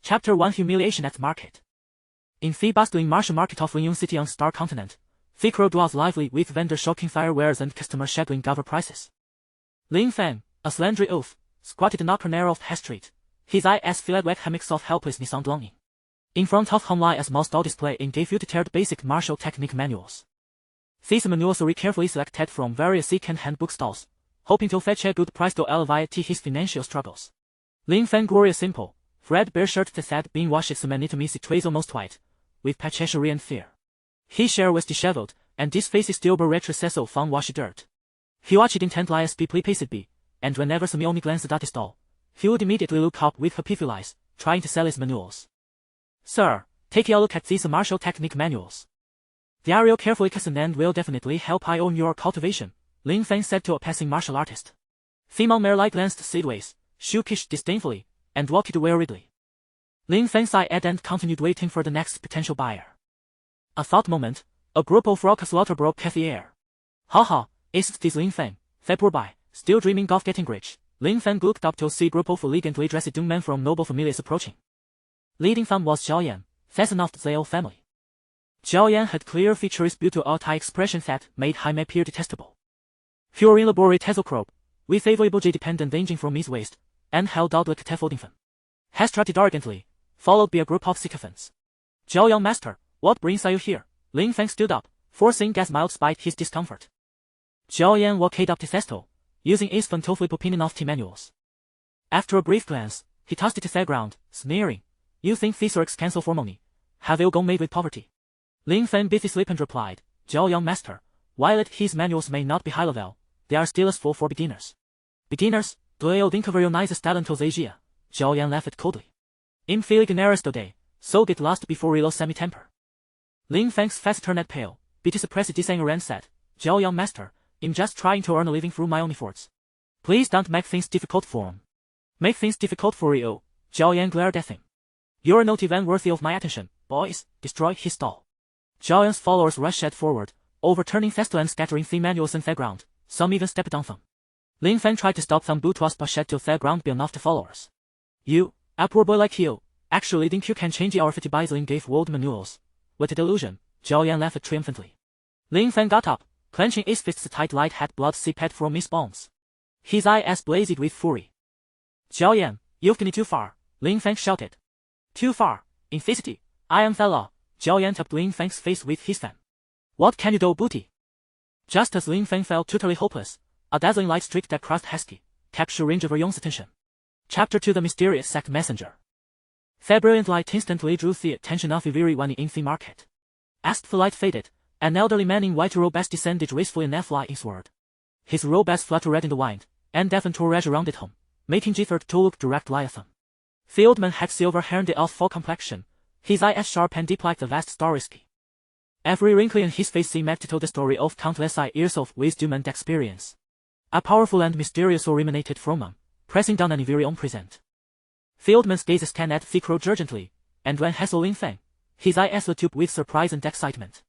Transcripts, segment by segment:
Chapter 1 Humiliation at the Market. In the bustling martial market of Lingyong City on Star Continent, the crowd was lively with vendors shocking firewares and customers shaggling cover prices. Lin Feng, a slender oaf, squatted in the upper narrow of the high street, his eyes filled with hammocks of helplessness and longing. In front of him lay a small stall display in gay detailed basic martial technique manuals. These manuals were carefully selected from various second-hand bookstalls, hoping to fetch a good price to alleviate his financial struggles. Lin Feng wore a simple, threadbare shirt that had been washed so many times it was almost white, with patchery and fear. His hair was disheveled, and his face still bore retrocesso from washed dirt. He watched intently as people passed by, and whenever Simeone glanced at the stall, he would immediately look up with happy eyes, trying to sell his manuals. Sir, take a look at these martial technique manuals. They are real carefully custom and will definitely help you on your cultivation, Lin Feng said to a passing martial artist. The man merely glanced sideways, shook his disdainfully, and walked weariedly. Lin Feng sighed and continued waiting for the next potential buyer. At that moment, a group of raucous laughter broke the air. Ha, isn't this Lin Feng, the poor boy, still dreaming of getting rich? Lin Feng looked up to see a group of elegantly dressed young men from noble families approaching. Leading them was Zhao Yan, the son of the Zhao family. Zhao Yan had clear features built to a tight expression that made him appear detestable. He wore an elaborate hazel crop, with a visible J-dependent engine from his waist, and held out like a folding fan. He strutted arrogantly, followed by a group of sycophants. Zhao Yang master, what brings you here? Lin Feng stood up, forcing a smile despite his discomfort. Zhao Yan walked up to the stall, using his phone to flip opinion of the manuals. After a brief glance, he tossed it to the ground, sneering. You think these works cancel for money? Have you gone mad with poverty? Lin Feng bit his lip and replied, Zhao Yang master, while his manuals may not be high level, they are still useful for beginners. Beginners? Do you think of your nice talent of Asia? Zhao Yan laughed coldly. I'm feeling generous today, so get lost before you lose semi-temper. Lin Feng's face turned pale, bit his suppressed disanger and said, Zhao Yang master, I'm just trying to earn a living through my own efforts. Please don't make things difficult for him. Make things difficult for you, Zhao Yan glared at him. You're not even worthy of my attention, boys, destroy his stall. Zhao Yan's followers rushed forward, overturning the and scattering the manuals on the ground, some even stepped on them. Lin Feng tried to stop them but was pushed to the ground beyond the followers. You, a poor boy like you, actually think you can change our fate by selling gave world manuals? What a delusion, Zhao Yan laughed triumphantly. Lin Feng got up, clenching his fists tight like had blood seeped from his bones. His eyes blazed with fury. Zhao Yan, you've gone too far, Lin Feng shouted. Too far, in the city, I am the law, Zhao Yan tapped Lin Feng's face with his fan. What can you do, booty? Just as Lin Feng felt totally hopeless, a dazzling light streaked across the husky, captured range of Young's attention. Chapter 2 The Mysterious Sect Messenger. The brilliant light instantly drew the attention of everyone in the market. As the light faded, an elderly man in white robes descended gracefully and flying sword. His robes fluttered in the wind, and deafened entourage surrounded him, making Jithard to look directly at them. The old man had silver hair and a full complexion, his eyes sharp and deep like the vast starry sky. Every wrinkle in his face seemed to tell the story of countless years of wisdom and experience. A powerful and mysterious aura emanated from him, pressing down an very own present. The old man's gaze scanned at the crowd urgently, and when he saw Lin Feng, his eyes lit up with surprise and excitement.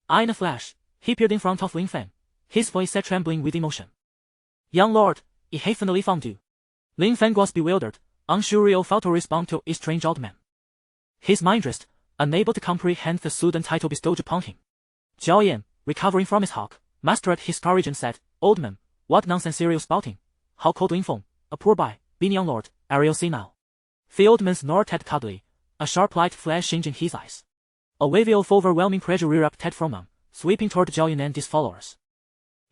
In a flash, he appeared in front of Lin Feng, his voice trembling with emotion. Young lord, I have finally found you. Lin Feng was bewildered, unsure of how to respond to a strange old man. His mind raced, unable to comprehend the sudden title bestowed upon him. Zhao Yan, recovering from his shock, mustered his courage and said, Old man, what nonsense are you spouting? How cold Lin Feng, a poor boy, being young lord, are you see now? The old man snorted cuddly, a sharp light flash changing his eyes. A wave of overwhelming pressure erupted from him, sweeping toward Zhao Yan and his followers.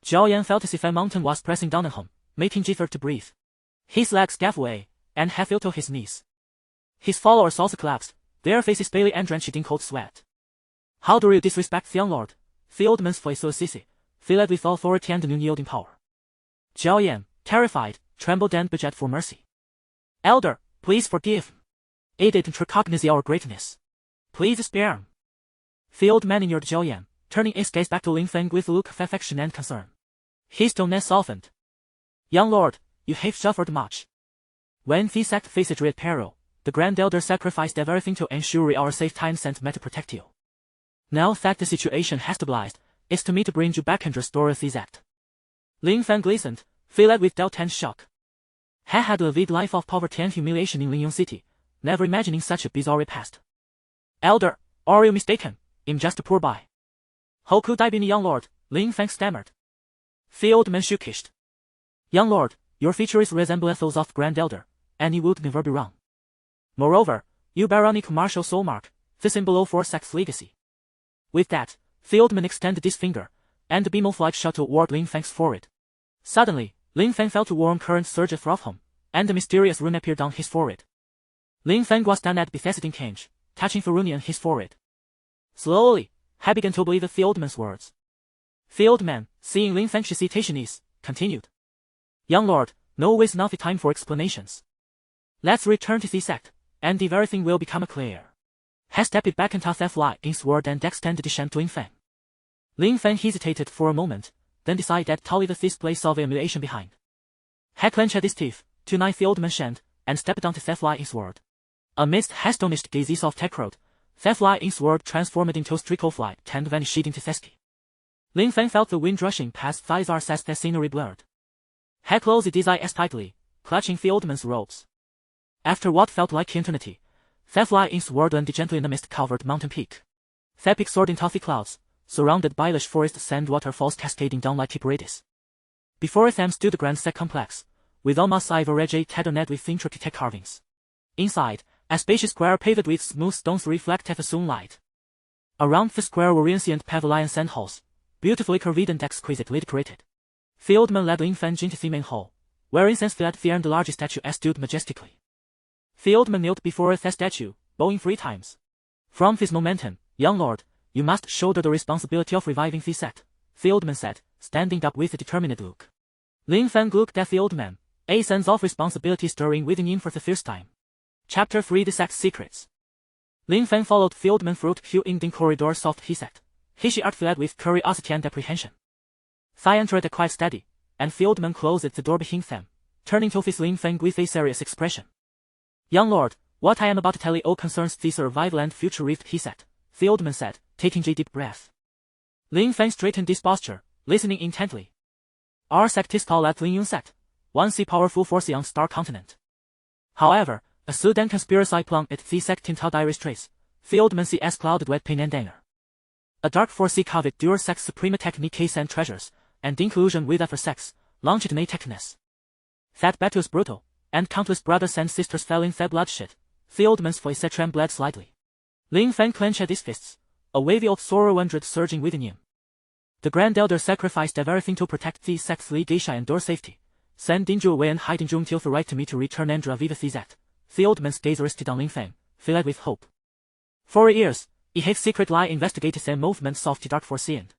Zhao Yan felt as if a mountain was pressing down on him, making difficult to breathe. His legs gave way, and he fell to his knees. His followers also collapsed, their faces pale and drenched in cold sweat. How dare you disrespect the young lord? The old man's voice was sissy, filled with authority and unyielding power. Zhao Yan, terrified, trembled and begged for mercy. Elder, please forgive him. He didn't recognize our greatness. Please spare him. The old man ignored Zhao Yan, turning his gaze back to Lin Feng with a look of affection and concern. His tone softened. Young lord, you have suffered much. When the sect faced great peril, the Grand Elder sacrificed everything to ensure our safety and sent me to protect you. Now that the situation has stabilized, it's to me to bring you back and restore the sect. Lin Feng glistened, filled with doubt and shock. He had lived a life of poverty and humiliation in Lingyong City, never imagining such a bizarre repast. Elder, are you mistaken? I'm just a poor boy. How could I be a young lord? Lin Feng stammered. The old man shookished. Young lord, your features resemble those of Grand Elder, and you would never be wrong. Moreover, you bear unique martial soul mark, the symbol of our sex legacy. With that, the old man extended his finger, and a beam of light shot toward Lin Feng's forehead. Suddenly, Lin Feng felt a warm current surge through him, and a mysterious rune appeared on his forehead. Lin Feng was stunned at Bethesda change, touching the rune on his forehead. Slowly, he began to believe the old man's words. The old man, seeing Lin Feng's hesitation, continued. Young lord, now is not the time for explanations. Let's return to the sect, and everything will become clear. He stepped back into the flying sword and extended his hand to Lin Feng. Lin Feng hesitated for a moment, then decided to leave this place of humiliation behind. He clenched his teeth, denied the old man's hand, and stepped onto the flying sword. Amidst astonished gazes of Tekrod, the flying sword transformed into a streak of light and vanished into the sky. Lin Feng felt the wind rushing past thighs as the scenery blurred. He closed his eyes tightly, clutching the old man's robes. After what felt like eternity, the flying sword landed gently in a mist-covered mountain peak. The peak soared into the clouds, surrounded by lush forests and waterfalls cascading down like Hyperides. Before them stood the Grand Sect complex, with a massive array adorned with intricate carvings. Inside, a spacious square paved with smooth stones reflected the sunlight. Around the square were ancient pavilions and halls, beautifully carved and exquisitely decorated. The old man led Lin Feng into the main hall, where incense filled the air and a large statue stood majestically. The old man knelt before the statue, bowing 3 times. From this momentum, young lord, you must shoulder the responsibility of reviving the sect, the old man said, standing up with a determined look. Lin Feng looked at the old man, a sense of responsibility stirring within him for the first time. Chapter 3: The Sect's Secrets. Lin Feng followed the old man through the winding corridors of the sect, his heart filled with curiosity and apprehension. They entered a quiet study, and the old man closed the door behind them, turning to face Lin Feng with a serious expression. Young lord, what I am about to tell you all concerns the survival and future rift, he said. The old man said, taking a deep breath. Lin Feng straightened his posture, listening intently. Our sect is called the Lin Yun sect, once a powerful force on Star Continent. However, a sudden conspiracy plunged the sect into dire straits. The old man sees clouded with pain and anger. A dark force coveted dual sex supreme techniques and treasures, and in collusion with other sects, launched an attackness. That battle was brutal, and countless brothers and sisters fell in the bloodshed. The old man's voice trembled slightly. Lin Feng clenched his fists, a wave of sorrow and dread surging within him. The Grand Elder sacrificed everything to protect the sect's legacy and your safety, send danger away and hide danger until the right to me to return and revive the sect. The old man's gaze rested on Lin Feng, filled with hope. For years, he had secretly investigated the movements of the dark force and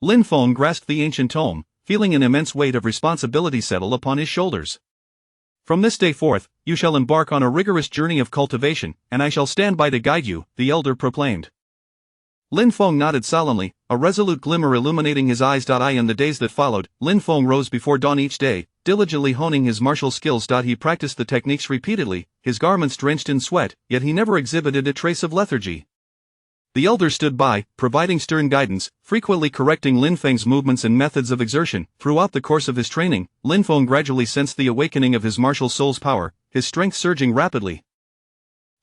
Lin Feng grasped the ancient tome, feeling an immense weight of responsibility settle upon his shoulders. From this day forth, you shall embark on a rigorous journey of cultivation, and I shall stand by to guide you, the elder proclaimed. Lin Feng nodded solemnly, a resolute glimmer illuminating his eyes. In the days that followed, Lin Feng rose before dawn each day, diligently honing his martial skills. He practiced the techniques repeatedly, his garments drenched in sweat, yet he never exhibited a trace of lethargy. The elder stood by, providing stern guidance, frequently correcting Lin Feng's movements and methods of exertion. Throughout the course of his training, Lin Feng gradually sensed the awakening of his martial soul's power, his strength surging rapidly.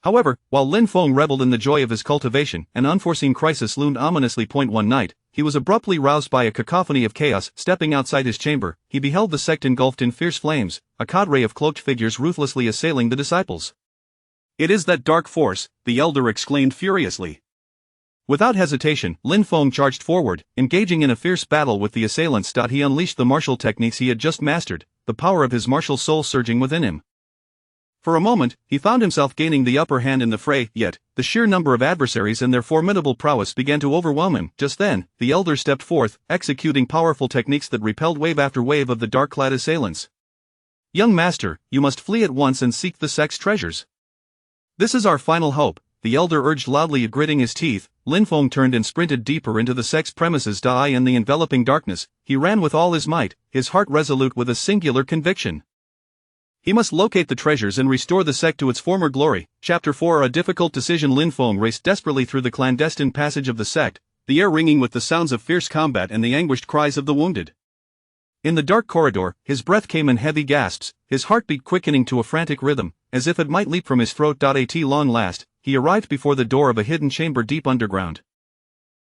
However, while Lin Feng reveled in the joy of his cultivation, an unforeseen crisis loomed ominously. One night, he was abruptly roused by a cacophony of chaos. Stepping outside his chamber, he beheld the sect engulfed in fierce flames, a cadre of cloaked figures ruthlessly assailing the disciples. "It is that dark force," the elder exclaimed furiously. Without hesitation, Lin Feng charged forward, engaging in a fierce battle with the assailants. He unleashed the martial techniques he had just mastered, the power of his martial soul surging within him. For a moment, he found himself gaining the upper hand in the fray, yet, the sheer number of adversaries and their formidable prowess began to overwhelm him. Just then, the elder stepped forth, executing powerful techniques that repelled wave after wave of the dark-clad assailants. "Young master, you must flee at once and seek the sect's treasures. This is our final hope," the elder urged loudly. Gritting his teeth, Lin Feng turned and sprinted deeper into the sect's premises. In the enveloping darkness, he ran with all his might, his heart resolute with a singular conviction. He must locate the treasures and restore the sect to its former glory. Chapter 4: A difficult decision. Lin Feng raced desperately through the clandestine passage of the sect, the air ringing with the sounds of fierce combat and the anguished cries of the wounded. In the dark corridor, his breath came in heavy gasps, his heartbeat quickening to a frantic rhythm, as if it might leap from his throat. At long last, he arrived before the door of a hidden chamber deep underground.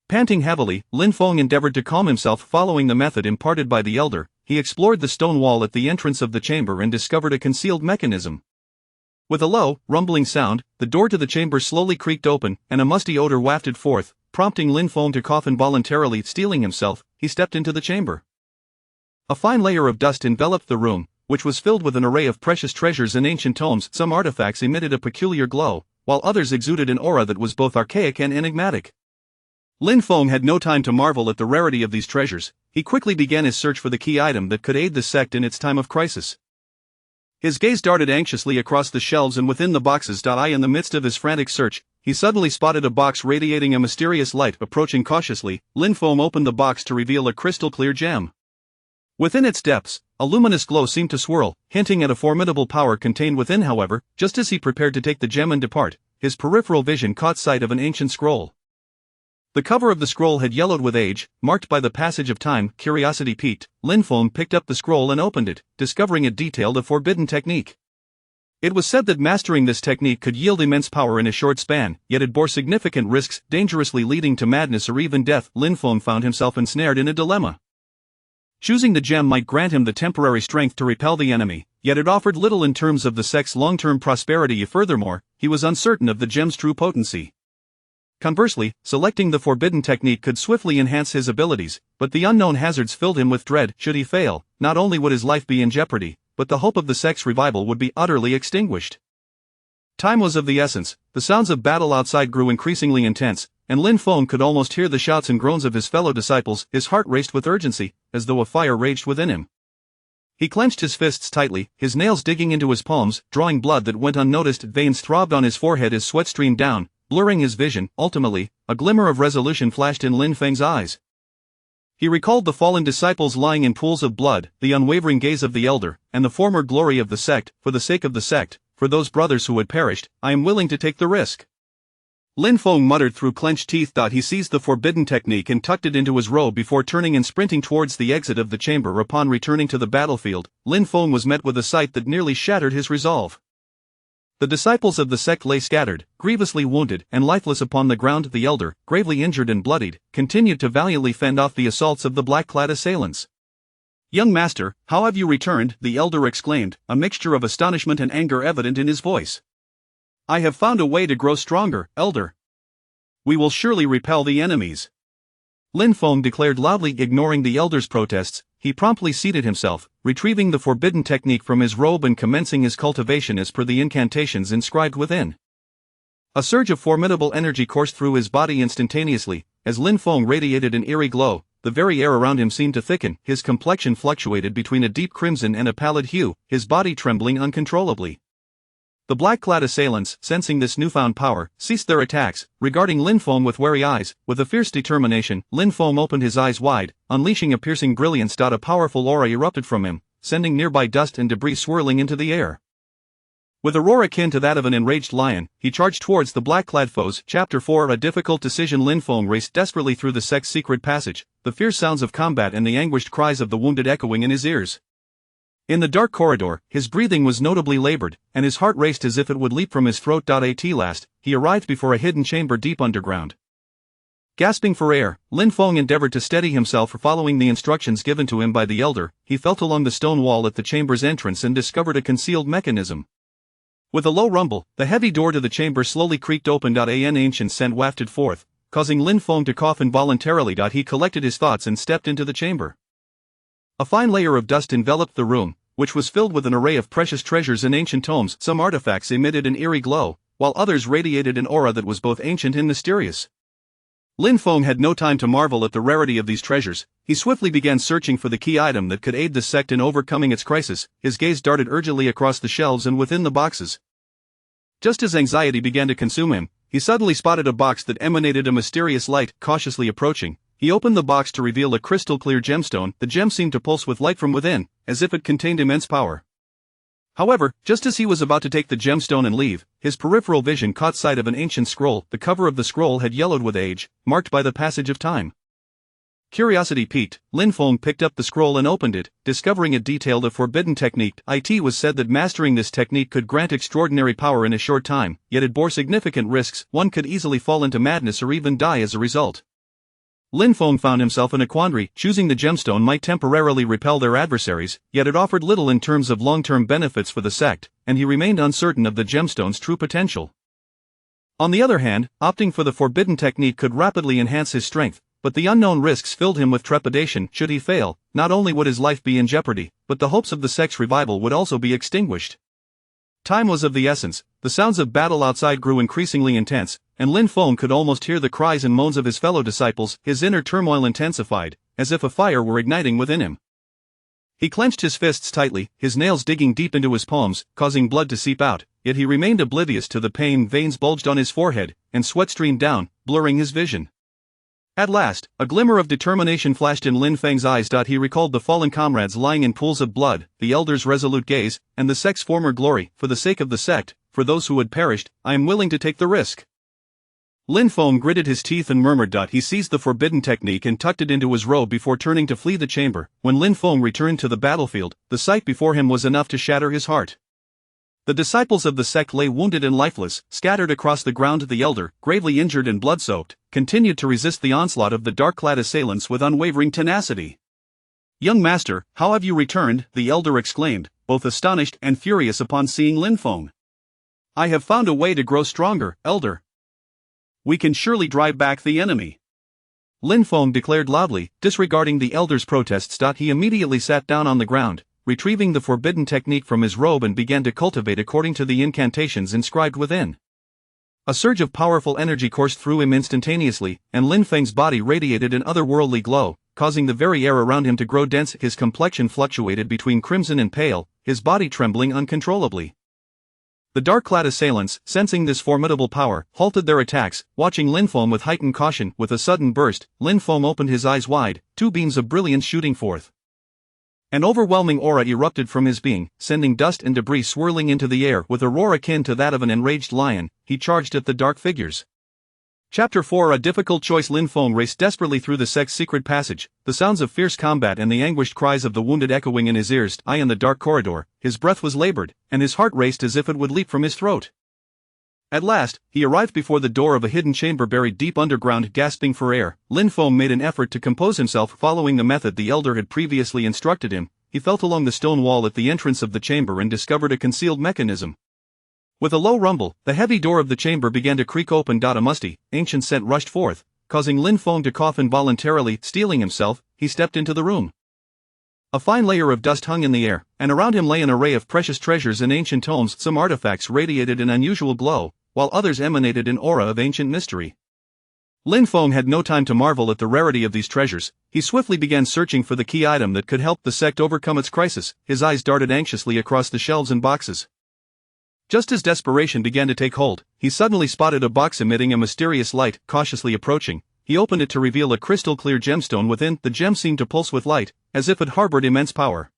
Panting heavily, Lin Feng endeavored to calm himself. Following the method imparted by the elder, he explored the stone wall at the entrance of the chamber and discovered a concealed mechanism. With a low, rumbling sound, the door to the chamber slowly creaked open, and a musty odor wafted forth, prompting Lin Feng to cough involuntarily. Steeling himself, he stepped into the chamber. A fine layer of dust enveloped the room, which was filled with an array of precious treasures and ancient tomes. Some artifacts emitted a peculiar glow, while others exuded an aura that was both archaic and enigmatic. Lin Feng had no time to marvel at the rarity of these treasures. He quickly began his search for the key item that could aid the sect in its time of crisis. His gaze darted anxiously across the shelves and within the boxes. In the midst of his frantic search, he suddenly spotted a box radiating a mysterious light. Approaching cautiously, Lin Feng opened the box to reveal a crystal-clear gem. Within its depths, a luminous glow seemed to swirl, hinting at a formidable power contained within. However, just as he prepared to take the gem and depart, his peripheral vision caught sight of an ancient scroll. The cover of the scroll had yellowed with age, marked by the passage of time. Curiosity piqued, Lin Feng picked up the scroll and opened it, discovering it detailed a forbidden technique. It was said that mastering this technique could yield immense power in a short span, yet it bore significant risks, dangerously leading to madness or even death. Lin Feng found himself ensnared in a dilemma. Choosing the gem might grant him the temporary strength to repel the enemy, yet it offered little in terms of the sect's long-term prosperity. Furthermore, he was uncertain of the gem's true potency. Conversely, selecting the forbidden technique could swiftly enhance his abilities, but the unknown hazards filled him with dread. Should he fail, not only would his life be in jeopardy, but the hope of the sect's revival would be utterly extinguished. Time was of the essence. The sounds of battle outside grew increasingly intense, and Lin Feng could almost hear the shouts and groans of his fellow disciples. His heart raced with urgency, as though a fire raged within him. He clenched his fists tightly, his nails digging into his palms, drawing blood that went unnoticed. Veins throbbed on his forehead as sweat streamed down, blurring his vision. Ultimately, a glimmer of resolution flashed in Lin Feng's eyes. He recalled the fallen disciples lying in pools of blood, the unwavering gaze of the elder, and the former glory of the sect. For the sake of the sect, for those brothers who had perished, I am willing to take the risk. Lin Feng muttered through clenched teeth. He seized the forbidden technique and tucked it into his robe before turning and sprinting towards the exit of the chamber. Upon returning to the battlefield, Lin Feng was met with a sight that nearly shattered his resolve. The disciples of the sect lay scattered, grievously wounded and lifeless upon the ground. The elder, gravely injured and bloodied, continued to valiantly fend off the assaults of the black-clad assailants. "Young master, how have you returned?" the elder exclaimed, a mixture of astonishment and anger evident in his voice. "I have found a way to grow stronger, elder. We will surely repel the enemies," Lin Feng declared loudly. Ignoring the elder's protests, he promptly seated himself, retrieving the forbidden technique from his robe and commencing his cultivation as per the incantations inscribed within. A surge of formidable energy coursed through his body instantaneously. As Lin Feng radiated an eerie glow, the very air around him seemed to thicken. His complexion fluctuated between a deep crimson and a pallid hue, his body trembling uncontrollably. The black-clad assailants, sensing this newfound power, ceased their attacks, regarding Lin Feng with wary eyes. With a fierce determination, Lin Feng opened his eyes wide, unleashing a piercing brilliance. A powerful aura erupted from him, sending nearby dust and debris swirling into the air. With a roar akin to that of an enraged lion, he charged towards the black-clad foes. Chapter 4: A difficult decision. Lin Feng raced desperately through the sect's secret passage, the fierce sounds of combat and the anguished cries of the wounded echoing in his ears. In the dark corridor, his breathing was notably labored, and his heart raced as if it would leap from his throat. At last, he arrived before a hidden chamber deep underground. Gasping for air, Lin Feng endeavored to steady himself. Following the instructions given to him by the elder, he felt along the stone wall at the chamber's entrance and discovered a concealed mechanism. With a low rumble, the heavy door to the chamber slowly creaked open. An ancient scent wafted forth, causing Lin Feng to cough involuntarily. He collected his thoughts and stepped into the chamber. A fine layer of dust enveloped the room, which was filled with an array of precious treasures and ancient tomes. Some artifacts emitted an eerie glow, while others radiated an aura that was both ancient and mysterious. Lin Feng had no time to marvel at the rarity of these treasures. He swiftly began searching for the key item that could aid the sect in overcoming its crisis. His gaze darted urgently across the shelves and within the boxes. Just as anxiety began to consume him, he suddenly spotted a box that emanated a mysterious light. Cautiously approaching, he opened the box to reveal a crystal-clear gemstone. The gem seemed to pulse with light from within, as if it contained immense power. However, just as he was about to take the gemstone and leave, his peripheral vision caught sight of an ancient scroll. The cover of the scroll had yellowed with age, marked by the passage of time. Curiosity piqued, Lin Feng picked up the scroll and opened it, discovering it detailed a forbidden technique. It was said that mastering this technique could grant extraordinary power in a short time, yet it bore significant risks. One could easily fall into madness or even die as a result. Lin Feng found himself in a quandary. Choosing the gemstone might temporarily repel their adversaries, yet it offered little in terms of long-term benefits for the sect, and he remained uncertain of the gemstone's true potential. On the other hand, opting for the forbidden technique could rapidly enhance his strength, but the unknown risks filled him with trepidation. Should he fail, not only would his life be in jeopardy, but the hopes of the sect's revival would also be extinguished. Time was of the essence. The sounds of battle outside grew increasingly intense, and Lin Feng could almost hear the cries and moans of his fellow disciples. His inner turmoil intensified, as if a fire were igniting within him. He clenched his fists tightly, his nails digging deep into his palms, causing blood to seep out, yet he remained oblivious to the pain. Veins bulged on his forehead, and sweat streamed down, blurring his vision. At last, a glimmer of determination flashed in Lin Feng's eyes. He recalled the fallen comrades lying in pools of blood, the elder's resolute gaze, and the sect's former glory. For the sake of the sect, for those who had perished, I am willing to take the risk. Lin Feng gritted his teeth and murmured. He seized the forbidden technique and tucked it into his robe before turning to flee the chamber. When Lin Feng returned to the battlefield, the sight before him was enough to shatter his heart. The disciples of the sect lay wounded and lifeless, scattered across the ground. The elder, gravely injured and blood-soaked, continued to resist the onslaught of the dark-clad assailants with unwavering tenacity. "Young master, how have you returned?" the elder exclaimed, both astonished and furious upon seeing Lin Feng. "I have found a way to grow stronger, elder. We can surely drive back the enemy," Lin Feng declared loudly, disregarding the elder's protests. He immediately sat down on the ground, retrieving the forbidden technique from his robe, and began to cultivate according to the incantations inscribed within. A surge of powerful energy coursed through him instantaneously, and Lin Feng's body radiated an otherworldly glow, causing the very air around him to grow dense. His complexion fluctuated between crimson and pale, his body trembling uncontrollably. The dark-clad assailants, sensing this formidable power, halted their attacks, watching Lin Feng with heightened caution. With a sudden burst, Lin Feng opened his eyes wide, two beams of brilliance shooting forth. An overwhelming aura erupted from his being, sending dust and debris swirling into the air. With a roar akin to that of an enraged lion, he charged at the dark figures. Chapter 4: A difficult choice. Lin Feng raced desperately through the sect's secret passage, the sounds of fierce combat and the anguished cries of the wounded echoing in his ears. In the dark corridor, his breath was labored, and his heart raced as if it would leap from his throat. At last, he arrived before the door of a hidden chamber buried deep underground. Gasping for air, Lin Feng made an effort to compose himself. Following the method the elder had previously instructed him, he felt along the stone wall at the entrance of the chamber and discovered a concealed mechanism. With a low rumble, the heavy door of the chamber began to creak open. A musty, ancient scent rushed forth, causing Lin Feng to cough involuntarily. Steeling himself, he stepped into the room. A fine layer of dust hung in the air, and around him lay an array of precious treasures and ancient tomes. Some artifacts radiated an unusual glow, while others emanated an aura of ancient mystery. Lin Feng had no time to marvel at the rarity of these treasures. He swiftly began searching for the key item that could help the sect overcome its crisis. His eyes darted anxiously across the shelves and boxes. Just as desperation began to take hold, he suddenly spotted a box emitting a mysterious light. Cautiously approaching, he opened it to reveal a crystal-clear gemstone within. The gem seemed to pulse with light, as if it harbored immense power.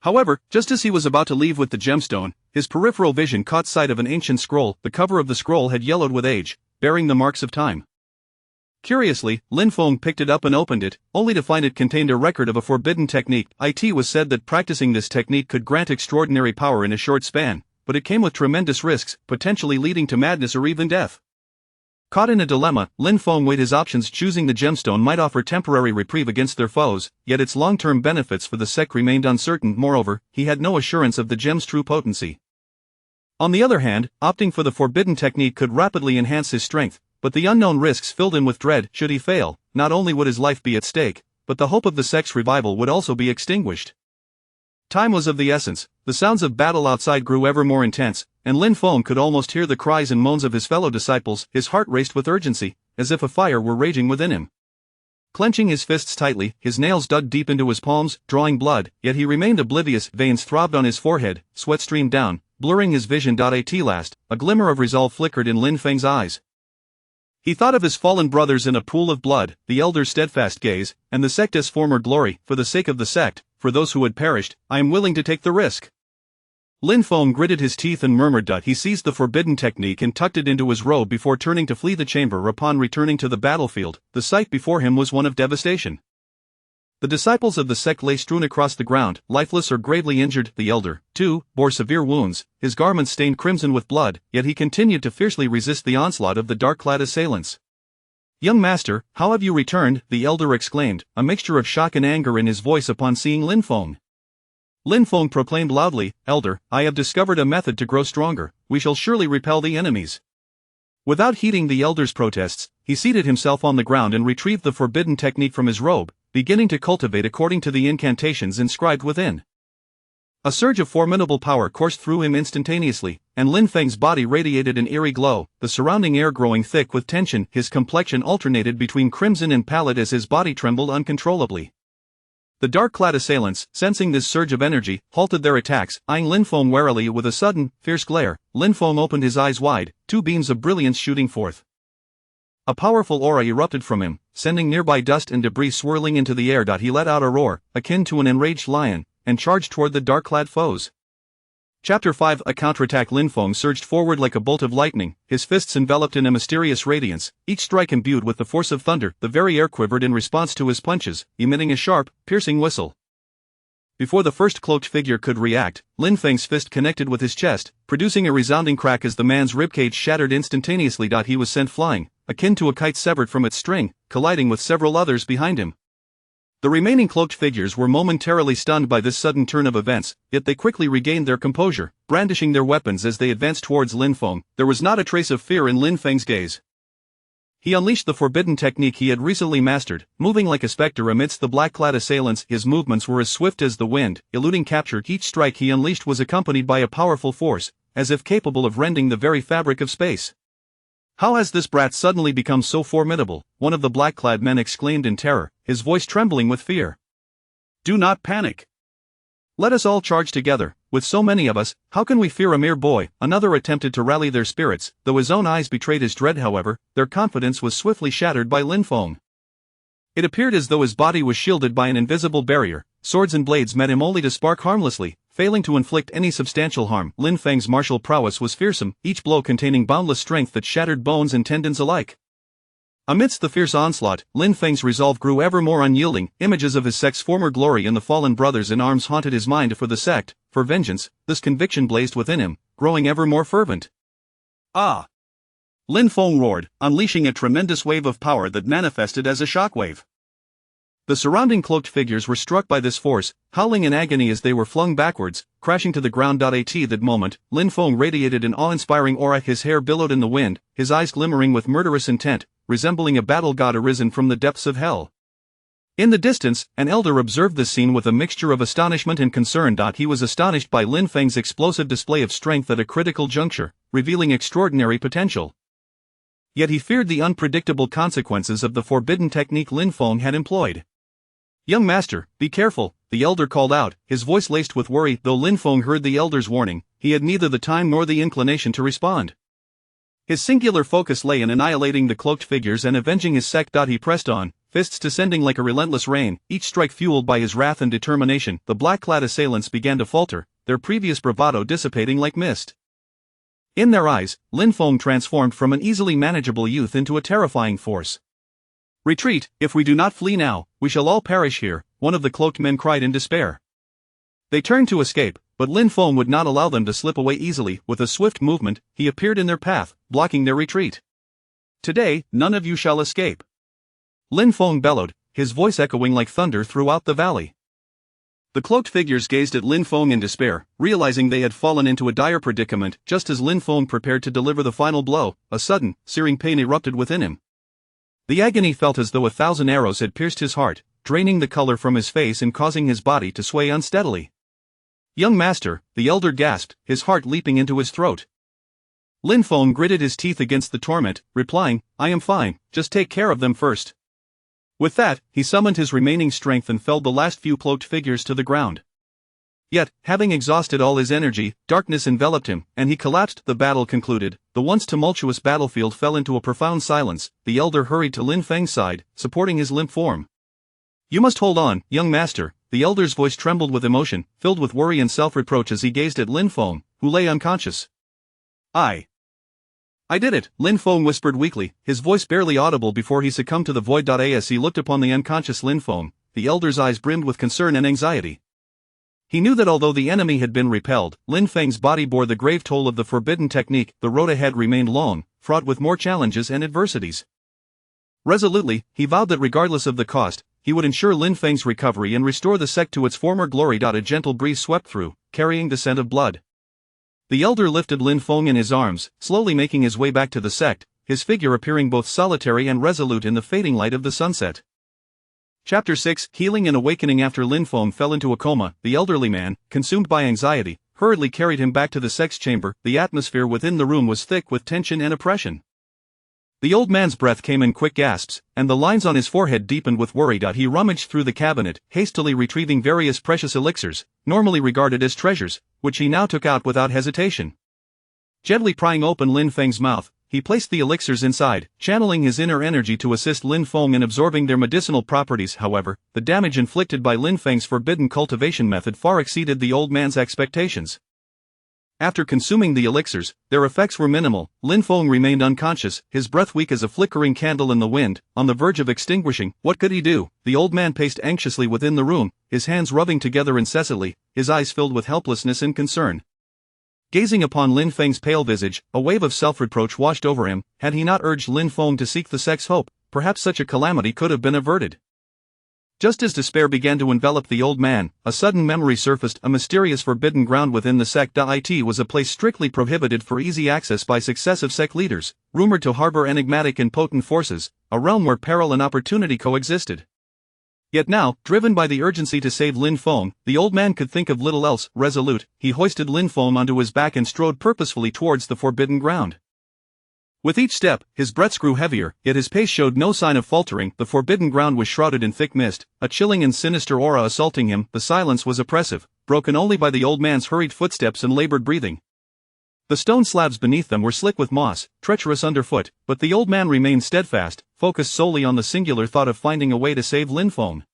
However, just as he was about to leave with the gemstone, his peripheral vision caught sight of an ancient scroll. The cover of the scroll had yellowed with age, bearing the marks of time. Curiously, Lin Feng picked it up and opened it, only to find it contained a record of a forbidden technique. It was said that practicing this technique could grant extraordinary power in a short span, but it came with tremendous risks, potentially leading to madness or even death. Caught in a dilemma, Lin Feng weighed his options. Choosing the gemstone might offer temporary reprieve against their foes, yet its long-term benefits for the sect remained uncertain. Moreover, he had no assurance of the gem's true potency. On the other hand, opting for the forbidden technique could rapidly enhance his strength, but the unknown risks filled him with dread. Should he fail, not only would his life be at stake, but the hope of the sect's revival would also be extinguished. Time was of the essence. The sounds of battle outside grew ever more intense, and Lin Feng could almost hear the cries and moans of his fellow disciples. His heart raced with urgency, as if a fire were raging within him. Clenching his fists tightly, his nails dug deep into his palms, drawing blood, yet he remained oblivious. Veins throbbed on his forehead, sweat streamed down, blurring his vision. At last, a glimmer of resolve flickered in Lin Feng's eyes. He thought of his fallen brothers in a pool of blood, the elder's steadfast gaze, and the sect's former glory. For the sake of the sect, for those who had perished, I am willing to take the risk. Lin Feng gritted his teeth and murmured. He seized the forbidden technique and tucked it into his robe before turning to flee the chamber. Upon returning to the battlefield, the sight before him was one of devastation. The disciples of the sect lay strewn across the ground, lifeless or gravely injured. The elder, too, bore severe wounds, his garments stained crimson with blood, yet he continued to fiercely resist the onslaught of the dark-clad assailants. "Young master, how have you returned?" the elder exclaimed, a mixture of shock and anger in his voice upon seeing Lin Feng. Lin Feng proclaimed loudly, "Elder, I have discovered a method to grow stronger. We shall surely repel the enemies." Without heeding the elder's protests, he seated himself on the ground and retrieved the forbidden technique from his robe, beginning to cultivate according to the incantations inscribed within. A surge of formidable power coursed through him instantaneously, and Lin Feng's body radiated an eerie glow, the surrounding air growing thick with tension. His complexion alternated between crimson and pallid as his body trembled uncontrollably. The dark-clad assailants, sensing this surge of energy, halted their attacks, eyeing Lin Feng warily with a sudden, fierce glare. Lin Feng opened his eyes wide, two beams of brilliance shooting forth. A powerful aura erupted from him, sending nearby dust and debris swirling into the air. He let out a roar, akin to an enraged lion, and charged toward the dark-clad foes. Chapter 5 A counterattack. Lin Feng surged forward like a bolt of lightning, his fists enveloped in a mysterious radiance, each strike imbued with the force of thunder. The very air quivered in response to his punches, emitting a sharp, piercing whistle. Before the first cloaked figure could react, Lin Feng's fist connected with his chest, producing a resounding crack as the man's ribcage shattered instantaneously. He was sent flying, akin to a kite severed from its string, colliding with several others behind him. The remaining cloaked figures were momentarily stunned by this sudden turn of events, yet they quickly regained their composure, brandishing their weapons as they advanced towards Lin Feng. There was not a trace of fear in Lin Feng's gaze. He unleashed the forbidden technique he had recently mastered, moving like a specter amidst the black-clad assailants. His movements were as swift as the wind, eluding capture. Each strike he unleashed was accompanied by a powerful force, as if capable of rending the very fabric of space. "How has this brat suddenly become so formidable?" one of the black-clad men exclaimed in terror, his voice trembling with fear. "Do not panic. Let us all charge together. With so many of us, how can we fear a mere boy?" Another attempted to rally their spirits, though his own eyes betrayed his dread. However, their confidence was swiftly shattered by Lin Feng. It appeared as though his body was shielded by an invisible barrier. Swords and blades met him only to spark harmlessly, failing to inflict any substantial harm. Lin Feng's martial prowess was fearsome, each blow containing boundless strength that shattered bones and tendons alike. Amidst the fierce onslaught, Lin Feng's resolve grew ever more unyielding. Images of his sect's former glory and the fallen brothers in arms haunted his mind. For the sect, for vengeance, this conviction blazed within him, growing ever more fervent. "Ah!" Lin Feng roared, unleashing a tremendous wave of power that manifested as a shockwave. The surrounding cloaked figures were struck by this force, howling in agony as they were flung backwards, crashing to the ground. At that moment, Lin Feng radiated an awe-inspiring aura. His hair billowed in the wind, his eyes glimmering with murderous intent, resembling a battle god arisen from the depths of hell. In the distance, an elder observed this scene with a mixture of astonishment and concern. He was astonished by Lin Feng's explosive display of strength at a critical juncture, revealing extraordinary potential. Yet he feared the unpredictable consequences of the forbidden technique Lin Feng had employed. "Young master, be careful," the elder called out, his voice laced with worry. Though Lin Feng heard the elder's warning, he had neither the time nor the inclination to respond. His singular focus lay in annihilating the cloaked figures and avenging his sect. He pressed on, fists descending like a relentless rain, each strike fueled by his wrath and determination. The black-clad assailants began to falter, their previous bravado dissipating like mist. In their eyes, Lin Feng transformed from an easily manageable youth into a terrifying force. "Retreat! If we do not flee now, we shall all perish here," one of the cloaked men cried in despair. They turned to escape, but Lin Feng would not allow them to slip away easily. With a swift movement, he appeared in their path, blocking their retreat. "Today, none of you shall escape," Lin Feng bellowed, his voice echoing like thunder throughout the valley. The cloaked figures gazed at Lin Feng in despair, realizing they had fallen into a dire predicament. Just as Lin Feng prepared to deliver the final blow, a sudden, searing pain erupted within him. The agony felt as though 1,000 arrows had pierced his heart, draining the color from his face and causing his body to sway unsteadily. "Young master," the elder gasped, his heart leaping into his throat. Lin Feng gritted his teeth against the torment, replying, "I am fine, just take care of them first." With that, he summoned his remaining strength and felled the last few cloaked figures to the ground. Yet, having exhausted all his energy, darkness enveloped him, and he collapsed. The battle concluded. The once tumultuous battlefield fell into a profound silence. The elder hurried to Lin Feng's side, supporting his limp form. "You must hold on, young master," the elder's voice trembled with emotion, filled with worry and self-reproach as he gazed at Lin Feng, who lay unconscious. I did it, Lin Feng whispered weakly, his voice barely audible before he succumbed to the void. As he looked upon the unconscious Lin Feng, the elder's eyes brimmed with concern and anxiety. He knew that although the enemy had been repelled, Lin Feng's body bore the grave toll of the forbidden technique. The road ahead remained long, fraught with more challenges and adversities. Resolutely, he vowed that regardless of the cost, he would ensure Lin Feng's recovery and restore the sect to its former glory. A gentle breeze swept through, carrying the scent of blood. The elder lifted Lin Feng in his arms, slowly making his way back to the sect, his figure appearing both solitary and resolute in the fading light of the sunset. Chapter 6 Healing and Awakening. After Lin Feng fell into a coma, the elderly man, consumed by anxiety, hurriedly carried him back to the sect's chamber. The atmosphere within the room was thick with tension and oppression. The old man's breath came in quick gasps, and the lines on his forehead deepened with worry. He rummaged through the cabinet, hastily retrieving various precious elixirs, normally regarded as treasures, which he now took out without hesitation. Gently prying open Lin Feng's mouth, he placed the elixirs inside, channeling his inner energy to assist Lin Feng in absorbing their medicinal properties. However, the damage inflicted by Lin Feng's forbidden cultivation method far exceeded the old man's expectations. After consuming the elixirs, their effects were minimal. Lin Feng remained unconscious, his breath weak as a flickering candle in the wind, on the verge of extinguishing. What could he do? The old man paced anxiously within the room, his hands rubbing together incessantly, his eyes filled with helplessness and concern. Gazing upon Lin Feng's pale visage, a wave of self-reproach washed over him. Had he not urged Lin Feng to seek the sect's hope, perhaps such a calamity could have been averted. Just as despair began to envelop the old man, a sudden memory surfaced. A mysterious forbidden ground within the sect. It was a place strictly prohibited for easy access by successive sect leaders, rumored to harbor enigmatic and potent forces, a realm where peril and opportunity coexisted. Yet now, driven by the urgency to save Lin Feng, the old man could think of little else. Resolute, he hoisted Lin Feng onto his back and strode purposefully towards the forbidden ground. With each step, his breaths grew heavier, yet his pace showed no sign of faltering. The forbidden ground was shrouded in thick mist, a chilling and sinister aura assaulting him. The silence was oppressive, broken only by the old man's hurried footsteps and labored breathing. The stone slabs beneath them were slick with moss, treacherous underfoot, but the old man remained steadfast, focused solely on the singular thought of finding a way to save Lin Feng.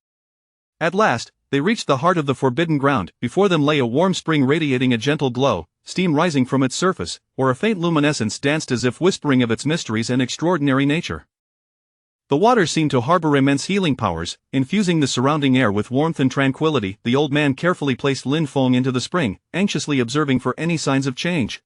At last, they reached the heart of the forbidden ground. Before them lay a warm spring radiating a gentle glow, steam rising from its surface, or a faint luminescence danced as if whispering of its mysteries and extraordinary nature. The water seemed to harbor immense healing powers, infusing the surrounding air with warmth and tranquility. The old man carefully placed Lin Feng into the spring, anxiously observing for any signs of change.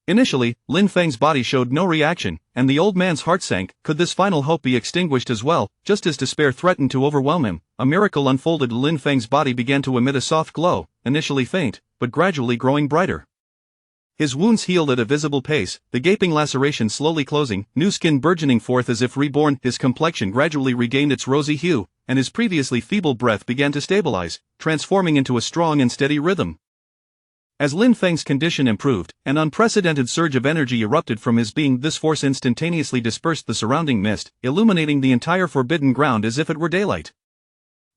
Initially, Lin Feng's body showed no reaction, and the old man's heart sank. Could this final hope be extinguished as well? Just as despair threatened to overwhelm him, a miracle unfolded. Lin Feng's body began to emit a soft glow, initially faint, but gradually growing brighter. His wounds healed at a visible pace, the gaping laceration slowly closing, new skin burgeoning forth as if reborn. His complexion gradually regained its rosy hue, and his previously feeble breath began to stabilize, transforming into a strong and steady rhythm. As Lin Feng's condition improved, an unprecedented surge of energy erupted from his being. This force instantaneously dispersed the surrounding mist, illuminating the entire forbidden ground as if it were daylight.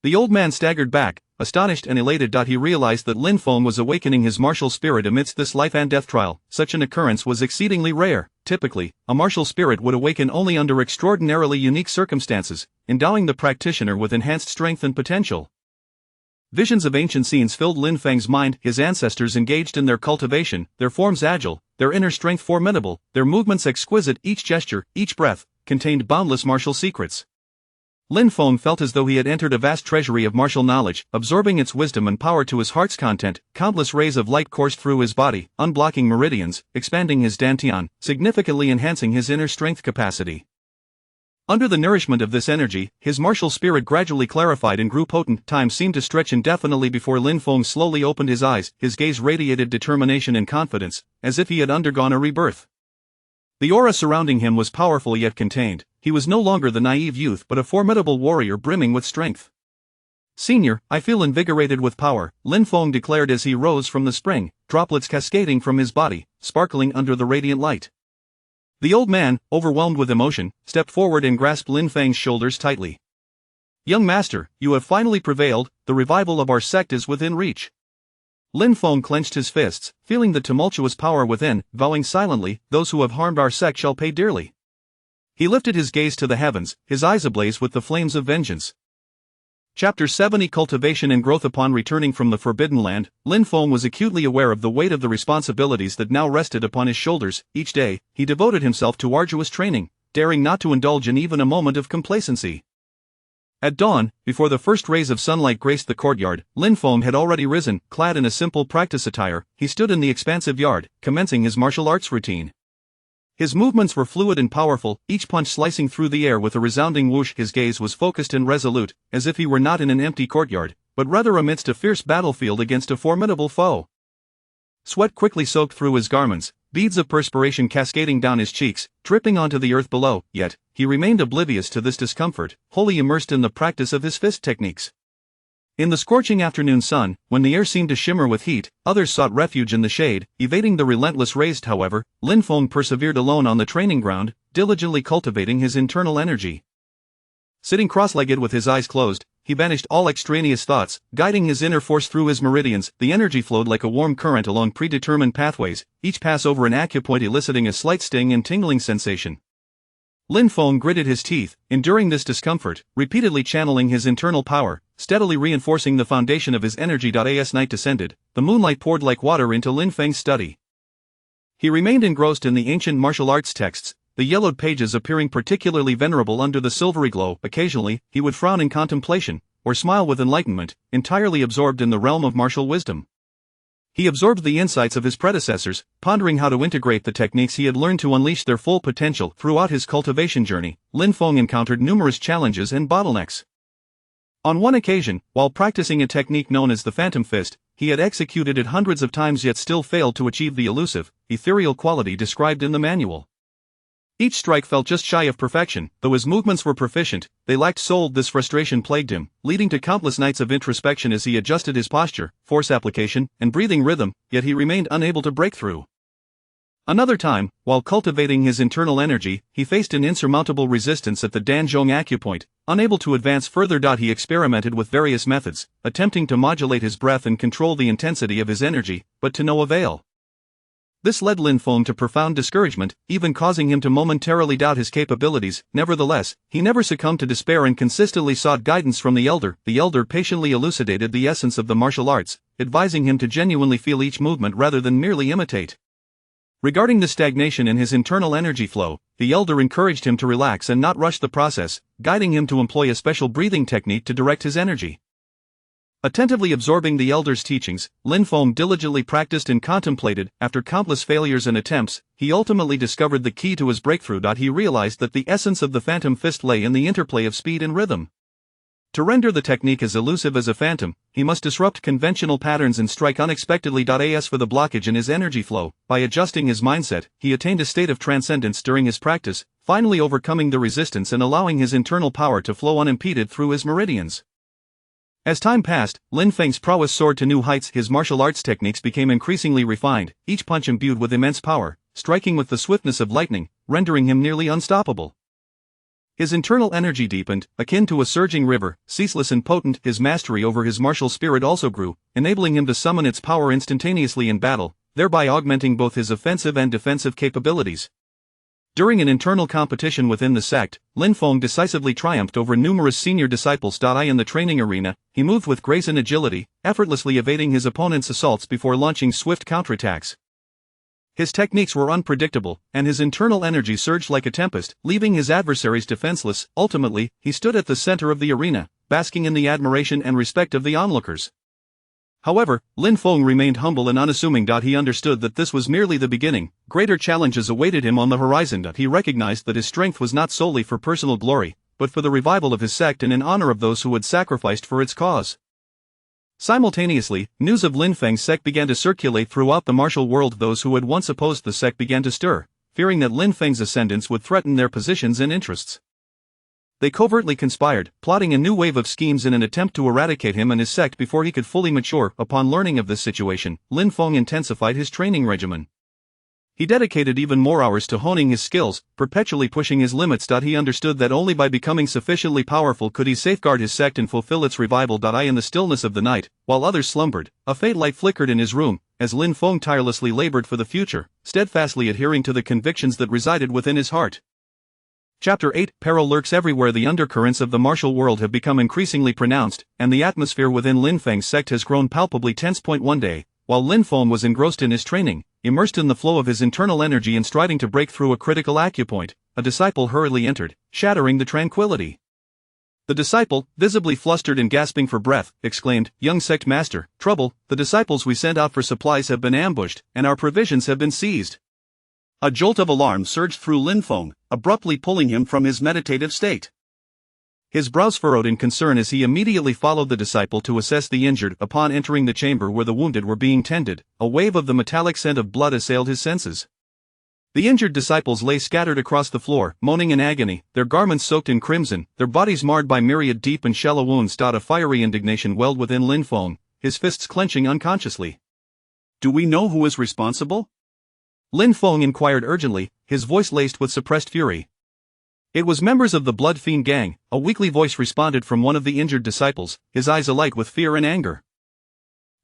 The old man staggered back, astonished and elated. He realized that Lin Feng was awakening his martial spirit amidst this life and death trial. Such an occurrence was exceedingly rare. Typically, a martial spirit would awaken only under extraordinarily unique circumstances, endowing the practitioner with enhanced strength and potential. Visions of ancient scenes filled Lin Feng's mind, his ancestors engaged in their cultivation, their forms agile, their inner strength formidable, their movements exquisite. Each gesture, each breath, contained boundless martial secrets. Lin Feng felt as though he had entered a vast treasury of martial knowledge, absorbing its wisdom and power to his heart's content. Countless rays of light coursed through his body, unblocking meridians, expanding his dantian, significantly enhancing his inner strength capacity. Under the nourishment of this energy, his martial spirit gradually clarified and grew potent. Time seemed to stretch indefinitely before Lin Feng slowly opened his eyes. His gaze radiated determination and confidence, as if he had undergone a rebirth. The aura surrounding him was powerful yet contained. He was no longer the naive youth but a formidable warrior brimming with strength. "Senior, I feel invigorated with power," Lin Feng declared as he rose from the spring, droplets cascading from his body, sparkling under the radiant light. The old man, overwhelmed with emotion, stepped forward and grasped Lin Feng's shoulders tightly. "Young master, you have finally prevailed, the revival of our sect is within reach." Lin Feng clenched his fists, feeling the tumultuous power within, vowing silently, "Those who have harmed our sect shall pay dearly." He lifted his gaze to the heavens, his eyes ablaze with the flames of vengeance. Chapter 70 Cultivation and Growth. Upon returning from the Forbidden Land, Lin Feng was acutely aware of the weight of the responsibilities that now rested upon his shoulders. Each day, he devoted himself to arduous training, daring not to indulge in even a moment of complacency. At dawn, before the first rays of sunlight graced the courtyard, Lin Feng had already risen. Clad in a simple practice attire, he stood in the expansive yard, commencing his martial arts routine. His movements were fluid and powerful, each punch slicing through the air with a resounding whoosh. His gaze was focused and resolute, as if he were not in an empty courtyard, but rather amidst a fierce battlefield against a formidable foe. Sweat quickly soaked through his garments, beads of perspiration cascading down his cheeks, dripping onto the earth below, yet he remained oblivious to this discomfort, wholly immersed in the practice of his fist techniques. In the scorching afternoon sun, when the air seemed to shimmer with heat, others sought refuge in the shade, evading the relentless rays. However, Lin Feng persevered alone on the training ground, diligently cultivating his internal energy. Sitting cross-legged with his eyes closed, he banished all extraneous thoughts, guiding his inner force through his meridians. The energy flowed like a warm current along predetermined pathways, each pass over an acupoint eliciting a slight sting and tingling sensation. Lin Feng gritted his teeth, enduring this discomfort, repeatedly channeling his internal power, steadily reinforcing the foundation of his energy. As night descended, the moonlight poured like water into Lin Feng's study. He remained engrossed in the ancient martial arts texts, the yellowed pages appearing particularly venerable under the silvery glow. Occasionally, he would frown in contemplation, or smile with enlightenment, entirely absorbed in the realm of martial wisdom. He absorbed the insights of his predecessors, pondering how to integrate the techniques he had learned to unleash their full potential. Throughout his cultivation journey, Lin Feng encountered numerous challenges and bottlenecks. On one occasion, while practicing a technique known as the Phantom Fist, he had executed it hundreds of times yet still failed to achieve the elusive, ethereal quality described in the manual. Each strike fell just shy of perfection. Though his movements were proficient, they lacked soul. This frustration plagued him, leading to countless nights of introspection as he adjusted his posture, force application, and breathing rhythm, yet he remained unable to break through. Another time, while cultivating his internal energy, he faced an insurmountable resistance at the Danzhong acupoint. Unable to advance further, he experimented with various methods, attempting to modulate his breath and control the intensity of his energy, but to no avail. This led Lin Feng to profound discouragement, even causing him to momentarily doubt his capabilities. Nevertheless, he never succumbed to despair and consistently sought guidance from the elder. The elder patiently elucidated the essence of the martial arts, advising him to genuinely feel each movement rather than merely imitate. Regarding the stagnation in his internal energy flow, the elder encouraged him to relax and not rush the process, guiding him to employ a special breathing technique to direct his energy. Attentively absorbing the elder's teachings, Lin Feng diligently practiced and contemplated. After countless failures and attempts, he ultimately discovered the key to his breakthrough. He realized that the essence of the Phantom Fist lay in the interplay of speed and rhythm. To render the technique as elusive as a phantom, he must disrupt conventional patterns and strike unexpectedly. As for the blockage in his energy flow, by adjusting his mindset, he attained a state of transcendence during his practice, finally overcoming the resistance and allowing his internal power to flow unimpeded through his meridians. As time passed, Lin Feng's prowess soared to new heights. His martial arts techniques became increasingly refined, each punch imbued with immense power, striking with the swiftness of lightning, rendering him nearly unstoppable. His internal energy deepened, akin to a surging river, ceaseless and potent. His mastery over his martial spirit also grew, enabling him to summon its power instantaneously in battle, thereby augmenting both his offensive and defensive capabilities. During an internal competition within the sect, Lin Feng decisively triumphed over numerous senior disciples. In the training arena, he moved with grace and agility, effortlessly evading his opponent's assaults before launching swift counterattacks. His techniques were unpredictable, and his internal energy surged like a tempest, leaving his adversaries defenseless. Ultimately, he stood at the center of the arena, basking in the admiration and respect of the onlookers. However, Lin Feng remained humble and unassuming. He understood that this was merely the beginning. Greater challenges awaited him on the horizon. He recognized that his strength was not solely for personal glory, but for the revival of his sect and in honor of those who had sacrificed for its cause. Simultaneously, news of Lin Feng's sect began to circulate throughout the martial world. Those who had once opposed the sect began to stir, fearing that Lin Feng's ascendance would threaten their positions and interests. They covertly conspired, plotting a new wave of schemes in an attempt to eradicate him and his sect before he could fully mature. Upon learning of this situation, Lin Feng intensified his training regimen. He dedicated even more hours to honing his skills, perpetually pushing his limits. He understood that only by becoming sufficiently powerful could he safeguard his sect and fulfill its revival. In the stillness of the night, while others slumbered, a faint light flickered in his room, as Lin Feng tirelessly labored for the future, steadfastly adhering to the convictions that resided within his heart. Chapter 8 Peril lurks everywhere. The undercurrents of the martial world have become increasingly pronounced, and the atmosphere within Lin Feng's sect has grown palpably tense. One day, while Lin Feng was engrossed in his training, immersed in the flow of his internal energy and striding to break through a critical acupoint, a disciple hurriedly entered, shattering the tranquility. The disciple, visibly flustered and gasping for breath, exclaimed, "Young sect master, trouble, the disciples we sent out for supplies have been ambushed, and our provisions have been seized." A jolt of alarm surged through Lin Feng, abruptly pulling him from his meditative state. His brows furrowed in concern as he immediately followed the disciple to assess the injured. Upon entering the chamber where the wounded were being tended, a wave of the metallic scent of blood assailed his senses. The injured disciples lay scattered across the floor, moaning in agony, their garments soaked in crimson, their bodies marred by myriad deep and shallow wounds. A fiery indignation welled within Lin Feng, his fists clenching unconsciously. "Do we know who is responsible?" Lin Feng inquired urgently, his voice laced with suppressed fury. "It was members of the Blood Fiend Gang," a weakly voice responded from one of the injured disciples, his eyes alight with fear and anger.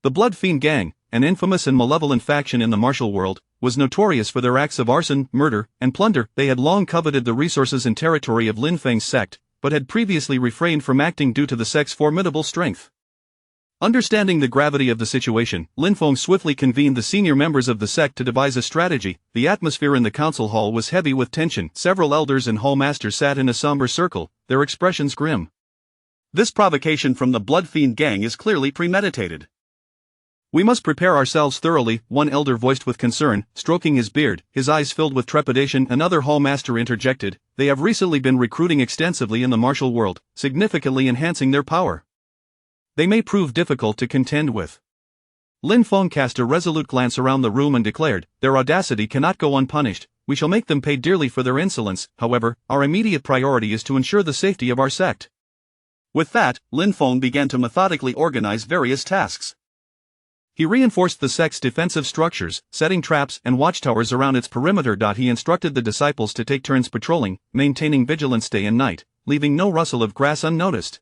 The Blood Fiend Gang, an infamous and malevolent faction in the martial world, was notorious for their acts of arson, murder, and plunder. They had long coveted the resources and territory of Lin Feng's sect, but had previously refrained from acting due to the sect's formidable strength. Understanding the gravity of the situation, Lin Feng swiftly convened the senior members of the sect to devise a strategy. The atmosphere in the council hall was heavy with tension. Several elders and hall masters sat in a somber circle, their expressions grim. "This provocation from the Blood Fiend Gang is clearly premeditated. We must prepare ourselves thoroughly," one elder voiced with concern, stroking his beard, his eyes filled with trepidation. Another hall master interjected, "They have recently been recruiting extensively in the martial world, significantly enhancing their power. They may prove difficult to contend with." Lin Feng cast a resolute glance around the room and declared, "Their audacity cannot go unpunished. We shall make them pay dearly for their insolence. However, our immediate priority is to ensure the safety of our sect." With that, Lin Feng began to methodically organize various tasks. He reinforced the sect's defensive structures, setting traps and watchtowers around its perimeter. He instructed the disciples to take turns patrolling, maintaining vigilance day and night, leaving no rustle of grass unnoticed.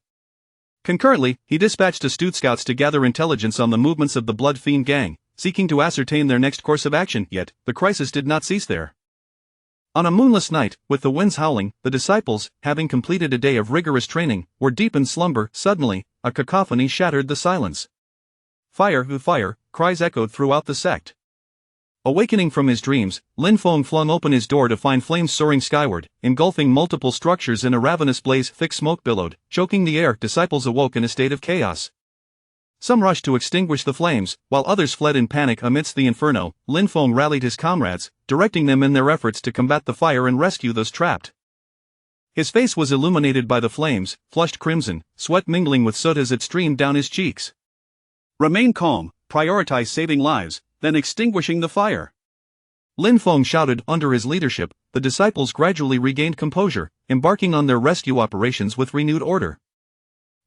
Concurrently, he dispatched astute scouts to gather intelligence on the movements of the Blood Fiend Gang, seeking to ascertain their next course of action. Yet, the crisis did not cease there. On a moonless night, with the winds howling, the disciples, having completed a day of rigorous training, were deep in slumber. Suddenly, a cacophony shattered the silence. "Fire, fire," cries echoed throughout the sect. Awakening from his dreams, Lin Feng flung open his door to find flames soaring skyward, engulfing multiple structures in a ravenous blaze. Thick smoke billowed, choking the air. Disciples awoke in a state of chaos. Some rushed to extinguish the flames, while others fled in panic amidst the inferno. Lin Feng rallied his comrades, directing them in their efforts to combat the fire and rescue those trapped. His face was illuminated by the flames, flushed crimson, sweat mingling with soot as it streamed down his cheeks. "Remain calm, prioritize saving lives, then extinguishing the fire," Lin Feng shouted. Under his leadership, the disciples gradually regained composure, embarking on their rescue operations with renewed order.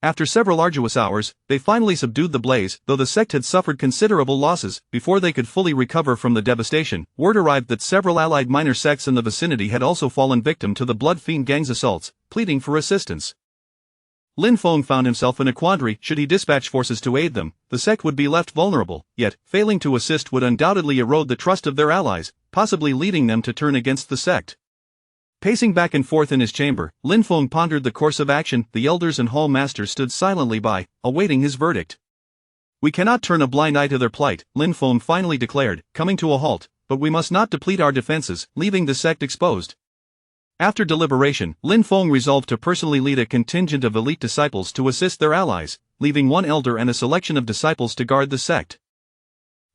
After several arduous hours, they finally subdued the blaze. Though the sect had suffered considerable losses, before they could fully recover from the devastation, word arrived that several allied minor sects in the vicinity had also fallen victim to the Blood Fiend Gang's assaults, pleading for assistance. Lin Feng found himself in a quandary. Should he dispatch forces to aid them, the sect would be left vulnerable, yet, failing to assist would undoubtedly erode the trust of their allies, possibly leading them to turn against the sect. Pacing back and forth in his chamber, Lin Feng pondered the course of action. The elders and hall masters stood silently by, awaiting his verdict. "We cannot turn a blind eye to their plight," Lin Feng finally declared, coming to a halt, "but we must not deplete our defenses, leaving the sect exposed." After deliberation, Lin Feng resolved to personally lead a contingent of elite disciples to assist their allies, leaving one elder and a selection of disciples to guard the sect.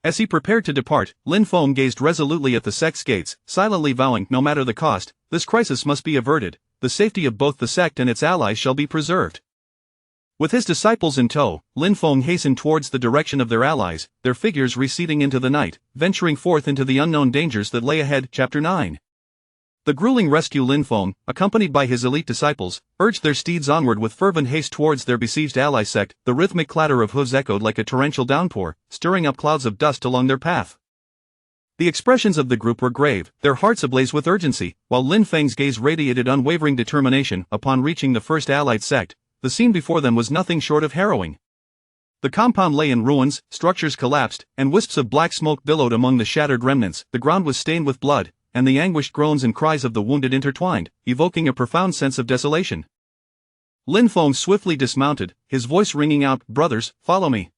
As he prepared to depart, Lin Feng gazed resolutely at the sect's gates, silently vowing, no matter the cost, this crisis must be averted, the safety of both the sect and its allies shall be preserved. With his disciples in tow, Lin Feng hastened towards the direction of their allies, their figures receding into the night, venturing forth into the unknown dangers that lay ahead. Chapter 9. The grueling rescue. Lin Feng, accompanied by his elite disciples, urged their steeds onward with fervent haste towards their besieged ally sect. The rhythmic clatter of hooves echoed like a torrential downpour, stirring up clouds of dust along their path. The expressions of the group were grave, their hearts ablaze with urgency, while Lin Feng's gaze radiated unwavering determination. Upon reaching the first allied sect, the scene before them was nothing short of harrowing. The compound lay in ruins, structures collapsed, and wisps of black smoke billowed among the shattered remnants. The ground was stained with blood, and the anguished groans and cries of the wounded intertwined, evoking a profound sense of desolation. Lin Feng swiftly dismounted, his voice ringing out, "Brothers, follow me."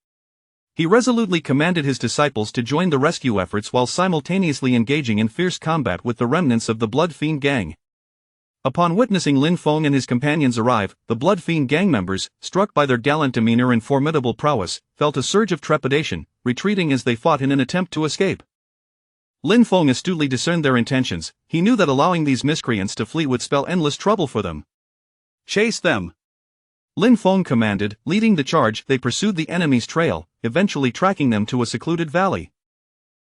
He resolutely commanded his disciples to join the rescue efforts while simultaneously engaging in fierce combat with the remnants of the Blood Fiend gang. Upon witnessing Lin Feng and his companions arrive, the Blood Fiend gang members, struck by their gallant demeanor and formidable prowess, felt a surge of trepidation, retreating as they fought in an attempt to escape. Lin Feng astutely discerned their intentions. He knew that allowing these miscreants to flee would spell endless trouble for them. "Chase them!" Lin Feng commanded. Leading the charge, they pursued the enemy's trail, eventually tracking them to a secluded valley.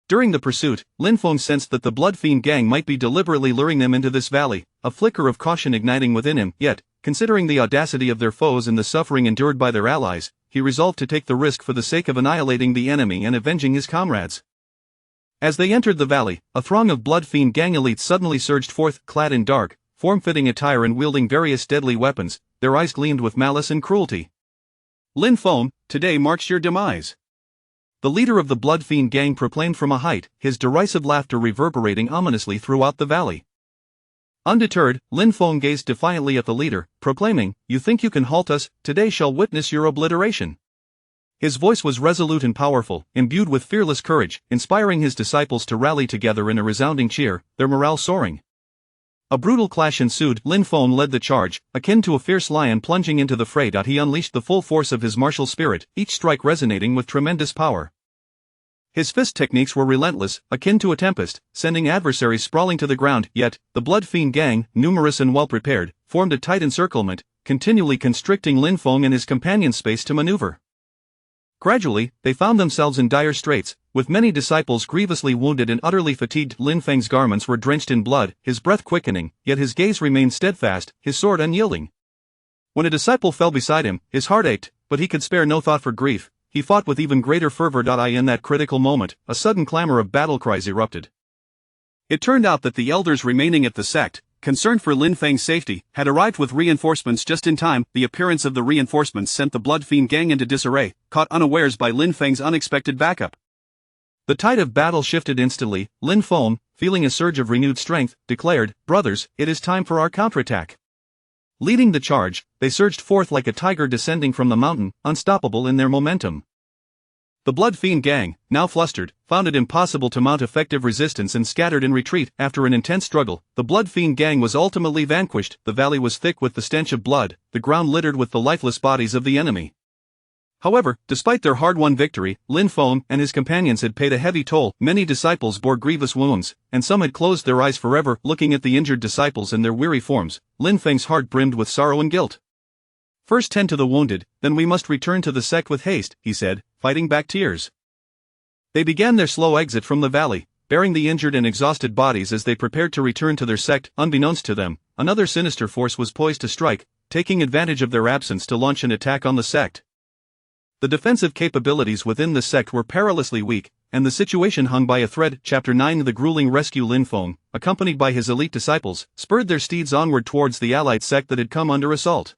During the pursuit, Lin Feng sensed that the Blood Fiend gang might be deliberately luring them into this valley, a flicker of caution igniting within him. Yet, considering the audacity of their foes and the suffering endured by their allies, he resolved to take the risk for the sake of annihilating the enemy and avenging his comrades. As they entered the valley, a throng of Blood Fiend gang elites suddenly surged forth, clad in dark, form-fitting attire and wielding various deadly weapons. Their eyes gleamed with malice and cruelty. "Lin Feng, today marks your demise," the leader of the Blood Fiend gang proclaimed from a height, his derisive laughter reverberating ominously throughout the valley. Undeterred, Lin Feng gazed defiantly at the leader, proclaiming, "You think you can halt us? Today shall witness your obliteration." His voice was resolute and powerful, imbued with fearless courage, inspiring his disciples to rally together in a resounding cheer, their morale soaring. A brutal clash ensued. Lin Feng led the charge, akin to a fierce lion plunging into the fray. He unleashed the full force of his martial spirit, each strike resonating with tremendous power. His fist techniques were relentless, akin to a tempest, sending adversaries sprawling to the ground. Yet, the Blood Fiend gang, numerous and well-prepared, formed a tight encirclement, continually constricting Lin Feng and his companions' space to maneuver. Gradually, they found themselves in dire straits, with many disciples grievously wounded and utterly fatigued. Lin Feng's garments were drenched in blood, his breath quickening, yet his gaze remained steadfast, his sword unyielding. When a disciple fell beside him, his heart ached, but he could spare no thought for grief. He fought with even greater fervor. In that critical moment, a sudden clamor of battle cries erupted. It turned out that the elders remaining at the sect, concerned for Lin Feng's safety, had arrived with reinforcements just in time. The appearance of the reinforcements sent the Blood Fiend gang into disarray, caught unawares by Lin Feng's unexpected backup. The tide of battle shifted instantly. Lin Feng, feeling a surge of renewed strength, declared, "Brothers, it is time for our counterattack." Leading the charge, they surged forth like a tiger descending from the mountain, unstoppable in their momentum. The Blood Fiend gang, now flustered, found it impossible to mount effective resistance and scattered in retreat. After an intense struggle, the Blood Fiend gang was ultimately vanquished. The valley was thick with the stench of blood, the ground littered with the lifeless bodies of the enemy. However, despite their hard-won victory, Lin Feng and his companions had paid a heavy toll. Many disciples bore grievous wounds, and some had closed their eyes forever. Looking at the injured disciples and their weary forms, Lin Feng's heart brimmed with sorrow and guilt. "First tend to the wounded, then we must return to the sect with haste," he said, fighting back tears. They began their slow exit from the valley, bearing the injured and exhausted bodies as they prepared to return to their sect. Unbeknownst to them, another sinister force was poised to strike, taking advantage of their absence to launch an attack on the sect. The defensive capabilities within the sect were perilously weak, and the situation hung by a thread. Chapter 9. The grueling rescue. Lin Feng, accompanied by his elite disciples, spurred their steeds onward towards the allied sect that had come under assault.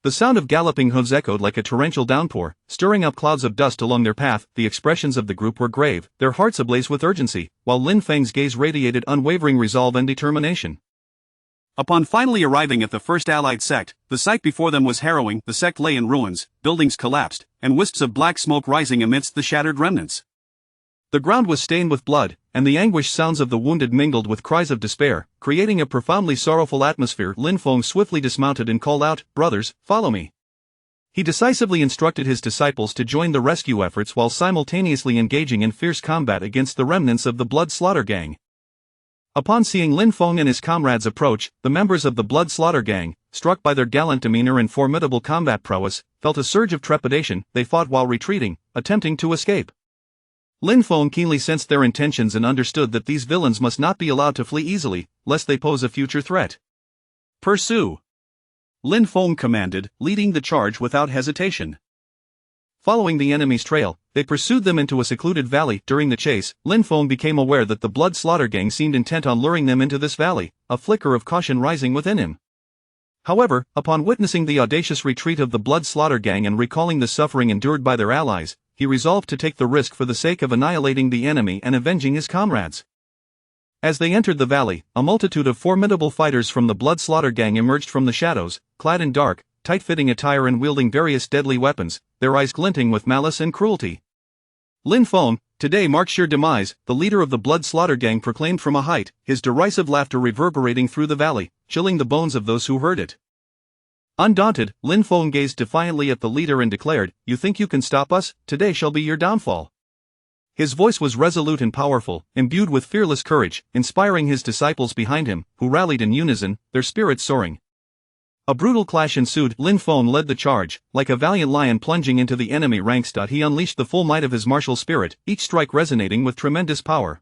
The sound of galloping hooves echoed like a torrential downpour, stirring up clouds of dust along their path. The expressions of the group were grave, their hearts ablaze with urgency, while Lin Feng's gaze radiated unwavering resolve and determination. Upon finally arriving at the first allied sect, the sight before them was harrowing. The sect lay in ruins, buildings collapsed, and wisps of black smoke rising amidst the shattered remnants. The ground was stained with blood, and the anguished sounds of the wounded mingled with cries of despair, creating a profoundly sorrowful atmosphere. Lin Feng swiftly dismounted and called out, "Brothers, follow me." He decisively instructed his disciples to join the rescue efforts while simultaneously engaging in fierce combat against the remnants of the Blood Slaughter gang. Upon seeing Lin Feng and his comrades approach, the members of the Blood Slaughter gang, struck by their gallant demeanor and formidable combat prowess, felt a surge of trepidation. They fought while retreating, attempting to escape. Lin Feng keenly sensed their intentions and understood that these villains must not be allowed to flee easily, lest they pose a future threat. "Pursue!" Lin Feng commanded, leading the charge without hesitation. Following the enemy's trail, they pursued them into a secluded valley. During the chase, Lin Feng became aware that the Blood Slaughter gang seemed intent on luring them into this valley, a flicker of caution rising within him. However, upon witnessing the audacious retreat of the Blood Slaughter gang and recalling the suffering endured by their allies, he resolved to take the risk for the sake of annihilating the enemy and avenging his comrades. As they entered the valley, a multitude of formidable fighters from the Blood Slaughter gang emerged from the shadows, clad in dark, tight-fitting attire and wielding various deadly weapons, their eyes glinting with malice and cruelty. Lin Feng, today marks your demise, the leader of the Blood Slaughter gang proclaimed from a height, his derisive laughter reverberating through the valley, chilling the bones of those who heard it. Undaunted, Lin Feng gazed defiantly at the leader and declared, "You think you can stop us? Today shall be your downfall." His voice was resolute and powerful, imbued with fearless courage, inspiring his disciples behind him, who rallied in unison, their spirits soaring. A brutal clash ensued. Lin Feng led the charge, like a valiant lion plunging into the enemy ranks. He unleashed the full might of his martial spirit, each strike resonating with tremendous power.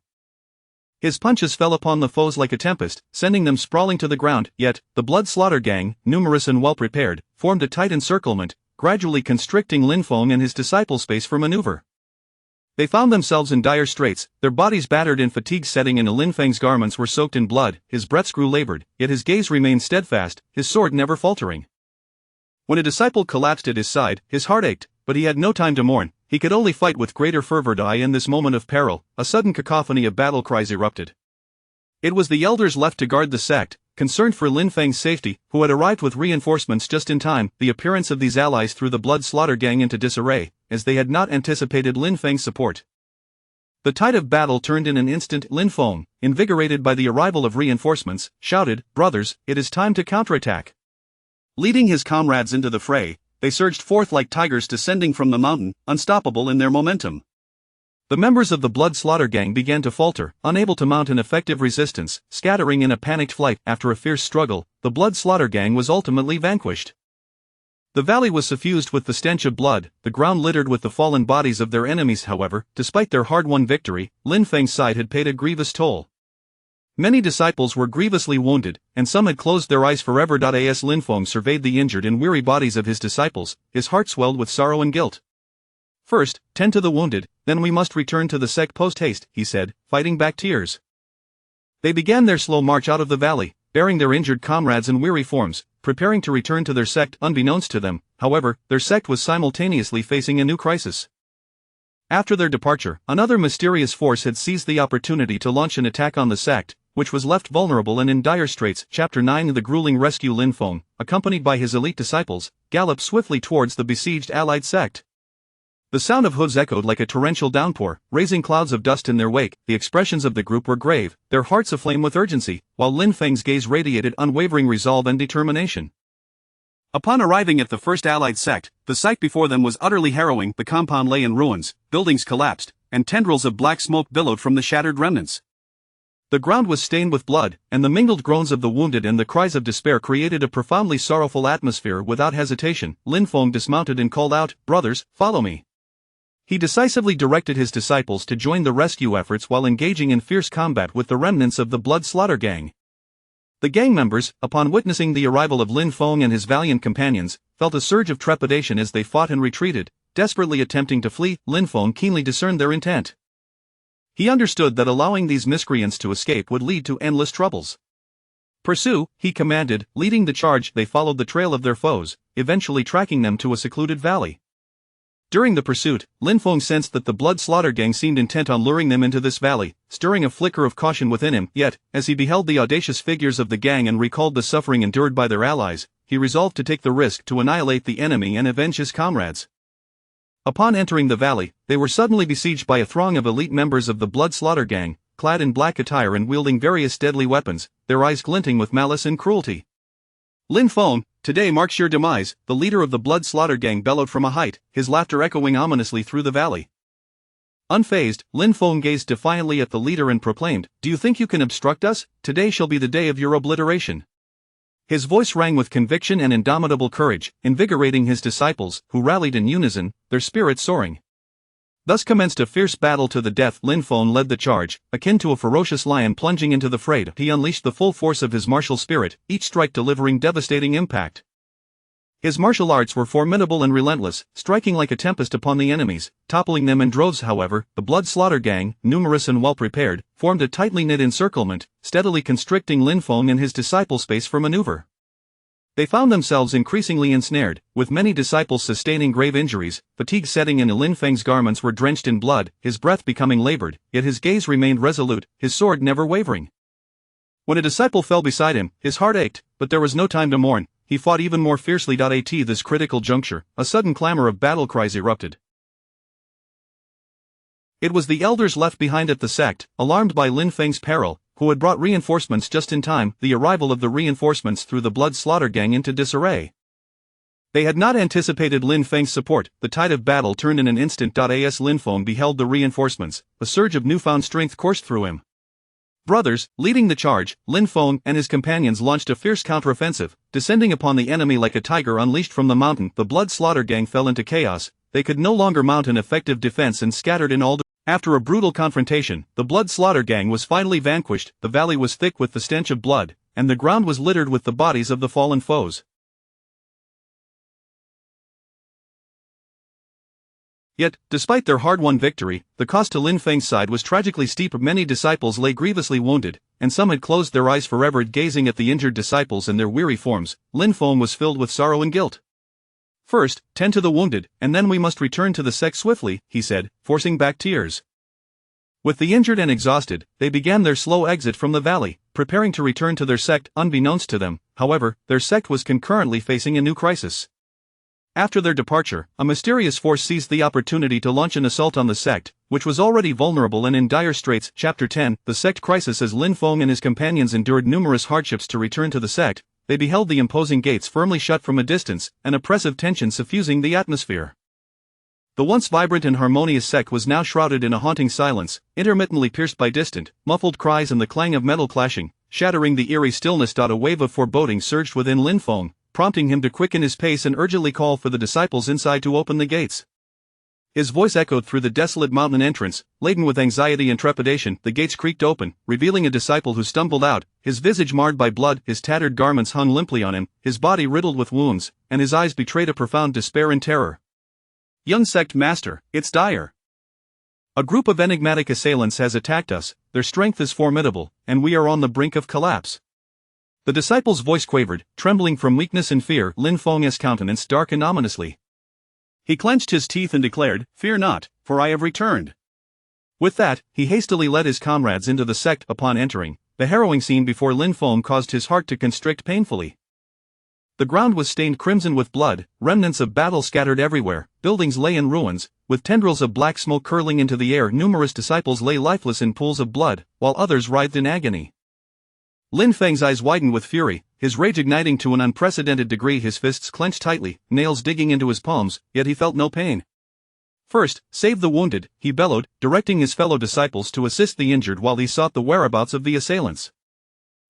His punches fell upon the foes like a tempest, sending them sprawling to the ground, yet, the Blood Slaughter gang, numerous and well-prepared, formed a tight encirclement, gradually constricting Lin Feng and his disciples' space for maneuver. They found themselves in dire straits, their bodies battered in fatigue setting in. Lin Feng's garments were soaked in blood, his breaths grew labored, yet his gaze remained steadfast, his sword never faltering. When a disciple collapsed at his side, his heart ached, but he had no time to mourn, he could only fight with greater fervor. In this moment of peril, a sudden cacophony of battle cries erupted. It was the elders left to guard the sect, concerned for Lin Feng's safety, who had arrived with reinforcements just in time. The appearance of these allies threw the Blood Slaughter gang into disarray, as they had not anticipated Lin Feng's support. The tide of battle turned in an instant. Lin Feng, invigorated by the arrival of reinforcements, shouted, "Brothers, it is time to counterattack." Leading his comrades into the fray, they surged forth like tigers descending from the mountain, unstoppable in their momentum. The members of the Blood Slaughter gang began to falter, unable to mount an effective resistance, scattering in a panicked flight. After a fierce struggle, the Blood Slaughter gang was ultimately vanquished. The valley was suffused with the stench of blood, the ground littered with the fallen bodies of their enemies. However, despite their hard-won victory, Lin Feng's side had paid a grievous toll. Many disciples were grievously wounded, and some had closed their eyes forever. As Lin Feng surveyed the injured and weary bodies of his disciples, his heart swelled with sorrow and guilt. "First, tend to the wounded, then we must return to the sect post-haste," he said, fighting back tears. They began their slow march out of the valley, bearing their injured comrades in weary forms, preparing to return to their sect. Unbeknownst to them, however, their sect was simultaneously facing a new crisis. After their departure, another mysterious force had seized the opportunity to launch an attack on the sect, which was left vulnerable and in dire straits. Chapter 9. The grueling rescue. Lin Feng, accompanied by his elite disciples, galloped swiftly towards the besieged allied sect. The sound of hooves echoed like a torrential downpour, raising clouds of dust in their wake. The expressions of the group were grave, their hearts aflame with urgency, while Lin Feng's gaze radiated unwavering resolve and determination. Upon arriving at the first allied sect, the sight before them was utterly harrowing. The compound lay in ruins, buildings collapsed, and tendrils of black smoke billowed from the shattered remnants. The ground was stained with blood, and the mingled groans of the wounded and the cries of despair created a profoundly sorrowful atmosphere. Without hesitation, Lin Feng dismounted and called out, "Brothers, follow me." He decisively directed his disciples to join the rescue efforts while engaging in fierce combat with the remnants of the Blood Slaughter gang. The gang members, upon witnessing the arrival of Lin Feng and his valiant companions, felt a surge of trepidation as they fought and retreated, desperately attempting to flee. Lin Feng keenly discerned their intent. He understood that allowing these miscreants to escape would lead to endless troubles. "Pursue," he commanded. Leading the charge, they followed the trail of their foes, eventually tracking them to a secluded valley. During the pursuit, Lin Feng sensed that the Blood Slaughter gang seemed intent on luring them into this valley, stirring a flicker of caution within him. Yet, as he beheld the audacious figures of the gang and recalled the suffering endured by their allies, he resolved to take the risk to annihilate the enemy and avenge his comrades. Upon entering the valley, they were suddenly besieged by a throng of elite members of the Blood Slaughter gang, clad in black attire and wielding various deadly weapons, their eyes glinting with malice and cruelty. "Lin Feng, today marks your demise," the leader of the Blood Slaughter gang bellowed from a height, his laughter echoing ominously through the valley. Unfazed, Lin Feng gazed defiantly at the leader and proclaimed, "Do you think you can obstruct us? Today shall be the day of your obliteration." His voice rang with conviction and indomitable courage, invigorating his disciples, who rallied in unison, their spirits soaring. Thus commenced a fierce battle to the death. Lin Feng led the charge, akin to a ferocious lion plunging into the fray. He unleashed the full force of his martial spirit, each strike delivering devastating impact. His martial arts were formidable and relentless, striking like a tempest upon the enemies, toppling them in droves. However, the Blood Slaughter gang, numerous and well-prepared, formed a tightly knit encirclement, steadily constricting Lin Feng and his disciples' space for maneuver. They found themselves increasingly ensnared, with many disciples sustaining grave injuries, fatigue setting in. Lin Feng's garments were drenched in blood, his breath becoming labored, yet his gaze remained resolute, his sword never wavering. When a disciple fell beside him, his heart ached, but there was no time to mourn, he fought even more fiercely. At this critical juncture, a sudden clamor of battle cries erupted. It was the elders left behind at the sect, alarmed by Lin Feng's peril, who had brought reinforcements just in time. The arrival of the reinforcements threw the Blood Slaughter Gang into disarray. They had not anticipated Lin Feng's support. The tide of battle turned in an instant. As Lin Feng beheld the reinforcements, a surge of newfound strength coursed through him. Brothers, leading the charge, Lin Feng and his companions launched a fierce counteroffensive, descending upon the enemy like a tiger unleashed from the mountain. The Blood Slaughter Gang fell into chaos. They could no longer mount an effective defense and scattered in all directions. After a brutal confrontation, the Blood Slaughter Gang was finally vanquished. The valley was thick with the stench of blood, and the ground was littered with the bodies of the fallen foes. Yet, despite their hard-won victory, the cost to Lin Feng's side was tragically steep. Many disciples lay grievously wounded, and some had closed their eyes forever. Gazing at the injured disciples and their weary forms, Lin Feng was filled with sorrow and guilt. "First, tend to the wounded, and then we must return to the sect swiftly," he said, forcing back tears. With the injured and exhausted, they began their slow exit from the valley, preparing to return to their sect. Unbeknownst to them, however, their sect was concurrently facing a new crisis. After their departure, a mysterious force seized the opportunity to launch an assault on the sect, which was already vulnerable and in dire straits. Chapter 10, The Sect Crisis. As Lin Feng and his companions endured numerous hardships to return to the sect, they beheld the imposing gates firmly shut from a distance, an oppressive tension suffusing the atmosphere. The once vibrant and harmonious sect was now shrouded in a haunting silence, intermittently pierced by distant, muffled cries and the clang of metal clashing, shattering the eerie stillness. A wave of foreboding surged within Lin Feng, prompting him to quicken his pace and urgently call for the disciples inside to open the gates. His voice echoed through the desolate mountain entrance, laden with anxiety and trepidation. The gates creaked open, revealing a disciple who stumbled out, his visage marred by blood, his tattered garments hung limply on him, his body riddled with wounds, and his eyes betrayed a profound despair and terror. "Young sect master, it's dire. A group of enigmatic assailants has attacked us, their strength is formidable, and we are on the brink of collapse." The disciple's voice quavered, trembling from weakness and fear. Lin Feng's countenance darkened ominously. He clenched his teeth and declared, "Fear not, for I have returned." With that, he hastily led his comrades into the sect. Upon entering, the harrowing scene before Lin Feng caused his heart to constrict painfully. The ground was stained crimson with blood, remnants of battle scattered everywhere, buildings lay in ruins, with tendrils of black smoke curling into the air. Numerous disciples lay lifeless in pools of blood, while others writhed in agony. Lin Feng's eyes widened with fury, his rage igniting to an unprecedented degree. His fists clenched tightly, nails digging into his palms, yet he felt no pain. "First, save the wounded," he bellowed, directing his fellow disciples to assist the injured while he sought the whereabouts of the assailants.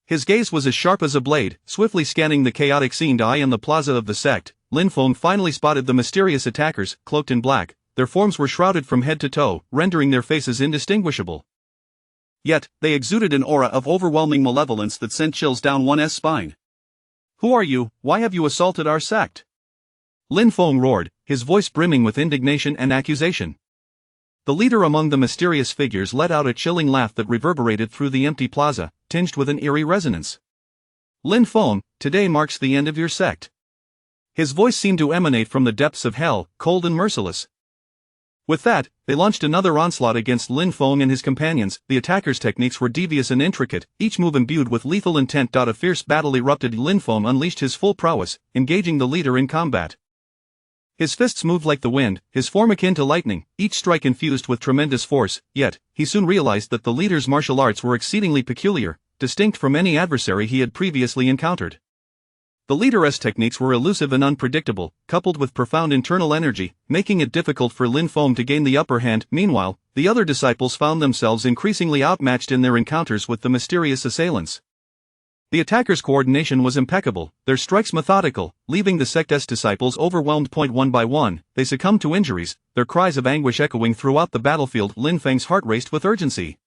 His gaze was as sharp as a blade, swiftly scanning the chaotic scene. In the plaza of the sect, Lin Feng finally spotted the mysterious attackers, cloaked in black. Their forms were shrouded from head to toe, rendering their faces indistinguishable. Yet, they exuded an aura of overwhelming malevolence that sent chills down one's spine. "Who are you? Why have you assaulted our sect?" Lin Feng roared, his voice brimming with indignation and accusation. The leader among the mysterious figures let out a chilling laugh that reverberated through the empty plaza, tinged with an eerie resonance. "Lin Feng, today marks the end of your sect." His voice seemed to emanate from the depths of hell, cold and merciless. With that, they launched another onslaught against Lin Feng and his companions. The attackers' techniques were devious and intricate, each move imbued with lethal intent. A fierce battle erupted. Lin Feng unleashed his full prowess, engaging the leader in combat. His fists moved like the wind, his form akin to lightning, each strike infused with tremendous force. Yet, he soon realized that the leader's martial arts were exceedingly peculiar, distinct from any adversary he had previously encountered. The leader's techniques were elusive and unpredictable, coupled with profound internal energy, making it difficult for Lin Feng to gain the upper hand. Meanwhile, the other disciples found themselves increasingly outmatched in their encounters with the mysterious assailants. The attackers' coordination was impeccable, their strikes methodical, leaving the sect's disciples overwhelmed. One by one, they succumbed to injuries, their cries of anguish echoing throughout the battlefield. Lin Feng's heart raced with urgency.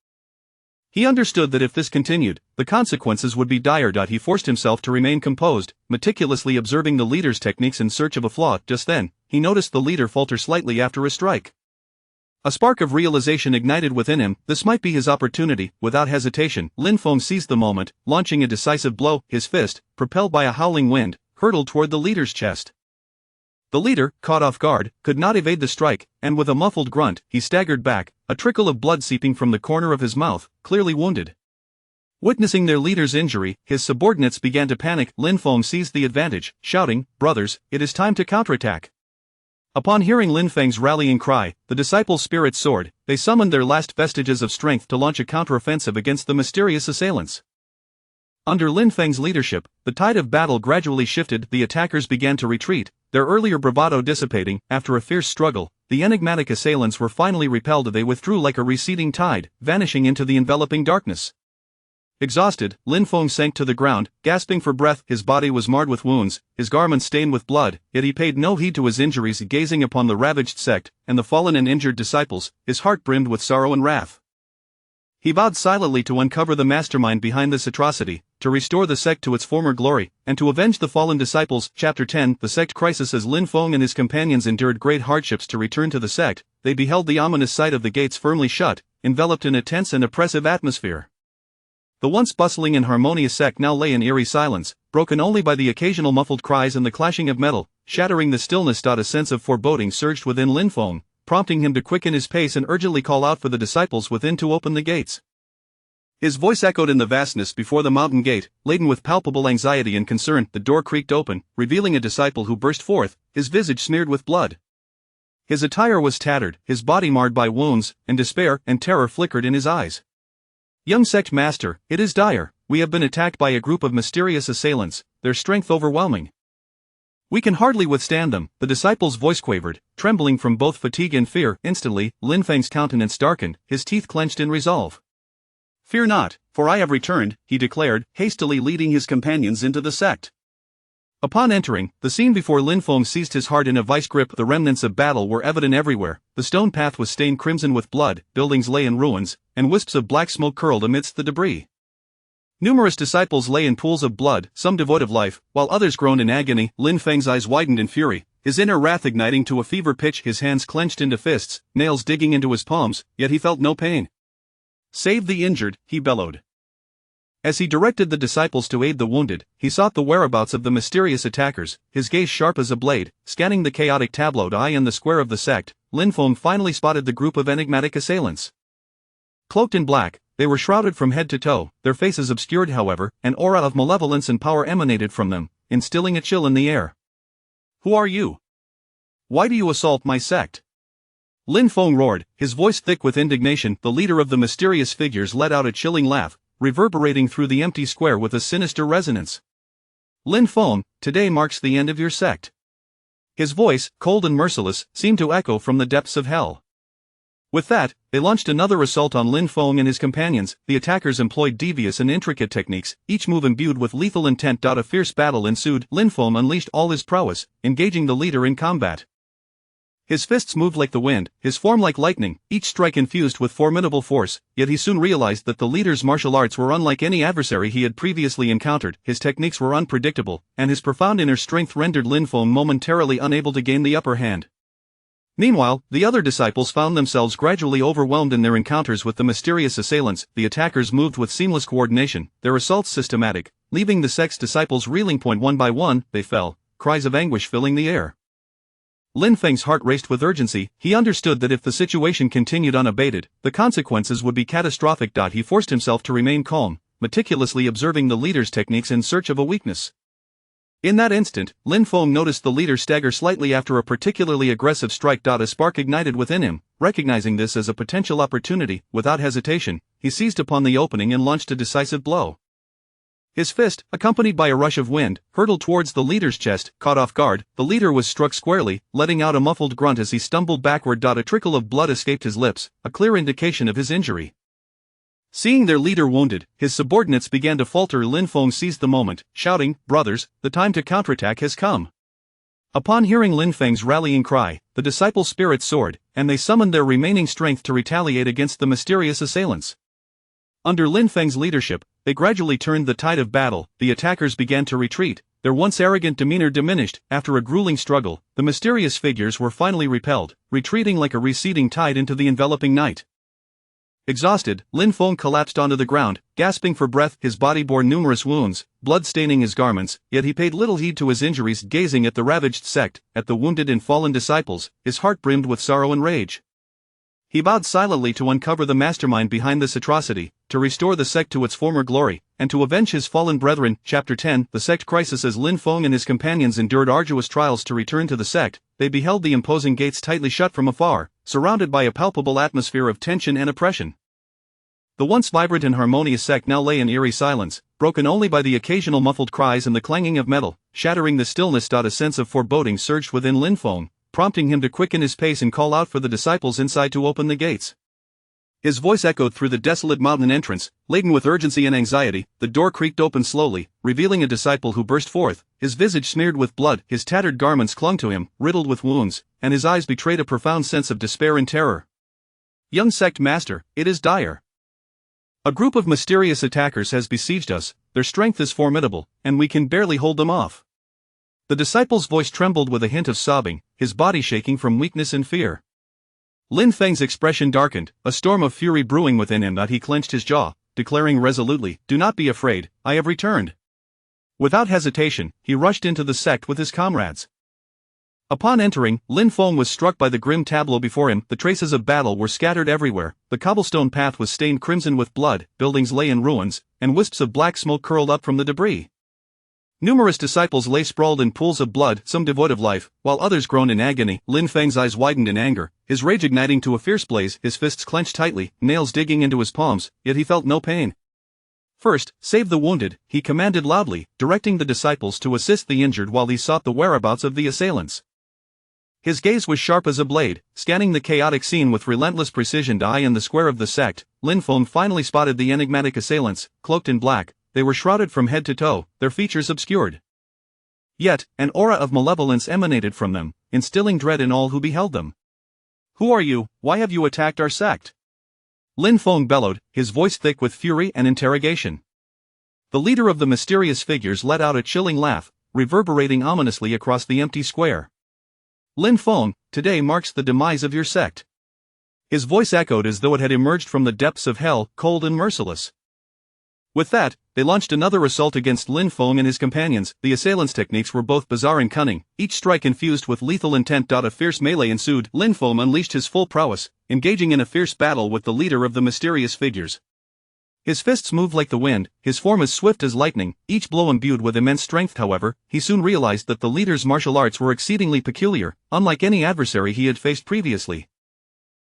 He understood that if this continued, the consequences would be dire. He forced himself to remain composed, meticulously observing the leader's techniques in search of a flaw. Just then, he noticed the leader falter slightly after a strike. A spark of realization ignited within him. This might be his opportunity. Without hesitation, Lin Feng seized the moment, launching a decisive blow. His fist, propelled by a howling wind, hurtled toward the leader's chest. The leader, caught off guard, could not evade the strike, and with a muffled grunt, he staggered back, a trickle of blood seeping from the corner of his mouth, clearly wounded. Witnessing their leader's injury, his subordinates began to panic. Lin Feng seized the advantage, shouting, "Brothers, it is time to counterattack." Upon hearing Lin Feng's rallying cry, the disciples' spirits soared. They summoned their last vestiges of strength to launch a counteroffensive against the mysterious assailants. Under Lin Feng's leadership, the tide of battle gradually shifted. The attackers began to retreat, their earlier bravado dissipating. After a fierce struggle, the enigmatic assailants were finally repelled. They withdrew like a receding tide, vanishing into the enveloping darkness. Exhausted, Lin Feng sank to the ground, gasping for breath. His body was marred with wounds, his garments stained with blood, yet he paid no heed to his injuries. Gazing upon the ravaged sect and the fallen and injured disciples, his heart brimmed with sorrow and wrath. He vowed silently to uncover the mastermind behind this atrocity, to restore the sect to its former glory, and to avenge the fallen disciples. Chapter 10 The Sect Crisis. As Lin Feng and his companions endured great hardships to return to the sect, they beheld the ominous sight of the gates firmly shut, enveloped in a tense and oppressive atmosphere. The once bustling and harmonious sect now lay in eerie silence, broken only by the occasional muffled cries and the clashing of metal, shattering the stillness. A sense of foreboding surged within Lin Feng, prompting him to quicken his pace and urgently call out for the disciples within to open the gates. His voice echoed in the vastness before the mountain gate, laden with palpable anxiety and concern. The door creaked open, revealing a disciple who burst forth, his visage smeared with blood. His attire was tattered, his body marred by wounds, and despair and terror flickered in his eyes. "Young sect master, it is dire. We have been attacked by a group of mysterious assailants, their strength overwhelming. We can hardly withstand them," the disciple's voice quavered, trembling from both fatigue and fear. Instantly, Lin Feng's countenance darkened, his teeth clenched in resolve. "Fear not, for I have returned," he declared, hastily leading his companions into the sect. Upon entering, the scene before Lin Feng seized his heart in a vice grip. The remnants of battle were evident everywhere. The stone path was stained crimson with blood, buildings lay in ruins, and wisps of black smoke curled amidst the debris. Numerous disciples lay in pools of blood, some devoid of life, while others groaned in agony. Lin Feng's eyes widened in fury, his inner wrath igniting to a fever pitch. His hands clenched into fists, nails digging into his palms, yet he felt no pain. "Save the injured," he bellowed. As he directed the disciples to aid the wounded, he sought the whereabouts of the mysterious attackers, his gaze sharp as a blade, scanning the chaotic tableau. In the square of the sect, Lin Feng finally spotted the group of enigmatic assailants. Cloaked in black, they were shrouded from head to toe, their faces obscured. However, an aura of malevolence and power emanated from them, instilling a chill in the air. "Who are you? Why do you assault my sect?" Lin Feng roared, his voice thick with indignation. The leader of the mysterious figures let out a chilling laugh, reverberating through the empty square with a sinister resonance. "Lin Feng, today marks the end of your sect." His voice, cold and merciless, seemed to echo from the depths of hell. With that, they launched another assault on Lin Feng and his companions. The attackers employed devious and intricate techniques, each move imbued with lethal intent. A fierce battle ensued. Lin Feng unleashed all his prowess, engaging the leader in combat. His fists moved like the wind, his form like lightning, each strike infused with formidable force, yet he soon realized that the leader's martial arts were unlike any adversary he had previously encountered. His techniques were unpredictable, and his profound inner strength rendered Lin Feng momentarily unable to gain the upper hand. Meanwhile, the other disciples found themselves gradually overwhelmed in their encounters with the mysterious assailants. The attackers moved with seamless coordination, their assaults systematic, leaving the sect's disciples reeling. One by one, they fell, cries of anguish filling the air. Lin Feng's heart raced with urgency. He understood that if the situation continued unabated, the consequences would be catastrophic. He forced himself to remain calm, meticulously observing the leader's techniques in search of a weakness. In that instant, Lin Feng noticed the leader stagger slightly after a particularly aggressive strike. A spark ignited within him. Recognizing this as a potential opportunity, without hesitation, he seized upon the opening and launched a decisive blow. His fist, accompanied by a rush of wind, hurtled towards the leader's chest. Caught off guard, the leader was struck squarely, letting out a muffled grunt as he stumbled backward. A trickle of blood escaped his lips, a clear indication of his injury. Seeing their leader wounded, his subordinates began to falter. Lin Feng seized the moment, shouting, "Brothers, the time to counterattack has come." Upon hearing Lin Feng's rallying cry, the disciples' spirits soared, and they summoned their remaining strength to retaliate against the mysterious assailants. Under Lin Feng's leadership, they gradually turned the tide of battle. The attackers began to retreat, their once arrogant demeanor diminished. After a grueling struggle, the mysterious figures were finally repelled, retreating like a receding tide into the enveloping night. Exhausted, Lin Feng collapsed onto the ground, gasping for breath. His body bore numerous wounds, blood staining his garments, yet he paid little heed to his injuries, gazing at the ravaged sect, at the wounded and fallen disciples. His heart brimmed with sorrow and rage. He bowed silently to uncover the mastermind behind this atrocity, to restore the sect to its former glory, and to avenge his fallen brethren. Chapter 10 The Sect Crisis. As Lin Feng and his companions endured arduous trials to return to the sect, they beheld the imposing gates tightly shut from afar, surrounded by a palpable atmosphere of tension and oppression. The once vibrant and harmonious sect now lay in eerie silence, broken only by the occasional muffled cries and the clanging of metal, shattering the stillness. A sense of foreboding surged within Lin Feng, prompting him to quicken his pace and call out for the disciples inside to open the gates. His voice echoed through the desolate mountain entrance, laden with urgency and anxiety. The door creaked open slowly, revealing a disciple who burst forth, his visage smeared with blood. His tattered garments clung to him, riddled with wounds, and his eyes betrayed a profound sense of despair and terror. Young sect master, it is dire. A group of mysterious attackers has besieged us. Their strength is formidable, and we can barely hold them off. The disciple's voice trembled with a hint of sobbing, his body shaking from weakness and fear. Lin Feng's expression darkened, a storm of fury brewing within him. He clenched his jaw, declaring resolutely, "Do not be afraid, I have returned." Without hesitation, he rushed into the sect with his comrades. Upon entering, Lin Feng was struck by the grim tableau before him. The traces of battle were scattered everywhere, the cobblestone path was stained crimson with blood, buildings lay in ruins, and wisps of black smoke curled up from the debris. Numerous disciples lay sprawled in pools of blood, some devoid of life, while others groaned in agony. Lin Feng's eyes widened in anger, his rage igniting to a fierce blaze, his fists clenched tightly, nails digging into his palms, yet he felt no pain. "First, save the wounded," he commanded loudly, directing the disciples to assist the injured while he sought the whereabouts of the assailants. His gaze was sharp as a blade, scanning the chaotic scene with relentless precision. In the square of the sect, Lin Feng finally spotted the enigmatic assailants, cloaked in black. They were shrouded from head to toe, their features obscured. Yet, an aura of malevolence emanated from them, instilling dread in all who beheld them. "Who are you? Why have you attacked our sect?" Lin Feng bellowed, his voice thick with fury and interrogation. The leader of the mysterious figures let out a chilling laugh, reverberating ominously across the empty square. "Lin Feng, today marks the demise of your sect." His voice echoed as though it had emerged from the depths of hell, cold and merciless. With that, they launched another assault against Lin Feng and his companions. The assailants' techniques were both bizarre and cunning, each strike infused with lethal intent. A fierce melee ensued. Lin Feng unleashed his full prowess, engaging in a fierce battle with the leader of the mysterious figures. His fists moved like the wind, his form as swift as lightning, each blow imbued with immense strength. However, he soon realized that the leader's martial arts were exceedingly peculiar, unlike any adversary he had faced previously.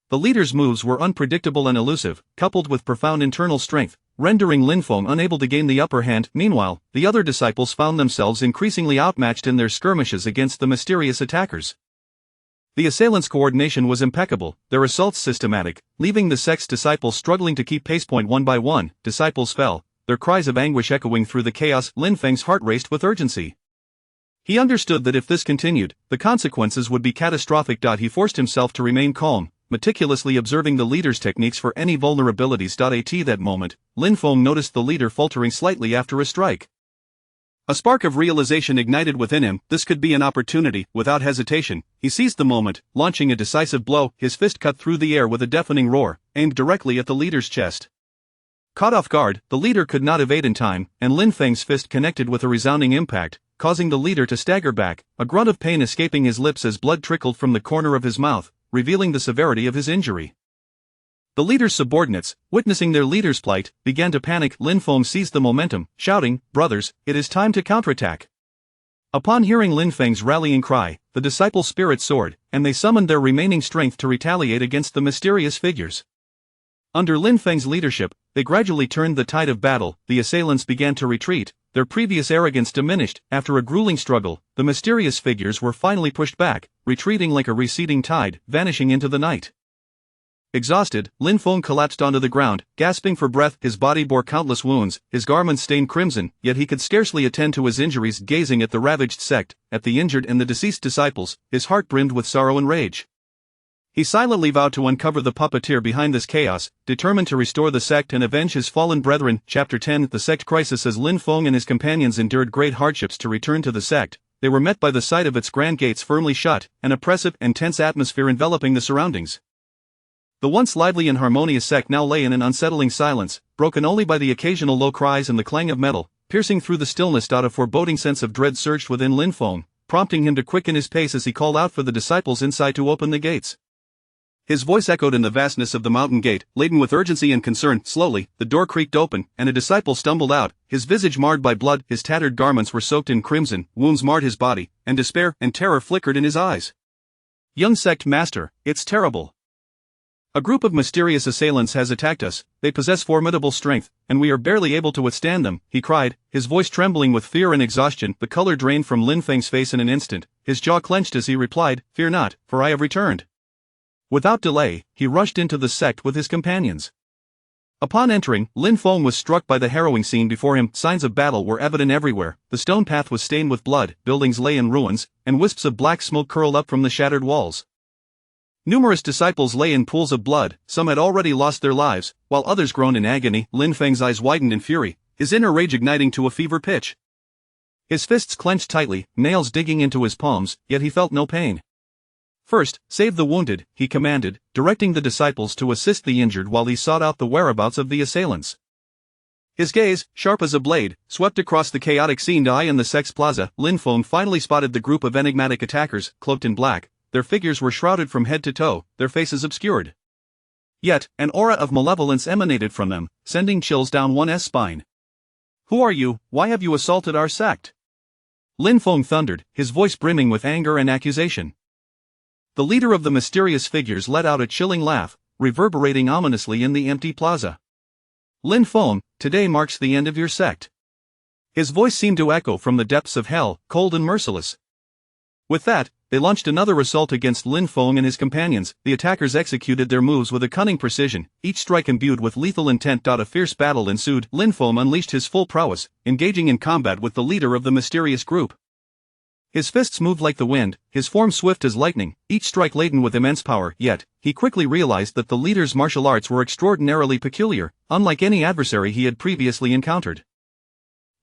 The leader's moves were unpredictable and elusive, coupled with profound internal strength, rendering Lin Feng unable to gain the upper hand. Meanwhile, the other disciples found themselves increasingly outmatched in their skirmishes against the mysterious attackers. The assailants' coordination was impeccable, their assaults systematic, leaving the sect's disciples struggling to keep pace. One by one, disciples fell, their cries of anguish echoing through the chaos. Lin Feng's heart raced with urgency. He understood that if this continued, the consequences would be catastrophic. He forced himself to remain calm, meticulously observing the leader's techniques for any vulnerabilities. At that moment, Lin Feng noticed the leader faltering slightly after a strike. A spark of realization ignited within him. This could be an opportunity. Without hesitation, he seized the moment, launching a decisive blow. His fist cut through the air with a deafening roar, aimed directly at the leader's chest. Caught off guard, the leader could not evade in time, and Lin Feng's fist connected with a resounding impact, causing the leader to stagger back, a grunt of pain escaping his lips as blood trickled from the corner of his mouth, revealing the severity of his injury. The leader's subordinates, witnessing their leader's plight, began to panic. Lin Feng seized the momentum, shouting, "Brothers, it is time to counterattack." Upon hearing Lin Feng's rallying cry, the disciples' spirits soared, and they summoned their remaining strength to retaliate against the mysterious figures. Under Lin Feng's leadership, they gradually turned the tide of battle. The assailants began to retreat, their previous arrogance diminished. After a grueling struggle, the mysterious figures were finally pushed back, retreating like a receding tide, vanishing into the night. Exhausted, Lin Feng collapsed onto the ground, gasping for breath. His body bore countless wounds, his garments stained crimson, yet he could scarcely attend to his injuries. Gazing at the ravaged sect, at the injured and the deceased disciples, his heart brimmed with sorrow and rage. He silently vowed to uncover the puppeteer behind this chaos, determined to restore the sect and avenge his fallen brethren. Chapter 10 The Sect Crisis. As Lin Feng and his companions endured great hardships to return to the sect, they were met by the sight of its grand gates firmly shut, an oppressive and tense atmosphere enveloping the surroundings. The once lively and harmonious sect now lay in an unsettling silence, broken only by the occasional low cries and the clang of metal, piercing through the stillness. A foreboding sense of dread surged within Lin Feng, prompting him to quicken his pace as he called out for the disciples inside to open the gates. His voice echoed in the vastness of the mountain gate, laden with urgency and concern. Slowly, the door creaked open, and a disciple stumbled out, his visage marred by blood, his tattered garments were soaked in crimson, wounds marred his body, and despair and terror flickered in his eyes. "Young sect master, it's terrible. A group of mysterious assailants has attacked us. They possess formidable strength, and we are barely able to withstand them," he cried, his voice trembling with fear and exhaustion. The color drained from Lin Feng's face in an instant, his jaw clenched as he replied, "Fear not, for I have returned." Without delay, he rushed into the sect with his companions. Upon entering, Lin Feng was struck by the harrowing scene before him. Signs of battle were evident everywhere, the stone path was stained with blood, buildings lay in ruins, and wisps of black smoke curled up from the shattered walls. Numerous disciples lay in pools of blood, some had already lost their lives, while others groaned in agony. Lin Feng's eyes widened in fury, his inner rage igniting to a fever pitch. His fists clenched tightly, nails digging into his palms, yet he felt no pain. "First, save the wounded," he commanded, directing the disciples to assist the injured while he sought out the whereabouts of the assailants. His gaze, sharp as a blade, swept across the chaotic scene. In the sect's plaza, Lin Feng finally spotted the group of enigmatic attackers, cloaked in black. Their figures were shrouded from head to toe, their faces obscured. Yet, an aura of malevolence emanated from them, sending chills down one's spine. "Who are you? Why have you assaulted our sect?" Lin Feng thundered, his voice brimming with anger and accusation. The leader of the mysterious figures let out a chilling laugh, reverberating ominously in the empty plaza. "Lin Feng, today marks the end of your sect." His voice seemed to echo from the depths of hell, cold and merciless. With that, they launched another assault against Lin Feng and his companions. The attackers executed their moves with a cunning precision, each strike imbued with lethal intent. A fierce battle ensued. Lin Feng unleashed his full prowess, engaging in combat with the leader of the mysterious group. His fists moved like the wind, his form swift as lightning, each strike laden with immense power. Yet, he quickly realized that the leader's martial arts were extraordinarily peculiar, unlike any adversary he had previously encountered.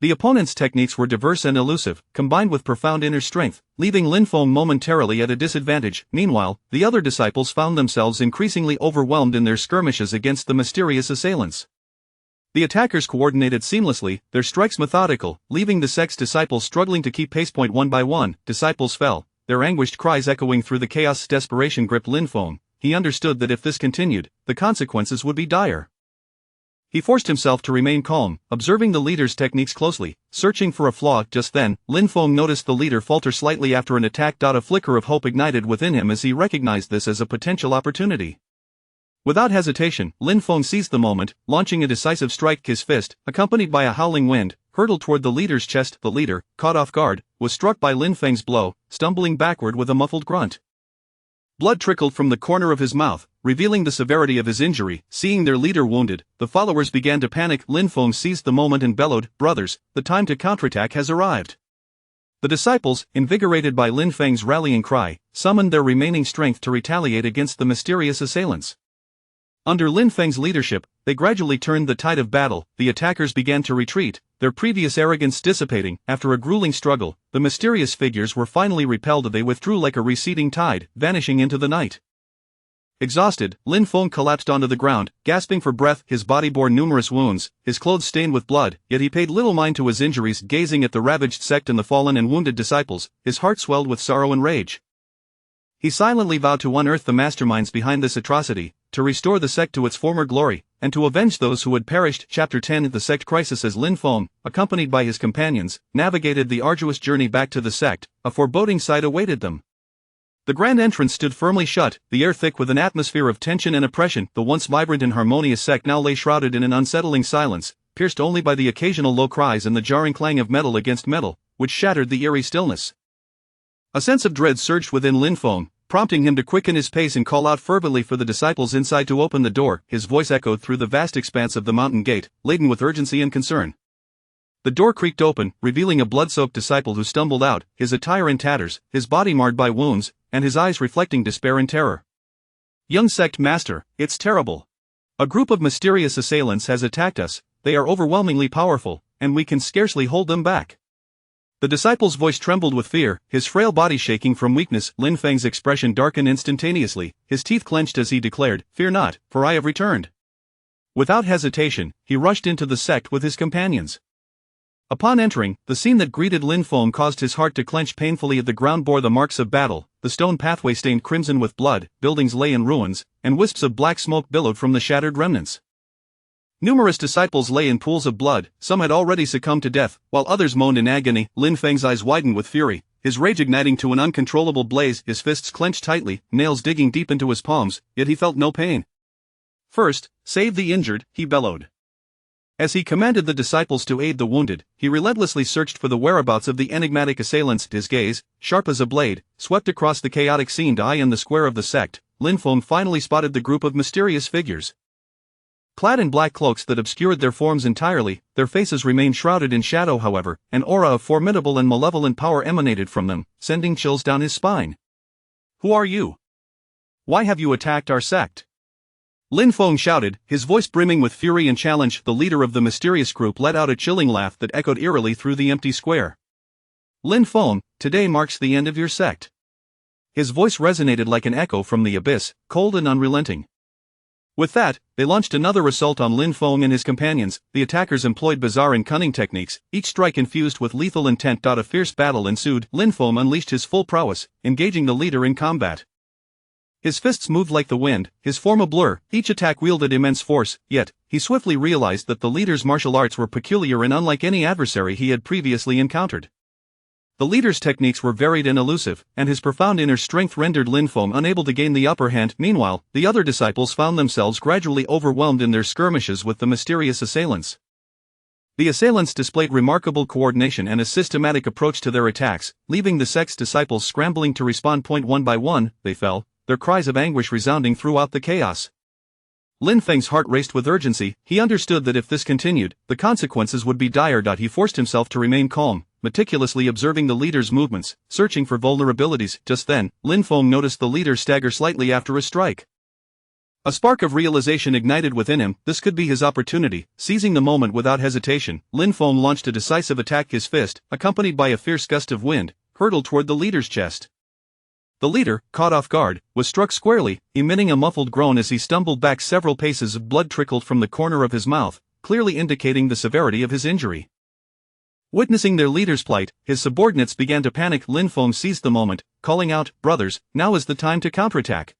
The opponent's techniques were diverse and elusive, combined with profound inner strength, leaving Lin Feng momentarily at a disadvantage. Meanwhile, the other disciples found themselves increasingly overwhelmed in their skirmishes against the mysterious assailants. The attackers coordinated seamlessly, their strikes methodical, leaving the sect's disciples struggling to keep pace. One by one, disciples fell, their anguished cries echoing through the chaos. Desperation gripped Lin Feng. He understood that if this continued, the consequences would be dire. He forced himself to remain calm, observing the leader's techniques closely, searching for a flaw. Just then, Lin Feng noticed the leader falter slightly after an attack. A flicker of hope ignited within him as he recognized this as a potential opportunity. Without hesitation, Lin Feng seized the moment, launching a decisive strike. His fist, accompanied by a howling wind, hurtled toward the leader's chest. The leader, caught off guard, was struck by Lin Feng's blow, stumbling backward with a muffled grunt. Blood trickled from the corner of his mouth, revealing the severity of his injury. Seeing their leader wounded, the followers began to panic. Lin Feng seized the moment and bellowed, "Brothers, the time to counterattack has arrived." The disciples, invigorated by Lin Feng's rallying cry, summoned their remaining strength to retaliate against the mysterious assailants. Under Lin Feng's leadership, they gradually turned the tide of battle. The attackers began to retreat, their previous arrogance dissipating. After a grueling struggle, the mysterious figures were finally repelled. They withdrew like a receding tide, vanishing into the night. Exhausted, Lin Feng collapsed onto the ground, gasping for breath. His body bore numerous wounds, his clothes stained with blood, yet he paid little mind to his injuries. Gazing at the ravaged sect and the fallen and wounded disciples, his heart swelled with sorrow and rage. He silently vowed to unearth the masterminds behind this atrocity, to restore the sect to its former glory, and to avenge those who had perished. Chapter 10: The Sect Crisis. As Lin Feng, accompanied by his companions, navigated the arduous journey back to the sect, a foreboding sight awaited them. The grand entrance stood firmly shut, the air thick with an atmosphere of tension and oppression. The once vibrant and harmonious sect now lay shrouded in an unsettling silence, pierced only by the occasional low cries and the jarring clang of metal against metal, which shattered the eerie stillness. A sense of dread surged within Lin Feng, prompting him to quicken his pace and call out fervently for the disciples inside to open the door. His voice echoed through the vast expanse of the mountain gate, laden with urgency and concern. The door creaked open, revealing a blood-soaked disciple who stumbled out, his attire in tatters, his body marred by wounds, and his eyes reflecting despair and terror. "Young sect master, it's terrible. A group of mysterious assailants has attacked us. They are overwhelmingly powerful, and we can scarcely hold them back." The disciple's voice trembled with fear, his frail body shaking from weakness. Lin Feng's expression darkened instantaneously, his teeth clenched as he declared, "Fear not, for I have returned." Without hesitation, he rushed into the sect with his companions. Upon entering, the scene that greeted Lin Feng caused his heart to clench painfully. The ground bore the marks of battle, the stone pathway stained crimson with blood, buildings lay in ruins, and wisps of black smoke billowed from the shattered remnants. Numerous disciples lay in pools of blood, some had already succumbed to death, while others moaned in agony. Lin Feng's eyes widened with fury, his rage igniting to an uncontrollable blaze. His fists clenched tightly, nails digging deep into his palms, yet he felt no pain. "First, save the injured," he bellowed. As he commanded the disciples to aid the wounded, he relentlessly searched for the whereabouts of the enigmatic assailants. His gaze, sharp as a blade, swept across the chaotic scene. In the square of the sect, Lin Feng finally spotted the group of mysterious figures. Clad in black cloaks that obscured their forms entirely, their faces remained shrouded in shadow. However, an aura of formidable and malevolent power emanated from them, sending chills down his spine. "Who are you? Why have you attacked our sect?" Lin Feng shouted, his voice brimming with fury and challenge. The leader of the mysterious group let out a chilling laugh that echoed eerily through the empty square. "Lin Feng, today marks the end of your sect." His voice resonated like an echo from the abyss, cold and unrelenting. With that, they launched another assault on Lin Feng and his companions. The attackers employed bizarre and cunning techniques, each strike infused with lethal intent. A fierce battle ensued. Lin Feng unleashed his full prowess, engaging the leader in combat. His fists moved like the wind, his form a blur, each attack wielded immense force, yet, he swiftly realized that the leader's martial arts were peculiar and unlike any adversary he had previously encountered. The leader's techniques were varied and elusive, and his profound inner strength rendered Lin Feng unable to gain the upper hand. Meanwhile, the other disciples found themselves gradually overwhelmed in their skirmishes with the mysterious assailants. The assailants displayed remarkable coordination and a systematic approach to their attacks, leaving the sect's disciples scrambling to respond. One by one, they fell, their cries of anguish resounding throughout the chaos. Lin Feng's heart raced with urgency. He understood that if this continued, the consequences would be dire. He forced himself to remain calm, meticulously observing the leader's movements, searching for vulnerabilities. Just then, Lin Feng noticed the leader stagger slightly after a strike. A spark of realization ignited within him. This could be his opportunity. Seizing the moment without hesitation, Lin Feng launched a decisive attack. His fist, accompanied by a fierce gust of wind, hurtled toward the leader's chest. The leader, caught off guard, was struck squarely, emitting a muffled groan as he stumbled back several paces. Blood trickled from the corner of his mouth, clearly indicating the severity of his injury. Witnessing their leader's plight, his subordinates began to panic. Lin Feng seized the moment, calling out, "Brothers, now is the time to counterattack."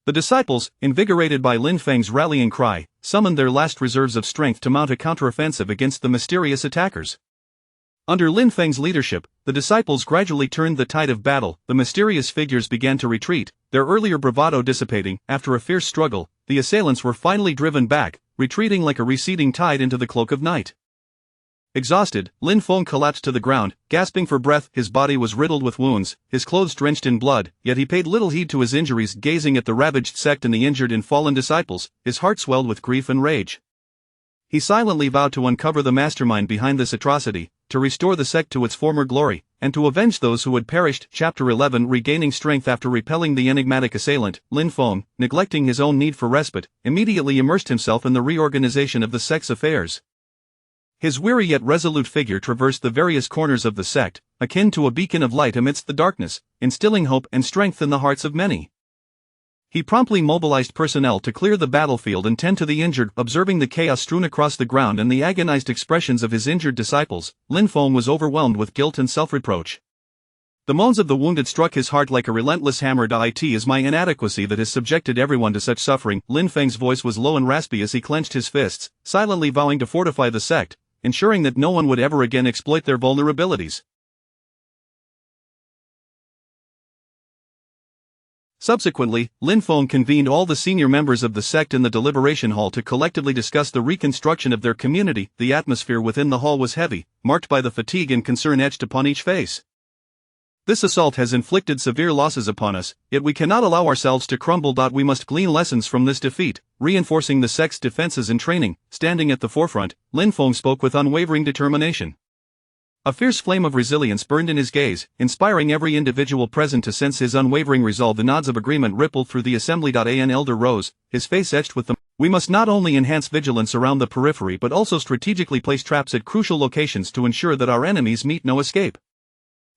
The disciples, invigorated by Lin Feng's rallying cry, summoned their last reserves of strength to mount a counteroffensive against the mysterious attackers. Under Lin Feng's leadership, the disciples gradually turned the tide of battle. The mysterious figures began to retreat, their earlier bravado dissipating. After a fierce struggle, the assailants were finally driven back, retreating like a receding tide into the cloak of night. Exhausted, Lin Feng collapsed to the ground, gasping for breath. His body was riddled with wounds, his clothes drenched in blood, yet he paid little heed to his injuries. Gazing at the ravaged sect and the injured and fallen disciples, his heart swelled with grief and rage. He silently vowed to uncover the mastermind behind this atrocity, to restore the sect to its former glory, and to avenge those who had perished. Chapter 11. Regaining strength after repelling the enigmatic assailant, Lin Feng, neglecting his own need for respite, immediately immersed himself in the reorganization of the sect's affairs. His weary yet resolute figure traversed the various corners of the sect, akin to a beacon of light amidst the darkness, instilling hope and strength in the hearts of many. He promptly mobilized personnel to clear the battlefield and tend to the injured. Observing the chaos strewn across the ground and the agonized expressions of his injured disciples, Lin Feng was overwhelmed with guilt and self-reproach. The moans of the wounded struck his heart like a relentless hammer. It is my inadequacy that has subjected everyone to such suffering. Lin Feng's voice was low and raspy as he clenched his fists, silently vowing to fortify the sect, ensuring that no one would ever again exploit their vulnerabilities. Subsequently, Lin Feng convened all the senior members of the sect in the deliberation hall to collectively discuss the reconstruction of their community. The atmosphere within the hall was heavy, marked by the fatigue and concern etched upon each face. This assault has inflicted severe losses upon us, yet we cannot allow ourselves to crumble. We must glean lessons from this defeat, reinforcing the sect's defenses and training. Standing at the forefront, Lin Feng spoke with unwavering determination. A fierce flame of resilience burned in his gaze, inspiring every individual present to sense his unwavering resolve. The nods of agreement rippled through the assembly. An elder rose, his face etched with the We must not only enhance vigilance around the periphery but also strategically place traps at crucial locations to ensure that our enemies meet no escape.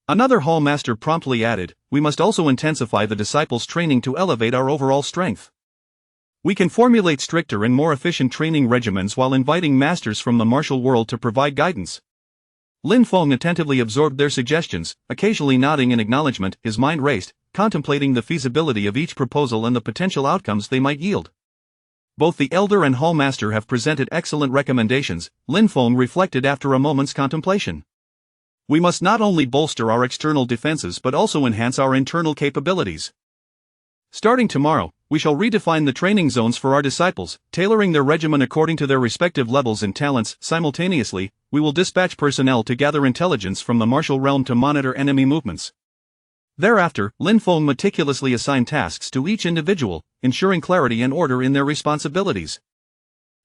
Another Hall Master promptly added, we must also intensify the disciples' training to elevate our overall strength. We can formulate stricter and more efficient training regimens while inviting masters from the martial world to provide guidance. Lin Feng attentively absorbed their suggestions, occasionally nodding in acknowledgement. His mind raced, contemplating the feasibility of each proposal and the potential outcomes they might yield. Both the Elder and Hall Master have presented excellent recommendations, Lin Feng reflected after a moment's contemplation. We must not only bolster our external defenses but also enhance our internal capabilities. Starting tomorrow, we shall redefine the training zones for our disciples, tailoring their regimen according to their respective levels and talents. Simultaneously, we will dispatch personnel to gather intelligence from the martial realm to monitor enemy movements. Thereafter, Lin Feng meticulously assigned tasks to each individual, ensuring clarity and order in their responsibilities.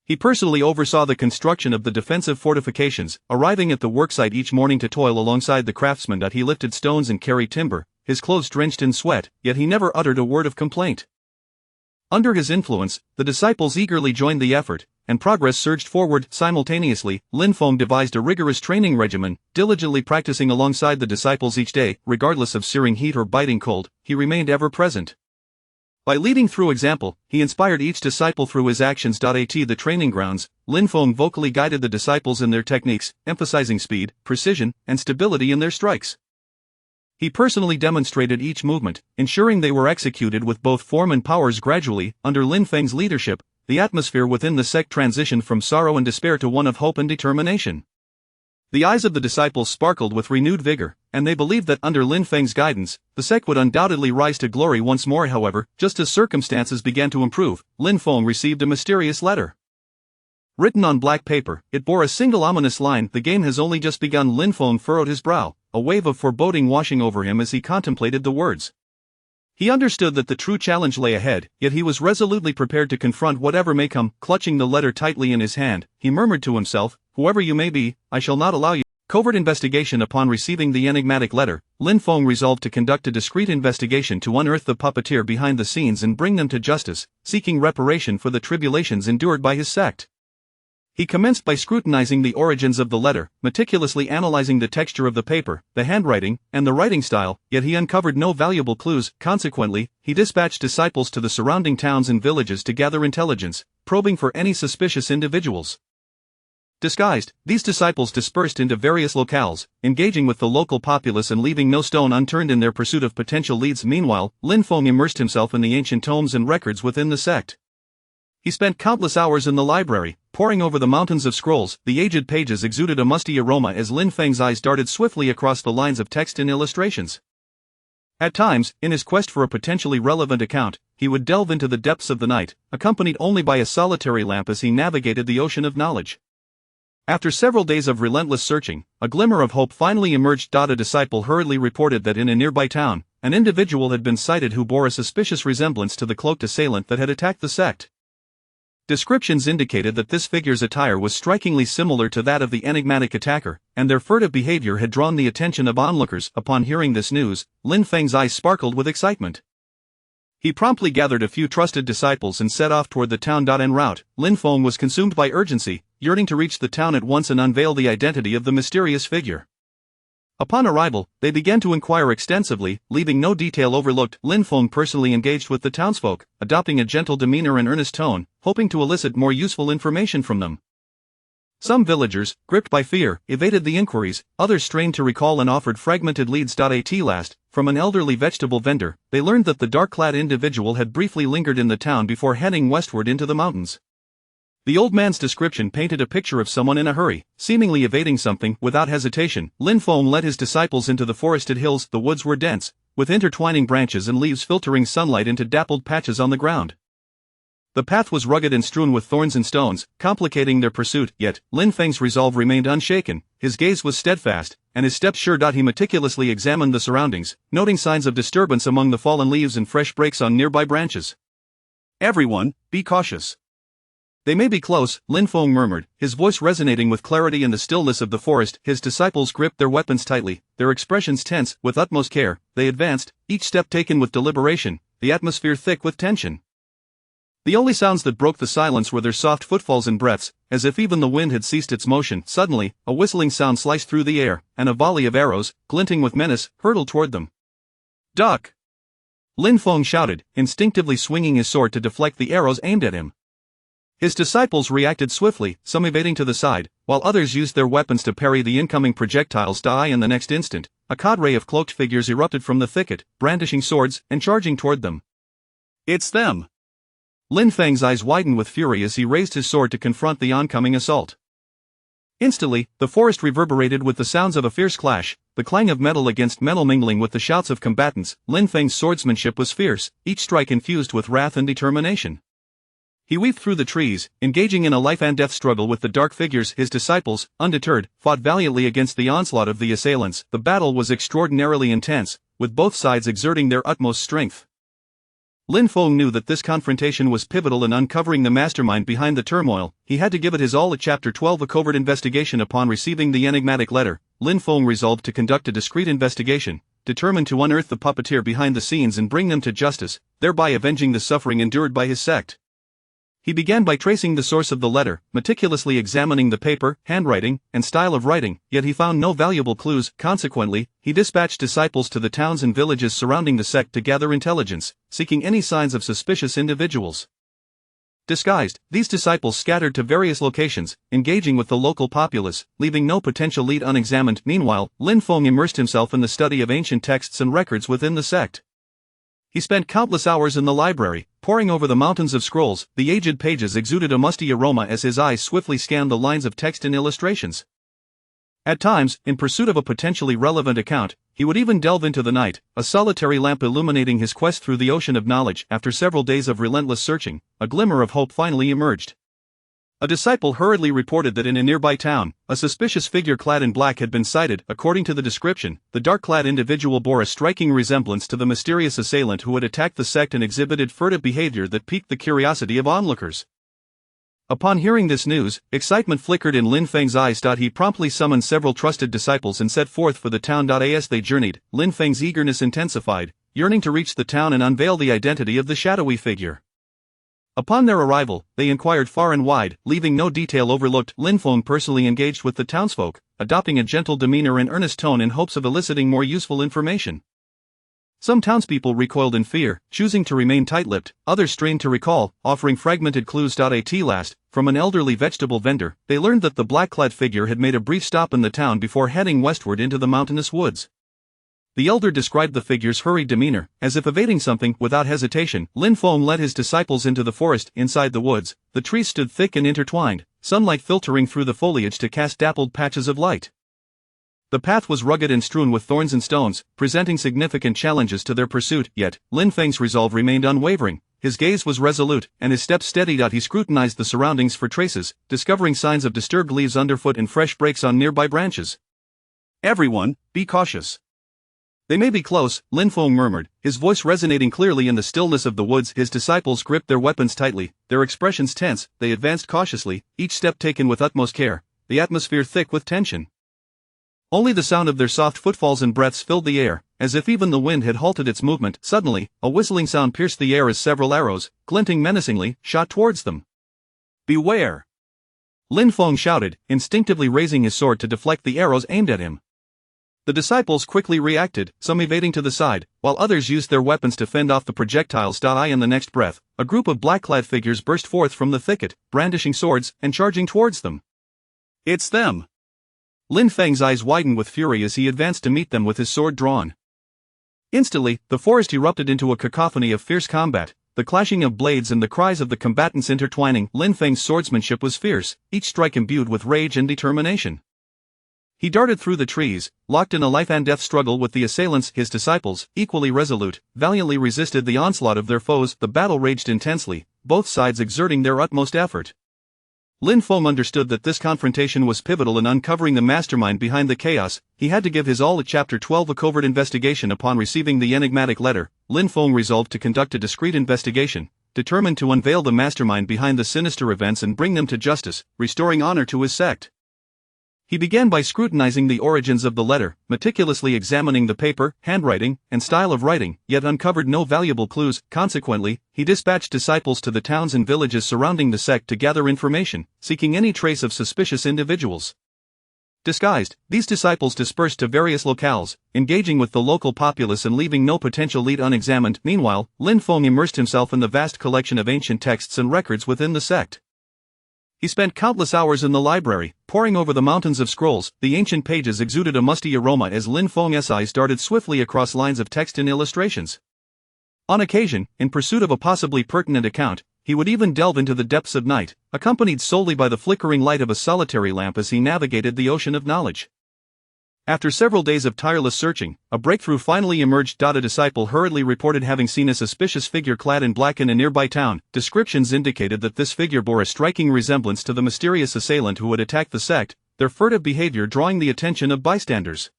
He personally oversaw the construction of the defensive fortifications, arriving at the worksite each morning to toil alongside the craftsmen. He lifted stones and carried timber, his clothes drenched in sweat, yet he never uttered a word of complaint. Under his influence, the disciples eagerly joined the effort, and progress surged forward. Simultaneously, Lin Feng devised a rigorous training regimen, diligently practicing alongside the disciples each day. Regardless of searing heat or biting cold, he remained ever present. By leading through example, he inspired each disciple through his actions. At the training grounds, Lin Feng vocally guided the disciples in their techniques, emphasizing speed, precision, and stability in their strikes. He personally demonstrated each movement, ensuring they were executed with both form and powers. Gradually, under Lin Feng's leadership, the atmosphere within the sect transitioned from sorrow and despair to one of hope and determination. The eyes of the disciples sparkled with renewed vigor, and they believed that under Lin Feng's guidance, the sect would undoubtedly rise to glory once more. However, just as circumstances began to improve, Lin Feng received a mysterious letter. Written on black paper, it bore a single ominous line, "The game has only just begun." Lin Feng furrowed his brow, a wave of foreboding washing over him as he contemplated the words. He understood that the true challenge lay ahead, yet he was resolutely prepared to confront whatever may come. Clutching the letter tightly in his hand, he murmured to himself, "Whoever you may be, I shall not allow you." Covert investigation. Upon receiving the enigmatic letter, Lin Feng resolved to conduct a discreet investigation to unearth the puppeteer behind the scenes and bring them to justice, seeking reparation for the tribulations endured by his sect. He commenced by scrutinizing the origins of the letter, meticulously analyzing the texture of the paper, the handwriting, and the writing style, yet he uncovered no valuable clues. Consequently, he dispatched disciples to the surrounding towns and villages to gather intelligence, probing for any suspicious individuals. Disguised, these disciples dispersed into various locales, engaging with the local populace and leaving no stone unturned in their pursuit of potential leads. Meanwhile, Lin Feng immersed himself in the ancient tomes and records within the sect. He spent countless hours in the library, poring over the mountains of scrolls. The aged pages exuded a musty aroma as Lin Feng's eyes darted swiftly across the lines of text and illustrations. At times, in his quest for a potentially relevant account, he would delve into the depths of the night, accompanied only by a solitary lamp as he navigated the ocean of knowledge. After several days of relentless searching, a glimmer of hope finally emerged. A disciple hurriedly reported that in a nearby town, an individual had been sighted who bore a suspicious resemblance to the cloaked assailant that had attacked the sect. Descriptions indicated that this figure's attire was strikingly similar to that of the enigmatic attacker, and their furtive behavior had drawn the attention of onlookers. Upon hearing this news, Lin Feng's eyes sparkled with excitement. He promptly gathered a few trusted disciples and set off toward the town. En route, Lin Feng was consumed by urgency, yearning to reach the town at once and unveil the identity of the mysterious figure. Upon arrival, they began to inquire extensively, leaving no detail overlooked. Lin Feng personally engaged with the townsfolk, adopting a gentle demeanor and earnest tone, hoping to elicit more useful information from them. Some villagers, gripped by fear, evaded the inquiries, others strained to recall and offered fragmented leads. At last, from an elderly vegetable vendor, they learned that the dark-clad individual had briefly lingered in the town before heading westward into the mountains. The old man's description painted a picture of someone in a hurry, seemingly evading something. Without hesitation, Lin Feng led his disciples into the forested hills. The woods were dense, with intertwining branches and leaves filtering sunlight into dappled patches on the ground. The path was rugged and strewn with thorns and stones, complicating their pursuit, yet Lin Feng's resolve remained unshaken, his gaze was steadfast, and his steps sure. He meticulously examined the surroundings, noting signs of disturbance among the fallen leaves and fresh breaks on nearby branches. "Everyone, be cautious. They may be close," Lin Feng murmured, his voice resonating with clarity in the stillness of the forest. His disciples gripped their weapons tightly, their expressions tense. With utmost care, they advanced, each step taken with deliberation, the atmosphere thick with tension. The only sounds that broke the silence were their soft footfalls and breaths, as if even the wind had ceased its motion. Suddenly, a whistling sound sliced through the air, and a volley of arrows, glinting with menace, hurtled toward them. "Duck!" Lin Feng shouted, instinctively swinging his sword to deflect the arrows aimed at him. His disciples reacted swiftly, some evading to the side, while others used their weapons to parry the incoming projectiles. In the next instant, a cadre of cloaked figures erupted from the thicket, brandishing swords and charging toward them. "It's them!" Lin Feng's eyes widened with fury as he raised his sword to confront the oncoming assault. Instantly, the forest reverberated with the sounds of a fierce clash, the clang of metal against metal mingling with the shouts of combatants. Lin Feng's swordsmanship was fierce, each strike infused with wrath and determination. He weaved through the trees, engaging in a life-and-death struggle with the dark figures. His disciples, undeterred, fought valiantly against the onslaught of the assailants. The battle was extraordinarily intense, with both sides exerting their utmost strength. Lin Feng knew that this confrontation was pivotal in uncovering the mastermind behind the turmoil. He had to give it his all. At Chapter 12, a covert investigation. Upon receiving the enigmatic letter, Lin Feng resolved to conduct a discreet investigation, determined to unearth the puppeteer behind the scenes and bring them to justice, thereby avenging the suffering endured by his sect. He began by tracing the source of the letter, meticulously examining the paper, handwriting, and style of writing, yet he found no valuable clues. Consequently, he dispatched disciples to the towns and villages surrounding the sect to gather intelligence, seeking any signs of suspicious individuals. Disguised, these disciples scattered to various locations, engaging with the local populace, leaving no potential lead unexamined. Meanwhile, Lin Feng immersed himself in the study of ancient texts and records within the sect. He spent countless hours in the library, poring over the mountains of scrolls. The aged pages exuded a musty aroma as his eyes swiftly scanned the lines of text and illustrations. At times, in pursuit of a potentially relevant account, he would even delve into the night, a solitary lamp illuminating his quest through the ocean of knowledge. After several days of relentless searching, a glimmer of hope finally emerged. A disciple hurriedly reported that in a nearby town, a suspicious figure clad in black had been sighted. According to the description, the dark-clad individual bore a striking resemblance to the mysterious assailant who had attacked the sect and exhibited furtive behavior that piqued the curiosity of onlookers. Upon hearing this news, excitement flickered in Lin Feng's eyes. He promptly summoned several trusted disciples and set forth for the town. As they journeyed, Lin Feng's eagerness intensified, yearning to reach the town and unveil the identity of the shadowy figure. Upon their arrival, they inquired far and wide, leaving no detail overlooked. Lin Feng personally engaged with the townsfolk, adopting a gentle demeanor and earnest tone in hopes of eliciting more useful information. Some townspeople recoiled in fear, choosing to remain tight-lipped, others strained to recall, offering fragmented clues. At last, from an elderly vegetable vendor, they learned that the black-clad figure had made a brief stop in the town before heading westward into the mountainous woods. The elder described the figure's hurried demeanor, as if evading something. Without hesitation, Lin Feng led his disciples into the forest. Inside the woods, the trees stood thick and intertwined, sunlight filtering through the foliage to cast dappled patches of light. The path was rugged and strewn with thorns and stones, presenting significant challenges to their pursuit. Yet, Lin Feng's resolve remained unwavering. His gaze was resolute, and his steps steady. He scrutinized the surroundings for traces, discovering signs of disturbed leaves underfoot and fresh breaks on nearby branches. "Everyone, be cautious. They may be close," Lin Feng murmured, his voice resonating clearly in the stillness of the woods. His disciples gripped their weapons tightly, their expressions tense. They advanced cautiously, each step taken with utmost care, the atmosphere thick with tension. Only the sound of their soft footfalls and breaths filled the air, as if even the wind had halted its movement. Suddenly, a whistling sound pierced the air as several arrows, glinting menacingly, shot towards them. "Beware!" Lin Feng shouted, instinctively raising his sword to deflect the arrows aimed at him. The disciples quickly reacted, some evading to the side, while others used their weapons to fend off the projectiles. In the next breath, a group of black-clad figures burst forth from the thicket, brandishing swords and charging towards them. "It's them!" Lin Feng's eyes widened with fury as he advanced to meet them with his sword drawn. Instantly, the forest erupted into a cacophony of fierce combat, the clashing of blades and the cries of the combatants intertwining. Lin Feng's swordsmanship was fierce, each strike imbued with rage and determination. He darted through the trees, locked in a life-and-death struggle with the assailants. His disciples, equally resolute, valiantly resisted the onslaught of their foes. The battle raged intensely, both sides exerting their utmost effort. Lin Feng understood that this confrontation was pivotal in uncovering the mastermind behind the chaos. He had to give his all. At Chapter 12, a covert investigation. Upon receiving the enigmatic letter, Lin Feng resolved to conduct a discreet investigation, determined to unveil the mastermind behind the sinister events and bring them to justice, restoring honor to his sect. He began by scrutinizing the origins of the letter, meticulously examining the paper, handwriting, and style of writing, yet uncovered no valuable clues. Consequently, he dispatched disciples to the towns and villages surrounding the sect to gather information, seeking any trace of suspicious individuals. Disguised, these disciples dispersed to various locales, engaging with the local populace and leaving no potential lead unexamined. Meanwhile, Lin Feng immersed himself in the vast collection of ancient texts and records within the sect. He spent countless hours in the library, poring over the mountains of scrolls. The ancient pages exuded a musty aroma as Lin Feng's eyes darted swiftly across lines of text and illustrations. On occasion, in pursuit of a possibly pertinent account, he would even delve into the depths of night, accompanied solely by the flickering light of a solitary lamp as he navigated the ocean of knowledge. After several days of tireless searching, a breakthrough finally emerged. A disciple hurriedly reported having seen a suspicious figure clad in black in a nearby town. Descriptions indicated that this figure bore a striking resemblance to the mysterious assailant who had attacked the sect, their furtive behavior drawing the attention of bystanders.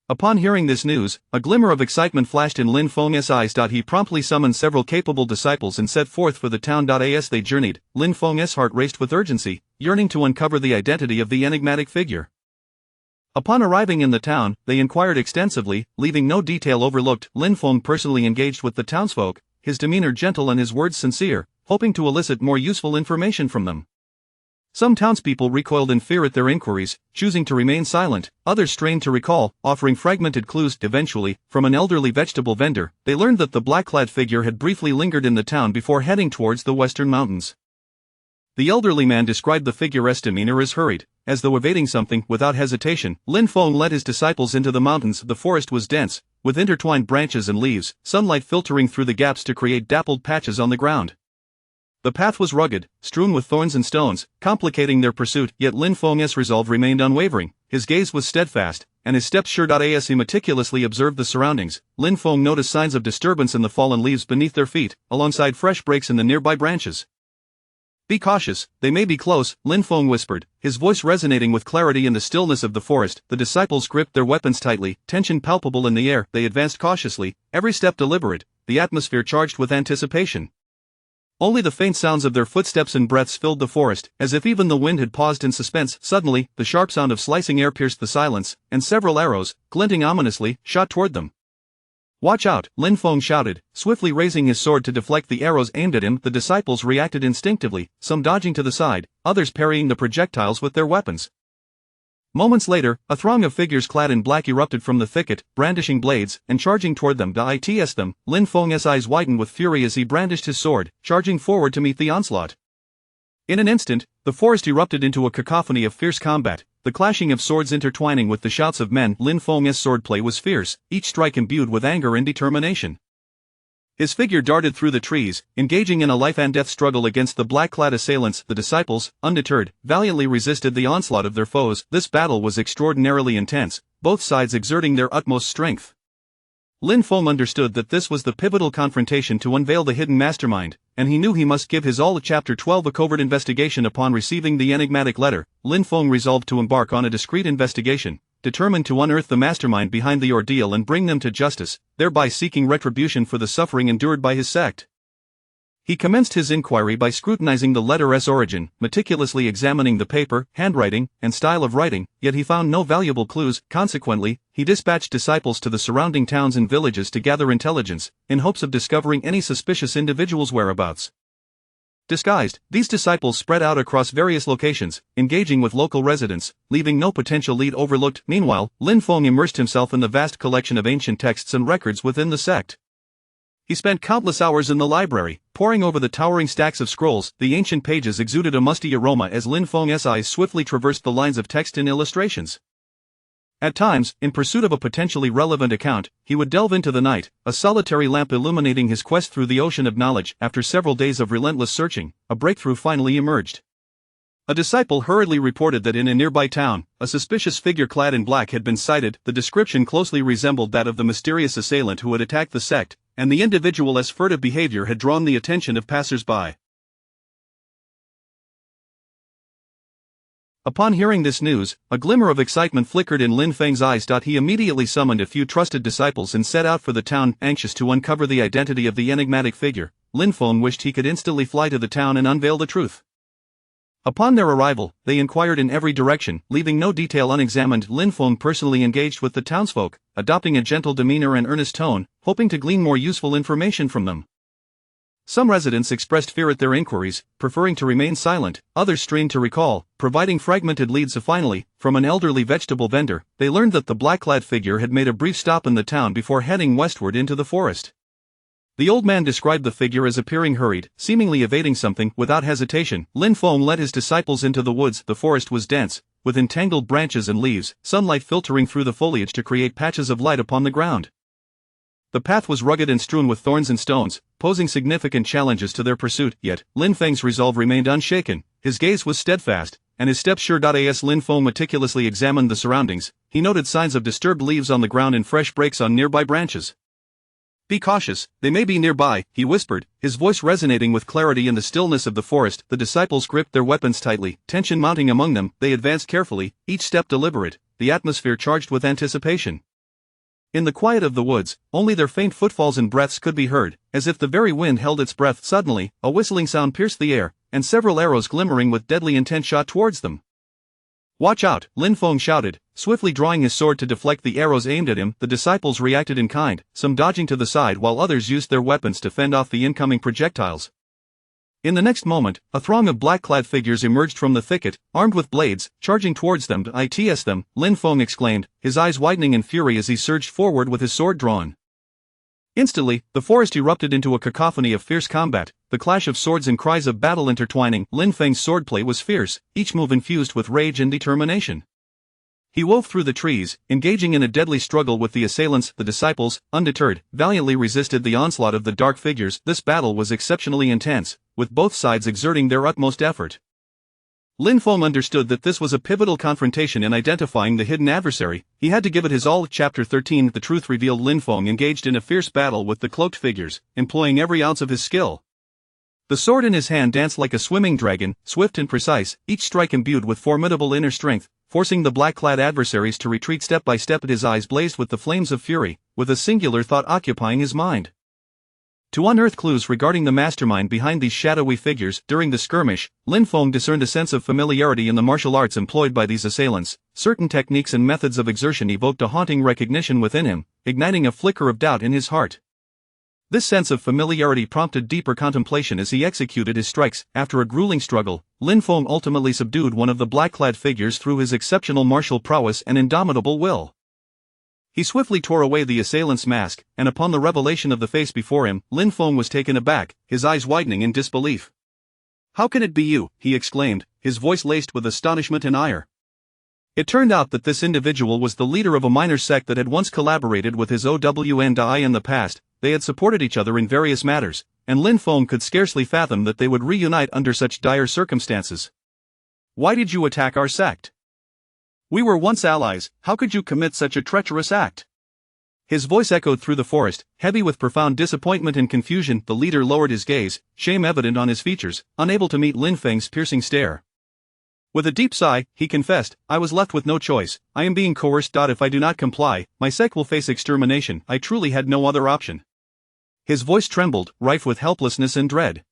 Upon hearing this news, a glimmer of excitement flashed in Lin Feng's eyes. He promptly summoned several capable disciples and set forth for the town. As they journeyed, Lin Feng's heart raced with urgency, yearning to uncover the identity of the enigmatic figure. Upon arriving in the town, they inquired extensively, leaving no detail overlooked. Lin Feng personally engaged with the townsfolk, his demeanor gentle and his words sincere, hoping to elicit more useful information from them. Some townspeople recoiled in fear at their inquiries, choosing to remain silent. Others strained to recall, offering fragmented clues. Eventually, from an elderly vegetable vendor, they learned that the black-clad figure had briefly lingered in the town before heading towards the western mountains. The elderly man described the figure's demeanor as hurried, as though evading something. Without hesitation, Lin Feng led his disciples into the mountains. The forest was dense, with intertwined branches and leaves, sunlight filtering through the gaps to create dappled patches on the ground. The path was rugged, strewn with thorns and stones, complicating their pursuit, yet Lin Feng's resolve remained unwavering. His gaze was steadfast, and his steps sure. As he meticulously observed the surroundings, Lin Feng noticed signs of disturbance in the fallen leaves beneath their feet, alongside fresh breaks in the nearby branches. "Be cautious, they may be close," Lin Feng whispered, his voice resonating with clarity in the stillness of the forest. The disciples gripped their weapons tightly, tension palpable in the air. They advanced cautiously, every step deliberate, the atmosphere charged with anticipation. Only the faint sounds of their footsteps and breaths filled the forest, as if even the wind had paused in suspense. Suddenly, the sharp sound of slicing air pierced the silence, and several arrows, glinting ominously, shot toward them. "Watch out," Lin Feng shouted, swiftly raising his sword to deflect the arrows aimed at him. The disciples reacted instinctively, some dodging to the side, others parrying the projectiles with their weapons. Moments later, a throng of figures clad in black erupted from the thicket, brandishing blades, and charging toward them. Them. Lin Feng's eyes widened with fury as he brandished his sword, charging forward to meet the onslaught. In an instant, the forest erupted into a cacophony of fierce combat, the clashing of swords intertwining with the shouts of men. Lin Feng's swordplay was fierce, each strike imbued with anger and determination. His figure darted through the trees, engaging in a life-and-death struggle against the black-clad assailants. The disciples, undeterred, valiantly resisted the onslaught of their foes. This battle was extraordinarily intense, both sides exerting their utmost strength. Lin Feng understood that this was the pivotal confrontation to unveil the hidden mastermind, and he knew he must give his all. Chapter 12 A covert investigation. Upon receiving the enigmatic letter, Lin Feng resolved to embark on a discreet investigation, determined to unearth the mastermind behind the ordeal and bring them to justice, thereby seeking retribution for the suffering endured by his sect. He commenced his inquiry by scrutinizing the letter's origin, meticulously examining the paper, handwriting, and style of writing, yet he found no valuable clues. Consequently, he dispatched disciples to the surrounding towns and villages to gather intelligence, in hopes of discovering any suspicious individuals' whereabouts. Disguised, these disciples spread out across various locations, engaging with local residents, leaving no potential lead overlooked. Meanwhile, Lin Feng immersed himself in the vast collection of ancient texts and records within the sect. He spent countless hours in the library, poring over the towering stacks of scrolls. The ancient pages exuded a musty aroma as Lin Feng's eyes swiftly traversed the lines of text and illustrations. At times, in pursuit of a potentially relevant account, he would delve into the night, a solitary lamp illuminating his quest through the ocean of knowledge. After several days of relentless searching, a breakthrough finally emerged. A disciple hurriedly reported that in a nearby town, a suspicious figure clad in black had been sighted. The description closely resembled that of the mysterious assailant who had attacked the sect, and the individual's furtive behavior had drawn the attention of passers-by. Upon hearing this news, a glimmer of excitement flickered in Lin Feng's eyes. He immediately summoned a few trusted disciples and set out for the town. Anxious to uncover the identity of the enigmatic figure, Lin Feng wished he could instantly fly to the town and unveil the truth. Upon their arrival, they inquired in every direction, leaving no detail unexamined. Lin Feng personally engaged with the townsfolk, adopting a gentle demeanor and earnest tone, hoping to glean more useful information from them. Some residents expressed fear at their inquiries, preferring to remain silent, others strained to recall, providing fragmented leads. Finally, from an elderly vegetable vendor, they learned that the black-clad figure had made a brief stop in the town before heading westward into the forest. The old man described the figure as appearing hurried, seemingly evading something. Without hesitation, Lin Feng led his disciples into the woods. The forest was dense, with entangled branches and leaves, sunlight filtering through the foliage to create patches of light upon the ground. The path was rugged and strewn with thorns and stones, posing significant challenges to their pursuit. Yet, Lin Feng's resolve remained unshaken. His gaze was steadfast, and his steps sure. As Lin Feng meticulously examined the surroundings, he noted signs of disturbed leaves on the ground and fresh breaks on nearby branches. "Be cautious, they may be nearby," he whispered, his voice resonating with clarity in the stillness of the forest. The disciples gripped their weapons tightly, tension mounting among them. They advanced carefully, each step deliberate, the atmosphere charged with anticipation. In the quiet of the woods, only their faint footfalls and breaths could be heard, as if the very wind held its breath. Suddenly, a whistling sound pierced the air, and several arrows glimmering with deadly intent shot towards them. "Watch out!" Lin Feng shouted, swiftly drawing his sword to deflect the arrows aimed at him. The disciples reacted in kind, some dodging to the side while others used their weapons to fend off the incoming projectiles. In the next moment, a throng of black-clad figures emerged from the thicket, armed with blades, charging towards them. "It's them!" Lin Feng exclaimed, his eyes widening in fury as he surged forward with his sword drawn. Instantly, the forest erupted into a cacophony of fierce combat, the clash of swords and cries of battle intertwining. Lin Feng's swordplay was fierce, each move infused with rage and determination. He wove through the trees, engaging in a deadly struggle with the assailants. The disciples, undeterred, valiantly resisted the onslaught of the dark figures. This battle was exceptionally intense, with both sides exerting their utmost effort. Lin Feng understood that this was a pivotal confrontation in identifying the hidden adversary. He had to give it his all. Chapter 13. The truth revealed. Lin Feng engaged in a fierce battle with the cloaked figures, employing every ounce of his skill. The sword in his hand danced like a swimming dragon, swift and precise, each strike imbued with formidable inner strength, forcing the black-clad adversaries to retreat step by step. His eyes blazed with the flames of fury, with a singular thought occupying his mind: to unearth clues regarding the mastermind behind these shadowy figures. During the skirmish, Lin Feng discerned a sense of familiarity in the martial arts employed by these assailants. Certain techniques and methods of exertion evoked a haunting recognition within him, igniting a flicker of doubt in his heart. This sense of familiarity prompted deeper contemplation as he executed his strikes. After a grueling struggle, Lin Feng ultimately subdued one of the black-clad figures through his exceptional martial prowess and indomitable will. He swiftly tore away the assailant's mask, and upon the revelation of the face before him, Lin Feng was taken aback, his eyes widening in disbelief. "How can it be you?" he exclaimed, his voice laced with astonishment and ire. It turned out that this individual was the leader of a minor sect that had once collaborated with his OWN in the past. They had supported each other in various matters, and Lin Feng could scarcely fathom that they would reunite under such dire circumstances. "Why did you attack our sect? We were once allies, how could you commit such a treacherous act?" His voice echoed through the forest, heavy with profound disappointment and confusion. The leader lowered his gaze, shame evident on his features, unable to meet Lin Feng's piercing stare. With a deep sigh, he confessed, "I was left with no choice. I am being coerced. If I do not comply, my sect will face extermination. I truly had no other option." His voice trembled, rife with helplessness and dread.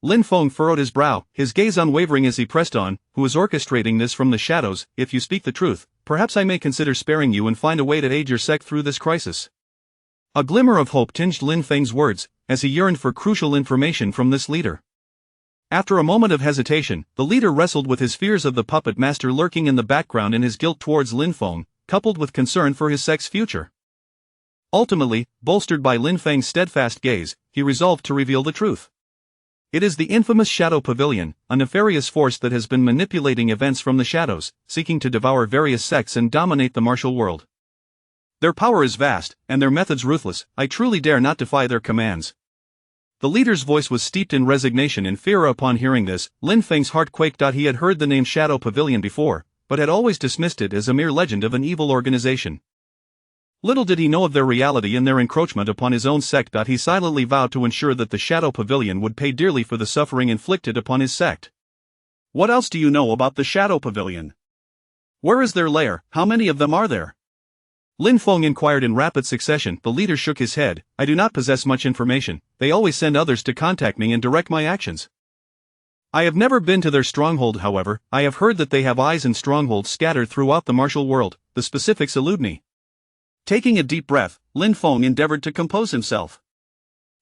Lin Feng furrowed his brow, his gaze unwavering as he pressed on, "Who is orchestrating this from the shadows? If you speak the truth, perhaps I may consider sparing you and find a way to aid your sect through this crisis." A glimmer of hope tinged Lin Feng's words, as he yearned for crucial information from this leader. After a moment of hesitation, the leader wrestled with his fears of the puppet master lurking in the background and his guilt towards Lin Feng, coupled with concern for his sect's future. Ultimately, bolstered by Lin Feng's steadfast gaze, he resolved to reveal the truth. "It is the infamous Shadow Pavilion, a nefarious force that has been manipulating events from the shadows, seeking to devour various sects and dominate the martial world. Their power is vast, and their methods ruthless. I truly dare not defy their commands." The leader's voice was steeped in resignation and fear. Upon hearing this, Lin Feng's heart quaked. He had heard the name Shadow Pavilion before, but had always dismissed it as a mere legend of an evil organization. Little did he know of their reality and their encroachment upon his own sect. He silently vowed to ensure that the Shadow Pavilion would pay dearly for the suffering inflicted upon his sect. "What else do you know about the Shadow Pavilion? Where is their lair? How many of them are there?" Lin Feng inquired in rapid succession. The leader shook his head. "I do not possess much information. They always send others to contact me and direct my actions." I have never been to their stronghold, however. I have heard that they have eyes and strongholds scattered throughout the martial world. The specifics elude me. Taking a deep breath, Lin Feng endeavored to compose himself.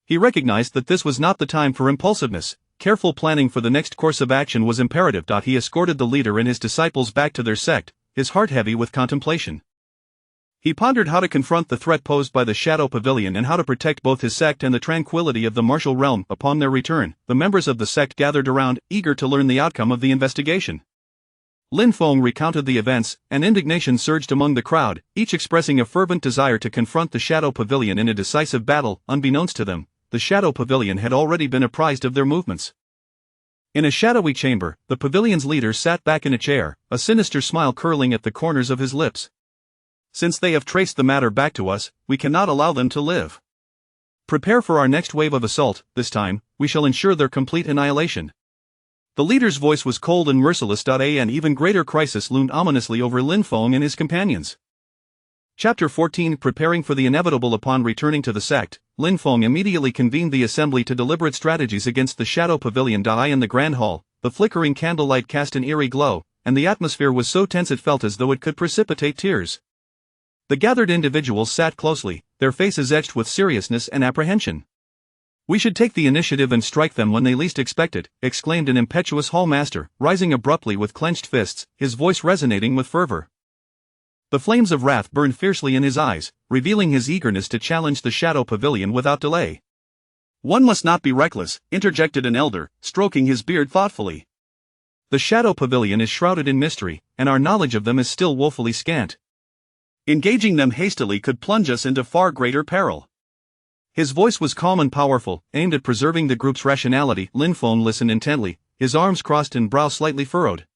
He recognized that this was not the time for impulsiveness. Careful planning for the next course of action was imperative. He escorted the leader and his disciples back to their sect, his heart heavy with contemplation. He pondered how to confront the threat posed by the Shadow Pavilion and how to protect both his sect and the tranquility of the martial realm. Upon their return, the members of the sect gathered around, eager to learn the outcome of the investigation. Lin Feng recounted the events, and indignation surged among the crowd, each expressing a fervent desire to confront the Shadow Pavilion in a decisive battle. Unbeknownst to them, the Shadow Pavilion had already been apprised of their movements. In a shadowy chamber, the pavilion's leader sat back in a chair, a sinister smile curling at the corners of his lips. Since they have traced the matter back to us, we cannot allow them to live. Prepare for our next wave of assault. This time, we shall ensure their complete annihilation. The leader's voice was cold and merciless. An even greater crisis loomed ominously over Lin Feng and his companions. Chapter 14. Preparing for the inevitable. Upon returning to the sect, Lin Feng immediately convened the assembly to deliberate strategies against the Shadow Pavilion. In the grand hall, the flickering candlelight cast an eerie glow, and the atmosphere was so tense it felt as though it could precipitate tears. The gathered individuals sat closely, their faces etched with seriousness and apprehension. "We should take the initiative and strike them when they least expect it," exclaimed an impetuous hall master, rising abruptly with clenched fists, his voice resonating with fervor. The flames of wrath burned fiercely in his eyes, revealing his eagerness to challenge the Shadow Pavilion without delay. "One must not be reckless," interjected an elder, stroking his beard thoughtfully. "The Shadow Pavilion is shrouded in mystery, and our knowledge of them is still woefully scant. Engaging them hastily could plunge us into far greater peril." His voice was calm and powerful, aimed at preserving the group's rationality. Lin Feng listened intently, his arms crossed and brow slightly furrowed.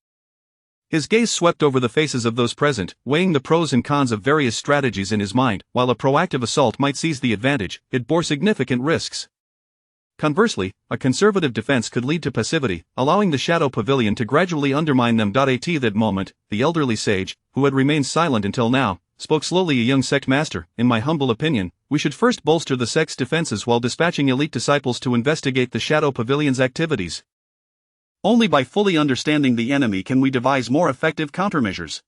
His gaze swept over the faces of those present, weighing the pros and cons of various strategies in his mind. While a proactive assault might seize the advantage, it bore significant risks. Conversely, a conservative defense could lead to passivity, allowing the Shadow Pavilion to gradually undermine them. At that moment, the elderly sage, who had remained silent until now, spoke slowly. "A young sect master, in my humble opinion, we should first bolster the sect's defenses while dispatching elite disciples to investigate the Shadow Pavilion's activities. Only by fully understanding the enemy can we devise more effective countermeasures."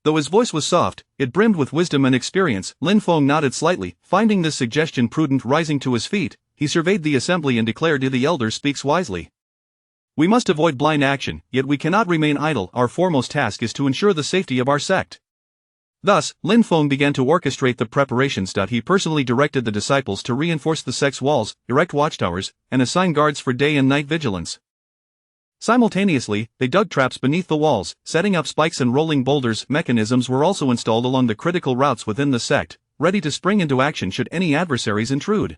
Though his voice was soft, it brimmed with wisdom and experience. Lin Feng nodded slightly, finding this suggestion prudent. Rising to his feet, he surveyed the assembly and declared, "The elder speaks wisely. We must avoid blind action, yet we cannot remain idle. Our foremost task is to ensure the safety of our sect." Thus, Lin Feng began to orchestrate the preparations. He personally directed the disciples to reinforce the sect's walls, erect watchtowers, and assign guards for day and night vigilance. Simultaneously, they dug traps beneath the walls, setting up spikes and rolling boulders. Mechanisms were also installed along the critical routes within the sect, ready to spring into action should any adversaries intrude.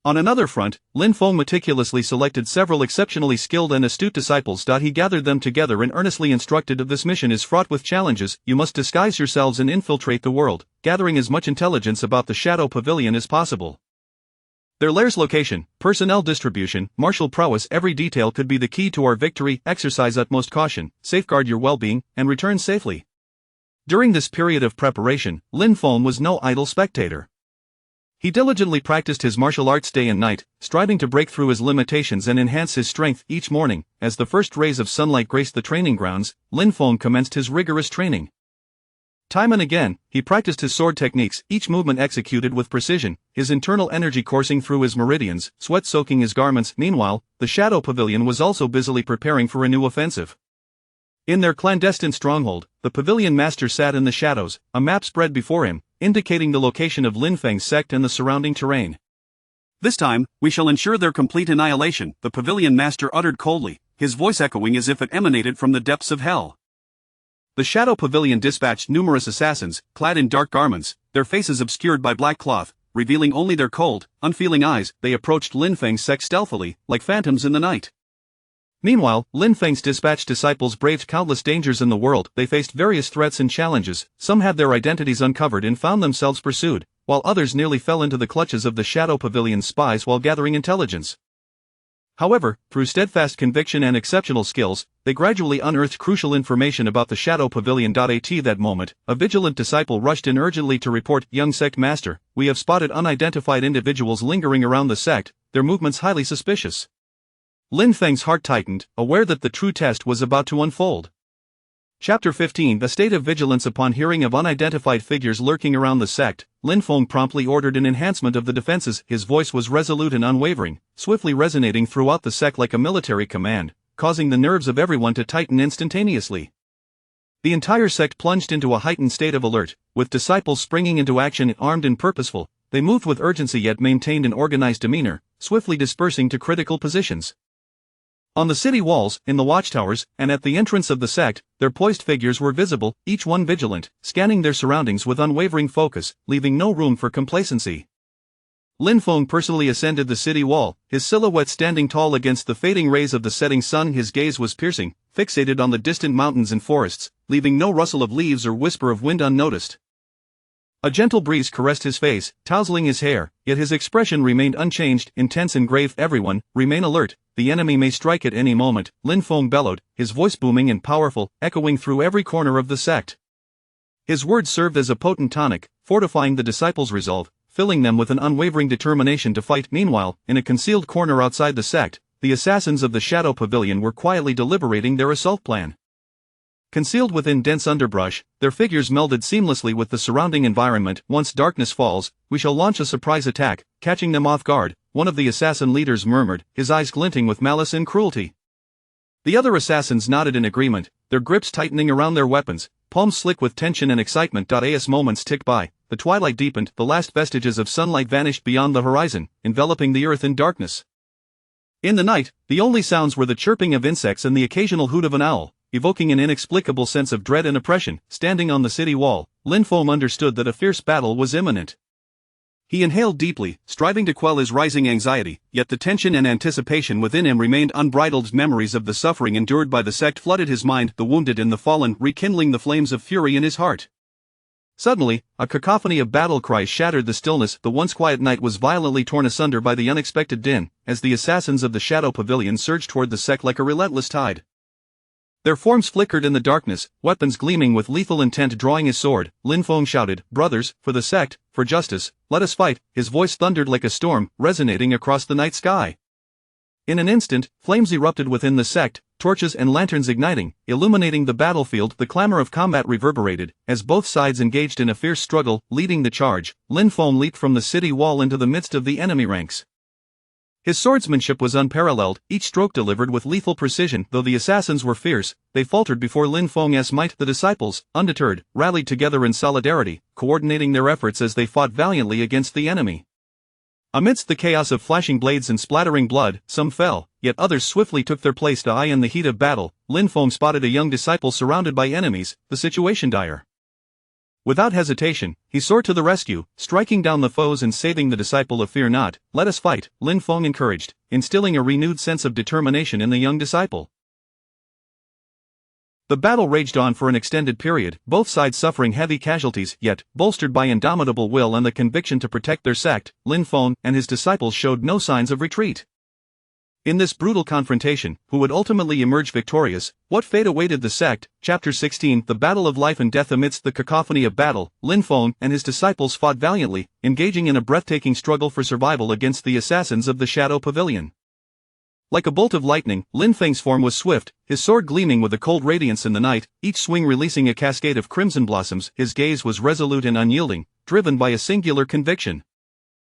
On another front, Lin Feng meticulously selected several exceptionally skilled and astute disciples. He gathered them together and earnestly instructed, "This mission is fraught with challenges. You must disguise yourselves and infiltrate the world, gathering as much intelligence about the Shadow Pavilion as possible. Their lair's location, personnel distribution, martial prowess, every detail could be the key to our victory. Exercise utmost caution, safeguard your well-being, and return safely." During this period of preparation, Lin Feng was no idle spectator. He diligently practiced his martial arts day and night, striving to break through his limitations and enhance his strength. Each morning, as the first rays of sunlight graced the training grounds, Lin Feng commenced his rigorous training. Time and again, he practiced his sword techniques, each movement executed with precision, his internal energy coursing through his meridians, sweat soaking his garments. Meanwhile, the Shadow Pavilion was also busily preparing for a new offensive. In their clandestine stronghold, the pavilion master sat in the shadows, a map spread before him, indicating the location of Lin Feng's sect and the surrounding terrain. "This time, we shall ensure their complete annihilation," the pavilion master uttered coldly, his voice echoing as if it emanated from the depths of hell. The Shadow Pavilion dispatched numerous assassins, clad in dark garments, their faces obscured by black cloth, revealing only their cold, unfeeling eyes. They approached Lin Feng's sect stealthily, like phantoms in the night. Meanwhile, Lin Feng's dispatched disciples braved countless dangers in the world. They faced various threats and challenges. Some had their identities uncovered and found themselves pursued, while others nearly fell into the clutches of the Shadow Pavilion's spies while gathering intelligence. However, through steadfast conviction and exceptional skills, they gradually unearthed crucial information about the Shadow Pavilion. At that moment, a vigilant disciple rushed in urgently to report, "Young sect master, we have spotted unidentified individuals lingering around the sect, their movements highly suspicious." Lin Feng's heart tightened, aware that the true test was about to unfold. Chapter 15: A State of Vigilance. Upon hearing of unidentified figures lurking around the sect, Lin Feng promptly ordered an enhancement of the defenses. His voice was resolute and unwavering, swiftly resonating throughout the sect like a military command, causing the nerves of everyone to tighten instantaneously. The entire sect plunged into a heightened state of alert, with disciples springing into action armed and purposeful. They moved with urgency yet maintained an organized demeanor, swiftly dispersing to critical positions. On the city walls, in the watchtowers, and at the entrance of the sect, their poised figures were visible, each one vigilant, scanning their surroundings with unwavering focus, leaving no room for complacency. Lin Feng personally ascended the city wall, his silhouette standing tall against the fading rays of the setting sun. His gaze was piercing, fixated on the distant mountains and forests, leaving no rustle of leaves or whisper of wind unnoticed. A gentle breeze caressed his face, tousling his hair, yet his expression remained unchanged, intense and grave. "Everyone, remain alert, the enemy may strike at any moment," Lin Feng bellowed, his voice booming and powerful, echoing through every corner of the sect. His words served as a potent tonic, fortifying the disciples' resolve, filling them with an unwavering determination to fight. Meanwhile, in a concealed corner outside the sect, the assassins of the Shadow Pavilion were quietly deliberating their assault plan. Concealed within dense underbrush, their figures melded seamlessly with the surrounding environment. "Once darkness falls, we shall launch a surprise attack, catching them off guard," one of the assassin leaders murmured, his eyes glinting with malice and cruelty. The other assassins nodded in agreement, their grips tightening around their weapons, palms slick with tension and excitement. As moments ticked by, the twilight deepened, the last vestiges of sunlight vanished beyond the horizon, enveloping the earth in darkness. In the night, the only sounds were the chirping of insects and the occasional hoot of an owl, evoking an inexplicable sense of dread and oppression. Standing on the city wall, Lin Feng understood that a fierce battle was imminent. He inhaled deeply, striving to quell his rising anxiety, yet the tension and anticipation within him remained unbridled. Memories of the suffering endured by the sect flooded his mind, the wounded and the fallen, rekindling the flames of fury in his heart. Suddenly, a cacophony of battle cries shattered the stillness. The once quiet night was violently torn asunder by the unexpected din, as the assassins of the Shadow Pavilion surged toward the sect like a relentless tide. Their forms flickered in the darkness, weapons gleaming with lethal intent. Drawing his sword, Lin Feng shouted, "Brothers, for the sect, for justice, let us fight." His voice thundered like a storm, resonating across the night sky. In an instant, flames erupted within the sect, torches and lanterns igniting, illuminating the battlefield. The clamor of combat reverberated, as both sides engaged in a fierce struggle. Leading the charge, Lin Feng leaped from the city wall into the midst of the enemy ranks. His swordsmanship was unparalleled, each stroke delivered with lethal precision. Though the assassins were fierce, they faltered before Lin Feng's might. The disciples, undeterred, rallied together in solidarity, coordinating their efforts as they fought valiantly against the enemy. Amidst the chaos of flashing blades and splattering blood, some fell, yet others swiftly took their place. In the heat of battle, Lin Feng spotted a young disciple surrounded by enemies, the situation dire. Without hesitation, he soared to the rescue, striking down the foes and saving the disciple. "Fear not, let us fight," Lin Feng encouraged, instilling a renewed sense of determination in the young disciple. The battle raged on for an extended period, both sides suffering heavy casualties, yet, bolstered by indomitable will and the conviction to protect their sect, Lin Feng and his disciples showed no signs of retreat. In this brutal confrontation, who would ultimately emerge victorious? What fate awaited the sect? Chapter 16: The Battle of Life and Death. Amidst the cacophony of battle, Lin Feng and his disciples fought valiantly, engaging in a breathtaking struggle for survival against the assassins of the Shadow Pavilion. Like a bolt of lightning, Lin Feng's form was swift, his sword gleaming with a cold radiance in the night, each swing releasing a cascade of crimson blossoms. His gaze was resolute and unyielding, driven by a singular conviction: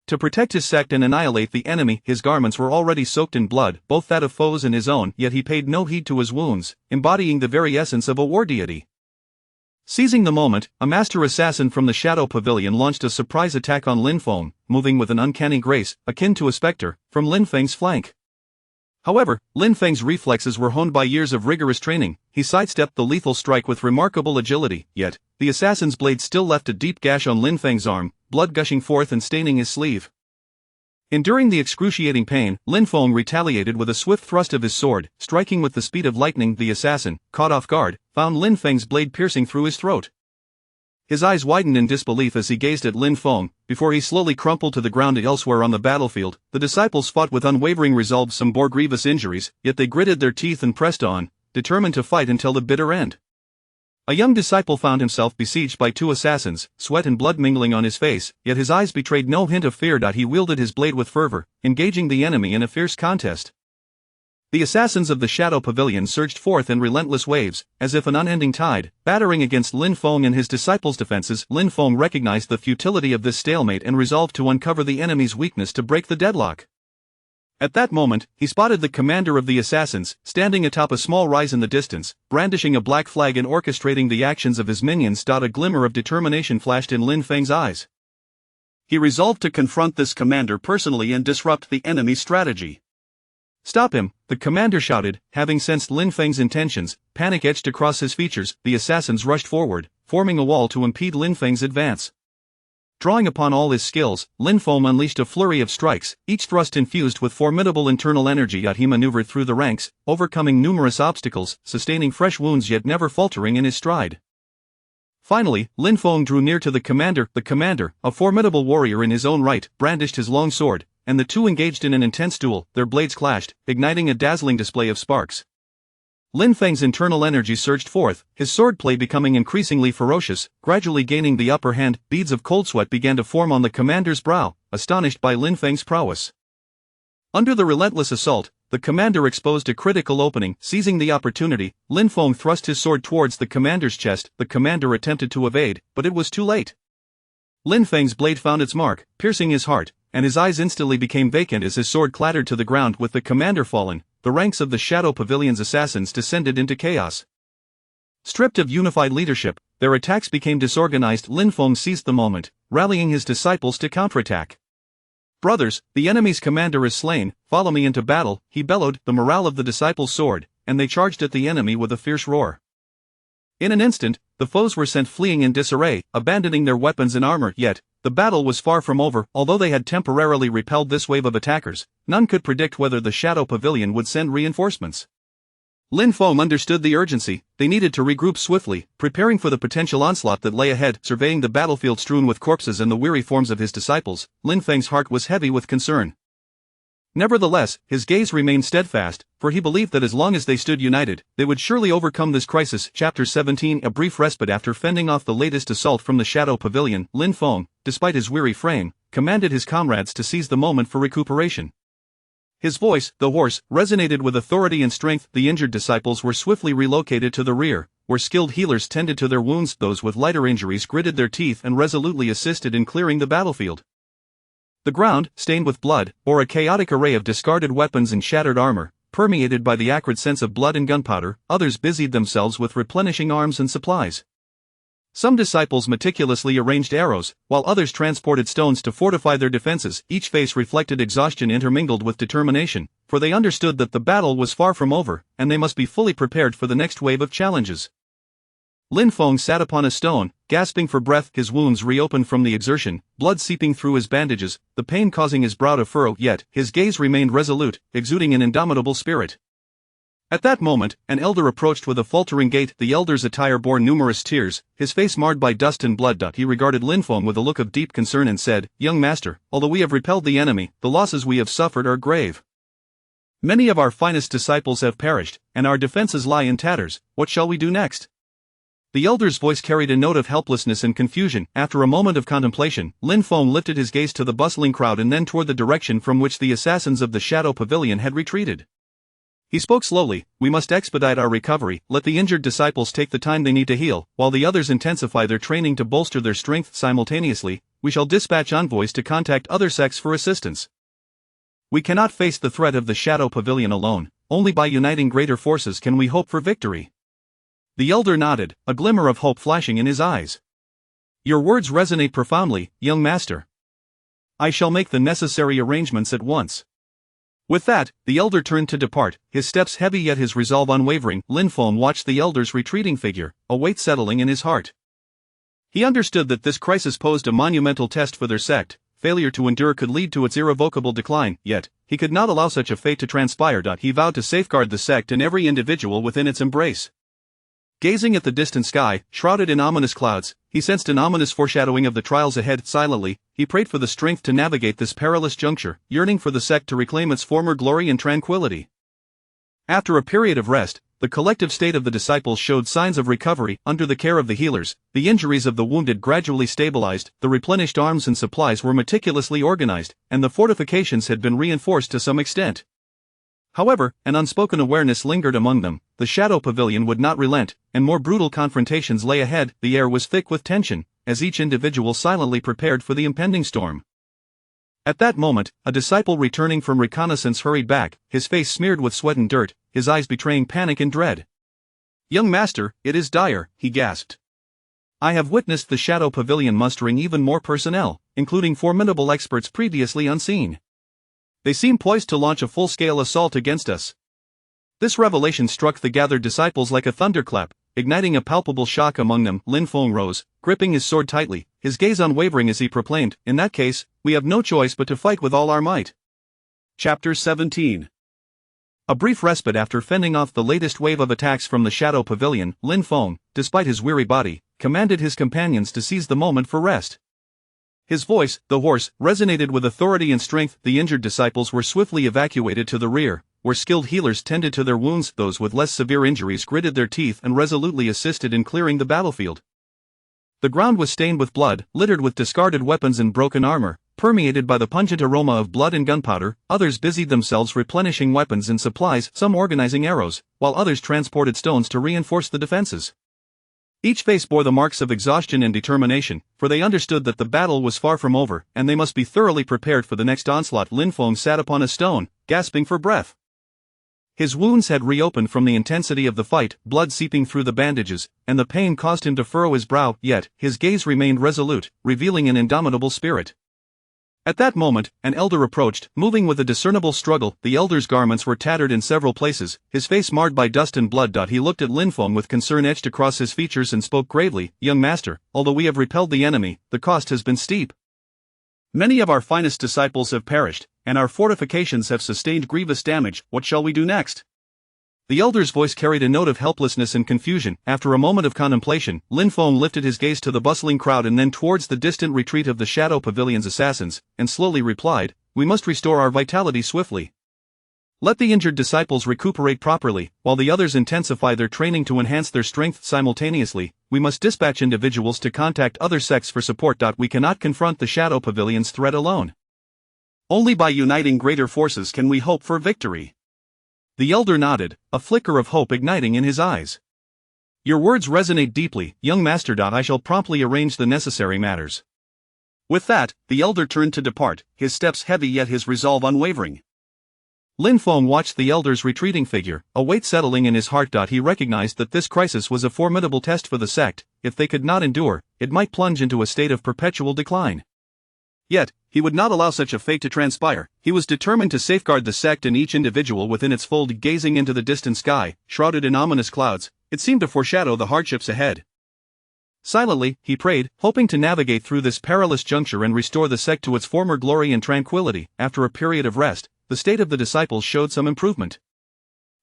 to protect his sect and annihilate the enemy. His garments were already soaked in blood, both that of foes and his own, yet he paid no heed to his wounds, embodying the very essence of a war deity. Seizing the moment, a master assassin from the Shadow Pavilion launched a surprise attack on Lin Feng, moving with an uncanny grace, akin to a specter, from Lin Feng's flank. However, Lin Feng's reflexes were honed by years of rigorous training. He sidestepped the lethal strike with remarkable agility, yet, the assassin's blade still left a deep gash on Lin Feng's arm, blood gushing forth and staining his sleeve. Enduring the excruciating pain, Lin Feng retaliated with a swift thrust of his sword, striking with the speed of lightning. The assassin, caught off guard, found Lin Feng's blade piercing through his throat. His eyes widened in disbelief as he gazed at Lin Feng, before he slowly crumpled to the ground elsewhere on the battlefield. The disciples fought with unwavering resolve. Some bore grievous injuries, yet they gritted their teeth and pressed on, determined to fight until the bitter end. A young disciple found himself besieged by two assassins, sweat and blood mingling on his face, yet his eyes betrayed no hint of fear. He wielded his blade with fervor, engaging the enemy in a fierce contest. The assassins of the Shadow Pavilion surged forth in relentless waves, as if an unending tide, battering against Lin Feng and his disciples' defenses. Lin Feng recognized the futility of this stalemate and resolved to uncover the enemy's weakness to break the deadlock. At that moment, he spotted the commander of the assassins, standing atop a small rise in the distance, brandishing a black flag and orchestrating the actions of his minions. A glimmer of determination flashed in Lin Feng's eyes. He resolved to confront this commander personally and disrupt the enemy's strategy. "Stop him," the commander shouted, having sensed Lin Feng's intentions. Panic etched across his features. The assassins rushed forward, forming a wall to impede Lin Feng's advance. Drawing upon all his skills, Lin Feng unleashed a flurry of strikes, each thrust infused with formidable internal energy. He maneuvered through the ranks, overcoming numerous obstacles, sustaining fresh wounds yet never faltering in his stride. Finally, Lin Feng drew near to the commander. The commander, a formidable warrior in his own right, brandished his long sword, and the two engaged in an intense duel. Their blades clashed, igniting a dazzling display of sparks. Lin Feng's internal energy surged forth, his swordplay becoming increasingly ferocious, gradually gaining the upper hand. Beads of cold sweat began to form on the commander's brow, astonished by Lin Feng's prowess. Under the relentless assault, the commander exposed a critical opening. Seizing the opportunity, Lin Feng thrust his sword towards the commander's chest. The commander attempted to evade, but it was too late. Lin Feng's blade found its mark, piercing his heart, and his eyes instantly became vacant as his sword clattered to the ground. With the commander fallen, the ranks of the Shadow Pavilion's assassins descended into chaos. Stripped of unified leadership, their attacks became disorganized. Lin Feng seized the moment, rallying his disciples to counterattack. "Brothers, the enemy's commander is slain, follow me into battle," he bellowed. The morale of the disciples soared, and they charged at the enemy with a fierce roar. In an instant, the foes were sent fleeing in disarray, abandoning their weapons and armor. Yet, the battle was far from over. Although they had temporarily repelled this wave of attackers, none could predict whether the Shadow Pavilion would send reinforcements. Lin Feng understood the urgency. They needed to regroup swiftly, preparing for the potential onslaught that lay ahead. Surveying the battlefield strewn with corpses and the weary forms of his disciples, Lin Feng's heart was heavy with concern. Nevertheless, his gaze remained steadfast, for he believed that as long as they stood united, they would surely overcome this crisis. Chapter 17. A brief respite. After fending off the latest assault from the Shadow Pavilion, Lin Feng, despite his weary frame, commanded his comrades to seize the moment for recuperation. His voice, though hoarse, resonated with authority and strength. The injured disciples were swiftly relocated to the rear, where skilled healers tended to their wounds. Those with lighter injuries gritted their teeth and resolutely assisted in clearing the battlefield. The ground, stained with blood, bore a chaotic array of discarded weapons and shattered armor, permeated by the acrid sense of blood and gunpowder. Others busied themselves with replenishing arms and supplies. Some disciples meticulously arranged arrows, while others transported stones to fortify their defenses. Each face reflected exhaustion intermingled with determination, for they understood that the battle was far from over, and they must be fully prepared for the next wave of challenges. Lin Feng sat upon a stone, gasping for breath. His wounds reopened from the exertion, blood seeping through his bandages, the pain causing his brow to furrow. Yet, his gaze remained resolute, exuding an indomitable spirit. At that moment, an elder approached with a faltering gait. The elder's attire bore numerous tears, his face marred by dust and blood. He regarded Lin Feng with a look of deep concern and said, "Young master, although we have repelled the enemy, the losses we have suffered are grave. Many of our finest disciples have perished, and our defenses lie in tatters. What shall we do next?" The elder's voice carried a note of helplessness and confusion. After a moment of contemplation, Lin Feng lifted his gaze to the bustling crowd and then toward the direction from which the assassins of the Shadow Pavilion had retreated. He spoke slowly, "We must expedite our recovery. Let the injured disciples take the time they need to heal, while the others intensify their training to bolster their strength. Simultaneously, we shall dispatch envoys to contact other sects for assistance. We cannot face the threat of the Shadow Pavilion alone. Only by uniting greater forces can we hope for victory." The elder nodded, a glimmer of hope flashing in his eyes. "Your words resonate profoundly, young master. I shall make the necessary arrangements at once." With that, the elder turned to depart, his steps heavy yet his resolve unwavering. Lin Feng watched the elder's retreating figure, a weight settling in his heart. He understood that this crisis posed a monumental test for their sect. Failure to endure could lead to its irrevocable decline, yet, he could not allow such a fate to transpire. He vowed to safeguard the sect and every individual within its embrace. Gazing at the distant sky, shrouded in ominous clouds, he sensed an ominous foreshadowing of the trials ahead. Silently, he prayed for the strength to navigate this perilous juncture, yearning for the sect to reclaim its former glory and tranquility. After a period of rest, the collective state of the disciples showed signs of recovery. Under the care of the healers, the injuries of the wounded gradually stabilized, the replenished arms and supplies were meticulously organized, and the fortifications had been reinforced to some extent. However, an unspoken awareness lingered among them: the Shadow Pavilion would not relent, and more brutal confrontations lay ahead. The air was thick with tension, as each individual silently prepared for the impending storm. At that moment, a disciple returning from reconnaissance hurried back, his face smeared with sweat and dirt, his eyes betraying panic and dread. "Young master, it is dire," he gasped. "I have witnessed the Shadow Pavilion mustering even more personnel, including formidable experts previously unseen. They seem poised to launch a full-scale assault against us." This revelation struck the gathered disciples like a thunderclap, igniting a palpable shock among them. Lin Feng rose, gripping his sword tightly, his gaze unwavering as he proclaimed, "In that case, we have no choice but to fight with all our might." Chapter 17. A brief respite after fending off the latest wave of attacks from the Shadow Pavilion, Lin Feng, despite his weary body, commanded his companions to seize the moment for rest. His voice, though hoarse, resonated with authority and strength. The injured disciples were swiftly evacuated to the rear, where skilled healers tended to their wounds. Those with less severe injuries gritted their teeth and resolutely assisted in clearing the battlefield. The ground was stained with blood, littered with discarded weapons and broken armor, permeated by the pungent aroma of blood and gunpowder. Others busied themselves replenishing weapons and supplies, some organizing arrows, while others transported stones to reinforce the defenses. Each face bore the marks of exhaustion and determination, for they understood that the battle was far from over, and they must be thoroughly prepared for the next onslaught. Lin Feng sat upon a stone, gasping for breath. His wounds had reopened from the intensity of the fight, blood seeping through the bandages, and the pain caused him to furrow his brow, yet his gaze remained resolute, revealing an indomitable spirit. At that moment, an elder approached, moving with a discernible struggle. The elder's garments were tattered in several places, his face marred by dust and blood. He looked at Lin Feng with concern etched across his features and spoke gravely, "Young master, although we have repelled the enemy, the cost has been steep. Many of our finest disciples have perished, and our fortifications have sustained grievous damage. What shall we do next?" The elder's voice carried a note of helplessness and confusion. After a moment of contemplation, Lin Feng lifted his gaze to the bustling crowd and then towards the distant retreat of the Shadow Pavilion's assassins, and slowly replied, "We must restore our vitality swiftly. Let the injured disciples recuperate properly, while the others intensify their training to enhance their strength simultaneously. We must dispatch individuals to contact other sects for support. We cannot confront the Shadow Pavilion's threat alone. Only by uniting greater forces can we hope for victory." The elder nodded, a flicker of hope igniting in his eyes. "Your words resonate deeply, young master. I shall promptly arrange the necessary matters." With that, the elder turned to depart, his steps heavy yet his resolve unwavering. Lin Feng watched the elder's retreating figure, a weight settling in his heart. He recognized that this crisis was a formidable test for the sect. If they could not endure, it might plunge into a state of perpetual decline. Yet, he would not allow such a fate to transpire. He was determined to safeguard the sect and each individual within its fold. Gazing into the distant sky, shrouded in ominous clouds, it seemed to foreshadow the hardships ahead. Silently, he prayed, hoping to navigate through this perilous juncture and restore the sect to its former glory and tranquility. After a period of rest, the state of the disciples showed some improvement.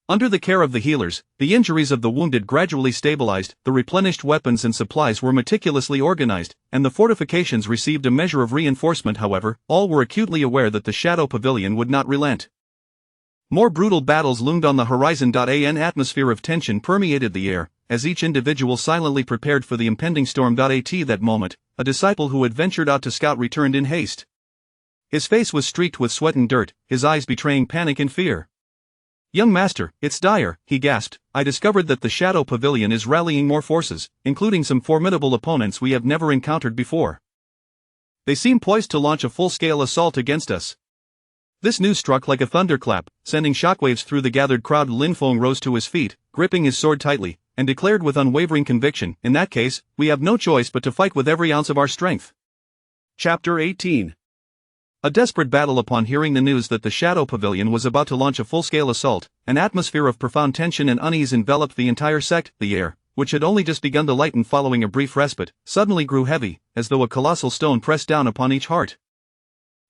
Under the care of the healers, the injuries of the wounded gradually stabilized, the replenished weapons and supplies were meticulously organized, and the fortifications received a measure of reinforcement. However, all were acutely aware that the Shadow Pavilion would not relent. More brutal battles loomed on the horizon. An atmosphere of tension permeated the air, as each individual silently prepared for the impending storm. At that moment, a disciple who had ventured out to scout returned in haste. His face was streaked with sweat and dirt, his eyes betraying panic and fear. "Young master, it's dire," he gasped. "I discovered that the Shadow Pavilion is rallying more forces, including some formidable opponents we have never encountered before. They seem poised to launch a full-scale assault against us." This news struck like a thunderclap, sending shockwaves through the gathered crowd. Lin Feng rose to his feet, gripping his sword tightly, and declared with unwavering conviction, "In that case, we have no choice but to fight with every ounce of our strength." Chapter 18. A desperate battle. Upon hearing the news that the Shadow Pavilion was about to launch a full-scale assault, an atmosphere of profound tension and unease enveloped the entire sect. The air, which had only just begun to lighten following a brief respite, suddenly grew heavy, as though a colossal stone pressed down upon each heart.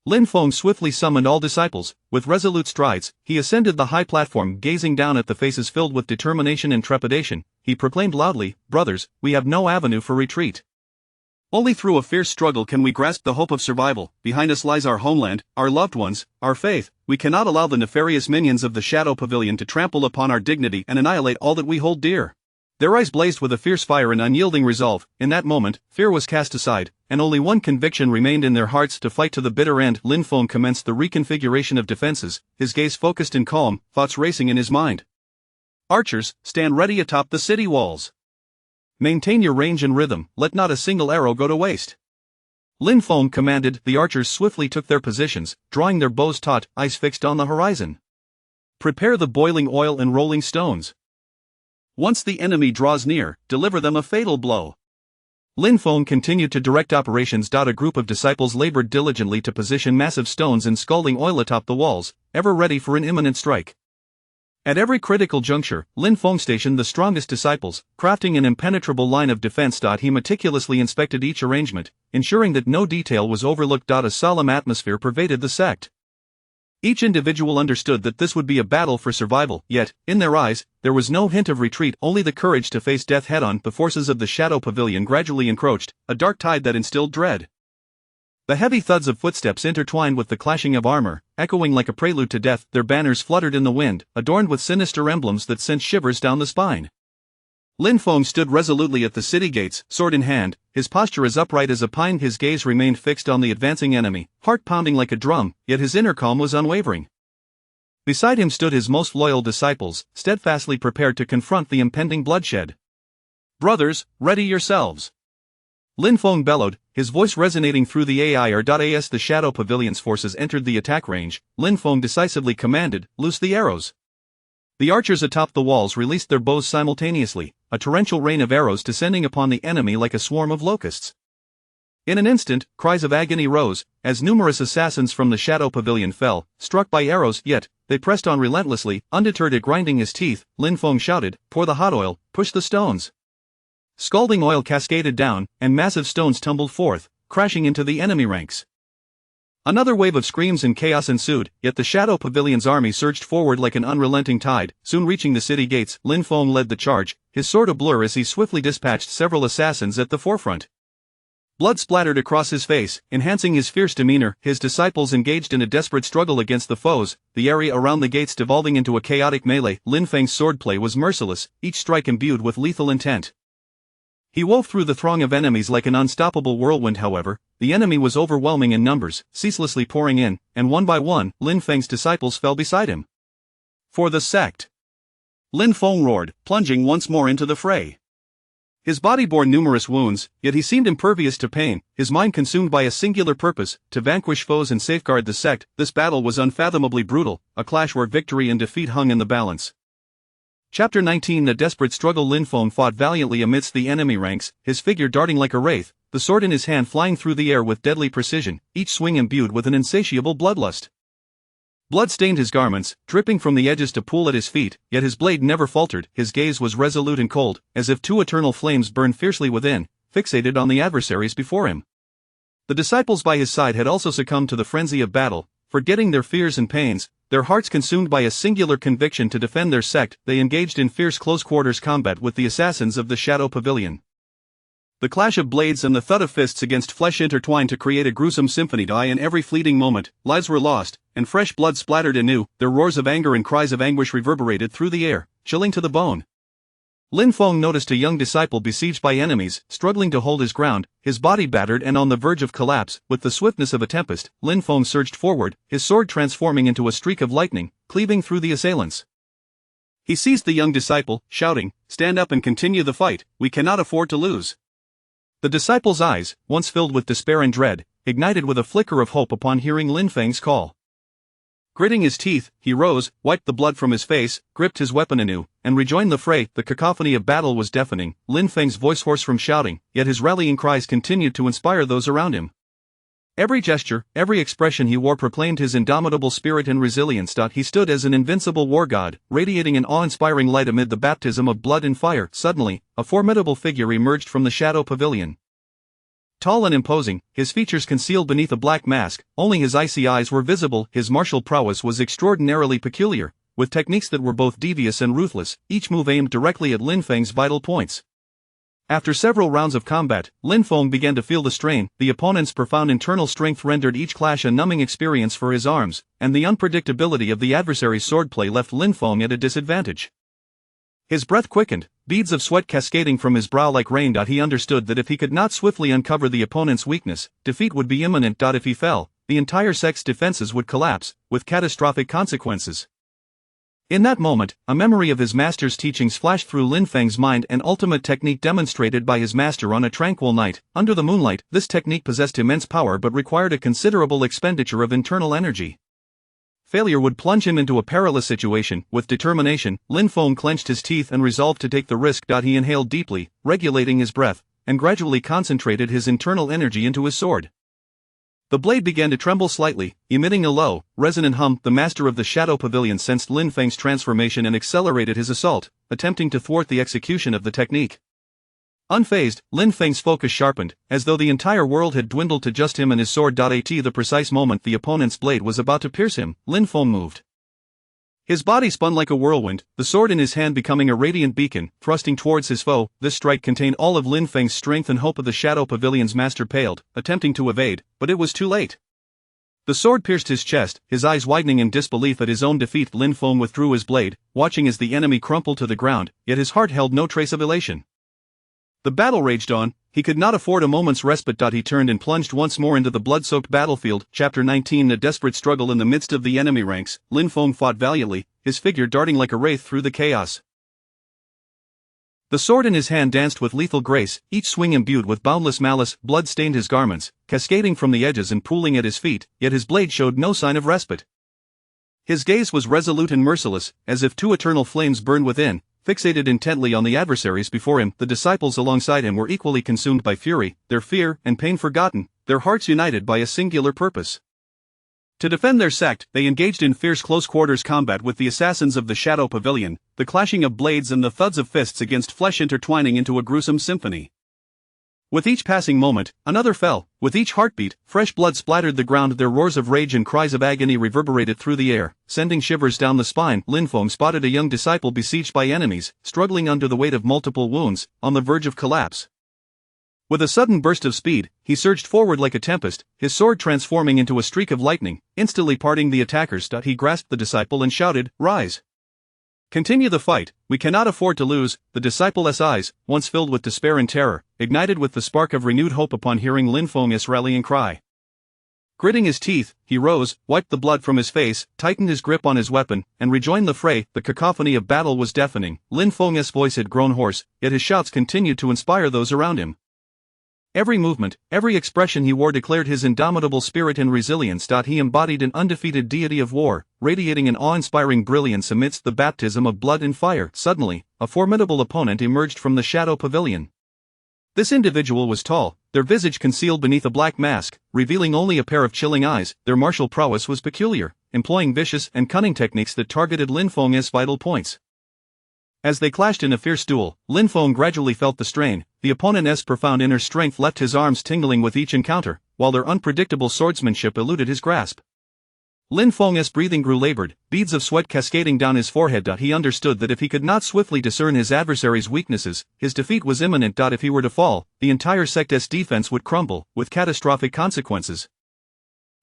Lin Feng swiftly summoned all disciples. With resolute strides, he ascended the high platform. Gazing down at the faces filled with determination and trepidation, he proclaimed loudly, "Brothers, we have no avenue for retreat. Only through a fierce struggle can we grasp the hope of survival. Behind us lies our homeland, our loved ones, our faith. We cannot allow the nefarious minions of the Shadow Pavilion to trample upon our dignity and annihilate all that we hold dear." Their eyes blazed with a fierce fire and unyielding resolve. In that moment, fear was cast aside, and only one conviction remained in their hearts: to fight to the bitter end. Lin Feng commenced the reconfiguration of defenses, his gaze focused and calm, thoughts racing in his mind. "Archers, stand ready atop the city walls. Maintain your range and rhythm, let not a single arrow go to waste." Lin Feng commanded. The archers swiftly took their positions, drawing their bows taut, eyes fixed on the horizon. "Prepare the boiling oil and rolling stones. Once the enemy draws near, deliver them a fatal blow." Lin Feng continued to direct operations. A group of disciples labored diligently to position massive stones and scalding oil atop the walls, ever ready for an imminent strike. At every critical juncture, Lin Feng stationed the strongest disciples, crafting an impenetrable line of defense. He meticulously inspected each arrangement, ensuring that no detail was overlooked. A solemn atmosphere pervaded the sect. Each individual understood that this would be a battle for survival, yet, in their eyes, there was no hint of retreat, only the courage to face death head-on. The forces of the Shadow Pavilion gradually encroached, a dark tide that instilled dread. The heavy thuds of footsteps intertwined with the clashing of armor, echoing like a prelude to death. Their banners fluttered in the wind, adorned with sinister emblems that sent shivers down the spine. Lin Feng stood resolutely at the city gates, sword in hand, his posture as upright as a pine. His gaze remained fixed on the advancing enemy, heart pounding like a drum, yet his inner calm was unwavering. Beside him stood his most loyal disciples, steadfastly prepared to confront the impending bloodshed. "Brothers, ready yourselves!" Lin Feng bellowed, his voice resonating through the air. As the Shadow Pavilion's forces entered the attack range, Lin Feng decisively commanded, "Loose the arrows." The archers atop the walls released their bows simultaneously, a torrential rain of arrows descending upon the enemy like a swarm of locusts. In an instant, cries of agony rose, as numerous assassins from the Shadow Pavilion fell, struck by arrows. Yet they pressed on relentlessly, undeterred. At grinding his teeth, Lin Feng shouted, "Pour the hot oil, push the stones." Scalding oil cascaded down, and massive stones tumbled forth, crashing into the enemy ranks. Another wave of screams and chaos ensued, yet the Shadow Pavilion's army surged forward like an unrelenting tide. Soon reaching the city gates, Lin Feng led the charge, his sword ablur as he swiftly dispatched several assassins at the forefront. Blood splattered across his face, enhancing his fierce demeanor. His disciples engaged in a desperate struggle against the foes, the area around the gates devolving into a chaotic melee. Lin Feng's swordplay was merciless, each strike imbued with lethal intent. He wove through the throng of enemies like an unstoppable whirlwind. However, the enemy was overwhelming in numbers, ceaselessly pouring in, and one by one, Lin Feng's disciples fell beside him. "For the sect!" Lin Feng roared, plunging once more into the fray. His body bore numerous wounds, yet he seemed impervious to pain, his mind consumed by a singular purpose: to vanquish foes and safeguard the sect. This battle was unfathomably brutal, a clash where victory and defeat hung in the balance. Chapter 19. A desperate struggle. Lin Feng fought valiantly amidst the enemy ranks, his figure darting like a wraith, the sword in his hand flying through the air with deadly precision, each swing imbued with an insatiable bloodlust. Blood stained his garments, dripping from the edges to pool at his feet, yet his blade never faltered. His gaze was resolute and cold, as if two eternal flames burned fiercely within, fixated on the adversaries before him. The disciples by his side had also succumbed to the frenzy of battle, forgetting their fears and pains, their hearts consumed by a singular conviction to defend their sect. They engaged in fierce close-quarters combat with the assassins of the Shadow Pavilion. The clash of blades and the thud of fists against flesh intertwined to create a gruesome symphony. In every fleeting moment, lives were lost, and fresh blood splattered anew. Their roars of anger and cries of anguish reverberated through the air, chilling to the bone. Lin Feng noticed a young disciple besieged by enemies, struggling to hold his ground, his body battered and on the verge of collapse. With the swiftness of a tempest, Lin Feng surged forward, his sword transforming into a streak of lightning, cleaving through the assailants. He seized the young disciple, shouting, "Stand up and continue the fight, we cannot afford to lose." The disciple's eyes, once filled with despair and dread, ignited with a flicker of hope upon hearing Lin Feng's call. Gritting his teeth, he rose, wiped the blood from his face, gripped his weapon anew, and rejoined the fray. The cacophony of battle was deafening, Lin Feng's voice hoarse from shouting, yet his rallying cries continued to inspire those around him. Every gesture, every expression he wore proclaimed his indomitable spirit and resilience. He stood as an invincible war god, radiating an awe-inspiring light amid the baptism of blood and fire. Suddenly, a formidable figure emerged from the Shadow Pavilion. Tall and imposing, his features concealed beneath a black mask, only his icy eyes were visible. His martial prowess was extraordinarily peculiar, with techniques that were both devious and ruthless, each move aimed directly at Lin Feng's vital points. After several rounds of combat, Lin Feng began to feel the strain. The opponent's profound internal strength rendered each clash a numbing experience for his arms, and the unpredictability of the adversary's swordplay left Lin Feng at a disadvantage. His breath quickened, beads of sweat cascading from his brow like rain. He understood that if he could not swiftly uncover the opponent's weakness, defeat would be imminent. If he fell, the entire sect's defenses would collapse, with catastrophic consequences. In that moment, a memory of his master's teachings flashed through Lin Feng's mind, an ultimate technique demonstrated by his master on a tranquil night, under the moonlight. This technique possessed immense power but required a considerable expenditure of internal energy. Failure would plunge him into a perilous situation. With determination, Lin Feng clenched his teeth and resolved to take the risk. He inhaled deeply, regulating his breath, and gradually concentrated his internal energy into his sword. The blade began to tremble slightly, emitting a low, resonant hum. The master of the Shadow Pavilion sensed Lin Feng's transformation and accelerated his assault, attempting to thwart the execution of the technique. Unfazed, Lin Feng's focus sharpened, as though the entire world had dwindled to just him and his sword. At the precise moment the opponent's blade was about to pierce him, Lin Feng moved. His body spun like a whirlwind, the sword in his hand becoming a radiant beacon, thrusting towards his foe. This strike contained all of Lin Feng's strength and hope. Of the Shadow Pavilion's master paled, attempting to evade, but it was too late. The sword pierced his chest, his eyes widening in disbelief at his own defeat. Lin Feng withdrew his blade, watching as the enemy crumpled to the ground, yet his heart held no trace of elation. The battle raged on. He could not afford a moment's respite. He turned and plunged once more into the blood-soaked battlefield. Chapter 19. A desperate struggle in the midst of the enemy ranks, Lin Feng fought valiantly, his figure darting like a wraith through the chaos. The sword in his hand danced with lethal grace, each swing imbued with boundless malice. Blood stained his garments, cascading from the edges and pooling at his feet, yet his blade showed no sign of respite. His gaze was resolute and merciless, as if two eternal flames burned within, fixated intently on the adversaries before him. The disciples alongside him were equally consumed by fury, their fear and pain forgotten, their hearts united by a singular purpose. To defend their sect, they engaged in fierce close-quarters combat with the assassins of the Shadow Pavilion, the clashing of blades and the thuds of fists against flesh intertwining into a gruesome symphony. With each passing moment, another fell. With each heartbeat, fresh blood splattered the ground. Their roars of rage and cries of agony reverberated through the air, sending shivers down the spine. Lin Feng spotted a young disciple besieged by enemies, struggling under the weight of multiple wounds, on the verge of collapse. With a sudden burst of speed, he surged forward like a tempest, his sword transforming into a streak of lightning, instantly parting the attackers. He grasped the disciple and shouted, "Rise! Continue the fight, we cannot afford to lose." The disciple's eyes, once filled with despair and terror, ignited with the spark of renewed hope upon hearing Lin Feng's rallying cry. Gritting his teeth, he rose, wiped the blood from his face, tightened his grip on his weapon, and rejoined the fray. The cacophony of battle was deafening. Lin Feng's voice had grown hoarse, yet his shouts continued to inspire those around him. Every movement, every expression he wore declared his indomitable spirit and resilience. He embodied an undefeated deity of war, radiating an awe-inspiring brilliance amidst the baptism of blood and fire. Suddenly, a formidable opponent emerged from the Shadow Pavilion. This individual was tall, their visage concealed beneath a black mask, revealing only a pair of chilling eyes. Their martial prowess was peculiar, employing vicious and cunning techniques that targeted Lin Feng's vital points. As they clashed in a fierce duel, Lin Feng gradually felt the strain. The opponent's profound inner strength left his arms tingling with each encounter, while their unpredictable swordsmanship eluded his grasp. Lin Feng's breathing grew labored, beads of sweat cascading down his forehead. He understood that if he could not swiftly discern his adversary's weaknesses, his defeat was imminent. If he were to fall, the entire sect's defense would crumble, with catastrophic consequences.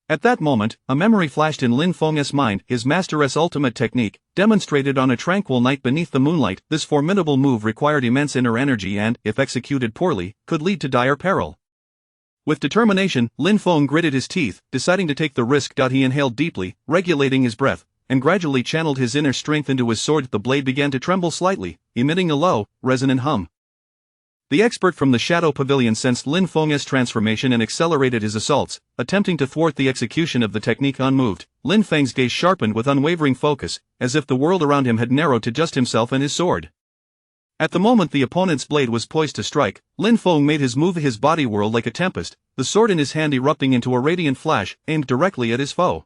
At that moment, a memory flashed in Lin Feng's mind, his master's ultimate technique, demonstrated on a tranquil night beneath the moonlight. This formidable move required immense inner energy and, if executed poorly, could lead to dire peril. With determination, Lin Feng gritted his teeth, deciding to take the risk. He inhaled deeply, regulating his breath, and gradually channeled his inner strength into his sword. The blade began to tremble slightly, emitting a low, resonant hum. The expert from the Shadow Pavilion sensed Lin Feng's transformation and accelerated his assaults, attempting to thwart the execution of the technique. Unmoved, Lin Feng's gaze sharpened with unwavering focus, as if the world around him had narrowed to just himself and his sword. At the moment the opponent's blade was poised to strike, Lin Feng made his move. His body whirled like a tempest, the sword in his hand erupting into a radiant flash, aimed directly at his foe.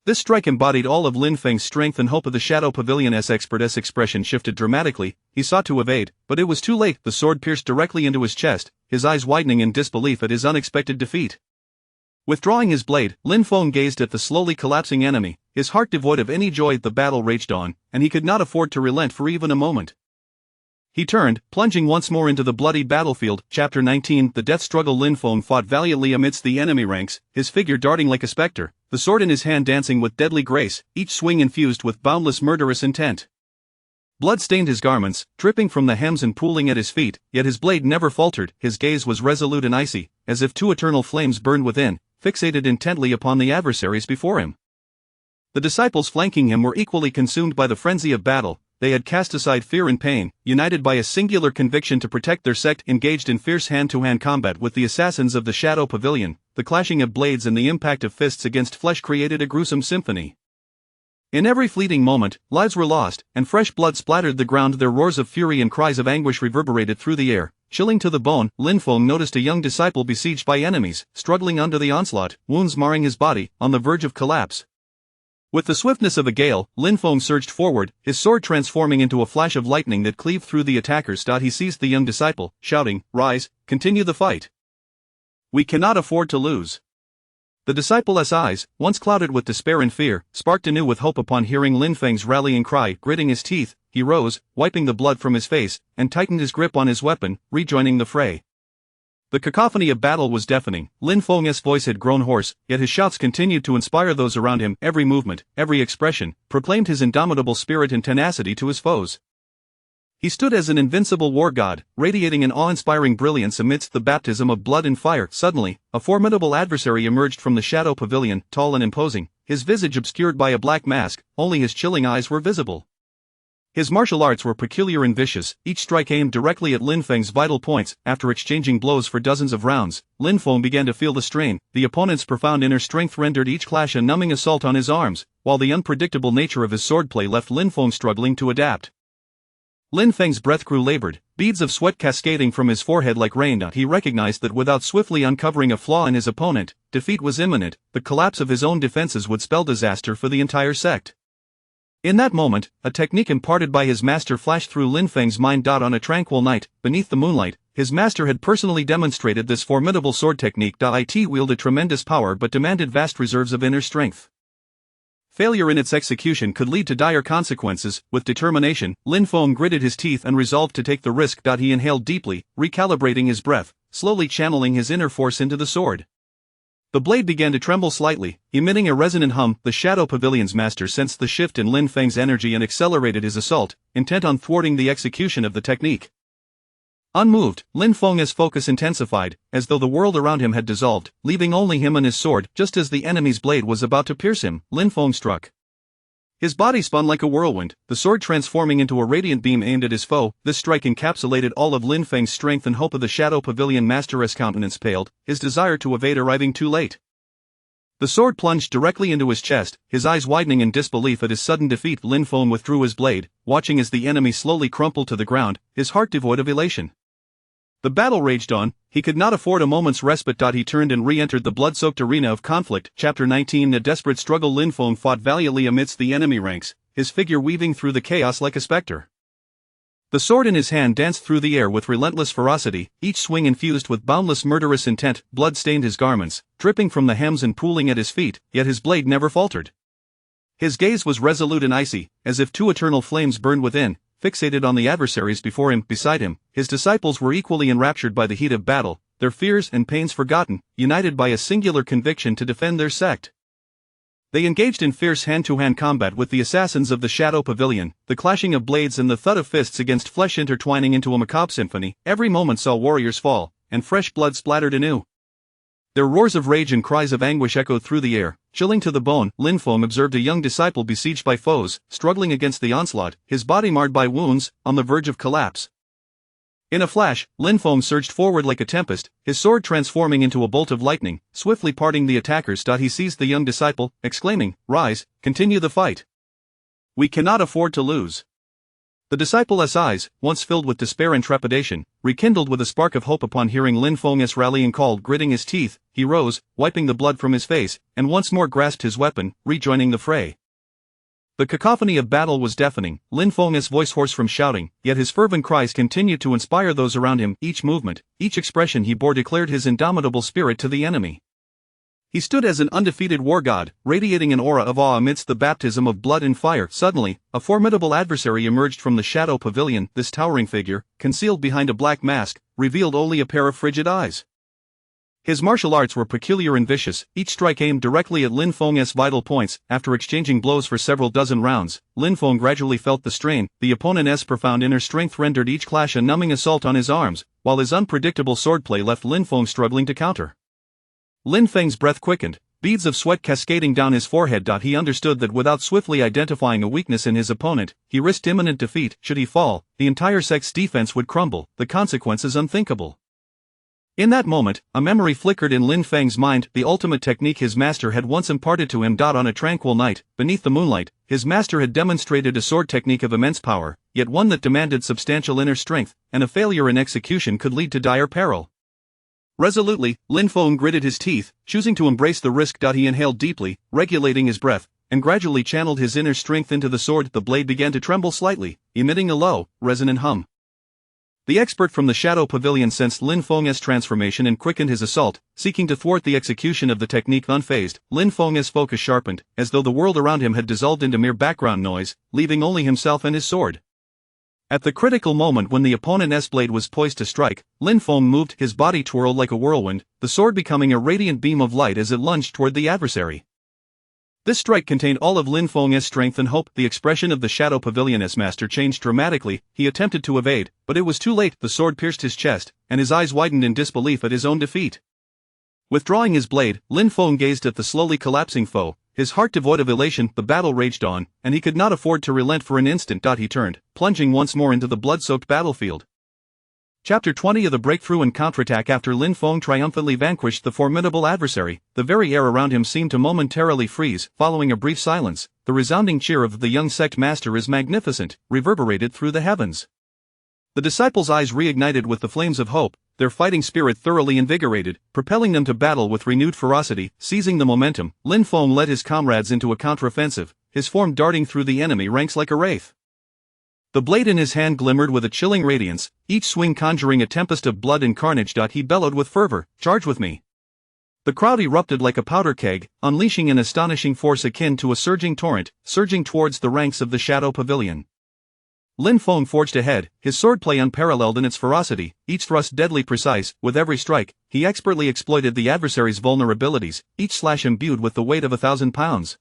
This strike embodied all of Lin Feng's strength and hope. Of the Shadow Pavilion's expert's expression shifted dramatically. He sought to evade, but it was too late. The sword pierced directly into his chest, his eyes widening in disbelief at his unexpected defeat. Withdrawing his blade, Lin Feng gazed at the slowly collapsing enemy, his heart devoid of any joy. The battle raged on, and he could not afford to relent for even a moment. He turned, plunging once more into the bloody battlefield. Chapter 19. The death struggle. Lin Feng fought valiantly amidst the enemy ranks, his figure darting like a spectre, the sword in his hand dancing with deadly grace, each swing infused with boundless murderous intent. Blood stained his garments, dripping from the hems and pooling at his feet, yet his blade never faltered. His gaze was resolute and icy, as if two eternal flames burned within, fixated intently upon the adversaries before him. The disciples flanking him were equally consumed by the frenzy of battle. They had cast aside fear and pain, united by a singular conviction to protect their sect. Engaged in fierce hand-to-hand combat with the assassins of the Shadow Pavilion, the clashing of blades and the impact of fists against flesh created a gruesome symphony. In every fleeting moment, lives were lost, and fresh blood splattered the ground. Their roars of fury and cries of anguish reverberated through the air, chilling to the bone. Lin Feng noticed a young disciple besieged by enemies, struggling under the onslaught, wounds marring his body, on the verge of collapse. With the swiftness of a gale, Lin Feng surged forward, his sword transforming into a flash of lightning that cleaved through the attackers. He seized the young disciple, shouting, "Rise, continue the fight. We cannot afford to lose." The disciple's eyes, once clouded with despair and fear, sparked anew with hope upon hearing Lin Feng's rallying cry. Gritting his teeth, he rose, wiping the blood from his face, and tightened his grip on his weapon, rejoining the fray. The cacophony of battle was deafening. Lin Feng's voice had grown hoarse, yet his shouts continued to inspire those around him. Every movement, every expression, proclaimed his indomitable spirit and tenacity to his foes. He stood as an invincible war god, radiating an awe-inspiring brilliance amidst the baptism of blood and fire. Suddenly, a formidable adversary emerged from the Shadow Pavilion, tall and imposing, his visage obscured by a black mask. Only his chilling eyes were visible. His martial arts were peculiar and vicious, each strike aimed directly at Lin Feng's vital points. After exchanging blows for dozens of rounds, Lin Feng began to feel the strain. The opponent's profound inner strength rendered each clash a numbing assault on his arms, while the unpredictable nature of his swordplay left Lin Feng struggling to adapt. Lin Feng's breath grew labored, beads of sweat cascading from his forehead like rain. He recognized that without swiftly uncovering a flaw in his opponent, defeat was imminent. The collapse of his own defenses would spell disaster for the entire sect. In that moment, a technique imparted by his master flashed through Lin Feng's mind. On a tranquil night, beneath the moonlight, his master had personally demonstrated this formidable sword technique. It wielded tremendous power but demanded vast reserves of inner strength. Failure in its execution could lead to dire consequences. With determination, Lin Feng gritted his teeth and resolved to take the risk. He inhaled deeply, recalibrating his breath, slowly channeling his inner force into the sword. The blade began to tremble slightly, emitting a resonant hum. The Shadow Pavilion's master sensed the shift in Lin Feng's energy and accelerated his assault, intent on thwarting the execution of the technique. Unmoved, Lin Feng's focus intensified, as though the world around him had dissolved, leaving only him and his sword. Just as the enemy's blade was about to pierce him, Lin Feng struck. His body spun like a whirlwind, the sword transforming into a radiant beam aimed at his foe. This strike encapsulated all of Lin Feng's strength and hope. Of the Shadow Pavilion master's countenance paled, his desire to evade arriving too late. The sword plunged directly into his chest, his eyes widening in disbelief at his sudden defeat. Lin Feng withdrew his blade, watching as the enemy slowly crumpled to the ground, his heart devoid of elation. The battle raged on, he could not afford a moment's respite. He turned and re-entered the blood-soaked arena of conflict. Chapter 19. A desperate struggle. Lin Feng fought valiantly amidst the enemy ranks, his figure weaving through the chaos like a spectre. The sword in his hand danced through the air with relentless ferocity, each swing infused with boundless murderous intent. Blood stained his garments, dripping from the hems and pooling at his feet, yet his blade never faltered. His gaze was resolute and icy, as if two eternal flames burned within, fixated on the adversaries before him. Beside him, his disciples were equally enraptured by the heat of battle, their fears and pains forgotten, united by a singular conviction to defend their sect. They engaged in fierce hand-to-hand combat with the assassins of the Shadow Pavilion, the clashing of blades and the thud of fists against flesh intertwining into a macabre symphony. Every moment saw warriors fall, and fresh blood splattered anew. Their roars of rage and cries of anguish echoed through the air, chilling to the bone. Lin Feng observed a young disciple besieged by foes, struggling against the onslaught, his body marred by wounds, on the verge of collapse. In a flash, Lin Feng surged forward like a tempest, his sword transforming into a bolt of lightning, swiftly parting the attackers. He seized the young disciple, exclaiming, "Rise, continue the fight. We cannot afford to lose." The disciple's eyes, once filled with despair and trepidation, rekindled with a spark of hope upon hearing Lin Feng's rallying call. Gritting his teeth, he rose, wiping the blood from his face, and once more grasped his weapon, rejoining the fray. The cacophony of battle was deafening, Lin Feng's voice hoarse from shouting, yet his fervent cries continued to inspire those around him. Each movement, each expression he bore declared his indomitable spirit to the enemy. He stood as an undefeated war god, radiating an aura of awe amidst the baptism of blood and fire. Suddenly, a formidable adversary emerged from the shadow pavilion. This towering figure, concealed behind a black mask, revealed only a pair of frigid eyes. His martial arts were peculiar and vicious, each strike aimed directly at Lin Feng's vital points. After exchanging blows for several dozen rounds, Lin Feng gradually felt the strain. The opponent's profound inner strength rendered each clash a numbing assault on his arms, while his unpredictable swordplay left Lin Feng struggling to counter. Lin Feng's breath quickened, beads of sweat cascading down his forehead. He understood that without swiftly identifying a weakness in his opponent, he risked imminent defeat. Should he fall, the entire sect's defense would crumble, the consequences unthinkable. In that moment, a memory flickered in Lin Feng's mind, the ultimate technique his master had once imparted to him. On a tranquil night, beneath the moonlight, his master had demonstrated a sword technique of immense power, yet one that demanded substantial inner strength, and a failure in execution could lead to dire peril. Resolutely, Lin Feng gritted his teeth, choosing to embrace the risk. He inhaled deeply, regulating his breath, and gradually channeled his inner strength into the sword. The blade began to tremble slightly, emitting a low, resonant hum. The expert from the Shadow Pavilion sensed Lin Feng's transformation and quickened his assault, seeking to thwart the execution of the technique. Unfazed, Lin Feng's focus sharpened, as though the world around him had dissolved into mere background noise, leaving only himself and his sword. At the critical moment when the opponent's blade was poised to strike, Lin Feng moved, his body twirled like a whirlwind, the sword becoming a radiant beam of light as it lunged toward the adversary. This strike contained all of Lin Feng's strength and hope. The expression of the Shadow Pavilion's master changed dramatically. He attempted to evade, but it was too late. The sword pierced his chest, and his eyes widened in disbelief at his own defeat. Withdrawing his blade, Lin Feng gazed at the slowly collapsing foe, his heart devoid of elation. The battle raged on, and he could not afford to relent for an instant. He turned, plunging once more into the blood-soaked battlefield. Chapter 20 of the Breakthrough and Counterattack. After Lin Feng triumphantly vanquished the formidable adversary, the very air around him seemed to momentarily freeze. Following a brief silence, the resounding cheer of the young sect master is magnificent reverberated through the heavens. The disciples' eyes reignited with the flames of hope, their fighting spirit thoroughly invigorated, propelling them to battle with renewed ferocity. Seizing the momentum, Lin Feng led his comrades into a counteroffensive, his form darting through the enemy ranks like a wraith. The blade in his hand glimmered with a chilling radiance, each swing conjuring a tempest of blood and carnage. He bellowed with fervor, "Charge with me!" The crowd erupted like a powder keg, unleashing an astonishing force akin to a surging torrent, surging towards the ranks of the Shadow Pavilion. Lin Feng forged ahead, his swordplay unparalleled in its ferocity, each thrust deadly precise. With every strike, he expertly exploited the adversary's vulnerabilities, each slash imbued with the weight of 1,000 pounds.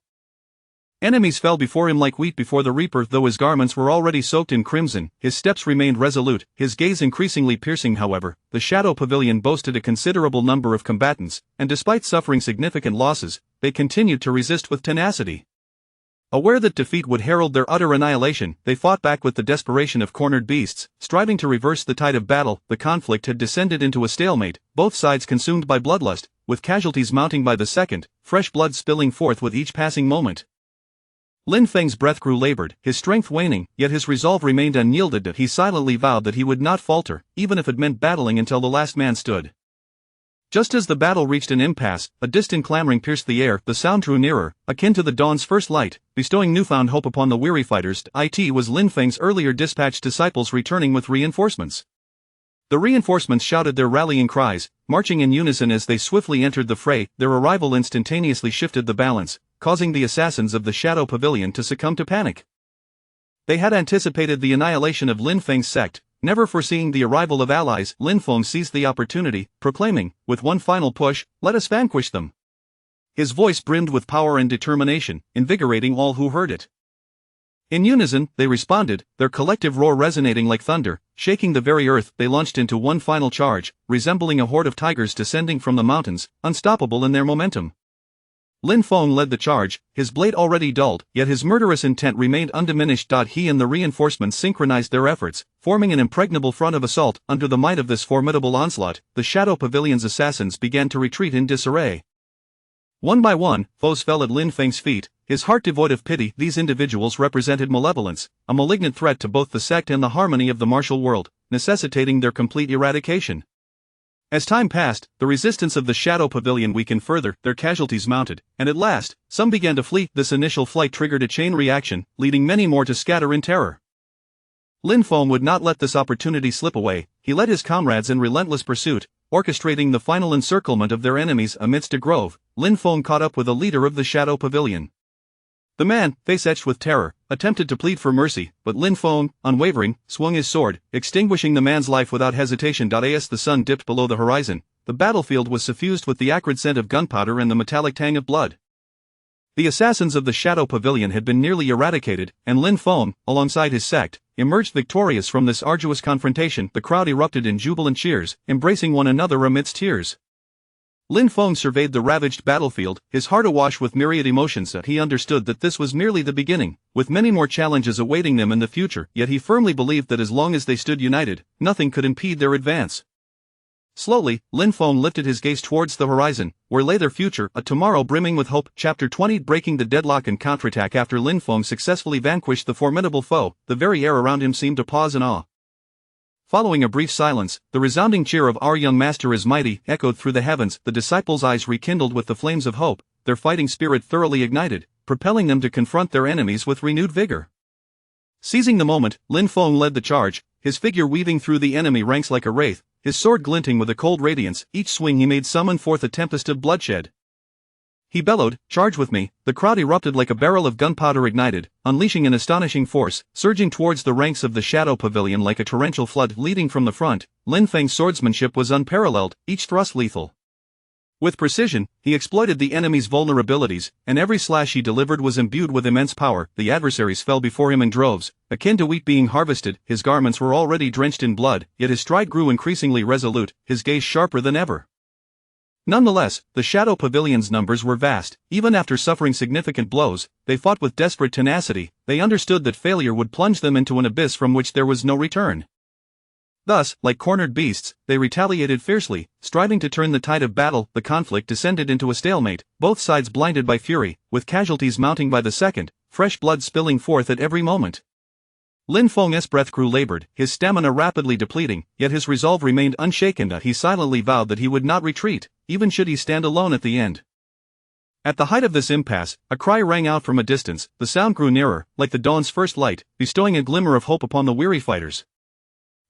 Enemies fell before him like wheat before the reaper. Though his garments were already soaked in crimson, his steps remained resolute, his gaze increasingly piercing. However, the Shadow Pavilion boasted a considerable number of combatants, and despite suffering significant losses, they continued to resist with tenacity. Aware that defeat would herald their utter annihilation, they fought back with the desperation of cornered beasts, striving to reverse the tide of battle. The conflict had descended into a stalemate, both sides consumed by bloodlust, with casualties mounting by the second, fresh blood spilling forth with each passing moment. Lin Feng's breath grew labored, his strength waning, yet his resolve remained unyielded. He silently vowed that he would not falter, even if it meant battling until the last man stood. Just as the battle reached an impasse, a distant clamoring pierced the air. The sound drew nearer, akin to the dawn's first light, bestowing newfound hope upon the weary fighters. It was Lin Feng's earlier dispatched disciples returning with reinforcements. The reinforcements shouted their rallying cries, marching in unison as they swiftly entered the fray. Their arrival instantaneously shifted the balance, causing the assassins of the Shadow Pavilion to succumb to panic. They had anticipated the annihilation of Lin Feng's sect, never foreseeing the arrival of allies. Lin Feng seized the opportunity, proclaiming, with one final push, "Let us vanquish them." His voice brimmed with power and determination, invigorating all who heard it. In unison, they responded, their collective roar resonating like thunder, shaking the very earth. They launched into one final charge, resembling a horde of tigers descending from the mountains, unstoppable in their momentum. Lin Feng led the charge, his blade already dulled, yet his murderous intent remained undiminished. He and the reinforcements synchronized their efforts, forming an impregnable front of assault. Under the might of this formidable onslaught, the Shadow Pavilion's assassins began to retreat in disarray. One by one, foes fell at Lin Feng's feet, his heart devoid of pity. These individuals represented malevolence, a malignant threat to both the sect and the harmony of the martial world, necessitating their complete eradication. As time passed, the resistance of the Shadow Pavilion weakened further, their casualties mounted, and at last, some began to flee. This initial flight triggered a chain reaction, leading many more to scatter in terror. Lin Feng would not let this opportunity slip away. He led his comrades in relentless pursuit, orchestrating the final encirclement of their enemies amidst a grove. Lin Feng caught up with the leader of the Shadow Pavilion. The man, face etched with terror, attempted to plead for mercy, but Lin Feng, unwavering, swung his sword, extinguishing the man's life without hesitation. As the sun dipped below the horizon, the battlefield was suffused with the acrid scent of gunpowder and the metallic tang of blood. The assassins of the Shadow Pavilion had been nearly eradicated, and Lin Feng, alongside his sect, emerged victorious from this arduous confrontation. The crowd erupted in jubilant cheers, embracing one another amidst tears. Lin Feng surveyed the ravaged battlefield, his heart awash with myriad emotions. He understood that this was merely the beginning, with many more challenges awaiting them in the future, yet he firmly believed that as long as they stood united, nothing could impede their advance. Slowly, Lin Feng lifted his gaze towards the horizon, where lay their future, a tomorrow brimming with hope. Chapter 20 Breaking the deadlock and counterattack. After Lin Feng successfully vanquished the formidable foe, the very air around him seemed to pause in awe. Following a brief silence, the resounding cheer of "Our young master is mighty" echoed through the heavens. The disciples' eyes rekindled with the flames of hope, their fighting spirit thoroughly ignited, propelling them to confront their enemies with renewed vigor. Seizing the moment, Lin Feng led the charge, his figure weaving through the enemy ranks like a wraith, his sword glinting with a cold radiance. Each swing he made summoned forth a tempest of bloodshed. He bellowed, "Charge with me!" The crowd erupted like a barrel of gunpowder ignited, unleashing an astonishing force, surging towards the ranks of the Shadow Pavilion like a torrential flood. Leading from the front, Lin Feng's swordsmanship was unparalleled, each thrust lethal. With precision, he exploited the enemy's vulnerabilities, and every slash he delivered was imbued with immense power. The adversaries fell before him in droves, akin to wheat being harvested. His garments were already drenched in blood, yet his stride grew increasingly resolute, his gaze sharper than ever. Nonetheless, the Shadow Pavilion's numbers were vast. Even after suffering significant blows, they fought with desperate tenacity. They understood that failure would plunge them into an abyss from which there was no return. Thus, like cornered beasts, they retaliated fiercely, striving to turn the tide of battle. The conflict descended into a stalemate, both sides blinded by fury, with casualties mounting by the second, fresh blood spilling forth at every moment. Lin Feng's breath grew labored, his stamina rapidly depleting, yet his resolve remained unshaken. He silently vowed that he would not retreat, even should he stand alone at the end. At the height of this impasse, a cry rang out from a distance. The sound grew nearer, like the dawn's first light, bestowing a glimmer of hope upon the weary fighters.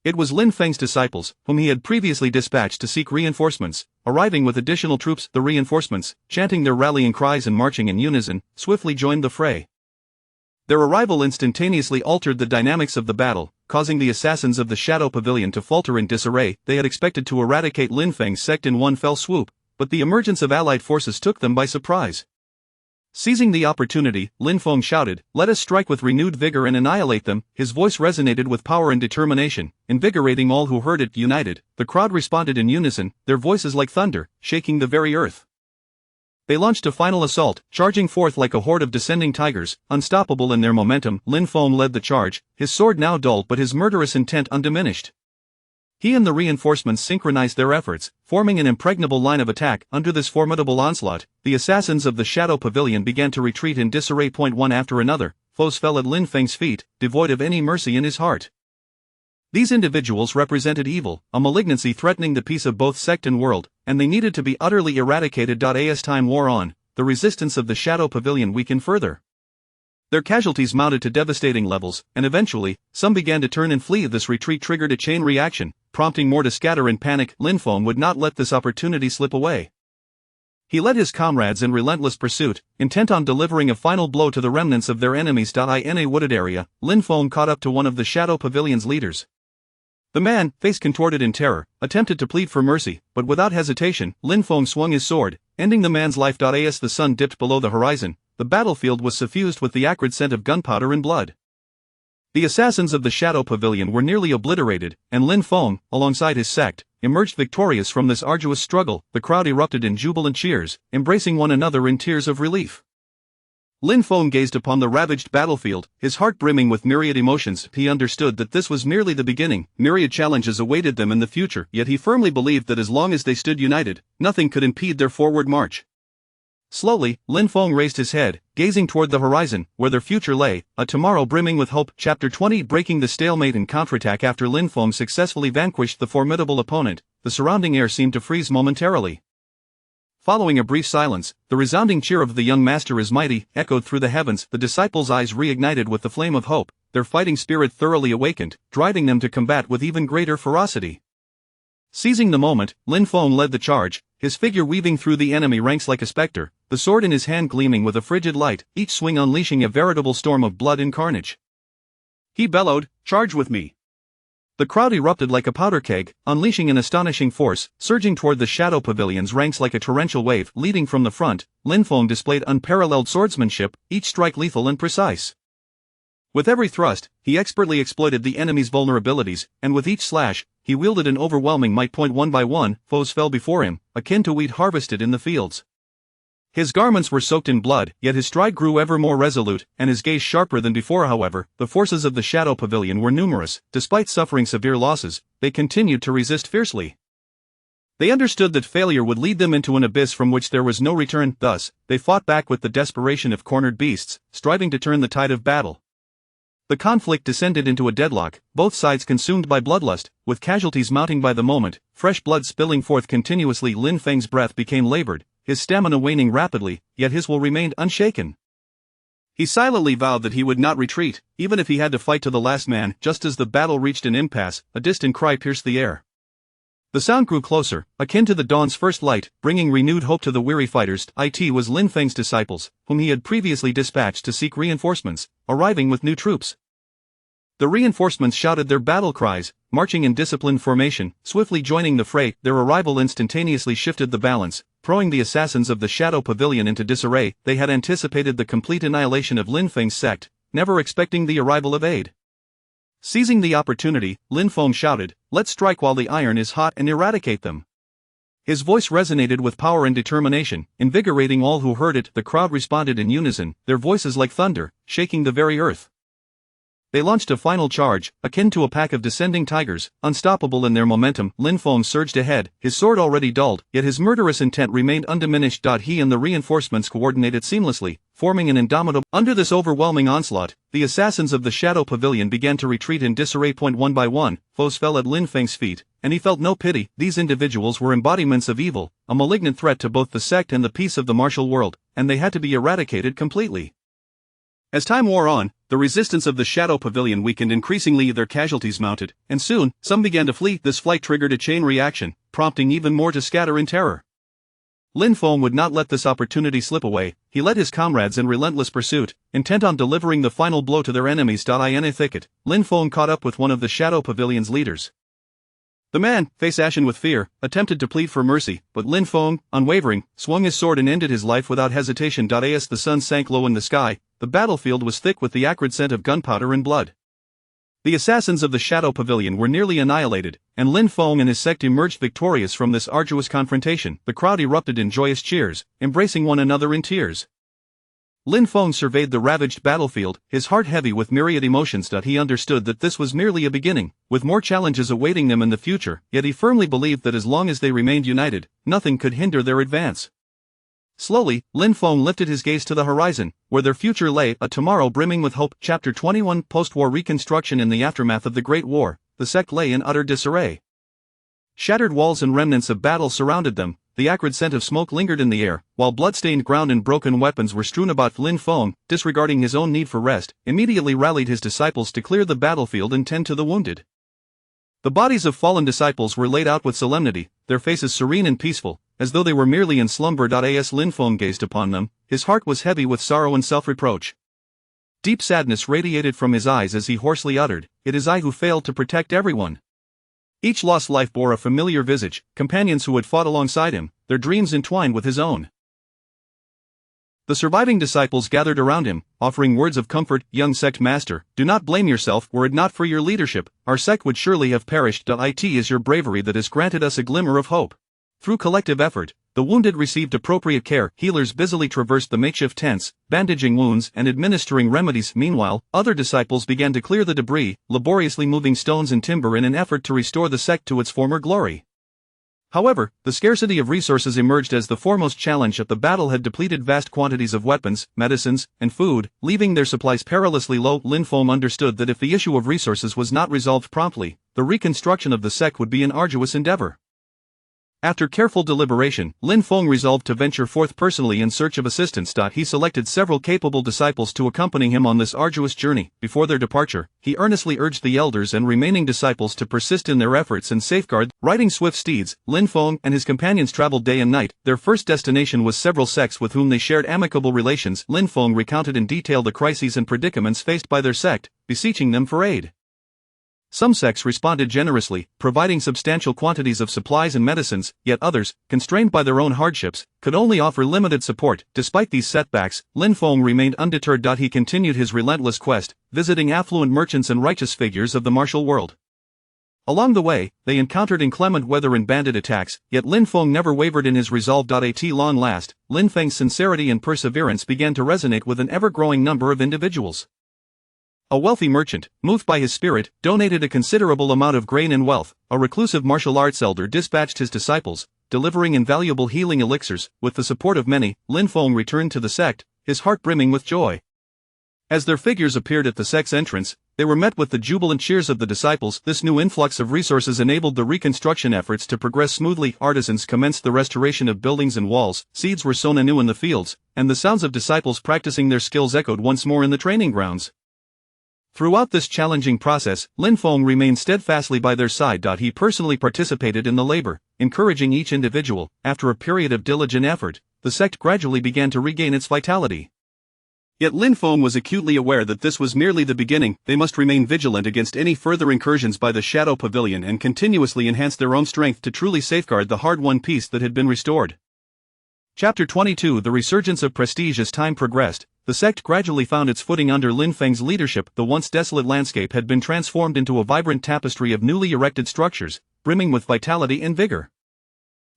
It was Lin Feng's disciples, whom he had previously dispatched to seek reinforcements, arriving with additional troops. The reinforcements, chanting their rallying cries and marching in unison, swiftly joined the fray. Their arrival instantaneously altered the dynamics of the battle, causing the assassins of the Shadow Pavilion to falter in disarray. They had expected to eradicate Lin Feng's sect in one fell swoop, but the emergence of allied forces took them by surprise. Seizing the opportunity, Lin Feng shouted, "Let us strike with renewed vigor and annihilate them." His voice resonated with power and determination, invigorating all who heard it. United, the crowd responded in unison, their voices like thunder, shaking the very earth. They launched a final assault, charging forth like a horde of descending tigers, unstoppable in their momentum. Lin Feng led the charge, his sword now dull but his murderous intent undiminished. He and the reinforcements synchronized their efforts, forming an impregnable line of attack. Under this formidable onslaught, the assassins of the Shadow Pavilion began to retreat in disarray. One after another, foes fell at Lin Feng's feet, devoid of any mercy in his heart. These individuals represented evil, a malignancy threatening the peace of both sect and world, and they needed to be utterly eradicated. As time wore on, the resistance of the Shadow Pavilion weakened further. Their casualties mounted to devastating levels, and eventually, some began to turn and flee. This retreat triggered a chain reaction, prompting more to scatter in panic. Lin Feng would not let this opportunity slip away. He led his comrades in relentless pursuit, intent on delivering a final blow to the remnants of their enemies. In a wooded area, Lin Feng caught up to one of the Shadow Pavilion's leaders. The man, face contorted in terror, attempted to plead for mercy, but without hesitation, Lin Feng swung his sword, ending the man's life. As the sun dipped below the horizon, the battlefield was suffused with the acrid scent of gunpowder and blood. The assassins of the Shadow Pavilion were nearly obliterated, and Lin Feng, alongside his sect, emerged victorious from this arduous struggle. The crowd erupted in jubilant cheers, embracing one another in tears of relief. Lin Feng gazed upon the ravaged battlefield, his heart brimming with myriad emotions. He understood that this was merely the beginning, myriad challenges awaited them in the future, yet he firmly believed that as long as they stood united, nothing could impede their forward march. Slowly, Lin Feng raised his head, gazing toward the horizon, where their future lay, a tomorrow brimming with hope. Chapter 20. Breaking the stalemate and counterattack. After Lin Feng successfully vanquished the formidable opponent, the surrounding air seemed to freeze momentarily. Following a brief silence, the resounding cheer of "The young master is mighty" echoed through the heavens. The disciples' eyes reignited with the flame of hope, their fighting spirit thoroughly awakened, driving them to combat with even greater ferocity. Seizing the moment, Lin Feng led the charge, his figure weaving through the enemy ranks like a specter, the sword in his hand gleaming with a frigid light, each swing unleashing a veritable storm of blood and carnage. He bellowed, "Charge with me!" The crowd erupted like a powder keg, unleashing an astonishing force, surging toward the Shadow Pavilion's ranks like a torrential wave. Leading from the front, Lin Feng displayed unparalleled swordsmanship, each strike lethal and precise. With every thrust, he expertly exploited the enemy's vulnerabilities, and with each slash, he wielded an overwhelming might. One by one, foes fell before him, akin to wheat harvested in the fields. His garments were soaked in blood, yet his stride grew ever more resolute, and his gaze sharper than before. However, the forces of the Shadow Pavilion were numerous. Despite suffering severe losses, they continued to resist fiercely. They understood that failure would lead them into an abyss from which there was no return. Thus, they fought back with the desperation of cornered beasts, striving to turn the tide of battle. The conflict descended into a deadlock, both sides consumed by bloodlust, with casualties mounting by the moment, fresh blood spilling forth continuously. Lin Feng's breath became labored, his stamina waning rapidly, yet his will remained unshaken. He silently vowed that he would not retreat, even if he had to fight to the last man. Just as the battle reached an impasse, a distant cry pierced the air. The sound grew closer, akin to the dawn's first light, bringing renewed hope to the weary fighters. It was Lin Feng's disciples, whom he had previously dispatched to seek reinforcements, arriving with new troops. The reinforcements shouted their battle cries, marching in disciplined formation, swiftly joining the fray. Their arrival instantaneously shifted the balance, throwing the assassins of the Shadow Pavilion into disarray. They had anticipated the complete annihilation of Lin Feng's sect, never expecting the arrival of aid. Seizing the opportunity, Lin Feng shouted, "Let's strike while the iron is hot and eradicate them." His voice resonated with power and determination, invigorating all who heard it. The crowd responded in unison, their voices like thunder, shaking the very earth. They launched a final charge, akin to a pack of descending tigers, unstoppable in their momentum. Lin Feng surged ahead, his sword already dulled, yet his murderous intent remained undiminished. He and the reinforcements coordinated seamlessly, forming an indomitable. Under this overwhelming onslaught, the assassins of the Shadow Pavilion began to retreat in disarray. One by one, foes fell at Lin Feng's feet, and he felt no pity. These individuals were embodiments of evil, a malignant threat to both the sect and the peace of the martial world, and they had to be eradicated completely. As time wore on, the resistance of the Shadow Pavilion weakened. Increasingly their casualties mounted, and soon, some began to flee. This flight triggered a chain reaction, prompting even more to scatter in terror. Lin Feng would not let this opportunity slip away. He led his comrades in relentless pursuit, intent on delivering the final blow to their enemies. In a thicket, Lin Feng caught up with one of the Shadow Pavilion's leaders. The man, face ashen with fear, attempted to plead for mercy, but Lin Feng, unwavering, swung his sword and ended his life without hesitation. As the sun sank low in the sky, the battlefield was thick with the acrid scent of gunpowder and blood. The assassins of the Shadow Pavilion were nearly annihilated, and Lin Feng and his sect emerged victorious from this arduous confrontation. The crowd erupted in joyous cheers, embracing one another in tears. Lin Feng surveyed the ravaged battlefield, his heart heavy with myriad emotions. He understood that this was merely a beginning, with more challenges awaiting them in the future, yet he firmly believed that as long as they remained united, nothing could hinder their advance. Slowly, Lin Feng lifted his gaze to the horizon, where their future lay, a tomorrow brimming with hope. Chapter 21. Post-war reconstruction. In the aftermath of the Great War, the sect lay in utter disarray. Shattered walls and remnants of battle surrounded them, the acrid scent of smoke lingered in the air, while blood-stained ground and broken weapons were strewn about. Lin Feng, disregarding his own need for rest, immediately rallied his disciples to clear the battlefield and tend to the wounded. The bodies of fallen disciples were laid out with solemnity, their faces serene and peaceful, as though they were merely in slumber. As Lin Feng gazed upon them, his heart was heavy with sorrow and self-reproach. Deep sadness radiated from his eyes as he hoarsely uttered, "It is I who failed to protect everyone." Each lost life bore a familiar visage, companions who had fought alongside him, their dreams entwined with his own. The surviving disciples gathered around him, offering words of comfort. "Young sect master, do not blame yourself. Were it not for your leadership, our sect would surely have perished. It is your bravery that has granted us a glimmer of hope." Through collective effort, the wounded received appropriate care. Healers busily traversed the makeshift tents, bandaging wounds and administering remedies. Meanwhile, other disciples began to clear the debris, laboriously moving stones and timber in an effort to restore the sect to its former glory. However, the scarcity of resources emerged as the foremost challenge. The battle had depleted vast quantities of weapons, medicines, and food, leaving their supplies perilously low. Lin Feng understood that if the issue of resources was not resolved promptly, the reconstruction of the sect would be an arduous endeavor. After careful deliberation, Lin Feng resolved to venture forth personally in search of assistance. He selected several capable disciples to accompany him on this arduous journey. Before their departure, he earnestly urged the elders and remaining disciples to persist in their efforts and safeguard. Riding swift steeds, Lin Feng and his companions traveled day and night. Their first destination was several sects with whom they shared amicable relations. Lin Feng recounted in detail the crises and predicaments faced by their sect, beseeching them for aid. Some sects responded generously, providing substantial quantities of supplies and medicines, yet others, constrained by their own hardships, could only offer limited support. Despite these setbacks, Lin Feng remained undeterred. He continued his relentless quest, visiting affluent merchants and righteous figures of the martial world. Along the way, they encountered inclement weather and bandit attacks, yet Lin Feng never wavered in his resolve. At long last, Lin Feng's sincerity and perseverance began to resonate with an ever-growing number of individuals. A wealthy merchant, moved by his spirit, donated a considerable amount of grain and wealth. A reclusive martial arts elder dispatched his disciples, delivering invaluable healing elixirs. With the support of many, Lin Feng returned to the sect, his heart brimming with joy. As their figures appeared at the sect's entrance, they were met with the jubilant cheers of the disciples. This new influx of resources enabled the reconstruction efforts to progress smoothly. Artisans commenced the restoration of buildings and walls, seeds were sown anew in the fields, and the sounds of disciples practicing their skills echoed once more in the training grounds. Throughout this challenging process, Lin Feng remained steadfastly by their side. He personally participated in the labor, encouraging each individual. After a period of diligent effort, the sect gradually began to regain its vitality. Yet Lin Feng was acutely aware that this was merely the beginning. They must remain vigilant against any further incursions by the Shadow Pavilion and continuously enhance their own strength to truly safeguard the hard-won peace that had been restored. Chapter 22: The Resurgence of Prestige. As time progressed, the sect gradually found its footing under Lin Feng's leadership. The once desolate landscape had been transformed into a vibrant tapestry of newly erected structures, brimming with vitality and vigor.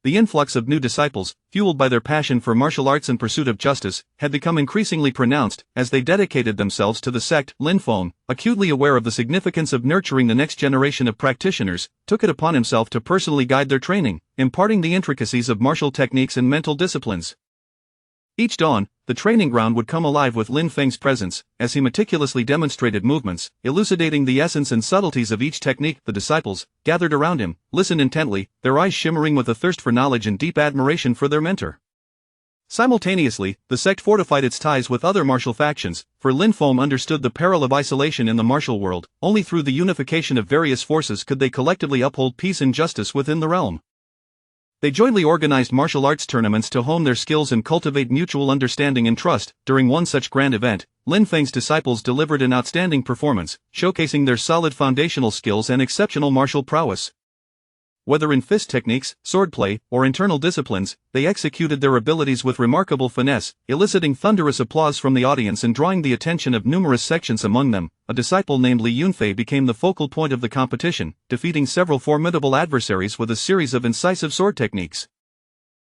The influx of new disciples, fueled by their passion for martial arts and pursuit of justice, had become increasingly pronounced. As they dedicated themselves to the sect, Lin Feng, acutely aware of the significance of nurturing the next generation of practitioners, took it upon himself to personally guide their training, imparting the intricacies of martial techniques and mental disciplines. Each dawn, the training ground would come alive with Lin Feng's presence, as he meticulously demonstrated movements, elucidating the essence and subtleties of each technique. The disciples, gathered around him, listened intently, their eyes shimmering with a thirst for knowledge and deep admiration for their mentor. Simultaneously, the sect fortified its ties with other martial factions, for Lin Feng understood the peril of isolation in the martial world. Only through the unification of various forces could they collectively uphold peace and justice within the realm. They jointly organized martial arts tournaments to hone their skills and cultivate mutual understanding and trust. During one such grand event, Lin Feng's disciples delivered an outstanding performance, showcasing their solid foundational skills and exceptional martial prowess. Whether in fist techniques, swordplay, or internal disciplines, they executed their abilities with remarkable finesse, eliciting thunderous applause from the audience and drawing the attention of numerous sections. Among them, a disciple named Li Yunfei became the focal point of the competition, defeating several formidable adversaries with a series of incisive sword techniques.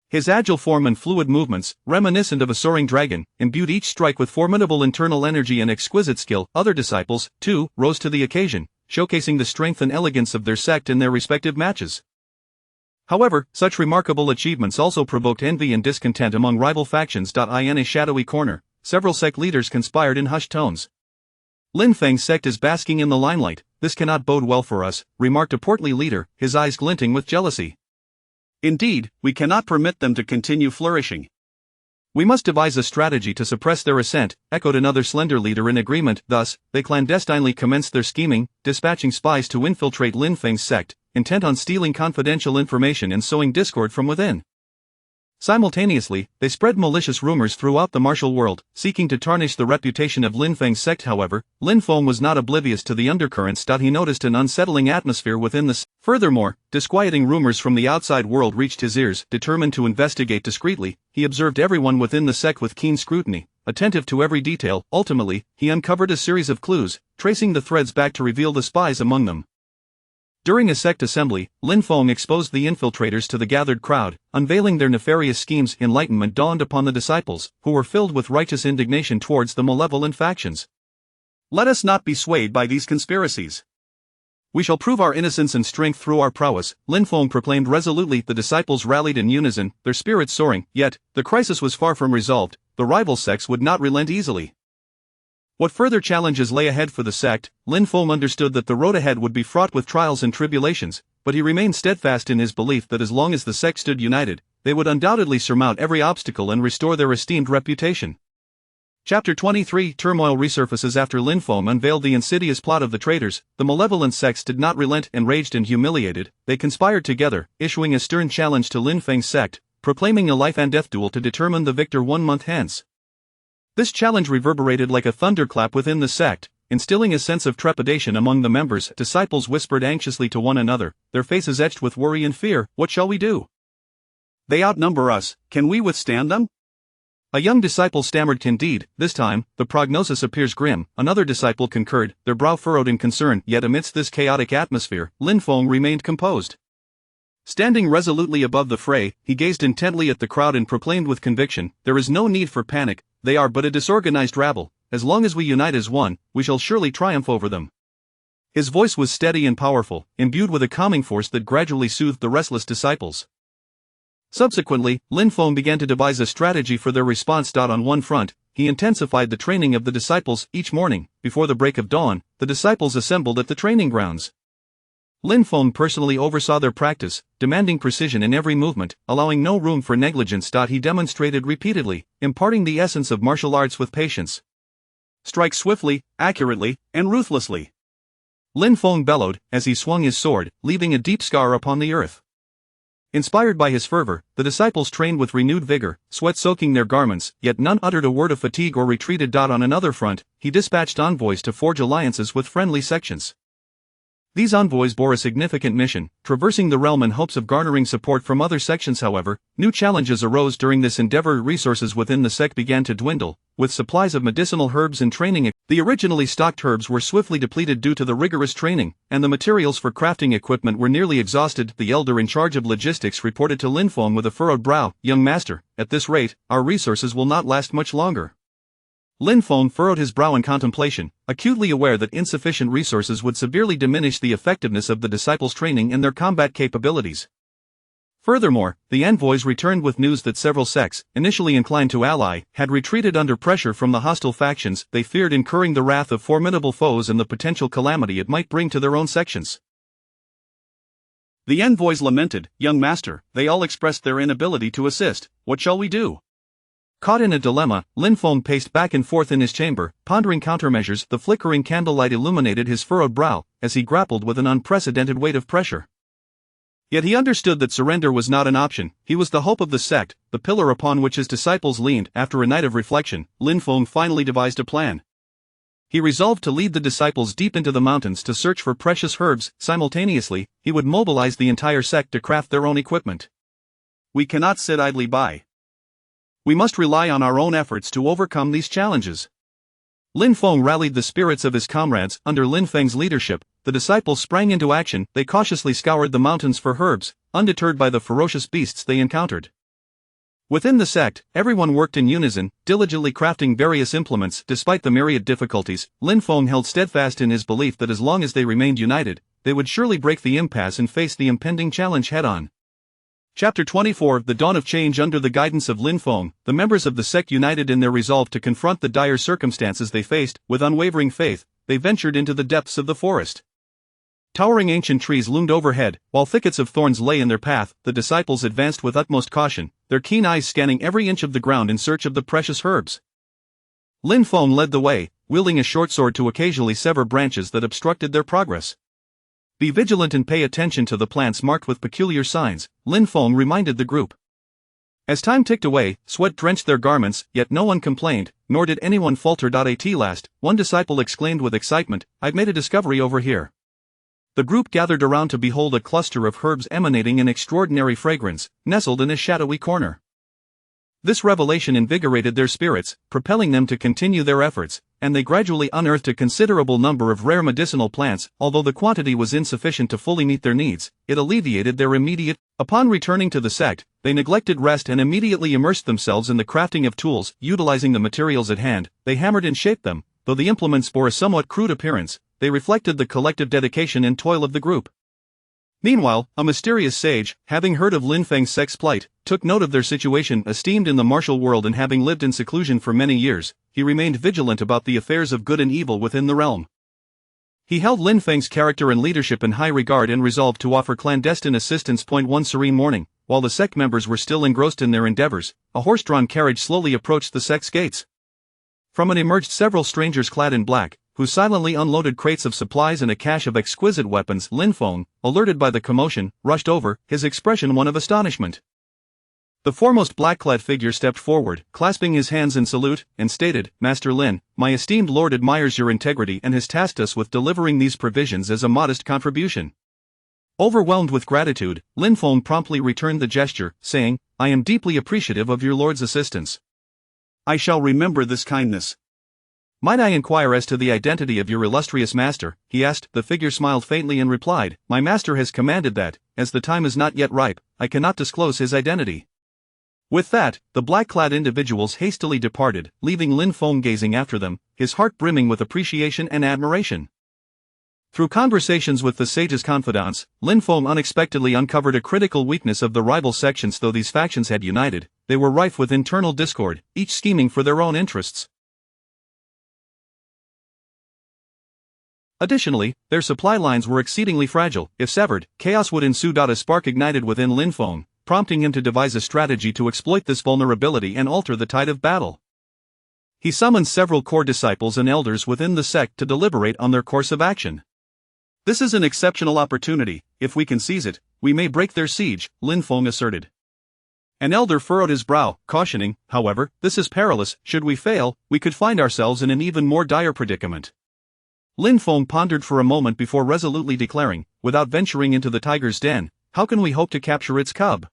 His agile form and fluid movements, reminiscent of a soaring dragon, imbued each strike with formidable internal energy and exquisite skill. Other disciples, too, rose to the occasion, showcasing the strength and elegance of their sect in their respective matches. However, such remarkable achievements also provoked envy and discontent among rival factions. In a shadowy corner, several sect leaders conspired in hushed tones. Lin Feng's sect is basking in the limelight. This cannot bode well for us, remarked a portly leader, his eyes glinting with jealousy. Indeed, we cannot permit them to continue flourishing. We must devise a strategy to suppress their ascent, echoed another slender leader in agreement. Thus, they clandestinely commenced their scheming, dispatching spies to infiltrate Lin Feng's sect, intent on stealing confidential information and sowing discord from within. Simultaneously, they spread malicious rumors throughout the martial world, seeking to tarnish the reputation of Lin Feng's sect. However, Lin Feng was not oblivious to the undercurrents. He noticed an unsettling atmosphere within the sect. Furthermore, disquieting rumors from the outside world reached his ears. Determined to investigate discreetly, he observed everyone within the sect with keen scrutiny, attentive to every detail. Ultimately, he uncovered a series of clues, tracing the threads back to reveal the spies among them. During a sect assembly, Lin Feng exposed the infiltrators to the gathered crowd, unveiling their nefarious schemes. Enlightenment dawned upon the disciples, who were filled with righteous indignation towards the malevolent factions. Let us not be swayed by these conspiracies. We shall prove our innocence and strength through our prowess, Lin Feng proclaimed resolutely. The disciples rallied in unison, their spirits soaring, yet, the crisis was far from resolved. The rival sects would not relent easily. What further challenges lay ahead for the sect? Lin Feng understood that the road ahead would be fraught with trials and tribulations, but he remained steadfast in his belief that as long as the sect stood united, they would undoubtedly surmount every obstacle and restore their esteemed reputation. Chapter 23 Turmoil resurfaces. After Lin Feng unveiled the insidious plot of the traitors, the malevolent sects did not relent. Enraged and humiliated, they conspired together, issuing a stern challenge to Lin Feng's sect, proclaiming a life and death duel to determine the victor 1 month hence. This challenge reverberated like a thunderclap within the sect, instilling a sense of trepidation among the members. Disciples whispered anxiously to one another, their faces etched with worry and fear. What shall we do? They outnumber us, can we withstand them? A young disciple stammered. Candide, this time, the prognosis appears grim. Another disciple concurred, their brow furrowed in concern. Yet amidst this chaotic atmosphere, Lin Feng remained composed. Standing resolutely above the fray, he gazed intently at the crowd and proclaimed with conviction, there is no need for panic, they are but a disorganized rabble. As long as we unite as one, we shall surely triumph over them. His voice was steady and powerful, imbued with a calming force that gradually soothed the restless disciples. Subsequently, Lin Feng began to devise a strategy for their response. On one front, he intensified the training of the disciples. Each morning, before the break of dawn, the disciples assembled at the training grounds. Lin Feng personally oversaw their practice, demanding precision in every movement, allowing no room for negligence. He demonstrated repeatedly, imparting the essence of martial arts with patience. Strike swiftly, accurately, and ruthlessly. Lin Feng bellowed, as he swung his sword, leaving a deep scar upon the earth. Inspired by his fervor, the disciples trained with renewed vigor, sweat soaking their garments, yet none uttered a word of fatigue or retreated. On another front, he dispatched envoys to forge alliances with friendly sections. These envoys bore a significant mission, traversing the realm in hopes of garnering support from other sections. However, new challenges arose during this endeavor. Resources within the sect began to dwindle, with supplies of medicinal herbs and training. The originally stocked herbs were swiftly depleted due to the rigorous training, and the materials for crafting equipment were nearly exhausted. The elder in charge of logistics reported to Lin Feng with a furrowed brow, "Young master, at this rate, our resources will not last much longer." Lin Feng furrowed his brow in contemplation, acutely aware that insufficient resources would severely diminish the effectiveness of the disciples' training and their combat capabilities. Furthermore, the envoys returned with news that several sects, initially inclined to ally, had retreated under pressure from the hostile factions. They feared incurring the wrath of formidable foes and the potential calamity it might bring to their own sections. The envoys lamented, "Young master, they all expressed their inability to assist. What shall we do?" Caught in a dilemma, Lin Feng paced back and forth in his chamber, pondering countermeasures. The flickering candlelight illuminated his furrowed brow, as he grappled with an unprecedented weight of pressure. Yet he understood that surrender was not an option. He was the hope of the sect, the pillar upon which his disciples leaned. After a night of reflection, Lin Feng finally devised a plan. He resolved to lead the disciples deep into the mountains to search for precious herbs. Simultaneously, he would mobilize the entire sect to craft their own equipment. We cannot sit idly by. We must rely on our own efforts to overcome these challenges. Lin Feng rallied the spirits of his comrades. Under Lin Feng's leadership, the disciples sprang into action. They cautiously scoured the mountains for herbs, undeterred by the ferocious beasts they encountered. Within the sect, everyone worked in unison, diligently crafting various implements. Despite the myriad difficulties, Lin Feng held steadfast in his belief that as long as they remained united, they would surely break the impasse and face the impending challenge head-on. Chapter 24 The Dawn of Change. Under the guidance of Lin Feng, the members of the sect united in their resolve to confront the dire circumstances they faced. With unwavering faith, they ventured into the depths of the forest. Towering ancient trees loomed overhead, while thickets of thorns lay in their path. The disciples advanced with utmost caution, their keen eyes scanning every inch of the ground in search of the precious herbs. Lin Feng led the way, wielding a short sword to occasionally sever branches that obstructed their progress. Be vigilant and pay attention to the plants marked with peculiar signs, Lin Feng reminded the group. As time ticked away, sweat drenched their garments, yet no one complained, nor did anyone falter. At last, one disciple exclaimed with excitement, "I've made a discovery over here." The group gathered around to behold a cluster of herbs emanating an extraordinary fragrance, nestled in a shadowy corner. This revelation invigorated their spirits, propelling them to continue their efforts, and they gradually unearthed a considerable number of rare medicinal plants. Although the quantity was insufficient to fully meet their needs, it alleviated their immediate. Upon returning to the sect, they neglected rest and immediately immersed themselves in the crafting of tools. Utilizing the materials at hand, they hammered and shaped them. Though the implements bore a somewhat crude appearance, they reflected the collective dedication and toil of the group. Meanwhile, a mysterious sage, having heard of Lin Feng's sex plight, took note of their situation. Esteemed in the martial world and having lived in seclusion for many years, he remained vigilant about the affairs of good and evil within the realm. He held Lin Feng's character and leadership in high regard and resolved to offer clandestine assistance. One serene morning, while the sect members were still engrossed in their endeavors, a horse-drawn carriage slowly approached the sect's gates. From it emerged several strangers clad in black, who silently unloaded crates of supplies and a cache of exquisite weapons. Lin Feng, alerted by the commotion, rushed over, his expression one of astonishment. The foremost black-clad figure stepped forward, clasping his hands in salute, and stated, "Master Lin, my esteemed lord admires your integrity and has tasked us with delivering these provisions as a modest contribution." Overwhelmed with gratitude, Lin Feng promptly returned the gesture, saying, "I am deeply appreciative of your lord's assistance. I shall remember this kindness." "Might I inquire as to the identity of your illustrious master?" he asked. The figure smiled faintly and replied, "My master has commanded that, as the time is not yet ripe, I cannot disclose his identity." With that, the black-clad individuals hastily departed, leaving Lin Feng gazing after them, his heart brimming with appreciation and admiration. Through conversations with the sage's confidants, Lin Feng unexpectedly uncovered a critical weakness of the rival sections. Though these factions had united, they were rife with internal discord, each scheming for their own interests. Additionally, their supply lines were exceedingly fragile. If severed, chaos would ensue. A spark ignited within Lin Feng, prompting him to devise a strategy to exploit this vulnerability and alter the tide of battle. He summoned several core disciples and elders within the sect to deliberate on their course of action. "This is an exceptional opportunity. If we can seize it, we may break their siege," Lin Feng asserted. An elder furrowed his brow, cautioning, "However, this is perilous. Should we fail, we could find ourselves in an even more dire predicament." Lin Feng pondered for a moment before resolutely declaring, "Without venturing into the tiger's den, how can we hope to capture its cub?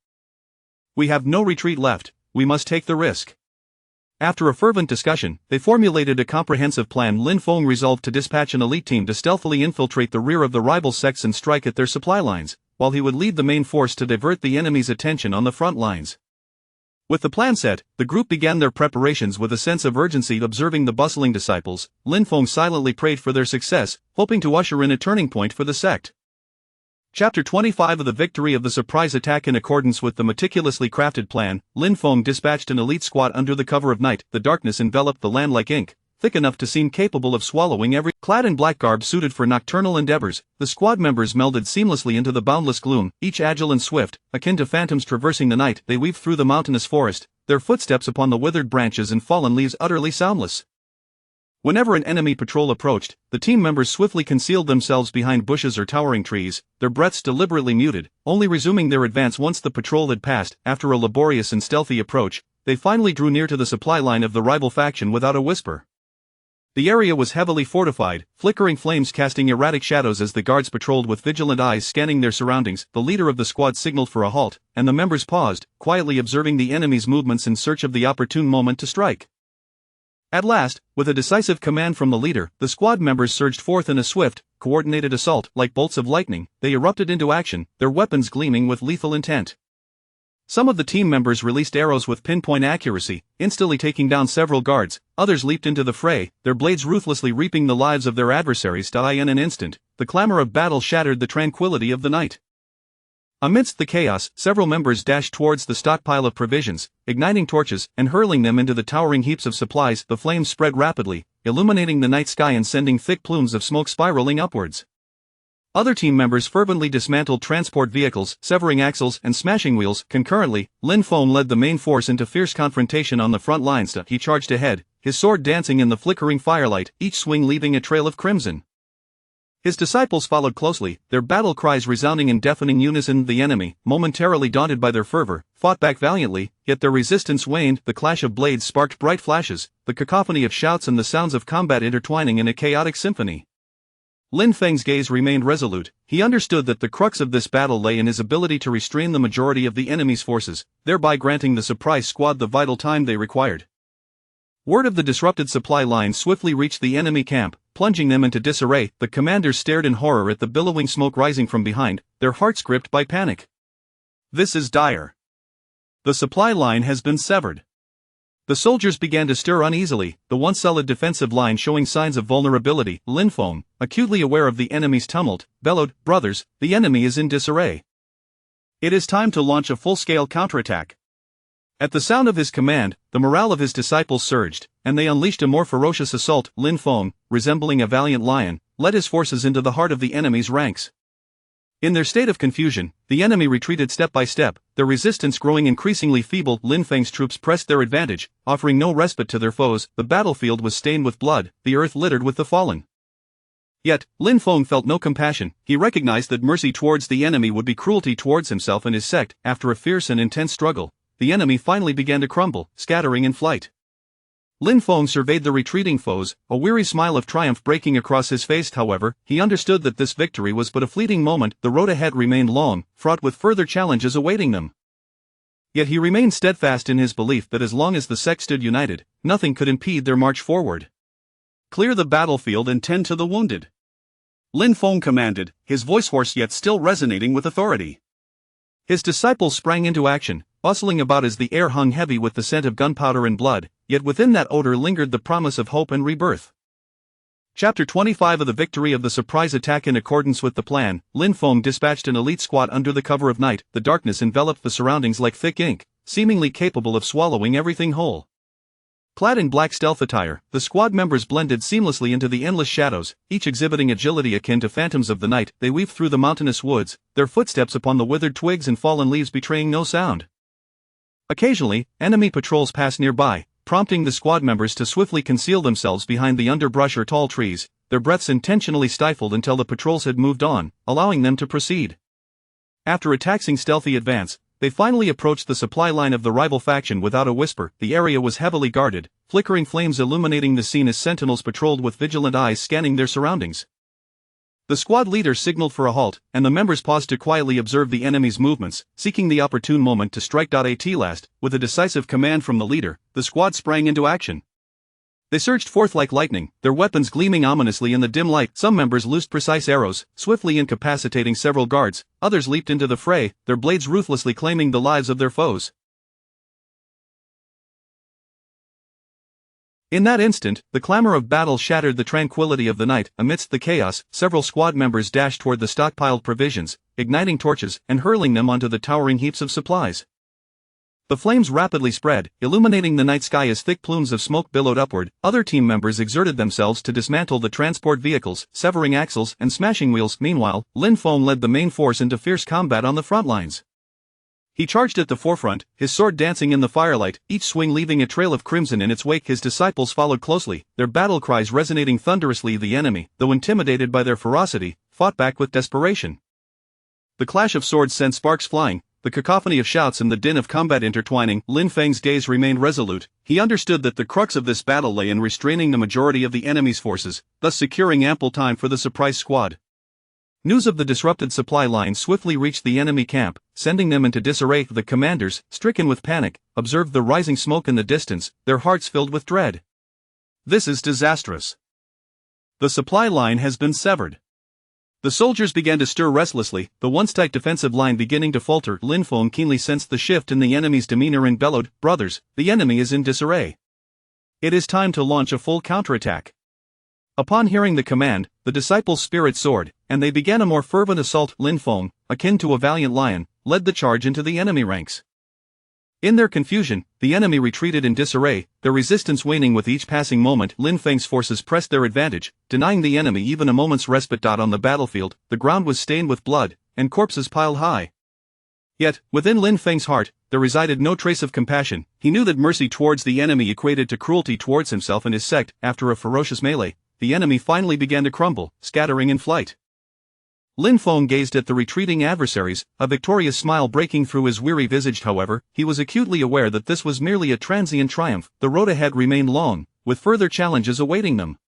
We have no retreat left, we must take the risk." After a fervent discussion, they formulated a comprehensive plan. Lin Feng resolved to dispatch an elite team to stealthily infiltrate the rear of the rival sects and strike at their supply lines, while he would lead the main force to divert the enemy's attention on the front lines. With the plan set, the group began their preparations with a sense of urgency. Observing the bustling disciples, Lin Feng silently prayed for their success, hoping to usher in a turning point for the sect. Chapter 25 of the Victory of the Surprise Attack. In accordance with the meticulously crafted plan, Lin Feng dispatched an elite squad under the cover of night. The darkness enveloped the land like ink, thick enough to seem capable of swallowing every. Clad in black garb suited for nocturnal endeavors, the squad members melded seamlessly into the boundless gloom, each agile and swift, akin to phantoms traversing the night. They weaved through the mountainous forest, their footsteps upon the withered branches and fallen leaves utterly soundless. Whenever an enemy patrol approached, the team members swiftly concealed themselves behind bushes or towering trees, their breaths deliberately muted, only resuming their advance once the patrol had passed. After a laborious and stealthy approach, they finally drew near to the supply line of the rival faction without a whisper. The area was heavily fortified, flickering flames casting erratic shadows as the guards patrolled with vigilant eyes scanning their surroundings. The leader of the squad signaled for a halt, and the members paused, quietly observing the enemy's movements in search of the opportune moment to strike. At last, with a decisive command from the leader, the squad members surged forth in a swift, coordinated assault. Like bolts of lightning, they erupted into action, their weapons gleaming with lethal intent. Some of the team members released arrows with pinpoint accuracy, instantly taking down several guards. Others leaped into the fray, their blades ruthlessly reaping the lives of their adversaries. In an instant, the clamor of battle shattered the tranquility of the night. Amidst the chaos, several members dashed towards the stockpile of provisions, igniting torches and hurling them into the towering heaps of supplies. The flames spread rapidly, illuminating the night sky and sending thick plumes of smoke spiraling upwards. Other team members fervently dismantled transport vehicles, severing axles and smashing wheels. Concurrently, Lin Feng led the main force into fierce confrontation on the front lines. He charged ahead, his sword dancing in the flickering firelight, each swing leaving a trail of crimson. His disciples followed closely, their battle cries resounding in deafening unison. The enemy, momentarily daunted by their fervor, fought back valiantly, yet their resistance waned. The clash of blades sparked bright flashes, the cacophony of shouts and the sounds of combat intertwining in a chaotic symphony. Lin Feng's gaze remained resolute. He understood that the crux of this battle lay in his ability to restrain the majority of the enemy's forces, thereby granting the surprise squad the vital time they required. Word of the disrupted supply line swiftly reached the enemy camp, plunging them into disarray. The commanders stared in horror at the billowing smoke rising from behind, their hearts gripped by panic. "This is dire. The supply line has been severed. The soldiers began to stir uneasily, the once solid defensive line showing signs of vulnerability. Lin Feng, acutely aware of the enemy's tumult, bellowed, "Brothers, the enemy is in disarray. It is time to launch a full-scale counterattack." At the sound of his command, the morale of his disciples surged, and they unleashed a more ferocious assault. Lin Feng, resembling a valiant lion, led his forces into the heart of the enemy's ranks. In their state of confusion, the enemy retreated step by step, their resistance growing increasingly feeble. Lin Feng's troops pressed their advantage, offering no respite to their foes. The battlefield was stained with blood, the earth littered with the fallen. Yet, Lin Feng felt no compassion. He recognized that mercy towards the enemy would be cruelty towards himself and his sect. After a fierce and intense struggle, the enemy finally began to crumble, scattering in flight. Lin Feng surveyed the retreating foes, a weary smile of triumph breaking across his face. However, he understood that this victory was but a fleeting moment. The road ahead remained long, fraught with further challenges awaiting them. Yet he remained steadfast in his belief that as long as the sect stood united, nothing could impede their march forward. "Clear the battlefield and tend to the wounded," Lin Feng commanded, his voice hoarse yet still resonating with authority. His disciples sprang into action, bustling about as the air hung heavy with the scent of gunpowder and blood, yet within that odor lingered the promise of hope and rebirth. Chapter 25 of the Victory of the Surprise Attack. In accordance with the plan, Lin Feng dispatched an elite squad under the cover of night. The darkness enveloped the surroundings like thick ink, seemingly capable of swallowing everything whole. Clad in black stealth attire, the squad members blended seamlessly into the endless shadows, each exhibiting agility akin to phantoms of the night. They weaved through the mountainous woods, their footsteps upon the withered twigs and fallen leaves betraying no sound. Occasionally, enemy patrols passed nearby, prompting the squad members to swiftly conceal themselves behind the underbrush or tall trees, their breaths intentionally stifled until the patrols had moved on, allowing them to proceed. After a taxing stealthy advance, they finally approached the supply line of the rival faction without a whisper. The area was heavily guarded, flickering flames illuminating the scene as sentinels patrolled with vigilant eyes scanning their surroundings. The squad leader signaled for a halt, and the members paused to quietly observe the enemy's movements, seeking the opportune moment to strike. At last, with a decisive command from the leader, the squad sprang into action. They surged forth like lightning, their weapons gleaming ominously in the dim light. Some members loosed precise arrows, swiftly incapacitating several guards, others leaped into the fray, their blades ruthlessly claiming the lives of their foes. In that instant, the clamor of battle shattered the tranquility of the night. Amidst the chaos, several squad members dashed toward the stockpiled provisions, igniting torches and hurling them onto the towering heaps of supplies. The flames rapidly spread, illuminating the night sky as thick plumes of smoke billowed upward. Other team members exerted themselves to dismantle the transport vehicles, severing axles and smashing wheels. Meanwhile, Lin Feng led the main force into fierce combat on the front lines. He charged at the forefront, his sword dancing in the firelight, each swing leaving a trail of crimson in its wake. His disciples followed closely, their battle cries resonating thunderously. The enemy, though intimidated by their ferocity, fought back with desperation. The clash of swords sent sparks flying, the cacophony of shouts and the din of combat intertwining. Lin Feng's gaze remained resolute. He understood that the crux of this battle lay in restraining the majority of the enemy's forces, thus securing ample time for the surprise squad. News of the disrupted supply line swiftly reached the enemy camp, sending them into disarray. The commanders, stricken with panic, observed the rising smoke in the distance, their hearts filled with dread. "This is disastrous. The supply line has been severed." The soldiers began to stir restlessly, the once tight defensive line beginning to falter. Lin Feng keenly sensed the shift in the enemy's demeanor and bellowed, "Brothers, the enemy is in disarray. It is time to launch a full counterattack." Upon hearing the command, the disciples' spirits soared, and they began a more fervent assault. Lin Feng, akin to a valiant lion, led the charge into the enemy ranks. In their confusion, the enemy retreated in disarray, their resistance waning with each passing moment. Lin Feng's forces pressed their advantage, denying the enemy even a moment's respite. On the battlefield, the ground was stained with blood, and corpses piled high. Yet, within Lin Feng's heart, there resided no trace of compassion. He knew that mercy towards the enemy equated to cruelty towards himself and his sect. After a ferocious melee, the enemy finally began to crumble, scattering in flight. Lin Feng gazed at the retreating adversaries, a victorious smile breaking through his weary visage. However, he was acutely aware that this was merely a transient triumph. The road ahead remained long, with further challenges awaiting them.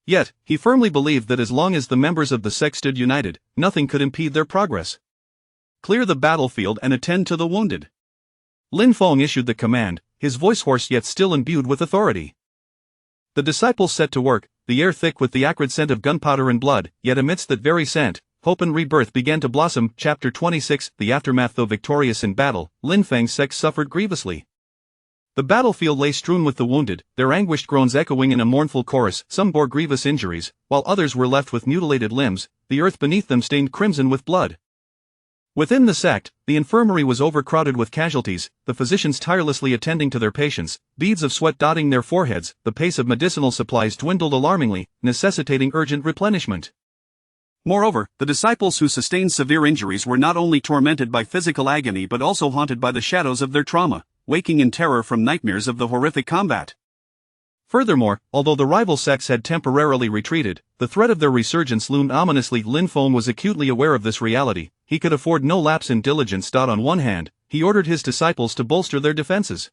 Yet, he firmly believed that as long as the members of the sect stood united, nothing could impede their progress. "Clear the battlefield and attend to the wounded." Lin Feng issued the command, his voice hoarse yet still imbued with authority. The disciples set to work, the air thick with the acrid scent of gunpowder and blood. Yet amidst that very scent, hope and rebirth began to blossom. Chapter 26. The aftermath. Though victorious in battle, Lin Feng's sect suffered grievously. The battlefield lay strewn with the wounded, their anguished groans echoing in a mournful chorus. Some bore grievous injuries, while others were left with mutilated limbs, the earth beneath them stained crimson with blood. Within the sect, the infirmary was overcrowded with casualties, the physicians tirelessly attending to their patients, beads of sweat dotting their foreheads. The pace of medicinal supplies dwindled alarmingly, necessitating urgent replenishment. Moreover, the disciples who sustained severe injuries were not only tormented by physical agony but also haunted by the shadows of their trauma, waking in terror from nightmares of the horrific combat. Furthermore, although the rival sects had temporarily retreated, the threat of their resurgence loomed ominously. Lin Feng was acutely aware of this reality. He could afford no lapse in diligence. On one hand, he ordered his disciples to bolster their defenses.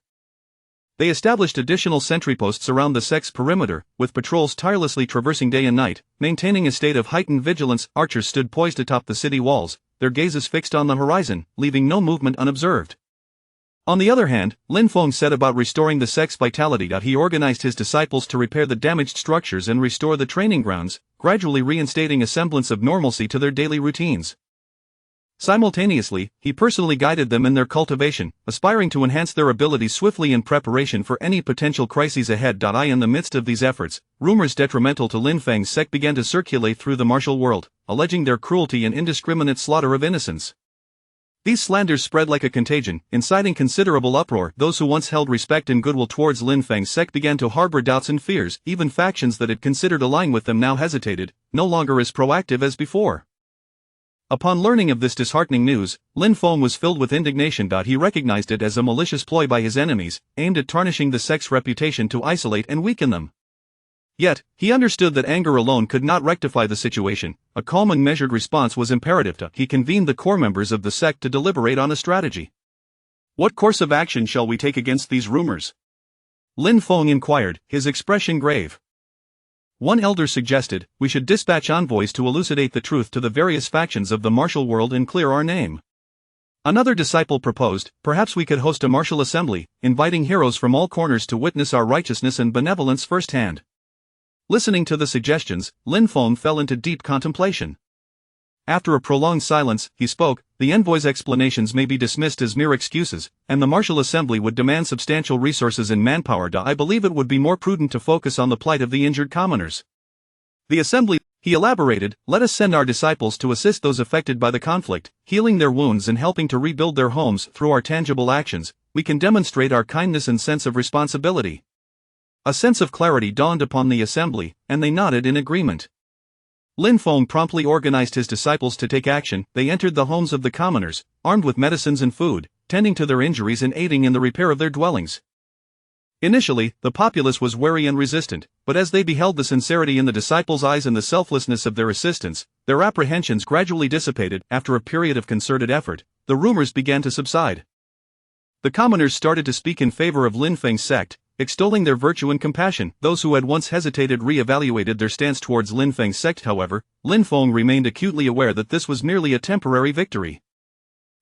They established additional sentry posts around the sect's perimeter, with patrols tirelessly traversing day and night, maintaining a state of heightened vigilance. Archers stood poised atop the city walls, their gazes fixed on the horizon, leaving no movement unobserved. On the other hand, Lin Feng set about restoring the sect's vitality. He organized his disciples to repair the damaged structures and restore the training grounds, gradually reinstating a semblance of normalcy to their daily routines. Simultaneously, he personally guided them in their cultivation, aspiring to enhance their abilities swiftly in preparation for any potential crises ahead. In the midst of these efforts, rumors detrimental to Lin Feng's sect began to circulate through the martial world, alleging their cruelty and indiscriminate slaughter of innocents. These slanders spread like a contagion, inciting considerable uproar. Those who once held respect and goodwill towards Lin Feng's sect began to harbor doubts and fears. Even factions that had considered allying with them now hesitated, no longer as proactive as before. Upon learning of this disheartening news, Lin Feng was filled with indignation. He recognized it as a malicious ploy by his enemies, aimed at tarnishing the sect's reputation to isolate and weaken them. Yet, he understood that anger alone could not rectify the situation. A calm and measured response was imperative. He convened the core members of the sect to deliberate on a strategy. "What course of action shall we take against these rumors?" Lin Feng inquired, his expression grave. One elder suggested, "We should dispatch envoys to elucidate the truth to the various factions of the martial world and clear our name." Another disciple proposed, "Perhaps we could host a martial assembly, inviting heroes from all corners to witness our righteousness and benevolence firsthand." Listening to the suggestions, Lin Feng fell into deep contemplation. After a prolonged silence, he spoke, "The envoy's explanations may be dismissed as mere excuses, and the martial assembly would demand substantial resources and manpower. I believe it would be more prudent to focus on the plight of the injured commoners. The assembly," he elaborated, "let us send our disciples to assist those affected by the conflict, healing their wounds and helping to rebuild their homes. Through our tangible actions, we can demonstrate our kindness and sense of responsibility." A sense of clarity dawned upon the assembly, and they nodded in agreement. Lin Feng promptly organized his disciples to take action. They entered the homes of the commoners, armed with medicines and food, tending to their injuries and aiding in the repair of their dwellings. Initially, the populace was wary and resistant, but as they beheld the sincerity in the disciples' eyes and the selflessness of their assistants, their apprehensions gradually dissipated. After a period of concerted effort, the rumors began to subside. The commoners started to speak in favor of Lin Feng's sect, extolling their virtue and compassion. Those who had once hesitated re-evaluated their stance towards Lin Feng's sect. However, Lin Feng remained acutely aware that this was merely a temporary victory.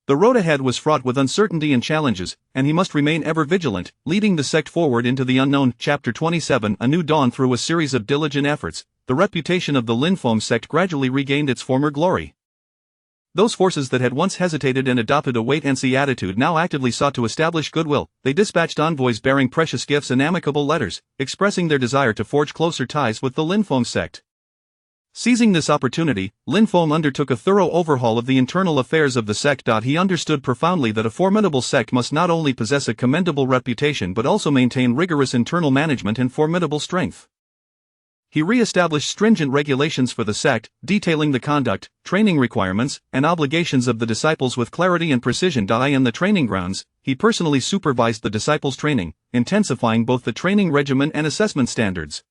The road ahead was fraught with uncertainty and challenges, and he must remain ever vigilant, leading the sect forward into the unknown. Chapter 27 A new dawn. Through a series of diligent efforts, the reputation of the Lin Feng sect gradually regained its former glory. Those forces that had once hesitated and adopted a wait-and-see attitude now actively sought to establish goodwill. They dispatched envoys bearing precious gifts and amicable letters, expressing their desire to forge closer ties with the Lin Feng sect. Seizing this opportunity, Lin Feng undertook a thorough overhaul of the internal affairs of the sect. He understood profoundly that a formidable sect must not only possess a commendable reputation but also maintain rigorous internal management and formidable strength. He re-established stringent regulations for the sect, detailing the conduct, training requirements, and obligations of the disciples with clarity and precision. In the training grounds, he personally supervised the disciples' training, intensifying both the training regimen and assessment standards.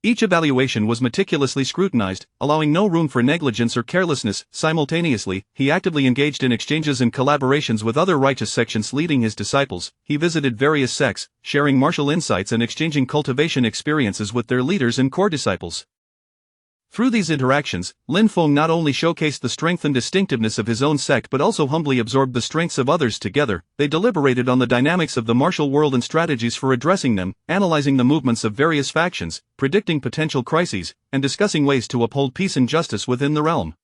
Each evaluation was meticulously scrutinized, allowing no room for negligence or carelessness. Simultaneously, he actively engaged in exchanges and collaborations with other righteous sections. Leading his disciples, he visited various sects, sharing martial insights and exchanging cultivation experiences with their leaders and core disciples. Through these interactions, Lin Feng not only showcased the strength and distinctiveness of his own sect but also humbly absorbed the strengths of others. Together, they deliberated on the dynamics of the martial world and strategies for addressing them, analyzing the movements of various factions, predicting potential crises, and discussing ways to uphold peace and justice within the realm.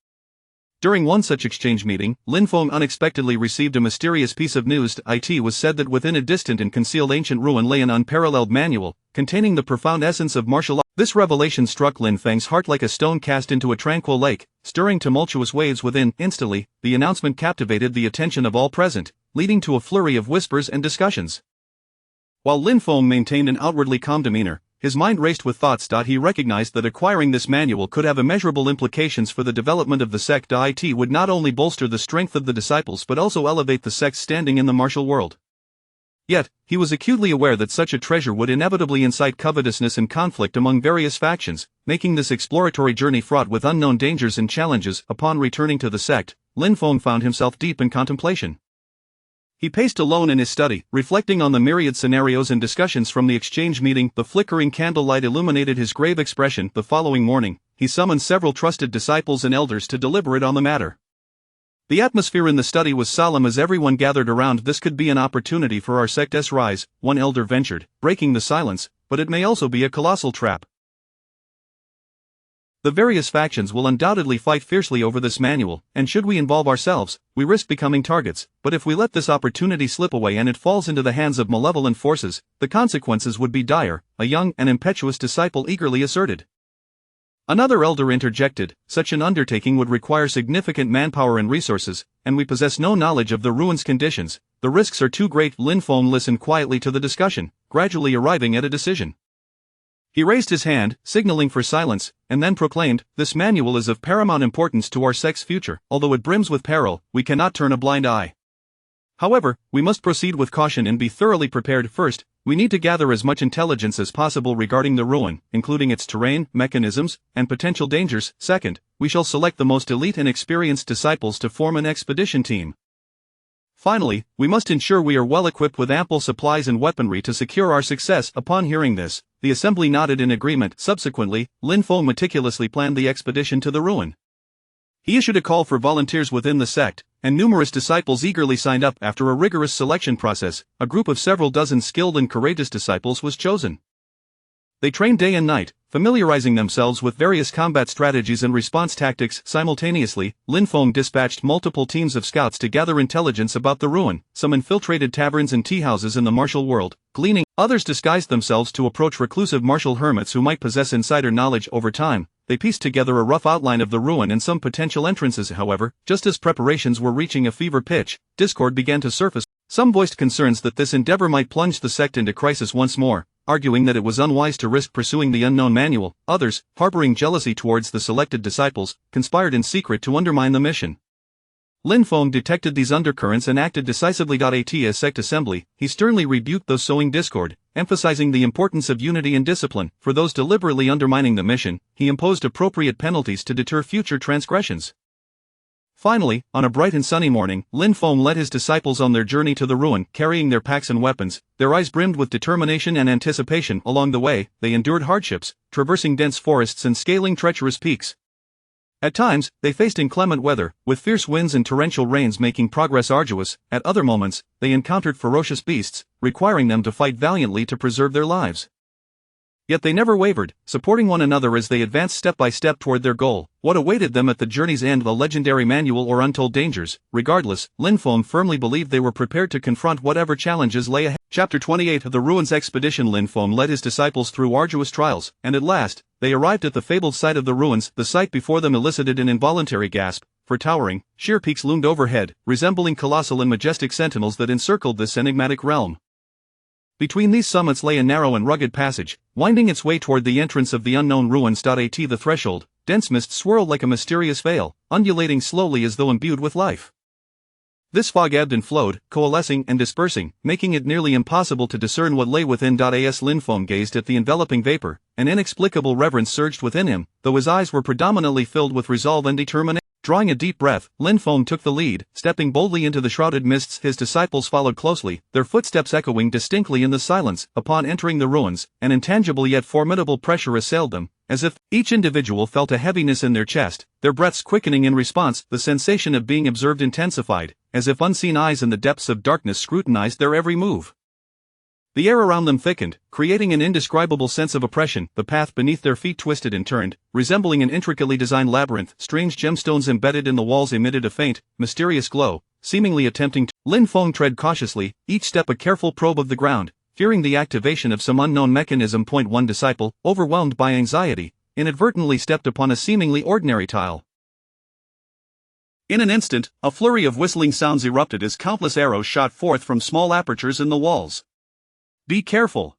During one such exchange meeting, Lin Feng unexpectedly received a mysterious piece of news. It was said that within a distant and concealed ancient ruin lay an unparalleled manual, containing the profound essence of martial arts. This revelation struck Lin Feng's heart like a stone cast into a tranquil lake, stirring tumultuous waves within. Instantly, the announcement captivated the attention of all present, leading to a flurry of whispers and discussions. While Lin Feng maintained an outwardly calm demeanor, his mind raced with thoughts. He recognized that acquiring this manual could have immeasurable implications for the development of the sect. It would not only bolster the strength of the disciples but also elevate the sect's standing in the martial world. Yet, he was acutely aware that such a treasure would inevitably incite covetousness and conflict among various factions, making this exploratory journey fraught with unknown dangers and challenges. Upon returning to the sect, Lin Feng found himself deep in contemplation. He paced alone in his study, reflecting on the myriad scenarios and discussions from the exchange meeting. The flickering candlelight illuminated his grave expression. The following morning, he summoned several trusted disciples and elders to deliberate on the matter. The atmosphere in the study was solemn as everyone gathered around. This could be an opportunity for our sect's rise, one elder ventured, breaking the silence, but it may also be a colossal trap. The various factions will undoubtedly fight fiercely over this manual, and should we involve ourselves, we risk becoming targets. But if we let this opportunity slip away and it falls into the hands of malevolent forces, the consequences would be dire, a young and impetuous disciple eagerly asserted. Another elder interjected, such an undertaking would require significant manpower and resources, and we possess no knowledge of the ruin's conditions. The risks are too great. Lin Feng listened quietly to the discussion, gradually arriving at a decision. He raised his hand, signaling for silence, and then proclaimed, "This manual is of paramount importance to our sect's future. Although it brims with peril, we cannot turn a blind eye. However, we must proceed with caution and be thoroughly prepared. First, we need to gather as much intelligence as possible regarding the ruin, including its terrain, mechanisms, and potential dangers. Second, we shall select the most elite and experienced disciples to form an expedition team. Finally, we must ensure we are well equipped with ample supplies and weaponry to secure our success." Upon hearing this, the assembly nodded in agreement. Subsequently, Lin Feng meticulously planned the expedition to the ruin. He issued a call for volunteers within the sect, and numerous disciples eagerly signed up. After a rigorous selection process, a group of several dozen skilled and courageous disciples was chosen. They trained day and night, familiarizing themselves with various combat strategies and response tactics. Simultaneously, Lin Feng dispatched multiple teams of scouts to gather intelligence about the ruin. Some infiltrated taverns and teahouses in the martial world, gleaning. Others disguised themselves to approach reclusive martial hermits who might possess insider knowledge. Over time, they pieced together a rough outline of the ruin and some potential entrances. However, just as preparations were reaching a fever pitch, discord began to surface. Some voiced concerns that this endeavor might plunge the sect into crisis once more, arguing that it was unwise to risk pursuing the unknown manual. Others, harboring jealousy towards the selected disciples, conspired in secret to undermine the mission. Lin Feng detected these undercurrents and acted decisively. At a sect assembly, he sternly rebuked those sowing discord, emphasizing the importance of unity and discipline. For those deliberately undermining the mission, he imposed appropriate penalties to deter future transgressions. Finally, on a bright and sunny morning, Lin Feng led his disciples on their journey to the ruin, carrying their packs and weapons. Their eyes brimmed with determination and anticipation. Along the way, they endured hardships, traversing dense forests and scaling treacherous peaks. At times, they faced inclement weather, with fierce winds and torrential rains making progress arduous. At other moments, they encountered ferocious beasts, requiring them to fight valiantly to preserve their lives. Yet they never wavered, supporting one another as they advanced step by step toward their goal. What awaited them at the journey's end, a legendary manual or untold dangers? Regardless, Lin Feng firmly believed they were prepared to confront whatever challenges lay ahead. Chapter 28 of the Ruins Expedition. Lin Feng led his disciples through arduous trials, and at last, they arrived at the fabled site of the ruins. The sight before them elicited an involuntary gasp, for towering, sheer peaks loomed overhead, resembling colossal and majestic sentinels that encircled this enigmatic realm. Between these summits lay a narrow and rugged passage, winding its way toward the entrance of the unknown ruins. At the threshold, dense mist swirled like a mysterious veil, undulating slowly as though imbued with life. This fog ebbed and flowed, coalescing and dispersing, making it nearly impossible to discern what lay within. As Lin Feng gazed at the enveloping vapor, an inexplicable reverence surged within him, though his eyes were predominantly filled with resolve and determination. Drawing a deep breath, Lin Feng took the lead, stepping boldly into the shrouded mists. His disciples followed closely, their footsteps echoing distinctly in the silence. Upon entering the ruins, an intangible yet formidable pressure assailed them, as if each individual felt a heaviness in their chest, their breaths quickening in response. The sensation of being observed intensified, as if unseen eyes in the depths of darkness scrutinized their every move. The air around them thickened, creating an indescribable sense of oppression. The path beneath their feet twisted and turned, resembling an intricately designed labyrinth. Strange gemstones embedded in the walls emitted a faint, mysterious glow, seemingly attempting to. Lin Feng tread cautiously, each step a careful probe of the ground, fearing the activation of some unknown mechanism. One disciple, overwhelmed by anxiety, inadvertently stepped upon a seemingly ordinary tile. In an instant, a flurry of whistling sounds erupted as countless arrows shot forth from small apertures in the walls. "Be careful!"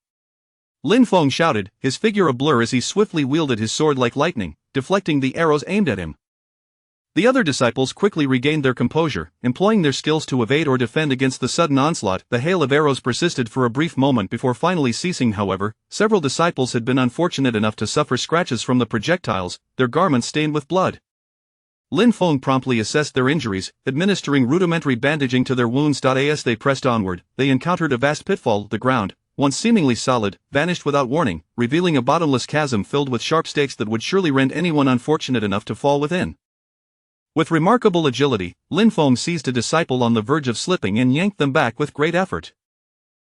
Lin Feng shouted, his figure a blur as he swiftly wielded his sword like lightning, deflecting the arrows aimed at him. The other disciples quickly regained their composure, employing their skills to evade or defend against the sudden onslaught. The hail of arrows persisted for a brief moment before finally ceasing. However, several disciples had been unfortunate enough to suffer scratches from the projectiles, their garments stained with blood. Lin Feng promptly assessed their injuries, administering rudimentary bandaging to their wounds. As they pressed onward, they encountered a vast pitfall. The ground, once seemingly solid, vanished without warning, revealing a bottomless chasm filled with sharp stakes that would surely rend anyone unfortunate enough to fall within. With remarkable agility, Lin Feng seized a disciple on the verge of slipping and yanked them back with great effort.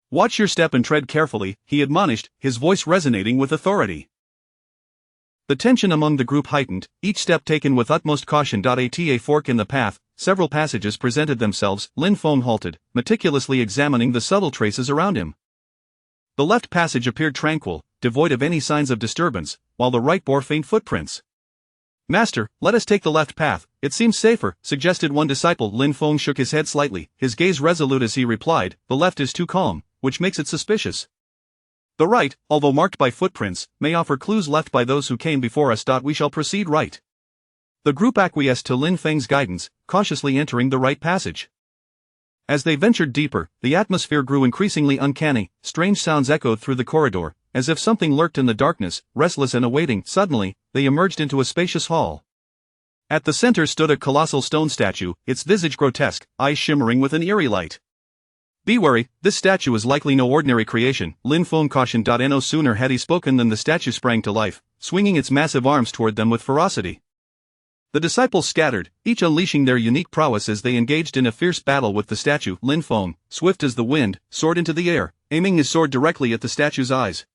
"Watch your step and tread carefully," he admonished, his voice resonating with authority. The tension among the group heightened, each step taken with utmost caution. At a fork in the path, several passages presented themselves. Lin Feng halted, meticulously examining the subtle traces around him. The left passage appeared tranquil, devoid of any signs of disturbance, while the right bore faint footprints. "Master, let us take the left path, it seems safer," suggested one disciple. Lin Feng shook his head slightly, his gaze resolute as he replied, "The left is too calm, which makes it suspicious. The right, although marked by footprints, may offer clues left by those who came before us. We shall proceed right." The group acquiesced to Lin Feng's guidance, cautiously entering the right passage. As they ventured deeper, the atmosphere grew increasingly uncanny. Strange sounds echoed through the corridor, as if something lurked in the darkness, restless and awaiting. Suddenly, they emerged into a spacious hall. At the center stood a colossal stone statue, its visage grotesque, eyes shimmering with an eerie light. "Be wary, this statue is likely no ordinary creation," Lin Feng cautioned. No sooner had he spoken than the statue sprang to life, swinging its massive arms toward them with ferocity. The disciples scattered, each unleashing their unique prowess as they engaged in a fierce battle with the statue. Lin Feng, swift as the wind, soared into the air, aiming his sword directly at the statue's eyes.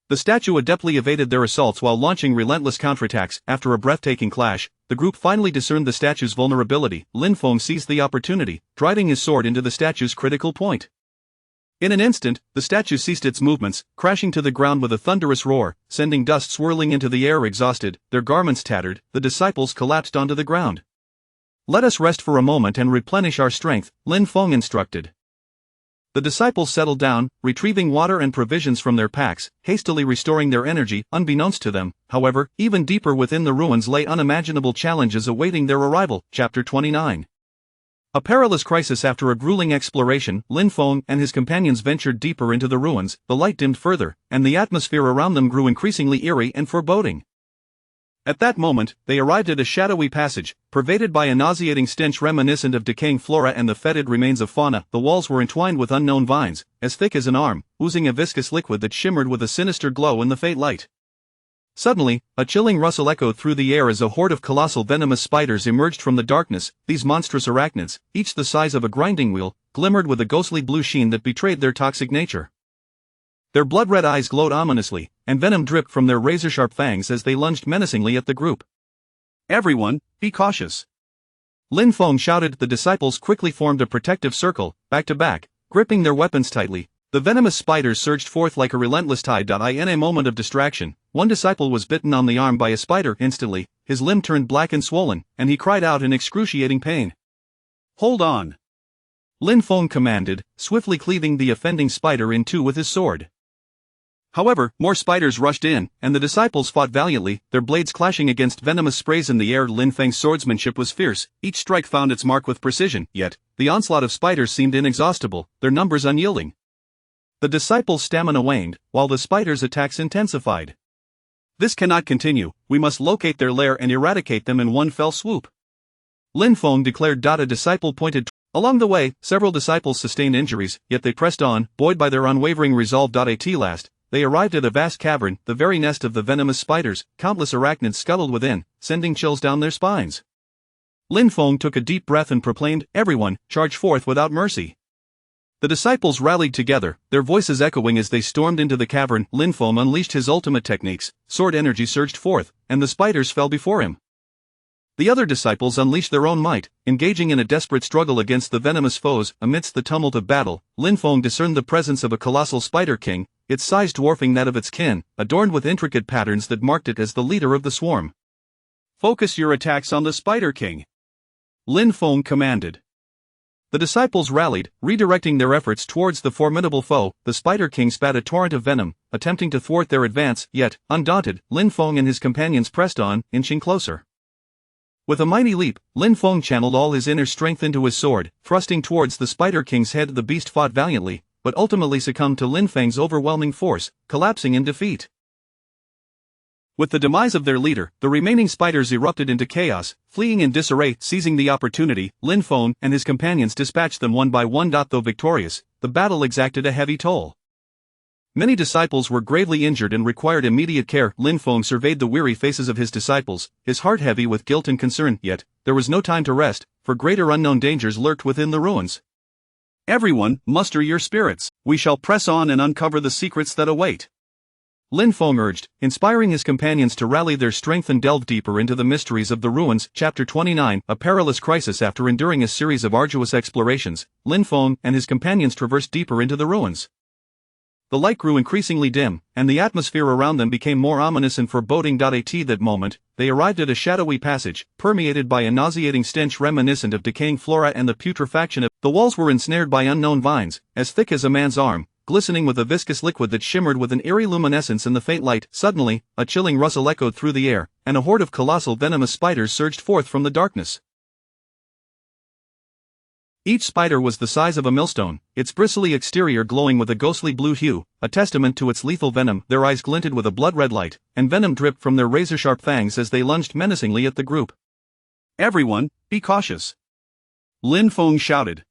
The statue adeptly evaded their assaults while launching relentless counterattacks. After a breathtaking clash, the group finally discerned the statue's vulnerability. Lin Feng seized the opportunity, driving his sword into the statue's critical point. In an instant, the statue ceased its movements, crashing to the ground with a thunderous roar, sending dust swirling into the air. Exhausted, their garments tattered, the disciples collapsed onto the ground. "Let us rest for a moment and replenish our strength," Lin Feng instructed. The disciples settled down, retrieving water and provisions from their packs, hastily restoring their energy. Unbeknownst to them, however, even deeper within the ruins lay unimaginable challenges awaiting their arrival. Chapter 29. A perilous crisis. After a grueling exploration, Lin Feng and his companions ventured deeper into the ruins. The light dimmed further, and the atmosphere around them grew increasingly eerie and foreboding. At that moment, they arrived at a shadowy passage, pervaded by a nauseating stench reminiscent of decaying flora and the fetid remains of fauna. The walls were entwined with unknown vines, as thick as an arm, oozing a viscous liquid that shimmered with a sinister glow in the faint light. Suddenly, a chilling rustle echoed through the air as a horde of colossal venomous spiders emerged from the darkness. These monstrous arachnids, each the size of a grinding wheel, glimmered with a ghostly blue sheen that betrayed their toxic nature. Their blood-red eyes glowed ominously, and venom dripped from their razor-sharp fangs as they lunged menacingly at the group. "Everyone, be cautious!" Lin Feng shouted. The disciples quickly formed a protective circle, back to back, gripping their weapons tightly. The venomous spiders surged forth like a relentless tide. In a moment of distraction, one disciple was bitten on the arm by a spider. Instantly, his limb turned black and swollen, and he cried out in excruciating pain. "Hold on!" Lin Feng commanded, swiftly cleaving the offending spider in two with his sword. However, more spiders rushed in, and the disciples fought valiantly, their blades clashing against venomous sprays in the air. Lin Feng's swordsmanship was fierce, each strike found its mark with precision, yet, the onslaught of spiders seemed inexhaustible, their numbers unyielding. The disciples' stamina waned, while the spiders' attacks intensified. "This cannot continue, we must locate their lair and eradicate them in one fell swoop," Lin Feng declared. A disciple pointed. Along the way, several disciples sustained injuries, yet they pressed on, buoyed by their unwavering resolve. At last, they arrived at a vast cavern, the very nest of the venomous spiders. Countless arachnids scuttled within, sending chills down their spines. Lin Feng took a deep breath and proclaimed, "Everyone, charge forth without mercy." The disciples rallied together, their voices echoing as they stormed into the cavern. Lin Feng unleashed his ultimate techniques, sword energy surged forth, and the spiders fell before him. The other disciples unleashed their own might, engaging in a desperate struggle against the venomous foes. Amidst the tumult of battle, Lin Feng discerned the presence of a colossal spider king, its size dwarfing that of its kin, adorned with intricate patterns that marked it as the leader of the swarm. "Focus your attacks on the Spider King," Lin Feng commanded. The disciples rallied, redirecting their efforts towards the formidable foe. The Spider King spat a torrent of venom, attempting to thwart their advance, yet, undaunted, Lin Feng and his companions pressed on, inching closer. With a mighty leap, Lin Feng channeled all his inner strength into his sword, thrusting towards the Spider King's head. The beast fought valiantly, but ultimately succumbed to Lin Feng's overwhelming force, collapsing in defeat. With the demise of their leader, the remaining spiders erupted into chaos, fleeing in disarray. Seizing the opportunity, Lin Feng and his companions dispatched them one by one. Though victorious, the battle exacted a heavy toll. Many disciples were gravely injured and required immediate care. Lin Feng surveyed the weary faces of his disciples, his heart heavy with guilt and concern. Yet, there was no time to rest, for greater unknown dangers lurked within the ruins. "Everyone, muster your spirits. We shall press on and uncover the secrets that await," Lin Feng urged, inspiring his companions to rally their strength and delve deeper into the mysteries of the ruins. Chapter 29, A Perilous Crisis. After enduring a series of arduous explorations, Lin Feng and his companions traversed deeper into the ruins. The light grew increasingly dim, and the atmosphere around them became more ominous and foreboding. At that moment, they arrived at a shadowy passage, permeated by a nauseating stench reminiscent of decaying flora and the putrefaction of. The walls were ensnared by unknown vines, as thick as a man's arm, glistening with a viscous liquid that shimmered with an eerie luminescence in the faint light. Suddenly, a chilling rustle echoed through the air, and a horde of colossal venomous spiders surged forth from the darkness. Each spider was the size of a millstone, its bristly exterior glowing with a ghostly blue hue, a testament to its lethal venom. Their eyes glinted with a blood-red light, and venom dripped from their razor-sharp fangs as they lunged menacingly at the group. "Everyone, be cautious," Lin Feng shouted.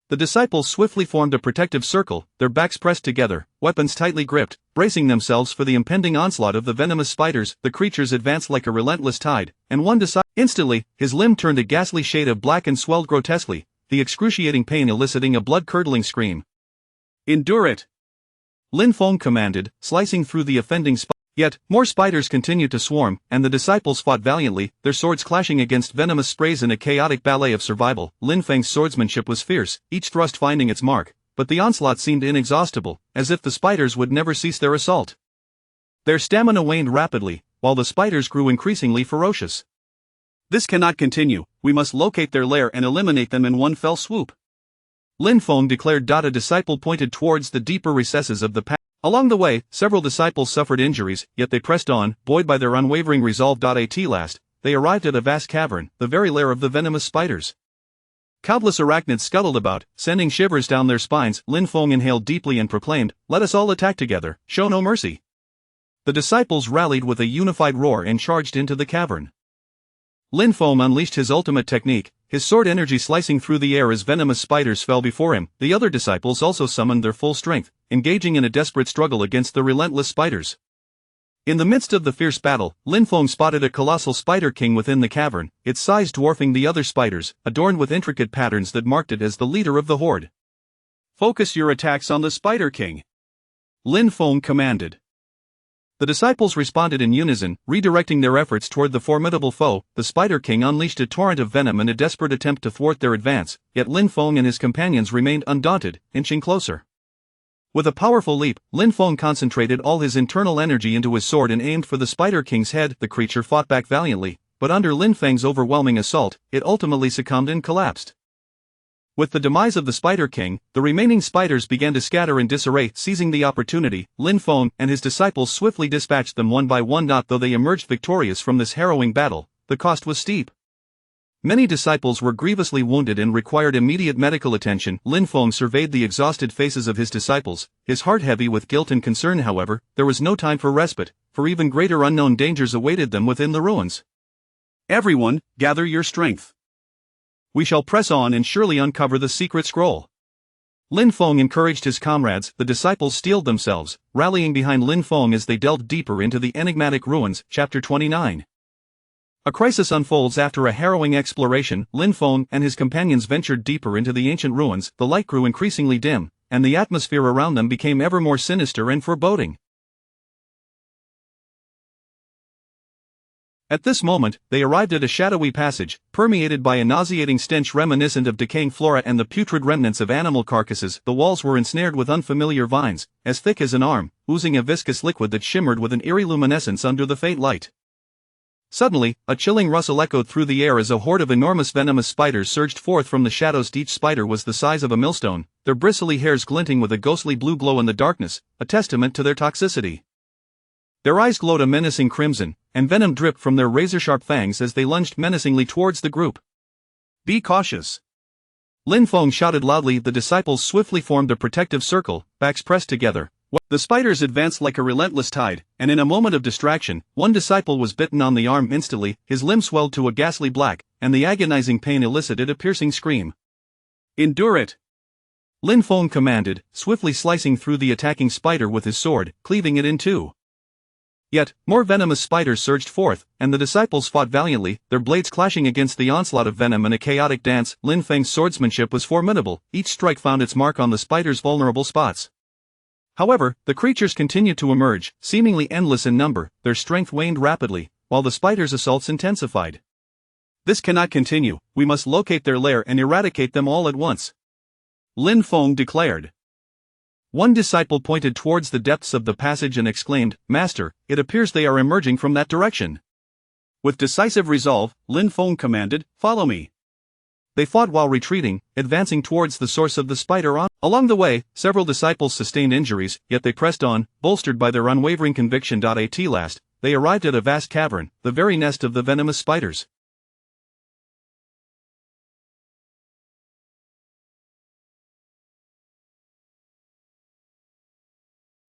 The disciples swiftly formed a protective circle, their backs pressed together, weapons tightly gripped, bracing themselves for the impending onslaught of the venomous spiders. The creatures advanced like a relentless tide, and one decided. Instantly, his limb turned a ghastly shade of black and swelled grotesquely, the excruciating pain eliciting a blood-curdling scream. "Endure it," Lin Feng commanded, slicing through the offending spider. Yet, more spiders continued to swarm, and the disciples fought valiantly, their swords clashing against venomous sprays in a chaotic ballet of survival. Lin Feng's swordsmanship was fierce, each thrust finding its mark, but the onslaught seemed inexhaustible, as if the spiders would never cease their assault. Their stamina waned rapidly, while the spiders grew increasingly ferocious. "This cannot continue, we must locate their lair and eliminate them in one fell swoop," Lin Feng declared. A disciple pointed towards the deeper recesses of the path. Along the way, several disciples suffered injuries, yet they pressed on, buoyed by their unwavering resolve. At last, they arrived at a vast cavern, the very lair of the venomous spiders. Countless arachnids scuttled about, sending shivers down their spines. Lin Feng inhaled deeply and proclaimed, "Let us all attack together, show no mercy." The disciples rallied with a unified roar and charged into the cavern. Lin Feng unleashed his ultimate technique, his sword energy slicing through the air as venomous spiders fell before him. The other disciples also summoned their full strength, engaging in a desperate struggle against the relentless spiders. In the midst of the fierce battle, Lin Feng spotted a colossal spider king within the cavern, its size dwarfing the other spiders, adorned with intricate patterns that marked it as the leader of the horde. "Focus your attacks on the Spider King," Lin Feng commanded. The disciples responded in unison, redirecting their efforts toward the formidable foe. The Spider King unleashed a torrent of venom in a desperate attempt to thwart their advance, yet Lin Feng and his companions remained undaunted, inching closer. With a powerful leap, Lin Feng concentrated all his internal energy into his sword and aimed for the Spider King's head. The creature fought back valiantly, but under Lin Feng's overwhelming assault, it ultimately succumbed and collapsed. With the demise of the Spider King, the remaining spiders began to scatter in disarray. Seizing the opportunity, Lin Feng and his disciples swiftly dispatched them one by one. Though they emerged victorious from this harrowing battle, the cost was steep. Many disciples were grievously wounded and required immediate medical attention. Lin Feng surveyed the exhausted faces of his disciples, his heart heavy with guilt and concern. However, there was no time for respite, for even greater unknown dangers awaited them within the ruins. "Everyone, gather your strength. We shall press on and surely uncover the secret scroll." Lin Feng encouraged his comrades. The disciples steeled themselves, rallying behind Lin Feng as they delved deeper into the enigmatic ruins. Chapter 29. A crisis unfolds after a harrowing exploration. Lin Feng and his companions ventured deeper into the ancient ruins. The light grew increasingly dim, and the atmosphere around them became ever more sinister and foreboding. At this moment, they arrived at a shadowy passage, permeated by a nauseating stench reminiscent of decaying flora and the putrid remnants of animal carcasses. The walls were ensnared with unfamiliar vines, as thick as an arm, oozing a viscous liquid that shimmered with an eerie luminescence under the faint light. Suddenly, a chilling rustle echoed through the air as a horde of enormous venomous spiders surged forth from the shadows. Each spider was the size of a millstone, their bristly hairs glinting with a ghostly blue glow in the darkness, a testament to their toxicity. Their eyes glowed a menacing crimson, and venom dripped from their razor-sharp fangs as they lunged menacingly towards the group. "Be cautious!" Lin Feng shouted loudly. The disciples swiftly formed a protective circle, backs pressed together. The spiders advanced like a relentless tide, and in a moment of distraction, one disciple was bitten on the arm. Instantly, his limb swelled to a ghastly black, and the agonizing pain elicited a piercing scream. "Endure it!" Lin Feng commanded, swiftly slicing through the attacking spider with his sword, cleaving it in two. Yet, more venomous spiders surged forth, and the disciples fought valiantly, their blades clashing against the onslaught of venom in a chaotic dance. Lin Feng's swordsmanship was formidable, each strike found its mark on the spider's vulnerable spots. However, the creatures continued to emerge, seemingly endless in number, their strength waned rapidly, while the spider's assaults intensified. "This cannot continue, we must locate their lair and eradicate them all at once," Lin Feng declared. One disciple pointed towards the depths of the passage and exclaimed, "Master, it appears they are emerging from that direction." With decisive resolve, Lin Feng commanded, "Follow me." They fought while retreating, advancing towards the source of the spider. Along the way, several disciples sustained injuries, yet they pressed on, bolstered by their unwavering conviction. At last, they arrived at a vast cavern, the very nest of the venomous spiders.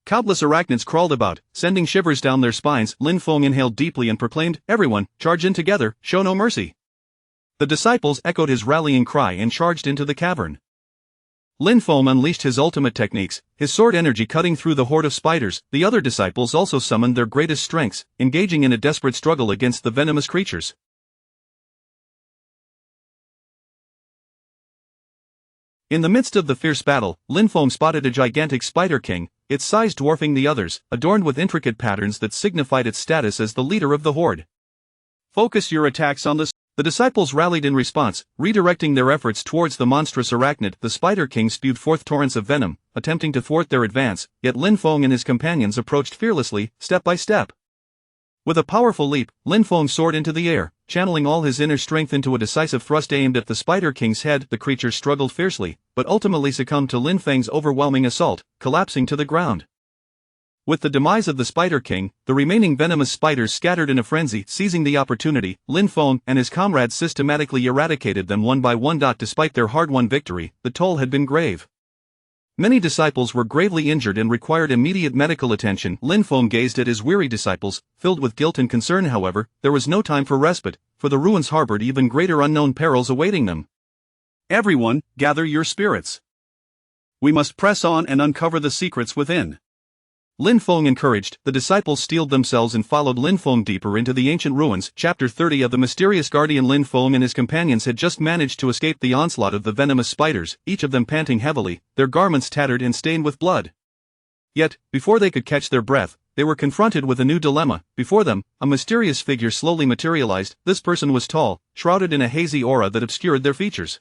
Countless arachnids crawled about, sending shivers down their spines. Lin Feng inhaled deeply and proclaimed, "Everyone, charge in together, show no mercy." The disciples echoed his rallying cry and charged into the cavern. Lin Feng unleashed his ultimate techniques, his sword energy cutting through the horde of spiders. The other disciples also summoned their greatest strengths, engaging in a desperate struggle against the venomous creatures. In the midst of the fierce battle, Lin Feng spotted a gigantic spider king, its size dwarfing the others, adorned with intricate patterns that signified its status as the leader of the horde. "Focus your attacks on the..." The disciples rallied in response, redirecting their efforts towards the monstrous arachnid. The Spider King spewed forth torrents of venom, attempting to thwart their advance, yet Lin Feng and his companions approached fearlessly, step by step. With a powerful leap, Lin Feng soared into the air, channeling all his inner strength into a decisive thrust aimed at the Spider King's head. The creature struggled fiercely, but ultimately succumbed to Lin Feng's overwhelming assault, collapsing to the ground. With the demise of the Spider King, the remaining venomous spiders scattered in a frenzy. Seizing the opportunity, Lin Feng and his comrades systematically eradicated them one by one. Despite their hard-won victory, the toll had been grave. Many disciples were gravely injured and required immediate medical attention. Lin Feng gazed at his weary disciples, filled with guilt and concern. However, there was no time for respite, for the ruins harbored even greater unknown perils awaiting them. "Everyone, gather your spirits. We must press on and uncover the secrets within," Lin Feng encouraged. The disciples steeled themselves and followed Lin Feng deeper into the ancient ruins. Chapter 30 of The Mysterious Guardian. Lin Feng and his companions had just managed to escape the onslaught of the venomous spiders, each of them panting heavily, their garments tattered and stained with blood. Yet, before they could catch their breath, they were confronted with a new dilemma. Before them, a mysterious figure slowly materialized. This person was tall, shrouded in a hazy aura that obscured their features.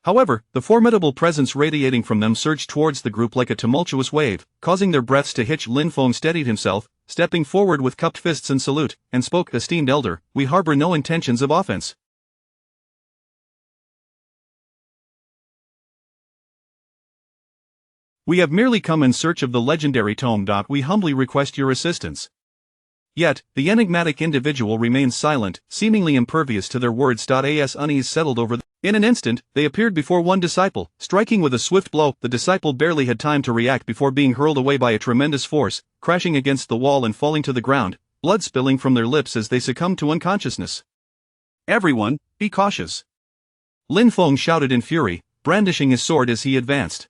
However, the formidable presence radiating from them surged towards the group like a tumultuous wave, causing their breaths to hitch. Lin Feng steadied himself, stepping forward with cupped fists in salute, and spoke, "Esteemed elder, we harbor no intentions of offense. We have merely come in search of the legendary tome. We humbly request your assistance." Yet, the enigmatic individual remained silent, seemingly impervious to their words. As unease settled over them. In an instant, they appeared before one disciple, striking with a swift blow. The disciple barely had time to react before being hurled away by a tremendous force, crashing against the wall and falling to the ground, blood spilling from their lips as they succumbed to unconsciousness. "Everyone, be cautious," Lin Feng shouted in fury, brandishing his sword as he advanced.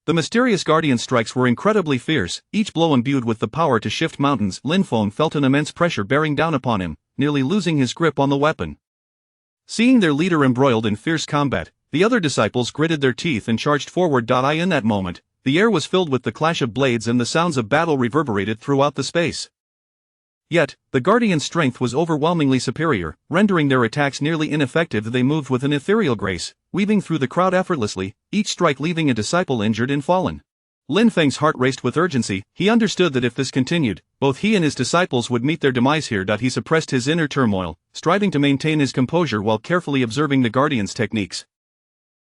The mysterious guardian strikes were incredibly fierce, each blow imbued with the power to shift mountains. Lin Feng felt an immense pressure bearing down upon him, nearly losing his grip on the weapon. Seeing their leader embroiled in fierce combat, the other disciples gritted their teeth and charged forward. In that moment, the air was filled with the clash of blades and the sounds of battle reverberated throughout the space. Yet, the Guardian's strength was overwhelmingly superior, rendering their attacks nearly ineffective. They moved with an ethereal grace, weaving through the crowd effortlessly, each strike leaving a disciple injured and fallen. Lin Feng's heart raced with urgency. He understood that if this continued, both he and his disciples would meet their demise here. He suppressed his inner turmoil, striving to maintain his composure while carefully observing the Guardian's techniques.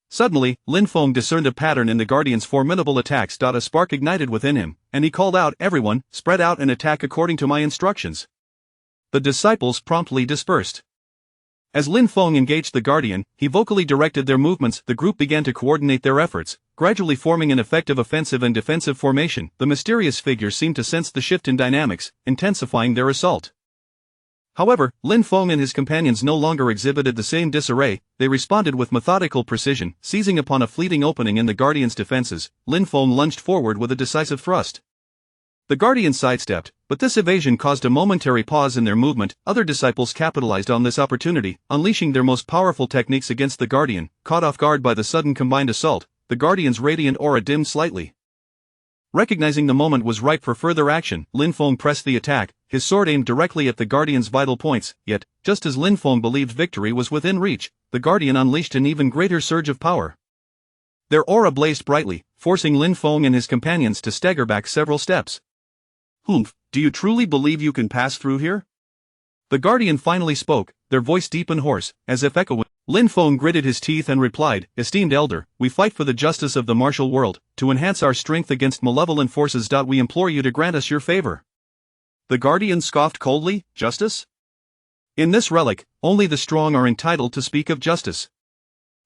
Suddenly, Lin Feng discerned a pattern in the Guardian's formidable attacks. A spark ignited within him, and he called out, "Everyone, spread out and attack according to my instructions." The disciples promptly dispersed. As Lin Feng engaged the Guardian, he vocally directed their movements. The group began to coordinate their efforts, gradually forming an effective offensive and defensive formation. The mysterious figure seemed to sense the shift in dynamics, intensifying their assault. However, Lin Feng and his companions no longer exhibited the same disarray. They responded with methodical precision. Seizing upon a fleeting opening in the Guardian's defenses, Lin Feng lunged forward with a decisive thrust. The Guardian sidestepped, but this evasion caused a momentary pause in their movement. Other disciples capitalized on this opportunity, unleashing their most powerful techniques against the Guardian. Caught off guard by the sudden combined assault, the Guardian's radiant aura dimmed slightly. Recognizing the moment was ripe for further action, Lin Feng pressed the attack, his sword aimed directly at the Guardian's vital points. Yet, just as Lin Feng believed victory was within reach, the Guardian unleashed an even greater surge of power. Their aura blazed brightly, forcing Lin Feng and his companions to stagger back several steps. "Humph, do you truly believe you can pass through here?" The Guardian finally spoke, their voice deep and hoarse, as if echoing. Lin Feng gritted his teeth and replied, "Esteemed elder, we fight for the justice of the martial world, to enhance our strength against malevolent forces. We implore you to grant us your favor." The Guardian scoffed coldly, "Justice? In this relic, only the strong are entitled to speak of justice."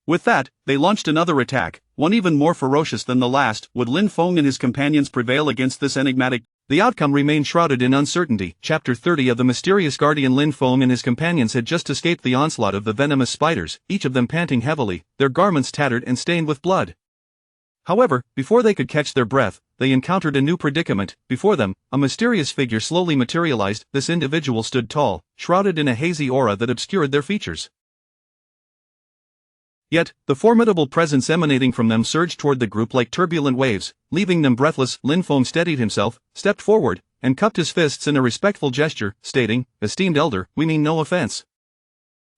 With that, they launched another attack, one even more ferocious than the last. Would Lin Feng and his companions prevail against this enigmatic? The outcome remained shrouded in uncertainty. Chapter 30 of The Mysterious Guardian. Lin Feng and his companions had just escaped the onslaught of the venomous spiders, each of them panting heavily, their garments tattered and stained with blood. However, before they could catch their breath, they encountered a new predicament. Before them, a mysterious figure slowly materialized. This individual stood tall, shrouded in a hazy aura that obscured their features. Yet, the formidable presence emanating from them surged toward the group like turbulent waves, leaving them breathless. Lin Feng steadied himself, stepped forward, and cupped his fists in a respectful gesture, stating, "Esteemed elder, we mean no offense.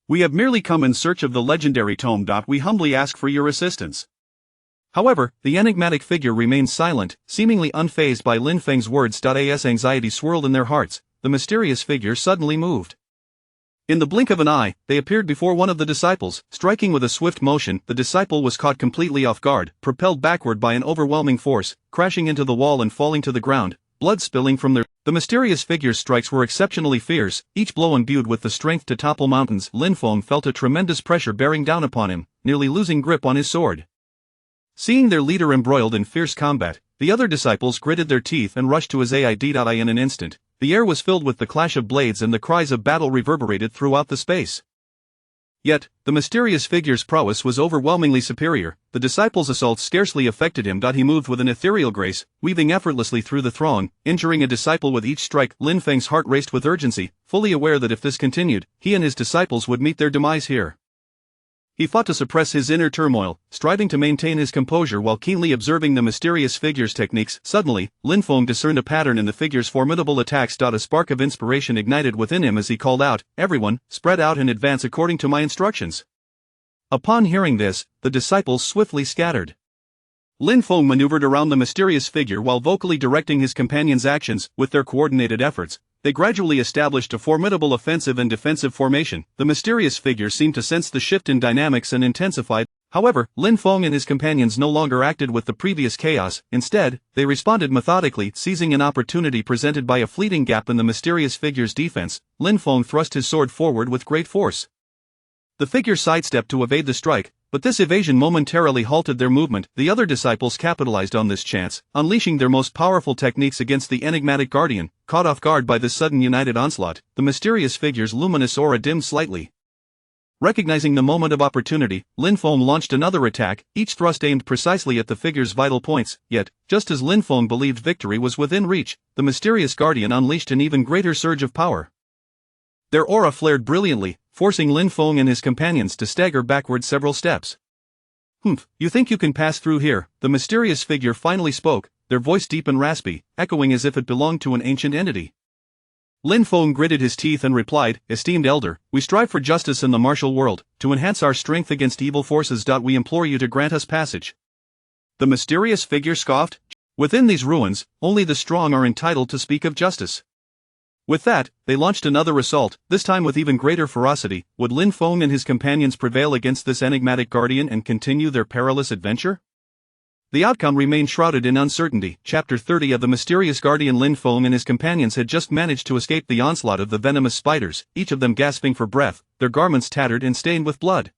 We have merely come in search of the legendary tome. We humbly ask for your assistance." However, the enigmatic figure remained silent, seemingly unfazed by Lin Feng's words. As anxiety swirled in their hearts, the mysterious figure suddenly moved. In the blink of an eye, they appeared before one of the disciples. Striking with a swift motion, the disciple was caught completely off guard, propelled backward by an overwhelming force, crashing into the wall and falling to the ground, blood spilling from their. The mysterious figure's strikes were exceptionally fierce, each blow imbued with the strength to topple mountains. Lin Feng felt a tremendous pressure bearing down upon him, nearly losing grip on his sword. Seeing their leader embroiled in fierce combat, the other disciples gritted their teeth and rushed to his aid. In an instant, the air was filled with the clash of blades and the cries of battle reverberated throughout the space. Yet, the mysterious figure's prowess was overwhelmingly superior. The disciple's assault scarcely affected him. He moved with an ethereal grace, weaving effortlessly through the throng, injuring a disciple with each strike. Lin Feng's heart raced with urgency, fully aware that if this continued, he and his disciples would meet their demise here. He fought to suppress his inner turmoil, striving to maintain his composure while keenly observing the mysterious figure's techniques. Suddenly, Lin Feng discerned a pattern in the figure's formidable attacks. A spark of inspiration ignited within him as he called out, "Everyone, spread out and advance according to my instructions." Upon hearing this, the disciples swiftly scattered. Lin Feng maneuvered around the mysterious figure while vocally directing his companions' actions. With their coordinated efforts, they gradually established a formidable offensive and defensive formation. The mysterious figure seemed to sense the shift in dynamics and intensified. However, Lin Feng and his companions no longer acted with the previous chaos. Instead, they responded methodically. Seizing an opportunity presented by a fleeting gap in the mysterious figure's defense, Lin Feng thrust his sword forward with great force. The figure sidestepped to evade the strike, but this evasion momentarily halted their movement. The other disciples capitalized on this chance, unleashing their most powerful techniques against the enigmatic guardian. Caught off guard by this sudden united onslaught, the mysterious figure's luminous aura dimmed slightly. Recognizing the moment of opportunity, Lin Feng launched another attack, each thrust aimed precisely at the figure's vital points. Yet, just as Lin Feng believed victory was within reach, the mysterious guardian unleashed an even greater surge of power. Their aura flared brilliantly, forcing Lin Feng and his companions to stagger backward several steps. "Humph, you think you can pass through here?" the mysterious figure finally spoke, their voice deep and raspy, echoing as if it belonged to an ancient entity. Lin Feng gritted his teeth and replied, "Esteemed elder, we strive for justice in the martial world, to enhance our strength against evil forces. We implore you to grant us passage." The mysterious figure scoffed, "Within these ruins, only the strong are entitled to speak of justice." With that, they launched another assault, this time with even greater ferocity. Would Lin Feng and his companions prevail against this enigmatic guardian and continue their perilous adventure? The outcome remained shrouded in uncertainty. Chapter 30 of The Mysterious Guardian. Lin Feng and his companions had just managed to escape the onslaught of the venomous spiders, each of them gasping for breath, their garments tattered and stained with blood.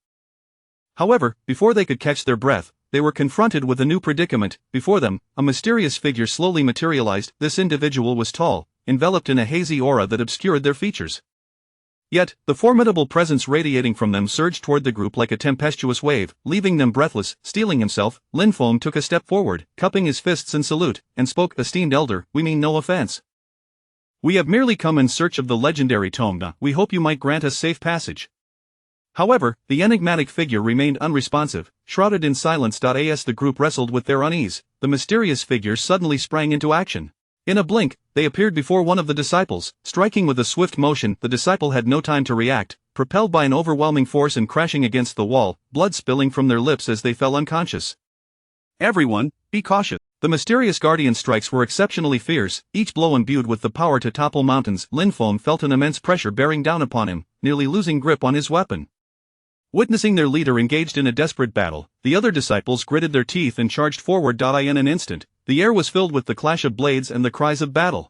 However, before they could catch their breath, they were confronted with a new predicament. Before them, a mysterious figure slowly materialized. This individual was tall, enveloped in a hazy aura that obscured their features. Yet, the formidable presence radiating from them surged toward the group like a tempestuous wave, leaving them breathless. Steeling himself, Lin Feng took a step forward, cupping his fists in salute, and spoke, "Esteemed elder, we mean no offense. We have merely come in search of the legendary tome. We hope you might grant us safe passage." However, the enigmatic figure remained unresponsive, shrouded in silence. As the group wrestled with their unease, the mysterious figure suddenly sprang into action. In a blink, they appeared before one of the disciples, striking with a swift motion. The disciple had no time to react, propelled by an overwhelming force and crashing against the wall, blood spilling from their lips as they fell unconscious. "Everyone, be cautious." The mysterious guardian's strikes were exceptionally fierce, each blow imbued with the power to topple mountains. Lin Feng felt an immense pressure bearing down upon him, nearly losing grip on his weapon. Witnessing their leader engaged in a desperate battle, the other disciples gritted their teeth and charged forward. In an instant, the air was filled with the clash of blades and the cries of battle.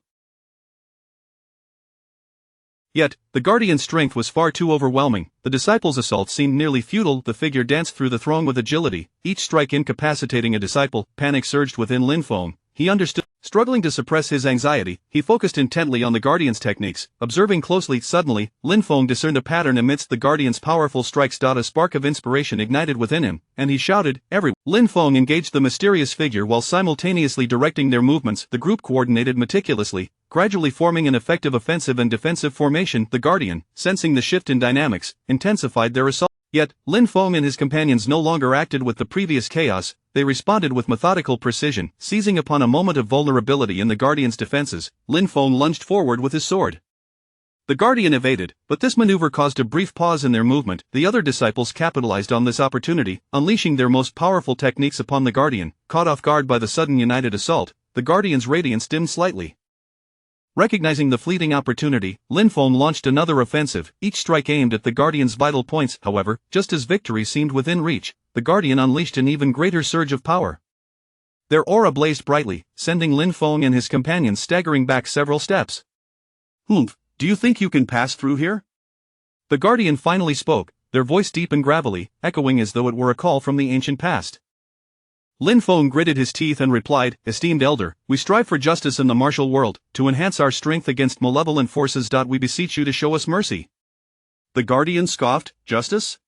Yet, the guardian's strength was far too overwhelming. The disciples' assault seemed nearly futile. The figure danced through the throng with agility, each strike incapacitating a disciple. Panic surged within Lin Feng. He understood. Struggling to suppress his anxiety, he focused intently on the guardian's techniques, observing closely. Suddenly, Lin Feng discerned a pattern amidst the guardian's powerful strikes. A spark of inspiration ignited within him, and he shouted, "Everyone!" Lin Feng engaged the mysterious figure while simultaneously directing their movements. The group coordinated meticulously, gradually forming an effective offensive and defensive formation. The guardian, sensing the shift in dynamics, intensified their assault. Yet, Lin Feng and his companions no longer acted with the previous chaos. They responded with methodical precision. Seizing upon a moment of vulnerability in the guardian's defenses, Lin Feng lunged forward with his sword. The guardian evaded, but this maneuver caused a brief pause in their movement. The other disciples capitalized on this opportunity, unleashing their most powerful techniques upon the guardian. Caught off guard by the sudden united assault, the guardian's radiance dimmed slightly. Recognizing the fleeting opportunity, Lin Feng launched another offensive, each strike aimed at the guardian's vital points. However, just as victory seemed within reach, the guardian unleashed an even greater surge of power. Their aura blazed brightly, sending Lin Feng and his companions staggering back several steps. "Humph, do you think you can pass through here?" The guardian finally spoke, their voice deep and gravelly, echoing as though it were a call from the ancient past. Lin Feng gritted his teeth and replied, "Esteemed elder, we strive for justice in the martial world, to enhance our strength against malevolent forces. We beseech you to show us mercy." The guardian scoffed, "Justice?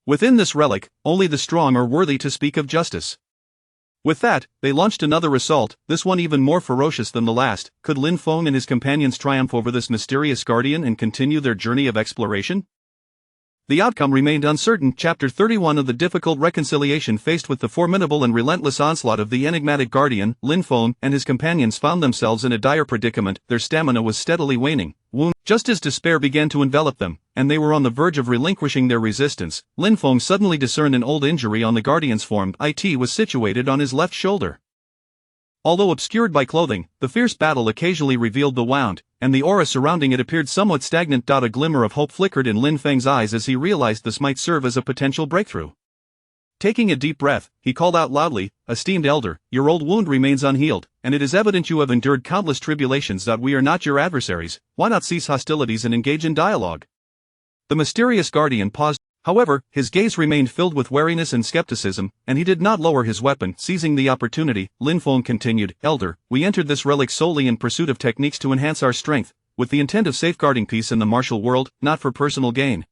Within this relic, only the strong are worthy to speak of justice." With that, they launched another assault, this one even more ferocious than the last. Could Lin Feng and his companions triumph over this mysterious guardian and continue their journey of exploration? The outcome remained uncertain. Chapter 31 of The Difficult Reconciliation. Faced with the formidable and relentless onslaught of the enigmatic guardian, Lin Feng and his companions found themselves in a dire predicament. Their stamina was steadily waning. Just as despair began to envelop them, and they were on the verge of relinquishing their resistance, Lin Feng suddenly discerned an old injury on the guardian's form. It was situated on his left shoulder. Although obscured by clothing, the fierce battle occasionally revealed the wound, and the aura surrounding it appeared somewhat stagnant. A glimmer of hope flickered in Lin Feng's eyes as he realized this might serve as a potential breakthrough. Taking a deep breath, he called out loudly, "Esteemed elder, your old wound remains unhealed, and it is evident you have endured countless tribulations. We are not your adversaries. Why not cease hostilities and engage in dialogue?" The mysterious guardian paused. However, his gaze remained filled with wariness and skepticism, and he did not lower his weapon. Seizing the opportunity, Lin Feng continued, "Elder, we entered this relic solely in pursuit of techniques to enhance our strength, with the intent of safeguarding peace in the martial world, not for personal gain.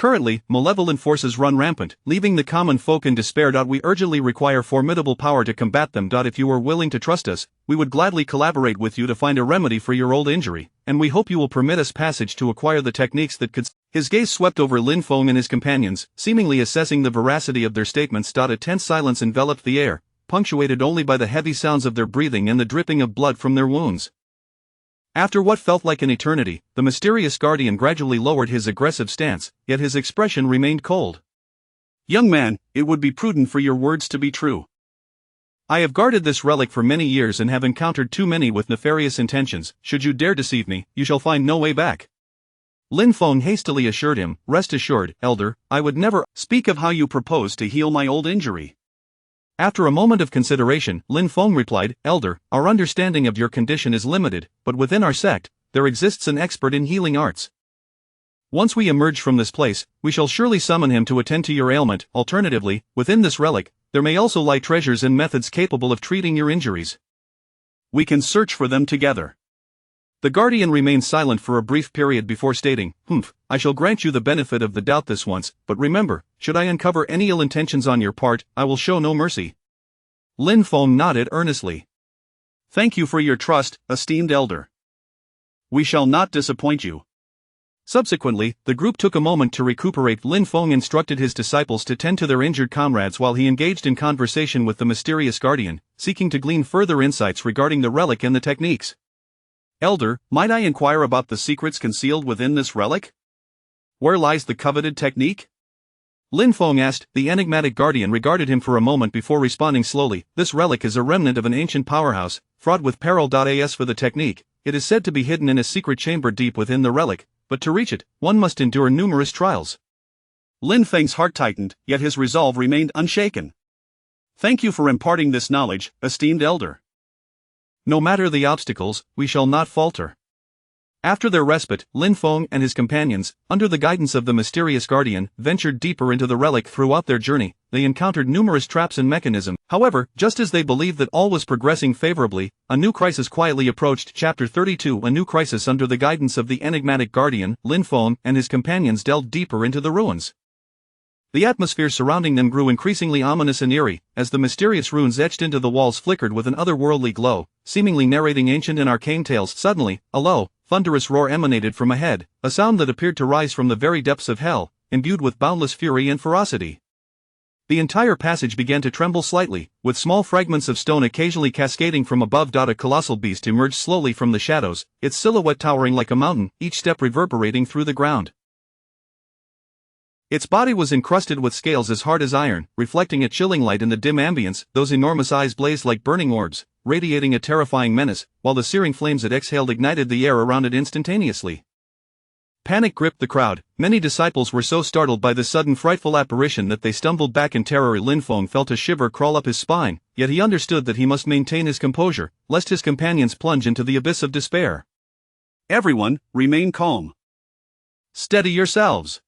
Currently, malevolent forces run rampant, leaving the common folk in despair. We urgently require formidable power to combat them. If you are willing to trust us, we would gladly collaborate with you to find a remedy for your old injury, and we hope you will permit us passage to acquire the techniques that could. His gaze swept over Lin Feng and his companions, seemingly assessing the veracity of their statements. A tense silence enveloped the air, punctuated only by the heavy sounds of their breathing and the dripping of blood from their wounds. After what felt like an eternity, the mysterious guardian gradually lowered his aggressive stance, yet his expression remained cold. "Young man, it would be prudent for your words to be true. I have guarded this relic for many years and have encountered too many with nefarious intentions. Should you dare deceive me, you shall find no way back." Lin Feng hastily assured him, "Rest assured, Elder, I would never speak of how you propose to heal my old injury." After a moment of consideration, Lin Feng replied, "Elder, our understanding of your condition is limited, but within our sect, there exists an expert in healing arts. Once we emerge from this place, we shall surely summon him to attend to your ailment. Alternatively, within this relic, there may also lie treasures and methods capable of treating your injuries. We can search for them together." The guardian remained silent for a brief period before stating, "I shall grant you the benefit of the doubt this once, but remember, should I uncover any ill intentions on your part, I will show no mercy." Lin Feng nodded earnestly. "Thank you for your trust, esteemed elder. We shall not disappoint you." Subsequently, the group took a moment to recuperate. Lin Feng instructed his disciples to tend to their injured comrades while he engaged in conversation with the mysterious guardian, seeking to glean further insights regarding the relic and the techniques. "Elder, might I inquire about the secrets concealed within this relic? Where lies the coveted technique?" Lin Feng asked. The enigmatic guardian regarded him for a moment before responding slowly, "This relic is a remnant of an ancient powerhouse, fraught with peril. As for the technique, it is said to be hidden in a secret chamber deep within the relic, but to reach it, one must endure numerous trials." Lin Feng's heart tightened, yet his resolve remained unshaken. "Thank you for imparting this knowledge, esteemed elder. No matter the obstacles, we shall not falter." After their respite, Lin Feng and his companions, under the guidance of the mysterious guardian, ventured deeper into the relic. Throughout their journey, they encountered numerous traps and mechanisms. However, just as they believed that all was progressing favorably, a new crisis quietly approached. Chapter 32. A new crisis. Under the guidance of the enigmatic guardian, Lin Feng and his companions delved deeper into the ruins. The atmosphere surrounding them grew increasingly ominous and eerie, as the mysterious runes etched into the walls flickered with an otherworldly glow, seemingly narrating ancient and arcane tales. Suddenly, a low, thunderous roar emanated from ahead, a sound that appeared to rise from the very depths of hell, imbued with boundless fury and ferocity. The entire passage began to tremble slightly, with small fragments of stone occasionally cascading from above. A colossal beast emerged slowly from the shadows, its silhouette towering like a mountain, each step reverberating through the ground. Its body was encrusted with scales as hard as iron, reflecting a chilling light in the dim ambience. Those enormous eyes blazed like burning orbs, radiating a terrifying menace, while the searing flames it exhaled ignited the air around it instantaneously. Panic gripped the crowd. Many disciples were so startled by this sudden frightful apparition that they stumbled back in terror. Lin Feng felt a shiver crawl up his spine, yet he understood that he must maintain his composure, lest his companions plunge into the abyss of despair. "Everyone, remain calm. Steady yourselves,"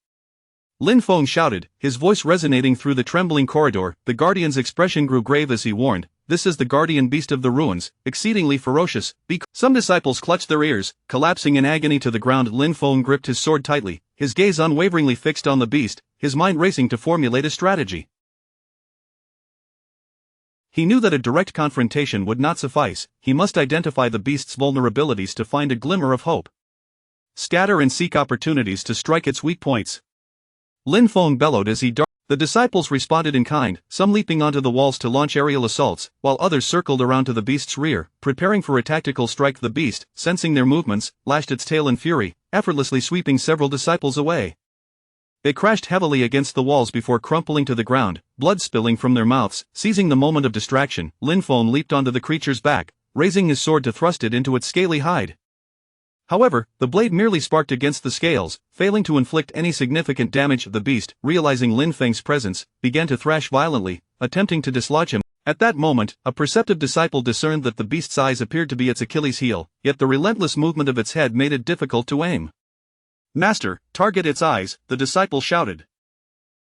Lin Feng shouted, his voice resonating through the trembling corridor. The guardian's expression grew grave as he warned, "This is the guardian beast of the ruins, exceedingly ferocious. Some disciples clutched their ears, collapsing in agony to the ground. Lin Feng gripped his sword tightly, his gaze unwaveringly fixed on the beast, his mind racing to formulate a strategy. He knew that a direct confrontation would not suffice. He must identify the beast's vulnerabilities to find a glimmer of hope. Scatter and seek opportunities to strike its weak points. Lin Feng bellowed as he darted. The disciples responded in kind, some leaping onto the walls to launch aerial assaults, while others circled around to the beast's rear, preparing for a tactical strike. The beast, sensing their movements, lashed its tail in fury, effortlessly sweeping several disciples away. They crashed heavily against the walls before crumpling to the ground, blood spilling from their mouths. Seizing the moment of distraction, Lin Feng leaped onto the creature's back, raising his sword to thrust it into its scaly hide. However, the blade merely sparked against the scales, failing to inflict any significant damage. The beast, realizing Lin Feng's presence, began to thrash violently, attempting to dislodge him. At that moment, a perceptive disciple discerned that the beast's eyes appeared to be its Achilles heel, yet the relentless movement of its head made it difficult to aim. "Master, target its eyes," the disciple shouted.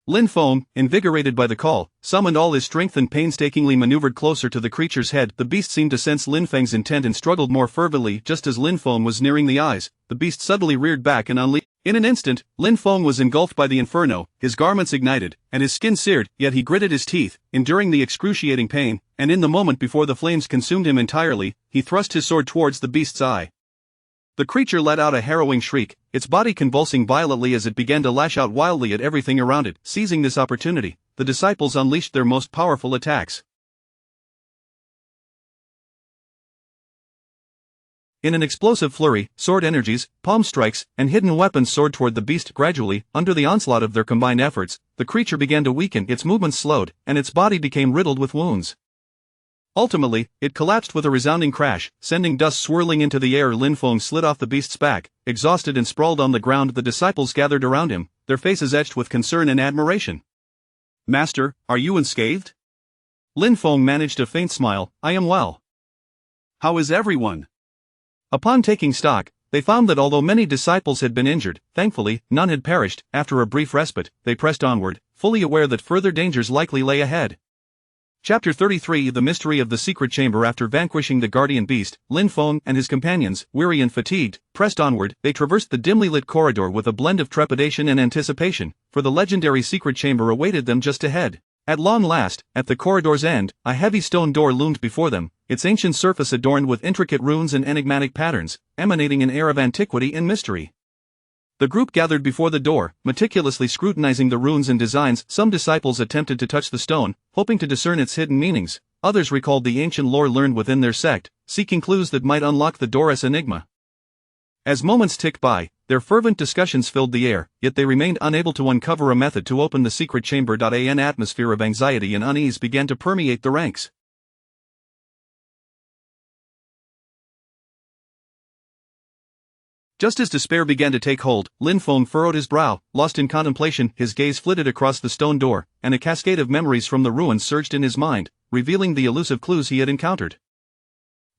Lin Feng, invigorated by the call, summoned all his strength and painstakingly maneuvered closer to the creature's head. The beast seemed to sense Lin Feng's intent and struggled more fervently. Just as Lin Feng was nearing the eyes, the beast suddenly reared back and unleashed In an instant, Lin Feng was engulfed by the inferno, his garments ignited, and his skin seared, yet he gritted his teeth, enduring the excruciating pain, and in the moment before the flames consumed him entirely, he thrust his sword towards the beast's eye. The creature let out a harrowing shriek, its body convulsing violently as it began to lash out wildly at everything around it. Seizing this opportunity, the disciples unleashed their most powerful attacks. In an explosive flurry, sword energies, palm strikes, and hidden weapons soared toward the beast. Gradually, under the onslaught of their combined efforts, the creature began to weaken, its movements slowed, and its body became riddled with wounds. Ultimately, it collapsed with a resounding crash, sending dust swirling into the air. Lin Feng slid off the beast's back, exhausted and sprawled on the ground. The disciples gathered around him, their faces etched with concern and admiration. "Master, are you unscathed?" Lin Feng managed a faint smile. "I am well. How is everyone?" Upon taking stock, they found that although many disciples had been injured, thankfully, none had perished. After a brief respite, they pressed onward, fully aware that further dangers likely lay ahead. Chapter 33: The Mystery of the Secret Chamber. After vanquishing the guardian beast, Lin Feng and his companions, weary and fatigued, pressed onward. They traversed the dimly lit corridor with a blend of trepidation and anticipation, for the legendary secret chamber awaited them just ahead. At long last, at the corridor's end, a heavy stone door loomed before them, its ancient surface adorned with intricate runes and enigmatic patterns, emanating an air of antiquity and mystery. The group gathered before the door, meticulously scrutinizing the runes and designs. Some disciples attempted to touch the stone, hoping to discern its hidden meanings. Others recalled the ancient lore learned within their sect, seeking clues that might unlock the door's enigma. As moments ticked by, their fervent discussions filled the air, yet they remained unable to uncover a method to open the secret chamber. An atmosphere of anxiety and unease began to permeate the ranks. Just as despair began to take hold, Lin Feng furrowed his brow, lost in contemplation. His gaze flitted across the stone door, and a cascade of memories from the ruins surged in his mind, revealing the elusive clues he had encountered.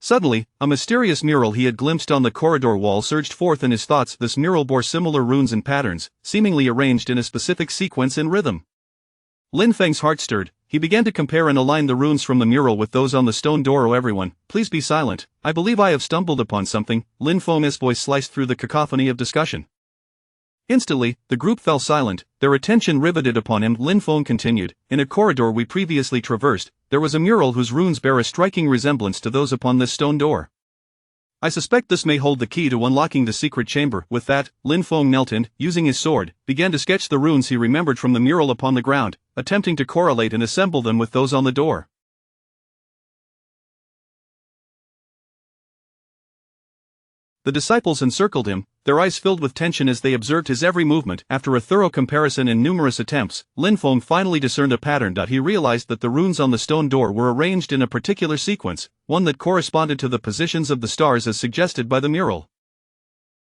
Suddenly, a mysterious mural he had glimpsed on the corridor wall surged forth in his thoughts. This mural bore similar runes and patterns, seemingly arranged in a specific sequence and rhythm. Lin Feng's heart stirred. He began to compare and align the runes from the mural with those on the stone door. "Oh, everyone, please be silent. I believe I have stumbled upon something." Lin Feng's voice sliced through the cacophony of discussion. Instantly, the group fell silent, their attention riveted upon him. Lin Feng continued, "In a corridor we previously traversed, there was a mural whose runes bear a striking resemblance to those upon this stone door. I suspect this may hold the key to unlocking the secret chamber." With that, Lin Feng knelt and, using his sword, began to sketch the runes he remembered from the mural upon the ground, attempting to correlate and assemble them with those on the door. The disciples encircled him, their eyes filled with tension as they observed his every movement. After a thorough comparison and numerous attempts, Lin Feng finally discerned a pattern. He realized that the runes on the stone door were arranged in a particular sequence, one that corresponded to the positions of the stars as suggested by the mural.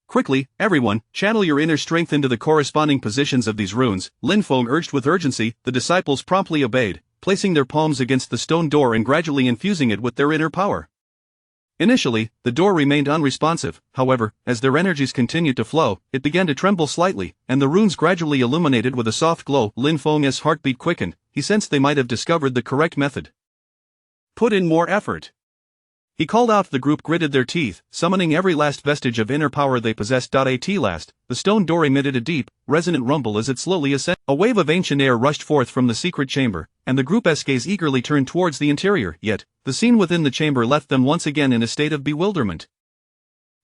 "Quickly, everyone, channel your inner strength into the corresponding positions of these runes," Lin Feng urged with urgency. The disciples promptly obeyed, placing their palms against the stone door and gradually infusing it with their inner power. Initially, the door remained unresponsive. However, as their energies continued to flow, it began to tremble slightly, and the runes gradually illuminated with a soft glow. Lin Feng's heartbeat quickened. He sensed they might have discovered the correct method. "Put in more effort," he called out. The group gritted their teeth, summoning every last vestige of inner power they possessed. At last, the stone door emitted a deep, resonant rumble as it slowly ascended. A wave of ancient air rushed forth from the secret chamber, and the group's gaze eagerly turned towards the interior. Yet, the scene within the chamber left them once again in a state of bewilderment.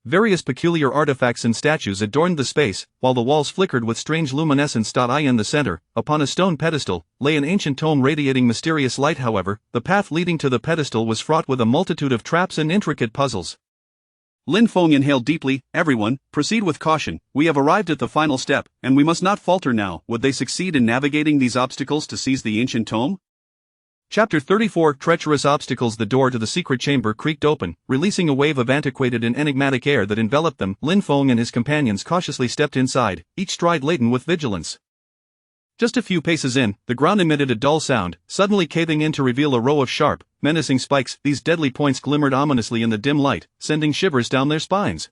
Various peculiar artifacts and statues adorned the space, while the walls flickered with strange luminescence. In the center, upon a stone pedestal, lay an ancient tome radiating mysterious light. However, the path leading to the pedestal was fraught with a multitude of traps and intricate puzzles. Lin Feng inhaled deeply. "Everyone, proceed with caution. We have arrived at the final step, and we must not falter now." Would they succeed in navigating these obstacles to seize the ancient tome? Chapter 34: Treacherous Obstacles. The door to the secret chamber creaked open, releasing a wave of antiquated and enigmatic air that enveloped them. Lin Feng and his companions cautiously stepped inside, each stride laden with vigilance. Just a few paces in, the ground emitted a dull sound, suddenly caving in to reveal a row of sharp, menacing spikes. These deadly points glimmered ominously in the dim light, sending shivers down their spines.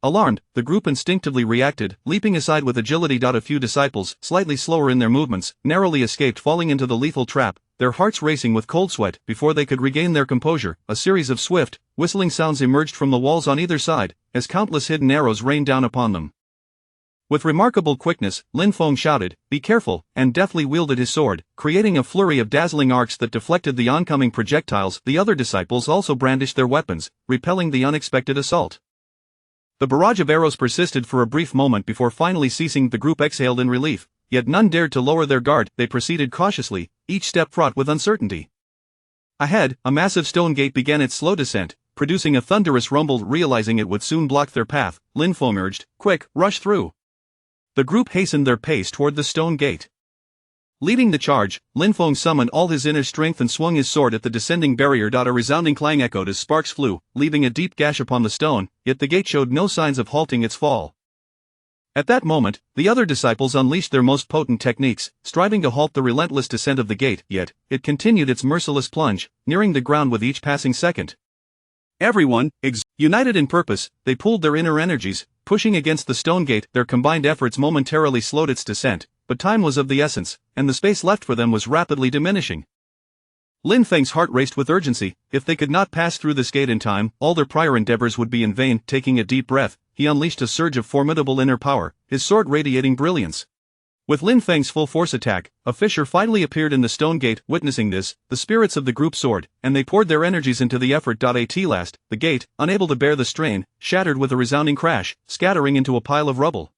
Alarmed, the group instinctively reacted, leaping aside with agility. A few disciples, slightly slower in their movements, narrowly escaped falling into the lethal trap, their hearts racing with cold sweat. Before they could regain their composure, a series of swift, whistling sounds emerged from the walls on either side, as countless hidden arrows rained down upon them. With remarkable quickness, Lin Feng shouted, "Be careful," and deftly wielded his sword, creating a flurry of dazzling arcs that deflected the oncoming projectiles. The other disciples also brandished their weapons, repelling the unexpected assault. The barrage of arrows persisted for a brief moment before finally ceasing. The group exhaled in relief, yet none dared to lower their guard. They proceeded cautiously, each step fraught with uncertainty. Ahead, a massive stone gate began its slow descent, producing a thunderous rumble. Realizing it would soon block their path, Lin Feng urged, "Quick, rush through." The group hastened their pace toward the stone gate. Leading the charge, Lin Feng summoned all his inner strength and swung his sword at the descending barrier. A resounding clang echoed as sparks flew, leaving a deep gash upon the stone, yet the gate showed no signs of halting its fall. At that moment, the other disciples unleashed their most potent techniques, striving to halt the relentless descent of the gate, yet it continued its merciless plunge, nearing the ground with each passing second. Everyone, united in purpose, they pooled their inner energies, pushing against the stone gate. Their combined efforts momentarily slowed its descent, but time was of the essence, and the space left for them was rapidly diminishing. Lin Feng's heart raced with urgency. If they could not pass through this gate in time, all their prior endeavors would be in vain. Taking a deep breath, he unleashed a surge of formidable inner power, his sword radiating brilliance. With Lin Feng's full force attack, a fissure finally appeared in the stone gate. Witnessing this, the spirits of the group soared, and they poured their energies into the effort. At last, the gate, unable to bear the strain, shattered with a resounding crash, scattering into a pile of rubble.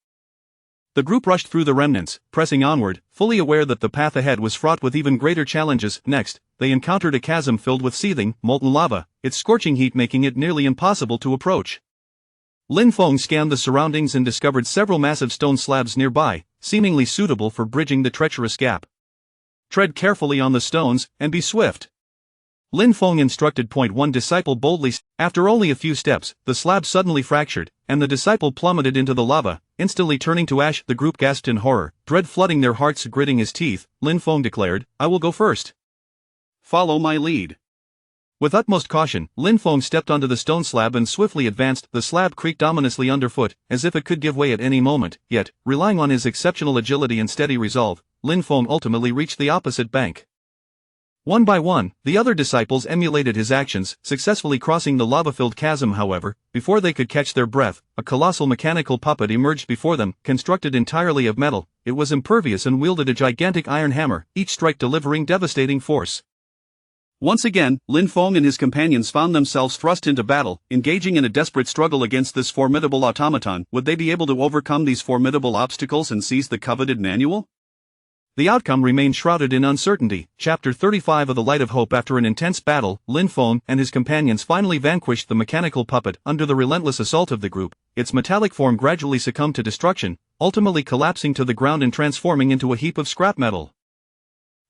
The group rushed through the remnants, pressing onward, fully aware that the path ahead was fraught with even greater challenges. Next, they encountered a chasm filled with seething, molten lava, its scorching heat making it nearly impossible to approach. Lin Feng scanned the surroundings and discovered several massive stone slabs nearby, seemingly suitable for bridging the treacherous gap. "Tread carefully on the stones, and be swift," Lin Feng instructed. One disciple boldly. After only a few steps, the slab suddenly fractured, and the disciple plummeted into the lava, instantly turning to ash. The group gasped in horror, dread flooding their hearts. Gritting his teeth, Lin Feng declared, "I will go first. Follow my lead." With utmost caution, Lin Feng stepped onto the stone slab and swiftly advanced. The slab creaked ominously underfoot, as if it could give way at any moment, yet, relying on his exceptional agility and steady resolve, Lin Feng ultimately reached the opposite bank. One by one, the other disciples emulated his actions, successfully crossing the lava-filled chasm. However, before they could catch their breath, a colossal mechanical puppet emerged before them, constructed entirely of metal. It was impervious and wielded a gigantic iron hammer, each strike delivering devastating force. Once again, Lin Feng and his companions found themselves thrust into battle, engaging in a desperate struggle against this formidable automaton. Would they be able to overcome these formidable obstacles and seize the coveted manual? The outcome remained shrouded in uncertainty. Chapter 35 of The Light of Hope. After an intense battle, Lin Feng and his companions finally vanquished the mechanical puppet. Under the relentless assault of the group, its metallic form gradually succumbed to destruction, ultimately collapsing to the ground and transforming into a heap of scrap metal.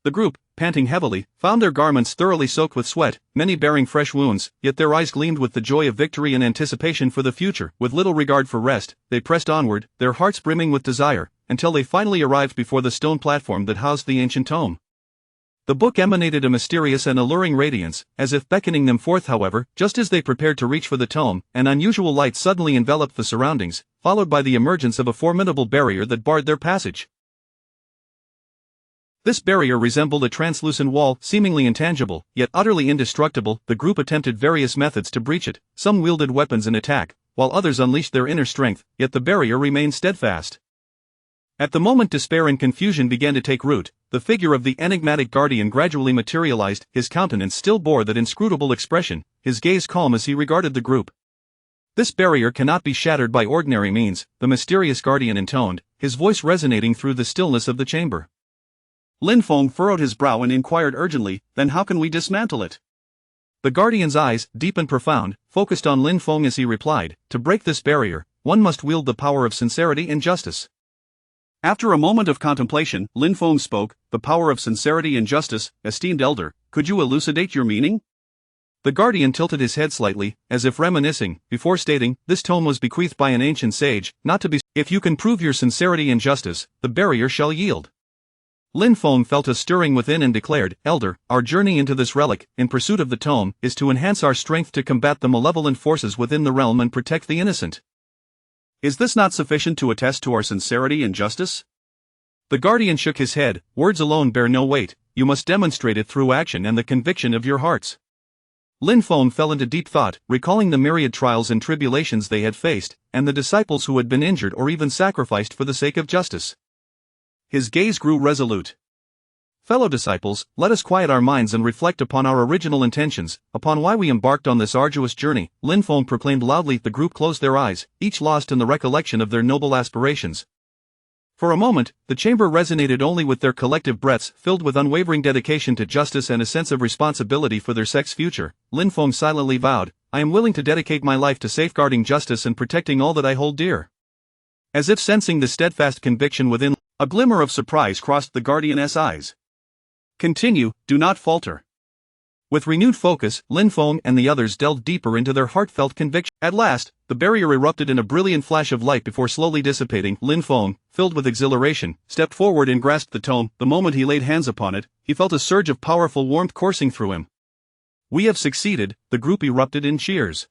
The group, panting heavily, found their garments thoroughly soaked with sweat, many bearing fresh wounds, yet their eyes gleamed with the joy of victory and anticipation for the future. With little regard for rest, they pressed onward, their hearts brimming with desire, until they finally arrived before the stone platform that housed the ancient tome. The book emanated a mysterious and alluring radiance, as if beckoning them forth. However, just as they prepared to reach for the tome, an unusual light suddenly enveloped the surroundings, followed by the emergence of a formidable barrier that barred their passage. This barrier resembled a translucent wall, seemingly intangible, yet utterly indestructible. The group attempted various methods to breach it. Some wielded weapons in attack, while others unleashed their inner strength, yet the barrier remained steadfast. At the moment despair and confusion began to take root, the figure of the enigmatic guardian gradually materialized. His countenance still bore that inscrutable expression, his gaze calm as he regarded the group. "This barrier cannot be shattered by ordinary means," the mysterious guardian intoned, his voice resonating through the stillness of the chamber. Lin Feng furrowed his brow and inquired urgently, "Then how can we dismantle it?" The guardian's eyes, deep and profound, focused on Lin Feng as he replied, "To break this barrier, one must wield the power of sincerity and justice." After a moment of contemplation, Lin Feng spoke, "The power of sincerity and justice, esteemed elder, could you elucidate your meaning?" The guardian tilted his head slightly, as if reminiscing, before stating, "This tome was bequeathed by an ancient sage, not to be. If you can prove your sincerity and justice, the barrier shall yield." Lin Feng felt a stirring within and declared, "Elder, our journey into this relic, in pursuit of the tome, is to enhance our strength to combat the malevolent forces within the realm and protect the innocent. Is this not sufficient to attest to our sincerity and justice?" The guardian shook his head, "Words alone bear no weight, you must demonstrate it through action and the conviction of your hearts." Lin Feng fell into deep thought, recalling the myriad trials and tribulations they had faced, and the disciples who had been injured or even sacrificed for the sake of justice. His gaze grew resolute. Fellow disciples, let us quiet our minds and reflect upon our original intentions, upon why we embarked on this arduous journey, Lin Feng proclaimed loudly. The group closed their eyes, each lost in the recollection of their noble aspirations. For a moment, the chamber resonated only with their collective breaths, filled with unwavering dedication to justice and a sense of responsibility for their sect's future. Lin Feng silently vowed, I am willing to dedicate my life to safeguarding justice and protecting all that I hold dear. As if sensing the steadfast conviction within, a glimmer of surprise crossed the Guardian's eyes. Continue, do not falter. With renewed focus, Lin Feng and the others delved deeper into their heartfelt conviction. At last, the barrier erupted in a brilliant flash of light before slowly dissipating. Lin Feng, filled with exhilaration, stepped forward and grasped the tome. The moment he laid hands upon it, he felt a surge of powerful warmth coursing through him. We have succeeded, the group erupted in cheers.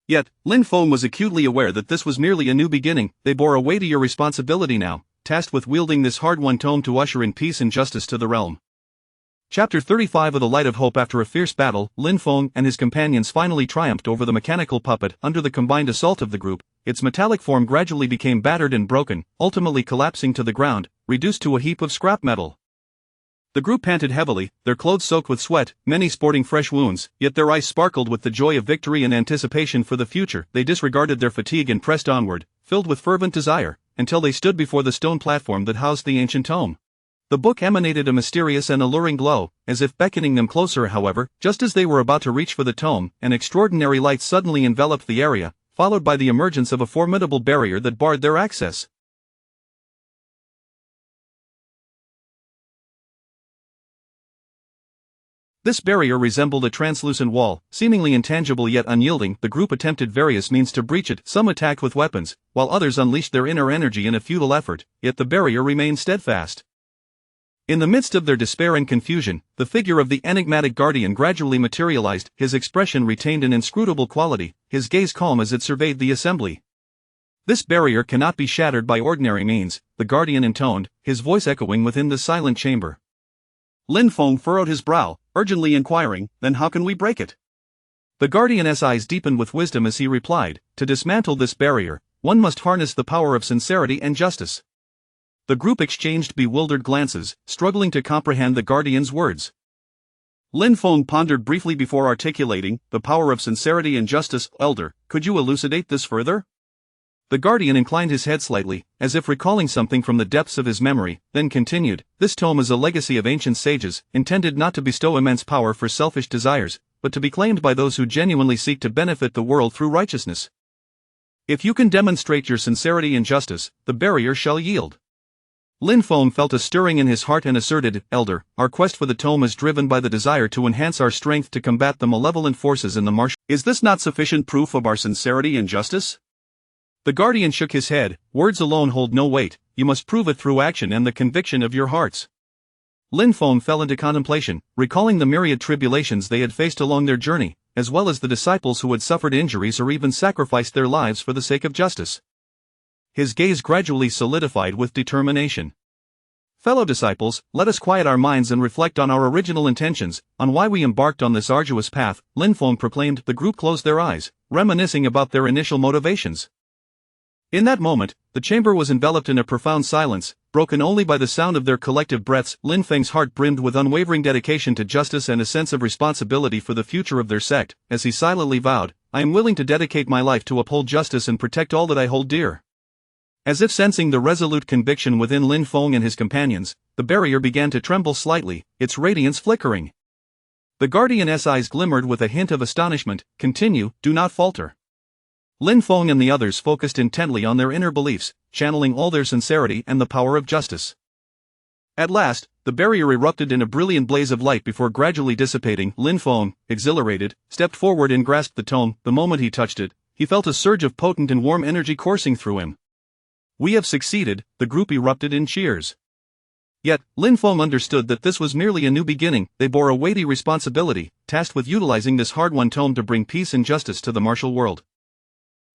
Yet, Lin Feng was acutely aware that this was merely a new beginning. They bore a weightier responsibility now, tasked with wielding this hard-won tome to usher in peace and justice to the realm. Chapter 35 of The Light of Hope. After a fierce battle, Lin Feng and his companions finally triumphed over the mechanical puppet. Under the combined assault of the group, its metallic form gradually became battered and broken, ultimately collapsing to the ground, reduced to a heap of scrap metal. The group panted heavily, their clothes soaked with sweat, many sporting fresh wounds, yet their eyes sparkled with the joy of victory and anticipation for the future. They disregarded their fatigue and pressed onward, filled with fervent desire, until they stood before the stone platform that housed the ancient tome. The book emanated a mysterious and alluring glow, as if beckoning them closer. However, just as they were about to reach for the tome, an extraordinary light suddenly enveloped the area, followed by the emergence of a formidable barrier that barred their access. This barrier resembled a translucent wall, seemingly intangible yet unyielding. The group attempted various means to breach it. Some attacked with weapons, while others unleashed their inner energy in a futile effort, yet the barrier remained steadfast. In the midst of their despair and confusion, the figure of the enigmatic guardian gradually materialized. His expression retained an inscrutable quality, his gaze calm as it surveyed the assembly. This barrier cannot be shattered by ordinary means, the guardian intoned, his voice echoing within the silent chamber. Lin Feng furrowed his brow, urgently inquiring, then how can we break it? The guardian's eyes deepened with wisdom as he replied, to dismantle this barrier, one must harness the power of sincerity and justice. The group exchanged bewildered glances, struggling to comprehend the guardian's words. Lin Feng pondered briefly before articulating, the power of sincerity and justice. Elder, could you elucidate this further? The guardian inclined his head slightly, as if recalling something from the depths of his memory, then continued, this tome is a legacy of ancient sages, intended not to bestow immense power for selfish desires, but to be claimed by those who genuinely seek to benefit the world through righteousness. If you can demonstrate your sincerity and justice, the barrier shall yield. Lin Feng felt a stirring in his heart and asserted, Elder, our quest for the tome is driven by the desire to enhance our strength to combat the malevolent forces in the marsh. Is this not sufficient proof of our sincerity and justice? The guardian shook his head, words alone hold no weight, you must prove it through action and the conviction of your hearts. Lin Feng fell into contemplation, recalling the myriad tribulations they had faced along their journey, as well as the disciples who had suffered injuries or even sacrificed their lives for the sake of justice. His gaze gradually solidified with determination. Fellow disciples, let us quiet our minds and reflect on our original intentions, on why we embarked on this arduous path, Lin Feng proclaimed. The group closed their eyes, reminiscing about their initial motivations. In that moment, the chamber was enveloped in a profound silence, broken only by the sound of their collective breaths. Lin Feng's heart brimmed with unwavering dedication to justice and a sense of responsibility for the future of their sect, as he silently vowed, I am willing to dedicate my life to uphold justice and protect all that I hold dear. As if sensing the resolute conviction within Lin Feng and his companions, the barrier began to tremble slightly, its radiance flickering. The guardian's eyes glimmered with a hint of astonishment. Continue, do not falter. Lin Feng and the others focused intently on their inner beliefs, channeling all their sincerity and the power of justice. At last, the barrier erupted in a brilliant blaze of light before gradually dissipating. Lin Feng, exhilarated, stepped forward and grasped the tome. The moment he touched it, he felt a surge of potent and warm energy coursing through him. We have succeeded, the group erupted in cheers. Yet, Lin Feng understood that this was merely a new beginning. They bore a weighty responsibility, tasked with utilizing this hard-won tome to bring peace and justice to the martial world.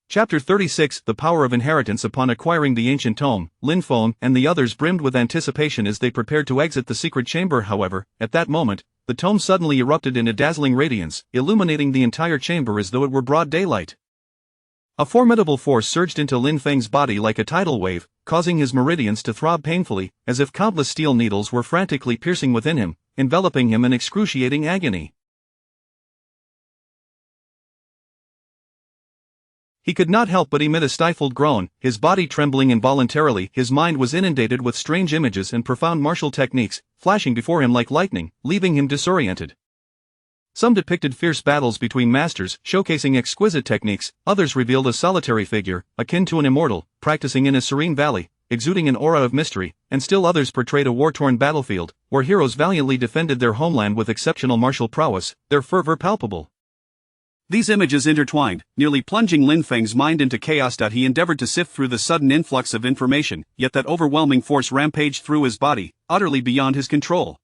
Chapter 36 The Power of Inheritance. Upon acquiring the ancient tome, Lin Feng and the others brimmed with anticipation as they prepared to exit the secret chamber. However, at that moment, the tome suddenly erupted in a dazzling radiance, illuminating the entire chamber as though it were broad daylight. A formidable force surged into Lin Feng's body like a tidal wave, causing his meridians to throb painfully, as if countless steel needles were frantically piercing within him, enveloping him in excruciating agony. He could not help but emit a stifled groan, his body trembling involuntarily. His mind was inundated with strange images and profound martial techniques, flashing before him like lightning, leaving him disoriented. Some depicted fierce battles between masters, showcasing exquisite techniques. Others revealed a solitary figure, akin to an immortal, practicing in a serene valley, exuding an aura of mystery, and still others portrayed a war-torn battlefield, where heroes valiantly defended their homeland with exceptional martial prowess, their fervor palpable. These images intertwined, nearly plunging Lin Feng's mind into chaos. He endeavored to sift through the sudden influx of information, yet that overwhelming force rampaged through his body, utterly beyond his control.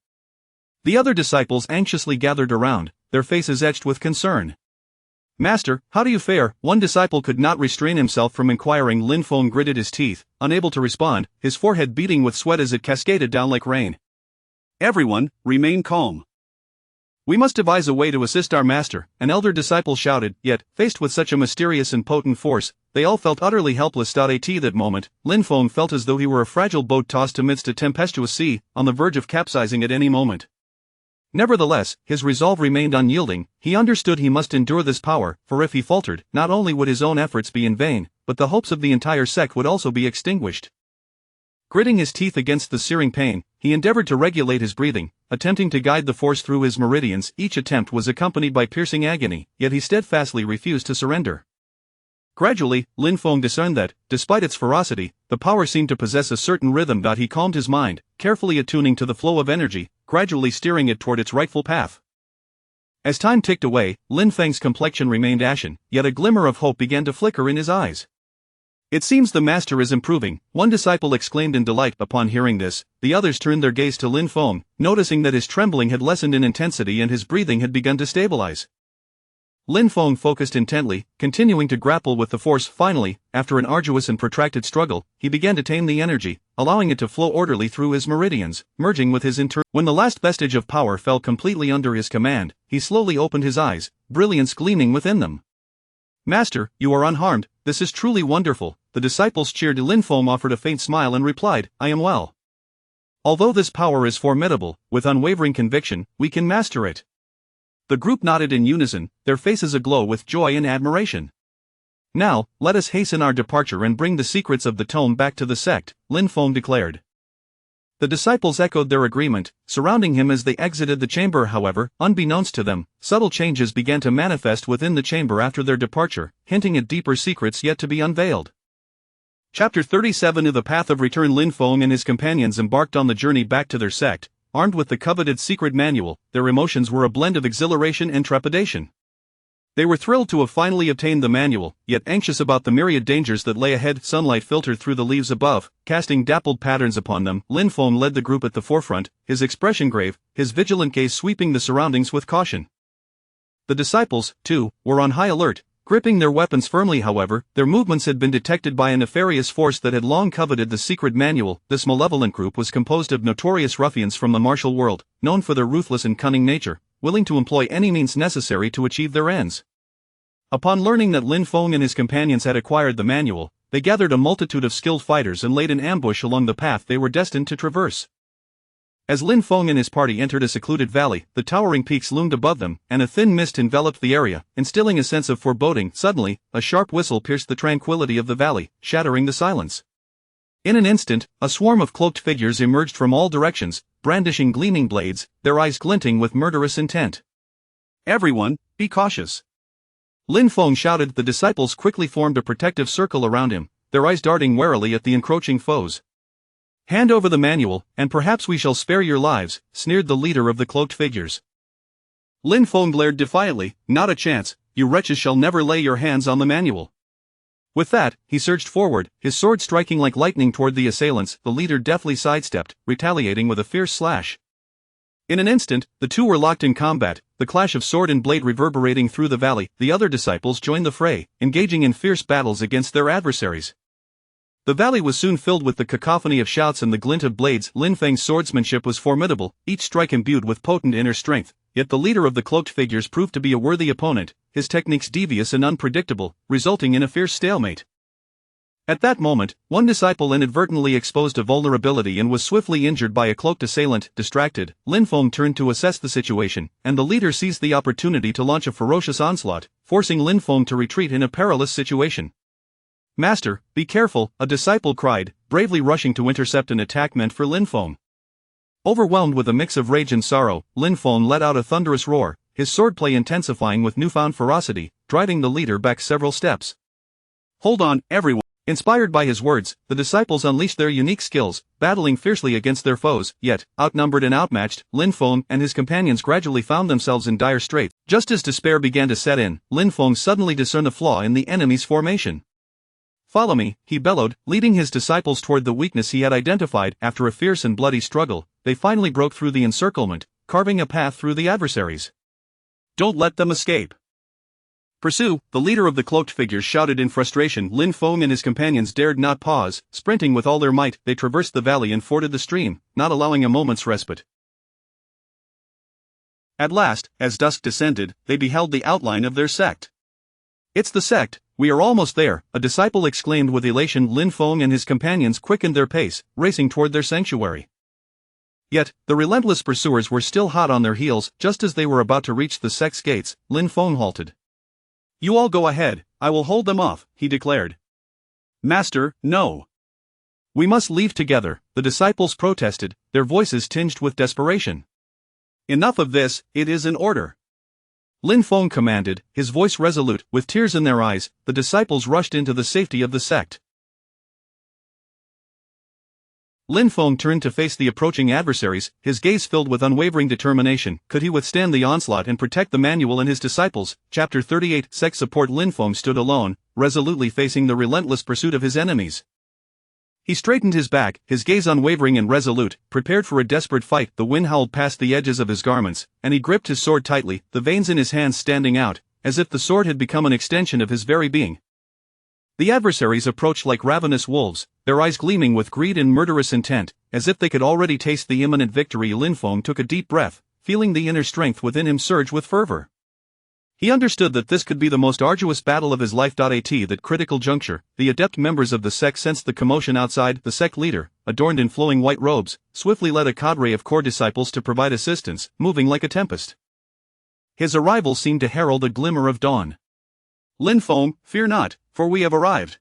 The other disciples anxiously gathered around, their faces etched with concern. "Master, how do you fare?" One disciple could not restrain himself from inquiring. Lin Feng gritted his teeth, unable to respond, his forehead beading with sweat as it cascaded down like rain. "Everyone, remain calm. We must devise a way to assist our master," an elder disciple shouted, yet, faced with such a mysterious and potent force, they all felt utterly helpless. At that moment, Lin Feng felt as though he were a fragile boat tossed amidst a tempestuous sea, on the verge of capsizing at any moment. Nevertheless, his resolve remained unyielding. He understood he must endure this power, for if he faltered, not only would his own efforts be in vain, but the hopes of the entire sect would also be extinguished. Gritting his teeth against the searing pain, he endeavored to regulate his breathing, attempting to guide the force through his meridians. Each attempt was accompanied by piercing agony, yet he steadfastly refused to surrender. Gradually, Lin Feng discerned that, despite its ferocity, the power seemed to possess a certain rhythm. He calmed his mind, carefully attuning to the flow of energy, gradually steering it toward its rightful path. As time ticked away, Lin Feng's complexion remained ashen, yet a glimmer of hope began to flicker in his eyes. "It seems the master is improving," one disciple exclaimed in delight. Upon hearing this, the others turned their gaze to Lin Feng, noticing that his trembling had lessened in intensity and his breathing had begun to stabilize. Lin Feng focused intently, continuing to grapple with the force. Finally, after an arduous and protracted struggle, he began to tame the energy, allowing it to flow orderly through his meridians, merging with his internal. When the last vestige of power fell completely under his command, he slowly opened his eyes, brilliance gleaming within them. "Master, you are unharmed. This is truly wonderful." The disciples cheered. Lin Feng offered a faint smile and replied, "I am well. Although this power is formidable, with unwavering conviction, we can master it." The group nodded in unison, their faces aglow with joy and admiration. "Now, let us hasten our departure and bring the secrets of the tome back to the sect," Lin Feng declared. The disciples echoed their agreement, surrounding him as they exited the chamber. However, unbeknownst to them, subtle changes began to manifest within the chamber after their departure, hinting at deeper secrets yet to be unveiled. Chapter 37 of The Path of Return. Lin Feng and his companions embarked on the journey back to their sect, armed with the coveted secret manual. Their emotions were a blend of exhilaration and trepidation. They were thrilled to have finally obtained the manual, yet anxious about the myriad dangers that lay ahead. Sunlight filtered through the leaves above, casting dappled patterns upon them. Lin Feng led the group at the forefront, his expression grave, his vigilant gaze sweeping the surroundings with caution. The disciples, too, were on high alert, gripping their weapons firmly. However, their movements had been detected by a nefarious force that had long coveted the secret manual. This malevolent group was composed of notorious ruffians from the martial world, known for their ruthless and cunning nature, willing to employ any means necessary to achieve their ends. Upon learning that Lin Feng and his companions had acquired the manual, they gathered a multitude of skilled fighters and laid an ambush along the path they were destined to traverse. As Lin Feng and his party entered a secluded valley, the towering peaks loomed above them, and a thin mist enveloped the area, instilling a sense of foreboding. Suddenly, a sharp whistle pierced the tranquility of the valley, shattering the silence. In an instant, a swarm of cloaked figures emerged from all directions, brandishing gleaming blades, their eyes glinting with murderous intent. "Everyone, be cautious!" Lin Feng shouted. The disciples quickly formed a protective circle around him, their eyes darting warily at the encroaching foes. "Hand over the manual, and perhaps we shall spare your lives," sneered the leader of the cloaked figures. Lin Feng glared defiantly. "Not a chance, you wretches shall never lay your hands on the manual." With that, he surged forward, his sword striking like lightning toward the assailants. The leader deftly sidestepped, retaliating with a fierce slash. In an instant, the two were locked in combat, the clash of sword and blade reverberating through the valley. The other disciples joined the fray, engaging in fierce battles against their adversaries. The valley was soon filled with the cacophony of shouts and the glint of blades. Lin Feng's swordsmanship was formidable, each strike imbued with potent inner strength, yet the leader of the cloaked figures proved to be a worthy opponent, his techniques devious and unpredictable, resulting in a fierce stalemate. At that moment, one disciple inadvertently exposed a vulnerability and was swiftly injured by a cloaked assailant. Distracted, Lin Feng turned to assess the situation, and the leader seized the opportunity to launch a ferocious onslaught, forcing Lin Feng to retreat in a perilous situation. "Master, be careful," a disciple cried, bravely rushing to intercept an attack meant for Lin Feng. Overwhelmed with a mix of rage and sorrow, Lin Feng let out a thunderous roar, his swordplay intensifying with newfound ferocity, driving the leader back several steps. "Hold on, everyone." Inspired by his words, the disciples unleashed their unique skills, battling fiercely against their foes, yet, outnumbered and outmatched, Lin Feng and his companions gradually found themselves in dire straits. Just as despair began to set in, Lin Feng suddenly discerned a flaw in the enemy's formation. "Follow me," he bellowed, leading his disciples toward the weakness he had identified. After a fierce and bloody struggle, they finally broke through the encirclement, carving a path through the adversaries. "Don't let them escape. Pursue," the leader of the cloaked figures shouted in frustration. Lin Feng and his companions dared not pause. Sprinting with all their might, they traversed the valley and forded the stream, not allowing a moment's respite. At last, as dusk descended, they beheld the outline of their sect. "It's the sect, we are almost there," a disciple exclaimed with elation. Lin Feng and his companions quickened their pace, racing toward their sanctuary. Yet, the relentless pursuers were still hot on their heels. Just as they were about to reach the sect's gates, Lin Feng halted. "You all go ahead, I will hold them off," he declared. "Master, no. We must leave together," the disciples protested, their voices tinged with desperation. "Enough of this, it is an order," Lin Feng commanded, his voice resolute. With tears in their eyes, the disciples rushed into the safety of the sect. Lin Feng turned to face the approaching adversaries, his gaze filled with unwavering determination. Could he withstand the onslaught and protect the manual and his disciples? Chapter 38 Sect Support. Lin Feng stood alone, resolutely facing the relentless pursuit of his enemies. He straightened his back, his gaze unwavering and resolute, prepared for a desperate fight. The wind howled past the edges of his garments, and he gripped his sword tightly, the veins in his hands standing out, as if the sword had become an extension of his very being. The adversaries approached like ravenous wolves, their eyes gleaming with greed and murderous intent, as if they could already taste the imminent victory. Lin Feng took a deep breath, feeling the inner strength within him surge with fervor. He understood that this could be the most arduous battle of his life. At that critical juncture, the adept members of the sect sensed the commotion outside. The sect leader, adorned in flowing white robes, swiftly led a cadre of core disciples to provide assistance, moving like a tempest. His arrival seemed to herald a glimmer of dawn. "Lin Feng, fear not, for we have arrived."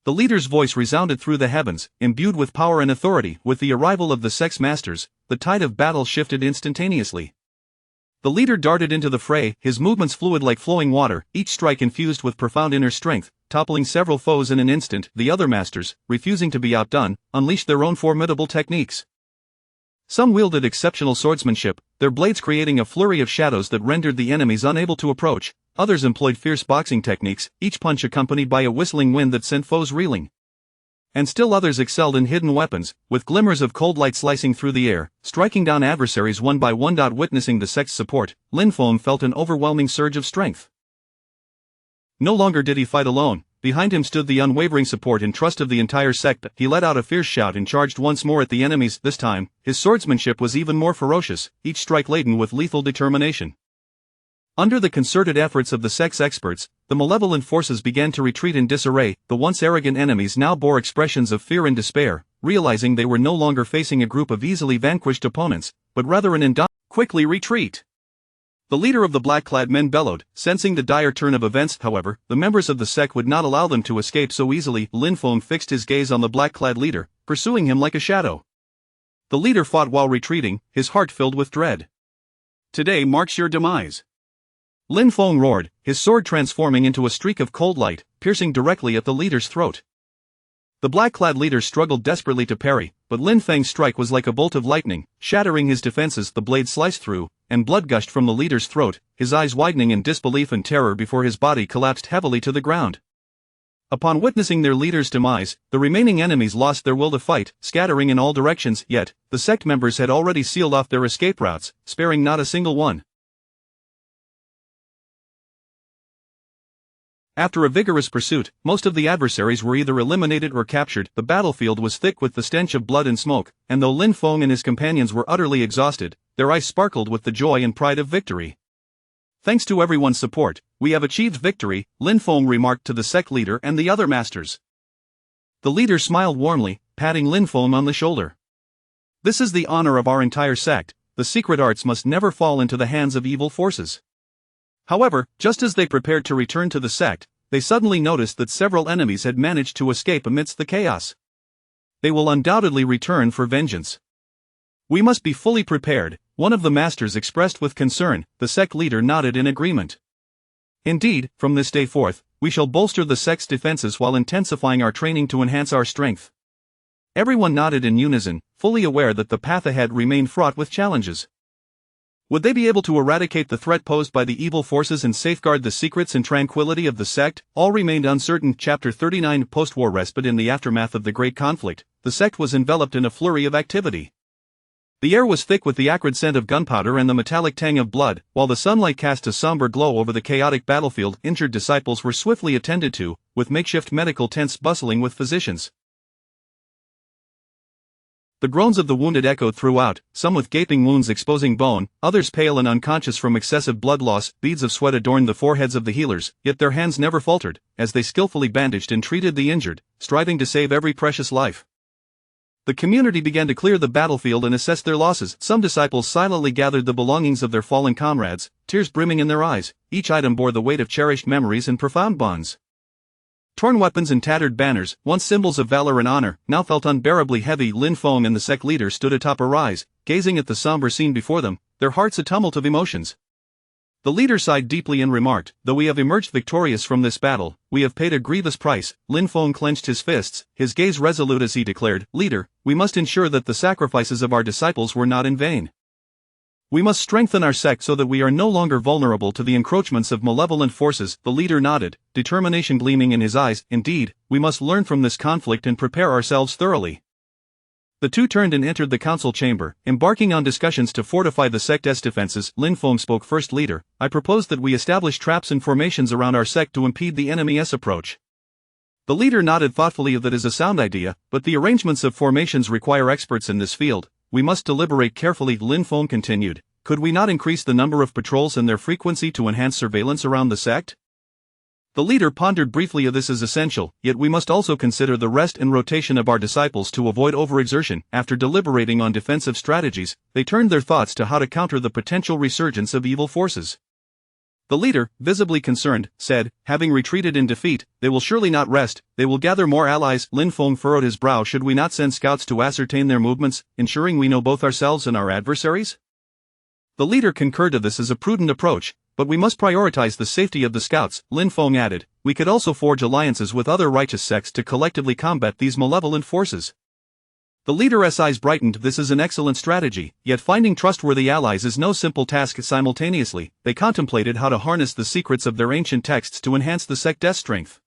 The leader's voice resounded through the heavens, imbued with power and authority. With the arrival of the sect's masters, the tide of battle shifted instantaneously. The leader darted into the fray, his movements fluid like flowing water, each strike infused with profound inner strength, toppling several foes in an instant. The other masters, refusing to be outdone, unleashed their own formidable techniques. Some wielded exceptional swordsmanship, their blades creating a flurry of shadows that rendered the enemies unable to approach. Others employed fierce boxing techniques, each punch accompanied by a whistling wind that sent foes reeling. And still others excelled in hidden weapons, with glimmers of cold light slicing through the air, striking down adversaries one by one. Witnessing the sect's support, Lin Feng felt an overwhelming surge of strength. No longer did he fight alone. Behind him stood the unwavering support and trust of the entire sect. He let out a fierce shout and charged once more at the enemies. This time, his swordsmanship was even more ferocious, each strike laden with lethal determination. Under the concerted efforts of the sect's experts, the malevolent forces began to retreat in disarray. The once arrogant enemies now bore expressions of fear and despair, realizing they were no longer facing a group of easily vanquished opponents, but rather an indomitable. "Quickly retreat!" The leader of the black-clad men bellowed. Sensing the dire turn of events, however, the members of the sect would not allow them to escape so easily. Lin Feng fixed his gaze on the black-clad leader, pursuing him like a shadow. The leader fought while retreating, his heart filled with dread. "Today marks your demise," Lin Feng roared, his sword transforming into a streak of cold light, piercing directly at the leader's throat. The black-clad leader struggled desperately to parry, but Lin Feng's strike was like a bolt of lightning, shattering his defenses. The blade sliced through, and blood gushed from the leader's throat, his eyes widening in disbelief and terror before his body collapsed heavily to the ground. Upon witnessing their leader's demise, the remaining enemies lost their will to fight, scattering in all directions. Yet, the sect members had already sealed off their escape routes, sparing not a single one. After a vigorous pursuit, most of the adversaries were either eliminated or captured. The battlefield was thick with the stench of blood and smoke, and though Lin Feng and his companions were utterly exhausted, their eyes sparkled with the joy and pride of victory. "Thanks to everyone's support, we have achieved victory," Lin Feng remarked to the sect leader and the other masters. The leader smiled warmly, patting Lin Feng on the shoulder. "This is the honor of our entire sect. The secret arts must never fall into the hands of evil forces." However, just as they prepared to return to the sect, they suddenly noticed that several enemies had managed to escape amidst the chaos. "They will undoubtedly return for vengeance. We must be fully prepared," one of the masters expressed with concern. The sect leader nodded in agreement. "Indeed, from this day forth, we shall bolster the sect's defenses while intensifying our training to enhance our strength." Everyone nodded in unison, fully aware that the path ahead remained fraught with challenges. Would they be able to eradicate the threat posed by the evil forces and safeguard the secrets and tranquility of the sect? All remained uncertain. Chapter 39 Post-war respite. In the aftermath of the Great Conflict, the sect was enveloped in a flurry of activity. The air was thick with the acrid scent of gunpowder and the metallic tang of blood, while the sunlight cast a somber glow over the chaotic battlefield. Injured disciples were swiftly attended to, with makeshift medical tents bustling with physicians. The groans of the wounded echoed throughout, some with gaping wounds exposing bone, others pale and unconscious from excessive blood loss. Beads of sweat adorned the foreheads of the healers, yet their hands never faltered, as they skillfully bandaged and treated the injured, striving to save every precious life. The community began to clear the battlefield and assess their losses. Some disciples silently gathered the belongings of their fallen comrades, tears brimming in their eyes. Each item bore the weight of cherished memories and profound bonds. Torn weapons and tattered banners, once symbols of valor and honor, now felt unbearably heavy. Lin Feng and the sect leader stood atop a rise, gazing at the somber scene before them, their hearts a tumult of emotions. The leader sighed deeply and remarked, "Though we have emerged victorious from this battle, we have paid a grievous price." Lin Feng clenched his fists, his gaze resolute as he declared, "Leader, we must ensure that the sacrifices of our disciples were not in vain. We must strengthen our sect so that we are no longer vulnerable to the encroachments of malevolent forces." The leader nodded, determination gleaming in his eyes. "Indeed, we must learn from this conflict and prepare ourselves thoroughly." The two turned and entered the council chamber, embarking on discussions to fortify the sect's defenses. Lin Feng spoke first. "Leader, I propose that we establish traps and formations around our sect to impede the enemy's approach." The leader nodded thoughtfully. "That is a sound idea, but the arrangements of formations require experts in this field. We must deliberate carefully." Lin Feng continued, "Could we not increase the number of patrols and their frequency to enhance surveillance around the sect?" The leader pondered briefly. "This is essential, yet we must also consider the rest and rotation of our disciples to avoid overexertion." After deliberating on defensive strategies, they turned their thoughts to how to counter the potential resurgence of evil forces. The leader, visibly concerned, said, "Having retreated in defeat, they will surely not rest. They will gather more allies." Lin Feng furrowed his brow. "Should we not send scouts to ascertain their movements, ensuring we know both ourselves and our adversaries?" The leader concurred. "This is a prudent approach, but we must prioritize the safety of the scouts." Lin Feng added, "We could also forge alliances with other righteous sects to collectively combat these malevolent forces." The leader's eyes brightened. "This is an excellent strategy, yet finding trustworthy allies is no simple task." Simultaneously, they contemplated how to harness the secrets of their ancient texts to enhance the sect's strength.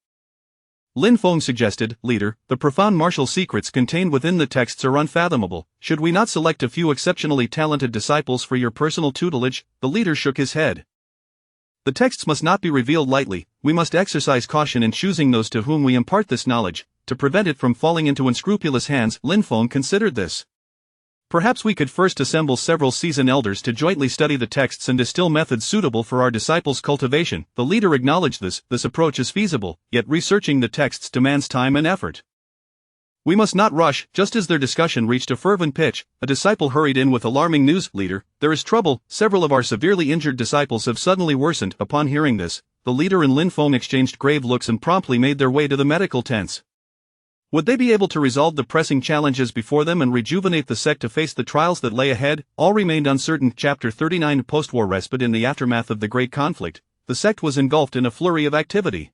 Lin Feng suggested, "Leader, the profound martial secrets contained within the texts are unfathomable. Should we not select a few exceptionally talented disciples for your personal tutelage?" The leader shook his head. "The texts must not be revealed lightly. We must exercise caution in choosing those to whom we impart this knowledge, to prevent it from falling into unscrupulous hands." Lin Feng considered this. "Perhaps we could first assemble several seasoned elders to jointly study the texts and distill methods suitable for our disciples' cultivation." The leader acknowledged this approach is feasible, yet researching the texts demands time and effort. "We must not rush." Just as their discussion reached a fervent pitch, a disciple hurried in with alarming news. "Leader, there is trouble. Several of our severely injured disciples have suddenly worsened." Upon hearing this, the leader and Lin Feng exchanged grave looks and promptly made their way to the medical tents. Would they be able to resolve the pressing challenges before them and rejuvenate the sect to face the trials that lay ahead? All remained uncertain. Chapter 39 Post-war respite. In the aftermath of the Great Conflict, the sect was engulfed in a flurry of activity.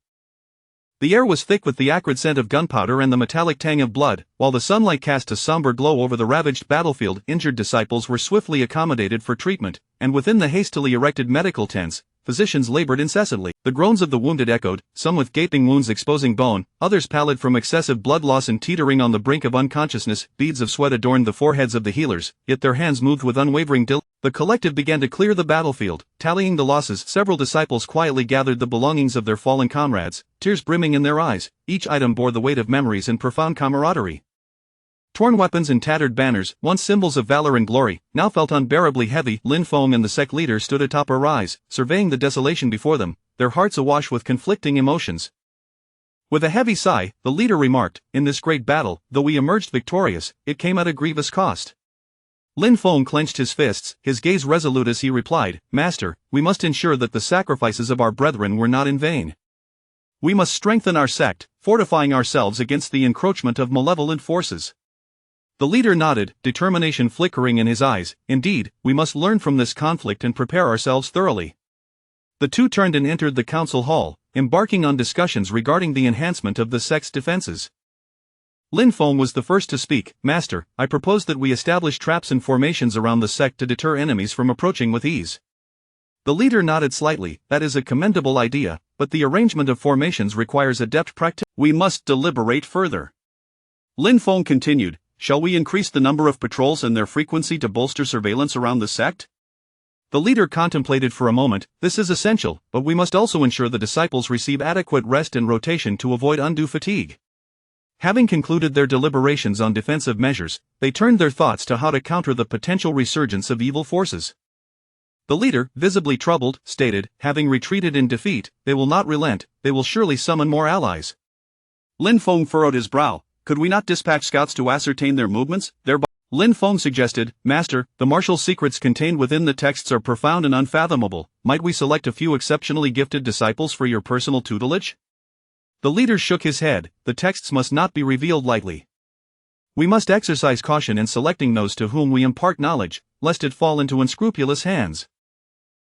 The air was thick with the acrid scent of gunpowder and the metallic tang of blood, while the sunlight cast a somber glow over the ravaged battlefield. Injured disciples were swiftly accommodated for treatment, and within the hastily erected medical tents, physicians labored incessantly. The groans of the wounded echoed, some with gaping wounds exposing bone, others pallid from excessive blood loss and teetering on the brink of unconsciousness. Beads of sweat adorned the foreheads of the healers, yet their hands moved with unwavering diligence. The collective began to clear the battlefield, tallying the losses. Several disciples quietly gathered the belongings of their fallen comrades, tears brimming in their eyes. Each item bore the weight of memories and profound camaraderie. Torn weapons and tattered banners, once symbols of valor and glory, now felt unbearably heavy. Lin Feng and the sect leader stood atop a rise, surveying the desolation before them, their hearts awash with conflicting emotions. With a heavy sigh, the leader remarked, "In this great battle, though we emerged victorious, it came at a grievous cost." Lin Feng clenched his fists, his gaze resolute as he replied, "Master, we must ensure that the sacrifices of our brethren were not in vain. We must strengthen our sect, fortifying ourselves against the encroachment of malevolent forces." The leader nodded, determination flickering in his eyes. "Indeed, we must learn from this conflict and prepare ourselves thoroughly." The two turned and entered the council hall, embarking on discussions regarding the enhancement of the sect's defenses. Lin Feng was the first to speak. "Master, I propose that we establish traps and formations around the sect to deter enemies from approaching with ease." The leader nodded slightly. "That is a commendable idea, but the arrangement of formations requires adept practice. We must deliberate further." Lin Feng continued, "Shall we increase the number of patrols and their frequency to bolster surveillance around the sect?" The leader contemplated for a moment. "This is essential, but we must also ensure the disciples receive adequate rest and rotation to avoid undue fatigue." Having concluded their deliberations on defensive measures, they turned their thoughts to how to counter the potential resurgence of evil forces. The leader, visibly troubled, stated, "Having retreated in defeat, they will not relent, they will surely summon more allies." Lin Feng furrowed his brow. "Could we not dispatch scouts to ascertain their movements, thereby—" Lin Feng suggested, "Master, the martial secrets contained within the texts are profound and unfathomable. Might we select a few exceptionally gifted disciples for your personal tutelage?" The leader shook his head. "The texts must not be revealed lightly. We must exercise caution in selecting those to whom we impart knowledge, lest it fall into unscrupulous hands."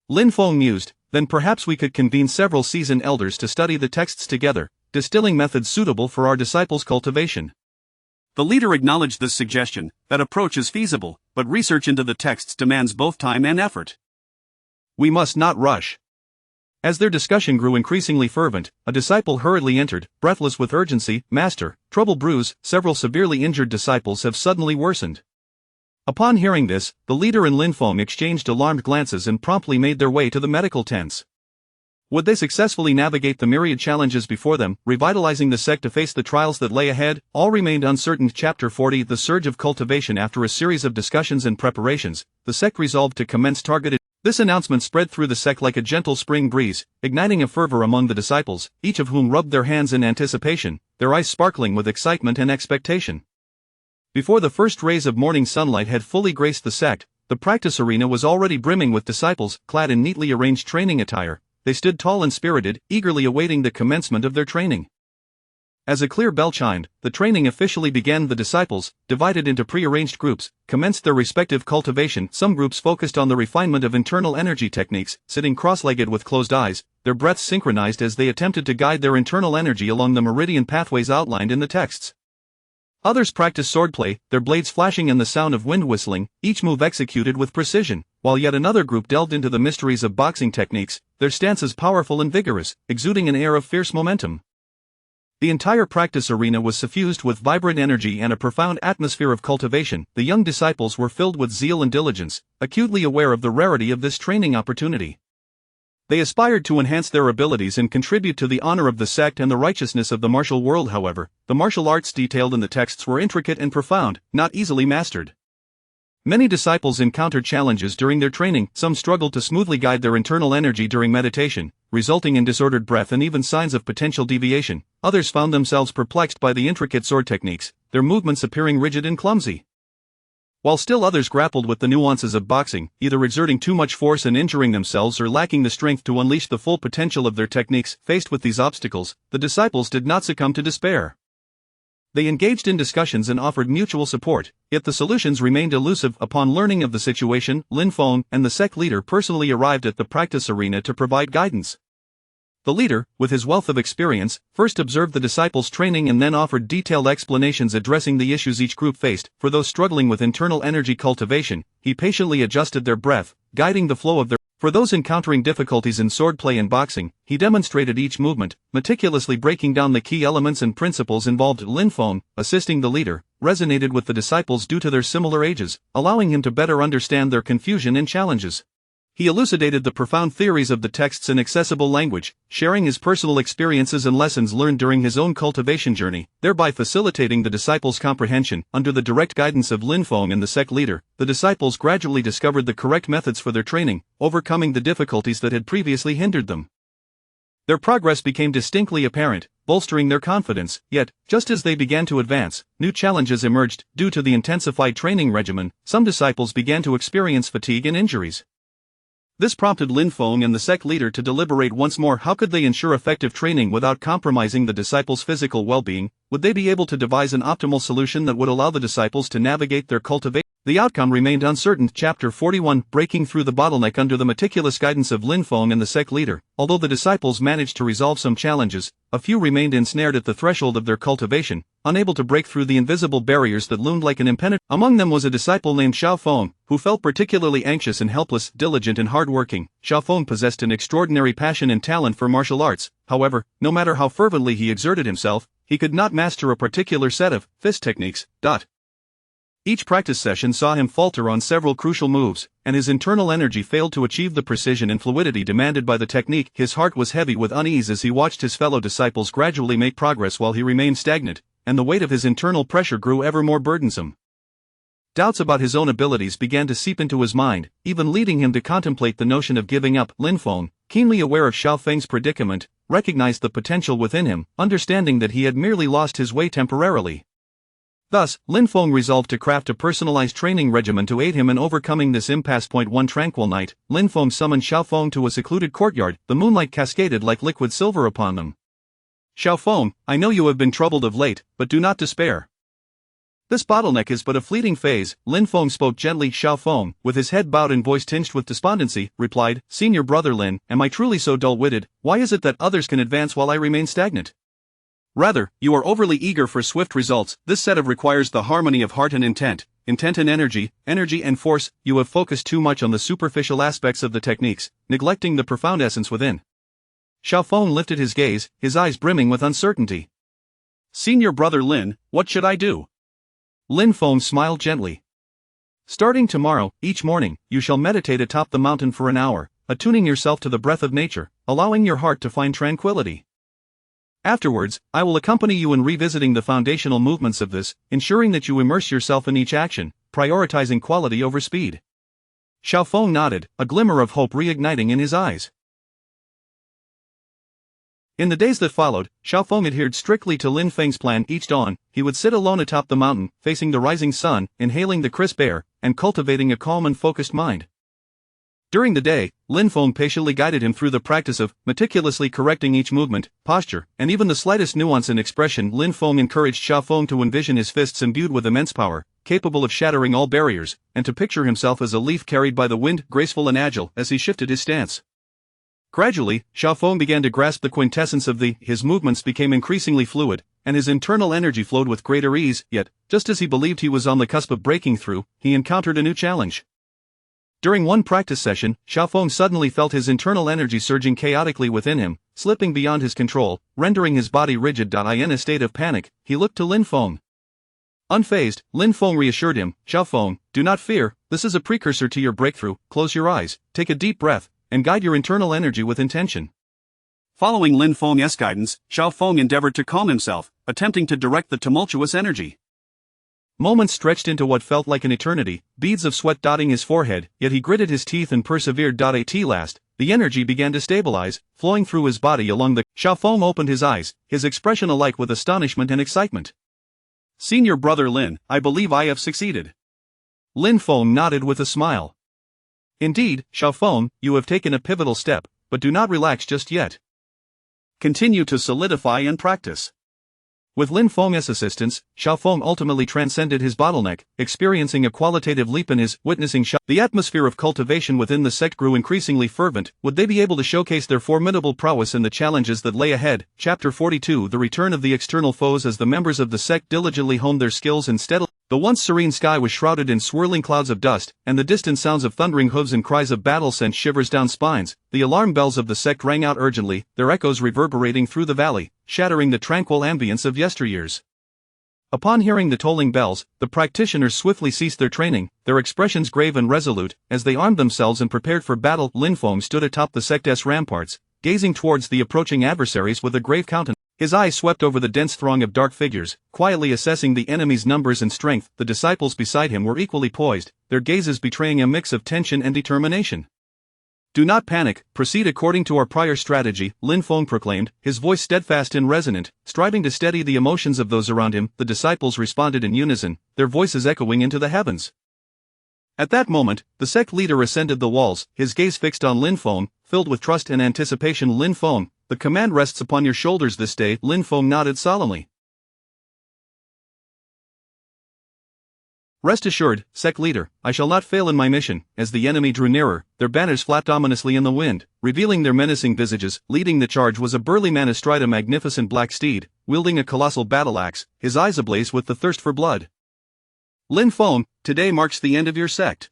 Lin Feng mused, "Then perhaps we could convene several seasoned elders to study the texts together, distilling methods suitable for our disciples' cultivation." The leader acknowledged this suggestion. "That approach is feasible, but research into the texts demands both time and effort. We must not rush." As their discussion grew increasingly fervent, a disciple hurriedly entered, breathless with urgency. "Master, trouble brews, several severely injured disciples have suddenly worsened." Upon hearing this, the leader and Lin Feng exchanged alarmed glances and promptly made their way to the medical tents. Would they successfully navigate the myriad challenges before them, revitalizing the sect to face the trials that lay ahead? All remained uncertain. Chapter 40 The Surge of Cultivation. After a series of discussions and preparations, the sect resolved to commence targeted. This announcement spread through the sect like a gentle spring breeze, igniting a fervor among the disciples, each of whom rubbed their hands in anticipation, their eyes sparkling with excitement and expectation. Before the first rays of morning sunlight had fully graced the sect, the practice arena was already brimming with disciples, clad in neatly arranged training attire. They stood tall and spirited, eagerly awaiting the commencement of their training. As a clear bell chimed, the training officially began. The disciples, divided into pre-arranged groups, commenced their respective cultivation. Some groups focused on the refinement of internal energy techniques, sitting cross-legged with closed eyes, their breaths synchronized as they attempted to guide their internal energy along the meridian pathways outlined in the texts. Others practiced swordplay, their blades flashing and the sound of wind whistling, each move executed with precision, while yet another group delved into the mysteries of boxing techniques, their stances powerful and vigorous, exuding an air of fierce momentum. The entire practice arena was suffused with vibrant energy and a profound atmosphere of cultivation. The young disciples were filled with zeal and diligence, acutely aware of the rarity of this training opportunity. They aspired to enhance their abilities and contribute to the honor of the sect and the righteousness of the martial world. However, the martial arts detailed in the texts were intricate and profound, not easily mastered. Many disciples encountered challenges during their training. Some struggled to smoothly guide their internal energy during meditation, resulting in disordered breath and even signs of potential deviation. Others found themselves perplexed by the intricate sword techniques, their movements appearing rigid and clumsy. While still others grappled with the nuances of boxing, either exerting too much force and injuring themselves or lacking the strength to unleash the full potential of their techniques. Faced with these obstacles, the disciples did not succumb to despair. They engaged in discussions and offered mutual support, yet the solutions remained elusive. Upon learning of the situation, Lin Feng and the sect leader personally arrived at the practice arena to provide guidance. The leader, with his wealth of experience, first observed the disciples' training and then offered detailed explanations addressing the issues each group faced. For those struggling with internal energy cultivation, he patiently adjusted their breath, guiding the flow of their For those encountering difficulties in swordplay and boxing, he demonstrated each movement, meticulously breaking down the key elements and principles involved. Lin Feng, assisting the leader, resonated with the disciples due to their similar ages, allowing him to better understand their confusion and challenges. He elucidated the profound theories of the texts in accessible language, sharing his personal experiences and lessons learned during his own cultivation journey, thereby facilitating the disciples' comprehension. Under the direct guidance of Lin Feng and the sect leader, the disciples gradually discovered the correct methods for their training, overcoming the difficulties that had previously hindered them. Their progress became distinctly apparent, bolstering their confidence, yet, just as they began to advance, new challenges emerged. Due to the intensified training regimen, some disciples began to experience fatigue and injuries. This prompted Lin Feng and the sect leader to deliberate once more. How could they ensure effective training without compromising the disciples' physical well-being? Would they be able to devise an optimal solution that would allow the disciples to navigate their cultivation? The outcome remained uncertain. Chapter 41, Breaking Through the Bottleneck. Under the meticulous guidance of Lin Feng and the sect leader, although the disciples managed to resolve some challenges, a few remained ensnared at the threshold of their cultivation, unable to break through the invisible barriers that loomed like an impenetrable. Among them was a disciple named Xiao Feng, who felt particularly anxious and helpless. Diligent and hardworking, Xiao Feng possessed an extraordinary passion and talent for martial arts. However, no matter how fervently he exerted himself, he could not master a particular set of fist techniques. Each practice session saw him falter on several crucial moves, and his internal energy failed to achieve the precision and fluidity demanded by the technique. His heart was heavy with unease as he watched his fellow disciples gradually make progress while he remained stagnant, and the weight of his internal pressure grew ever more burdensome. Doubts about his own abilities began to seep into his mind, even leading him to contemplate the notion of giving up. Lin Feng, keenly aware of Xiao Feng's predicament, recognized the potential within him, understanding that he had merely lost his way temporarily. Thus, Lin Feng resolved to craft a personalized training regimen to aid him in overcoming this impasse. One tranquil night, Lin Feng summoned Xiao Feng to a secluded courtyard. The moonlight cascaded like liquid silver upon them. Xiao Feng, I know you have been troubled of late, but do not despair. This bottleneck is but a fleeting phase. Lin Feng spoke gently. Xiao Feng, with his head bowed and voice tinged with despondency, replied, Senior brother Lin, am I truly so dull-witted? Why is it that others can advance while I remain stagnant? Rather, you are overly eager for swift results. This setup requires the harmony of heart and intent and energy and force. You have focused too much on the superficial aspects of the techniques, neglecting the profound essence within. Xiao Feng lifted his gaze, his eyes brimming with uncertainty. Senior brother Lin, what should I do? Lin Feng smiled gently. Starting tomorrow, each morning, you shall meditate atop the mountain for an hour, attuning yourself to the breath of nature, allowing your heart to find tranquility. Afterwards, I will accompany you in revisiting the foundational movements of this, ensuring that you immerse yourself in each action, prioritizing quality over speed. Xiao Feng nodded, a glimmer of hope reigniting in his eyes. In the days that followed, Xiao Feng adhered strictly to Lin Feng's plan. Each dawn, he would sit alone atop the mountain, facing the rising sun, inhaling the crisp air, and cultivating a calm and focused mind. During the day, Lin Feng patiently guided him through the practice of meticulously correcting each movement, posture, and even the slightest nuance in expression. Lin Feng encouraged Xiao Feng to envision his fists imbued with immense power, capable of shattering all barriers, and to picture himself as a leaf carried by the wind, graceful and agile as he shifted his stance. Gradually, Xiao Feng began to grasp the quintessence of his movements became increasingly fluid, and his internal energy flowed with greater ease. Yet, just as he believed he was on the cusp of breaking through, he encountered a new challenge. During one practice session, Xiao Feng suddenly felt his internal energy surging chaotically within him, slipping beyond his control, rendering his body rigid. In a state of panic, he looked to Lin Feng. Unfazed, Lin Feng reassured him, Xiao Feng, do not fear, this is a precursor to your breakthrough. Close your eyes, take a deep breath, and guide your internal energy with intention. Following Lin Feng's guidance, Xiao Feng endeavored to calm himself, attempting to direct the tumultuous energy. Moments stretched into what felt like an eternity, beads of sweat dotting his forehead, yet he gritted his teeth and persevered. At last, the energy began to stabilize, flowing through his body along the. Xiao Feng opened his eyes, his expression alike with astonishment and excitement. Senior brother Lin, I believe I have succeeded. Lin Feng nodded with a smile. Indeed, Xiao Feng, you have taken a pivotal step, but do not relax just yet. Continue to solidify and practice. With Lin Feng's assistance, Xiao Feng ultimately transcended his bottleneck, experiencing a qualitative leap in his witnessing. The atmosphere of cultivation within the sect grew increasingly fervent. Would they be able to showcase their formidable prowess in the challenges that lay ahead? Chapter 42, The Return of the External Foes. As the members of the sect diligently honed their skills and steadily The once serene sky was shrouded in swirling clouds of dust, and the distant sounds of thundering hooves and cries of battle sent shivers down spines. The alarm bells of the sect rang out urgently, their echoes reverberating through the valley, shattering the tranquil ambience of yesteryears. Upon hearing the tolling bells, the practitioners swiftly ceased their training, their expressions grave and resolute, as they armed themselves and prepared for battle. Lin Feng stood atop the sect's ramparts, gazing towards the approaching adversaries with a grave countenance. His eyes swept over the dense throng of dark figures, quietly assessing the enemy's numbers and strength. The disciples beside him were equally poised, their gazes betraying a mix of tension and determination. "Do not panic, proceed according to our prior strategy," Lin Feng proclaimed, his voice steadfast and resonant, striving to steady the emotions of those around him. The disciples responded in unison, their voices echoing into the heavens. At that moment, the sect leader ascended the walls, his gaze fixed on Lin Feng, filled with trust and anticipation. "Lin Feng, the command rests upon your shoulders this day." Lin Feng nodded solemnly. "Rest assured, sect leader, I shall not fail in my mission." As the enemy drew nearer, their banners flapped ominously in the wind, revealing their menacing visages. Leading the charge was a burly man astride a magnificent black steed, wielding a colossal battle axe, his eyes ablaze with the thirst for blood. "Lin Feng, today marks the end of your sect."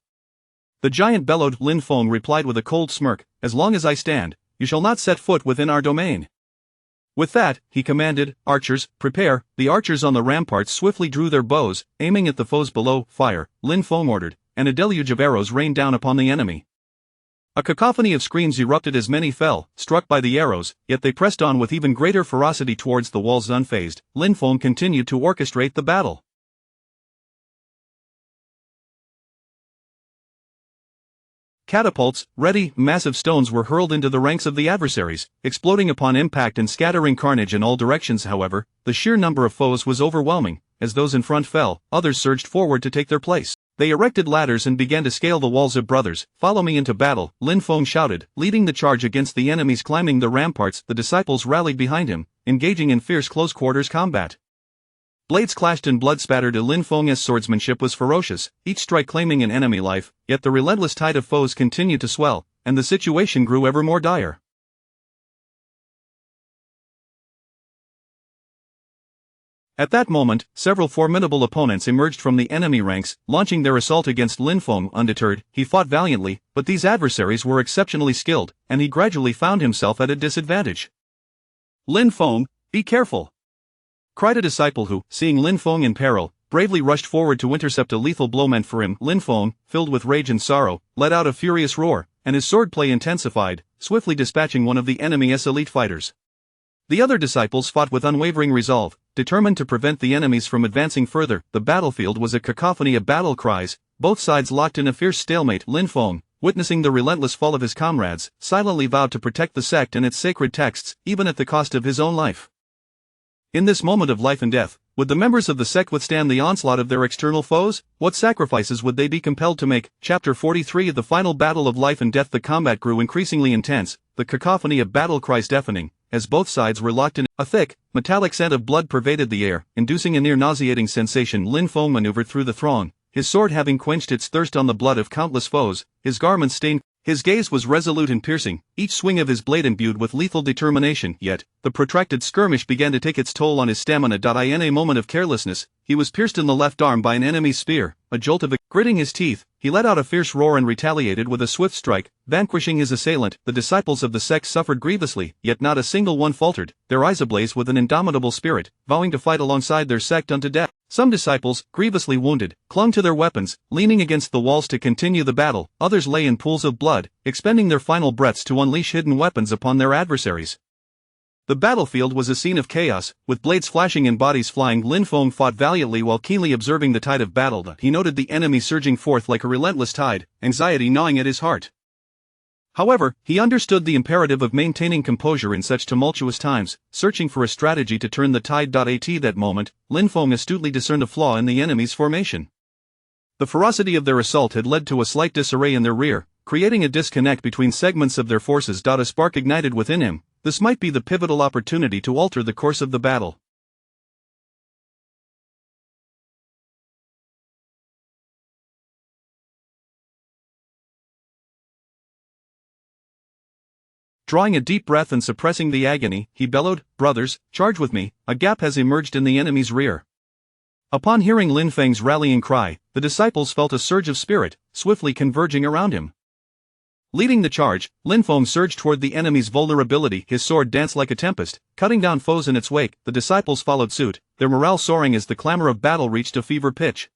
The giant bellowed. Lin Feng replied with a cold smirk, "As long as I stand, you shall not set foot within our domain." With that, he commanded, "Archers, prepare." The archers on the ramparts swiftly drew their bows, aiming at the foes below. "Fire," Lin Feng ordered, and a deluge of arrows rained down upon the enemy. A cacophony of screams erupted as many fell, struck by the arrows, yet they pressed on with even greater ferocity towards the walls unfazed. Lin Feng continued to orchestrate the battle. Catapults, ready, massive stones were hurled into the ranks of the adversaries, exploding upon impact and scattering carnage in all directions. However, the sheer number of foes was overwhelming. As those in front fell, others surged forward to take their place. They erected ladders and began to scale the walls. "Of brothers, follow me into battle," Lin Feng shouted, leading the charge against the enemies climbing the ramparts. The disciples rallied behind him, engaging in fierce close-quarters combat. Blades clashed and blood spattered. Lin Feng's swordsmanship was ferocious, each strike claiming an enemy life, yet the relentless tide of foes continued to swell, and the situation grew ever more dire. At that moment, several formidable opponents emerged from the enemy ranks, launching their assault against Lin Feng. Undeterred, he fought valiantly, but these adversaries were exceptionally skilled, and he gradually found himself at a disadvantage. "Lin Feng, be careful!" cried a disciple who, seeing Lin Feng in peril, bravely rushed forward to intercept a lethal blow meant for him. Lin Feng, filled with rage and sorrow, let out a furious roar, and his swordplay intensified, swiftly dispatching one of the enemy's elite fighters. The other disciples fought with unwavering resolve, determined to prevent the enemies from advancing further. The battlefield was a cacophony of battle cries, both sides locked in a fierce stalemate. Lin Feng, witnessing the relentless fall of his comrades, silently vowed to protect the sect and its sacred texts, even at the cost of his own life. In this moment of life and death, would the members of the sect withstand the onslaught of their external foes? What sacrifices would they be compelled to make? Chapter 43. The final battle of life and death. The combat grew increasingly intense, the cacophony of battle cries deafening, as both sides were locked in. A thick, metallic scent of blood pervaded the air, inducing a near-nauseating sensation. Lin Feng maneuvered through the throng, his sword having quenched its thirst on the blood of countless foes, his garments stained. His gaze was resolute and piercing, each swing of his blade imbued with lethal determination. Yet, the protracted skirmish began to take its toll on his stamina. In a moment of carelessness, he was pierced in the left arm by an enemy's spear. A jolt of gritting his teeth, he let out a fierce roar and retaliated with a swift strike, vanquishing his assailant. The disciples of the sect suffered grievously, yet not a single one faltered, their eyes ablaze with an indomitable spirit, vowing to fight alongside their sect unto death. Some disciples, grievously wounded, clung to their weapons, leaning against the walls to continue the battle. Others lay in pools of blood, expending their final breaths to unleash hidden weapons upon their adversaries. The battlefield was a scene of chaos, with blades flashing and bodies flying. Lin Feng fought valiantly while keenly observing the tide of battle. He noted the enemy surging forth like a relentless tide, anxiety gnawing at his heart. However, he understood the imperative of maintaining composure in such tumultuous times, searching for a strategy to turn the tide. At that moment, Lin Feng astutely discerned a flaw in the enemy's formation. The ferocity of their assault had led to a slight disarray in their rear, creating a disconnect between segments of their forces. A spark ignited within him. This might be the pivotal opportunity to alter the course of the battle. Drawing a deep breath and suppressing the agony, he bellowed, "Brothers, charge with me, a gap has emerged in the enemy's rear." Upon hearing Lin Feng's rallying cry, the disciples felt a surge of spirit, swiftly converging around him. Leading the charge, Lin Feng surged toward the enemy's vulnerability, his sword danced like a tempest, cutting down foes in its wake. The disciples followed suit, their morale soaring as the clamor of battle reached a fever pitch.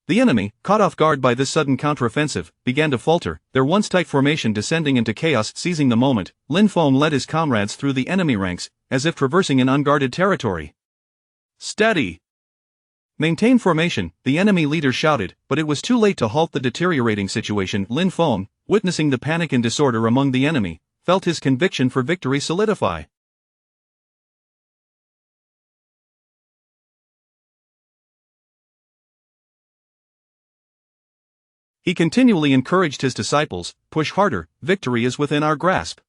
The enemy, caught off guard by this sudden counteroffensive, began to falter, their once tight formation descending into chaos. Seizing the moment, Lin Feng led his comrades through the enemy ranks, as if traversing an unguarded territory. "Steady! Maintain formation," the enemy leader shouted, but it was too late to halt the deteriorating situation. Lin Feng, witnessing the panic and disorder among the enemy, felt his conviction for victory solidify. He continually encouraged his disciples, "Push harder, victory is within our grasp."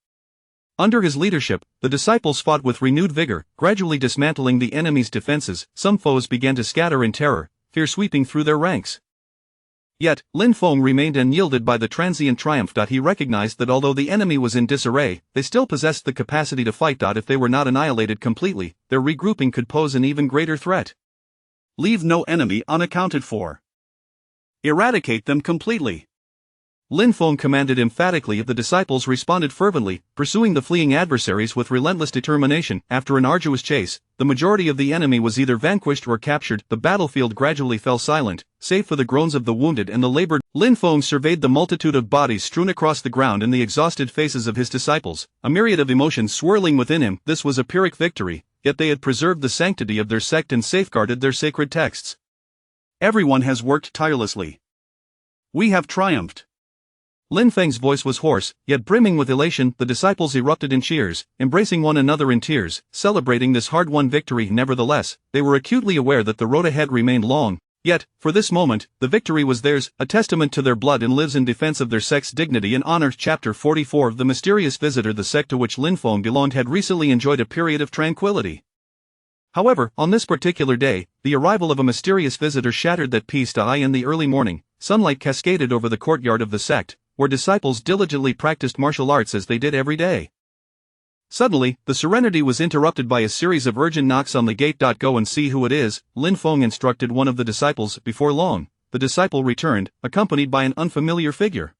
Under his leadership, the disciples fought with renewed vigor, gradually dismantling the enemy's defenses. Some foes began to scatter in terror, fear sweeping through their ranks. Yet, Lin Feng remained unyielded by the transient triumph. He recognized that although the enemy was in disarray, they still possessed the capacity to fight. If they were not annihilated completely, their regrouping could pose an even greater threat. Leave no enemy unaccounted for. Eradicate them completely. Lin Feng commanded emphatically. The disciples responded fervently, pursuing the fleeing adversaries with relentless determination. After an arduous chase, the majority of the enemy was either vanquished or captured. The battlefield gradually fell silent, save for the groans of the wounded and the labored. Lin Feng surveyed the multitude of bodies strewn across the ground and the exhausted faces of his disciples, a myriad of emotions swirling within him. This was a Pyrrhic victory, yet they had preserved the sanctity of their sect and safeguarded their sacred texts. Everyone has worked tirelessly. We have triumphed. Lin Feng's voice was hoarse, yet brimming with elation. The disciples erupted in cheers, embracing one another in tears, celebrating this hard-won victory. Nevertheless, they were acutely aware that the road ahead remained long. Yet, for this moment, the victory was theirs, a testament to their blood and lives in defense of their sect's dignity and honor. Chapter 44. The mysterious visitor. The sect to which Lin Feng belonged had recently enjoyed a period of tranquility. However, on this particular day, the arrival of a mysterious visitor shattered that peace. In the early morning, sunlight cascaded over the courtyard of the sect, where disciples diligently practiced martial arts as they did every day. Suddenly, the serenity was interrupted by a series of urgent knocks on the gate. Go and see who it is, Lin Feng instructed one of the disciples. Before long, the disciple returned, accompanied by an unfamiliar figure.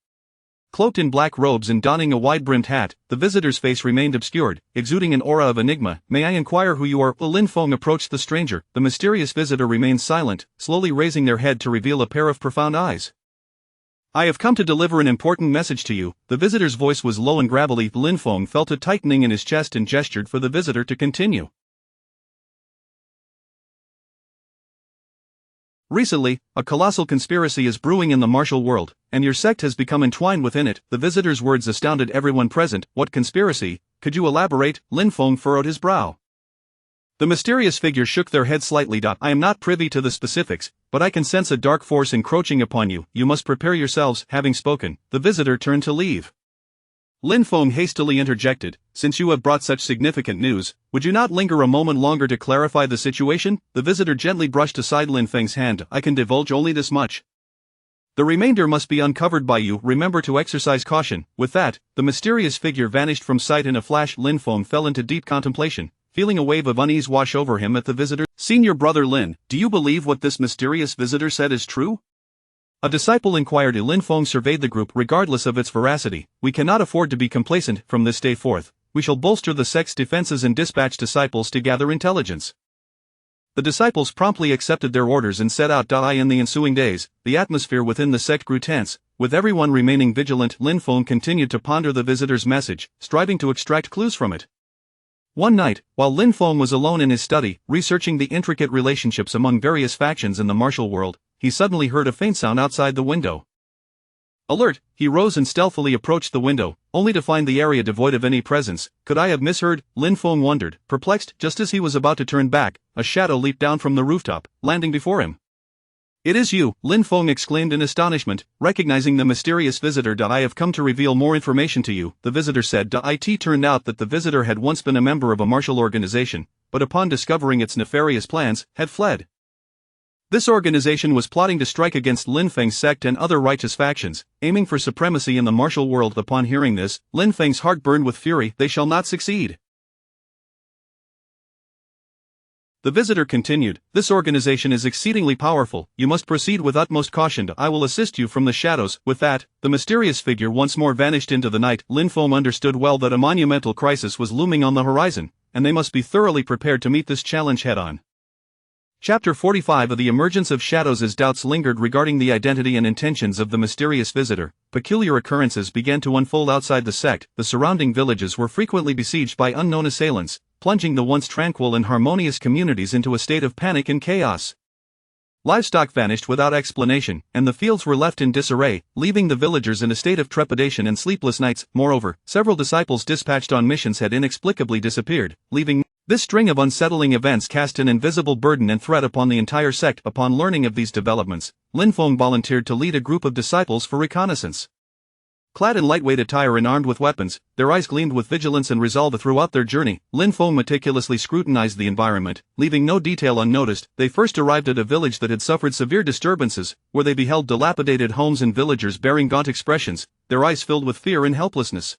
Cloaked in black robes and donning a wide-brimmed hat, the visitor's face remained obscured, exuding an aura of enigma. "May I inquire who you are?" Lin Feng approached the stranger. The mysterious visitor remained silent, slowly raising their head to reveal a pair of profound eyes. "I have come to deliver an important message to you." The visitor's voice was low and gravelly. Lin Feng felt a tightening in his chest and gestured for the visitor to continue. "Recently, a colossal conspiracy is brewing in the martial world, and your sect has become entwined within it." The visitor's words astounded everyone present. "What conspiracy? Could you elaborate?" Lin Feng furrowed his brow. The mysterious figure shook their head slightly. "I am not privy to the specifics, but I can sense a dark force encroaching upon you. You must prepare yourselves." Having spoken, the visitor turned to leave. Lin Feng hastily interjected, "Since you have brought such significant news, would you not linger a moment longer to clarify the situation?" The visitor gently brushed aside Lin Feng's hand. "I can divulge only this much. The remainder must be uncovered by you. Remember to exercise caution." With that, the mysterious figure vanished from sight in a flash. Lin Feng fell into deep contemplation, feeling a wave of unease wash over him at the visitor. "Senior brother Lin, do you believe what this mysterious visitor said is true?" A disciple inquired. Lin Feng surveyed the group. "Regardless of its veracity, we cannot afford to be complacent. From this day forth, we shall bolster the sect's defenses and dispatch disciples to gather intelligence." The disciples promptly accepted their orders and set out. In the ensuing days, the atmosphere within the sect grew tense, with everyone remaining vigilant. Lin Feng continued to ponder the visitor's message, striving to extract clues from it. One night, while Lin Feng was alone in his study, researching the intricate relationships among various factions in the martial world, he suddenly heard a faint sound outside the window. Alert, he rose and stealthily approached the window, only to find the area devoid of any presence. Could I have misheard? Lin Feng wondered, perplexed. Just as he was about to turn back, a shadow leaped down from the rooftop, landing before him. "It is you," Lin Feng exclaimed in astonishment, recognizing the mysterious visitor. "I have come to reveal more information to you," the visitor said. It turned out that the visitor had once been a member of a martial organization, but upon discovering its nefarious plans, had fled. This organization was plotting to strike against Lin Feng's sect and other righteous factions, aiming for supremacy in the martial world. Upon hearing this, Lin Feng's heart burned with fury. "They shall not succeed. The visitor continued, "This organization is exceedingly powerful, you must proceed with utmost caution. I will assist you from the shadows." With that, the mysterious figure once more vanished into the night. Lin Feng understood well that a monumental crisis was looming on the horizon, and they must be thoroughly prepared to meet this challenge head-on. Chapter 45 of The Emergence of Shadows. As doubts lingered regarding the identity and intentions of the mysterious visitor, peculiar occurrences began to unfold outside the sect. The surrounding villages were frequently besieged by unknown assailants, plunging the once tranquil and harmonious communities into a state of panic and chaos. Livestock vanished without explanation, and the fields were left in disarray, leaving the villagers in a state of trepidation and sleepless nights. Moreover, several disciples dispatched on missions had inexplicably disappeared, leaving. This string of unsettling events cast an invisible burden and threat upon the entire sect. Upon learning of these developments, Lin Feng volunteered to lead a group of disciples for reconnaissance. Clad in lightweight attire and armed with weapons, their eyes gleamed with vigilance and resolve throughout their journey. Lin Feng meticulously scrutinized the environment, leaving no detail unnoticed. They first arrived at a village that had suffered severe disturbances, where they beheld dilapidated homes and villagers bearing gaunt expressions, their eyes filled with fear and helplessness.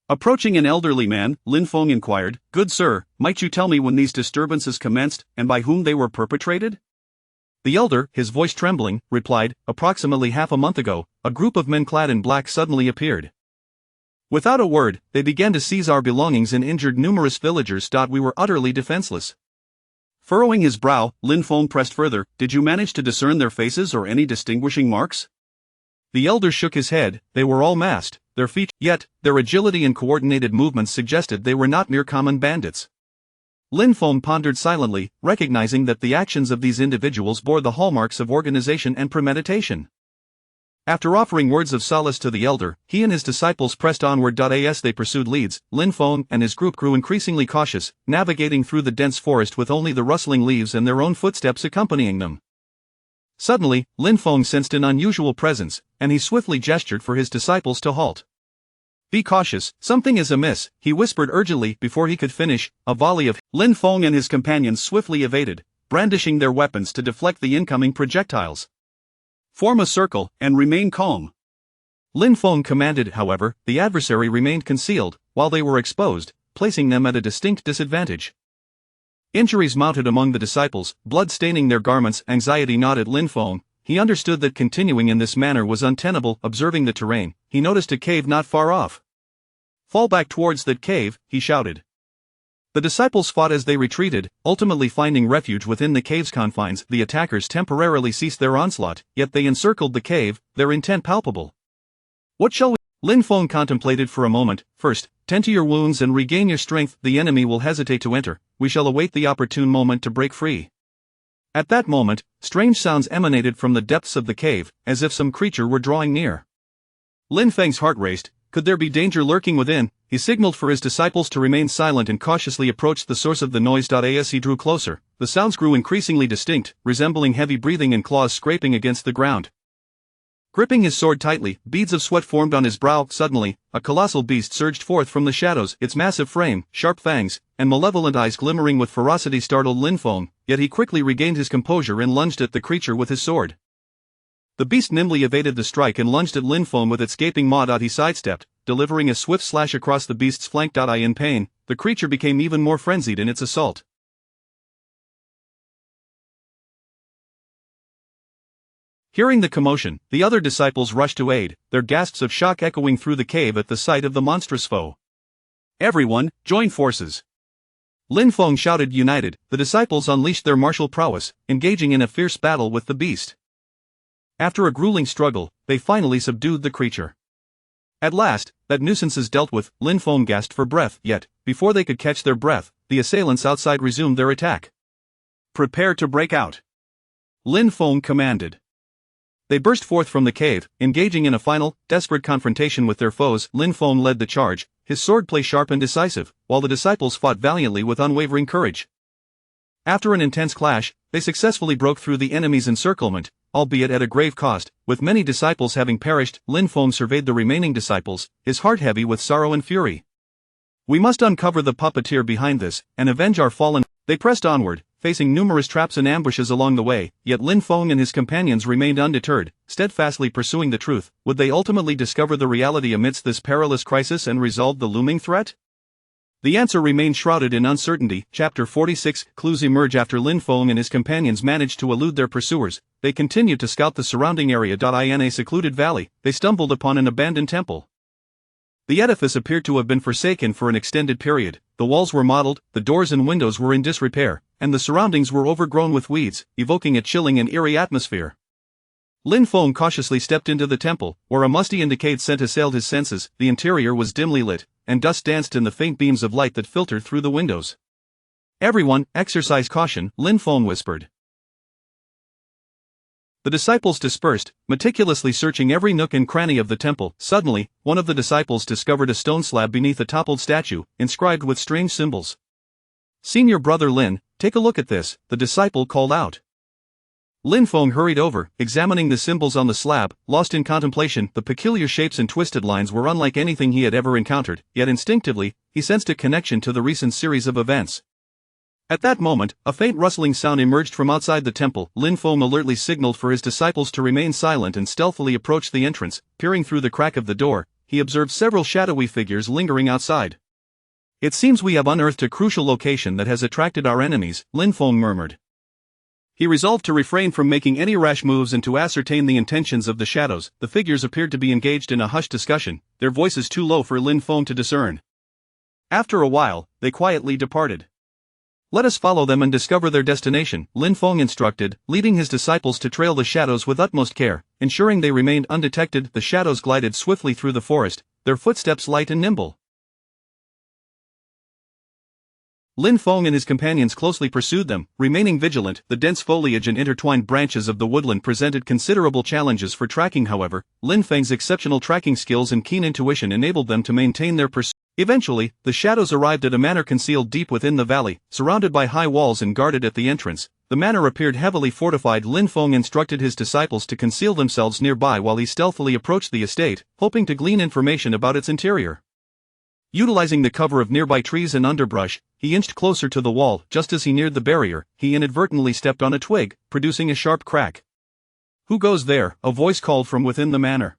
Approaching an elderly man, Lin Feng inquired, "Good sir, might you tell me when these disturbances commenced, and by whom they were perpetrated?" The elder, his voice trembling, replied, "Approximately half a month ago, a group of men clad in black suddenly appeared. Without a word, they began to seize our belongings and injured numerous villagers. We were utterly defenseless." Furrowing his brow, Lin Feng pressed further, "Did you manage to discern their faces or any distinguishing marks?" The elder shook his head. They were all masked, yet their agility and coordinated movements suggested they were not mere common bandits. Lin Feng pondered silently, recognizing that the actions of these individuals bore the hallmarks of organization and premeditation. After offering words of solace to the elder, he and his disciples pressed onward. As they pursued leads, Lin Feng and his group grew increasingly cautious, navigating through the dense forest with only the rustling leaves and their own footsteps accompanying them. Suddenly, Lin Feng sensed an unusual presence, and he swiftly gestured for his disciples to halt. "Be cautious, something is amiss," he whispered urgently. Before he could finish, a volley of Lin Feng and his companions swiftly evaded, brandishing their weapons to deflect the incoming projectiles. "Form a circle, and remain calm," Lin Feng commanded. However, the adversary remained concealed, while they were exposed, placing them at a distinct disadvantage. Injuries mounted among the disciples, blood staining their garments. Anxiety gnawed at Lin Feng. He understood that continuing in this manner was untenable. Observing the terrain, he noticed a cave not far off. "Fall back towards that cave," he shouted. The disciples fought as they retreated, ultimately finding refuge within the cave's confines. The attackers temporarily ceased their onslaught, yet they encircled the cave, their intent palpable. "What shall we?" Lin Feng contemplated for a moment. "First, tend to your wounds and regain your strength. The enemy will hesitate to enter. We shall await the opportune moment to break free." At that moment, strange sounds emanated from the depths of the cave, as if some creature were drawing near. Lin Feng's heart raced. Could there be danger lurking within? He signaled for his disciples to remain silent and cautiously approached the source of the noise. As he drew closer, the sounds grew increasingly distinct, resembling heavy breathing and claws scraping against the ground. Gripping his sword tightly, beads of sweat formed on his brow. Suddenly, a colossal beast surged forth from the shadows. Its massive frame, sharp fangs, and malevolent eyes glimmering with ferocity startled Lin Feng, yet he quickly regained his composure and lunged at the creature with his sword. The beast nimbly evaded the strike and lunged at Lin Feng with its gaping maw. He sidestepped, delivering a swift slash across the beast's flank. In pain, the creature became even more frenzied in its assault. Hearing the commotion, the other disciples rushed to aid, their gasps of shock echoing through the cave at the sight of the monstrous foe. "Everyone, join forces!" Lin Feng shouted. United, the disciples unleashed their martial prowess, engaging in a fierce battle with the beast. After a grueling struggle, they finally subdued the creature. At last, that nuisance is dealt with. Lin Feng gasped for breath, yet, before they could catch their breath, the assailants outside resumed their attack. "Prepare to break out," Lin Feng commanded. They burst forth from the cave, engaging in a final, desperate confrontation with their foes. Lin Feng led the charge, his swordplay sharp and decisive, while the disciples fought valiantly with unwavering courage. After an intense clash, they successfully broke through the enemy's encirclement, albeit at a grave cost, with many disciples having perished. Lin Feng surveyed the remaining disciples, his heart heavy with sorrow and fury. "We must uncover the puppeteer behind this, and avenge our fallen." They pressed onward, facing numerous traps and ambushes along the way, yet Lin Feng and his companions remained undeterred, steadfastly pursuing the truth. Would they ultimately discover the reality amidst this perilous crisis and resolve the looming threat? The answer remained shrouded in uncertainty. Chapter 46 Clues emerge after Lin Feng and his companions managed to elude their pursuers. They continued to scout the surrounding area. In a secluded valley, they stumbled upon an abandoned temple. The edifice appeared to have been forsaken for an extended period. The walls were mottled, the doors and windows were in disrepair, and the surroundings were overgrown with weeds, evoking a chilling and eerie atmosphere. Lin Feng cautiously stepped into the temple, where a musty and decayed scent assailed his senses. The interior was dimly lit, and dust danced in the faint beams of light that filtered through the windows. "Everyone, exercise caution," Lin Feng whispered. The disciples dispersed, meticulously searching every nook and cranny of the temple. Suddenly, one of the disciples discovered a stone slab beneath a toppled statue, inscribed with strange symbols. "Senior brother Lin, take a look at this," the disciple called out. Lin Feng hurried over, examining the symbols on the slab, lost in contemplation. The peculiar shapes and twisted lines were unlike anything he had ever encountered, yet instinctively, he sensed a connection to the recent series of events. At that moment, a faint rustling sound emerged from outside the temple. Lin Feng alertly signaled for his disciples to remain silent and stealthily approached the entrance. Peering through the crack of the door, he observed several shadowy figures lingering outside. "It seems we have unearthed a crucial location that has attracted our enemies," Lin Feng murmured. He resolved to refrain from making any rash moves and to ascertain the intentions of the shadows. The figures appeared to be engaged in a hushed discussion, their voices too low for Lin Feng to discern. After a while, they quietly departed. "Let us follow them and discover their destination," Lin Feng instructed, leading his disciples to trail the shadows with utmost care, ensuring they remained undetected. The shadows glided swiftly through the forest, their footsteps light and nimble. Lin Feng and his companions closely pursued them, remaining vigilant. The dense foliage and intertwined branches of the woodland presented considerable challenges for tracking. However, Lin Feng's exceptional tracking skills and keen intuition enabled them to maintain their pursuit. Eventually, the shadows arrived at a manor concealed deep within the valley, surrounded by high walls and guarded at the entrance. The manor appeared heavily fortified. Lin Feng instructed his disciples to conceal themselves nearby while he stealthily approached the estate, hoping to glean information about its interior. Utilizing the cover of nearby trees and underbrush, he inched closer to the wall. Just as he neared the barrier, he inadvertently stepped on a twig, producing a sharp crack. "Who goes there?" a voice called from within the manor.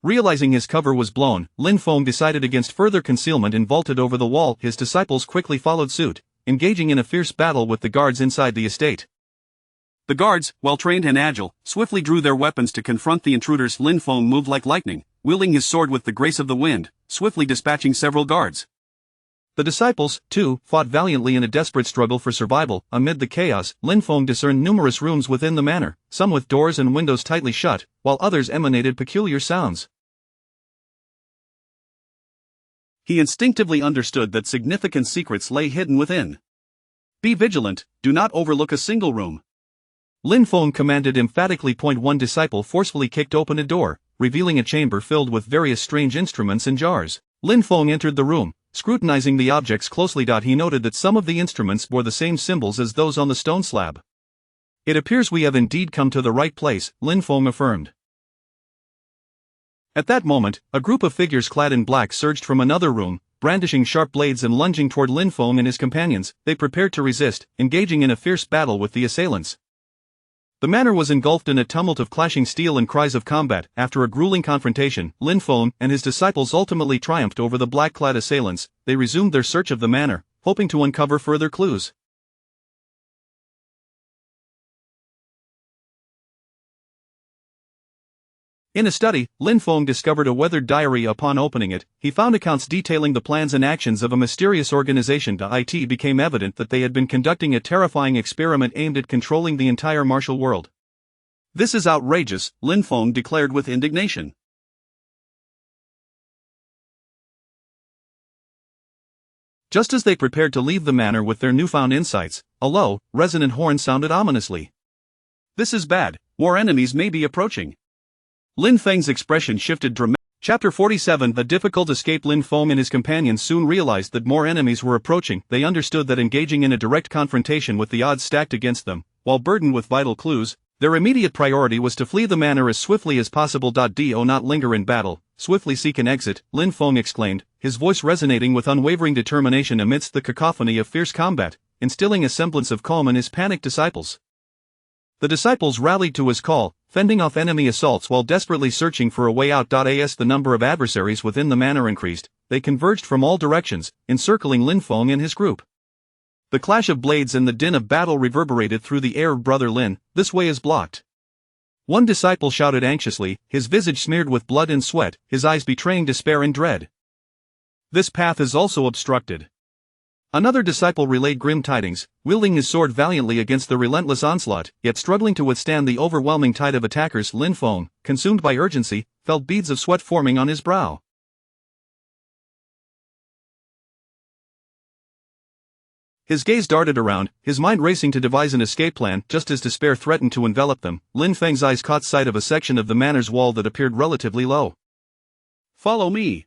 Realizing his cover was blown, Lin Feng decided against further concealment and vaulted over the wall. His disciples quickly followed suit, engaging in a fierce battle with the guards inside the estate. The guards, well-trained and agile, swiftly drew their weapons to confront the intruders. Lin Feng moved like lightning, wielding his sword with the grace of the wind, swiftly dispatching several guards. The disciples, too, fought valiantly in a desperate struggle for survival. Amid the chaos, Lin Feng discerned numerous rooms within the manor, some with doors and windows tightly shut, while others emanated peculiar sounds. He instinctively understood that significant secrets lay hidden within. "Be vigilant, do not overlook a single room," Lin Feng commanded emphatically. One disciple forcefully kicked open a door, revealing a chamber filled with various strange instruments and jars. Lin Feng entered the room, scrutinizing the objects closely. He noted that some of the instruments bore the same symbols as those on the stone slab. "It appears we have indeed come to the right place," Lin Feng affirmed. At that moment, a group of figures clad in black surged from another room, brandishing sharp blades and lunging toward Lin Feng and his companions. They prepared to resist, engaging in a fierce battle with the assailants. The manor was engulfed in a tumult of clashing steel and cries of combat. After a grueling confrontation, Lin Feng and his disciples ultimately triumphed over the black-clad assailants. They resumed their search of the manor, hoping to uncover further clues. In a study, Lin Feng discovered a weathered diary. Upon opening it, he found accounts detailing the plans and actions of a mysterious organization. It became evident that they had been conducting a terrifying experiment aimed at controlling the entire martial world. "This is outrageous," Lin Feng declared with indignation. Just as they prepared to leave the manor with their newfound insights, a low, resonant horn sounded ominously. "This is bad, war enemies may be approaching." Lin Feng's expression shifted dramatically. Chapter 47 The difficult escape. Lin Feng and his companions soon realized that more enemies were approaching. They understood that engaging in a direct confrontation with the odds stacked against them, while burdened with vital clues, their immediate priority was to flee the manor as swiftly as possible. Do not linger in battle, swiftly seek an exit, Lin Feng exclaimed, his voice resonating with unwavering determination amidst the cacophony of fierce combat, instilling a semblance of calm in his panicked disciples. The disciples rallied to his call, fending off enemy assaults while desperately searching for a way out. As the number of adversaries within the manor increased, they converged from all directions, encircling Lin Feng and his group. The clash of blades and the din of battle reverberated through the air. Brother Lin, this way is blocked. One disciple shouted anxiously, his visage smeared with blood and sweat, his eyes betraying despair and dread. This path is also obstructed. Another disciple relayed grim tidings, wielding his sword valiantly against the relentless onslaught, yet struggling to withstand the overwhelming tide of attackers. Lin Feng, consumed by urgency, felt beads of sweat forming on his brow. His gaze darted around, his mind racing to devise an escape plan. Just as despair threatened to envelop them, Lin Feng's eyes caught sight of a section of the manor's wall that appeared relatively low. "Follow me,"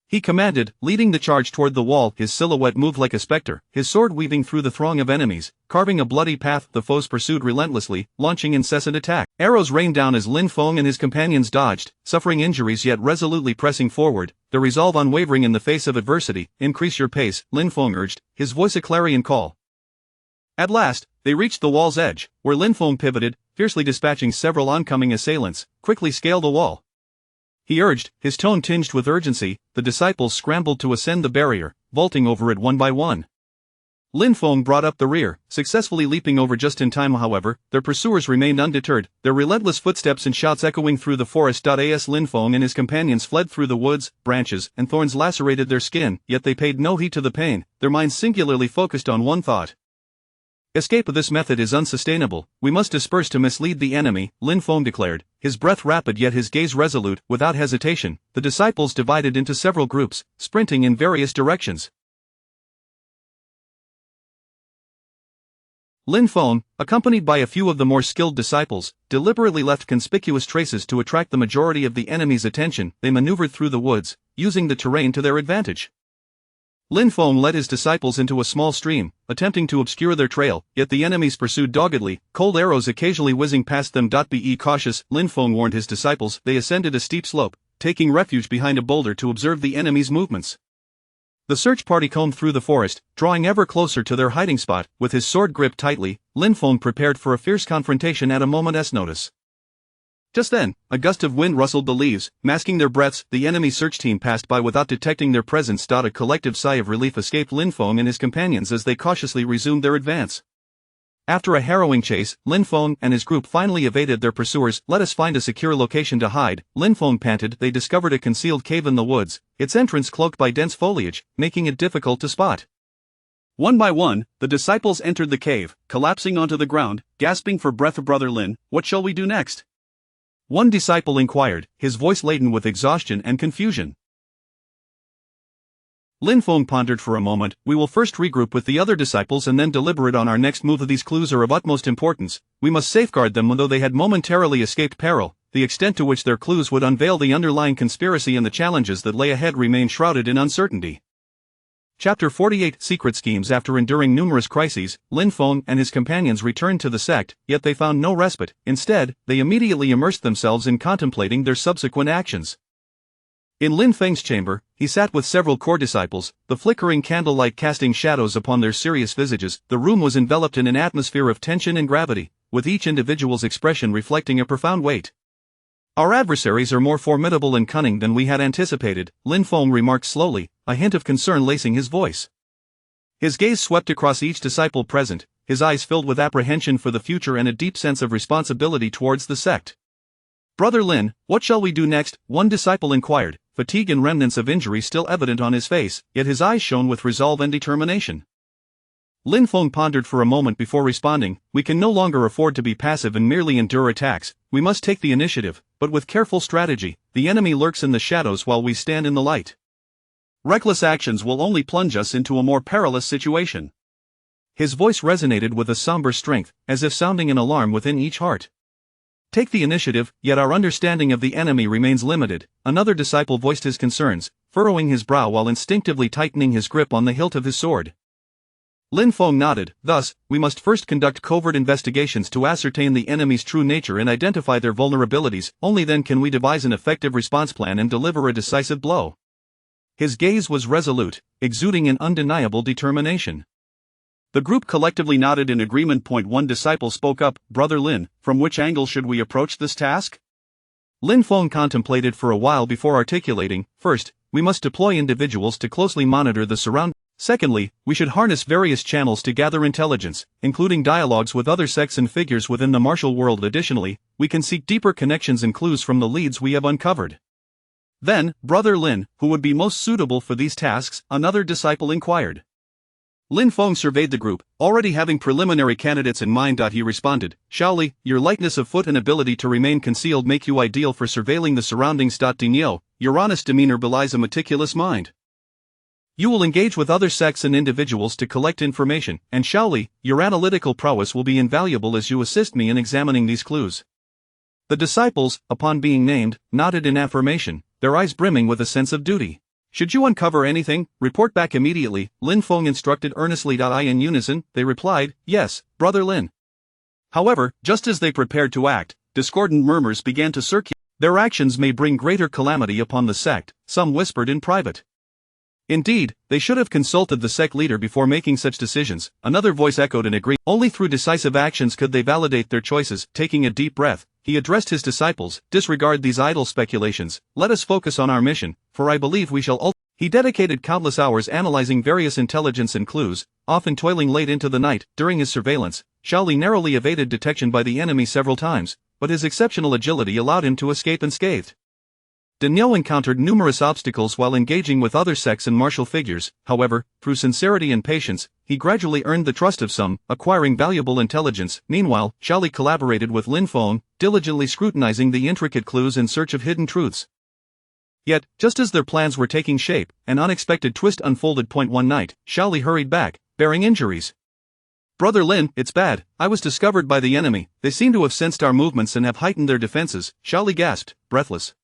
he commanded, leading the charge toward the wall. His silhouette moved like a specter, his sword weaving through the throng of enemies, carving a bloody path. The foes pursued relentlessly, launching incessant attack. Arrows rained down as Lin Feng and his companions dodged, suffering injuries yet resolutely pressing forward, their resolve unwavering in the face of adversity. "Increase your pace," Lin Feng urged, his voice a clarion call. At last, they reached the wall's edge, where Lin Feng pivoted, fiercely dispatching several oncoming assailants. "Quickly scale the wall," he urged, his tone tinged with urgency. The disciples scrambled to ascend the barrier, vaulting over it one by one. Lin Feng brought up the rear, successfully leaping over just in time. However, their pursuers remained undeterred, their relentless footsteps and shouts echoing through the forest. As Lin Feng and his companions fled through the woods, branches and thorns lacerated their skin, yet they paid no heed to the pain, their minds singularly focused on one thought. "Escape. This method is unsustainable, we must disperse to mislead the enemy," Lin Feng declared, his breath rapid yet his gaze resolute. Without hesitation, the disciples divided into several groups, sprinting in various directions. Lin Feng, accompanied by a few of the more skilled disciples, deliberately left conspicuous traces to attract the majority of the enemy's attention. They maneuvered through the woods, using the terrain to their advantage. Lin Feng led his disciples into a small stream, attempting to obscure their trail, yet the enemies pursued doggedly, cold arrows occasionally whizzing past them. "Be cautious," Lin Feng warned his disciples. They ascended a steep slope, taking refuge behind a boulder to observe the enemy's movements. The search party combed through the forest, drawing ever closer to their hiding spot. With his sword gripped tightly, Lin Feng prepared for a fierce confrontation at a moment's notice. Just then, a gust of wind rustled the leaves, masking their breaths. The enemy search team passed by without detecting their presence. A collective sigh of relief escaped Lin Feng and his companions as they cautiously resumed their advance. After a harrowing chase, Lin Feng and his group finally evaded their pursuers. "Let us find a secure location to hide," Lin Feng panted. They discovered a concealed cave in the woods, its entrance cloaked by dense foliage, making it difficult to spot. One by one, the disciples entered the cave, collapsing onto the ground, gasping for breath. "Brother Lin, what shall we do next?" one disciple inquired, his voice laden with exhaustion and confusion. Lin Feng pondered for a moment. "We will first regroup with the other disciples and then deliberate on our next move. These clues are of utmost importance, we must safeguard them." Though they had momentarily escaped peril, the extent to which their clues would unveil the underlying conspiracy and the challenges that lay ahead remained shrouded in uncertainty. Chapter 48 Secret Schemes. After enduring numerous crises, Lin Feng and his companions returned to the sect, yet they found no respite. Instead, they immediately immersed themselves in contemplating their subsequent actions. In Lin Feng's chamber, he sat with several core disciples, the flickering candlelight casting shadows upon their serious visages. The room was enveloped in an atmosphere of tension and gravity, with each individual's expression reflecting a profound weight. "Our adversaries are more formidable and cunning than we had anticipated," Lin Feng remarked slowly, a hint of concern lacing his voice. His gaze swept across each disciple present, his eyes filled with apprehension for the future and a deep sense of responsibility towards the sect. "Brother Lin, what shall we do next?" one disciple inquired, fatigue and remnants of injury still evident on his face, yet his eyes shone with resolve and determination. Lin Feng pondered for a moment before responding. "We can no longer afford to be passive and merely endure attacks, we must take the initiative, but with careful strategy. The enemy lurks in the shadows while we stand in the light. Reckless actions will only plunge us into a more perilous situation." His voice resonated with a somber strength, as if sounding an alarm within each heart. "Take the initiative, yet our understanding of the enemy remains limited," another disciple voiced his concerns, furrowing his brow while instinctively tightening his grip on the hilt of his sword. Lin Feng nodded. "Thus, we must first conduct covert investigations to ascertain the enemy's true nature and identify their vulnerabilities. Only then can we devise an effective response plan and deliver a decisive blow." His gaze was resolute, exuding an undeniable determination. The group collectively nodded in agreement. One disciple spoke up, Brother Lin, from which angle should we approach this task? Lin Feng contemplated for a while before articulating, first, we must deploy individuals to closely monitor the surroundings. Secondly, we should harness various channels to gather intelligence, including dialogues with other sects and figures within the martial world. Additionally, we can seek deeper connections and clues from the leads we have uncovered. Then, Brother Lin, who would be most suitable for these tasks, another disciple inquired. Lin Feng surveyed the group, already having preliminary candidates in mind. He responded, Shaoli, your lightness of foot and ability to remain concealed make you ideal for surveilling the surroundings. Dinyo, your honest demeanor belies a meticulous mind. You will engage with other sects and individuals to collect information, and Shaoli, your analytical prowess will be invaluable as you assist me in examining these clues. The disciples, upon being named, nodded in affirmation, their eyes brimming with a sense of duty. Should you uncover anything, report back immediately, Lin Feng instructed earnestly. In unison, they replied, yes, Brother Lin. However, just as they prepared to act, discordant murmurs began to circulate. Their actions may bring greater calamity upon the sect, some whispered in private. Indeed, they should have consulted the sect leader before making such decisions, another voice echoed in agreement. Only through decisive actions could they validate their choices. Taking a deep breath, he addressed his disciples, disregard these idle speculations, let us focus on our mission, for I believe we shall He dedicated countless hours analyzing various intelligence and clues, often toiling late into the night. During his surveillance, Shaoli narrowly evaded detection by the enemy several times, but his exceptional agility allowed him to escape unscathed. Dinyo encountered numerous obstacles while engaging with other sects and martial figures. However, through sincerity and patience, he gradually earned the trust of some, acquiring valuable intelligence. Meanwhile, Shaoli collaborated with Lin Feng, diligently scrutinizing the intricate clues in search of hidden truths. Yet, just as their plans were taking shape, an unexpected twist unfolded. One night, Shaoli hurried back, bearing injuries. Brother Lin, it's bad, I was discovered by the enemy, they seem to have sensed our movements and have heightened their defenses, Shaoli gasped, breathless.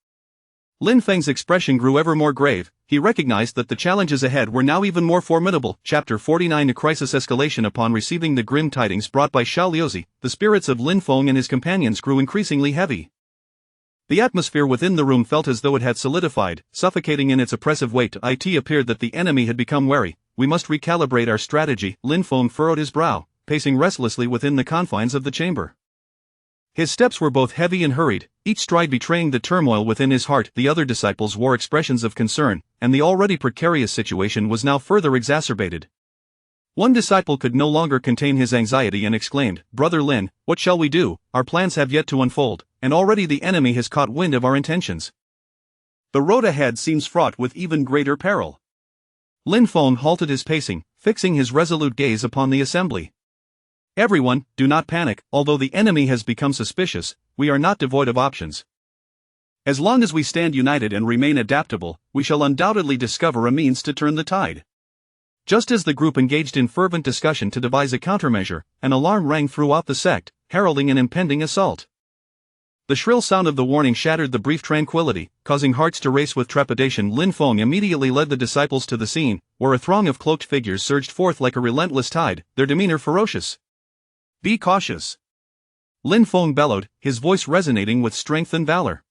Lin Feng's expression grew ever more grave, he recognized that the challenges ahead were now even more formidable. Chapter 49 A Crisis Escalation. Upon receiving the grim tidings brought by Shaoliozi, the spirits of Lin Feng and his companions grew increasingly heavy. The atmosphere within the room felt as though it had solidified, suffocating in its oppressive weight. It appeared that the enemy had become wary. We must recalibrate our strategy. Lin Feng furrowed his brow, pacing restlessly within the confines of the chamber. His steps were both heavy and hurried, each stride betraying the turmoil within his heart. The other disciples wore expressions of concern, and the already precarious situation was now further exacerbated. One disciple could no longer contain his anxiety and exclaimed, Brother Lin, what shall we do? Our plans have yet to unfold, and already the enemy has caught wind of our intentions. The road ahead seems fraught with even greater peril. Lin Feng halted his pacing, fixing his resolute gaze upon the assembly. Everyone, do not panic, although the enemy has become suspicious, we are not devoid of options. As long as we stand united and remain adaptable, we shall undoubtedly discover a means to turn the tide. Just as the group engaged in fervent discussion to devise a countermeasure, an alarm rang throughout the sect, heralding an impending assault. The shrill sound of the warning shattered the brief tranquility, causing hearts to race with trepidation. Lin Feng immediately led the disciples to the scene, where a throng of cloaked figures surged forth like a relentless tide, their demeanor ferocious. Be cautious. Lin Feng bellowed, his voice resonating with strength and valor.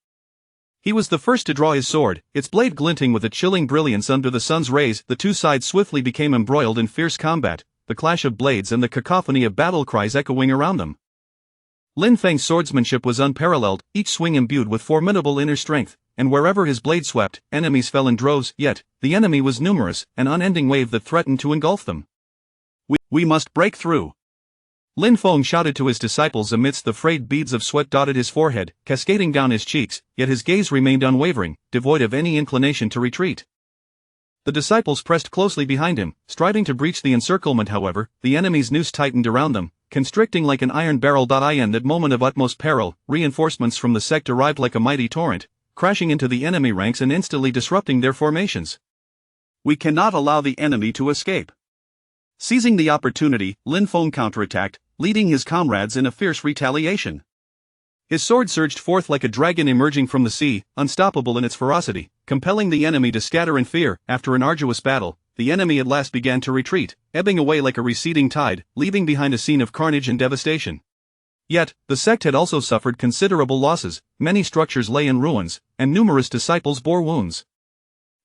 He was the first to draw his sword, its blade glinting with a chilling brilliance under the sun's rays. The two sides swiftly became embroiled in fierce combat, the clash of blades and the cacophony of battle cries echoing around them. Lin Feng's swordsmanship was unparalleled, each swing imbued with formidable inner strength, and wherever his blade swept, enemies fell in droves. Yet, the enemy was numerous, an unending wave that threatened to engulf them. We must break through. Lin Feng shouted to his disciples amidst the frayed beads of sweat dotted his forehead, cascading down his cheeks, yet his gaze remained unwavering, devoid of any inclination to retreat. The disciples pressed closely behind him, striving to breach the encirclement. However, the enemy's noose tightened around them, constricting like an iron barrel. In that moment of utmost peril, reinforcements from the sect arrived like a mighty torrent, crashing into the enemy ranks and instantly disrupting their formations. We cannot allow the enemy to escape. Seizing the opportunity, Lin Feng counterattacked, leading his comrades in a fierce retaliation. His sword surged forth like a dragon emerging from the sea, unstoppable in its ferocity, compelling the enemy to scatter in fear. After an arduous battle, the enemy at last began to retreat, ebbing away like a receding tide, leaving behind a scene of carnage and devastation. Yet, the sect had also suffered considerable losses, many structures lay in ruins, and numerous disciples bore wounds.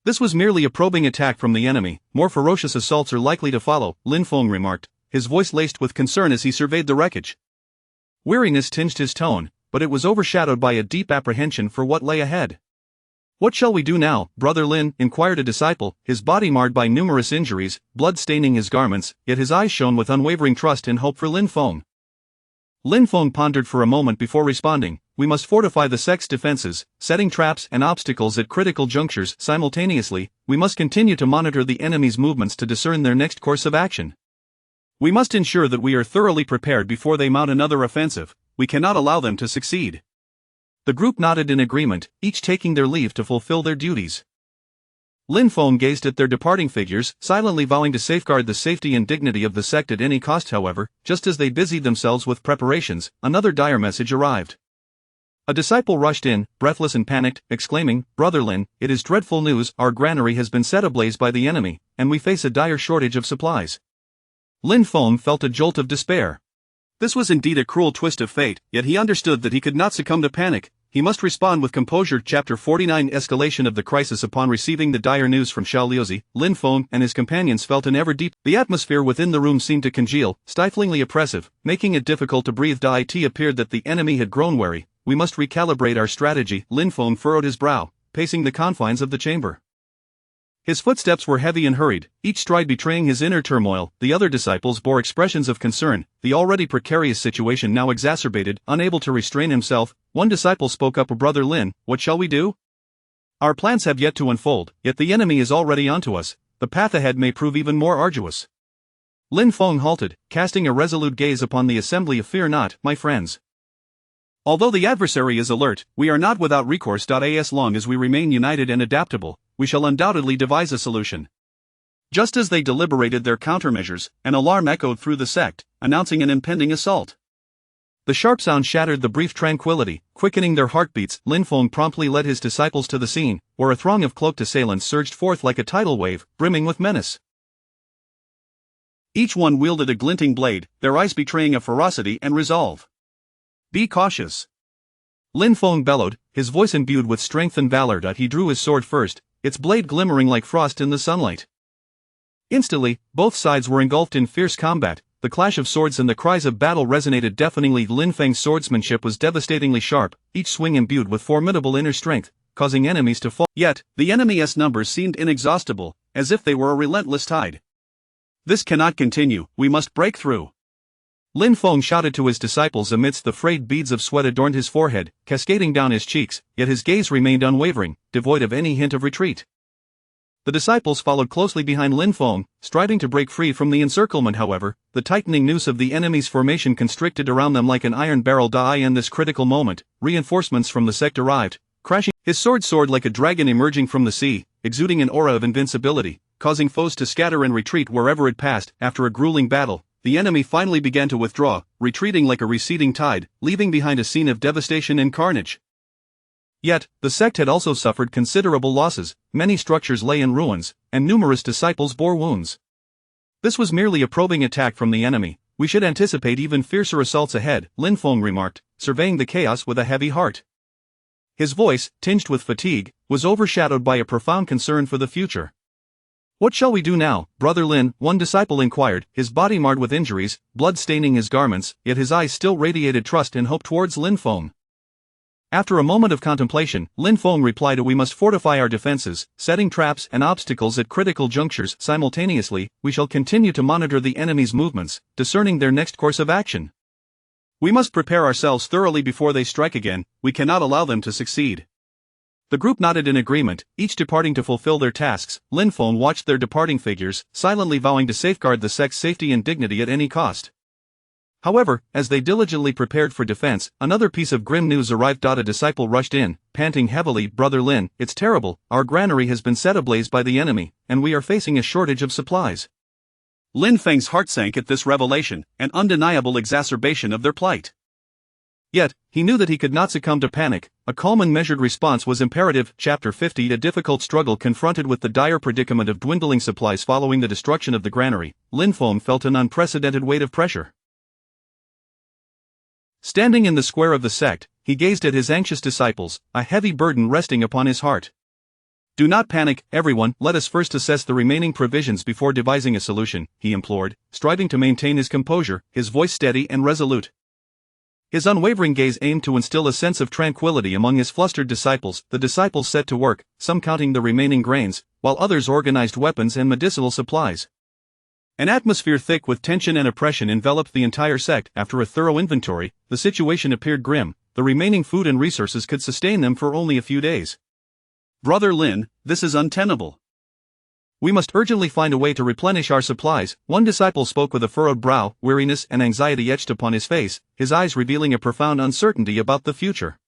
This was merely a probing attack from the enemy, more ferocious assaults are likely to follow, Lin Feng remarked, his voice laced with concern as he surveyed the wreckage. Weariness tinged his tone, but it was overshadowed by a deep apprehension for what lay ahead. "What shall we do now, Brother Lin?" inquired a disciple, his body marred by numerous injuries, blood staining his garments, yet his eyes shone with unwavering trust and hope for Lin Feng. Lin Feng pondered for a moment before responding, "We must fortify the sect's defenses, setting traps and obstacles at critical junctures simultaneously. We must continue to monitor the enemy's movements to discern their next course of action. We must ensure that we are thoroughly prepared before they mount another offensive. We cannot allow them to succeed." The group nodded in agreement, each taking their leave to fulfill their duties. Lin Feng gazed at their departing figures, silently vowing to safeguard the safety and dignity of the sect at any cost. However, just as they busied themselves with preparations, another dire message arrived. A disciple rushed in, breathless and panicked, exclaiming, "Brother Lin, it is dreadful news. Our granary has been set ablaze by the enemy, and we face a dire shortage of supplies." Lin Feng felt a jolt of despair. This was indeed a cruel twist of fate, yet he understood that he could not succumb to panic. He must respond with composure. Chapter 49 Escalation of the crisis. Upon receiving the dire news from Xiao Liuzi, Lin Feng and his companions felt an ever deep. The atmosphere within the room seemed to congeal, stiflingly oppressive, making it difficult to breathe. It appeared that the enemy had grown wary. "We must recalibrate our strategy." Lin Feng furrowed his brow, pacing the confines of the chamber. His footsteps were heavy and hurried, each stride betraying his inner turmoil. The other disciples bore expressions of concern, the already precarious situation now exacerbated. Unable to restrain himself, one disciple spoke up, "Brother Lin, what shall we do? Our plans have yet to unfold, yet the enemy is already onto us. The path ahead may prove even more arduous." Lin Feng halted, casting a resolute gaze upon the assembly. "Fear not, my friends. Although the adversary is alert, we are not without recourse. As long as we remain united and adaptable, we shall undoubtedly devise a solution." Just as they deliberated their countermeasures, an alarm echoed through the sect, announcing an impending assault. The sharp sound shattered the brief tranquility, quickening their heartbeats. Lin Feng promptly led his disciples to the scene, where a throng of cloaked assailants surged forth like a tidal wave, brimming with menace. Each one wielded a glinting blade, their eyes betraying a ferocity and resolve. "Be cautious!" Lin Feng bellowed, his voice imbued with strength and valor. He drew his sword first, its blade glimmering like frost in the sunlight. Instantly, both sides were engulfed in fierce combat. The clash of swords and the cries of battle resonated deafeningly. Lin Feng's swordsmanship was devastatingly sharp, each swing imbued with formidable inner strength, causing enemies to fall. Yet, the enemy's numbers seemed inexhaustible, as if they were a relentless tide. "This cannot continue, we must break through." Lin Feng shouted to his disciples amidst the frayed beads of sweat adorned his forehead, cascading down his cheeks, yet his gaze remained unwavering, devoid of any hint of retreat. The disciples followed closely behind Lin Feng, striving to break free from the encirclement. However, the tightening noose of the enemy's formation constricted around them like an iron barrel. In this critical moment, reinforcements from the sect arrived, crashing. His sword soared like a dragon emerging from the sea, exuding an aura of invincibility, causing foes to scatter and retreat wherever it passed. After a grueling battle, the enemy finally began to withdraw, retreating like a receding tide, leaving behind a scene of devastation and carnage. Yet, the sect had also suffered considerable losses. Many structures lay in ruins, and numerous disciples bore wounds. This was merely a probing attack from the enemy. "We should anticipate even fiercer assaults ahead," Lin Feng remarked, surveying the chaos with a heavy heart. His voice, tinged with fatigue, was overshadowed by a profound concern for the future. "What shall we do now, Brother Lin?" one disciple inquired, his body marred with injuries, blood staining his garments, yet his eyes still radiated trust and hope towards Lin Feng. After a moment of contemplation, Lin Feng replied, "We must fortify our defenses, setting traps and obstacles at critical junctures simultaneously. We shall continue to monitor the enemy's movements, discerning their next course of action. We must prepare ourselves thoroughly before they strike again. We cannot allow them to succeed." The group nodded in agreement, each departing to fulfill their tasks. Lin Feng watched their departing figures, silently vowing to safeguard the sect's safety and dignity at any cost. However, as they diligently prepared for defense, another piece of grim news arrived. A disciple rushed in, panting heavily, "Brother Lin, it's terrible. Our granary has been set ablaze by the enemy, and we are facing a shortage of supplies." Lin Feng's heart sank at this revelation, an undeniable exacerbation of their plight. Yet, he knew that he could not succumb to panic. A calm and measured response was imperative. Chapter 50 A difficult struggle. Confronted with the dire predicament of dwindling supplies following the destruction of the granary, Lin Feng felt an unprecedented weight of pressure. Standing in the square of the sect, he gazed at his anxious disciples, a heavy burden resting upon his heart. Do not panic, everyone, let us first assess the remaining provisions before devising a solution, he implored, striving to maintain his composure, his voice steady and resolute. His unwavering gaze aimed to instill a sense of tranquility among his flustered disciples. The disciples set to work, some counting the remaining grains, while others organized weapons and medicinal supplies. An atmosphere thick with tension and oppression enveloped the entire sect. After a thorough inventory, the situation appeared grim. The remaining food and resources could sustain them for only a few days. Brother Lin, this is untenable. We must urgently find a way to replenish our supplies. One disciple spoke with a furrowed brow, weariness and anxiety etched upon his face, his eyes revealing a profound uncertainty about the future.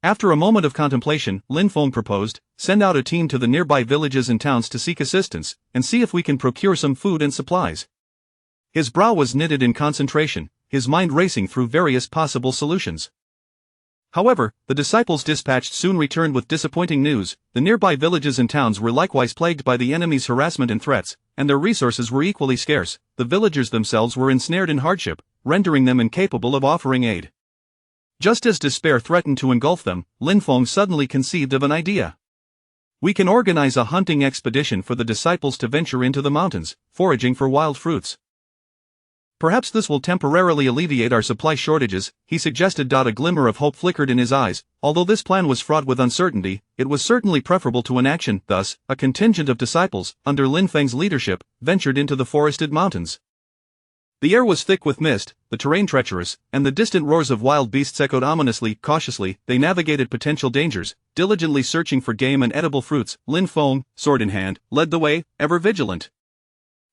After a moment of contemplation, Lin Feng proposed, send out a team to the nearby villages and towns to seek assistance, and see if we can procure some food and supplies. His brow was knitted in concentration, his mind racing through various possible solutions. However, the disciples dispatched soon returned with disappointing news. The nearby villages and towns were likewise plagued by the enemy's harassment and threats, and their resources were equally scarce. The villagers themselves were ensnared in hardship, rendering them incapable of offering aid. Just as despair threatened to engulf them, Lin Feng suddenly conceived of an idea. We can organize a hunting expedition for the disciples to venture into the mountains, foraging for wild fruits. Perhaps this will temporarily alleviate our supply shortages, he suggested. A glimmer of hope flickered in his eyes. Although this plan was fraught with uncertainty, it was certainly preferable to inaction. Thus, a contingent of disciples, under Lin Feng's leadership, ventured into the forested mountains. The air was thick with mist, the terrain treacherous, and the distant roars of wild beasts echoed ominously. Cautiously, they navigated potential dangers, diligently searching for game and edible fruits. Lin Feng, sword in hand, led the way, ever vigilant.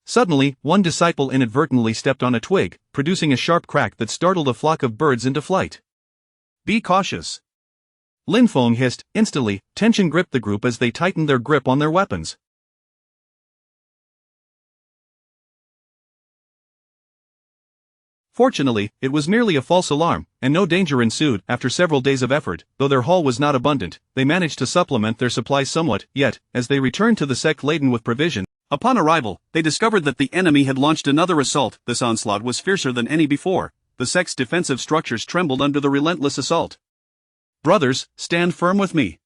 Suddenly, one disciple inadvertently stepped on a twig, producing a sharp crack that startled a flock of birds into flight. Be cautious. Lin Feng hissed. Instantly, tension gripped the group as they tightened their grip on their weapons. Fortunately, it was merely a false alarm, and no danger ensued. After several days of effort, though their haul was not abundant, they managed to supplement their supplies somewhat. Yet, as they returned to the sect laden with provision, upon arrival, they discovered that the enemy had launched another assault. This onslaught was fiercer than any before. The sect's defensive structures trembled under the relentless assault. Brothers, stand firm with me.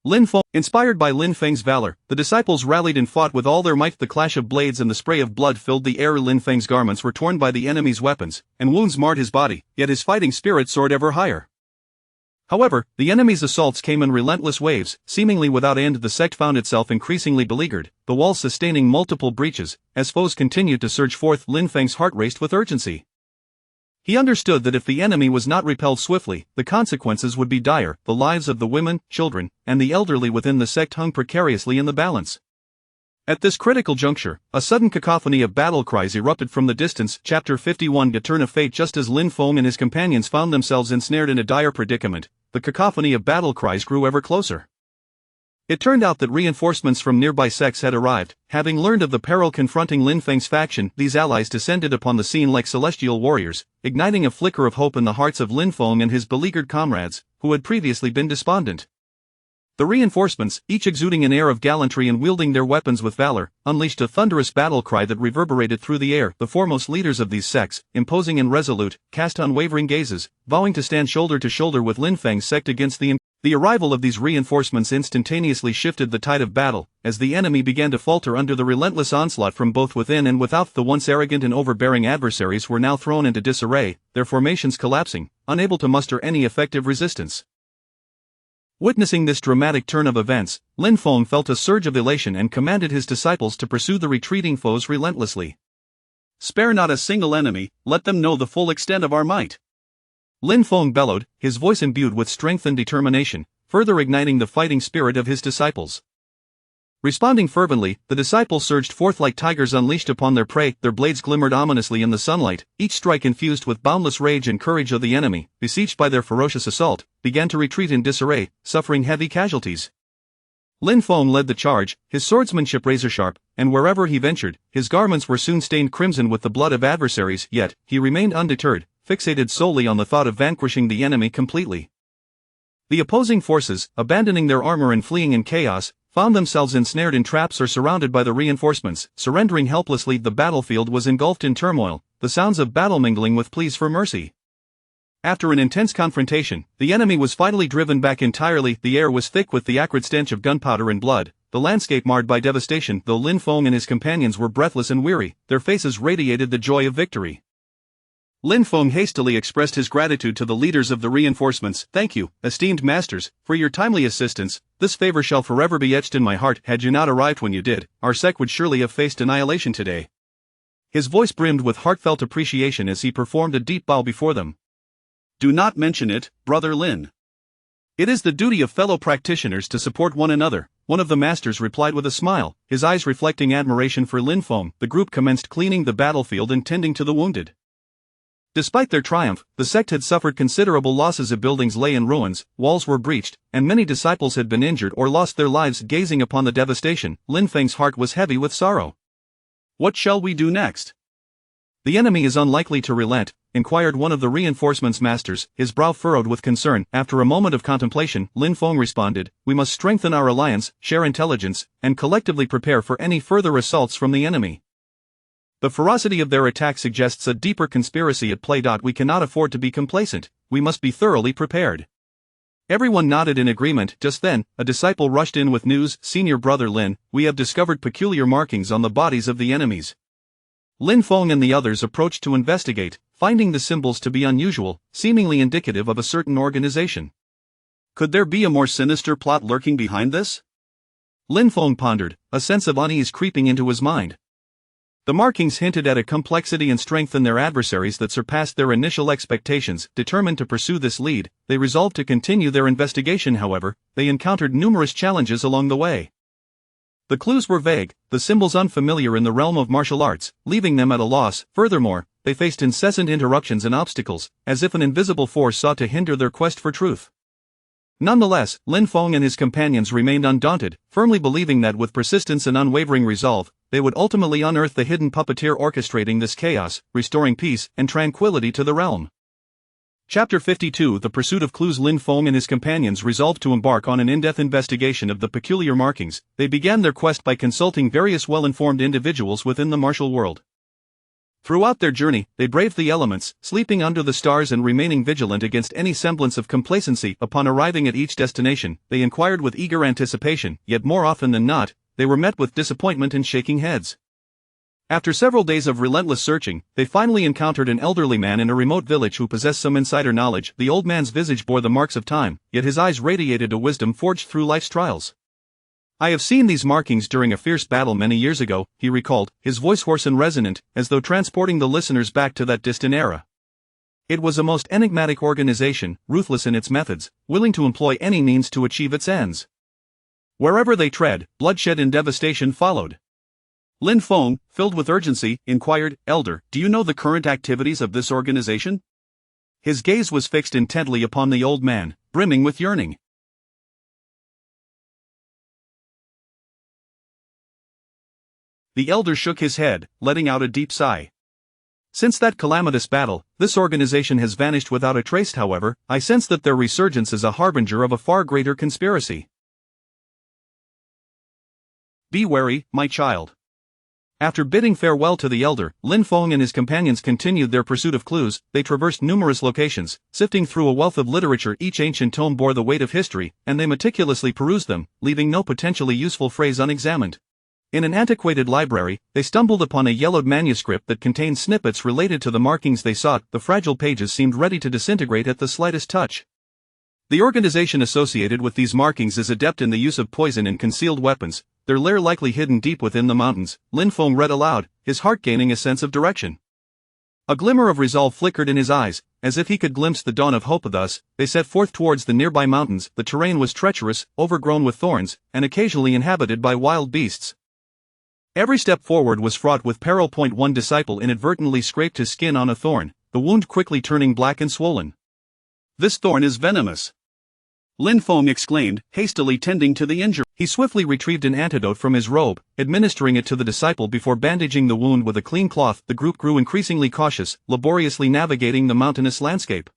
Lin Feng, inspired by Lin Feng's valor, the disciples rallied and fought with all their might. The clash of blades and the spray of blood filled the air. Lin Feng's garments were torn by the enemy's weapons, and wounds marred his body, yet his fighting spirit soared ever higher. However, the enemy's assaults came in relentless waves, seemingly without end. The sect found itself increasingly beleaguered, the walls sustaining multiple breaches. As foes continued to surge forth, Lin Feng's heart raced with urgency. He understood that if the enemy was not repelled swiftly, the consequences would be dire. The lives of the women, children, and the elderly within the sect hung precariously in the balance. At this critical juncture, a sudden cacophony of battle cries erupted from the distance. Chapter 51. The Turn of Fate. Just as Lin Feng and his companions found themselves ensnared in a dire predicament, the cacophony of battle cries grew ever closer. It turned out that reinforcements from nearby sects had arrived. Having learned of the peril confronting Lin Feng's faction, these allies descended upon the scene like celestial warriors, igniting a flicker of hope in the hearts of Lin Feng and his beleaguered comrades, who had previously been despondent. The reinforcements, each exuding an air of gallantry and wielding their weapons with valor, unleashed a thunderous battle cry that reverberated through the air. The foremost leaders of these sects, imposing and resolute, cast unwavering gazes, vowing to stand shoulder to shoulder with Lin Feng's sect against the arrival of these reinforcements instantaneously shifted the tide of battle, as the enemy began to falter under the relentless onslaught from both within and without. The once arrogant and overbearing adversaries were now thrown into disarray, their formations collapsing, unable to muster any effective resistance. Witnessing this dramatic turn of events, Lin Feng felt a surge of elation and commanded his disciples to pursue the retreating foes relentlessly. Spare not a single enemy, let them know the full extent of our might. Lin Feng bellowed, his voice imbued with strength and determination, further igniting the fighting spirit of his disciples. Responding fervently, the disciples surged forth like tigers unleashed upon their prey. Their blades glimmered ominously in the sunlight, each strike infused with boundless rage and courage. Of the enemy, besieged by their ferocious assault, began to retreat in disarray, suffering heavy casualties. Lin Feng led the charge, his swordsmanship razor-sharp, and wherever he ventured, his garments were soon stained crimson with the blood of adversaries. Yet, he remained undeterred, fixated solely on the thought of vanquishing the enemy completely. The opposing forces, abandoning their armor and fleeing in chaos, found themselves ensnared in traps or surrounded by the reinforcements. Surrendering helplessly, the battlefield was engulfed in turmoil, the sounds of battle mingling with pleas for mercy. After an intense confrontation, the enemy was finally driven back entirely. The air was thick with the acrid stench of gunpowder and blood, the landscape marred by devastation. Though Lin Feng and his companions were breathless and weary, their faces radiated the joy of victory. Lin Feng hastily expressed his gratitude to the leaders of the reinforcements. "Thank you, esteemed masters, for your timely assistance. This favor shall forever be etched in my heart. Had you not arrived when you did, our sect would surely have faced annihilation today." His voice brimmed with heartfelt appreciation as he performed a deep bow before them. "Do not mention it, Brother Lin. It is the duty of fellow practitioners to support one another," one of the masters replied with a smile, his eyes reflecting admiration for Lin Feng. The group commenced cleaning the battlefield and tending to the wounded. Despite their triumph, the sect had suffered considerable losses. Buildings lay in ruins, walls were breached, and many disciples had been injured or lost their lives. Gazing upon the devastation, Lin Feng's heart was heavy with sorrow. "What shall we do next?" "The enemy is unlikely to relent," inquired one of the reinforcements masters, his brow furrowed with concern. After a moment of contemplation, Lin Feng responded, "We must strengthen our alliance, share intelligence, and collectively prepare for any further assaults from the enemy. The ferocity of their attack suggests a deeper conspiracy at play. We cannot afford to be complacent, we must be thoroughly prepared." Everyone nodded in agreement. Just then, a disciple rushed in with news. "Senior Brother Lin, we have discovered peculiar markings on the bodies of the enemies." Lin Feng and the others approached to investigate, finding the symbols to be unusual, seemingly indicative of a certain organization. Could there be a more sinister plot lurking behind this? Lin Feng pondered, a sense of unease creeping into his mind. The markings hinted at a complexity and strength in their adversaries that surpassed their initial expectations. Determined to pursue this lead, they resolved to continue their investigation. However, they encountered numerous challenges along the way. The clues were vague, the symbols unfamiliar in the realm of martial arts, leaving them at a loss. Furthermore, they faced incessant interruptions and obstacles, as if an invisible force sought to hinder their quest for truth. Nonetheless, Lin Feng and his companions remained undaunted, firmly believing that with persistence and unwavering resolve, they would ultimately unearth the hidden puppeteer orchestrating this chaos, restoring peace and tranquility to the realm. Chapter 52 The Pursuit of Clues. Lin Feng and his companions resolved to embark on an in-depth investigation of the peculiar markings. They began their quest by consulting various well-informed individuals within the martial world. Throughout their journey, they braved the elements, sleeping under the stars and remaining vigilant against any semblance of complacency. Upon arriving at each destination, they inquired with eager anticipation, yet more often than not, they were met with disappointment and shaking heads. After several days of relentless searching, they finally encountered an elderly man in a remote village who possessed some insider knowledge. The old man's visage bore the marks of time, yet his eyes radiated a wisdom forged through life's trials. "I have seen these markings during a fierce battle many years ago," he recalled, his voice hoarse and resonant, as though transporting the listeners back to that distant era. "It was a most enigmatic organization, ruthless in its methods, willing to employ any means to achieve its ends. Wherever they tread, bloodshed and devastation followed." Lin Feng, filled with urgency, inquired, "Elder, do you know the current activities of this organization?" His gaze was fixed intently upon the old man, brimming with yearning. The elder shook his head, letting out a deep sigh. "Since that calamitous battle, this organization has vanished without a trace. However, I sense that their resurgence is a harbinger of a far greater conspiracy. Be wary, my child." After bidding farewell to the elder, Lin Feng and his companions continued their pursuit of clues. They traversed numerous locations, sifting through a wealth of literature. Each ancient tome bore the weight of history, and they meticulously perused them, leaving no potentially useful phrase unexamined. In an antiquated library, they stumbled upon a yellowed manuscript that contained snippets related to the markings they sought. The fragile pages seemed ready to disintegrate at the slightest touch. The organization associated with these markings is adept in the use of poison and concealed weapons, their lair likely hidden deep within the mountains. Lin Feng read aloud, his heart gaining a sense of direction. A glimmer of resolve flickered in his eyes, as if he could glimpse the dawn of hope. Thus, they set forth towards the nearby mountains. The terrain was treacherous, overgrown with thorns, and occasionally inhabited by wild beasts. Every step forward was fraught with peril. One disciple inadvertently scraped his skin on a thorn, the wound quickly turning black and swollen. "This thorn is venomous," Lin Feng exclaimed, hastily tending to the injury. He swiftly retrieved an antidote from his robe, administering it to the disciple before bandaging the wound with a clean cloth. The group grew increasingly cautious, laboriously navigating the mountainous landscape.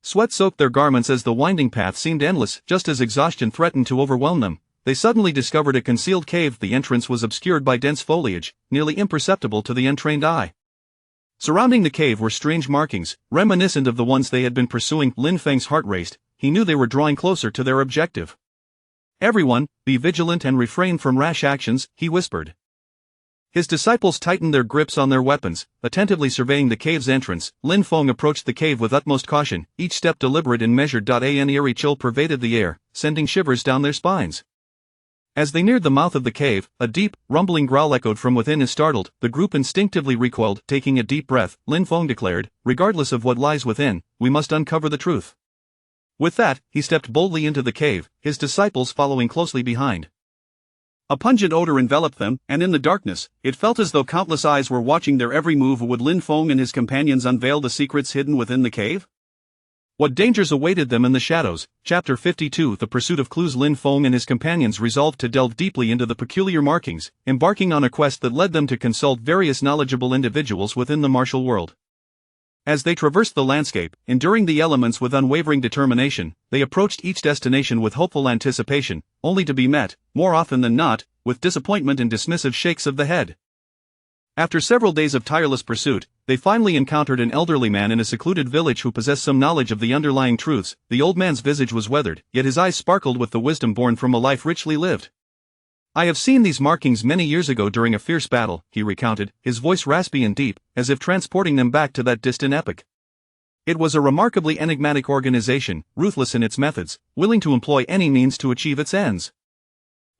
Sweat soaked their garments as the winding path seemed endless. Just as exhaustion threatened to overwhelm them, they suddenly discovered a concealed cave. The entrance was obscured by dense foliage, nearly imperceptible to the untrained eye. Surrounding the cave were strange markings, reminiscent of the ones they had been pursuing. Lin Feng's heart raced. He knew they were drawing closer to their objective. "Everyone, be vigilant and refrain from rash actions," he whispered. His disciples tightened their grips on their weapons, attentively surveying the cave's entrance. Lin Feng approached the cave with utmost caution, each step deliberate and measured. An eerie chill pervaded the air, sending shivers down their spines. As they neared the mouth of the cave, a deep, rumbling growl echoed from within. As startled, the group instinctively recoiled. Taking a deep breath, Lin Feng declared, "Regardless of what lies within, we must uncover the truth." With that, he stepped boldly into the cave, his disciples following closely behind. A pungent odor enveloped them, and in the darkness, it felt as though countless eyes were watching their every move. Would Lin Feng and his companions unveil the secrets hidden within the cave? What dangers awaited them in the shadows? Chapter 52 The Pursuit of Clues. Lin Feng and his companions resolved to delve deeply into the peculiar markings, embarking on a quest that led them to consult various knowledgeable individuals within the martial world. As they traversed the landscape, enduring the elements with unwavering determination, they approached each destination with hopeful anticipation, only to be met, more often than not, with disappointment and dismissive shakes of the head. After several days of tireless pursuit, they finally encountered an elderly man in a secluded village who possessed some knowledge of the underlying truths. The old man's visage was weathered, yet his eyes sparkled with the wisdom born from a life richly lived. "I have seen these markings many years ago during a fierce battle," he recounted, his voice raspy and deep, as if transporting them back to that distant epoch. "It was a remarkably enigmatic organization, ruthless in its methods, willing to employ any means to achieve its ends.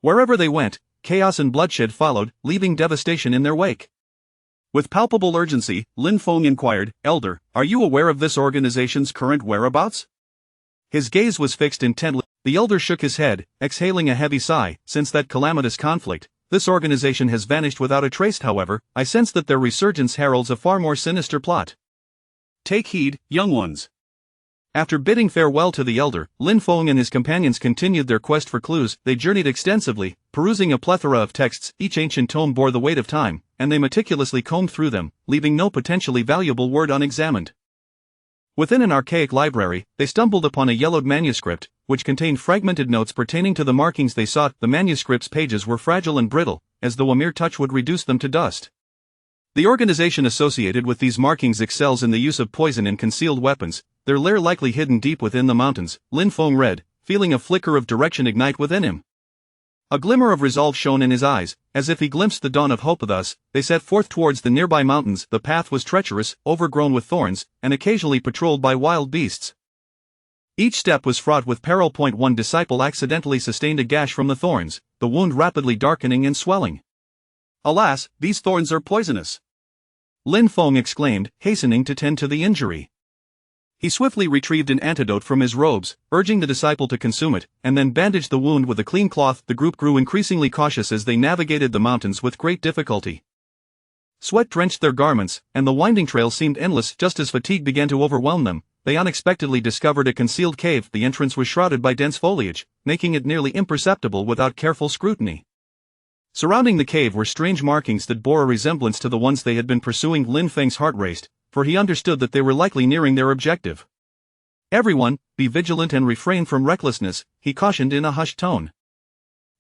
Wherever they went, chaos and bloodshed followed, leaving devastation in their wake." With palpable urgency, Lin Feng inquired, "Elder, are you aware of this organization's current whereabouts?" His gaze was fixed intently. The elder shook his head, exhaling a heavy sigh. "Since that calamitous conflict, this organization has vanished without a trace. However, I sense that their resurgence heralds a far more sinister plot. Take heed, young ones." After bidding farewell to the elder, Lin Feng and his companions continued their quest for clues. They journeyed extensively, perusing a plethora of texts. Each ancient tome bore the weight of time, and they meticulously combed through them, leaving no potentially valuable word unexamined. Within an archaic library, they stumbled upon a yellowed manuscript, which contained fragmented notes pertaining to the markings they sought. The manuscript's pages were fragile and brittle, as though a mere touch would reduce them to dust. The organization associated with these markings excels in the use of poison and concealed weapons, their lair likely hidden deep within the mountains. Lin Feng read, feeling a flicker of direction ignite within him. A glimmer of resolve shone in his eyes, as if he glimpsed the dawn of hope. Thus, they set forth towards the nearby mountains. The path was treacherous, overgrown with thorns, and occasionally patrolled by wild beasts. Each step was fraught with peril. One disciple accidentally sustained a gash from the thorns, the wound rapidly darkening and swelling. "Alas, these thorns are poisonous!" Lin Feng exclaimed, hastening to tend to the injury. He swiftly retrieved an antidote from his robes, urging the disciple to consume it, and then bandaged the wound with a clean cloth. The group grew increasingly cautious as they navigated the mountains with great difficulty. Sweat drenched their garments, and the winding trail seemed endless. Just as fatigue began to overwhelm them, they unexpectedly discovered a concealed cave. The entrance was shrouded by dense foliage, making it nearly imperceptible without careful scrutiny. Surrounding the cave were strange markings that bore a resemblance to the ones they had been pursuing. Lin Feng's heart raced, for he understood that they were likely nearing their objective. "Everyone, be vigilant and refrain from recklessness," he cautioned in a hushed tone.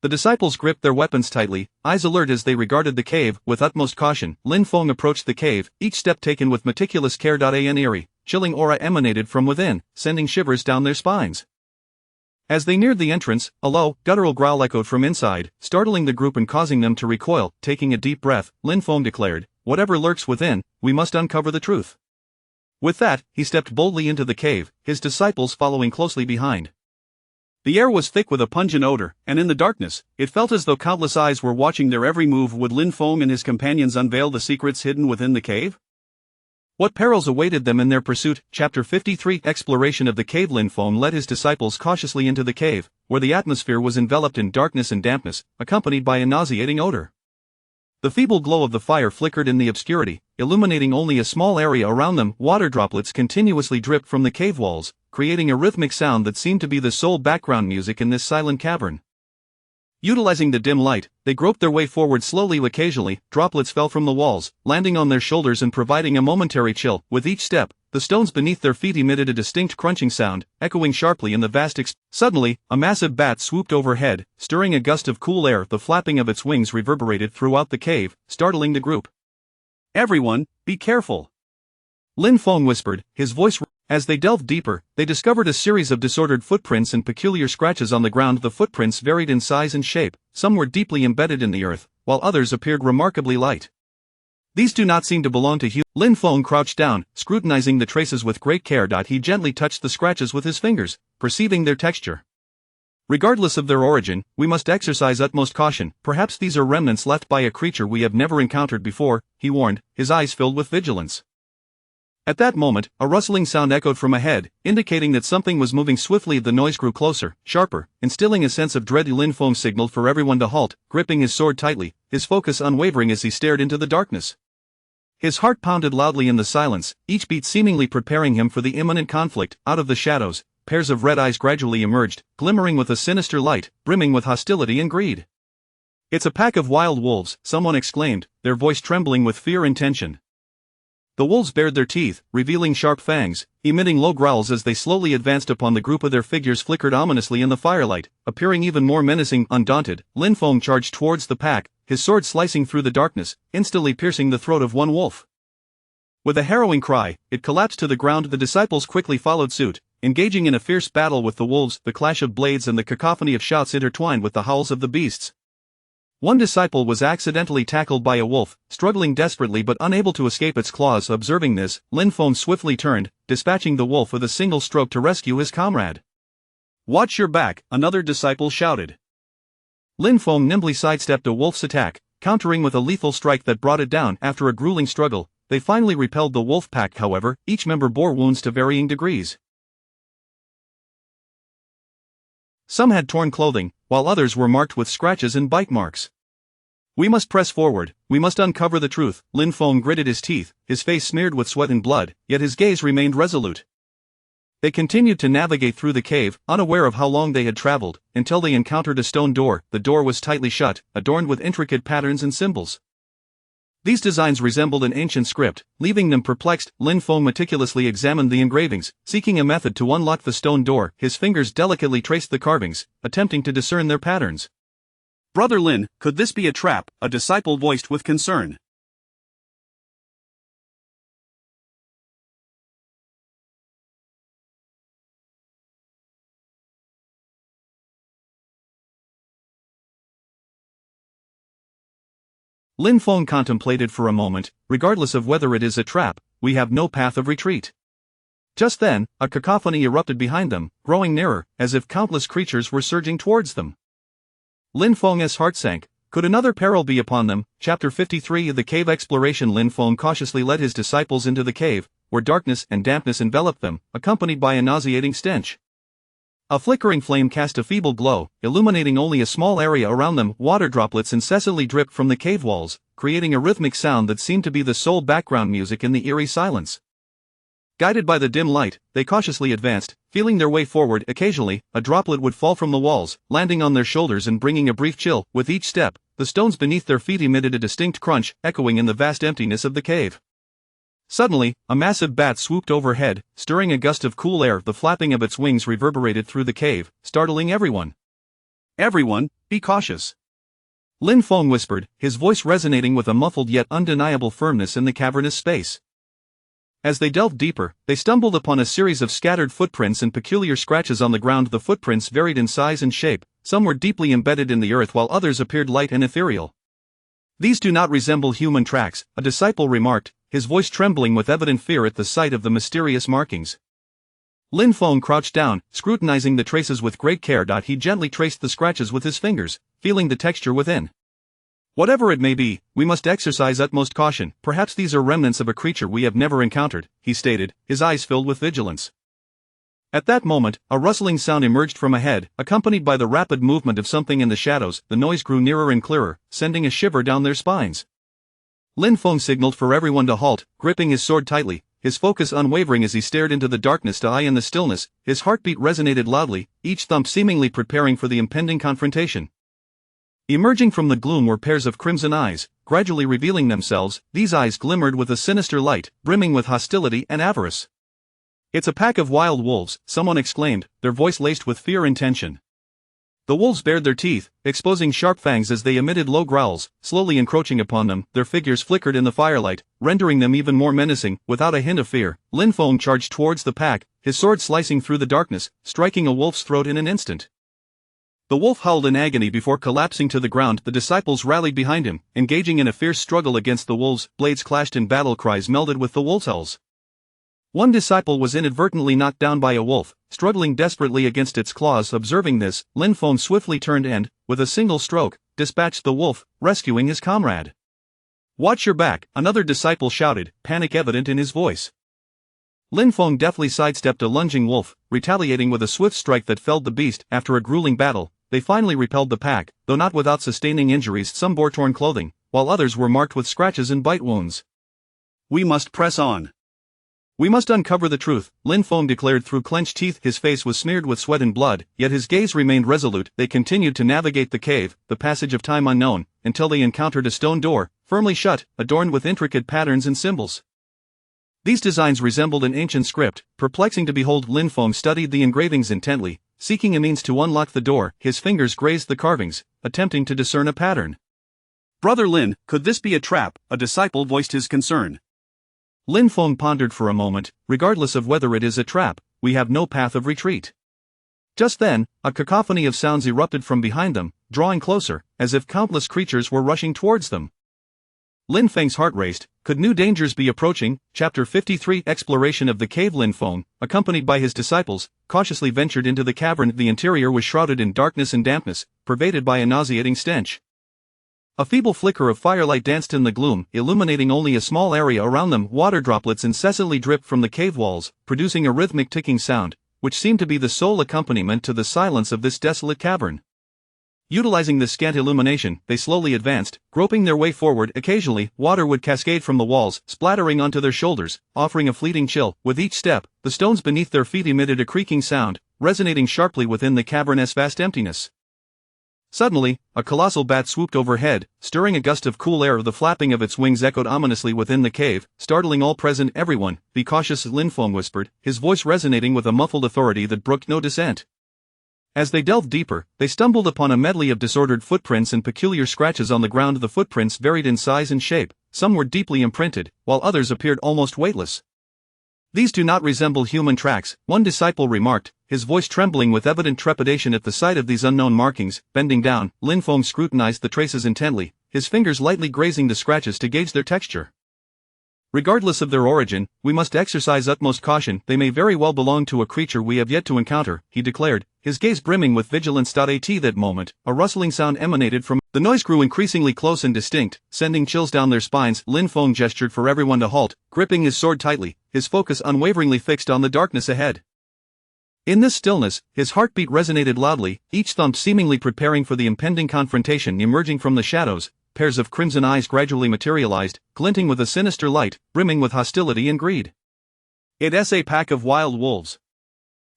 The disciples gripped their weapons tightly, eyes alert as they regarded the cave. With utmost caution, Lin Feng approached the cave, each step taken with meticulous care. An eerie, chilling aura emanated from within, sending shivers down their spines. As they neared the entrance, a low, guttural growl echoed from inside, startling the group and causing them to recoil. Taking a deep breath, Lin Feng declared, "Whatever lurks within, we must uncover the truth." With that, he stepped boldly into the cave, his disciples following closely behind. The air was thick with a pungent odor, and in the darkness, it felt as though countless eyes were watching their every move. Would Lin Feng and his companions unveil the secrets hidden within the cave? What perils awaited them in their pursuit? Chapter 53 Exploration of the cave. Lin Feng led his disciples cautiously into the cave, where the atmosphere was enveloped in darkness and dampness, accompanied by a nauseating odor. The feeble glow of the fire flickered in the obscurity, illuminating only a small area around them. Water droplets continuously dripped from the cave walls, creating a rhythmic sound that seemed to be the sole background music in this silent cavern. Utilizing the dim light, they groped their way forward slowly. Occasionally, droplets fell from the walls, landing on their shoulders and providing a momentary chill. With each step, the stones beneath their feet emitted a distinct crunching sound, echoing sharply in the vast Suddenly, a massive bat swooped overhead, stirring a gust of cool air. The flapping of its wings reverberated throughout the cave, startling the group. "Everyone, be careful!" Lin Feng whispered, his voice. As they delved deeper, they discovered a series of disordered footprints and peculiar scratches on the ground. The footprints varied in size and shape, some were deeply embedded in the earth, while others appeared remarkably light. These do not seem to belong to humans. Lin Feng crouched down, scrutinizing the traces with great care. He gently touched the scratches with his fingers, perceiving their texture. Regardless of their origin, we must exercise utmost caution. Perhaps these are remnants left by a creature we have never encountered before, he warned, his eyes filled with vigilance. At that moment, a rustling sound echoed from ahead, indicating that something was moving swiftly. The noise grew closer, sharper, instilling a sense of dread. Lin Feng signaled for everyone to halt, gripping his sword tightly, his focus unwavering as he stared into the darkness. His heart pounded loudly in the silence, each beat seemingly preparing him for the imminent conflict. Out of the shadows, pairs of red eyes gradually emerged, glimmering with a sinister light, brimming with hostility and greed. "It's a pack of wild wolves," someone exclaimed, their voice trembling with fear and tension. The wolves bared their teeth, revealing sharp fangs, emitting low growls as they slowly advanced upon the group. Of their figures flickered ominously in the firelight, appearing even more menacing. Undaunted, Lin Feng charged towards the pack, his sword slicing through the darkness, instantly piercing the throat of one wolf. With a harrowing cry, it collapsed to the ground. The disciples quickly followed suit, engaging in a fierce battle with the wolves. The clash of blades and the cacophony of shouts intertwined with the howls of the beasts. One disciple was accidentally tackled by a wolf, struggling desperately but unable to escape its claws. Observing this, Lin Feng swiftly turned, dispatching the wolf with a single stroke to rescue his comrade. "Watch your back," another disciple shouted. Lin Feng nimbly sidestepped a wolf's attack, countering with a lethal strike that brought it down. After a grueling struggle, they finally repelled the wolf pack. However, each member bore wounds to varying degrees. Some had torn clothing, while others were marked with scratches and bite marks. "We must press forward, we must uncover the truth." Lin Feng gritted his teeth, his face smeared with sweat and blood, yet his gaze remained resolute. They continued to navigate through the cave, unaware of how long they had traveled, until they encountered a stone door. The door was tightly shut, adorned with intricate patterns and symbols. These designs resembled an ancient script, leaving them perplexed. Lin Feng meticulously examined the engravings, seeking a method to unlock the stone door. His fingers delicately traced the carvings, attempting to discern their patterns. "Brother Lin, could this be a trap?" a disciple voiced with concern. Lin Feng contemplated for a moment. "Regardless of whether it is a trap, we have no path of retreat." Just then, a cacophony erupted behind them, growing nearer, as if countless creatures were surging towards them. Lin Feng's heart sank. Could another peril be upon them? Chapter 53 of the Cave Exploration. Lin Feng cautiously led his disciples into the cave, where darkness and dampness enveloped them, accompanied by a nauseating stench. A flickering flame cast a feeble glow, illuminating only a small area around them. Water droplets incessantly dripped from the cave walls, creating a rhythmic sound that seemed to be the sole background music in the eerie silence. Guided by the dim light, they cautiously advanced, feeling their way forward. Occasionally, a droplet would fall from the walls, landing on their shoulders and bringing a brief chill. With each step, the stones beneath their feet emitted a distinct crunch, echoing in the vast emptiness of the cave. Suddenly, a massive bat swooped overhead, stirring a gust of cool air. The flapping of its wings reverberated through the cave, startling everyone. "Everyone, be cautious," Lin Feng whispered, his voice resonating with a muffled yet undeniable firmness in the cavernous space. As they delved deeper, they stumbled upon a series of scattered footprints and peculiar scratches on the ground. The footprints varied in size and shape, some were deeply embedded in the earth while others appeared light and ethereal. "These do not resemble human tracks," a disciple remarked, his voice trembling with evident fear at the sight of the mysterious markings. Lin Feng crouched down, scrutinizing the traces with great care. He gently traced the scratches with his fingers, feeling the texture within. "Whatever it may be, we must exercise utmost caution. Perhaps these are remnants of a creature we have never encountered," he stated, his eyes filled with vigilance. At that moment, a rustling sound emerged from ahead, accompanied by the rapid movement of something in the shadows. The noise grew nearer and clearer, sending a shiver down their spines. Lin Feng signaled for everyone to halt, gripping his sword tightly, his focus unwavering as he stared into the darkness. To eye in the stillness, his heartbeat resonated loudly, each thump seemingly preparing for the impending confrontation. Emerging from the gloom were pairs of crimson eyes, gradually revealing themselves. These eyes glimmered with a sinister light, brimming with hostility and avarice. "It's a pack of wild wolves," someone exclaimed, their voice laced with fear and tension. The wolves bared their teeth, exposing sharp fangs as they emitted low growls, slowly encroaching upon them. Their figures flickered in the firelight, rendering them even more menacing. Without a hint of fear, Lin Feng charged towards the pack, his sword slicing through the darkness, striking a wolf's throat in an instant. The wolf howled in agony before collapsing to the ground. The disciples rallied behind him, engaging in a fierce struggle against the wolves. Blades clashed and battle cries melded with the wolves' howls. One disciple was inadvertently knocked down by a wolf, struggling desperately against its claws. Observing this, Lin Feng swiftly turned and, with a single stroke, dispatched the wolf, rescuing his comrade. "Watch your back," another disciple shouted, panic evident in his voice. Lin Feng deftly sidestepped a lunging wolf, retaliating with a swift strike that felled the beast. After a grueling battle, they finally repelled the pack, though not without sustaining injuries. Some bore torn clothing, while others were marked with scratches and bite wounds. "We must press on. We must uncover the truth," Lin Feng declared through clenched teeth. His face was smeared with sweat and blood, yet his gaze remained resolute. They continued to navigate the cave, the passage of time unknown, until they encountered a stone door, firmly shut, adorned with intricate patterns and symbols. These designs resembled an ancient script. Perplexing to behold, Lin Feng studied the engravings intently, seeking a means to unlock the door. His fingers grazed the carvings, attempting to discern a pattern. "Brother Lin, could this be a trap?" a disciple voiced his concern. Lin Feng pondered for a moment. "Regardless of whether it is a trap, we have no path of retreat." Just then, a cacophony of sounds erupted from behind them, drawing closer, as if countless creatures were rushing towards them. Lin Feng's heart raced. Could new dangers be approaching? Chapter 53 Exploration of the Cave. Lin Feng, accompanied by his disciples, cautiously ventured into the cavern. The interior was shrouded in darkness and dampness, pervaded by a nauseating stench. A feeble flicker of firelight danced in the gloom, illuminating only a small area around them. Water droplets incessantly dripped from the cave walls, producing a rhythmic ticking sound, which seemed to be the sole accompaniment to the silence of this desolate cavern. Utilizing this scant illumination, they slowly advanced, groping their way forward. Occasionally, water would cascade from the walls, splattering onto their shoulders, offering a fleeting chill. With each step, the stones beneath their feet emitted a creaking sound, resonating sharply within the cavern's vast emptiness. Suddenly, a colossal bat swooped overhead, stirring a gust of cool air. The flapping of its wings echoed ominously within the cave, startling all present. "Everyone, be cautious," Lin Feng whispered, his voice resonating with a muffled authority that brooked no dissent. As they delved deeper, they stumbled upon a medley of disordered footprints and peculiar scratches on the ground. The footprints varied in size and shape, some were deeply imprinted, while others appeared almost weightless. "These do not resemble human tracks," one disciple remarked, his voice trembling with evident trepidation at the sight of these unknown markings. Bending down, Lin Feng scrutinized the traces intently, his fingers lightly grazing the scratches to gauge their texture. "Regardless of their origin, we must exercise utmost caution. They may very well belong to a creature we have yet to encounter," he declared, his gaze brimming with vigilance. At that moment, a rustling sound emanated from. The noise grew increasingly close and distinct, sending chills down their spines. Lin Feng gestured for everyone to halt, gripping his sword tightly, his focus unwaveringly fixed on the darkness ahead. In this stillness, his heartbeat resonated loudly, each thump seemingly preparing for the impending confrontation. Emerging from the shadows, pairs of crimson eyes gradually materialized, glinting with a sinister light, brimming with hostility and greed. "It's a pack of wild wolves,"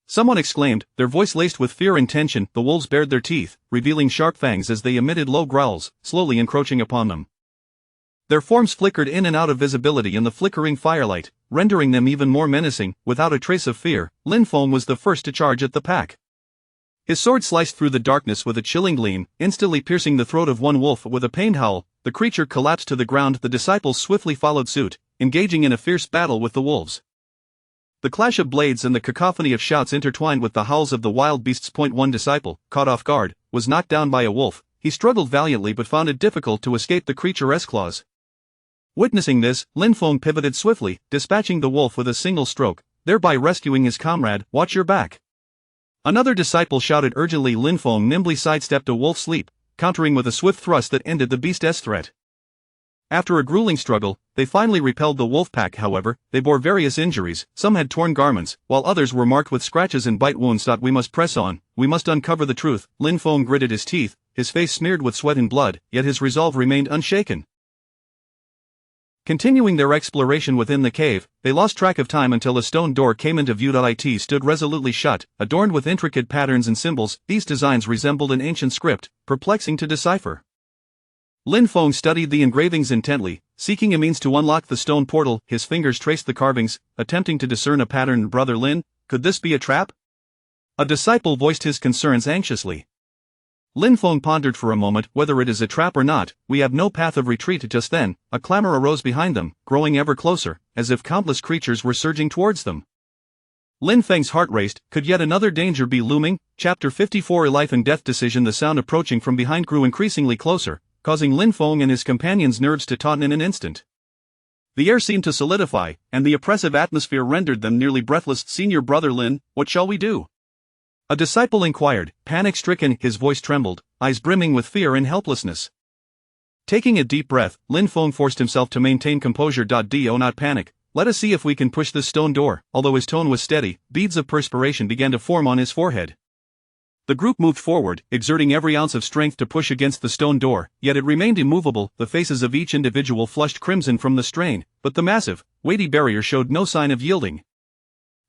someone exclaimed, their voice laced with fear and tension. The wolves bared their teeth, revealing sharp fangs as they emitted low growls, slowly encroaching upon them. Their forms flickered in and out of visibility in the flickering firelight, rendering them even more menacing. Without a trace of fear, Lin Feng was the first to charge at the pack. His sword sliced through the darkness with a chilling gleam, instantly piercing the throat of one wolf. With a pained howl, the creature collapsed to the ground. The disciples swiftly followed suit, engaging in a fierce battle with the wolves. The clash of blades and the cacophony of shouts intertwined with the howls of the wild beasts. One disciple, caught off guard, was knocked down by a wolf. He struggled valiantly but found it difficult to escape the creature's claws. Witnessing this, Lin Feng pivoted swiftly, dispatching the wolf with a single stroke, thereby rescuing his comrade. "Watch your back." Another disciple shouted urgently. Lin Feng nimbly sidestepped a wolf's leap, countering with a swift thrust that ended the beast's threat. After a grueling struggle, they finally repelled the wolf pack. However, they bore various injuries. Some had torn garments, while others were marked with scratches and bite wounds. "We must press on, we must uncover the truth." Lin Feng gritted his teeth, his face smeared with sweat and blood, yet his resolve remained unshaken. Continuing their exploration within the cave, they lost track of time until a stone door came into view. It stood resolutely shut, adorned with intricate patterns and symbols. These designs resembled an ancient script, perplexing to decipher. Lin Feng studied the engravings intently, seeking a means to unlock the stone portal. His fingers traced the carvings, attempting to discern a pattern. "Brother Lin, could this be a trap?" a disciple voiced his concerns anxiously. Lin Feng pondered for a moment whether it is a trap or not. We have no path of retreat. Just then, a clamor arose behind them, growing ever closer, as if countless creatures were surging towards them. Lin Feng's heart raced. Could yet another danger be looming? Chapter 54 A Life and Death Decision. The sound approaching from behind grew increasingly closer, causing Lin Feng and his companions' nerves to tauten in an instant. The air seemed to solidify, and the oppressive atmosphere rendered them nearly breathless. Senior brother Lin, what shall we do? A disciple inquired, panic-stricken. His voice trembled, eyes brimming with fear and helplessness. Taking a deep breath, Lin Feng forced himself to maintain composure. Do not panic. Let us see if we can push this stone door. Although his tone was steady, beads of perspiration began to form on his forehead. The group moved forward, exerting every ounce of strength to push against the stone door, yet it remained immovable. The faces of each individual flushed crimson from the strain, but the massive, weighty barrier showed no sign of yielding.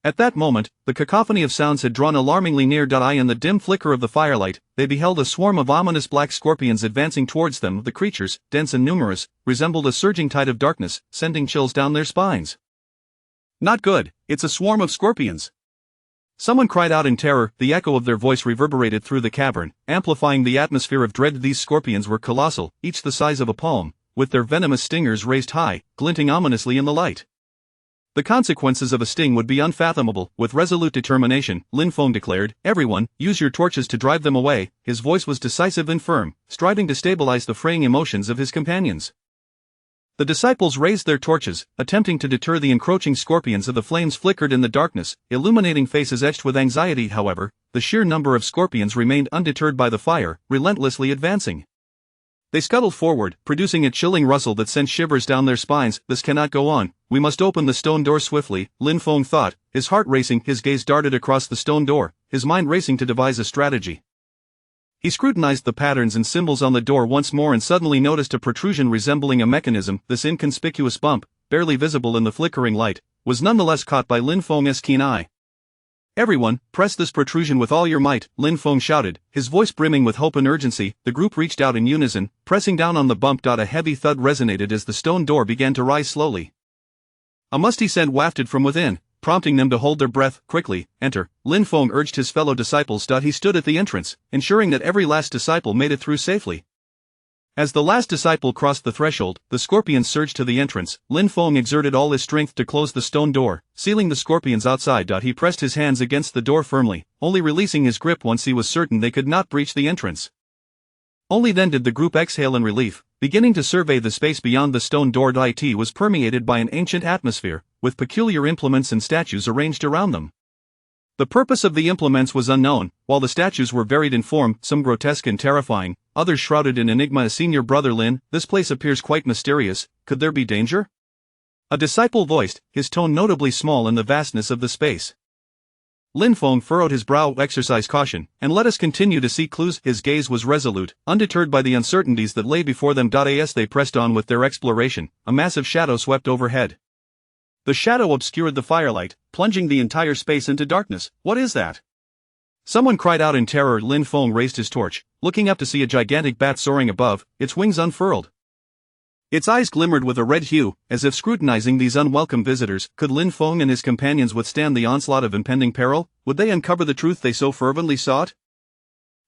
At that moment, the cacophony of sounds had drawn alarmingly near. In the dim flicker of the firelight, they beheld a swarm of ominous black scorpions advancing towards them. The creatures, dense and numerous, resembled a surging tide of darkness, sending chills down their spines. Not good, it's a swarm of scorpions. Someone cried out in terror. The echo of their voice reverberated through the cavern, amplifying the atmosphere of dread. These scorpions were colossal, each the size of a palm, with their venomous stingers raised high, glinting ominously in the light. The consequences of a sting would be unfathomable. With resolute determination, Lin Feng declared, "Everyone, use your torches to drive them away." His voice was decisive and firm, striving to stabilize the fraying emotions of his companions. The disciples raised their torches, attempting to deter the encroaching scorpions. The flames flickered in the darkness, illuminating faces etched with anxiety. However, the sheer number of scorpions remained undeterred by the fire, relentlessly advancing. They scuttled forward, producing a chilling rustle that sent shivers down their spines. This cannot go on. We must open the stone door swiftly, Lin Feng thought, his heart racing. His gaze darted across the stone door, his mind racing to devise a strategy. He scrutinized the patterns and symbols on the door once more and suddenly noticed a protrusion resembling a mechanism. This inconspicuous bump, barely visible in the flickering light, was nonetheless caught by Lin Feng's keen eye. "Everyone, press this protrusion with all your might," Lin Feng shouted, his voice brimming with hope and urgency. The group reached out in unison, pressing down on the bump. A heavy thud resonated as the stone door began to rise slowly. A musty scent wafted from within, prompting them to hold their breath. "Quickly, enter," Lin Feng urged his fellow disciples. He stood at the entrance, ensuring that every last disciple made it through safely. As the last disciple crossed the threshold, the scorpions surged to the entrance. Lin Feng exerted all his strength to close the stone door, sealing the scorpions outside. He pressed his hands against the door firmly, only releasing his grip once he was certain they could not breach the entrance. Only then did the group exhale in relief, beginning to survey the space beyond the stone door. It was permeated by an ancient atmosphere, with peculiar implements and statues arranged around them. The purpose of the implements was unknown, while the statues were varied in form, some grotesque and terrifying, others shrouded in enigma. Senior brother Lin, this place appears quite mysterious. Could there be danger? A disciple voiced, his tone notably small in the vastness of the space. Lin Feng furrowed his brow. "Exercise caution, and let us continue to seek clues." His gaze was resolute, undeterred by the uncertainties that lay before them. As they pressed on with their exploration, a massive shadow swept overhead. The shadow obscured the firelight, plunging the entire space into darkness. "What is that?" Someone cried out in terror. Lin Feng raised his torch, looking up to see a gigantic bat soaring above, its wings unfurled. Its eyes glimmered with a red hue, as if scrutinizing these unwelcome visitors. Could Lin Feng and his companions withstand the onslaught of impending peril? Would they uncover the truth they so fervently sought?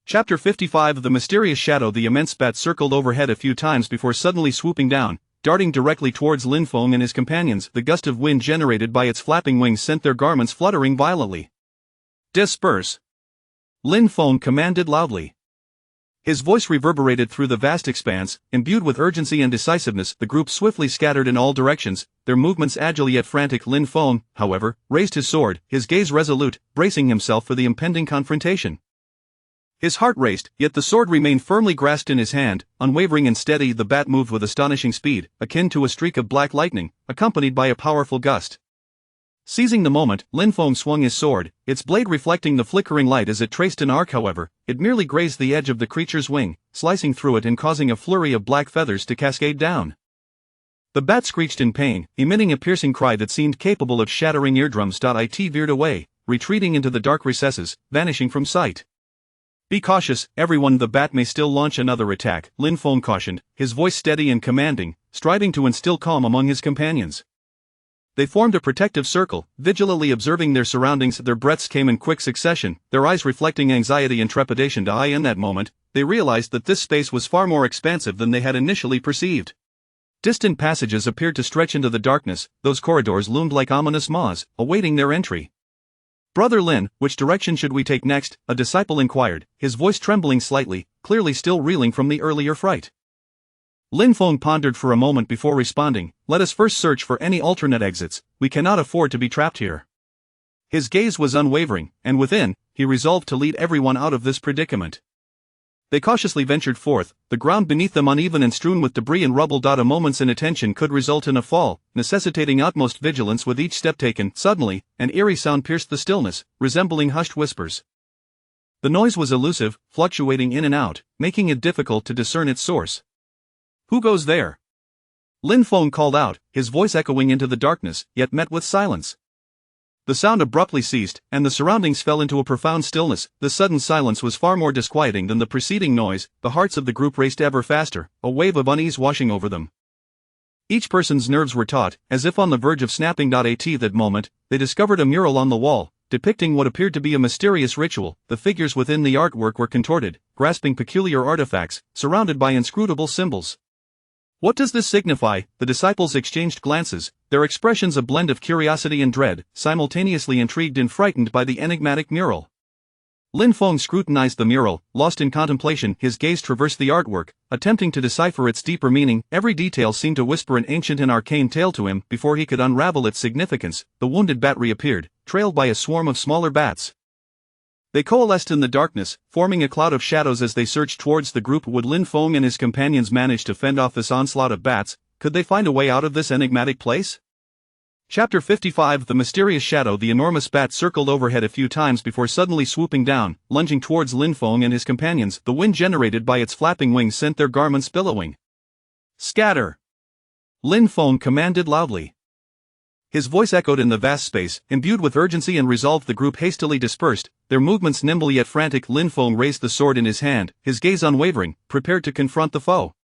Chapter 55 The Mysterious Shadow. The immense bat circled overhead a few times before suddenly swooping down, darting directly towards Lin Feng and his companions. The gust of wind generated by its flapping wings sent their garments fluttering violently. "Disperse!" Lin Feng commanded loudly. His voice reverberated through the vast expanse, imbued with urgency and decisiveness. The group swiftly scattered in all directions, their movements agile yet frantic. Lin Feng, however, raised his sword, his gaze resolute, bracing himself for the impending confrontation. His heart raced, yet the sword remained firmly grasped in his hand, unwavering and steady. The bat moved with astonishing speed, akin to a streak of black lightning, accompanied by a powerful gust. Seizing the moment, Lin Feng swung his sword, its blade reflecting the flickering light as it traced an arc. However, it merely grazed the edge of the creature's wing, slicing through it and causing a flurry of black feathers to cascade down. The bat screeched in pain, emitting a piercing cry that seemed capable of shattering eardrums. It veered away, retreating into the dark recesses, vanishing from sight. "Be cautious, everyone, the bat may still launch another attack," Lin Feng cautioned, his voice steady and commanding, striving to instill calm among his companions. They formed a protective circle, vigilantly observing their surroundings. Their breaths came in quick succession, their eyes reflecting anxiety and trepidation. In that moment, they realized that this space was far more expansive than they had initially perceived. Distant passages appeared to stretch into the darkness, those corridors loomed like ominous maws, awaiting their entry. "Brother Lin, which direction should we take next?" a disciple inquired, his voice trembling slightly, clearly still reeling from the earlier fright. Lin Feng pondered for a moment before responding, "Let us first search for any alternate exits, we cannot afford to be trapped here." His gaze was unwavering, and within, he resolved to lead everyone out of this predicament. They cautiously ventured forth, the ground beneath them uneven and strewn with debris and rubble. A moment's inattention could result in a fall, necessitating utmost vigilance with each step taken. Suddenly, an eerie sound pierced the stillness, resembling hushed whispers. The noise was elusive, fluctuating in and out, making it difficult to discern its source. "Who goes there?" Lin Feng called out, his voice echoing into the darkness, yet met with silence. The sound abruptly ceased, and the surroundings fell into a profound stillness. The sudden silence was far more disquieting than the preceding noise. The hearts of the group raced ever faster, a wave of unease washing over them. Each person's nerves were taut, as if on the verge of snapping. At that moment, they discovered a mural on the wall, depicting what appeared to be a mysterious ritual. The figures within the artwork were contorted, grasping peculiar artifacts, surrounded by inscrutable symbols. "What does this signify?" The disciples exchanged glances, their expressions a blend of curiosity and dread, simultaneously intrigued and frightened by the enigmatic mural. Lin Feng scrutinized the mural, lost in contemplation. His gaze traversed the artwork, attempting to decipher its deeper meaning. Every detail seemed to whisper an ancient and arcane tale to him. Before he could unravel its significance, the wounded bat reappeared, trailed by a swarm of smaller bats. They coalesced in the darkness, forming a cloud of shadows as they surged towards the group. Would Lin Feng and his companions manage to fend off this onslaught of bats? Could they find a way out of this enigmatic place? Chapter 55 The Mysterious Shadow. The enormous bat circled overhead a few times before suddenly swooping down, lunging towards Lin Feng and his companions. The wind generated by its flapping wings sent their garments billowing. "Scatter!" Lin Feng commanded loudly. His voice echoed in the vast space, imbued with urgency and resolve. The group hastily dispersed, their movements nimble yet frantic. Lin Feng raised the sword in his hand, his gaze unwavering, prepared to confront the foe.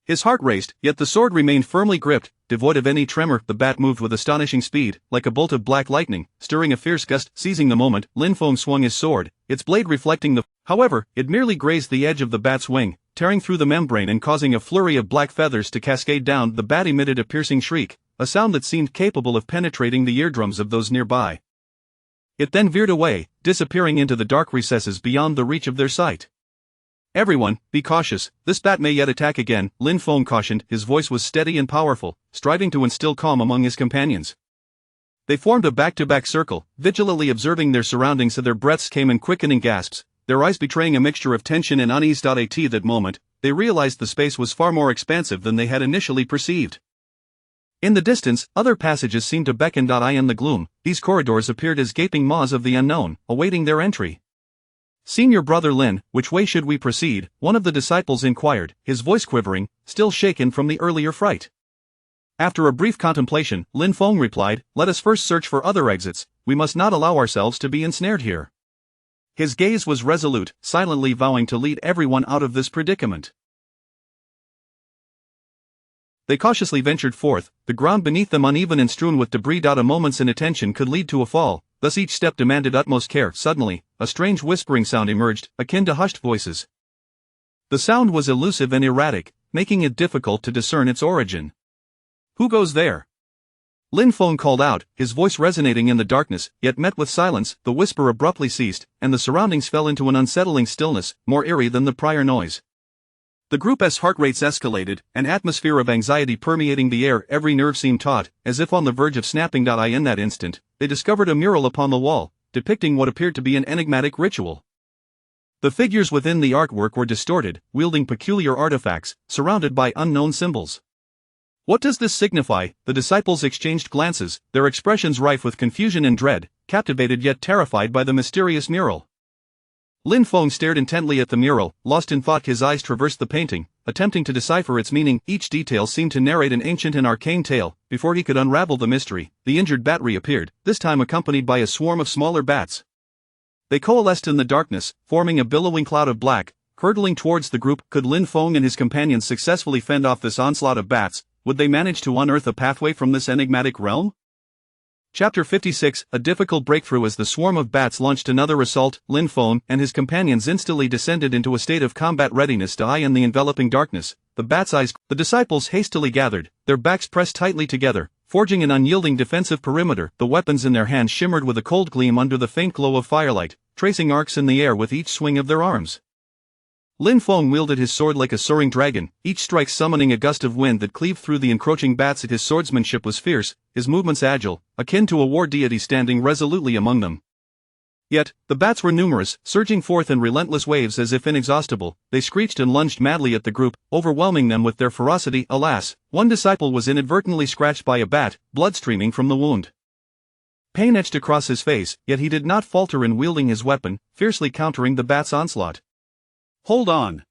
His heart raced, yet the sword remained firmly gripped, devoid of any tremor. The bat moved with astonishing speed, like a bolt of black lightning, stirring a fierce gust. Seizing the moment, Lin Feng swung his sword, its blade reflecting the. However, it merely grazed the edge of the bat's wing, tearing through the membrane and causing a flurry of black feathers to cascade down. The bat emitted a piercing shriek, a sound that seemed capable of penetrating the eardrums of those nearby. It then veered away, disappearing into the dark recesses beyond the reach of their sight. "Everyone, be cautious, this bat may yet attack again," Lin Feng cautioned. His voice was steady and powerful, striving to instill calm among his companions. They formed a back-to-back circle, vigilantly observing their surroundings. Their breaths came in quickening gasps, their eyes betraying a mixture of tension and unease. At that moment, they realized the space was far more expansive than they had initially perceived. In the distance, other passages seemed to beckon. In the gloom, these corridors appeared as gaping maws of the unknown, awaiting their entry. "Senior Brother Lin, which way should we proceed?" one of the disciples inquired, his voice quivering, still shaken from the earlier fright. After a brief contemplation, Lin Feng replied, "Let us first search for other exits, we must not allow ourselves to be ensnared here." His gaze was resolute, silently vowing to lead everyone out of this predicament. They cautiously ventured forth, the ground beneath them uneven and strewn with debris. A moment's inattention could lead to a fall, thus each step demanded utmost care. Suddenly, a strange whispering sound emerged, akin to hushed voices. The sound was elusive and erratic, making it difficult to discern its origin. "Who goes there?" Lin Feng called out, his voice resonating in the darkness, yet met with silence. The whisper abruptly ceased, and the surroundings fell into an unsettling stillness, more eerie than the prior noise. The group's heart rates escalated, an atmosphere of anxiety permeating the air. Every nerve seemed taut, as if on the verge of snapping. In that instant, they discovered a mural upon the wall, depicting what appeared to be an enigmatic ritual. The figures within the artwork were distorted, wielding peculiar artifacts, surrounded by unknown symbols. "What does this signify?" The disciples exchanged glances, their expressions rife with confusion and dread, captivated yet terrified by the mysterious mural. Lin Feng stared intently at the mural, lost in thought. His eyes traversed the painting, attempting to decipher its meaning. Each detail seemed to narrate an ancient and arcane tale. Before he could unravel the mystery, the injured bat reappeared, this time accompanied by a swarm of smaller bats. They coalesced in the darkness, forming a billowing cloud of black, hurtling towards the group. Could Lin Feng and his companions successfully fend off this onslaught of bats? would they manage to unearth a pathway from this enigmatic realm? Chapter 56, a difficult breakthrough. As the swarm of bats launched another assault, Lin Feng and his companions instantly descended into a state of combat readiness to eye in the enveloping darkness. The bats' eyes, the disciples hastily gathered, their backs pressed tightly together, forging an unyielding defensive perimeter. The weapons in their hands shimmered with a cold gleam under the faint glow of firelight, tracing arcs in the air with each swing of their arms. Lin Feng wielded his sword like a soaring dragon, each strike summoning a gust of wind that cleaved through the encroaching bats. His swordsmanship was fierce, his movements agile, akin to a war deity standing resolutely among them. Yet, the bats were numerous, surging forth in relentless waves as if inexhaustible. They screeched and lunged madly at the group, overwhelming them with their ferocity. Alas, one disciple was inadvertently scratched by a bat, blood streaming from the wound. Pain etched across his face, yet he did not falter in wielding his weapon, fiercely countering the bat's onslaught. "Hold on!"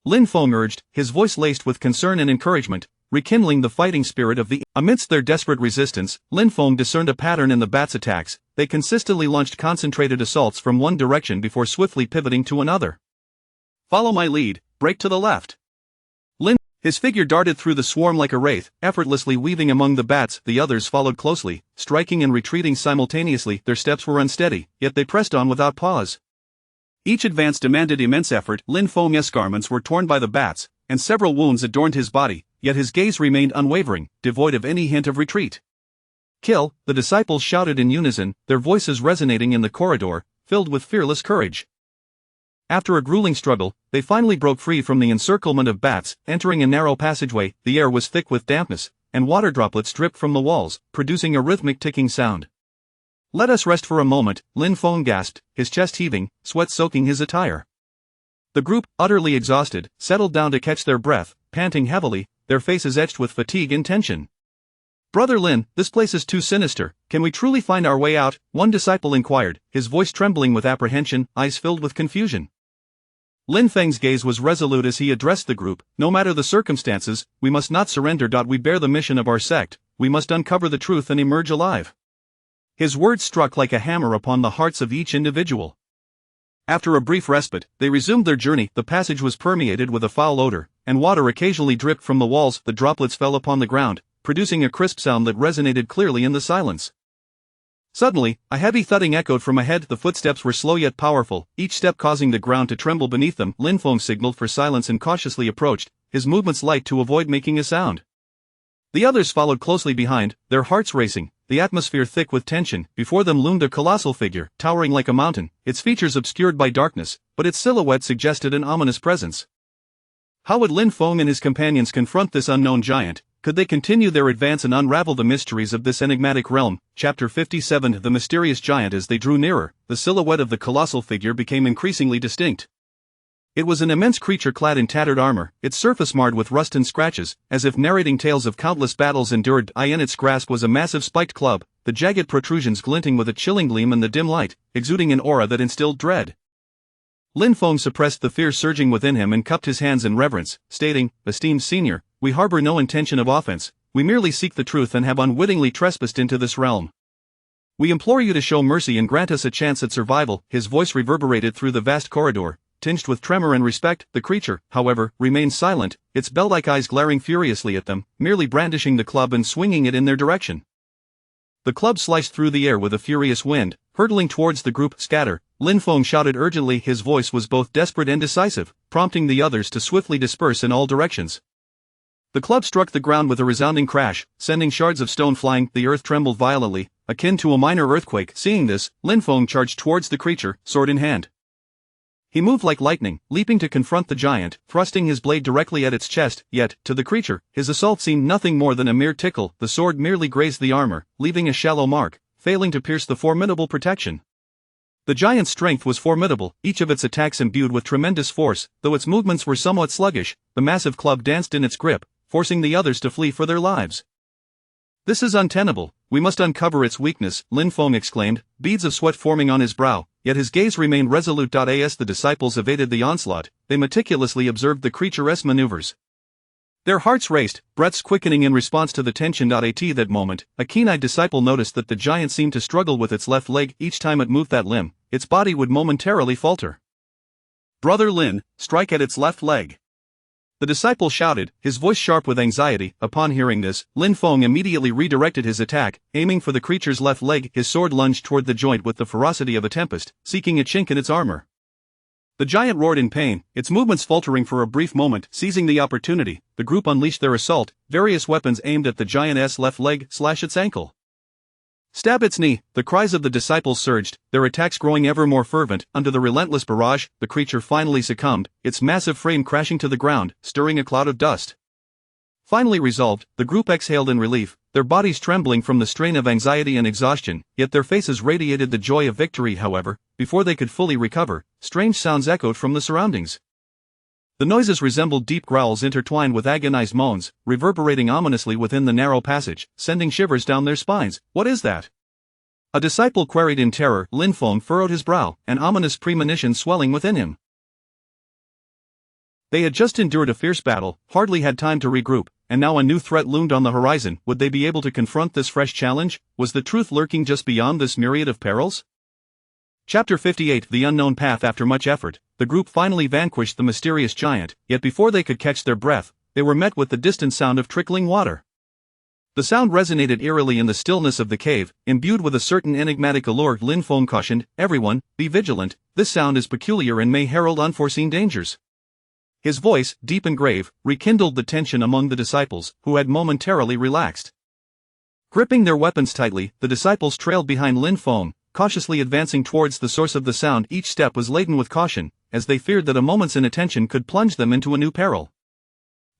Lin Feng urged, his voice laced with concern and encouragement, rekindling the fighting spirit of the. Amidst their desperate resistance, Lin Feng discerned a pattern in the bats' attacks. They consistently launched concentrated assaults from one direction before swiftly pivoting to another. "Follow my lead, break to the left." His figure darted through the swarm like a wraith, effortlessly weaving among the bats. The others followed closely, striking and retreating simultaneously. Their steps were unsteady, yet they pressed on without pause. Each advance demanded immense effort. Lin Feng's garments were torn by the bats, and several wounds adorned his body, yet his gaze remained unwavering, devoid of any hint of retreat. "Kill!" the disciples shouted in unison, their voices resonating in the corridor, filled with fearless courage. After a grueling struggle, they finally broke free from the encirclement of bats, entering a narrow passageway. The air was thick with dampness, and water droplets dripped from the walls, producing a rhythmic ticking sound. "Let us rest for a moment," Lin Feng gasped, his chest heaving, sweat soaking his attire. The group, utterly exhausted, settled down to catch their breath, panting heavily, their faces etched with fatigue and tension. "Brother Lin, this place is too sinister. Can we truly find our way out?" one disciple inquired, his voice trembling with apprehension, eyes filled with confusion. Lin Feng's gaze was resolute as he addressed the group. "No matter the circumstances, we must not surrender. We bear the mission of our sect, we must uncover the truth and emerge alive." His words struck like a hammer upon the hearts of each individual. After a brief respite, they resumed their journey. The passage was permeated with a foul odor, and water occasionally dripped from the walls. The droplets fell upon the ground, producing a crisp sound that resonated clearly in the silence. Suddenly, a heavy thudding echoed from ahead. The footsteps were slow yet powerful, each step causing the ground to tremble beneath them. Lin Feng signaled for silence and cautiously approached, his movements light to avoid making a sound. The others followed closely behind, their hearts racing, the atmosphere thick with tension. Before them loomed a colossal figure, towering like a mountain, its features obscured by darkness, but its silhouette suggested an ominous presence. How would Lin Feng and his companions confront this unknown giant? Could they continue their advance and unravel the mysteries of this enigmatic realm? Chapter 57, the mysterious giant. As they drew nearer, the silhouette of the colossal figure became increasingly distinct. It was an immense creature clad in tattered armor, its surface marred with rust and scratches, as if narrating tales of countless battles endured. In its grasp was a massive spiked club, the jagged protrusions glinting with a chilling gleam in the dim light, exuding an aura that instilled dread. Lin Feng suppressed the fear surging within him and cupped his hands in reverence, stating, "Esteemed senior, we harbor no intention of offense, we merely seek the truth and have unwittingly trespassed into this realm. We implore you to show mercy and grant us a chance at survival." His voice reverberated through the vast corridor, tinged with tremor and respect. The creature, however, remained silent, its bell-like eyes glaring furiously at them, merely brandishing the club and swinging it in their direction. The club sliced through the air with a furious wind, hurtling towards the group. "Scatter!" Lin Feng shouted urgently. His voice was both desperate and decisive, prompting the others to swiftly disperse in all directions. The club struck the ground with a resounding crash, sending shards of stone flying. The earth trembled violently, akin to a minor earthquake. Seeing this, Lin Feng charged towards the creature, sword in hand. He moved like lightning, leaping to confront the giant, thrusting his blade directly at its chest. Yet, to the creature, his assault seemed nothing more than a mere tickle. The sword merely grazed the armor, leaving a shallow mark, failing to pierce the formidable protection. The giant's strength was formidable, each of its attacks imbued with tremendous force. Though its movements were somewhat sluggish, the massive club danced in its grip, forcing the others to flee for their lives. "This is untenable, we must uncover its weakness," Lin Feng exclaimed, beads of sweat forming on his brow, yet his gaze remained resolute. As the disciples evaded the onslaught, they meticulously observed the creature's maneuvers. Their hearts raced, breaths quickening in response to the tension. At that moment, a keen-eyed disciple noticed that the giant seemed to struggle with its left leg. Each time it moved that limb, its body would momentarily falter. "Brother Lin, strike at its left leg." the disciple shouted, his voice sharp with anxiety. Upon hearing this, Lin Feng immediately redirected his attack, aiming for the creature's left leg. His sword lunged toward the joint with the ferocity of a tempest, seeking a chink in its armor. The giant roared in pain, its movements faltering for a brief moment. Seizing the opportunity, the group unleashed their assault, various weapons aimed at the giant's left leg, slash its ankle. Stab its knee. The cries of the disciples surged, their attacks growing ever more fervent. Under the relentless barrage, the creature finally succumbed, its massive frame crashing to the ground, stirring a cloud of dust. Finally resolved, the group exhaled in relief, their bodies trembling from the strain of anxiety and exhaustion, yet their faces radiated the joy of victory. However, before they could fully recover, strange sounds echoed from the surroundings. The noises resembled deep growls intertwined with agonized moans, reverberating ominously within the narrow passage, sending shivers down their spines. What is that? A disciple queried in terror. Lin Feng furrowed his brow, an ominous premonition swelling within him. They had just endured a fierce battle, hardly had time to regroup, and now a new threat loomed on the horizon. Would they be able to confront this fresh challenge? Was the truth lurking just beyond this myriad of perils? Chapter 58 The Unknown Path. After much effort, the group finally vanquished the mysterious giant, yet before they could catch their breath, they were met with the distant sound of trickling water. The sound resonated eerily in the stillness of the cave, imbued with a certain enigmatic allure. Lin Feng cautioned, everyone, be vigilant, this sound is peculiar and may herald unforeseen dangers. His voice, deep and grave, rekindled the tension among the disciples, who had momentarily relaxed. Gripping their weapons tightly, the disciples trailed behind Lin Feng, cautiously advancing towards the source of the sound. Each step was laden with caution, as they feared that a moment's inattention could plunge them into a new peril.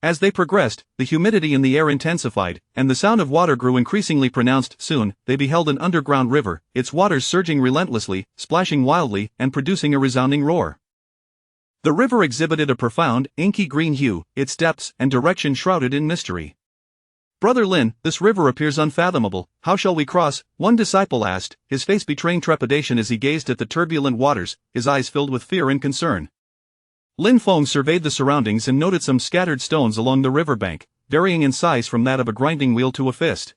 As they progressed, the humidity in the air intensified, and the sound of water grew increasingly pronounced. Soon, they beheld an underground river, its waters surging relentlessly, splashing wildly, and producing a resounding roar. The river exhibited a profound, inky green hue, its depths and direction shrouded in mystery. Brother Lin, this river appears unfathomable, how shall we cross? One disciple asked, his face betraying trepidation as he gazed at the turbulent waters, his eyes filled with fear and concern. Lin Feng surveyed the surroundings and noted some scattered stones along the riverbank, varying in size from that of a grinding wheel to a fist.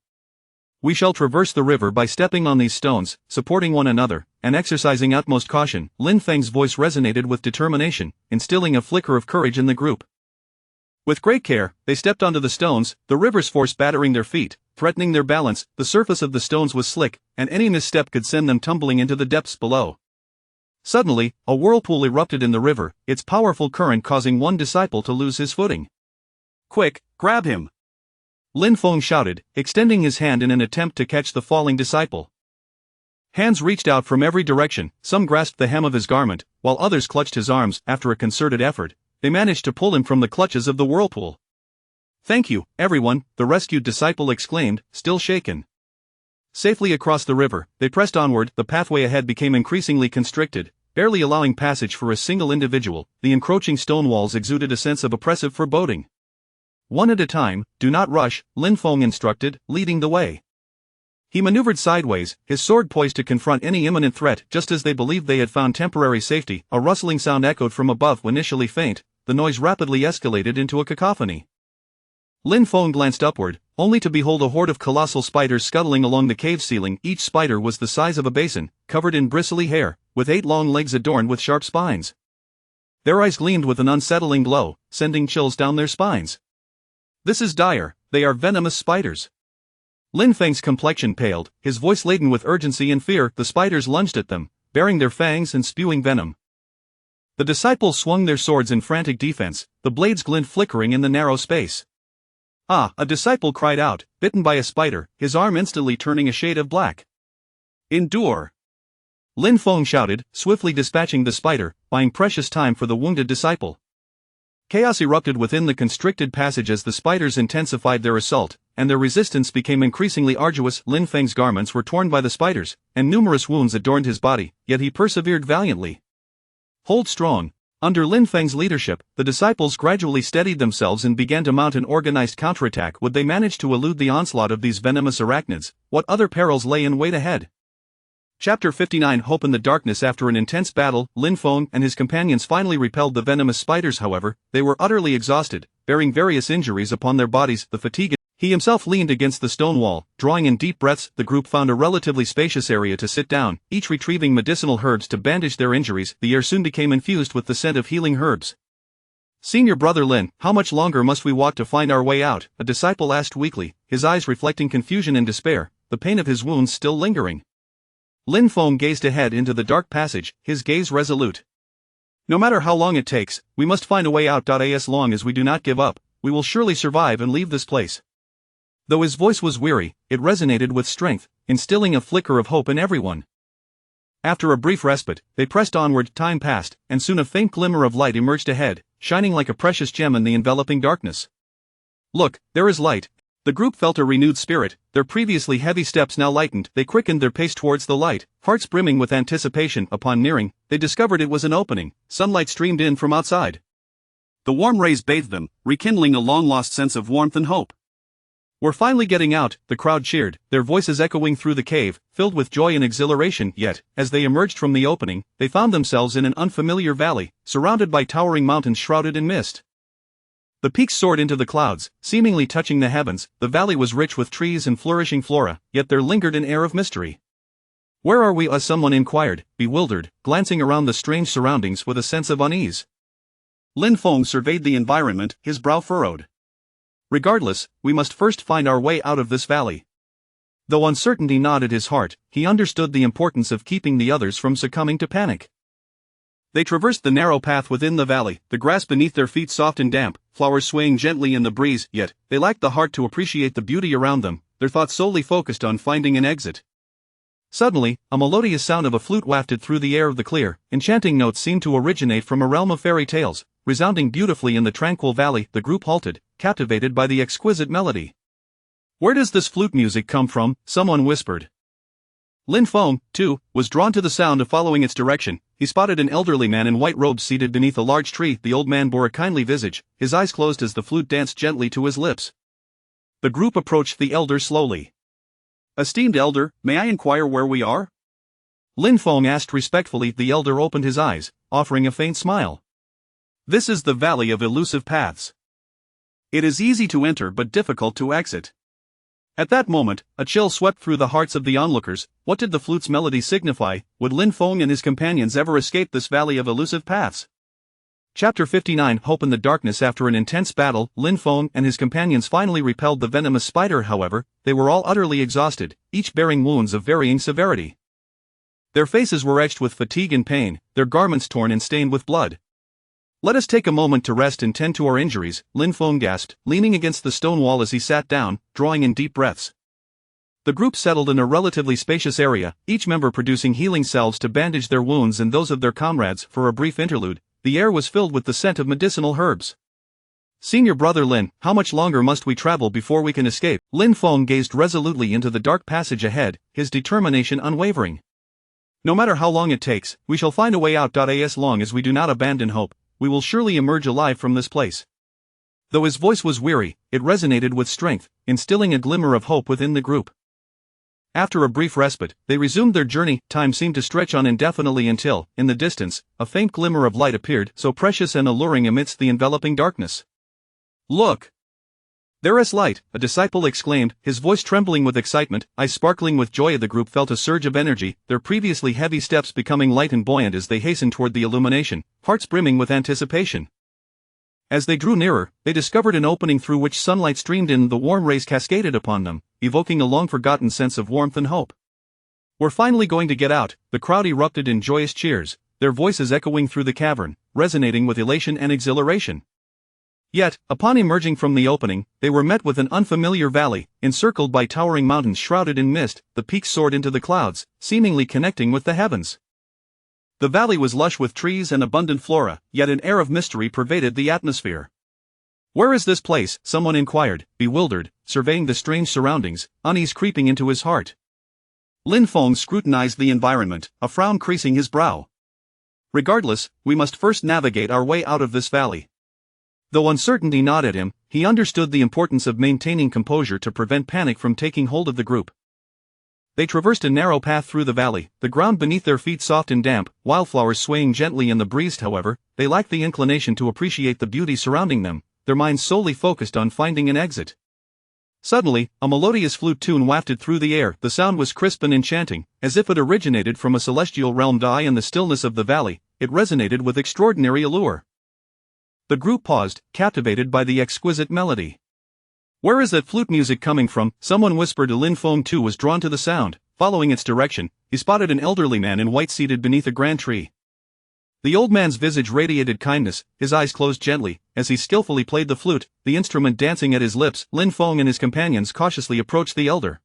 We shall traverse the river by stepping on these stones, supporting one another, and exercising utmost caution. Lin Feng's voice resonated with determination, instilling a flicker of courage in the group. With great care, they stepped onto the stones, the river's force battering their feet, threatening their balance. The surface of the stones was slick, and any misstep could send them tumbling into the depths below. Suddenly, a whirlpool erupted in the river, its powerful current causing one disciple to lose his footing. Quick, grab him! Lin Feng shouted, extending his hand in an attempt to catch the falling disciple. Hands reached out from every direction, some grasped the hem of his garment, while others clutched his arms. After a concerted effort, they managed to pull him from the clutches of the whirlpool. Thank you, everyone, the rescued disciple exclaimed, still shaken. Safely across the river, they pressed onward. The pathway ahead became increasingly constricted, barely allowing passage for a single individual. The encroaching stone walls exuded a sense of oppressive foreboding. One at a time, do not rush, Lin Feng instructed, leading the way. He maneuvered sideways, his sword poised to confront any imminent threat. Just as they believed they had found temporary safety, a rustling sound echoed from above. Initially faint, the noise rapidly escalated into a cacophony. Lin Feng glanced upward, only to behold a horde of colossal spiders scuttling along the cave ceiling. Each spider was the size of a basin, covered in bristly hair, with 8 long legs adorned with sharp spines. Their eyes gleamed with an unsettling glow, sending chills down their spines. This is dire, they are venomous spiders. Lin Feng's complexion paled, his voice laden with urgency and fear. The spiders lunged at them, baring their fangs and spewing venom. The disciples swung their swords in frantic defense, the blades glint flickering in the narrow space. Ah! A disciple cried out, bitten by a spider, his arm instantly turning a shade of black. Endure! Lin Feng shouted, swiftly dispatching the spider, buying precious time for the wounded disciple. Chaos erupted within the constricted passage as the spiders intensified their assault, and their resistance became increasingly arduous. Lin Feng's garments were torn by the spiders, and numerous wounds adorned his body, yet he persevered valiantly. Hold strong. Under Lin Feng's leadership, the disciples gradually steadied themselves and began to mount an organized counterattack. Would they manage to elude the onslaught of these venomous arachnids? What other perils lay in wait ahead? Chapter 59 Hope in the darkness. After an intense battle, Lin Feng and his companions finally repelled the venomous spiders. However, they were utterly exhausted, bearing various injuries upon their bodies. The fatigue. He himself leaned against the stone wall, drawing in deep breaths. The group found a relatively spacious area to sit down, each retrieving medicinal herbs to bandage their injuries. The air soon became infused with the scent of healing herbs. Senior brother Lin, how much longer must we walk to find our way out? A disciple asked weakly, his eyes reflecting confusion and despair, the pain of his wounds still lingering. Lin Feng gazed ahead into the dark passage, his gaze resolute. No matter how long it takes, we must find a way out. As long as we do not give up, we will surely survive and leave this place. Though his voice was weary, it resonated with strength, instilling a flicker of hope in everyone. After a brief respite, they pressed onward. Time passed, and soon a faint glimmer of light emerged ahead, shining like a precious gem in the enveloping darkness. Look, there is light. The group felt a renewed spirit, their previously heavy steps now lightened. They quickened their pace towards the light, hearts brimming with anticipation. Upon nearing, they discovered it was an opening. Sunlight streamed in from outside. The warm rays bathed them, rekindling a long-lost sense of warmth and hope. We're finally getting out, the crowd cheered, their voices echoing through the cave, filled with joy and exhilaration. Yet, as they emerged from the opening, they found themselves in an unfamiliar valley, surrounded by towering mountains shrouded in mist. The peaks soared into the clouds, seemingly touching the heavens. The valley was rich with trees and flourishing flora, yet there lingered an air of mystery. Where are we? Someone inquired, bewildered, glancing around the strange surroundings with a sense of unease. Lin Feng surveyed the environment, his brow furrowed. Regardless, we must first find our way out of this valley. Though uncertainty gnawed at his heart, he understood the importance of keeping the others from succumbing to panic. They traversed the narrow path within the valley, the grass beneath their feet soft and damp, flowers swaying gently in the breeze. Yet, they lacked the heart to appreciate the beauty around them, their thoughts solely focused on finding an exit. Suddenly, a melodious sound of a flute wafted through the air. Of the clear, enchanting notes seemed to originate from a realm of fairy tales, resounding beautifully in the tranquil valley. The group halted, captivated by the exquisite melody. Where does this flute music come from? Someone whispered. Lin Feng, too, was drawn to the sound. Following its direction, he spotted an elderly man in white robes seated beneath a large tree. The old man bore a kindly visage, his eyes closed as the flute danced gently to his lips. The group approached the elder slowly. Esteemed elder, may I inquire where we are? Lin Feng asked respectfully. The elder opened his eyes, offering a faint smile. This is the Valley of Elusive Paths. It is easy to enter but difficult to exit. At that moment, a chill swept through the hearts of the onlookers. What did the flute's melody signify? Would Lin Feng and his companions ever escape this Valley of Elusive Paths? Chapter 59 Hope in the Darkness. After an intense battle, Lin Feng and his companions finally repelled the venomous spider. However, they were all utterly exhausted, each bearing wounds of varying severity. Their faces were etched with fatigue and pain, their garments torn and stained with blood. Let us take a moment to rest and tend to our injuries, Lin Feng gasped, leaning against the stone wall as he sat down, drawing in deep breaths. The group settled in a relatively spacious area, each member producing healing salves to bandage their wounds and those of their comrades. For a brief interlude, the air was filled with the scent of medicinal herbs. Senior brother Lin, how much longer must we travel before we can escape? Lin Feng gazed resolutely into the dark passage ahead, his determination unwavering. No matter how long it takes, we shall find a way out. As long as we do not abandon hope, we will surely emerge alive from this place. Though his voice was weary, it resonated with strength, instilling a glimmer of hope within the group. After a brief respite, they resumed their journey. Time seemed to stretch on indefinitely until, in the distance, a faint glimmer of light appeared, so precious and alluring amidst the enveloping darkness. Look! There is light, a disciple exclaimed, his voice trembling with excitement, eyes sparkling with joy. The group felt a surge of energy, their previously heavy steps becoming light and buoyant as they hastened toward the illumination, hearts brimming with anticipation. As they drew nearer, they discovered an opening through which sunlight streamed in. The warm rays cascaded upon them, evoking a long-forgotten sense of warmth and hope. We're finally going to get out, the crowd erupted in joyous cheers, their voices echoing through the cavern, resonating with elation and exhilaration. Yet, upon emerging from the opening, they were met with an unfamiliar valley, encircled by towering mountains shrouded in mist. The peaks soared into the clouds, seemingly connecting with the heavens. The valley was lush with trees and abundant flora, yet an air of mystery pervaded the atmosphere. Where is this place? Someone inquired, bewildered, surveying the strange surroundings, unease creeping into his heart. Lin Feng scrutinized the environment, a frown creasing his brow. Regardless, we must first navigate our way out of this valley. Though uncertainty gnawed at him, he understood the importance of maintaining composure to prevent panic from taking hold of the group. They traversed a narrow path through the valley, the ground beneath their feet soft and damp, wildflowers swaying gently in the breeze. However, they lacked the inclination to appreciate the beauty surrounding them, their minds solely focused on finding an exit. Suddenly, a melodious flute tune wafted through the air. The sound was crisp and enchanting, as if it originated from a celestial realm. In the stillness of the valley, it resonated with extraordinary allure. The group paused, captivated by the exquisite melody. "Where is that flute music coming from?" someone whispered. Lin Feng too was drawn to the sound. Following its direction, he spotted an elderly man in white seated beneath a grand tree. The old man's visage radiated kindness, his eyes closed gently, as he skillfully played the flute, the instrument dancing at his lips. Lin Feng and his companions cautiously approached the elder.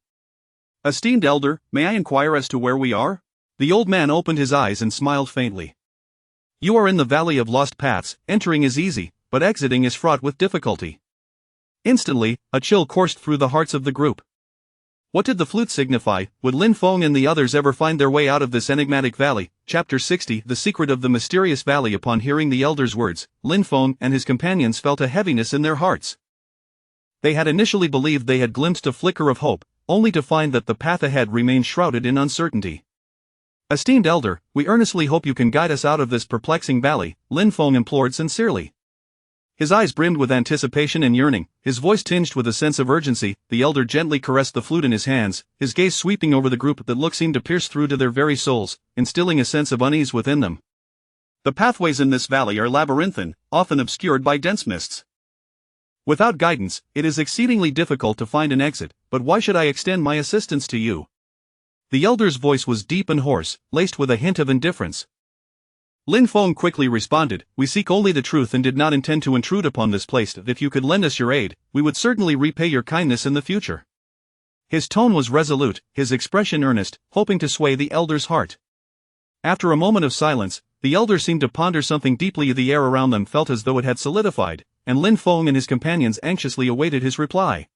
"Esteemed elder, may I inquire as to where we are?" The old man opened his eyes and smiled faintly. "You are in the Valley of Lost Paths. Entering is easy, but exiting is fraught with difficulty." Instantly, a chill coursed through the hearts of the group. What did the flute signify? Would Lin Feng and the others ever find their way out of this enigmatic valley? Chapter 60 The Secret of the Mysterious Valley. Upon hearing the elder's words, Lin Feng and his companions felt a heaviness in their hearts. They had initially believed they had glimpsed a flicker of hope, only to find that the path ahead remained shrouded in uncertainty. "Esteemed elder, we earnestly hope you can guide us out of this perplexing valley," Lin Feng implored sincerely. His eyes brimmed with anticipation and yearning, his voice tinged with a sense of urgency. The elder gently caressed the flute in his hands, his gaze sweeping over the group. That look seemed to pierce through to their very souls, instilling a sense of unease within them. "The pathways in this valley are labyrinthine, often obscured by dense mists. Without guidance, it is exceedingly difficult to find an exit, but why should I extend my assistance to you?" The elder's voice was deep and hoarse, laced with a hint of indifference. Lin Feng quickly responded, "We seek only the truth and did not intend to intrude upon this place. If you could lend us your aid, we would certainly repay your kindness in the future." His tone was resolute, his expression earnest, hoping to sway the elder's heart. After a moment of silence, the elder seemed to ponder something deeply. The air around them felt as though it had solidified, and Lin Feng and his companions anxiously awaited his reply.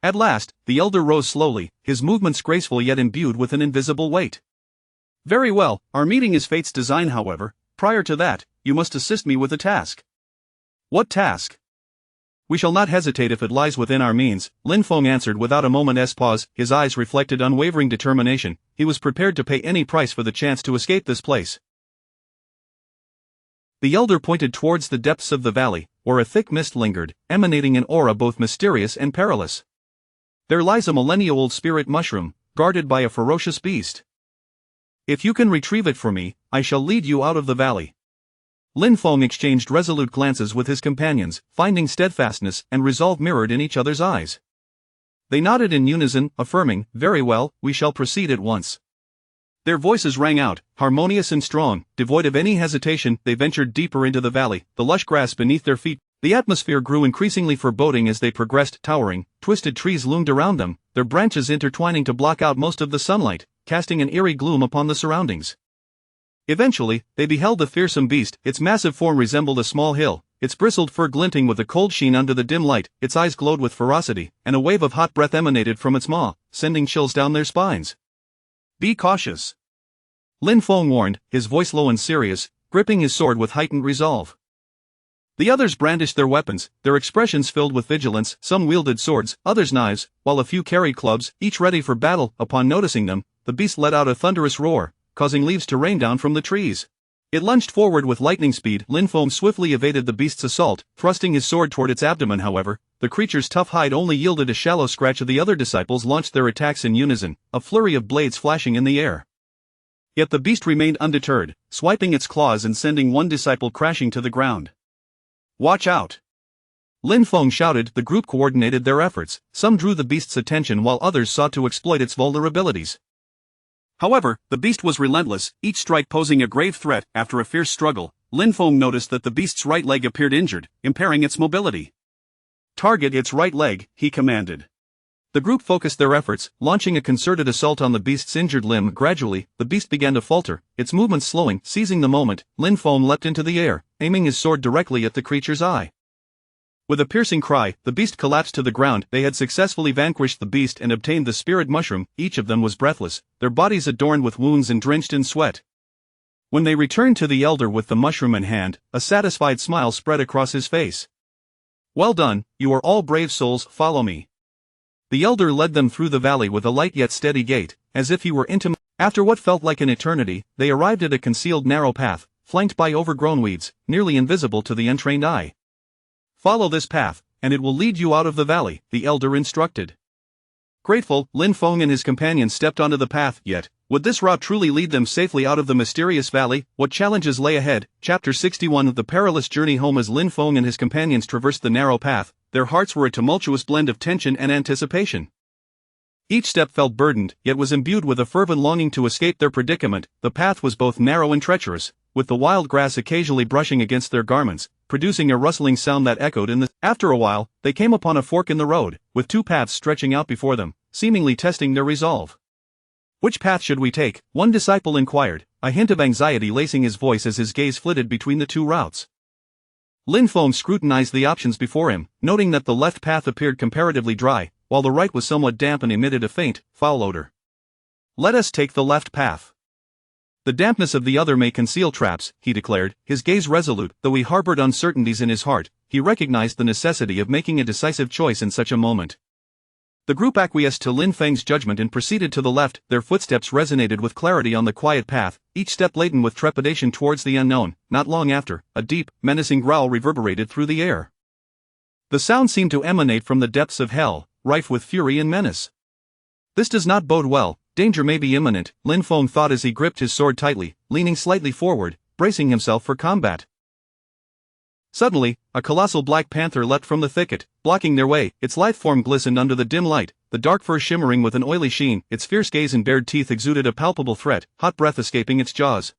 At last, the elder rose slowly, his movements graceful yet imbued with an invisible weight. "Very well, our meeting is fate's design. However, prior to that, you must assist me with a task." "What task?" "We shall not hesitate if it lies within our means," Lin Feng answered without a moment's pause. His eyes reflected unwavering determination. He was prepared to pay any price for the chance to escape this place. The elder pointed towards the depths of the valley, where a thick mist lingered, emanating an aura both mysterious and perilous. "There lies a millennia-old spirit mushroom, guarded by a ferocious beast. If you can retrieve it for me, I shall lead you out of the valley." Lin Feng exchanged resolute glances with his companions, finding steadfastness and resolve mirrored in each other's eyes. They nodded in unison, affirming, "Very well, we shall proceed at once." Their voices rang out, harmonious and strong, devoid of any hesitation. They ventured deeper into the valley, the lush grass beneath their feet. The atmosphere grew increasingly foreboding as they progressed. Towering, twisted trees loomed around them, their branches intertwining to block out most of the sunlight, casting an eerie gloom upon the surroundings. Eventually, they beheld the fearsome beast. Its massive form resembled a small hill, its bristled fur glinting with a cold sheen under the dim light. Its eyes glowed with ferocity, and a wave of hot breath emanated from its maw, sending chills down their spines. "Be cautious," Lin Feng warned, his voice low and serious, gripping his sword with heightened resolve. The others brandished their weapons, their expressions filled with vigilance. Some wielded swords, others knives, while a few carried clubs, each ready for battle. Upon noticing them, the beast let out a thunderous roar, causing leaves to rain down from the trees. It lunged forward with lightning speed. Lin Feng swiftly evaded the beast's assault, thrusting his sword toward its abdomen. However, the creature's tough hide only yielded a shallow scratch. The other disciples launched their attacks in unison, a flurry of blades flashing in the air. Yet the beast remained undeterred, swiping its claws and sending one disciple crashing to the ground. "Watch out!" Lin Feng shouted. The group coordinated their efforts. Some drew the beast's attention while others sought to exploit its vulnerabilities. However, the beast was relentless, each strike posing a grave threat. After a fierce struggle, Lin Feng noticed that the beast's right leg appeared injured, impairing its mobility. "Target its right leg," he commanded. The group focused their efforts, launching a concerted assault on the beast's injured limb. Gradually, the beast began to falter, its movements slowing. Seizing the moment, Lin Feng leapt into the air, aiming his sword directly at the creature's eye. With a piercing cry, the beast collapsed to the ground. They had successfully vanquished the beast and obtained the spirit mushroom. Each of them was breathless, their bodies adorned with wounds and drenched in sweat. When they returned to the elder with the mushroom in hand, a satisfied smile spread across his face. "Well done, you are all brave souls. Follow me." The elder led them through the valley with a light yet steady gait, as if he were intimate. After what felt like an eternity, they arrived at a concealed narrow path, flanked by overgrown weeds, nearly invisible to the untrained eye. "Follow this path, and it will lead you out of the valley," the elder instructed. Grateful, Lin Feng and his companions stepped onto the path. Yet, Would this route truly lead them safely out of the mysterious valley? What challenges lay ahead? Chapter 61 of The Perilous Journey Home. As Lin Feng and his companions traversed the narrow path, their hearts were a tumultuous blend of tension and anticipation. Each step felt burdened, yet was imbued with a fervent longing to escape their predicament. The path was both narrow and treacherous, with the wild grass occasionally brushing against their garments, producing a rustling sound that echoed in the... After a while, they came upon a fork in the road, with two paths stretching out before them, seemingly testing their resolve. "Which path should we take?" one disciple inquired, a hint of anxiety lacing his voice as his gaze flitted between the two routes. Lin Feng scrutinized the options before him, noting that the left path appeared comparatively dry, while the right was somewhat damp and emitted a faint, foul odor. "Let us take the left path. The dampness of the other may conceal traps," he declared, his gaze resolute. Though he harbored uncertainties in his heart, he recognized the necessity of making a decisive choice in such a moment. The group acquiesced to Lin Feng's judgment and proceeded to the left. Their footsteps resonated with clarity on the quiet path, each step laden with trepidation towards the unknown. Not long after, a deep, menacing growl reverberated through the air. The sound seemed to emanate from the depths of hell, rife with fury and menace. "This does not bode well, danger may be imminent," Lin Feng thought as he gripped his sword tightly, leaning slightly forward, bracing himself for combat. Suddenly, a colossal black panther leapt from the thicket, blocking their way. Its lithe form glistened under the dim light, the dark fur shimmering with an oily sheen. Its fierce gaze and bared teeth exuded a palpable threat, hot breath escaping its jaws.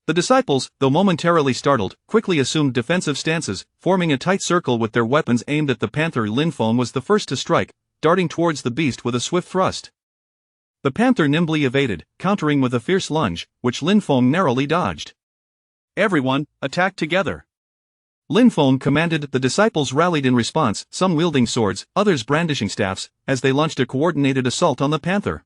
The disciples, though momentarily startled, quickly assumed defensive stances, forming a tight circle with their weapons aimed at the panther. Lin Feng was the first to strike, darting towards the beast with a swift thrust. The panther nimbly evaded, countering with a fierce lunge, which Lin Feng narrowly dodged. "Everyone, attack together!" Lin Feng commanded. The disciples rallied in response, some wielding swords, others brandishing staffs, as they launched a coordinated assault on the panther.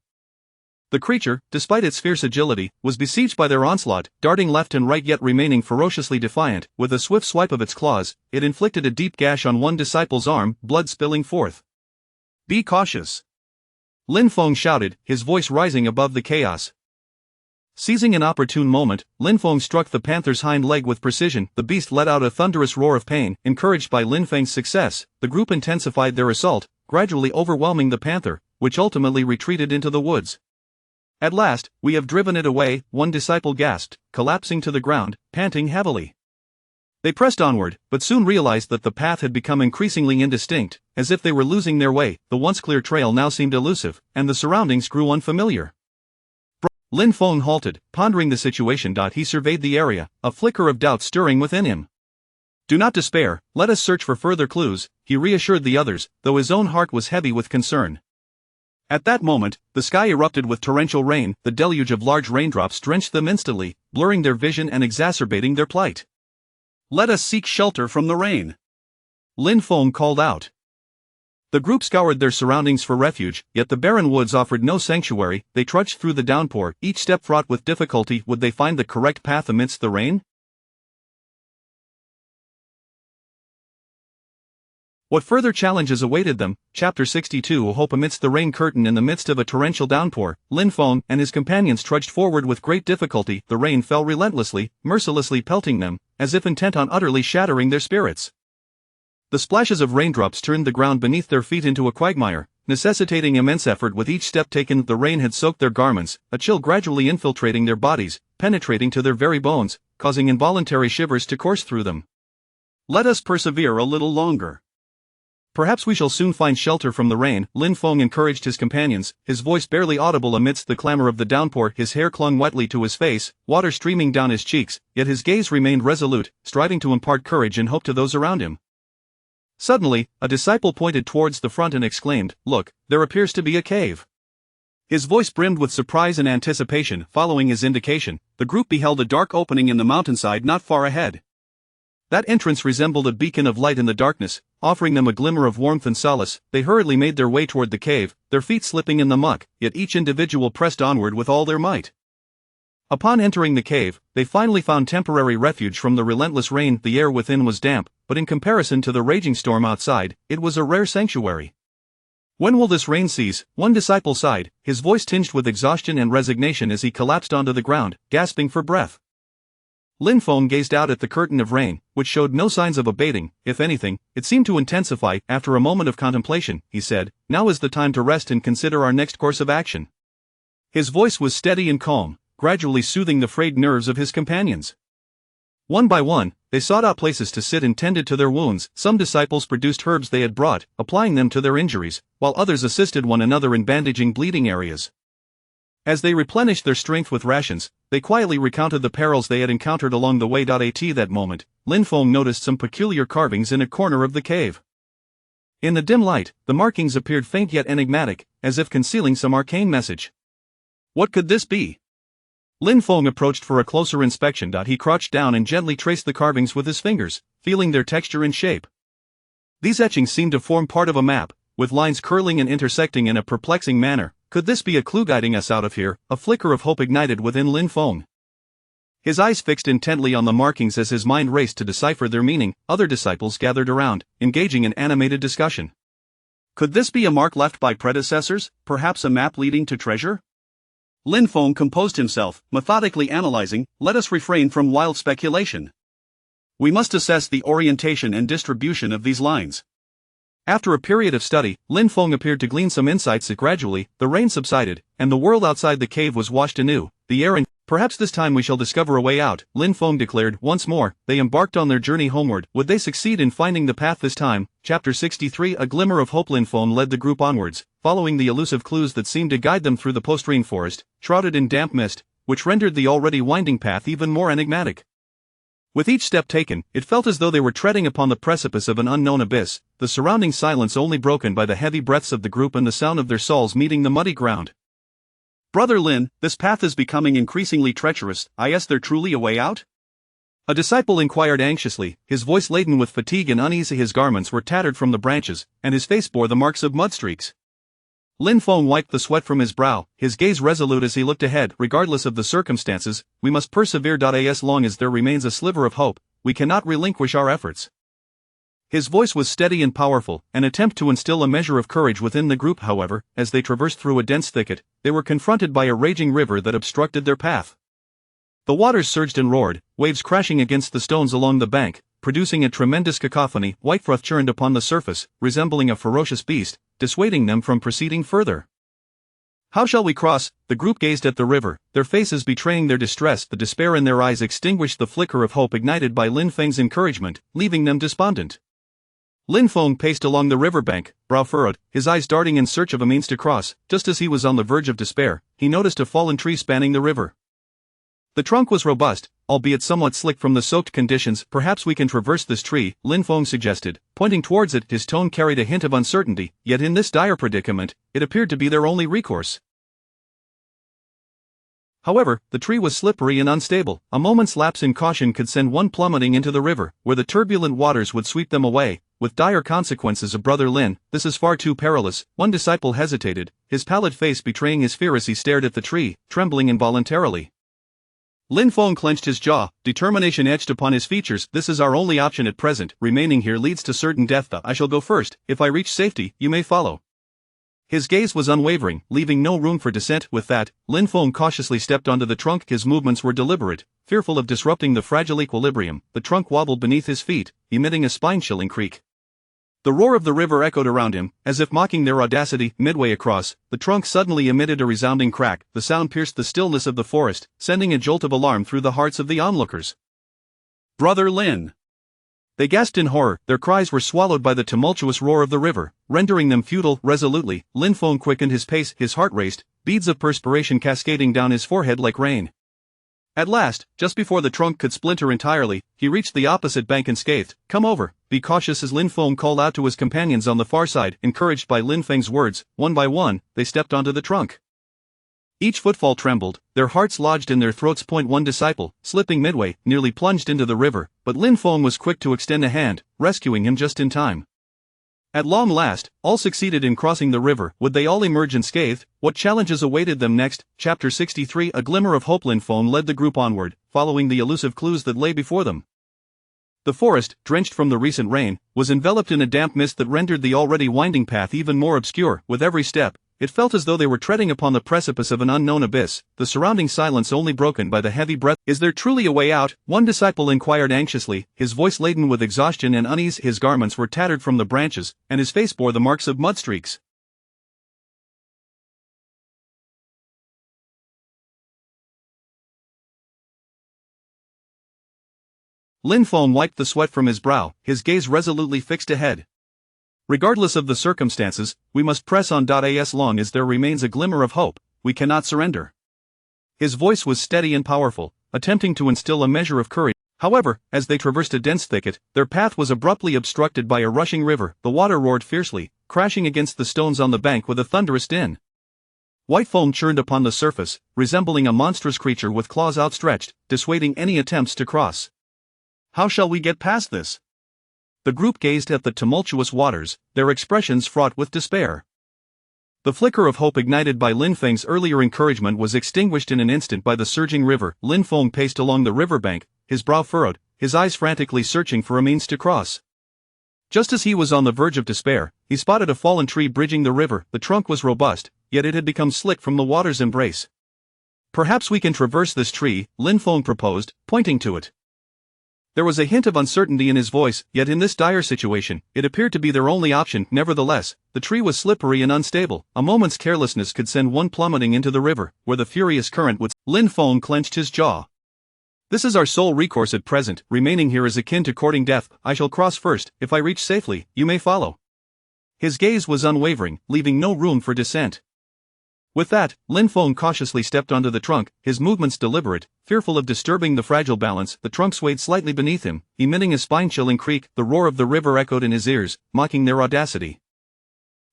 The creature, despite its fierce agility, was besieged by their onslaught, darting left and right yet remaining ferociously defiant. With a swift swipe of its claws, it inflicted a deep gash on one disciple's arm, blood spilling forth. "Be cautious!" Lin Feng shouted, his voice rising above the chaos. Seizing an opportune moment, Lin Feng struck the panther's hind leg with precision. The beast let out a thunderous roar of pain. Encouraged by Lin Feng's success, the group intensified their assault, gradually overwhelming the panther, which ultimately retreated into the woods. "At last, we have driven it away," one disciple gasped, collapsing to the ground, panting heavily. They pressed onward, but soon realized that the path had become increasingly indistinct. As if they were losing their way, the once clear trail now seemed elusive, and the surroundings grew unfamiliar. Lin Feng halted, pondering the situation. He surveyed the area, a flicker of doubt stirring within him. "Do not despair, let us search for further clues," he reassured the others, though his own heart was heavy with concern. At that moment, the sky erupted with torrential rain. The deluge of large raindrops drenched them instantly, blurring their vision and exacerbating their plight. "Let us seek shelter from the rain," Lin Feng called out. The group scoured their surroundings for refuge, yet the barren woods offered no sanctuary. They trudged through the downpour, each step fraught with difficulty. Would they find the correct path amidst the rain? What further challenges awaited them? Chapter 62. Hope. Amidst the rain curtain. In the midst of a torrential downpour, Lin Feng and his companions trudged forward with great difficulty. The rain fell relentlessly, mercilessly pelting them, as if intent on utterly shattering their spirits. The splashes of raindrops turned the ground beneath their feet into a quagmire, necessitating immense effort with each step taken. The rain had soaked their garments, a chill gradually infiltrating their bodies, penetrating to their very bones, causing involuntary shivers to course through them. "Let us persevere a little longer. Perhaps we shall soon find shelter from the rain," Lin Feng encouraged his companions, his voice barely audible amidst the clamor of the downpour. His hair clung wetly to his face, water streaming down his cheeks, yet his gaze remained resolute, striving to impart courage and hope to those around him. Suddenly, a disciple pointed towards the front and exclaimed, "Look, there appears to be a cave." His voice brimmed with surprise and anticipation. Following his indication, the group beheld a dark opening in the mountainside not far ahead. That entrance resembled a beacon of light in the darkness, offering them a glimmer of warmth and solace. They hurriedly made their way toward the cave, their feet slipping in the muck, yet each individual pressed onward with all their might. Upon entering the cave, they finally found temporary refuge from the relentless rain. The air within was damp, but in comparison to the raging storm outside, it was a rare sanctuary. "When will this rain cease?" one disciple sighed, his voice tinged with exhaustion and resignation as he collapsed onto the ground, gasping for breath. Lin Feng gazed out at the curtain of rain, which showed no signs of abating. If anything, it seemed to intensify. After a moment of contemplation, he said, "Now is the time to rest and consider our next course of action." His voice was steady and calm, gradually soothing the frayed nerves of his companions. One by one, they sought out places to sit and tended to their wounds. Some disciples produced herbs they had brought, applying them to their injuries, while others assisted one another in bandaging bleeding areas. As they replenished their strength with rations, they quietly recounted the perils they had encountered along the way. At that moment, Lin Feng noticed some peculiar carvings in a corner of the cave. In the dim light, the markings appeared faint yet enigmatic, as if concealing some arcane message. What could this be? Lin Feng approached for a closer inspection. He crouched down and gently traced the carvings with his fingers, feeling their texture and shape. These etchings seemed to form part of a map, with lines curling and intersecting in a perplexing manner. Could this be a clue guiding us out of here? A flicker of hope ignited within Lin Feng. His eyes fixed intently on the markings as his mind raced to decipher their meaning. Other disciples gathered around, engaging in animated discussion. Could this be a mark left by predecessors, perhaps a map leading to treasure? Lin Feng composed himself, methodically analyzing. Let us refrain from wild speculation. We must assess the orientation and distribution of these lines. After a period of study, Lin Feng appeared to glean some insights. Gradually, the rain subsided, and the world outside the cave was washed anew. The air and perhaps this time we shall discover a way out, Lin Feng declared. Once more, they embarked on their journey homeward. Would they succeed in finding the path this time? Chapter 63. A glimmer of hope. Lin Feng led the group onwards, following the elusive clues that seemed to guide them through the post-rain forest, shrouded in damp mist, which rendered the already winding path even more enigmatic. With each step taken, it felt as though they were treading upon the precipice of an unknown abyss, the surrounding silence only broken by the heavy breaths of the group and the sound of their soles meeting the muddy ground. Brother Lin, this path is becoming increasingly treacherous. Is there truly a way out? A disciple inquired anxiously, his voice laden with fatigue and unease. His garments were tattered from the branches, and his face bore the marks of mud streaks. Lin Feng wiped the sweat from his brow, his gaze resolute as he looked ahead. Regardless of the circumstances, we must persevere. As long as there remains a sliver of hope, we cannot relinquish our efforts. His voice was steady and powerful, an attempt to instill a measure of courage within the group. However, as they traversed through a dense thicket, they were confronted by a raging river that obstructed their path. The waters surged and roared, waves crashing against the stones along the bank, producing a tremendous cacophony. White froth churned upon the surface, resembling a ferocious beast, dissuading them from proceeding further. How shall we cross? The group gazed at the river, their faces betraying their distress. The despair in their eyes extinguished the flicker of hope ignited by Lin Feng's encouragement, leaving them despondent. Lin Feng paced along the riverbank, brow furrowed, his eyes darting in search of a means to cross. Just as he was on the verge of despair, he noticed a fallen tree spanning the river. The trunk was robust, albeit somewhat slick from the soaked conditions. Perhaps we can traverse this tree, Lin Feng suggested, pointing towards it. His tone carried a hint of uncertainty, yet in this dire predicament, it appeared to be their only recourse. However, the tree was slippery and unstable. A moment's lapse in caution could send one plummeting into the river, where the turbulent waters would sweep them away, with dire consequences. Brother Lin, this is far too perilous. One disciple hesitated, his pallid face betraying his fear as he stared at the tree, trembling involuntarily. Lin Feng clenched his jaw, determination etched upon his features. This is our only option at present. Remaining here leads to certain death. I shall go first. If I reach safety, you may follow. His gaze was unwavering, leaving no room for dissent. With that, Lin Feng cautiously stepped onto the trunk. His movements were deliberate, fearful of disrupting the fragile equilibrium. The trunk wobbled beneath his feet, emitting a spine-chilling creak. The roar of the river echoed around him, as if mocking their audacity. Midway across, the trunk suddenly emitted a resounding crack. The sound pierced the stillness of the forest, sending a jolt of alarm through the hearts of the onlookers. Brother Lin! They gasped in horror. Their cries were swallowed by the tumultuous roar of the river, rendering them futile. Resolutely, Lin Feng quickened his pace. His heart raced, beads of perspiration cascading down his forehead like rain. At last, just before the trunk could splinter entirely, he reached the opposite bank unscathed. Come over, be cautious, as Lin Feng called out to his companions on the far side. Encouraged by Lin Feng's words, one by one, they stepped onto the trunk. Each footfall trembled, their hearts lodged in their throats. One disciple, slipping midway, nearly plunged into the river, but Lin Feng was quick to extend a hand, rescuing him just in time. At long last, all succeeded in crossing the river. Would they all emerge unscathed? What challenges awaited them next? Chapter 63. A glimmer of hope. Lin Feng led the group onward, following the elusive clues that lay before them. The forest, drenched from the recent rain, was enveloped in a damp mist that rendered the already winding path even more obscure. With every step, it felt as though they were treading upon the precipice of an unknown abyss, the surrounding silence only broken by the heavy breath. Is there truly a way out? One disciple inquired anxiously, his voice laden with exhaustion and unease. His garments were tattered from the branches, and his face bore the marks of mud streaks. Lin Feng wiped the sweat from his brow, his gaze resolutely fixed ahead. Regardless of the circumstances, we must press on. As long as there remains a glimmer of hope, we cannot surrender. His voice was steady and powerful, attempting to instill a measure of courage. However, as they traversed a dense thicket, their path was abruptly obstructed by a rushing river. The water roared fiercely, crashing against the stones on the bank with a thunderous din. White foam churned upon the surface, resembling a monstrous creature with claws outstretched, dissuading any attempts to cross. How shall we get past this? The group gazed at the tumultuous waters, their expressions fraught with despair. The flicker of hope ignited by Lin Feng's earlier encouragement was extinguished in an instant by the surging river. Lin Feng paced along the riverbank, his brow furrowed, his eyes frantically searching for a means to cross. Just as he was on the verge of despair, he spotted a fallen tree bridging the river. The trunk was robust, yet it had become slick from the water's embrace. Perhaps we can traverse this tree, Lin Feng proposed, pointing to it. There was a hint of uncertainty in his voice, yet in this dire situation, it appeared to be their only option. Nevertheless, the tree was slippery and unstable. A moment's carelessness could send one plummeting into the river, where the furious current would. Lin Feng clenched his jaw. This is our sole recourse at present. Remaining here is akin to courting death. I shall cross first. If I reach safely, you may follow. His gaze was unwavering, leaving no room for dissent. With that, Lin Feng cautiously stepped onto the trunk, his movements deliberate, fearful of disturbing the fragile balance. The trunk swayed slightly beneath him, emitting a spine-chilling creak. The roar of the river echoed in his ears, mocking their audacity.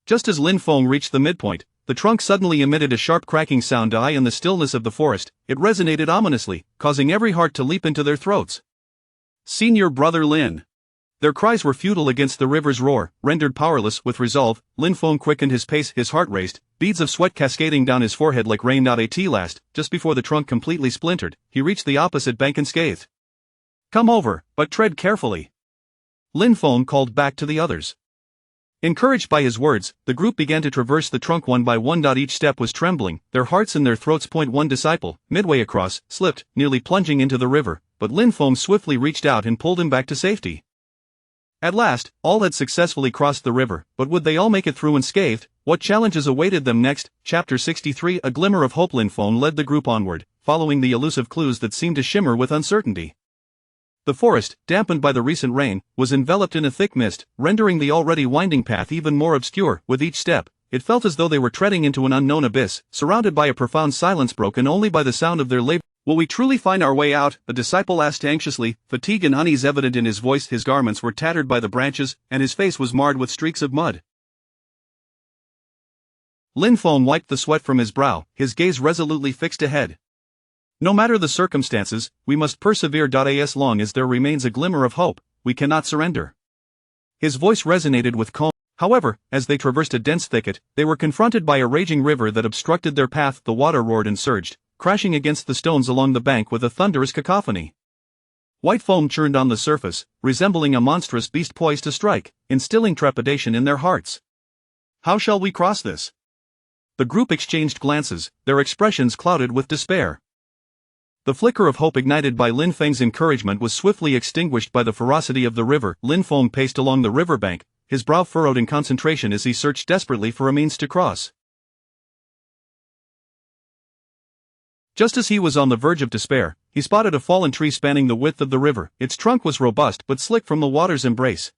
Just as Lin Feng reached the midpoint, the trunk suddenly emitted a sharp cracking sound. In the stillness of the forest, it resonated ominously, causing every heart to leap into their throats. Senior Brother Lin! Their cries were futile against the river's roar. Rendered powerless with resolve, Lin Feng quickened his pace, his heart raced, beads of sweat cascading down his forehead like rain. At last, just before the trunk completely splintered, he reached the opposite bank unscathed. Come over, but tread carefully. Lin Feng called back to the others. Encouraged by his words, the group began to traverse the trunk one by one. Each step was trembling, their hearts in their throats. One disciple, midway across, slipped, nearly plunging into the river, but Lin Feng swiftly reached out and pulled him back to safety. At last, all had successfully crossed the river, but would they all make it through unscathed? What challenges awaited them next? Chapter 63. A glimmer of hope. Lin Feng led the group onward, following the elusive clues that seemed to shimmer with uncertainty. The forest, dampened by the recent rain, was enveloped in a thick mist, rendering the already winding path even more obscure. With each step, it felt as though they were treading into an unknown abyss, surrounded by a profound silence broken only by the sound of their labor. Will we truly find our way out? The disciple asked anxiously, fatigue and unease evident in his voice. His garments were tattered by the branches, and his face was marred with streaks of mud. Lin Feng wiped the sweat from his brow, his gaze resolutely fixed ahead. No matter the circumstances, we must persevere. As long as there remains a glimmer of hope, we cannot surrender. His voice resonated with calm. However, as they traversed a dense thicket, they were confronted by a raging river that obstructed their path. The water roared and surged, crashing against the stones along the bank with a thunderous cacophony. White foam churned on the surface, resembling a monstrous beast poised to strike, instilling trepidation in their hearts. How shall we cross this? The group exchanged glances, their expressions clouded with despair. The flicker of hope ignited by Lin Feng's encouragement was swiftly extinguished by the ferocity of the river. Lin Feng paced along the riverbank, his brow furrowed in concentration as he searched desperately for a means to cross. Just as he was on the verge of despair, he spotted a fallen tree spanning the width of the river. Its trunk was robust but slick from the water's embrace.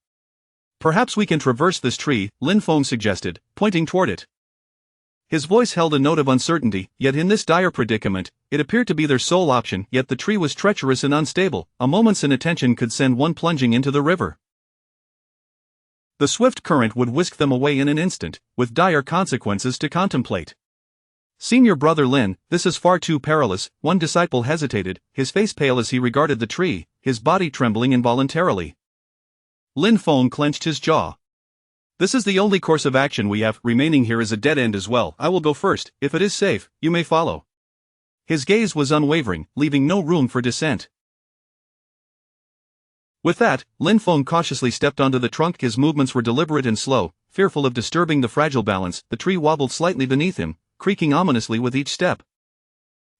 Perhaps we can traverse this tree, Lin Feng suggested, pointing toward it. His voice held a note of uncertainty, yet in this dire predicament, it appeared to be their sole option. Yet the tree was treacherous and unstable. A moment's inattention could send one plunging into the river. The swift current would whisk them away in an instant, with dire consequences to contemplate. Senior Brother Lin, this is far too perilous. One disciple hesitated, his face pale as he regarded the tree, his body trembling involuntarily. Lin Feng clenched his jaw. This is the only course of action we have. Remaining here is a dead end as well. I will go first. If it is safe, you may follow. His gaze was unwavering, leaving no room for dissent. With that, Lin Feng cautiously stepped onto the trunk. His movements were deliberate and slow, fearful of disturbing the fragile balance. The tree wobbled slightly beneath him, creaking ominously with each step.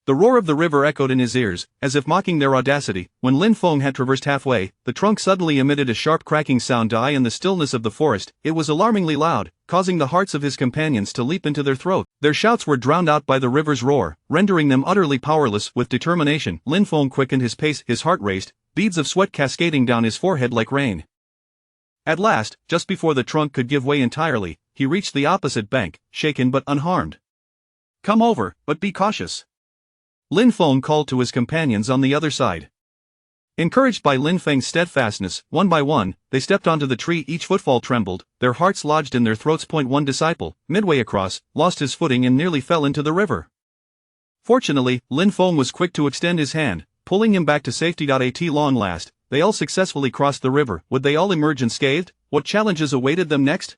The roar of the river echoed in his ears, as if mocking their audacity. When Lin Feng had traversed halfway, the trunk suddenly emitted a sharp cracking sound. In the stillness of the forest, it was alarmingly loud, causing the hearts of his companions to leap into their throats. Their shouts were drowned out by the river's roar, rendering them utterly powerless. With determination, Lin Feng quickened his pace, his heart raced, beads of sweat cascading down his forehead like rain. At last, just before the trunk could give way entirely, he reached the opposite bank, shaken but unharmed. "Come over, but be cautious," Lin Feng called to his companions on the other side. Encouraged by Lin Feng's steadfastness, one by one, they stepped onto the tree. Each footfall trembled, their hearts lodged in their throats. One disciple, midway across, lost his footing and nearly fell into the river. Fortunately, Lin Feng was quick to extend his hand, pulling him back to safety. At long last, they all successfully crossed the river. Would they all emerge unscathed? What challenges awaited them next?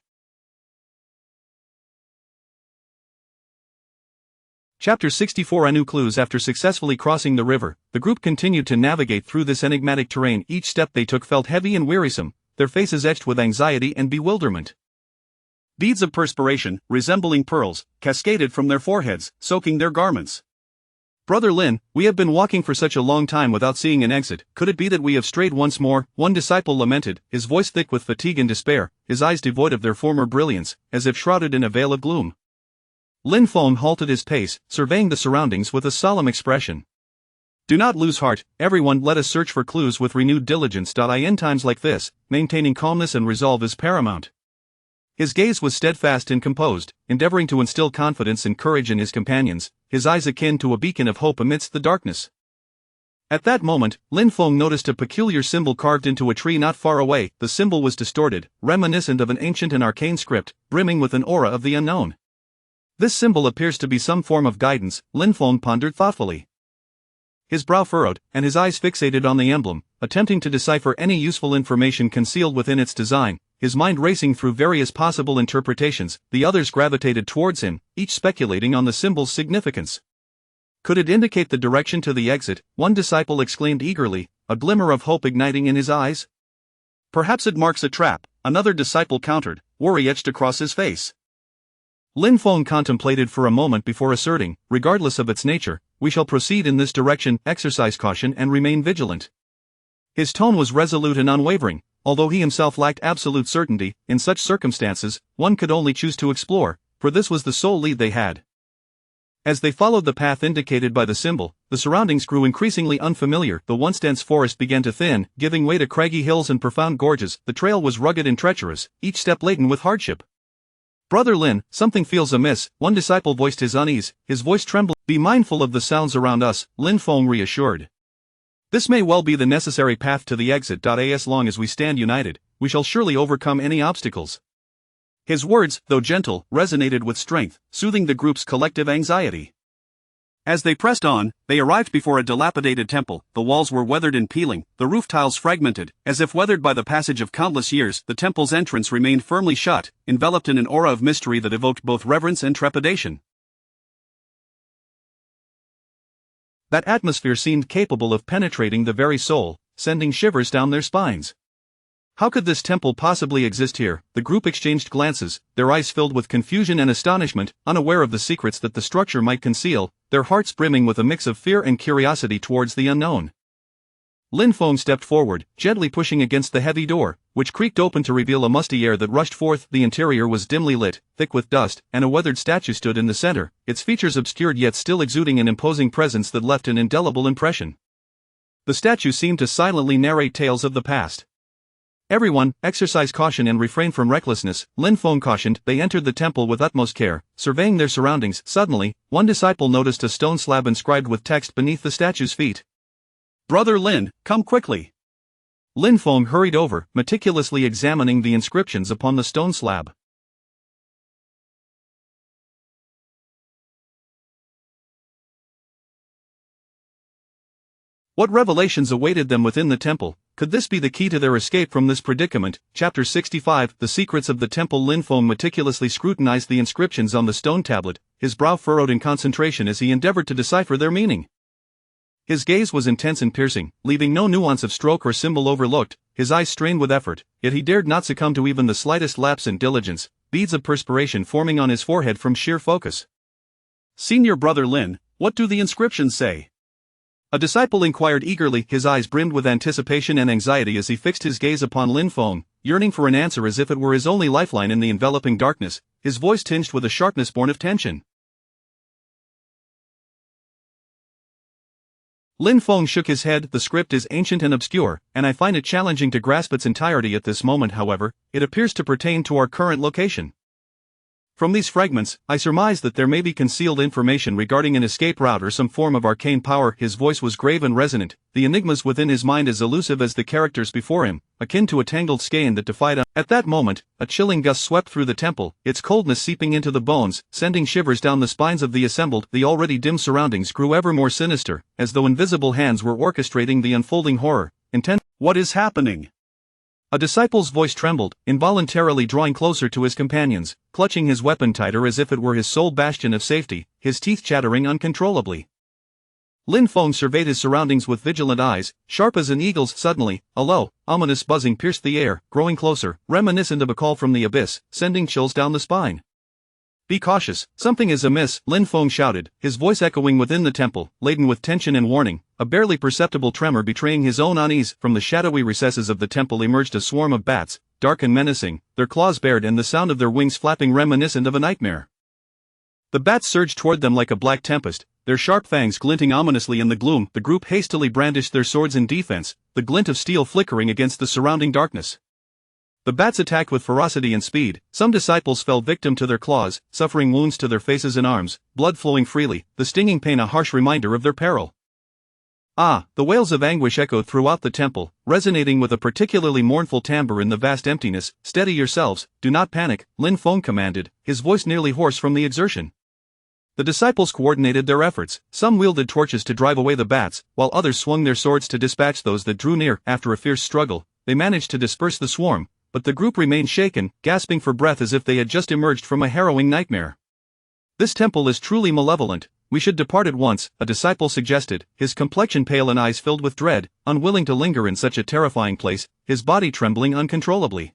Chapter 64 A New Clues. After successfully crossing the river, the group continued to navigate through this enigmatic terrain. Each step they took felt heavy and wearisome, their faces etched with anxiety and bewilderment. Beads of perspiration, resembling pearls, cascaded from their foreheads, soaking their garments. "Brother Lin, we have been walking for such a long time without seeing an exit. Could it be that we have strayed once more?" one disciple lamented, his voice thick with fatigue and despair, his eyes devoid of their former brilliance, as if shrouded in a veil of gloom. Lin Feng halted his pace, surveying the surroundings with a solemn expression. "Do not lose heart, everyone. Let us search for clues with renewed diligence. In times like this, maintaining calmness and resolve is paramount." His gaze was steadfast and composed, endeavoring to instill confidence and courage in his companions, his eyes akin to a beacon of hope amidst the darkness. At that moment, Lin Feng noticed a peculiar symbol carved into a tree not far away. The symbol was distorted, reminiscent of an ancient and arcane script, brimming with an aura of the unknown. "This symbol appears to be some form of guidance," Lin Feng pondered thoughtfully. His brow furrowed, and his eyes fixated on the emblem, attempting to decipher any useful information concealed within its design, his mind racing through various possible interpretations. The others gravitated towards him, each speculating on the symbol's significance. "Could it indicate the direction to the exit?" one disciple exclaimed eagerly, a glimmer of hope igniting in his eyes. "Perhaps it marks a trap," another disciple countered, worry etched across his face. Lin Feng contemplated for a moment before asserting, "Regardless of its nature, we shall proceed in this direction. Exercise caution and remain vigilant." His tone was resolute and unwavering, although he himself lacked absolute certainty. In such circumstances, one could only choose to explore, for this was the sole lead they had. As they followed the path indicated by the symbol, the surroundings grew increasingly unfamiliar. The once dense forest began to thin, giving way to craggy hills and profound gorges. The trail was rugged and treacherous, each step laden with hardship. "Brother Lin, something feels amiss," one disciple voiced his unease, his voice trembling. "Be mindful of the sounds around us," Lin Feng reassured. "This may well be the necessary path to the exit. As long as we stand united, we shall surely overcome any obstacles." His words, though gentle, resonated with strength, soothing the group's collective anxiety. As they pressed on, they arrived before a dilapidated temple. The walls were weathered and peeling, the roof tiles fragmented, as if weathered by the passage of countless years. The temple's entrance remained firmly shut, enveloped in an aura of mystery that evoked both reverence and trepidation. That atmosphere seemed capable of penetrating the very soul, sending shivers down their spines. How could this temple possibly exist here? The group exchanged glances, their eyes filled with confusion and astonishment, unaware of the secrets that the structure might conceal, their hearts brimming with a mix of fear and curiosity towards the unknown. Lin Feng stepped forward, gently pushing against the heavy door, which creaked open to reveal a musty air that rushed forth. The interior was dimly lit, thick with dust, and a weathered statue stood in the center, its features obscured yet still exuding an imposing presence that left an indelible impression. The statue seemed to silently narrate tales of the past. "Everyone, exercise caution and refrain from recklessness," Lin Feng cautioned. They entered the temple with utmost care, surveying their surroundings. Suddenly, one disciple noticed a stone slab inscribed with text beneath the statue's feet. "Brother Lin, come quickly." Lin Feng hurried over, meticulously examining the inscriptions upon the stone slab. What revelations awaited them within the temple? Could this be the key to their escape from this predicament? Chapter 65 The Secrets of the Temple. Lin Feng meticulously scrutinized the inscriptions on the stone tablet, his brow furrowed in concentration as he endeavored to decipher their meaning. His gaze was intense and piercing, leaving no nuance of stroke or symbol overlooked, his eyes strained with effort, yet he dared not succumb to even the slightest lapse in diligence, beads of perspiration forming on his forehead from sheer focus. "Senior Brother Lin, what do the inscriptions say?" A disciple inquired eagerly, his eyes brimmed with anticipation and anxiety as he fixed his gaze upon Lin Feng, yearning for an answer as if it were his only lifeline in the enveloping darkness, his voice tinged with a sharpness born of tension. Lin Feng shook his head. The script is ancient and obscure, and I find it challenging to grasp its entirety at this moment. However, it appears to pertain to our current location. From these fragments, I surmise that there may be concealed information regarding an escape route or some form of arcane power. His voice was grave and resonant, the enigmas within his mind as elusive as the characters before him, akin to a tangled skein that defied. At that moment, a chilling gust swept through the temple, its coldness seeping into the bones, sending shivers down the spines of the assembled. The already dim surroundings grew ever more sinister, as though invisible hands were orchestrating the unfolding horror. What is happening? A disciple's voice trembled, involuntarily drawing closer to his companions, clutching his weapon tighter as if it were his sole bastion of safety, his teeth chattering uncontrollably. Lin Feng surveyed his surroundings with vigilant eyes, sharp as an eagle's. Suddenly, a low, ominous buzzing pierced the air, growing closer, reminiscent of a call from the abyss, sending chills down the spine. "Be cautious, something is amiss," Lin Feng shouted, his voice echoing within the temple, laden with tension and warning, a barely perceptible tremor betraying his own unease. From the shadowy recesses of the temple emerged a swarm of bats, dark and menacing, their claws bared and the sound of their wings flapping reminiscent of a nightmare. The bats surged toward them like a black tempest, their sharp fangs glinting ominously in the gloom. The group hastily brandished their swords in defense, the glint of steel flickering against the surrounding darkness. The bats attacked with ferocity and speed. Some disciples fell victim to their claws, suffering wounds to their faces and arms, blood flowing freely, the stinging pain a harsh reminder of their peril. "Ah!" The wails of anguish echoed throughout the temple, resonating with a particularly mournful timbre in the vast emptiness. "Steady yourselves, do not panic," Lin Feng commanded, his voice nearly hoarse from the exertion. The disciples coordinated their efforts. Some wielded torches to drive away the bats, while others swung their swords to dispatch those that drew near. After a fierce struggle, they managed to disperse the swarm, but the group remained shaken, gasping for breath as if they had just emerged from a harrowing nightmare. "This temple is truly malevolent. We should depart at once," a disciple suggested, his complexion pale and eyes filled with dread, unwilling to linger in such a terrifying place, his body trembling uncontrollably.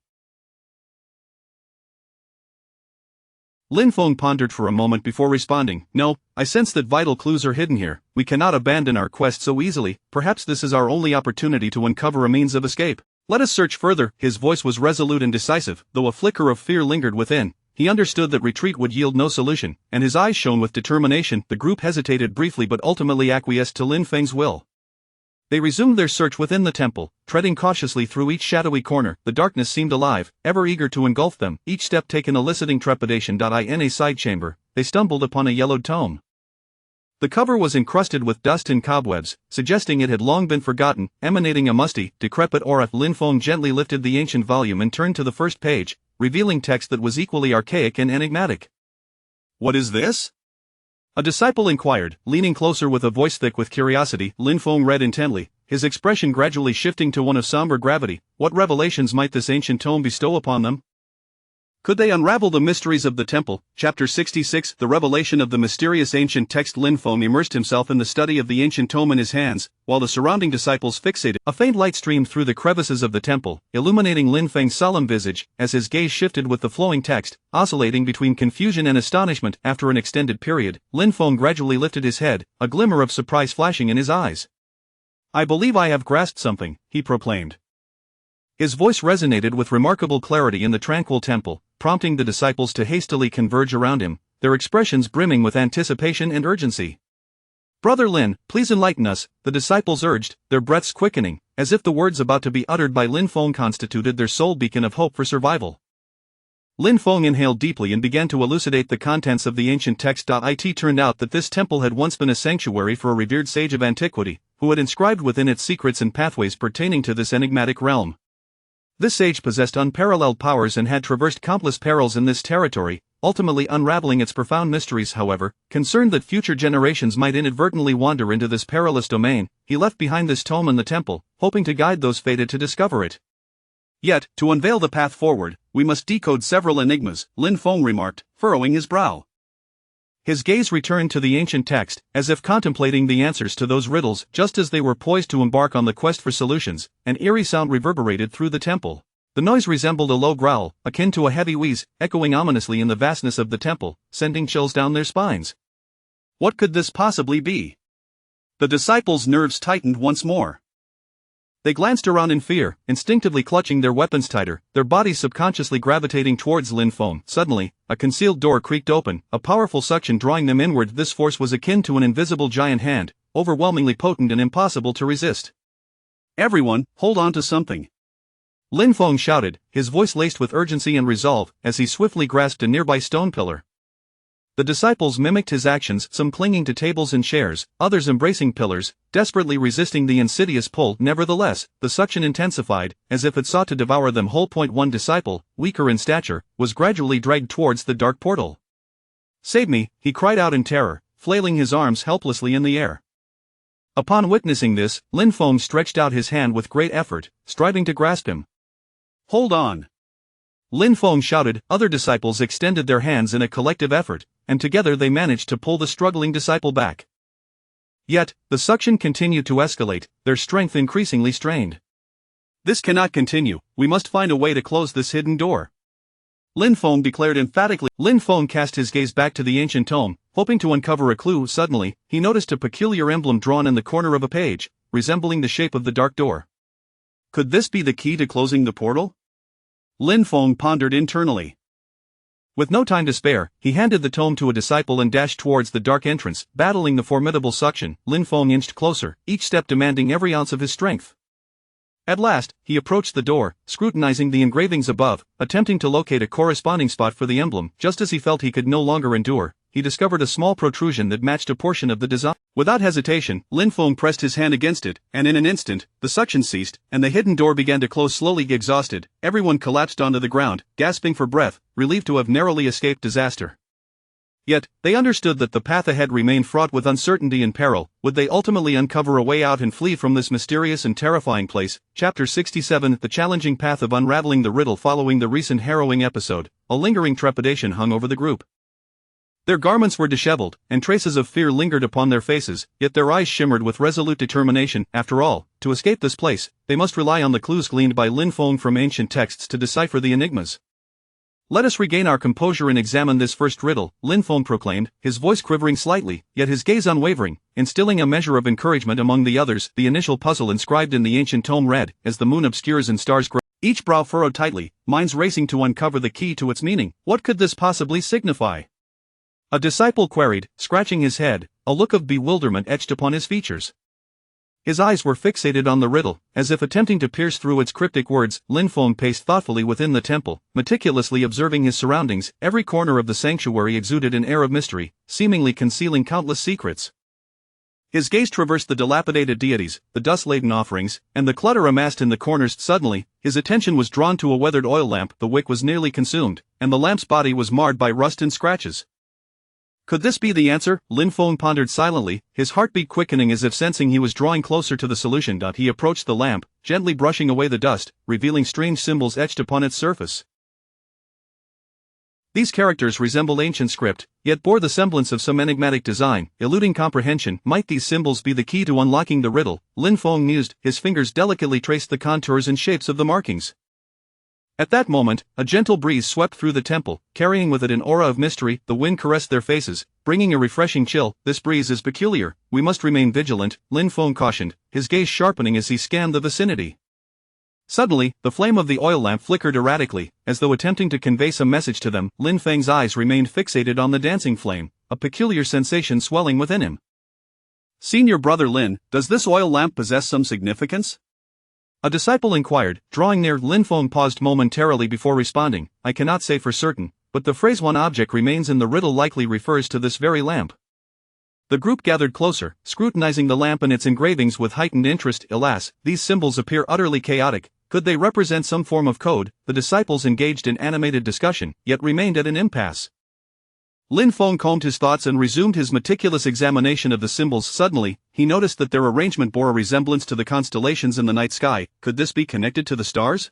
Lin Feng pondered for a moment before responding. "No, I sense that vital clues are hidden here. We cannot abandon our quest so easily. Perhaps this is our only opportunity to uncover a means of escape. Let us search further." His voice was resolute and decisive, though a flicker of fear lingered within. He understood that retreat would yield no solution, and his eyes shone with determination. The group hesitated briefly but ultimately acquiesced to Lin Feng's will. They resumed their search within the temple, treading cautiously through each shadowy corner. The darkness seemed alive, ever eager to engulf them, each step taken eliciting trepidation. In a side chamber, they stumbled upon a yellowed tome. The cover was encrusted with dust and cobwebs, suggesting it had long been forgotten, emanating a musty, decrepit aura. Lin Feng gently lifted the ancient volume and turned to the first page, revealing text that was equally archaic and enigmatic. "What is this?" a disciple inquired, leaning closer with a voice thick with curiosity. Lin Feng read intently, his expression gradually shifting to one of somber gravity. What revelations might this ancient tome bestow upon them? Could they unravel the mysteries of the temple? Chapter 66, The Revelation of the Mysterious Ancient Text. Lin Feng immersed himself in the study of the ancient tome in his hands, while the surrounding disciples fixated. A faint light streamed through the crevices of the temple, illuminating Lin Feng's solemn visage, as his gaze shifted with the flowing text, oscillating between confusion and astonishment. After an extended period, Lin Feng gradually lifted his head, a glimmer of surprise flashing in his eyes. "I believe I have grasped something," he proclaimed. His voice resonated with remarkable clarity in the tranquil temple, prompting the disciples to hastily converge around him, their expressions brimming with anticipation and urgency. "Brother Lin, please enlighten us," the disciples urged, their breaths quickening, as if the words about to be uttered by Lin Feng constituted their sole beacon of hope for survival. Lin Feng inhaled deeply and began to elucidate the contents of the ancient text. It turned out that this temple had once been a sanctuary for a revered sage of antiquity, who had inscribed within it secrets and pathways pertaining to this enigmatic realm. This sage possessed unparalleled powers and had traversed countless perils in this territory, ultimately unraveling its profound mysteries. However, concerned that future generations might inadvertently wander into this perilous domain, he left behind this tome in the temple, hoping to guide those fated to discover it. "Yet, to unveil the path forward, we must decode several enigmas," Lin Feng remarked, furrowing his brow. His gaze returned to the ancient text, as if contemplating the answers to those riddles. Just as they were poised to embark on the quest for solutions, an eerie sound reverberated through the temple. The noise resembled a low growl, akin to a heavy wheeze, echoing ominously in the vastness of the temple, sending chills down their spines. What could this possibly be? The disciples' nerves tightened once more. They glanced around in fear, instinctively clutching their weapons tighter, their bodies subconsciously gravitating towards Lin Feng. Suddenly, a concealed door creaked open, a powerful suction drawing them inward. This force was akin to an invisible giant hand, overwhelmingly potent and impossible to resist. "Everyone, hold on to something!" Lin Feng shouted, his voice laced with urgency and resolve, as he swiftly grasped a nearby stone pillar. The disciples mimicked his actions, some clinging to tables and chairs, others embracing pillars, desperately resisting the insidious pull. Nevertheless, the suction intensified, as if it sought to devour them whole. One disciple, weaker in stature, was gradually dragged towards the dark portal. "Save me," he cried out in terror, flailing his arms helplessly in the air. Upon witnessing this, Lin Feng stretched out his hand with great effort, striving to grasp him. "Hold on!" Lin Feng shouted. Other disciples extended their hands in a collective effort, and together they managed to pull the struggling disciple back. Yet, the suction continued to escalate, their strength increasingly strained. "This cannot continue, we must find a way to close this hidden door," Lin Feng declared emphatically. Lin Feng cast his gaze back to the ancient tome, hoping to uncover a clue. Suddenly, he noticed a peculiar emblem drawn in the corner of a page, resembling the shape of the dark door. Could this be the key to closing the portal? Lin Feng pondered internally. With no time to spare, he handed the tome to a disciple and dashed towards the dark entrance. Battling the formidable suction, Lin Feng inched closer, each step demanding every ounce of his strength. At last, he approached the door, scrutinizing the engravings above, attempting to locate a corresponding spot for the emblem. Just as he felt he could no longer endure, he discovered a small protrusion that matched a portion of the design. Without hesitation, Lin Feng pressed his hand against it, and in an instant, the suction ceased, and the hidden door began to close slowly. Exhausted, everyone collapsed onto the ground, gasping for breath, relieved to have narrowly escaped disaster. Yet, they understood that the path ahead remained fraught with uncertainty and peril. Would they ultimately uncover a way out and flee from this mysterious and terrifying place? Chapter 67: The challenging path of unraveling the riddle. Following the recent harrowing episode, a lingering trepidation hung over the group. Their garments were disheveled, and traces of fear lingered upon their faces, yet their eyes shimmered with resolute determination. After all, to escape this place, they must rely on the clues gleaned by Lin Feng from ancient texts to decipher the enigmas. "Let us regain our composure and examine this first riddle," Lin Feng proclaimed, his voice quivering slightly, yet his gaze unwavering, instilling a measure of encouragement among the others. The initial puzzle inscribed in the ancient tome read, "As the moon obscures and stars grow." Each brow furrowed tightly, minds racing to uncover the key to its meaning. What could this possibly signify? A disciple queried, scratching his head, a look of bewilderment etched upon his features. His eyes were fixated on the riddle, as if attempting to pierce through its cryptic words. Lin Feng paced thoughtfully within the temple, meticulously observing his surroundings. Every corner of the sanctuary exuded an air of mystery, seemingly concealing countless secrets. His gaze traversed the dilapidated deities, the dust-laden offerings, and the clutter amassed in the corners. Suddenly, his attention was drawn to a weathered oil lamp. The wick was nearly consumed, and the lamp's body was marred by rust and scratches. Could this be the answer? Lin Feng pondered silently, his heartbeat quickening as if sensing he was drawing closer to the solution. He approached the lamp, gently brushing away the dust, revealing strange symbols etched upon its surface. These characters resembled ancient script, yet bore the semblance of some enigmatic design, eluding comprehension. Might these symbols be the key to unlocking the riddle? Lin Feng mused, his fingers delicately traced the contours and shapes of the markings. At that moment, a gentle breeze swept through the temple, carrying with it an aura of mystery. The wind caressed their faces, bringing a refreshing chill. "This breeze is peculiar, we must remain vigilant," Lin Feng cautioned, his gaze sharpening as he scanned the vicinity. Suddenly, the flame of the oil lamp flickered erratically, as though attempting to convey some message to them. Lin Feng's eyes remained fixated on the dancing flame, a peculiar sensation swelling within him. "Senior brother Lin, does this oil lamp possess some significance?" a disciple inquired, drawing near. Lin Feng paused momentarily before responding. "I cannot say for certain, but the phrase 'one object remains' in the riddle likely refers to this very lamp." The group gathered closer, scrutinizing the lamp and its engravings with heightened interest. Alas, these symbols appear utterly chaotic. Could they represent some form of code? The disciples engaged in animated discussion, yet remained at an impasse. Lin Feng combed his thoughts and resumed his meticulous examination of the symbols. Suddenly, he noticed that their arrangement bore a resemblance to the constellations in the night sky. Could this be connected to the stars?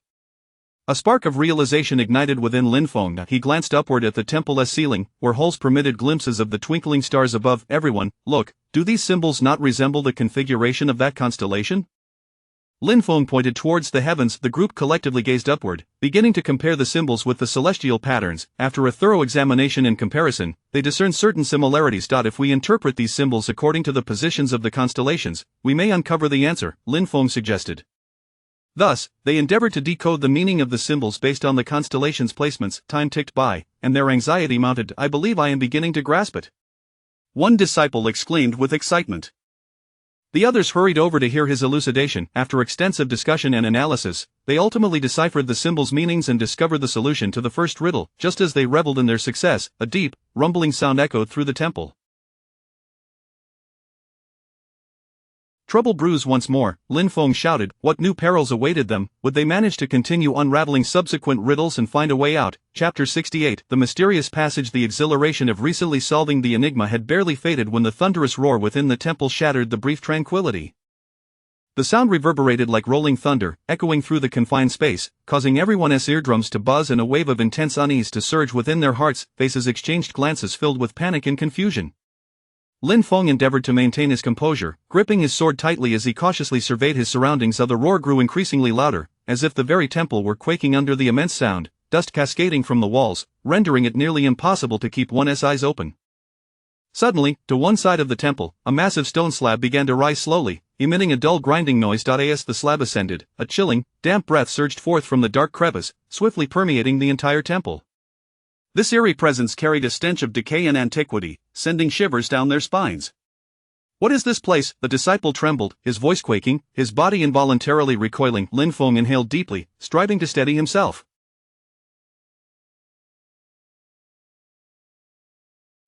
A spark of realization ignited within Lin Feng. He glanced upward at the temple's ceiling, where holes permitted glimpses of the twinkling stars above. "Everyone, look, do these symbols not resemble the configuration of that constellation?" Lin Feng pointed towards the heavens. The group collectively gazed upward, beginning to compare the symbols with the celestial patterns. After a thorough examination and comparison, they discerned certain similarities. "If we interpret these symbols according to the positions of the constellations, we may uncover the answer," Lin Feng suggested. Thus, they endeavored to decode the meaning of the symbols based on the constellations' placements. Time ticked by, and their anxiety mounted. "I believe I am beginning to grasp it," one disciple exclaimed with excitement. The others hurried over to hear his elucidation. After extensive discussion and analysis, they ultimately deciphered the symbols' meanings and discovered the solution to the first riddle. Just as they reveled in their success, a deep, rumbling sound echoed through the temple. Trouble brews once more, Lin Feng shouted. What new perils awaited them? Would they manage to continue unraveling subsequent riddles and find a way out? Chapter 68. The mysterious passage. The exhilaration of recently solving the enigma had barely faded when the thunderous roar within the temple shattered the brief tranquility. The sound reverberated like rolling thunder, echoing through the confined space, causing everyone's eardrums to buzz and a wave of intense unease to surge within their hearts. Faces exchanged glances filled with panic and confusion. Lin Feng endeavored to maintain his composure, gripping his sword tightly as he cautiously surveyed his surroundings. The roar grew increasingly louder, as if the very temple were quaking under the immense sound, dust cascading from the walls, rendering it nearly impossible to keep one's eyes open. Suddenly, to one side of the temple, a massive stone slab began to rise slowly, emitting a dull grinding noise. As the slab ascended, a chilling, damp breath surged forth from the dark crevice, swiftly permeating the entire temple. This eerie presence carried a stench of decay and antiquity, sending shivers down their spines. What is this place? The disciple trembled, his voice quaking, his body involuntarily recoiling. Lin Feng inhaled deeply, striving to steady himself.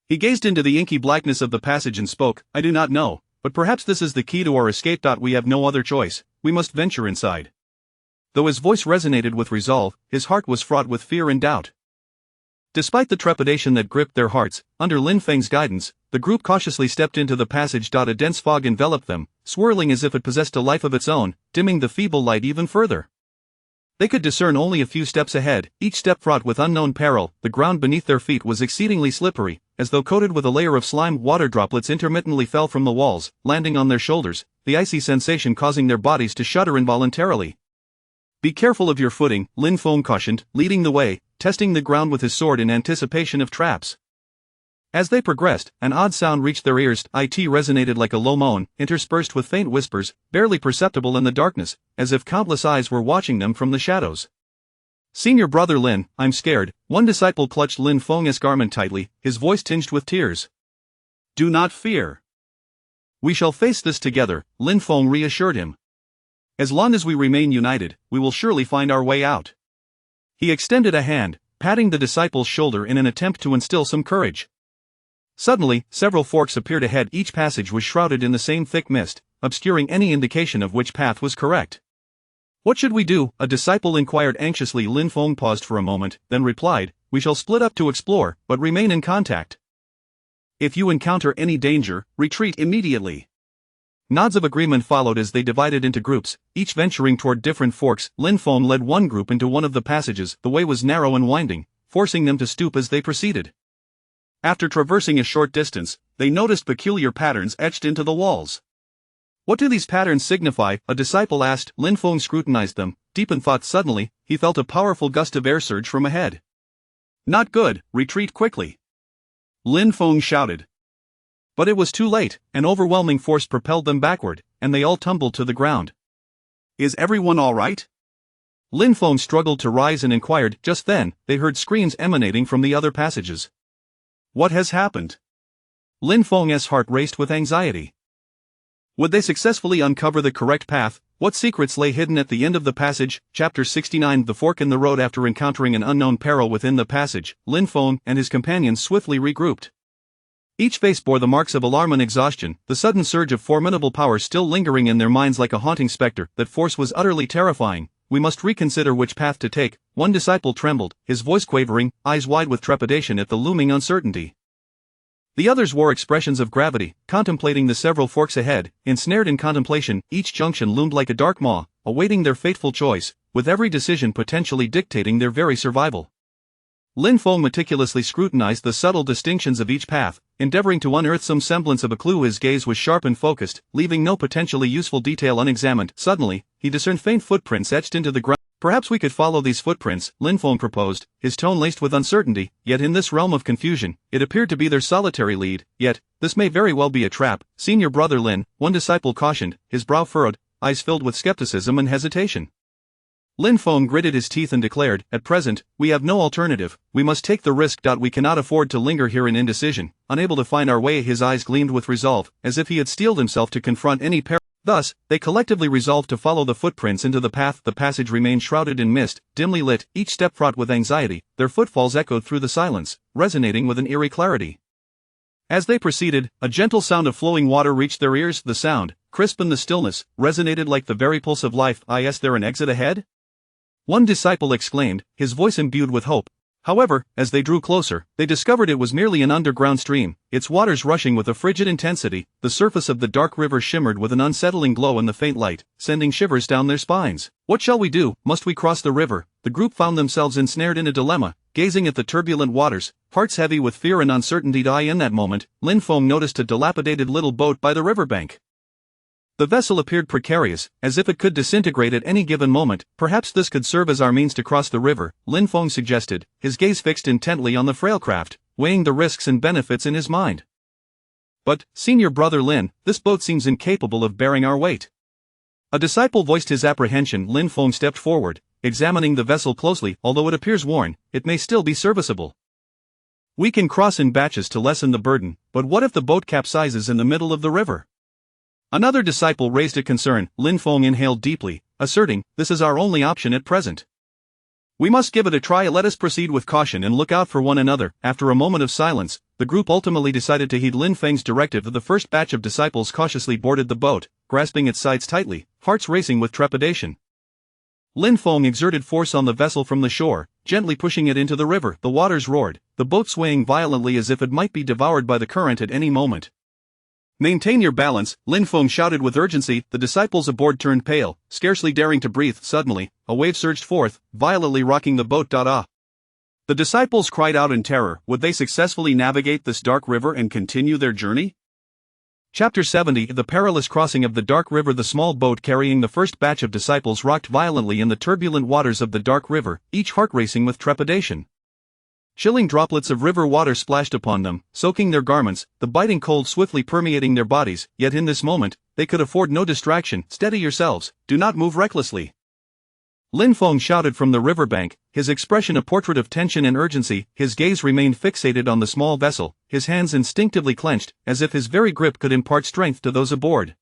He gazed into the inky blackness of the passage and spoke. I do not know, but perhaps this is the key to our escape. We have no other choice, we must venture inside. Though his voice resonated with resolve, his heart was fraught with fear and doubt. Despite the trepidation that gripped their hearts, under Lin Feng's guidance, the group cautiously stepped into the passage. A dense fog enveloped them, swirling as if it possessed a life of its own, dimming the feeble light even further. They could discern only a few steps ahead, each step fraught with unknown peril. The ground beneath their feet was exceedingly slippery, as though coated with a layer of slime. Water droplets intermittently fell from the walls, landing on their shoulders, the icy sensation causing their bodies to shudder involuntarily. Be careful of your footing, Lin Feng cautioned, leading the way, testing the ground with his sword in anticipation of traps. As they progressed, an odd sound reached their ears. It resonated like a low moan, interspersed with faint whispers, barely perceptible in the darkness, as if countless eyes were watching them from the shadows. Senior brother Lin, I'm scared. One disciple clutched Lin Feng's garment tightly, his voice tinged with tears. Do not fear. We shall face this together, Lin Feng reassured him. As long as we remain united, we will surely find our way out. He extended a hand, patting the disciple's shoulder in an attempt to instill some courage. Suddenly, several forks appeared ahead. Each passage was shrouded in the same thick mist, obscuring any indication of which path was correct. What should we do? A disciple inquired anxiously. Lin Feng paused for a moment, then replied, we shall split up to explore, but remain in contact. If you encounter any danger, retreat immediately. Nods of agreement followed as they divided into groups, each venturing toward different forks. Lin Feng led one group into one of the passages. The way was narrow and winding, forcing them to stoop as they proceeded. After traversing a short distance, they noticed peculiar patterns etched into the walls. What do these patterns signify? A disciple asked. Lin Feng scrutinized them, deep in thought. Suddenly, he felt a powerful gust of air surge from ahead. Not good, retreat quickly. Lin Feng shouted. But it was too late, an overwhelming force propelled them backward, and they all tumbled to the ground. Is everyone all right? Lin Feng struggled to rise and inquired. Just then, they heard screams emanating from the other passages. What has happened? Lin Feng's heart raced with anxiety. Would they successfully uncover the correct path? What secrets lay hidden at the end of the passage? Chapter 69. The fork in the road. After encountering an unknown peril within the passage, Lin Feng and his companions swiftly regrouped. Each face bore the marks of alarm and exhaustion, the sudden surge of formidable power still lingering in their minds like a haunting specter. That force was utterly terrifying. We must reconsider which path to take. One disciple trembled, his voice quavering, eyes wide with trepidation at the looming uncertainty. The others wore expressions of gravity, contemplating the several forks ahead. Ensnared in contemplation, each junction loomed like a dark maw, awaiting their fateful choice, with every decision potentially dictating their very survival. Lin Feng meticulously scrutinized the subtle distinctions of each path, endeavoring to unearth some semblance of a clue. His gaze was sharp and focused, leaving no potentially useful detail unexamined. Suddenly, he discerned faint footprints etched into the ground. Perhaps we could follow these footprints, Lin Feng proposed, his tone laced with uncertainty. Yet in this realm of confusion, it appeared to be their solitary lead. Yet, this may very well be a trap. Senior brother Lin, one disciple cautioned, his brow furrowed, eyes filled with skepticism and hesitation. Lin Feng gritted his teeth and declared, "At present, we have no alternative, we must take the risk. We cannot afford to linger here in indecision." Unable to find our way, his eyes gleamed with resolve, as if he had steeled himself to confront any peril. Thus, they collectively resolved to follow the footprints into the path. The passage remained shrouded in mist, dimly lit, each step fraught with anxiety. Their footfalls echoed through the silence, resonating with an eerie clarity. As they proceeded, a gentle sound of flowing water reached their ears. The sound, crisp in the stillness, resonated like the very pulse of life. Is there an exit ahead?" one disciple exclaimed, his voice imbued with hope. However, as they drew closer, they discovered it was merely an underground stream, its waters rushing with a frigid intensity. The surface of the dark river shimmered with an unsettling glow in the faint light, sending shivers down their spines. "What shall we do? Must we cross the river?" The group found themselves ensnared in a dilemma, gazing at the turbulent waters, hearts heavy with fear and uncertainty. In that moment, Lin Feng noticed a dilapidated little boat by the riverbank. The vessel appeared precarious, as if it could disintegrate at any given moment. "Perhaps this could serve as our means to cross the river," Lin Feng suggested, his gaze fixed intently on the frail craft, weighing the risks and benefits in his mind. "But, Senior Brother Lin, this boat seems incapable of bearing our weight." A disciple voiced his apprehension. Lin Feng stepped forward, examining the vessel closely. "Although it appears worn, it may still be serviceable. We can cross in batches to lessen the burden, but what if the boat capsizes in the middle of the river?" Another disciple raised a concern. Lin Feng inhaled deeply, asserting, "This is our only option at present. We must give it a try. Let us proceed with caution and look out for one another." After a moment of silence, the group ultimately decided to heed Lin Feng's directive. The first batch of disciples cautiously boarded the boat, grasping its sides tightly, hearts racing with trepidation. Lin Feng exerted force on the vessel from the shore, gently pushing it into the river. The waters roared, the boat swaying violently as if it might be devoured by the current at any moment. "Maintain your balance," Lin Feng shouted with urgency. The disciples aboard turned pale, scarcely daring to breathe. Suddenly, a wave surged forth, violently rocking the boat. The disciples cried out in terror. Would they successfully navigate this dark river and continue their journey? Chapter 70: The Perilous Crossing of the Dark River. The small boat carrying the first batch of disciples rocked violently in the turbulent waters of the dark river, each heart racing with trepidation. Chilling droplets of river water splashed upon them, soaking their garments, the biting cold swiftly permeating their bodies. Yet in this moment, they could afford no distraction. "Steady yourselves, do not move recklessly," Lin Feng shouted from the riverbank, his expression a portrait of tension and urgency. His gaze remained fixated on the small vessel, his hands instinctively clenched, as if his very grip could impart strength to those aboard.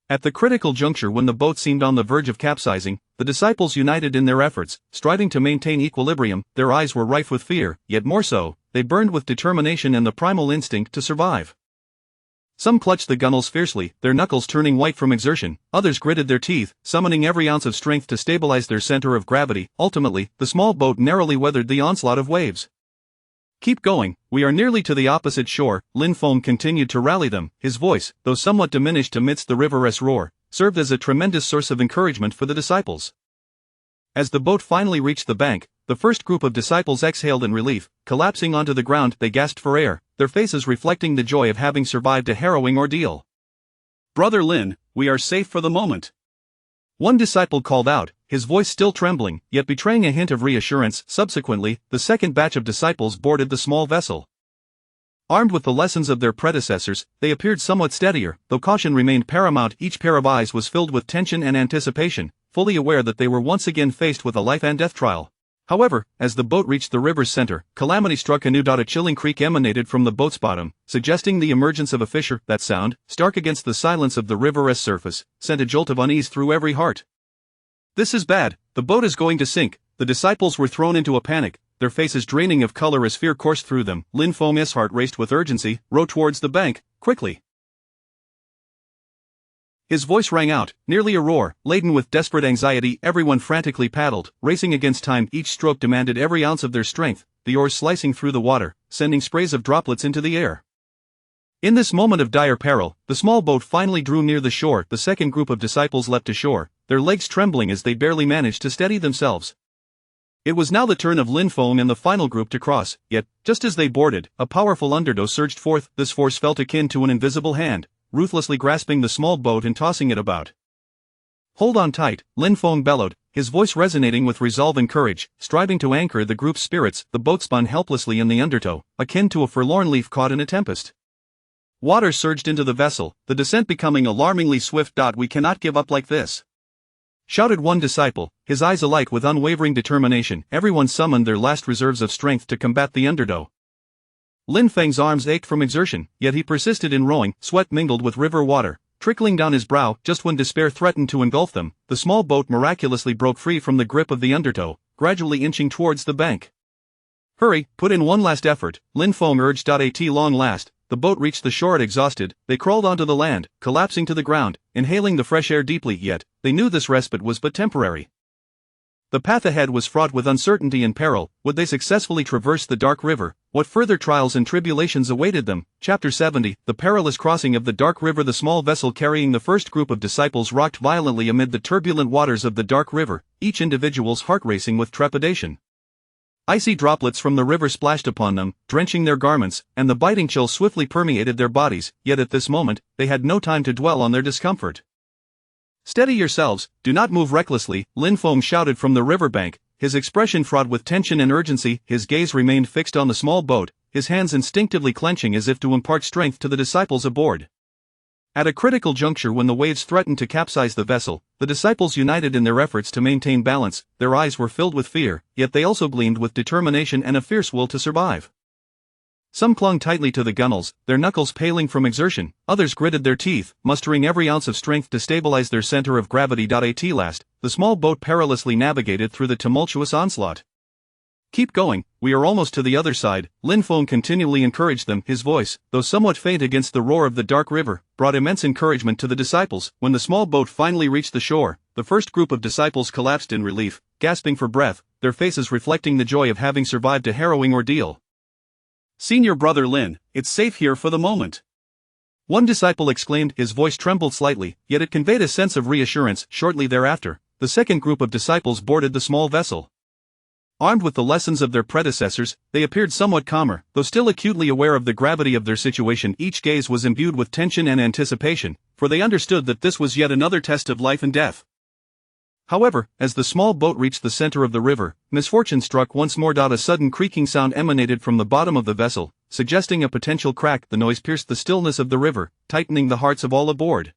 At the critical juncture when the boat seemed on the verge of capsizing, the disciples united in their efforts, striving to maintain equilibrium. Their eyes were rife with fear, yet more so, they burned with determination and the primal instinct to survive. Some clutched the gunwales fiercely, their knuckles turning white from exertion. Others gritted their teeth, summoning every ounce of strength to stabilize their center of gravity. Ultimately, the small boat narrowly weathered the onslaught of waves. "Keep going, we are nearly to the opposite shore," Lin Feng continued to rally them. His voice, though somewhat diminished amidst the river's roar, served as a tremendous source of encouragement for the disciples. As the boat finally reached the bank, the first group of disciples exhaled in relief. Collapsing onto the ground, they gasped for air, their faces reflecting the joy of having survived a harrowing ordeal. "Brother Lin, we are safe for the moment," one disciple called out, his voice still trembling, yet betraying a hint of reassurance. Subsequently, the second batch of disciples boarded the small vessel. Armed with the lessons of their predecessors, they appeared somewhat steadier, though caution remained paramount. Each pair of eyes was filled with tension and anticipation, fully aware that they were once again faced with a life and death trial. However, as the boat reached the river's center, calamity struck anew. A chilling creak emanated from the boat's bottom, suggesting the emergence of a fissure. That sound, stark against the silence of the river's surface, sent a jolt of unease through every heart. "This is bad, the boat is going to sink." The disciples were thrown into a panic, their faces draining of color as fear coursed through them. Lin Feng's heart raced with urgency. "Row towards the bank, quickly." His voice rang out, nearly a roar, laden with desperate anxiety. Everyone frantically paddled, racing against time. Each stroke demanded every ounce of their strength, the oars slicing through the water, sending sprays of droplets into the air. In this moment of dire peril, the small boat finally drew near the shore. The second group of disciples leapt ashore, their legs trembling as they barely managed to steady themselves. It was now the turn of Lin Feng and the final group to cross, yet, just as they boarded, a powerful undertow surged forth. This force felt akin to an invisible hand, ruthlessly grasping the small boat and tossing it about. "Hold on tight," Lin Feng bellowed, his voice resonating with resolve and courage. Striving to anchor the group's spirits, the boat spun helplessly in the undertow, akin to a forlorn leaf caught in a tempest. Water surged into the vessel, the descent becoming alarmingly swift. We cannot give up like this, shouted one disciple, his eyes alight with unwavering determination. Everyone summoned their last reserves of strength to combat the undertow. Lin Feng's arms ached from exertion, yet he persisted in rowing. Sweat mingled with river water, trickling down his brow. Just when despair threatened to engulf them, the small boat miraculously broke free from the grip of the undertow, gradually inching towards the bank. Hurry, put in one last effort, Lin Feng urged. At long last, the boat reached the shore. Exhausted, they crawled onto the land, collapsing to the ground, inhaling the fresh air deeply. Yet, they knew this respite was but temporary. The path ahead was fraught with uncertainty and peril. Would they successfully traverse the dark river? What further trials and tribulations awaited them? Chapter 70, The Perilous Crossing of the Dark River. The small vessel carrying the first group of disciples rocked violently amid the turbulent waters of the dark river, each individual's heart racing with trepidation. Icy droplets from the river splashed upon them, drenching their garments, and the biting chill swiftly permeated their bodies. Yet at this moment, they had no time to dwell on their discomfort. Steady yourselves, do not move recklessly, Lin Feng shouted from the riverbank, his expression fraught with tension and urgency. His gaze remained fixed on the small boat, his hands instinctively clenching as if to impart strength to the disciples aboard. At a critical juncture, when the waves threatened to capsize the vessel, the disciples united in their efforts to maintain balance. Their eyes were filled with fear, yet they also gleamed with determination and a fierce will to survive. Some clung tightly to the gunwales, their knuckles paling from exertion. Others gritted their teeth, mustering every ounce of strength to stabilize their center of gravity. At last, the small boat perilously navigated through the tumultuous onslaught. Keep going, we are almost to the other side, Lin Feng continually encouraged them. His voice, though somewhat faint against the roar of the dark river, brought immense encouragement to the disciples. When the small boat finally reached the shore, the first group of disciples collapsed in relief, gasping for breath, their faces reflecting the joy of having survived a harrowing ordeal. Senior brother Lin, it's safe here for the moment, one disciple exclaimed. His voice trembled slightly, yet it conveyed a sense of reassurance. Shortly thereafter, the second group of disciples boarded the small vessel. Armed with the lessons of their predecessors, they appeared somewhat calmer, though still acutely aware of the gravity of their situation. Each gaze was imbued with tension and anticipation, for they understood that this was yet another test of life and death. However, as the small boat reached the center of the river, misfortune struck once more. A sudden creaking sound emanated from the bottom of the vessel, suggesting a potential crack. The noise pierced the stillness of the river, tightening the hearts of all aboard.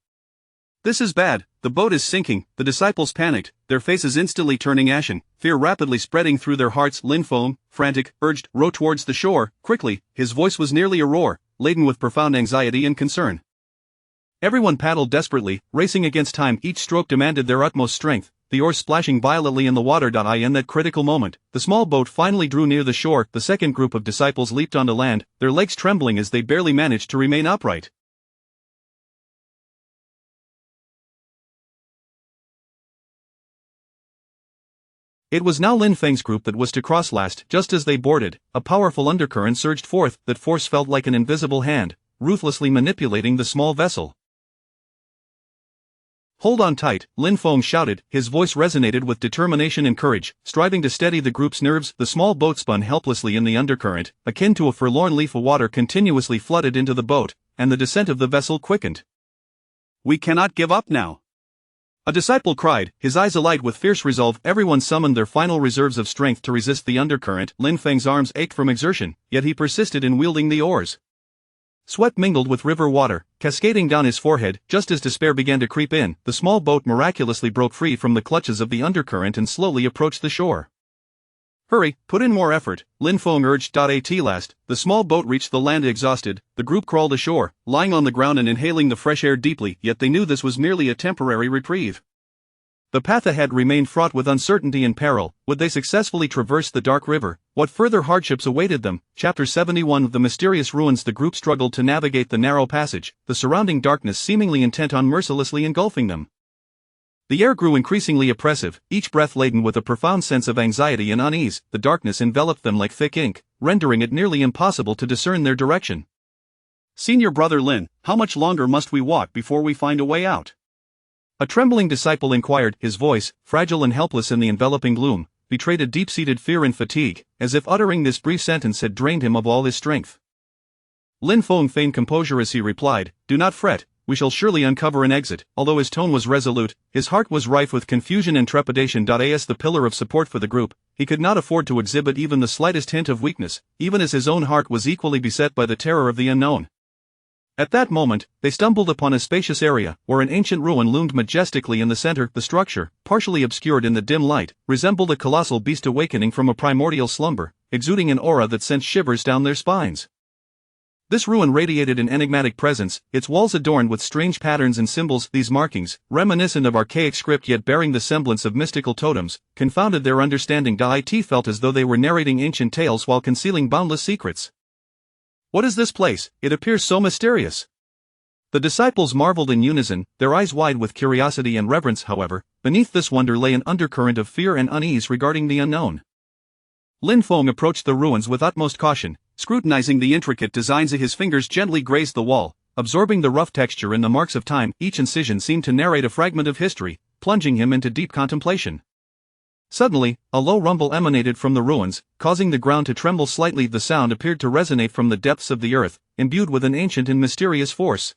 This is bad, the boat is sinking, the disciples panicked, their faces instantly turning ashen, fear rapidly spreading through their hearts. Lin Feng, frantic, urged, row towards the shore, quickly. His voice was nearly a roar, laden with profound anxiety and concern. Everyone paddled desperately, racing against time. Each stroke demanded their utmost strength, the oars splashing violently in the water. In that critical moment, the small boat finally drew near the shore. The second group of disciples leaped onto land, their legs trembling as they barely managed to remain upright. It was now Lin Feng's group that was to cross last. Just as they boarded, a powerful undercurrent surged forth. That force felt like an invisible hand, ruthlessly manipulating the small vessel. Hold on tight, Lin Feng shouted, his voice resonated with determination and courage. Striving to steady the group's nerves, the small boat spun helplessly in the undercurrent, akin to a forlorn leaf of water continuously flooded into the boat, and the descent of the vessel quickened. We cannot give up now, a disciple cried, his eyes alight with fierce resolve. Everyone summoned their final reserves of strength to resist the undercurrent. Lin Feng's arms ached from exertion, yet he persisted in wielding the oars. Sweat mingled with river water, cascading down his forehead. Just as despair began to creep in, the small boat miraculously broke free from the clutches of the undercurrent and slowly approached the shore. Hurry, put in more effort, Lin Feng urged. At last, the small boat reached the land. Exhausted, the group crawled ashore, lying on the ground and inhaling the fresh air deeply. Yet they knew this was merely a temporary reprieve. The path ahead remained fraught with uncertainty and peril. Would they successfully traverse the dark river? What further hardships awaited them? Chapter 71, The Mysterious Ruins. The group struggled to navigate the narrow passage, the surrounding darkness seemingly intent on mercilessly engulfing them. The air grew increasingly oppressive, each breath laden with a profound sense of anxiety and unease. The darkness enveloped them like thick ink, rendering it nearly impossible to discern their direction. Senior brother Lin, how much longer must we walk before we find a way out? A trembling disciple inquired. His voice, fragile and helpless in the enveloping gloom, betrayed a deep-seated fear and fatigue, as if uttering this brief sentence had drained him of all his strength. Lin Feng feigned composure as he replied, "Do not fret, we shall surely uncover an exit." Although his tone was resolute, his heart was rife with confusion and trepidation. As the pillar of support for the group, he could not afford to exhibit even the slightest hint of weakness, even as his own heart was equally beset by the terror of the unknown. At that moment, they stumbled upon a spacious area, where an ancient ruin loomed majestically in the center. The structure, partially obscured in the dim light, resembled a colossal beast awakening from a primordial slumber, exuding an aura that sent shivers down their spines. This ruin radiated an enigmatic presence, its walls adorned with strange patterns and symbols. These markings, reminiscent of archaic script yet bearing the semblance of mystical totems, confounded their understanding. It felt as though they were narrating ancient tales while concealing boundless secrets. What is this place? It appears so mysterious. The disciples marveled in unison, their eyes wide with curiosity and reverence. However, beneath this wonder lay an undercurrent of fear and unease regarding the unknown. Lin Feng approached the ruins with utmost caution, scrutinizing the intricate designs. His fingers gently grazed the wall, absorbing the rough texture and the marks of time. Each incision seemed to narrate a fragment of history, plunging him into deep contemplation. Suddenly, a low rumble emanated from the ruins, causing the ground to tremble slightly. The sound appeared to resonate from the depths of the earth, imbued with an ancient and mysterious force.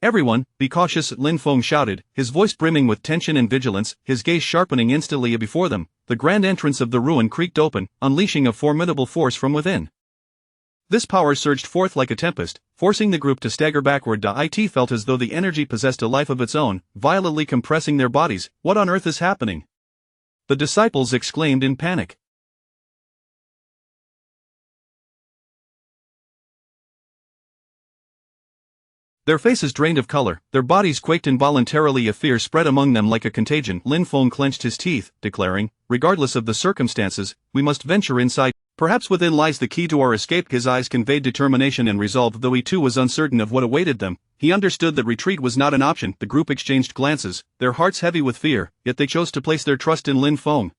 "Everyone, be cautious," Lin Feng shouted, his voice brimming with tension and vigilance, his gaze sharpening instantly. Before them, the grand entrance of the ruin creaked open, unleashing a formidable force from within. This power surged forth like a tempest, forcing the group to stagger backward. It felt as though the energy possessed a life of its own, violently compressing their bodies. What on earth is happening? The disciples exclaimed in panic. Their faces drained of color, their bodies quaked involuntarily. A fear spread among them like a contagion. Lin Feng clenched his teeth, declaring, "Regardless of the circumstances, we must venture inside. Perhaps within lies the key to our escape." His eyes conveyed determination and resolve. Though he too was uncertain of what awaited them, he understood that retreat was not an option. The group exchanged glances, their hearts heavy with fear, yet they chose to place their trust in Lin Feng.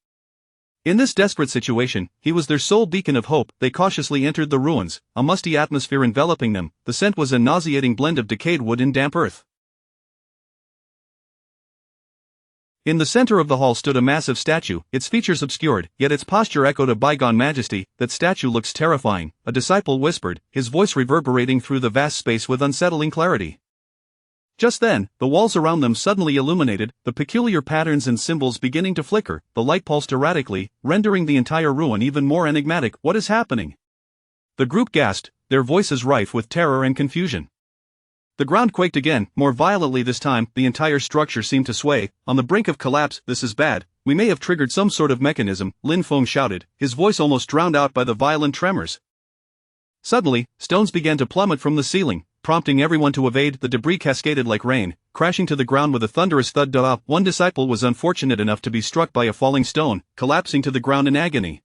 In this desperate situation, he was their sole beacon of hope. They cautiously entered the ruins, a musty atmosphere enveloping them. The scent was a nauseating blend of decayed wood and damp earth. In the center of the hall stood a massive statue, its features obscured, yet its posture echoed a bygone majesty. "That statue looks terrifying," a disciple whispered, his voice reverberating through the vast space with unsettling clarity. Just then, the walls around them suddenly illuminated, the peculiar patterns and symbols beginning to flicker. The light pulsed erratically, rendering the entire ruin even more enigmatic. "What is happening?" The group gasped, their voices rife with terror and confusion. The ground quaked again, more violently this time. The entire structure seemed to sway, on the brink of collapse. "This is bad. We may have triggered some sort of mechanism," Lin Feng shouted, his voice almost drowned out by the violent tremors. Suddenly, stones began to plummet from the ceiling, prompting everyone to evade. The debris cascaded like rain, crashing to the ground with a thunderous thud. One disciple was unfortunate enough to be struck by a falling stone, collapsing to the ground in agony.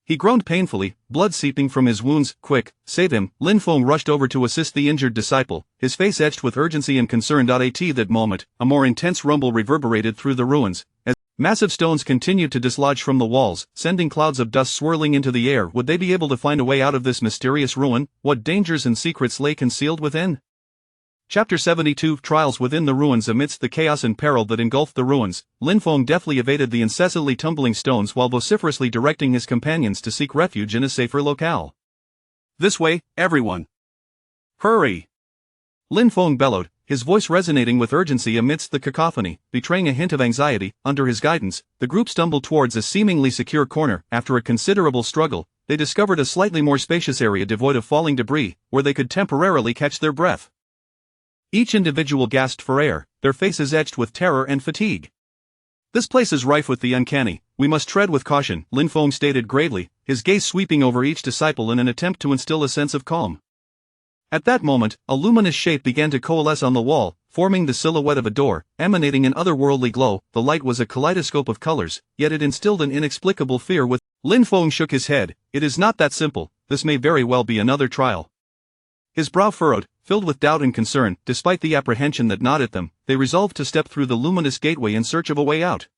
He groaned painfully, blood seeping from his wounds. "Quick, save him!" Lin Feng rushed over to assist the injured disciple, his face etched with urgency and concern. At that moment, a more intense rumble reverberated through the ruins, as massive stones continued to dislodge from the walls, sending clouds of dust swirling into the air. Would they be able to find a way out of this mysterious ruin? What dangers and secrets lay concealed within? Chapter 72 Trials within the ruins. Amidst the chaos and peril that engulfed the ruins, Lin Feng deftly evaded the incessantly tumbling stones while vociferously directing his companions to seek refuge in a safer locale. "This way, everyone! Hurry!" Lin Feng bellowed, his voice resonating with urgency amidst the cacophony, betraying a hint of anxiety. Under his guidance, the group stumbled towards a seemingly secure corner. After a considerable struggle, they discovered a slightly more spacious area devoid of falling debris, where they could temporarily catch their breath. Each individual gasped for air, their faces etched with terror and fatigue. "This place is rife with the uncanny. We must tread with caution," Lin Feng stated gravely, his gaze sweeping over each disciple in an attempt to instill a sense of calm. At that moment, a luminous shape began to coalesce on the wall, forming the silhouette of a door, emanating an otherworldly glow. The light was a kaleidoscope of colors, yet it instilled an inexplicable fear within. Lin Feng shook his head. "It is not that simple. This may very well be another trial." His brow furrowed, filled with doubt and concern. Despite the apprehension that gnawed at them, they resolved to step through the luminous gateway in search of a way out.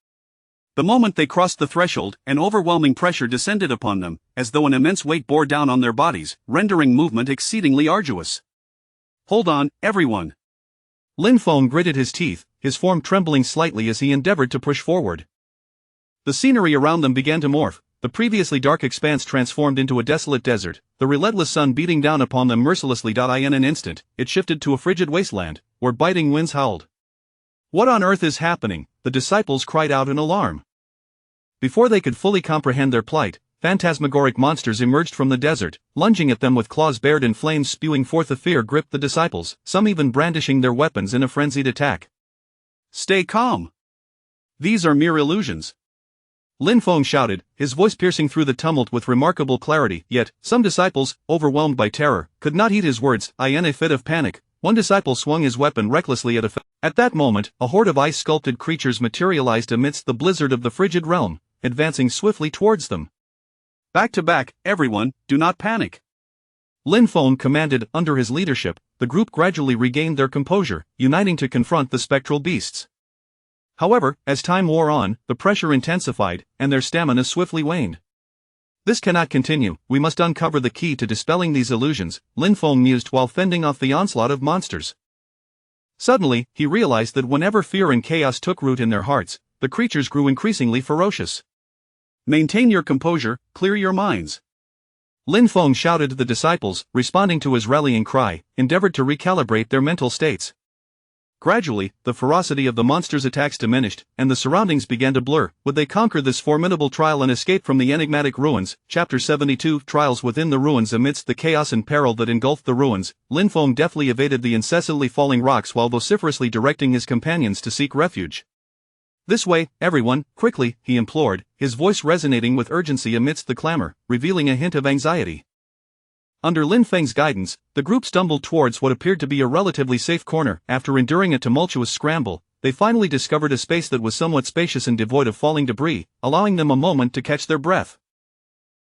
The moment they crossed the threshold, an overwhelming pressure descended upon them, as though an immense weight bore down on their bodies, rendering movement exceedingly arduous. "Hold on, everyone!" Lin Feng gritted his teeth, his form trembling slightly as he endeavored to push forward. The scenery around them began to morph. The previously dark expanse transformed into a desolate desert, the relentless sun beating down upon them mercilessly. In an instant, it shifted to a frigid wasteland, where biting winds howled. "What on earth is happening?" the disciples cried out in alarm. Before they could fully comprehend their plight, phantasmagoric monsters emerged from the desert, lunging at them with claws bared and flames spewing forth. The fear gripped the disciples, some even brandishing their weapons in a frenzied attack. Stay calm. These are mere illusions. Lin Feng shouted, his voice piercing through the tumult with remarkable clarity, yet, some disciples, overwhelmed by terror, could not heed his words. In a fit of panic, one disciple swung his weapon recklessly at that moment, a horde of ice-sculpted creatures materialized amidst the blizzard of the frigid realm, advancing swiftly towards them. Back to back, everyone, do not panic. Lin Feng commanded. Under his leadership, the group gradually regained their composure, uniting to confront the spectral beasts. However, as time wore on, the pressure intensified, and their stamina swiftly waned. This cannot continue, we must uncover the key to dispelling these illusions, Lin Feng mused while fending off the onslaught of monsters. Suddenly, he realized that whenever fear and chaos took root in their hearts, the creatures grew increasingly ferocious. Maintain your composure, clear your minds. Lin Feng shouted to the disciples, responding to his rallying cry, endeavored to recalibrate their mental states. Gradually, the ferocity of the monsters' attacks diminished, and the surroundings began to blur. Would they conquer this formidable trial and escape from the enigmatic ruins? Chapter 72 Trials within the ruins. Amidst the chaos and peril that engulfed the ruins, Lin Feng deftly evaded the incessantly falling rocks while vociferously directing his companions to seek refuge. This way, everyone, quickly, he implored, his voice resonating with urgency amidst the clamor, revealing a hint of anxiety. Under Lin Feng's guidance, the group stumbled towards what appeared to be a relatively safe corner. After enduring a tumultuous scramble, they finally discovered a space that was somewhat spacious and devoid of falling debris, allowing them a moment to catch their breath.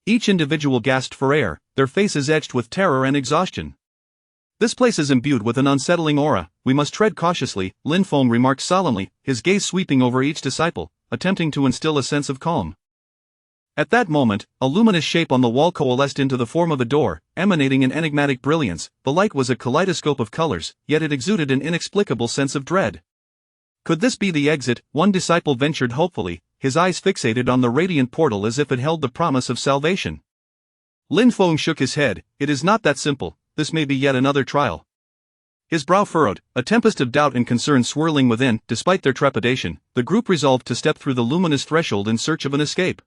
Each individual gasped for air, their faces etched with terror and exhaustion. This place is imbued with an unsettling aura, we must tread cautiously, Lin Feng remarked solemnly, his gaze sweeping over each disciple, attempting to instill a sense of calm. At that moment, a luminous shape on the wall coalesced into the form of a door, emanating an enigmatic brilliance. The light was a kaleidoscope of colors, yet it exuded an inexplicable sense of dread. Could this be the exit? One disciple ventured hopefully, his eyes fixated on the radiant portal as if it held the promise of salvation. Lin Feng shook his head, it is not that simple, this may be yet another trial. His brow furrowed, a tempest of doubt and concern swirling within. Despite their trepidation, the group resolved to step through the luminous threshold in search of an escape.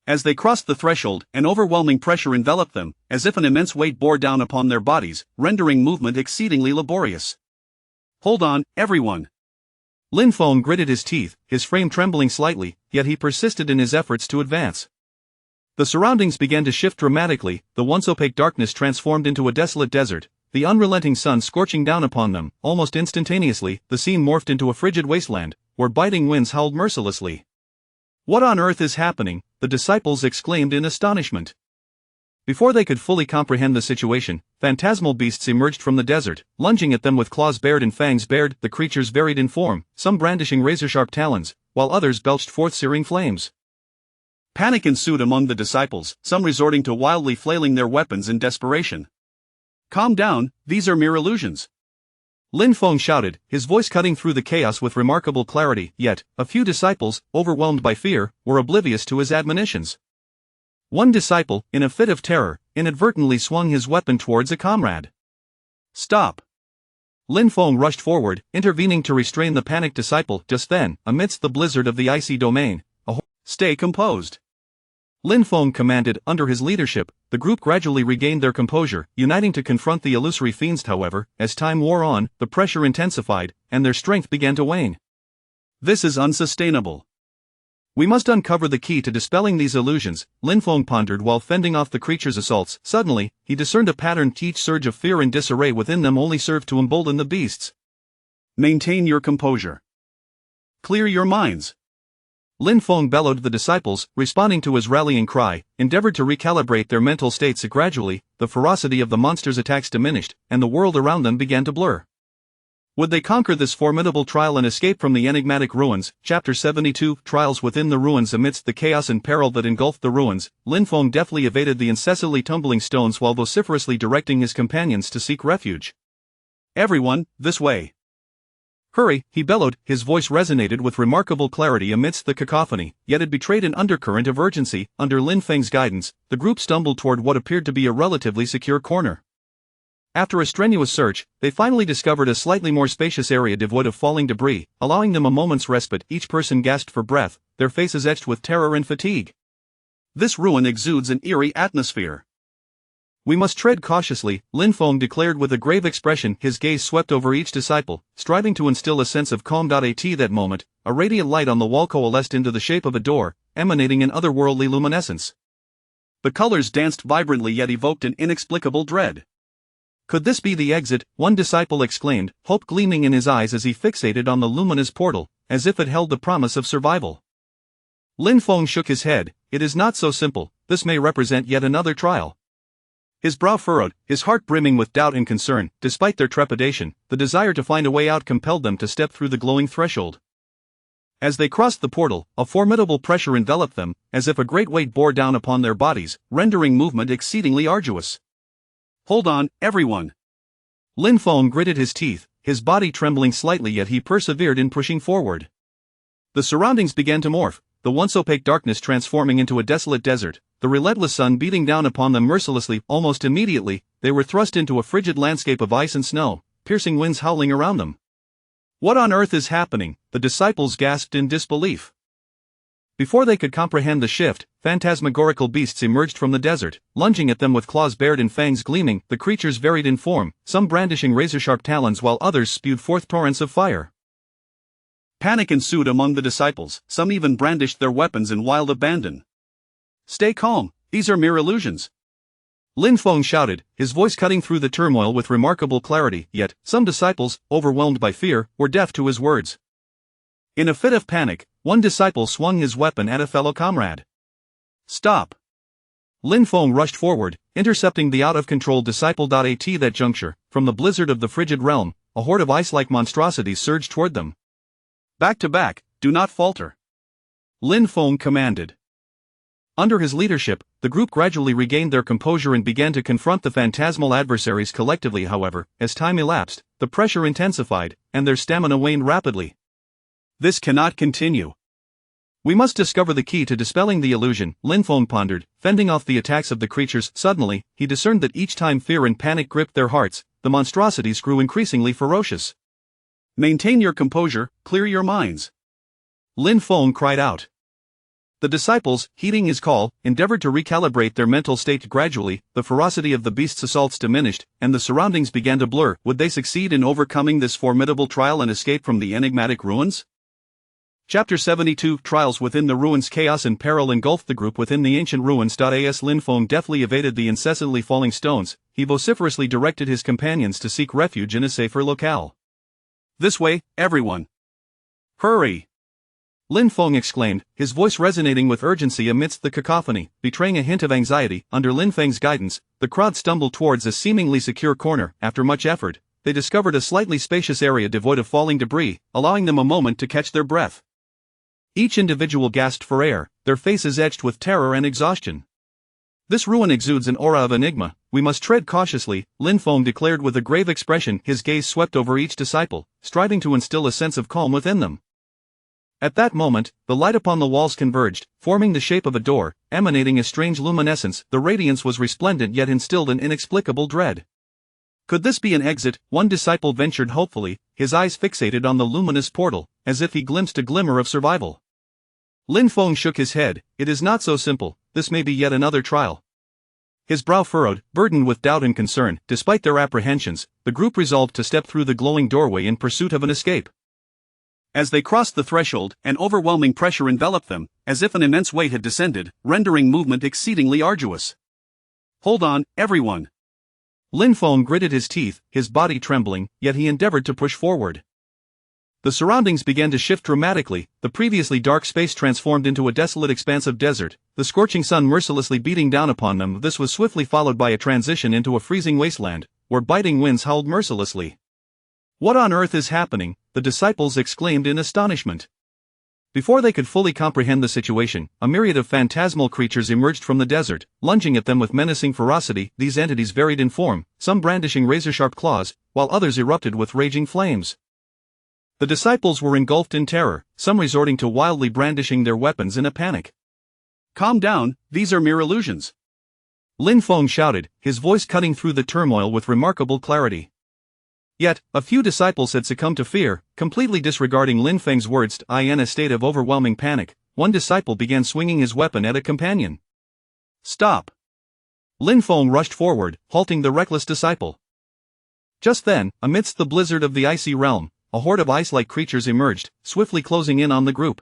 As they crossed the threshold, an overwhelming pressure enveloped them, as if an immense weight bore down upon their bodies, rendering movement exceedingly laborious. Hold on, everyone. Lin Feng gritted his teeth, his frame trembling slightly, yet he persisted in his efforts to advance. The surroundings began to shift dramatically, the once opaque darkness transformed into a desolate desert, the unrelenting sun scorching down upon them. Almost instantaneously, the scene morphed into a frigid wasteland, where biting winds howled mercilessly. What on earth is happening? The disciples exclaimed in astonishment. Before they could fully comprehend the situation, phantasmal beasts emerged from the desert, lunging at them with claws bared and fangs bared. The creatures varied in form, some brandishing razor-sharp talons, while others belched forth searing flames. Panic ensued among the disciples, some resorting to wildly flailing their weapons in desperation. Calm down, these are mere illusions. Lin Feng shouted, his voice cutting through the chaos with remarkable clarity, yet, a few disciples, overwhelmed by fear, were oblivious to his admonitions. One disciple, in a fit of terror, inadvertently swung his weapon towards a comrade. Stop! Lin Feng rushed forward, intervening to restrain the panicked disciple. Just then, amidst the blizzard of the icy domain, stay composed. Lin Feng commanded. Under his leadership, the group gradually regained their composure, uniting to confront the illusory fiends. However, as time wore on, the pressure intensified, and their strength began to wane. This is unsustainable. We must uncover the key to dispelling these illusions, Lin Feng pondered while fending off the creatures' assaults. Suddenly, he discerned a pattern. Each surge of fear and disarray within them only served to embolden the beasts. Maintain your composure. Clear your minds. Lin Feng bellowed. The disciples, responding to his rallying cry, endeavored to recalibrate their mental states. Gradually, the ferocity of the monsters' attacks diminished, and the world around them began to blur. Would they conquer this formidable trial and escape from the enigmatic ruins? Chapter 72 Trials within the ruins. Amidst the chaos and peril that engulfed the ruins, Lin Feng deftly evaded the incessantly tumbling stones while vociferously directing his companions to seek refuge. Everyone, this way. Hurry, he bellowed, his voice resonated with remarkable clarity amidst the cacophony, yet it betrayed an undercurrent of urgency. Under Lin Feng's guidance, the group stumbled toward what appeared to be a relatively secure corner. After a strenuous search, they finally discovered a slightly more spacious area devoid of falling debris, allowing them a moment's respite. Each person gasped for breath, their faces etched with terror and fatigue. This ruin exudes an eerie atmosphere. We must tread cautiously, Lin Feng declared with a grave expression. His gaze swept over each disciple, striving to instill a sense of calm. At that moment, a radiant light on the wall coalesced into the shape of a door, emanating an otherworldly luminescence. The colors danced vibrantly yet evoked an inexplicable dread. Could this be the exit? One disciple exclaimed, hope gleaming in his eyes as he fixated on the luminous portal, as if it held the promise of survival. Lin Feng shook his head. It is not so simple. This may represent yet another trial. His brow furrowed, his heart brimming with doubt and concern. Despite their trepidation, the desire to find a way out compelled them to step through the glowing threshold. As they crossed the portal, a formidable pressure enveloped them, as if a great weight bore down upon their bodies, rendering movement exceedingly arduous. Hold on, everyone. Lin Feng gritted his teeth, his body trembling slightly, yet he persevered in pushing forward. The surroundings began to morph, the once opaque darkness transforming into a desolate desert, the relentless sun beating down upon them mercilessly. Almost immediately, they were thrust into a frigid landscape of ice and snow, piercing winds howling around them. What on earth is happening? The disciples gasped in disbelief. Before they could comprehend the shift, phantasmagorical beasts emerged from the desert, lunging at them with claws bared and fangs gleaming. The creatures varied in form, some brandishing razor-sharp talons while others spewed forth torrents of fire. Panic ensued among the disciples, some even brandished their weapons in wild abandon. Stay calm, these are mere illusions. Lin Feng shouted, his voice cutting through the turmoil with remarkable clarity, yet, some disciples, overwhelmed by fear, were deaf to his words. In a fit of panic, one disciple swung his weapon at a fellow comrade. Stop! Lin Feng rushed forward, intercepting the out-of-control disciple. At that juncture, from the blizzard of the frigid realm, a horde of ice-like monstrosities surged toward them. Back to back, do not falter. Lin Feng commanded. Under his leadership, the group gradually regained their composure and began to confront the phantasmal adversaries collectively. However, as time elapsed, the pressure intensified, and their stamina waned rapidly. This cannot continue. We must discover the key to dispelling the illusion, Lin Feng pondered, fending off the attacks of the creatures. Suddenly, he discerned that each time fear and panic gripped their hearts, the monstrosities grew increasingly ferocious. Maintain your composure, clear your minds. Lin Feng cried out. The disciples, heeding his call, endeavored to recalibrate their mental state. Gradually, the ferocity of the beast's assaults diminished, and the surroundings began to blur. Would they succeed in overcoming this formidable trial and escape from the enigmatic ruins? Chapter 72 Trials within the ruins. Chaos and peril engulfed the group within the ancient ruins. As Lin Feng deftly evaded the incessantly falling stones, he vociferously directed his companions to seek refuge in a safer locale. This way, everyone! Hurry! Lin Feng exclaimed, his voice resonating with urgency amidst the cacophony, betraying a hint of anxiety. Under Lin Feng's guidance, the crowd stumbled towards a seemingly secure corner. After much effort, they discovered a slightly spacious area devoid of falling debris, allowing them a moment to catch their breath. Each individual gasped for air, their faces etched with terror and exhaustion. This ruin exudes an aura of enigma. We must tread cautiously, Lin Feng declared with a grave expression. His gaze swept over each disciple, striving to instill a sense of calm within them. At that moment, the light upon the walls converged, forming the shape of a door, emanating a strange luminescence. The radiance was resplendent yet instilled an inexplicable dread. Could this be an exit? One disciple ventured hopefully, his eyes fixated on the luminous portal, as if he glimpsed a glimmer of survival. Lin Feng shook his head. It is not so simple, this may be yet another trial. His brow furrowed, burdened with doubt and concern. Despite their apprehensions, the group resolved to step through the glowing doorway in pursuit of an escape. As they crossed the threshold, an overwhelming pressure enveloped them, as if an immense weight had descended, rendering movement exceedingly arduous. Hold on, everyone! Lin Feng gritted his teeth, his body trembling, yet he endeavored to push forward. The surroundings began to shift dramatically. The previously dark space transformed into a desolate expanse of desert, the scorching sun mercilessly beating down upon them. This was swiftly followed by a transition into a freezing wasteland, where biting winds howled mercilessly. What on earth is happening? The disciples exclaimed in astonishment. Before they could fully comprehend the situation, a myriad of phantasmal creatures emerged from the desert, lunging at them with menacing ferocity. These entities varied in form, some brandishing razor-sharp claws, while others erupted with raging flames. The disciples were engulfed in terror, some resorting to wildly brandishing their weapons in a panic. Calm down, these are mere illusions. Lin Feng shouted, his voice cutting through the turmoil with remarkable clarity. Yet, a few disciples had succumbed to fear, completely disregarding Lin Feng's words. In a state of overwhelming panic, one disciple began swinging his weapon at a companion. Stop! Lin Feng rushed forward, halting the reckless disciple. Just then, amidst the blizzard of the icy realm, a horde of ice-like creatures emerged, swiftly closing in on the group.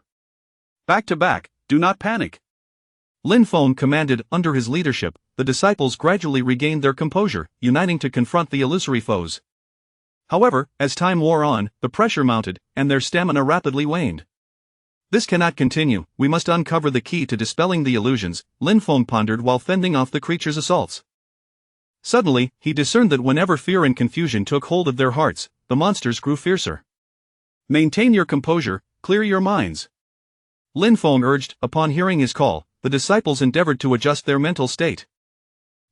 Back to back, do not panic. Lin Feng commanded. Under his leadership, the disciples gradually regained their composure, uniting to confront the illusory foes. However, as time wore on, the pressure mounted, and their stamina rapidly waned. This cannot continue, we must uncover the key to dispelling the illusions, Lin Feng pondered while fending off the creature's assaults. Suddenly, he discerned that whenever fear and confusion took hold of their hearts, the monsters grew fiercer. Maintain your composure, clear your minds. Lin Feng urged. Upon hearing his call, the disciples endeavored to adjust their mental state.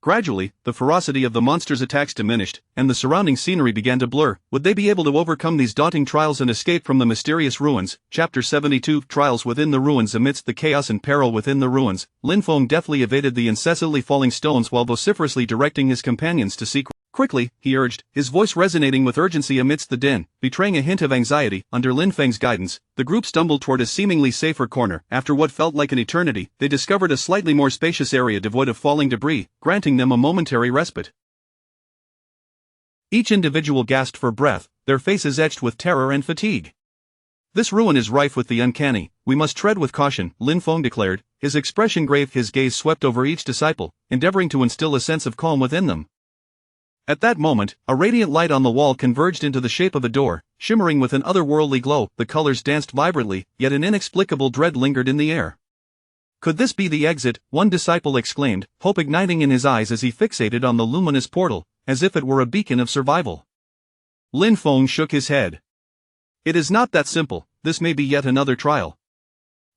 Gradually, the ferocity of the monsters' attacks diminished, and the surrounding scenery began to blur. Would they be able to overcome these daunting trials and escape from the mysterious ruins? Chapter 72 Trials within the ruins. Amidst the chaos and peril within the ruins, Lin Feng deftly evaded the incessantly falling stones while vociferously directing his companions to seek. Quickly, he urged, his voice resonating with urgency amidst the din, betraying a hint of anxiety. Under Lin Feng's guidance, the group stumbled toward a seemingly safer corner. After what felt like an eternity, they discovered a slightly more spacious area devoid of falling debris, granting them a momentary respite. Each individual gasped for breath, their faces etched with terror and fatigue. This ruin is rife with the uncanny, we must tread with caution, Lin Feng declared, his expression grave. His gaze swept over each disciple, endeavoring to instill a sense of calm within them. At that moment, a radiant light on the wall converged into the shape of a door, shimmering with an otherworldly glow. The colors danced vibrantly, yet an inexplicable dread lingered in the air. Could this be the exit? One disciple exclaimed, hope igniting in his eyes as he fixated on the luminous portal, as if it were a beacon of survival. Lin Feng shook his head. It is not that simple, this may be yet another trial.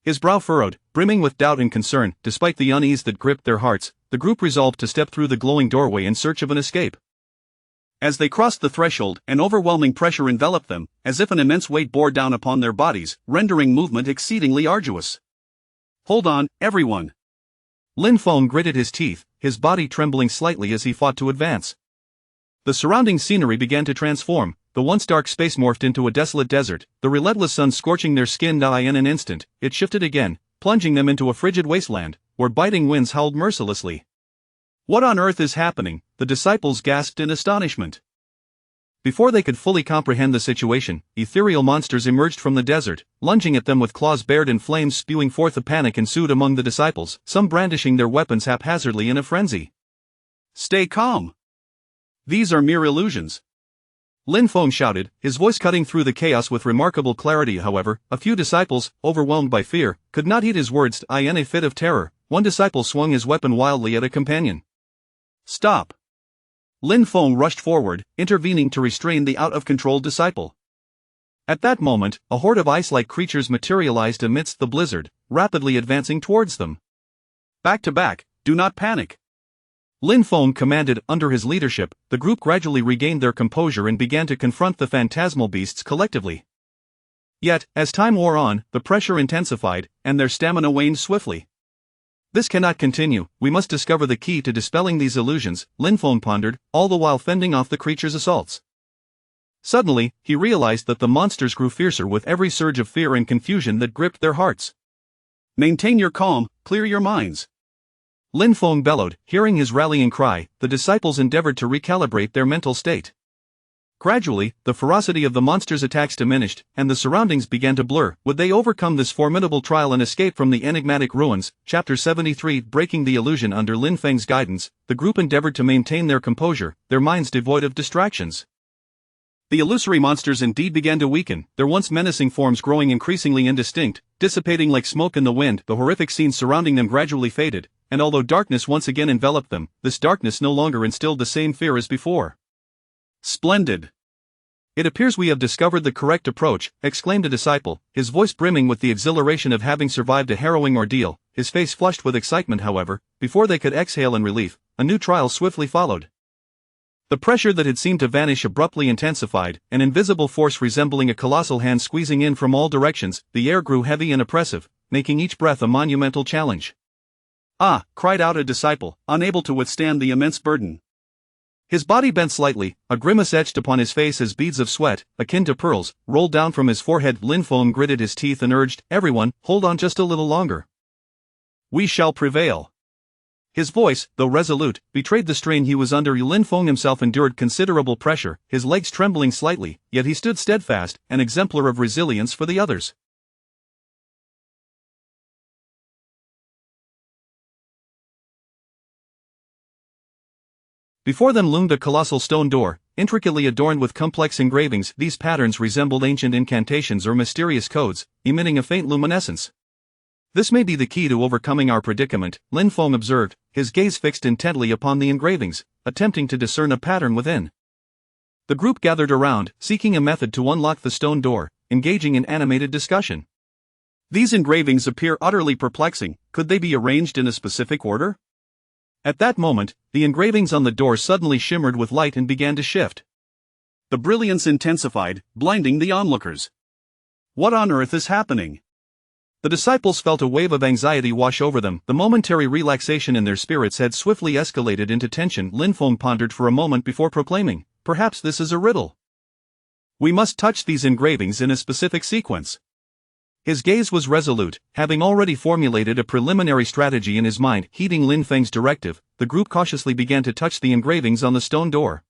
His brow furrowed, brimming with doubt and concern. Despite the unease that gripped their hearts, the group resolved to step through the glowing doorway in search of an escape. As they crossed the threshold, an overwhelming pressure enveloped them, as if an immense weight bore down upon their bodies, rendering movement exceedingly arduous. Hold on, everyone. Lin Feng gritted his teeth, his body trembling slightly as he fought to advance. The surrounding scenery began to transform. The once dark space morphed into a desolate desert, the relentless sun scorching their skin. In an instant, it shifted again, plunging them into a frigid wasteland, where biting winds howled mercilessly. What on earth is happening? The disciples gasped in astonishment. Before they could fully comprehend the situation, ethereal monsters emerged from the desert, lunging at them with claws bared and flames spewing forth. A panic ensued among the disciples, some brandishing their weapons haphazardly in a frenzy. Stay calm. These are mere illusions. Lin Feng shouted, his voice cutting through the chaos with remarkable clarity. However, a few disciples, overwhelmed by fear, could not heed his words. In a fit of terror, one disciple swung his weapon wildly at a companion. Stop! Lin Feng rushed forward, intervening to restrain the out-of-control disciple. At that moment, a horde of ice-like creatures materialized amidst the blizzard, rapidly advancing towards them. Back to back, do not panic. Lin Feng commanded. Under his leadership, the group gradually regained their composure and began to confront the phantasmal beasts collectively. Yet, as time wore on, the pressure intensified, and their stamina waned swiftly. This cannot continue, we must discover the key to dispelling these illusions, Lin Feng pondered, all the while fending off the creature's assaults. Suddenly, he realized that the monsters grew fiercer with every surge of fear and confusion that gripped their hearts. Maintain your calm, clear your minds. Lin Feng bellowed. Hearing his rallying cry, the disciples endeavored to recalibrate their mental state. Gradually, the ferocity of the monsters' attacks diminished, and the surroundings began to blur. Would they overcome this formidable trial and escape from the enigmatic ruins? Chapter 73 Breaking the illusion. Under Lin Feng's guidance, the group endeavored to maintain their composure, their minds devoid of distractions. The illusory monsters indeed began to weaken, their once menacing forms growing increasingly indistinct, dissipating like smoke in the wind. The horrific scenes surrounding them gradually faded, and although darkness once again enveloped them, this darkness no longer instilled the same fear as before. Splendid! It appears we have discovered the correct approach, exclaimed a disciple, his voice brimming with the exhilaration of having survived a harrowing ordeal. His face flushed with excitement. However, before they could exhale in relief, a new trial swiftly followed. The pressure that had seemed to vanish abruptly intensified, an invisible force resembling a colossal hand squeezing in from all directions. The air grew heavy and oppressive, making each breath a monumental challenge. Ah! Cried out a disciple, unable to withstand the immense burden. His body bent slightly, a grimace etched upon his face as beads of sweat, akin to pearls, rolled down from his forehead. Lin Feng gritted his teeth and urged, everyone, hold on just a little longer. We shall prevail. His voice, though resolute, betrayed the strain he was under. Lin Feng himself endured considerable pressure, his legs trembling slightly, yet he stood steadfast, an exemplar of resilience for the others. Before them loomed a colossal stone door, intricately adorned with complex engravings. These patterns resembled ancient incantations or mysterious codes, emitting a faint luminescence. "This may be the key to overcoming our predicament," Lin Feng observed, his gaze fixed intently upon the engravings, attempting to discern a pattern within. The group gathered around, seeking a method to unlock the stone door, engaging in animated discussion. "These engravings appear utterly perplexing. Could they be arranged in a specific order?" At that moment, the engravings on the door suddenly shimmered with light and began to shift. The brilliance intensified, blinding the onlookers. "What on earth is happening?" The disciples felt a wave of anxiety wash over them. The momentary relaxation in their spirits had swiftly escalated into tension. Lin Feng pondered for a moment before proclaiming, "Perhaps this is a riddle. We must touch these engravings in a specific sequence." His gaze was resolute, having already formulated a preliminary strategy in his mind. Heeding Lin Feng's directive, the group cautiously began to touch the engravings on the stone door.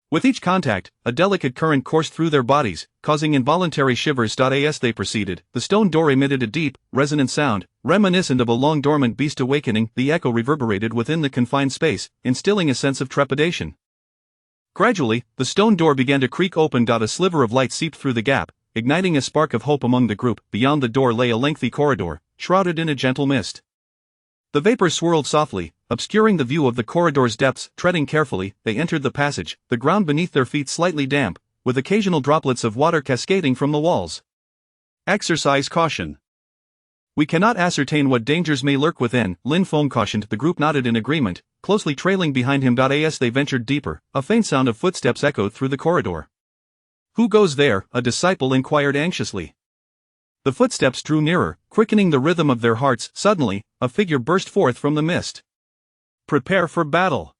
With each contact, a delicate current coursed through their bodies, causing involuntary shivers. As they proceeded, the stone door emitted a deep, resonant sound, reminiscent of a long-dormant beast awakening. The echo reverberated within the confined space, instilling a sense of trepidation. Gradually, the stone door began to creak open. A sliver of light seeped through the gap, igniting a spark of hope among the group. Beyond the door lay a lengthy corridor, shrouded in a gentle mist. The vapor swirled softly, obscuring the view of the corridor's depths. Treading carefully, they entered the passage, the ground beneath their feet slightly damp, with occasional droplets of water cascading from the walls. "Exercise caution. We cannot ascertain what dangers may lurk within," Lin Feng cautioned. The group nodded in agreement, closely trailing behind him. As they ventured deeper, a faint sound of footsteps echoed through the corridor. "Who goes there?" a disciple inquired anxiously. The footsteps drew nearer, quickening the rhythm of their hearts. Suddenly, a figure burst forth from the mist. "Prepare for battle!"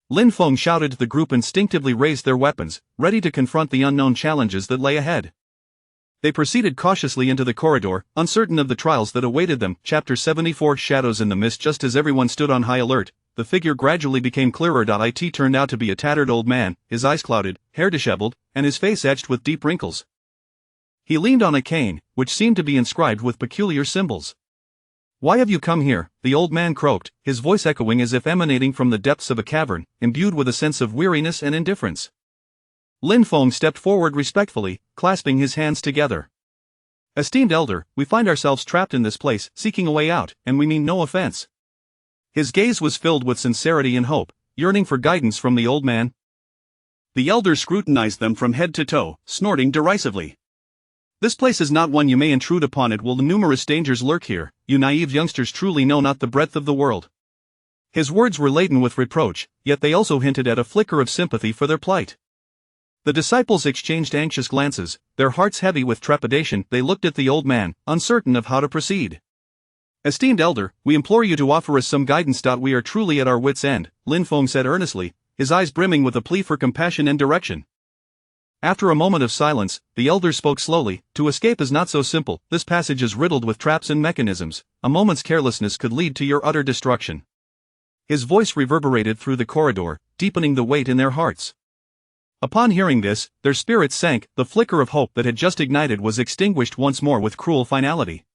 Lin Feng shouted. The group instinctively raised their weapons, ready to confront the unknown challenges that lay ahead. They proceeded cautiously into the corridor, uncertain of the trials that awaited them. Chapter 74 Shadows in the mist. Just as everyone stood on high alert, the figure gradually became clearer. It turned out to be a tattered old man, his eyes clouded, hair disheveled, and his face etched with deep wrinkles. He leaned on a cane, which seemed to be inscribed with peculiar symbols. "Why have you come here?" the old man croaked, his voice echoing as if emanating from the depths of a cavern, imbued with a sense of weariness and indifference. Lin Feng stepped forward respectfully, clasping his hands together. "Esteemed elder, we find ourselves trapped in this place, seeking a way out, and we mean no offense." His gaze was filled with sincerity and hope, yearning for guidance from the old man. The elder scrutinized them from head to toe, snorting derisively. "This place is not one you may intrude upon. It will numerous dangers lurk here. You naive youngsters truly know not the breadth of the world." His words were laden with reproach, yet they also hinted at a flicker of sympathy for their plight. The disciples exchanged anxious glances, their hearts heavy with trepidation. They looked at the old man, uncertain of how to proceed. "Esteemed elder, we implore you to offer us some guidance. We are truly at our wits' end," Lin Feng said earnestly, his eyes brimming with a plea for compassion and direction. After a moment of silence, the elder spoke slowly. "To escape is not so simple. This passage is riddled with traps and mechanisms. A moment's carelessness could lead to your utter destruction." His voice reverberated through the corridor, deepening the weight in their hearts. Upon hearing this, their spirits sank. The flicker of hope that had just ignited was extinguished once more with cruel finality.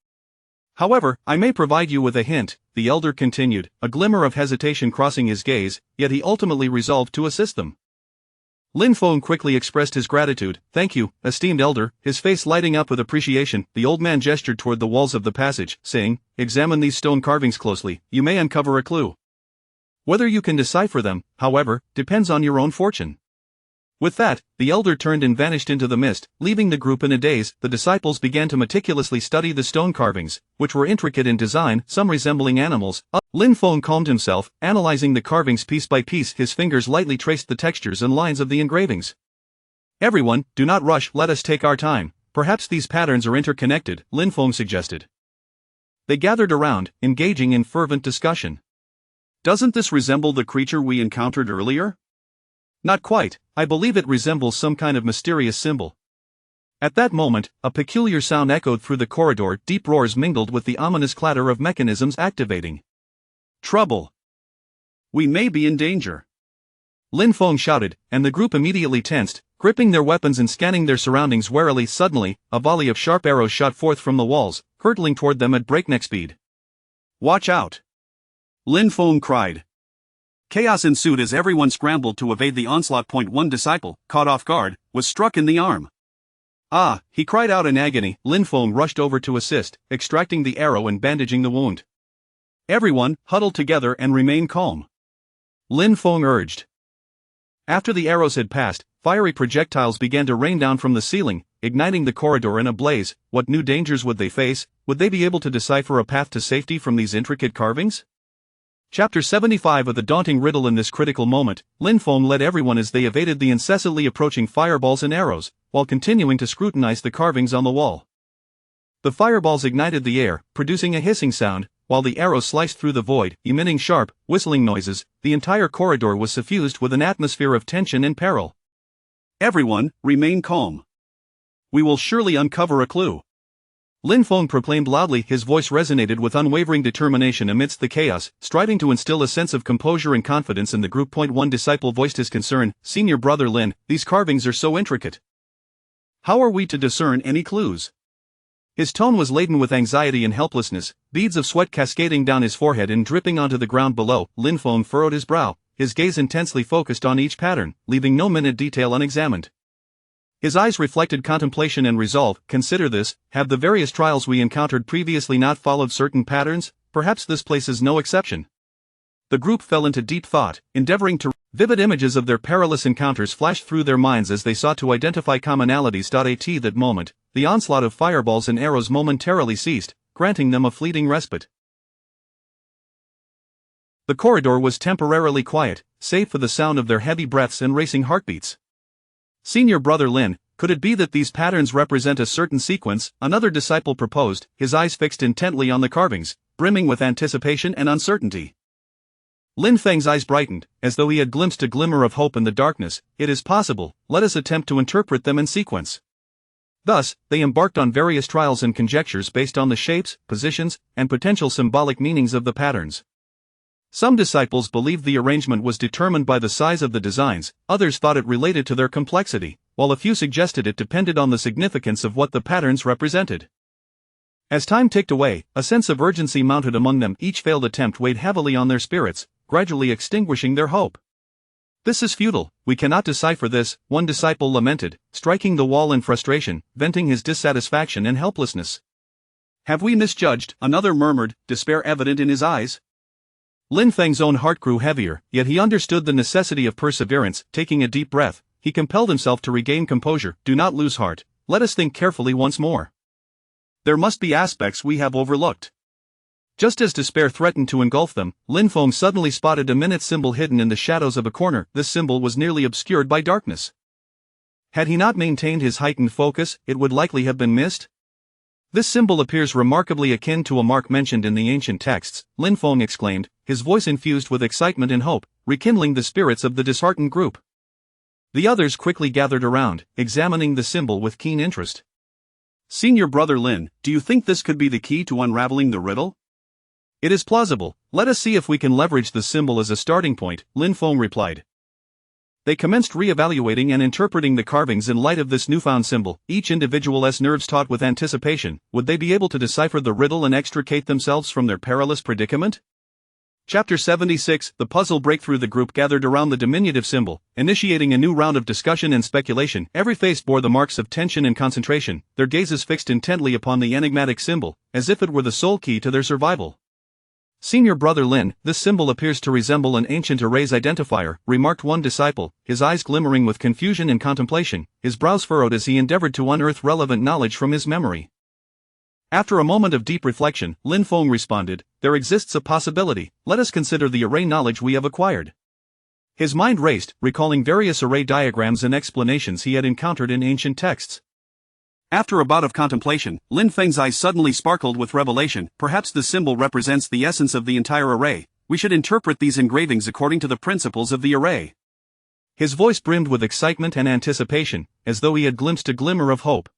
"However, I may provide you with a hint," the elder continued, a glimmer of hesitation crossing his gaze, yet he ultimately resolved to assist them. Lin Feng quickly expressed his gratitude. "Thank you, esteemed elder," his face lighting up with appreciation. The old man gestured toward the walls of the passage, saying, "Examine these stone carvings closely, you may uncover a clue. Whether you can decipher them, however, depends on your own fortune." With that, the elder turned and vanished into the mist, leaving the group in a daze. The disciples began to meticulously study the stone carvings, which were intricate in design, some resembling animals. Lin Feng calmed himself, analyzing the carvings piece by piece. His fingers lightly traced the textures and lines of the engravings. "Everyone, do not rush, let us take our time. Perhaps these patterns are interconnected," Lin Feng suggested. They gathered around, engaging in fervent discussion. "Doesn't this resemble the creature we encountered earlier?" "Not quite, I believe it resembles some kind of mysterious symbol." At that moment, a peculiar sound echoed through the corridor. Deep roars mingled with the ominous clatter of mechanisms activating. "Trouble!" We may be in danger. Lin Feng shouted, and the group immediately tensed, gripping their weapons and scanning their surroundings warily. Suddenly, a volley of sharp arrows shot forth from the walls, hurtling toward them at breakneck speed. Watch out! Lin Feng cried. Chaos ensued as everyone scrambled to evade the onslaught. One disciple, caught off guard, was struck in the arm. Ah, he cried out in agony. Lin Feng rushed over to assist, extracting the arrow and bandaging the wound. Everyone, huddle together and remain calm, Lin Feng urged. After the arrows had passed, fiery projectiles began to rain down from the ceiling, igniting the corridor in a blaze. What new dangers would they face? Would they be able to decipher a path to safety from these intricate carvings? Chapter 75 of the daunting riddle. In this critical moment, Lin Feng led everyone as they evaded the incessantly approaching fireballs and arrows, while continuing to scrutinize the carvings on the wall. The fireballs ignited the air, producing a hissing sound, while the arrows sliced through the void, emitting sharp, whistling noises. The entire corridor was suffused with an atmosphere of tension and peril. Everyone, remain calm. We will surely uncover a clue, Lin Feng proclaimed loudly. His voice resonated with unwavering determination amidst the chaos, striving to instill a sense of composure and confidence in the group. One disciple voiced his concern. Senior brother Lin, these carvings are so intricate. How are we to discern any clues? His tone was laden with anxiety and helplessness, beads of sweat cascading down his forehead and dripping onto the ground below. Lin Feng furrowed his brow, his gaze intensely focused on each pattern, leaving no minute detail unexamined. His eyes reflected contemplation and resolve. Consider this: have the various trials we encountered previously not followed certain patterns? Perhaps this place is no exception. The group fell into deep thought, endeavoring to. Vivid images of their perilous encounters flashed through their minds as they sought to identify commonalities. At that moment, the onslaught of fireballs and arrows momentarily ceased, granting them a fleeting respite. The corridor was temporarily quiet, save for the sound of their heavy breaths and racing heartbeats. Senior brother Lin, could it be that these patterns represent a certain sequence? Another disciple proposed, his eyes fixed intently on the carvings, brimming with anticipation and uncertainty. Lin Feng's eyes brightened, as though he had glimpsed a glimmer of hope in the darkness. It is possible, let us attempt to interpret them in sequence. Thus, they embarked on various trials and conjectures based on the shapes, positions, and potential symbolic meanings of the patterns. Some disciples believed the arrangement was determined by the size of the designs, others thought it related to their complexity, while a few suggested it depended on the significance of what the patterns represented. As time ticked away, a sense of urgency mounted among them. Each failed attempt weighed heavily on their spirits, gradually extinguishing their hope. This is futile, we cannot decipher this, one disciple lamented, striking the wall in frustration, venting his dissatisfaction and helplessness. Have we misjudged? Another murmured, despair evident in his eyes. Lin Feng's own heart grew heavier, yet he understood the necessity of perseverance. Taking a deep breath, he compelled himself to regain composure. Do not lose heart, let us think carefully once more. There must be aspects we have overlooked. Just as despair threatened to engulf them, Lin Feng suddenly spotted a minute symbol hidden in the shadows of a corner. This symbol was nearly obscured by darkness. Had he not maintained his heightened focus, it would likely have been missed. This symbol appears remarkably akin to a mark mentioned in the ancient texts, Lin Feng exclaimed, his voice infused with excitement and hope, rekindling the spirits of the disheartened group. The others quickly gathered around, examining the symbol with keen interest. Senior brother Lin, do you think this could be the key to unraveling the riddle? It is plausible, let us see if we can leverage the symbol as a starting point, Lin Feng replied. They commenced re-evaluating and interpreting the carvings in light of this newfound symbol, each individual's nerves taut with anticipation. Would they be able to decipher the riddle and extricate themselves from their perilous predicament? Chapter 76, The Puzzle Breakthrough. The group gathered around the diminutive symbol, initiating a new round of discussion and speculation. Every face bore the marks of tension and concentration, their gazes fixed intently upon the enigmatic symbol, as if it were the sole key to their survival. Senior brother Lin, this symbol appears to resemble an ancient array's identifier, remarked one disciple, his eyes glimmering with confusion and contemplation, his brows furrowed as he endeavored to unearth relevant knowledge from his memory. After a moment of deep reflection, Lin Feng responded, there exists a possibility, let us consider the array knowledge we have acquired. His mind raced, recalling various array diagrams and explanations he had encountered in ancient texts. After a bout of contemplation, Lin Feng's eyes suddenly sparkled with revelation. Perhaps the symbol represents the essence of the entire array. We should interpret these engravings according to the principles of the array. His voice brimmed with excitement and anticipation, as though he had glimpsed a glimmer of hope.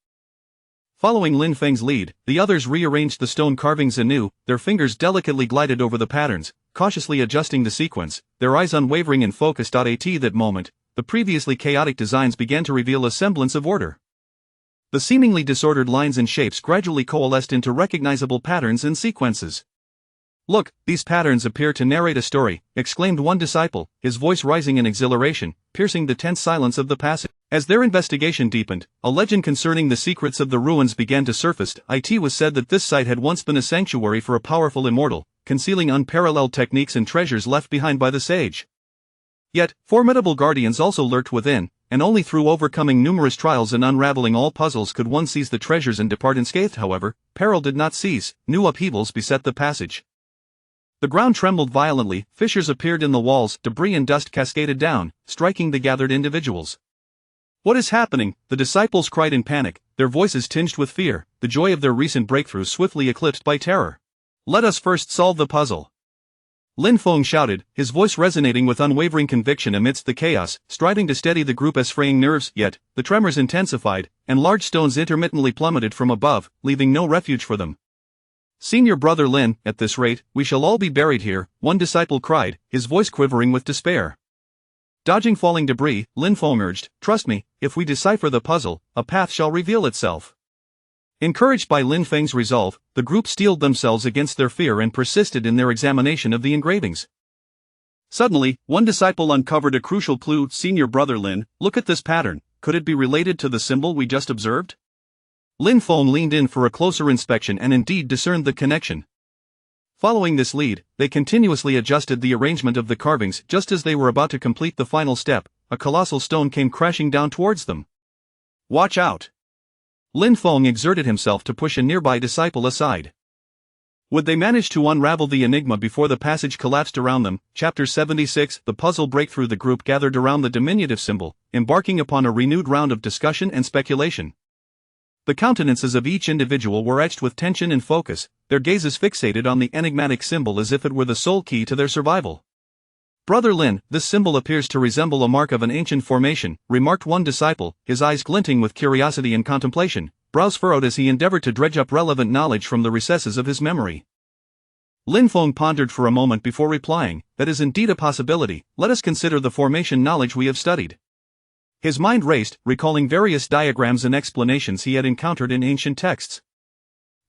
Following Lin Feng's lead, the others rearranged the stone carvings anew, their fingers delicately glided over the patterns, cautiously adjusting the sequence, their eyes unwavering and focused. At that moment, the previously chaotic designs began to reveal a semblance of order. The seemingly disordered lines and shapes gradually coalesced into recognizable patterns and sequences. "Look, these patterns appear to narrate a story," exclaimed one disciple, his voice rising in exhilaration, piercing the tense silence of the passage. As their investigation deepened, a legend concerning the secrets of the ruins began to surface. It was said that this site had once been a sanctuary for a powerful immortal, concealing unparalleled techniques and treasures left behind by the sage. Yet, formidable guardians also lurked within, and only through overcoming numerous trials and unraveling all puzzles could one seize the treasures and depart unscathed. However, peril did not cease, new upheavals beset the passage. The ground trembled violently, fissures appeared in the walls, debris and dust cascaded down, striking the gathered individuals. "What is happening?" the disciples cried in panic, their voices tinged with fear, the joy of their recent breakthrough swiftly eclipsed by terror. "Let us first solve the puzzle," Lin Feng shouted, his voice resonating with unwavering conviction amidst the chaos, striving to steady the group as fraying nerves. Yet, the tremors intensified, and large stones intermittently plummeted from above, leaving no refuge for them. "Senior brother Lin, at this rate, we shall all be buried here," one disciple cried, his voice quivering with despair. Dodging falling debris, Lin Feng urged, "Trust me, if we decipher the puzzle, a path shall reveal itself." Encouraged by Lin Feng's resolve, the group steeled themselves against their fear and persisted in their examination of the engravings. Suddenly, one disciple uncovered a crucial clue. "Senior brother Lin, look at this pattern, could it be related to the symbol we just observed?" Lin Feng leaned in for a closer inspection and indeed discerned the connection. Following this lead, they continuously adjusted the arrangement of the carvings. Just as they were about to complete the final step, a colossal stone came crashing down towards them. "Watch out!" Lin Feng exerted himself to push a nearby disciple aside. Would they manage to unravel the enigma before the passage collapsed around them? Chapter 76. The puzzle breakthrough. The group gathered around the diminutive symbol, embarking upon a renewed round of discussion and speculation. The countenances of each individual were etched with tension and focus, their gazes fixated on the enigmatic symbol as if it were the sole key to their survival. "Brother Lin, this symbol appears to resemble a mark of an ancient formation," remarked one disciple, his eyes glinting with curiosity and contemplation, brows furrowed as he endeavored to dredge up relevant knowledge from the recesses of his memory. Lin Feng pondered for a moment before replying, "That is indeed a possibility. Let us consider the formation knowledge we have studied." His mind raced, recalling various diagrams and explanations he had encountered in ancient texts.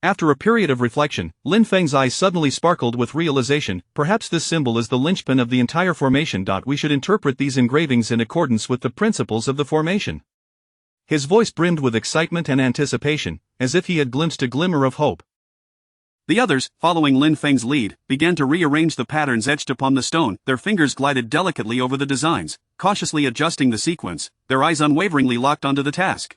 After a period of reflection, Lin Feng's eyes suddenly sparkled with realization. Perhaps this symbol is the linchpin of the entire formation. We should interpret these engravings in accordance with the principles of the formation. His voice brimmed with excitement and anticipation, as if he had glimpsed a glimmer of hope. The others, following Lin Feng's lead, began to rearrange the patterns etched upon the stone. Their fingers glided delicately over the designs, cautiously adjusting the sequence, their eyes unwaveringly locked onto the task.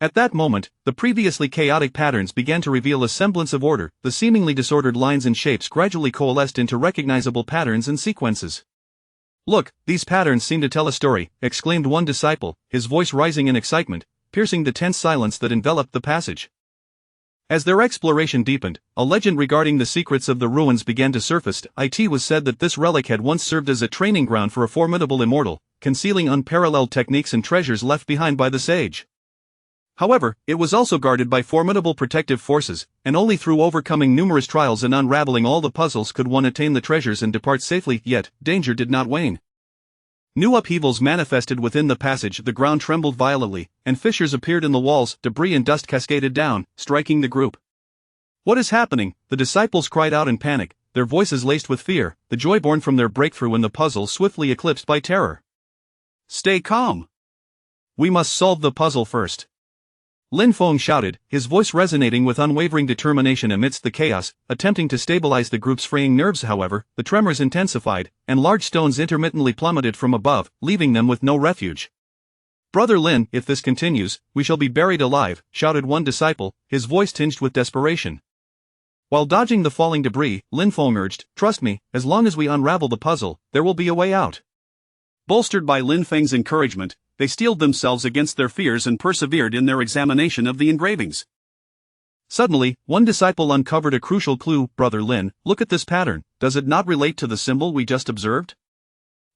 At that moment, the previously chaotic patterns began to reveal a semblance of order. The seemingly disordered lines and shapes gradually coalesced into recognizable patterns and sequences. "Look, these patterns seem to tell a story," exclaimed one disciple, his voice rising in excitement, piercing the tense silence that enveloped the passage. As their exploration deepened, a legend regarding the secrets of the ruins began to surface. It was said that this relic had once served as a training ground for a formidable immortal, concealing unparalleled techniques and treasures left behind by the sage. However, it was also guarded by formidable protective forces, and only through overcoming numerous trials and unraveling all the puzzles could one attain the treasures and depart safely. Yet, danger did not wane. New upheavals manifested within the passage. The ground trembled violently, and fissures appeared in the walls, debris and dust cascaded down, striking the group. "What is happening?" the disciples cried out in panic, their voices laced with fear, the joy born from their breakthrough in the puzzle swiftly eclipsed by terror. "Stay calm. We must solve the puzzle first," Lin Feng shouted, his voice resonating with unwavering determination amidst the chaos. Attempting to stabilize the group's fraying nerves. However, the tremors intensified, and large stones intermittently plummeted from above, leaving them with no refuge. "Brother Lin, if this continues, we shall be buried alive," shouted one disciple, his voice tinged with desperation. While dodging the falling debris, Lin Feng urged, "Trust me, as long as we unravel the puzzle, there will be a way out." Bolstered by Lin Feng's encouragement, they steeled themselves against their fears and persevered in their examination of the engravings. Suddenly, one disciple uncovered a crucial clue. "Brother Lin, look at this pattern, does it not relate to the symbol we just observed?"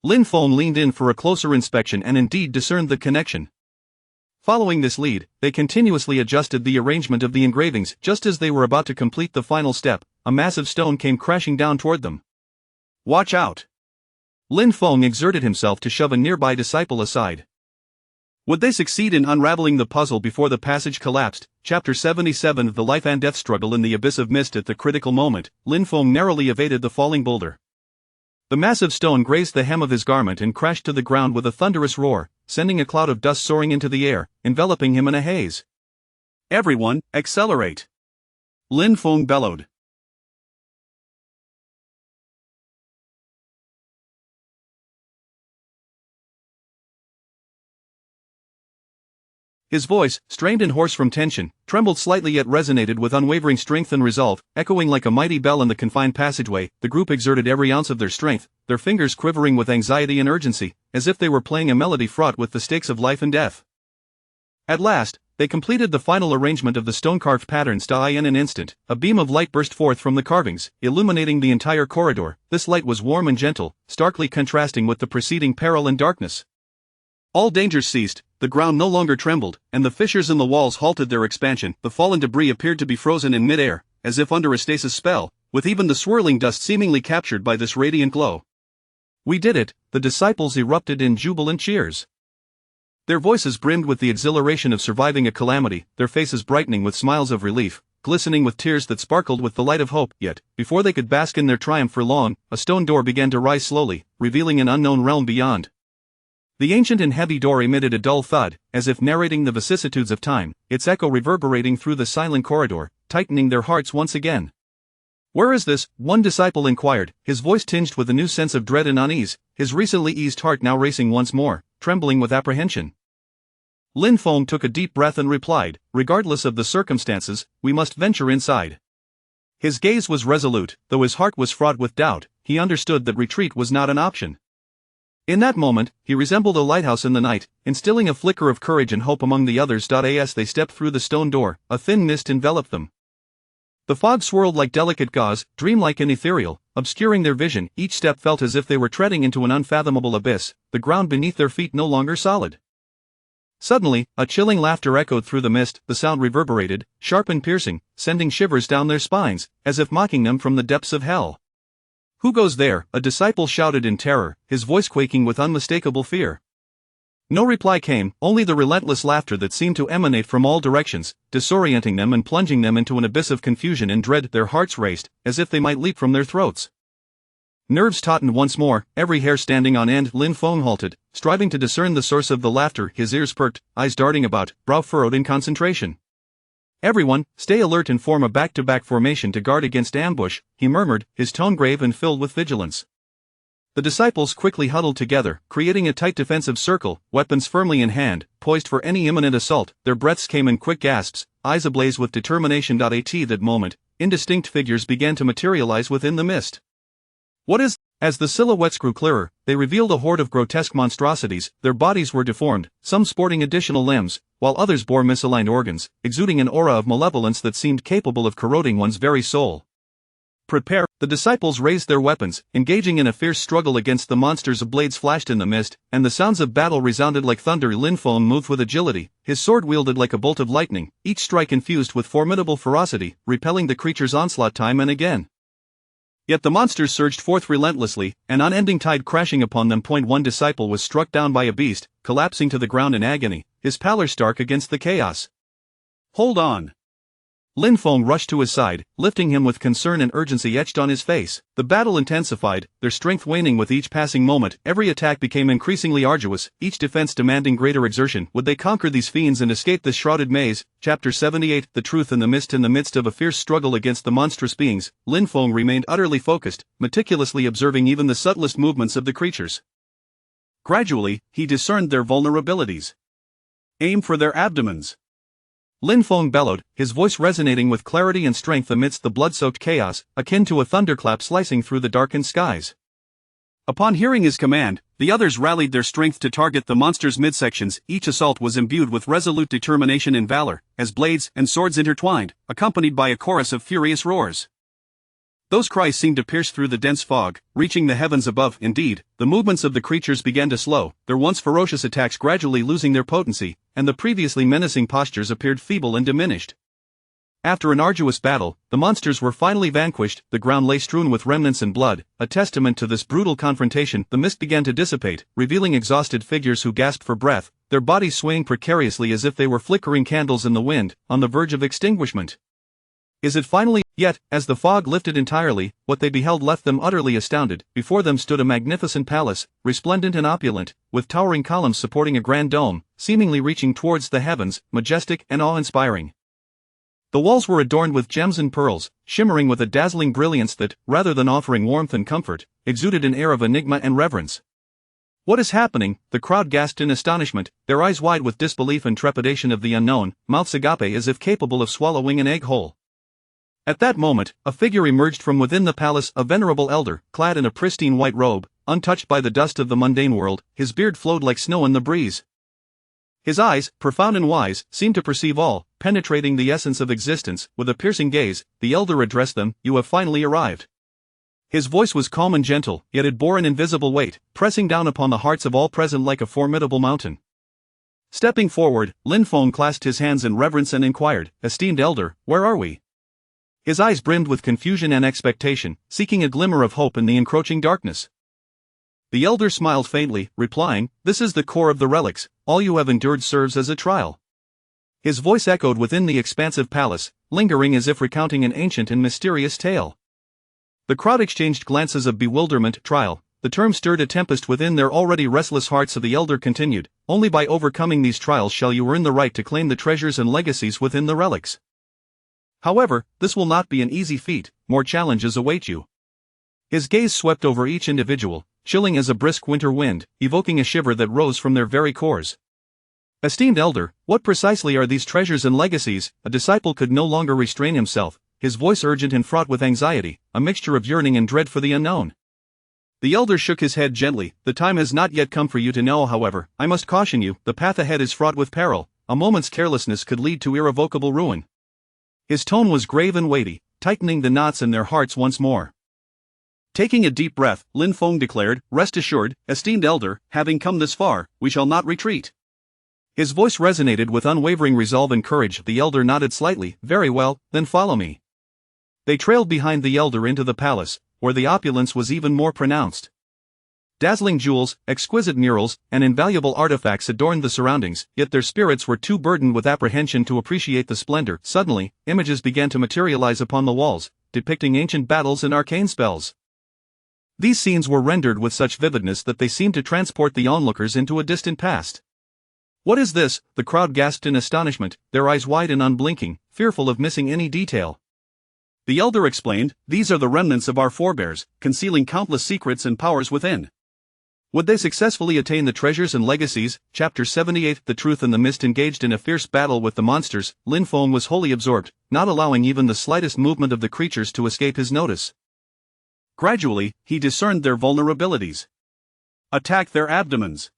Lin Feng leaned in for a closer inspection and indeed discerned the connection. following this lead, they continuously adjusted the arrangement of the engravings. Just as they were about to complete the final step, a massive stone came crashing down toward them. "Watch out!" Lin Feng exerted himself to shove a nearby disciple aside. Would they succeed in unraveling the puzzle before the passage collapsed? Chapter 77 of the life and death struggle in the abyss of mist. At the critical moment, Lin Feng narrowly evaded the falling boulder. The massive stone grazed the hem of his garment and crashed to the ground with a thunderous roar, sending a cloud of dust soaring into the air, enveloping him in a haze. "Everyone, accelerate!" Lin Feng bellowed. His voice, strained and hoarse from tension, trembled slightly yet resonated with unwavering strength and resolve, echoing like a mighty bell in the confined passageway. The group exerted every ounce of their strength, their fingers quivering with anxiety and urgency, as if they were playing a melody fraught with the stakes of life and death. At last, they completed the final arrangement of the stone-carved patterns. In an instant, a beam of light burst forth from the carvings, illuminating the entire corridor. This light was warm and gentle, starkly contrasting with the preceding peril and darkness. All dangers ceased, the ground no longer trembled, and the fissures in the walls halted their expansion. The fallen debris appeared to be frozen in mid-air, as if under a stasis spell, with even the swirling dust seemingly captured by this radiant glow. "We did it!" The disciples erupted in jubilant cheers. Their voices brimmed with the exhilaration of surviving a calamity, their faces brightening with smiles of relief, glistening with tears that sparkled with the light of hope. Yet, before they could bask in their triumph for long, a stone door began to rise slowly, revealing an unknown realm beyond. The ancient and heavy door emitted a dull thud, as if narrating the vicissitudes of time, its echo reverberating through the silent corridor, tightening their hearts once again. "Where is this?" one disciple inquired, his voice tinged with a new sense of dread and unease, his recently eased heart now racing once more, trembling with apprehension. Lin Feng took a deep breath and replied, "Regardless of the circumstances, we must venture inside." His gaze was resolute, though his heart was fraught with doubt. He understood that retreat was not an option. In that moment, he resembled a lighthouse in the night, instilling a flicker of courage and hope among the others. As they stepped through the stone door, a thin mist enveloped them. The fog swirled like delicate gauze, dreamlike and ethereal, obscuring their vision. Each step felt as if they were treading into an unfathomable abyss, the ground beneath their feet no longer solid. Suddenly, a chilling laughter echoed through the mist. The sound reverberated, sharp and piercing, sending shivers down their spines, as if mocking them from the depths of hell. "Who goes there?" a disciple shouted in terror, his voice quaking with unmistakable fear. No reply came, only the relentless laughter that seemed to emanate from all directions, disorienting them and plunging them into an abyss of confusion and dread. Their hearts raced, as if they might leap from their throats. Nerves tautened once more, every hair standing on end. Lin Feng halted, striving to discern the source of the laughter, his ears perked, eyes darting about, brow furrowed in concentration. "Everyone, stay alert and form a back-to-back formation to guard against ambush," he murmured, his tone grave and filled with vigilance. The disciples quickly huddled together, creating a tight defensive circle, weapons firmly in hand, poised for any imminent assault. Their breaths came in quick gasps, eyes ablaze with determination. At that moment, indistinct figures began to materialize within the mist. "What is?" As the silhouettes grew clearer, they revealed a horde of grotesque monstrosities. Their bodies were deformed, some sporting additional limbs, while others bore misaligned organs, exuding an aura of malevolence that seemed capable of corroding one's very soul. "Prepare!" The disciples raised their weapons, engaging in a fierce struggle against the monsters. Blades flashed in the mist, and the sounds of battle resounded like thunder. Lin Feng moved with agility, his sword wielded like a bolt of lightning, each strike infused with formidable ferocity, repelling the creature's onslaught time and again. Yet the monsters surged forth relentlessly, an unending tide crashing upon them. One disciple was struck down by a beast, collapsing to the ground in agony, his pallor stark against the chaos. "Hold on!" Lin Feng rushed to his side, lifting him with concern and urgency etched on his face. The battle intensified, their strength waning with each passing moment. Every attack became increasingly arduous, each defense demanding greater exertion. Would they conquer these fiends and escape this shrouded maze? Chapter 78 The Truth in the Mist. In the midst of a fierce struggle against the monstrous beings, Lin Feng remained utterly focused, meticulously observing even the subtlest movements of the creatures. Gradually, he discerned their vulnerabilities. "Aim for their abdomens!" Lin Feng bellowed, his voice resonating with clarity and strength amidst the blood-soaked chaos, akin to a thunderclap slicing through the darkened skies. Upon hearing his command, the others rallied their strength to target the monster's midsections. Each assault was imbued with resolute determination and valor, as blades and swords intertwined, accompanied by a chorus of furious roars. Those cries seemed to pierce through the dense fog, reaching the heavens above. Indeed, the movements of the creatures began to slow, their once ferocious attacks gradually losing their potency, and the previously menacing postures appeared feeble and diminished. After an arduous battle, the monsters were finally vanquished. The ground lay strewn with remnants and blood, a testament to this brutal confrontation. The mist began to dissipate, revealing exhausted figures who gasped for breath, their bodies swaying precariously as if they were flickering candles in the wind, on the verge of extinguishment. Is it finally? Yet, as the fog lifted entirely, what they beheld left them utterly astounded. Before them stood a magnificent palace, resplendent and opulent, with towering columns supporting a grand dome, seemingly reaching towards the heavens, majestic and awe-inspiring. The walls were adorned with gems and pearls, shimmering with a dazzling brilliance that, rather than offering warmth and comfort, exuded an air of enigma and reverence. "What is happening?" the crowd gasped in astonishment, their eyes wide with disbelief and trepidation of the unknown, mouths agape as if capable of swallowing an egg whole. At that moment, a figure emerged from within the palace, a venerable elder, clad in a pristine white robe, untouched by the dust of the mundane world. His beard flowed like snow in the breeze. His eyes, profound and wise, seemed to perceive all, penetrating the essence of existence. With a piercing gaze, the elder addressed them, "You have finally arrived." His voice was calm and gentle, yet it bore an invisible weight, pressing down upon the hearts of all present like a formidable mountain. Stepping forward, Lin Feng clasped his hands in reverence and inquired, "Esteemed elder, where are we?" His eyes brimmed with confusion and expectation, seeking a glimmer of hope in the encroaching darkness. The elder smiled faintly, replying, "This is the core of the relics. All you have endured serves as a trial." His voice echoed within the expansive palace, lingering as if recounting an ancient and mysterious tale. The crowd exchanged glances of bewilderment. Trial. The term stirred a tempest within their already restless hearts. So the elder continued, "Only by overcoming these trials shall you earn the right to claim the treasures and legacies within the relics. However, this will not be an easy feat, more challenges await you." His gaze swept over each individual, chilling as a brisk winter wind, evoking a shiver that rose from their very cores. "Esteemed elder, what precisely are these treasures and legacies?" A disciple could no longer restrain himself, his voice urgent and fraught with anxiety, a mixture of yearning and dread for the unknown. The elder shook his head gently. "The time has not yet come for you to know. However, I must caution you, the path ahead is fraught with peril. A moment's carelessness could lead to irrevocable ruin." His tone was grave and weighty, tightening the knots in their hearts once more. Taking a deep breath, Lin Feng declared, "Rest assured, esteemed elder, having come this far, we shall not retreat." His voice resonated with unwavering resolve and courage. The elder nodded slightly. "Very well, then follow me." They trailed behind the elder into the palace, where the opulence was even more pronounced. Dazzling jewels, exquisite murals, and invaluable artifacts adorned the surroundings, yet their spirits were too burdened with apprehension to appreciate the splendor. Suddenly, images began to materialize upon the walls, depicting ancient battles and arcane spells. These scenes were rendered with such vividness that they seemed to transport the onlookers into a distant past. "What is this?" the crowd gasped in astonishment, their eyes wide and unblinking, fearful of missing any detail. The elder explained, "These are the remnants of our forebears, concealing countless secrets and powers within. Would they successfully attain the treasures and legacies?" Chapter 78. The Truth and the Mist engaged in a fierce battle with the monsters. Lin Feng was wholly absorbed, not allowing even the slightest movement of the creatures to escape his notice. Gradually, he discerned their vulnerabilities. "Attack their abdomens!"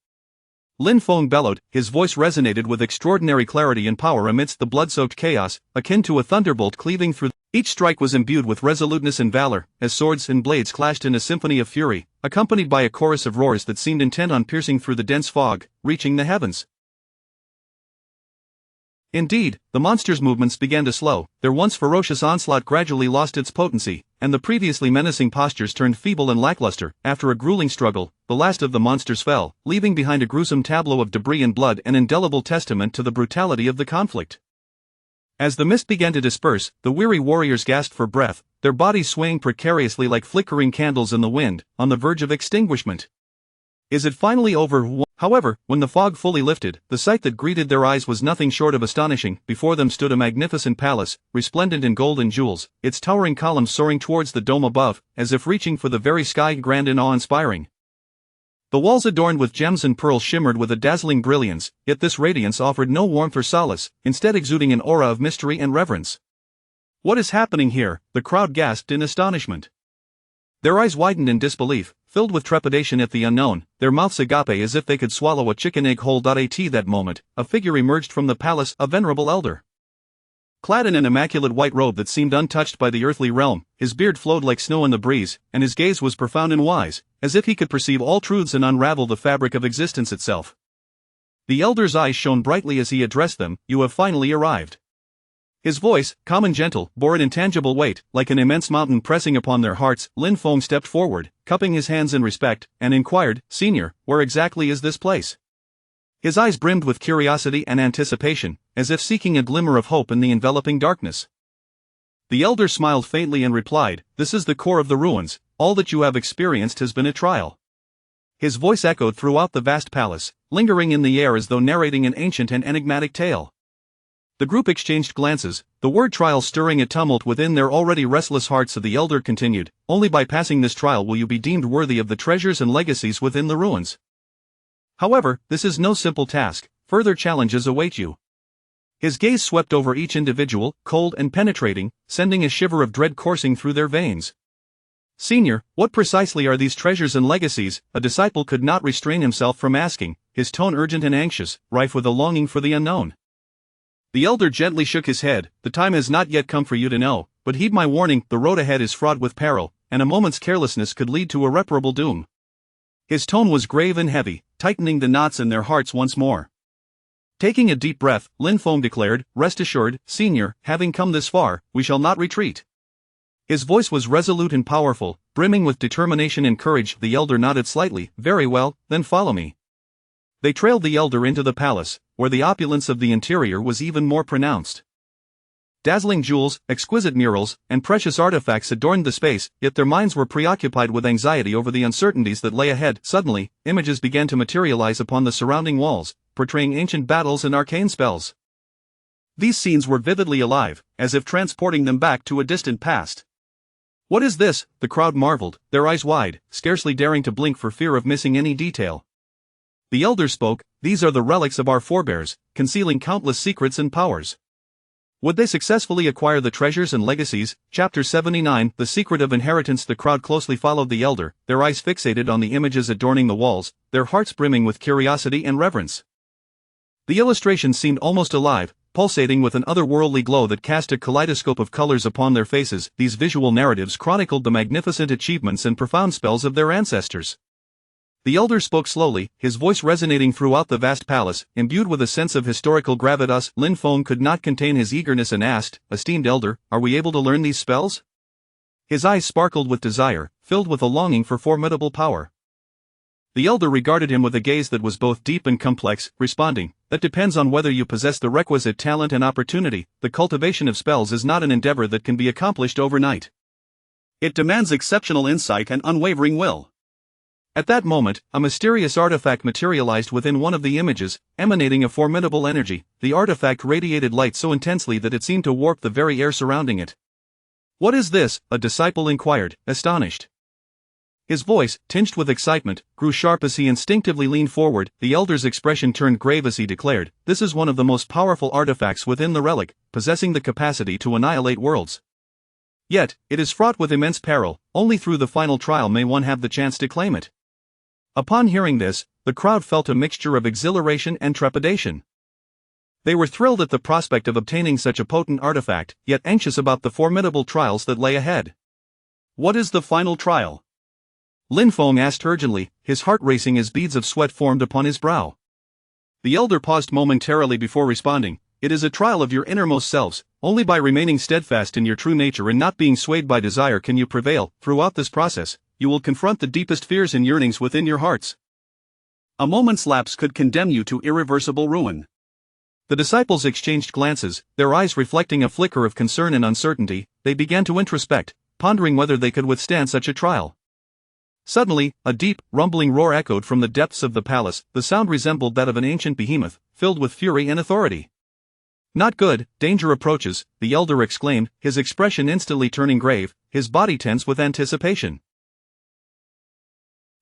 Lin Feng bellowed, his voice resonated with extraordinary clarity and power amidst the blood-soaked chaos, akin to a thunderbolt cleaving through. Each strike was imbued with resoluteness and valor, as swords and blades clashed in a symphony of fury, accompanied by a chorus of roars that seemed intent on piercing through the dense fog, reaching the heavens. Indeed, the monsters' movements began to slow, their once ferocious onslaught gradually lost its potency, and the previously menacing postures turned feeble and lackluster. After a grueling struggle, the last of the monsters fell, leaving behind a gruesome tableau of debris and blood, an indelible testament to the brutality of the conflict. As the mist began to disperse, the weary warriors gasped for breath, their bodies swaying precariously like flickering candles in the wind, on the verge of extinguishment. Is it finally over? However, when the fog fully lifted, the sight that greeted their eyes was nothing short of astonishing. Before them stood a magnificent palace, resplendent in gold and jewels, its towering columns soaring towards the dome above, as if reaching for the very sky, grand and awe-inspiring. The walls adorned with gems and pearls shimmered with a dazzling brilliance, yet this radiance offered no warmth or solace, instead exuding an aura of mystery and reverence. "What is happening here?" the crowd gasped in astonishment. Their eyes widened in disbelief, filled with trepidation at the unknown, their mouths agape as if they could swallow a chicken egg whole. At that moment, a figure emerged from the palace, a venerable elder. Clad in an immaculate white robe that seemed untouched by the earthly realm, his beard flowed like snow in the breeze, and his gaze was profound and wise, as if he could perceive all truths and unravel the fabric of existence itself. The elder's eyes shone brightly as he addressed them. "You have finally arrived." His voice, calm and gentle, bore an intangible weight, like an immense mountain pressing upon their hearts. Lin Feng stepped forward, cupping his hands in respect, and inquired, "Senior, where exactly is this place?" His eyes brimmed with curiosity and anticipation, as if seeking a glimmer of hope in the enveloping darkness. The elder smiled faintly and replied, "This is the core of the ruins. All that you have experienced has been a trial." His voice echoed throughout the vast palace, lingering in the air as though narrating an ancient and enigmatic tale. The group exchanged glances, the word trial stirring a tumult within their already restless hearts. The elder continued, "Only by passing this trial will you be deemed worthy of the treasures and legacies within the ruins. However, this is no simple task. Further challenges await you." His gaze swept over each individual, cold and penetrating, sending a shiver of dread coursing through their veins. "Senior, what precisely are these treasures and legacies?" a disciple could not restrain himself from asking, his tone urgent and anxious, rife with a longing for the unknown. The elder gently shook his head. "The time has not yet come for you to know, but heed my warning. The road ahead is fraught with peril, and a moment's carelessness could lead to irreparable doom." His tone was grave and heavy, tightening the knots in their hearts once more. Taking a deep breath, Lin Feng declared, "Rest assured, Senior, having come this far, we shall not retreat." His voice was resolute and powerful, brimming with determination and courage. The elder nodded slightly. "Very well, then follow me." They trailed the elder into the palace, where the opulence of the interior was even more pronounced. Dazzling jewels, exquisite murals, and precious artifacts adorned the space, yet their minds were preoccupied with anxiety over the uncertainties that lay ahead. Suddenly, images began to materialize upon the surrounding walls, portraying ancient battles and arcane spells. These scenes were vividly alive, as if transporting them back to a distant past. "What is this?" the crowd marveled, their eyes wide, scarcely daring to blink for fear of missing any detail. The elder spoke, "These are the relics of our forebears, concealing countless secrets and powers. Would they successfully acquire the treasures and legacies?" Chapter 79, The Secret of Inheritance. The crowd closely followed the elder, their eyes fixated on the images adorning the walls, their hearts brimming with curiosity and reverence. The illustrations seemed almost alive, pulsating with an otherworldly glow that cast a kaleidoscope of colors upon their faces. These visual narratives chronicled the magnificent achievements and profound spells of their ancestors. The elder spoke slowly, his voice resonating throughout the vast palace, imbued with a sense of historical gravitas. Lin Feng could not contain his eagerness and asked, "Esteemed elder, are we able to learn these spells?" His eyes sparkled with desire, filled with a longing for formidable power. The elder regarded him with a gaze that was both deep and complex, responding, "That depends on whether you possess the requisite talent and opportunity. The cultivation of spells is not an endeavor that can be accomplished overnight. It demands exceptional insight and unwavering will." At that moment, a mysterious artifact materialized within one of the images, emanating a formidable energy. The artifact radiated light so intensely that it seemed to warp the very air surrounding it. "What is this?" a disciple inquired, astonished. His voice, tinged with excitement, grew sharp as he instinctively leaned forward. The elder's expression turned grave as he declared, "This is one of the most powerful artifacts within the relic, possessing the capacity to annihilate worlds. Yet, it is fraught with immense peril. Only through the final trial may one have the chance to claim it." Upon hearing this, the crowd felt a mixture of exhilaration and trepidation. They were thrilled at the prospect of obtaining such a potent artifact, yet anxious about the formidable trials that lay ahead. "What is the final trial?" Lin Feng asked urgently, his heart racing as beads of sweat formed upon his brow. The elder paused momentarily before responding, "It is a trial of your innermost selves. Only by remaining steadfast in your true nature and not being swayed by desire can you prevail. Throughout this process, you will confront the deepest fears and yearnings within your hearts. A moment's lapse could condemn you to irreversible ruin." The disciples exchanged glances, their eyes reflecting a flicker of concern and uncertainty. They began to introspect, pondering whether they could withstand such a trial. Suddenly, a deep, rumbling roar echoed from the depths of the palace. The sound resembled that of an ancient behemoth, filled with fury and authority. "Not good, danger approaches," the elder exclaimed, his expression instantly turning grave, his body tense with anticipation.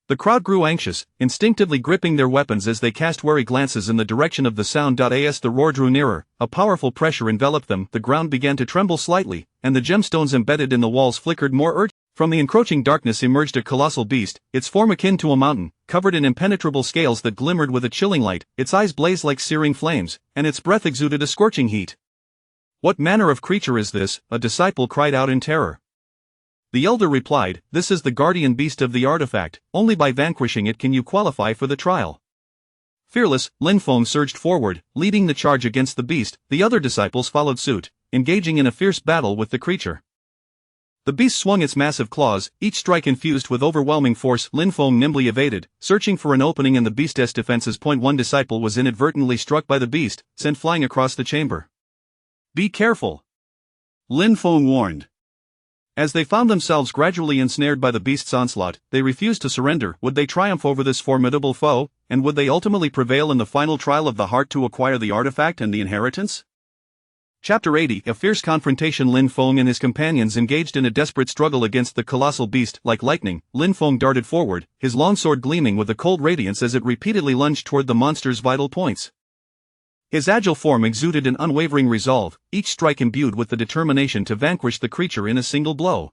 The crowd grew anxious, instinctively gripping their weapons as they cast wary glances in the direction of the sound. As the roar drew nearer, a powerful pressure enveloped them. The ground began to tremble slightly, and the gemstones embedded in the walls flickered more urgently. From the encroaching darkness emerged a colossal beast, its form akin to a mountain, covered in impenetrable scales that glimmered with a chilling light. Its eyes blazed like searing flames, and its breath exuded a scorching heat. "What manner of creature is this?" a disciple cried out in terror. The elder replied, "This is the guardian beast of the artifact, only by vanquishing it can you qualify for the trial." Fearless, Lin Feng surged forward, leading the charge against the beast. The other disciples followed suit, engaging in a fierce battle with the creature. The beast swung its massive claws, each strike infused with overwhelming force. Lin Feng nimbly evaded, searching for an opening in the beast's defenses. One disciple was inadvertently struck by the beast, sent flying across the chamber. "Be careful," Lin Feng warned. As they found themselves gradually ensnared by the beast's onslaught, they refused to surrender. Would they triumph over this formidable foe, and would they ultimately prevail in the final trial of the heart to acquire the artifact and the inheritance? Chapter 80. A fierce confrontation. Lin Feng and his companions engaged in a desperate struggle against the colossal beast. Like lightning, Lin Feng darted forward, his longsword gleaming with a cold radiance as it repeatedly lunged toward the monster's vital points. His agile form exuded an unwavering resolve, each strike imbued with the determination to vanquish the creature in a single blow.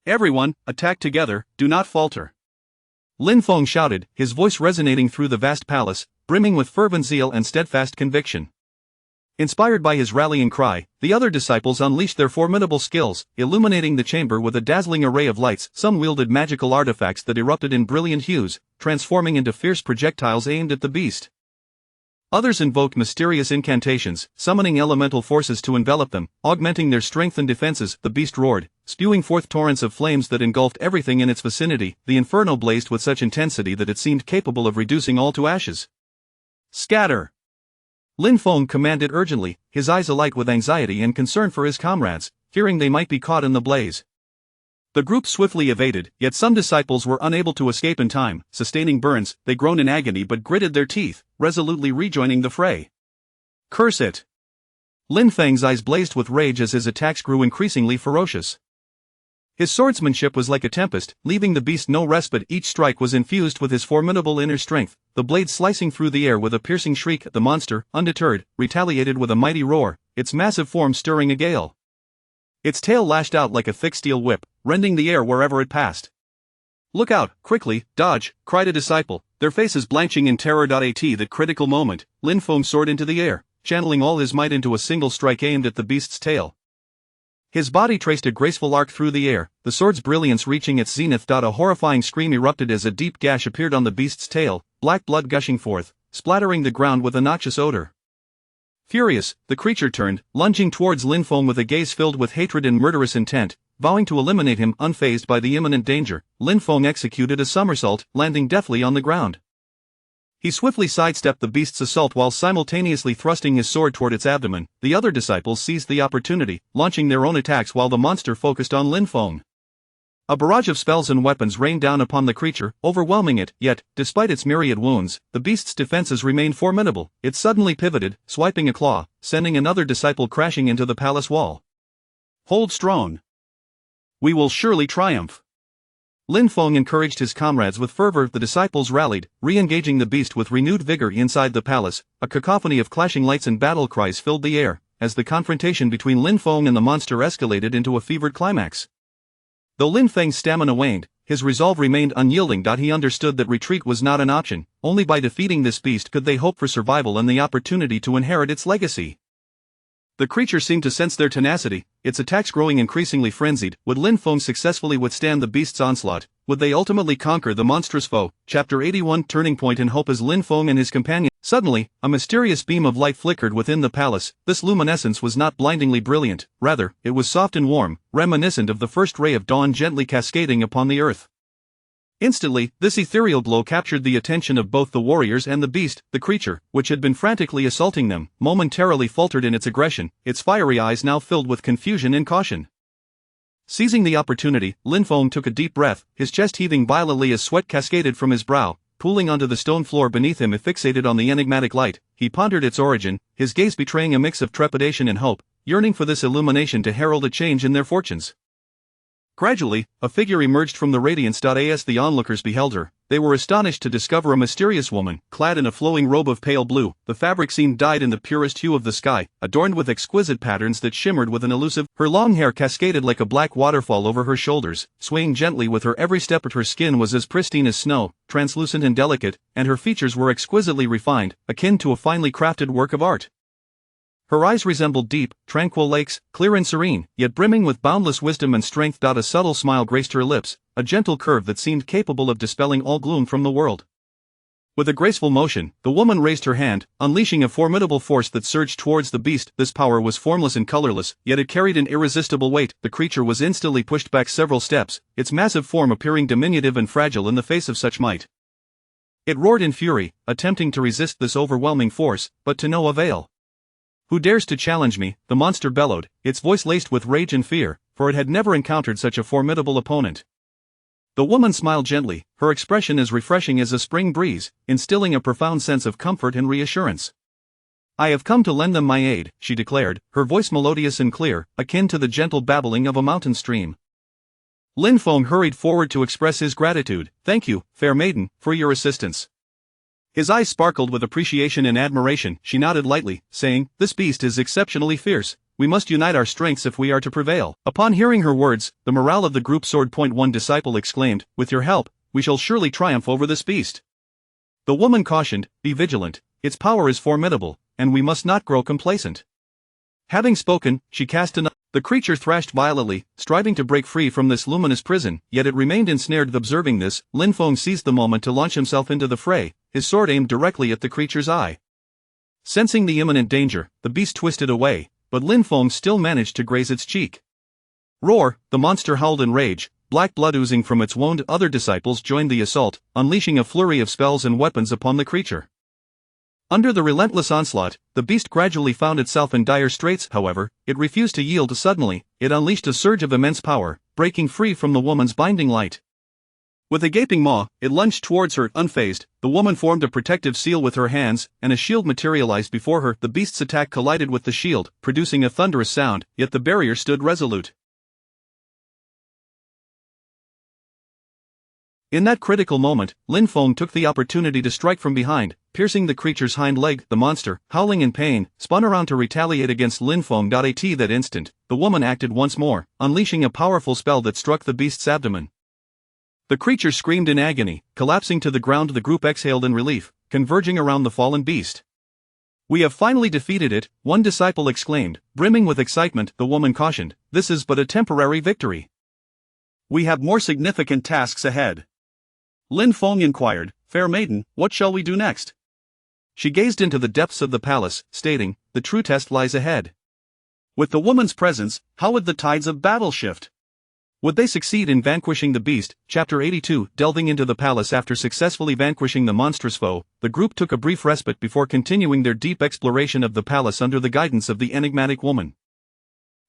"Everyone, attack together, do not falter," Lin Feng shouted, his voice resonating through the vast palace, brimming with fervent zeal and steadfast conviction. Inspired by his rallying cry, the other disciples unleashed their formidable skills, illuminating the chamber with a dazzling array of lights. Some wielded magical artifacts that erupted in brilliant hues, transforming into fierce projectiles aimed at the beast. Others invoked mysterious incantations, summoning elemental forces to envelop them, augmenting their strength and defenses. The beast roared, spewing forth torrents of flames that engulfed everything in its vicinity. The inferno blazed with such intensity that it seemed capable of reducing all to ashes. "Scatter!" Lin Feng commanded urgently, his eyes alight with anxiety and concern for his comrades, fearing they might be caught in the blaze. The group swiftly evaded, yet some disciples were unable to escape in time. Sustaining burns, they groaned in agony but gritted their teeth, resolutely rejoining the fray. "Curse it!" Lin Feng's eyes blazed with rage as his attacks grew increasingly ferocious. His swordsmanship was like a tempest, leaving the beast no respite. Each strike was infused with his formidable inner strength, the blade slicing through the air with a piercing shriek. The monster, undeterred, retaliated with a mighty roar, its massive form stirring a gale. Its tail lashed out like a thick steel whip, rending the air wherever it passed. "Look out, quickly, dodge," cried a disciple, their faces blanching in terror. At that critical moment, Lin Feng soared into the air, channeling all his might into a single strike aimed at the beast's tail. His body traced a graceful arc through the air, the sword's brilliance reaching its zenith. A horrifying scream erupted as a deep gash appeared on the beast's tail, black blood gushing forth, splattering the ground with a noxious odor. Furious, the creature turned, lunging towards Lin Feng with a gaze filled with hatred and murderous intent, vowing to eliminate him. Unfazed by the imminent danger, Lin Feng executed a somersault, landing deftly on the ground. He swiftly sidestepped the beast's assault while simultaneously thrusting his sword toward its abdomen. The other disciples seized the opportunity, launching their own attacks while the monster focused on Lin Feng. A barrage of spells and weapons rained down upon the creature, overwhelming it. Yet, despite its myriad wounds, the beast's defenses remained formidable. It suddenly pivoted, swiping a claw, sending another disciple crashing into the palace wall. "Hold strong. We will surely triumph." Lin Feng encouraged his comrades with fervor. The disciples rallied, re-engaging the beast with renewed vigor. Inside the palace, a cacophony of clashing lights and battle cries filled the air, as the confrontation between Lin Feng and the monster escalated into a fevered climax. Though Lin Feng's stamina waned, his resolve remained unyielding. He understood that retreat was not an option. Only by defeating this beast could they hope for survival and the opportunity to inherit its legacy. The creature seemed to sense their tenacity, its attacks growing increasingly frenzied. Would Lin Feng successfully withstand the beast's onslaught? Would they ultimately conquer the monstrous foe? Chapter 81. Turning point in hope. As Lin Feng and his companion. Suddenly, a mysterious beam of light flickered within the palace. This luminescence was not blindingly brilliant, rather, it was soft and warm, reminiscent of the first ray of dawn gently cascading upon the earth. Instantly, this ethereal glow captured the attention of both the warriors and the beast. The creature, which had been frantically assaulting them, momentarily faltered in its aggression, its fiery eyes now filled with confusion and caution. Seizing the opportunity, Lin Feng took a deep breath, his chest heaving violently as sweat cascaded from his brow. Pooling onto the stone floor beneath him. Fixated on the enigmatic light, he pondered its origin, his gaze betraying a mix of trepidation and hope, yearning for this illumination to herald a change in their fortunes. Gradually, a figure emerged from the radiance. As the onlookers beheld her, they were astonished to discover a mysterious woman, clad in a flowing robe of pale blue. The fabric seemed dyed in the purest hue of the sky, adorned with exquisite patterns that shimmered with an elusive. Her long hair cascaded like a black waterfall over her shoulders, swaying gently with her every step. Her skin was as pristine as snow, translucent and delicate, and her features were exquisitely refined, akin to a finely crafted work of art. Her eyes resembled deep, tranquil lakes, clear and serene, yet brimming with boundless wisdom and strength. A subtle smile graced her lips, a gentle curve that seemed capable of dispelling all gloom from the world. With a graceful motion, the woman raised her hand, unleashing a formidable force that surged towards the beast. This power was formless and colorless, yet it carried an irresistible weight. The creature was instantly pushed back several steps, its massive form appearing diminutive and fragile in the face of such might. It roared in fury, attempting to resist this overwhelming force, but to no avail. "Who dares to challenge me?" the monster bellowed, its voice laced with rage and fear, for it had never encountered such a formidable opponent. The woman smiled gently, her expression as refreshing as a spring breeze, instilling a profound sense of comfort and reassurance. "I have come to lend them my aid," she declared, her voice melodious and clear, akin to the gentle babbling of a mountain stream. Lin Feng hurried forward to express his gratitude. "Thank you, fair maiden, for your assistance." His eyes sparkled with appreciation and admiration. She nodded lightly, saying, "This beast is exceptionally fierce. We must unite our strengths if we are to prevail." Upon hearing her words, the morale of the group soared. One disciple exclaimed, "With your help, we shall surely triumph over this beast." The woman cautioned, "Be vigilant, its power is formidable, and we must not grow complacent." Having spoken, she cast another. The creature thrashed violently, striving to break free from this luminous prison, yet it remained ensnared. Observing this, Lin Feng seized the moment to launch himself into the fray, his sword aimed directly at the creature's eye. Sensing the imminent danger, the beast twisted away, but Lin Feng still managed to graze its cheek. "Roar!" the monster howled in rage, black blood oozing from its wound. Other disciples joined the assault, unleashing a flurry of spells and weapons upon the creature. Under the relentless onslaught, the beast gradually found itself in dire straits. However, it refused to yield. Suddenly, it unleashed a surge of immense power, breaking free from the woman's binding light. With a gaping maw, it lunged towards her. Unfazed, the woman formed a protective seal with her hands, and a shield materialized before her. The beast's attack collided with the shield, producing a thunderous sound, yet the barrier stood resolute. In that critical moment, Lin Feng took the opportunity to strike from behind, piercing the creature's hind leg. The monster, howling in pain, spun around to retaliate against Lin Feng. At that instant, the woman acted once more, unleashing a powerful spell that struck the beast's abdomen. The creature screamed in agony, collapsing to the ground. The group exhaled in relief, converging around the fallen beast. "We have finally defeated it," one disciple exclaimed, brimming with excitement. The woman cautioned, "This is but a temporary victory. We have more significant tasks ahead." Lin Feng inquired, "Fair maiden, what shall we do next?" She gazed into the depths of the palace, stating, "The true test lies ahead." With the woman's presence, how would the tides of battle shift? Would they succeed in vanquishing the beast? Chapter 82. Delving into the palace. After successfully vanquishing the monstrous foe, the group took a brief respite before continuing their deep exploration of the palace under the guidance of the enigmatic woman.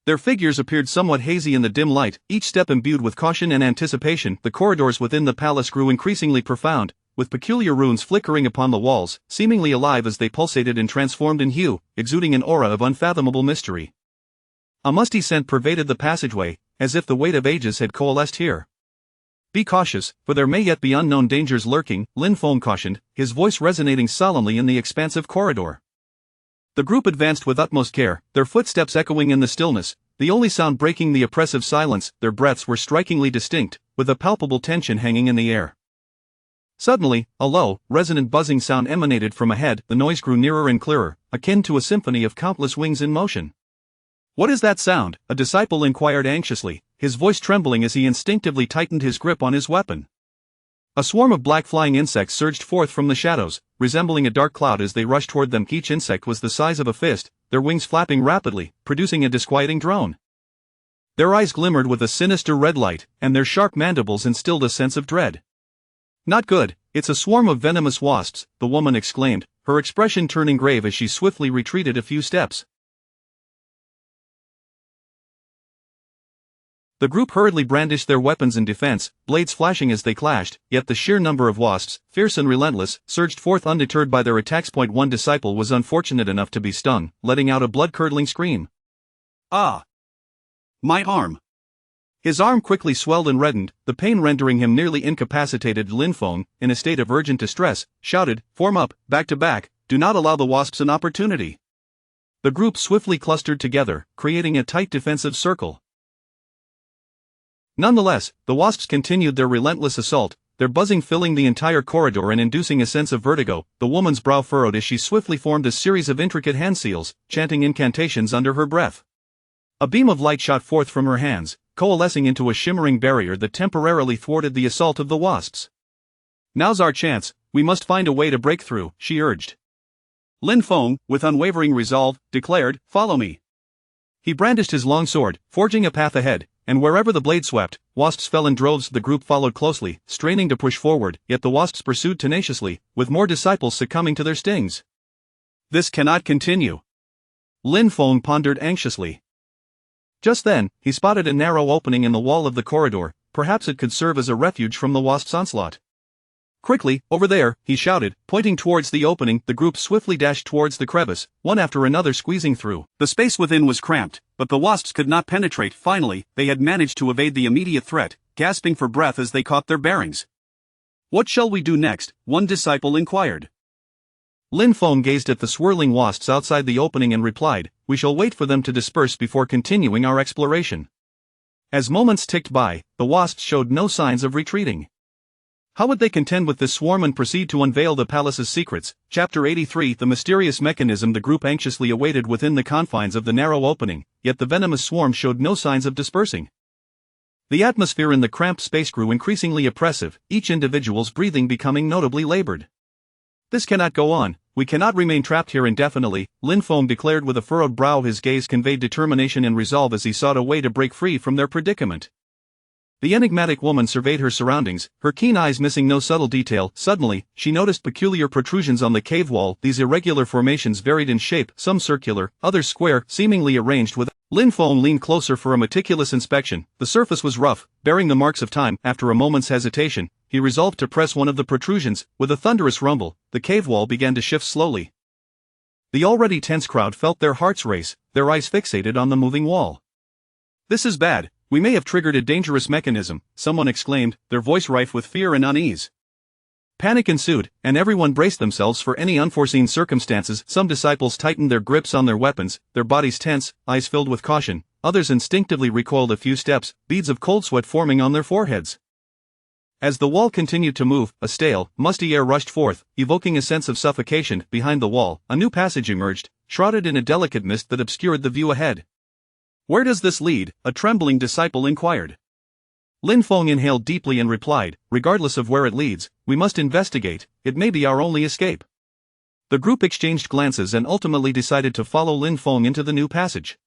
Their figures appeared somewhat hazy in the dim light, each step imbued with caution and anticipation. The corridors within the palace grew increasingly profound, with peculiar runes flickering upon the walls, seemingly alive as they pulsated and transformed in hue, exuding an aura of unfathomable mystery. A musty scent pervaded the passageway, as if the weight of ages had coalesced here. "Be cautious, for there may yet be unknown dangers lurking," Lin Feng cautioned, his voice resonating solemnly in the expansive corridor. The group advanced with utmost care, their footsteps echoing in the stillness, the only sound breaking the oppressive silence. Their breaths were strikingly distinct, with a palpable tension hanging in the air. Suddenly, a low, resonant buzzing sound emanated from ahead. The noise grew nearer and clearer, akin to a symphony of countless wings in motion. "What is that sound?" a disciple inquired anxiously, his voice trembling as he instinctively tightened his grip on his weapon. A swarm of black flying insects surged forth from the shadows, resembling a dark cloud as they rushed toward them. Each insect was the size of a fist, their wings flapping rapidly, producing a disquieting drone. Their eyes glimmered with a sinister red light, and their sharp mandibles instilled a sense of dread. "Not good, it's a swarm of venomous wasps," the woman exclaimed, her expression turning grave as she swiftly retreated a few steps. The group hurriedly brandished their weapons in defense, blades flashing as they clashed, yet the sheer number of wasps, fierce and relentless, surged forth undeterred by their attacks. One disciple was unfortunate enough to be stung, letting out a blood-curdling scream. "Ah! My arm!" His arm quickly swelled and reddened, the pain rendering him nearly incapacitated. Lin Feng, in a state of urgent distress, shouted, "Form up, back to back, do not allow the wasps an opportunity." The group swiftly clustered together, creating a tight defensive circle. Nonetheless, the wasps continued their relentless assault, their buzzing filling the entire corridor and inducing a sense of vertigo. The woman's brow furrowed as she swiftly formed a series of intricate hand seals, chanting incantations under her breath. A beam of light shot forth from her hands, coalescing into a shimmering barrier that temporarily thwarted the assault of the wasps. "Now's our chance, we must find a way to break through," she urged. Lin Feng, with unwavering resolve, declared, "Follow me." He brandished his long sword, forging a path ahead, and wherever the blade swept, wasps fell in droves. The group followed closely, straining to push forward, yet the wasps pursued tenaciously, with more disciples succumbing to their stings. "This cannot continue," Lin Feng pondered anxiously. Just then, he spotted a narrow opening in the wall of the corridor. Perhaps it could serve as a refuge from the wasp's onslaught. "Quickly, over there," he shouted, pointing towards the opening. The group swiftly dashed towards the crevice, one after another squeezing through. The space within was cramped, but the wasps could not penetrate. Finally, they had managed to evade the immediate threat, gasping for breath as they caught their bearings. "What shall we do next?" one disciple inquired. Lin Feng gazed at the swirling wasps outside the opening and replied, "We shall wait for them to disperse before continuing our exploration." As moments ticked by, the wasps showed no signs of retreating. How would they contend with this swarm and proceed to unveil the palace's secrets? Chapter 83. The mysterious mechanism the group anxiously awaited within the confines of the narrow opening, yet the venomous swarm showed no signs of dispersing. The atmosphere in the cramped space grew increasingly oppressive, each individual's breathing becoming notably labored. "This cannot go on, we cannot remain trapped here indefinitely," Lin Feng declared with a furrowed brow. His gaze conveyed determination and resolve as he sought a way to break free from their predicament. The enigmatic woman surveyed her surroundings, her keen eyes missing no subtle detail. Suddenly, she noticed peculiar protrusions on the cave wall. These irregular formations varied in shape, some circular, others square, seemingly arranged with. Lin Feng leaned closer for a meticulous inspection. The surface was rough, bearing the marks of time. After a moment's hesitation, he resolved to press one of the protrusions. With a thunderous rumble, the cave wall began to shift slowly. The already tense crowd felt their hearts race, their eyes fixated on the moving wall. "This is bad. We may have triggered a dangerous mechanism," someone exclaimed, their voice rife with fear and unease. Panic ensued, and everyone braced themselves for any unforeseen circumstances. Some disciples tightened their grips on their weapons, their bodies tense, eyes filled with caution. Others instinctively recoiled a few steps, beads of cold sweat forming on their foreheads. As the wall continued to move, a stale, musty air rushed forth, evoking a sense of suffocation. Behind the wall, a new passage emerged, shrouded in a delicate mist that obscured the view ahead. "Where does this lead?" a trembling disciple inquired. Lin Feng inhaled deeply and replied, "Regardless of where it leads, we must investigate, it may be our only escape." The group exchanged glances and ultimately decided to follow Lin Feng into the new passage.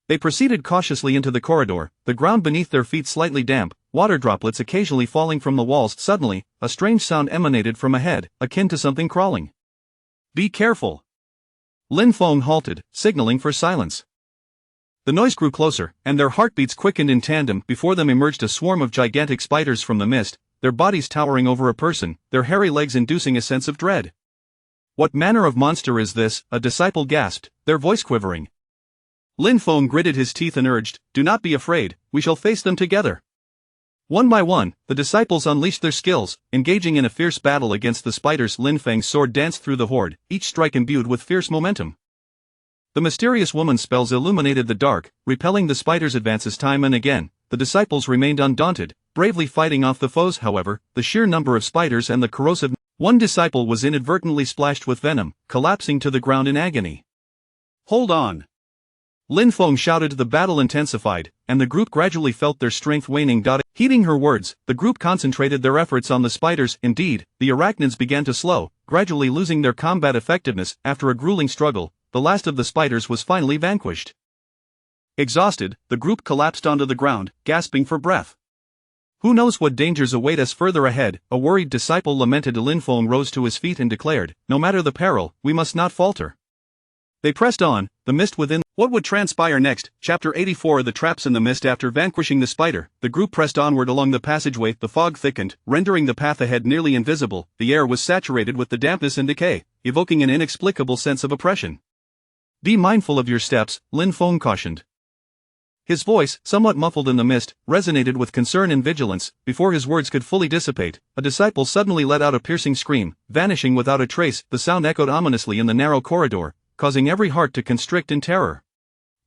They proceeded cautiously into the corridor, the ground beneath their feet slightly damp, water droplets occasionally falling from the walls. Suddenly, a strange sound emanated from ahead, akin to something crawling. "Be careful!" Lin Feng halted, signaling for silence. The noise grew closer, and their heartbeats quickened in tandem. Before them emerged a swarm of gigantic spiders from the mist, their bodies towering over a person, their hairy legs inducing a sense of dread. "What manner of monster is this?" a disciple gasped, their voice quivering. Lin Feng gritted his teeth and urged, "Do not be afraid, we shall face them together." One by one, the disciples unleashed their skills, engaging in a fierce battle against the spiders. Lin Feng's sword danced through the horde, each strike imbued with fierce momentum. The mysterious woman's spells illuminated the dark, repelling the spiders' advances time and again. The disciples remained undaunted, bravely fighting off the foes. However, the sheer number of spiders and the corrosive. One disciple was inadvertently splashed with venom, collapsing to the ground in agony. "Hold on!" Lin Feng shouted. The battle intensified, and the group gradually felt their strength waning. Heeding her words, the group concentrated their efforts on the spiders. Indeed, the arachnids began to slow, gradually losing their combat effectiveness. After a grueling struggle, the last of the spiders was finally vanquished. Exhausted, the group collapsed onto the ground, gasping for breath. "Who knows what dangers await us further ahead?" a worried disciple lamented. Lin Feng rose to his feet and declared, "No matter the peril, we must not falter." They pressed on, the mist within. What would transpire next? Chapter 84. The traps in the mist. After vanquishing the spider, the group pressed onward along the passageway. The fog thickened, rendering the path ahead nearly invisible. The air was saturated with the dampness and decay, evoking an inexplicable sense of oppression. "Be mindful of your steps," Lin Feng cautioned. His voice, somewhat muffled in the mist, resonated with concern and vigilance. Before his words could fully dissipate, a disciple suddenly let out a piercing scream, vanishing without a trace. The sound echoed ominously in the narrow corridor, causing every heart to constrict in terror.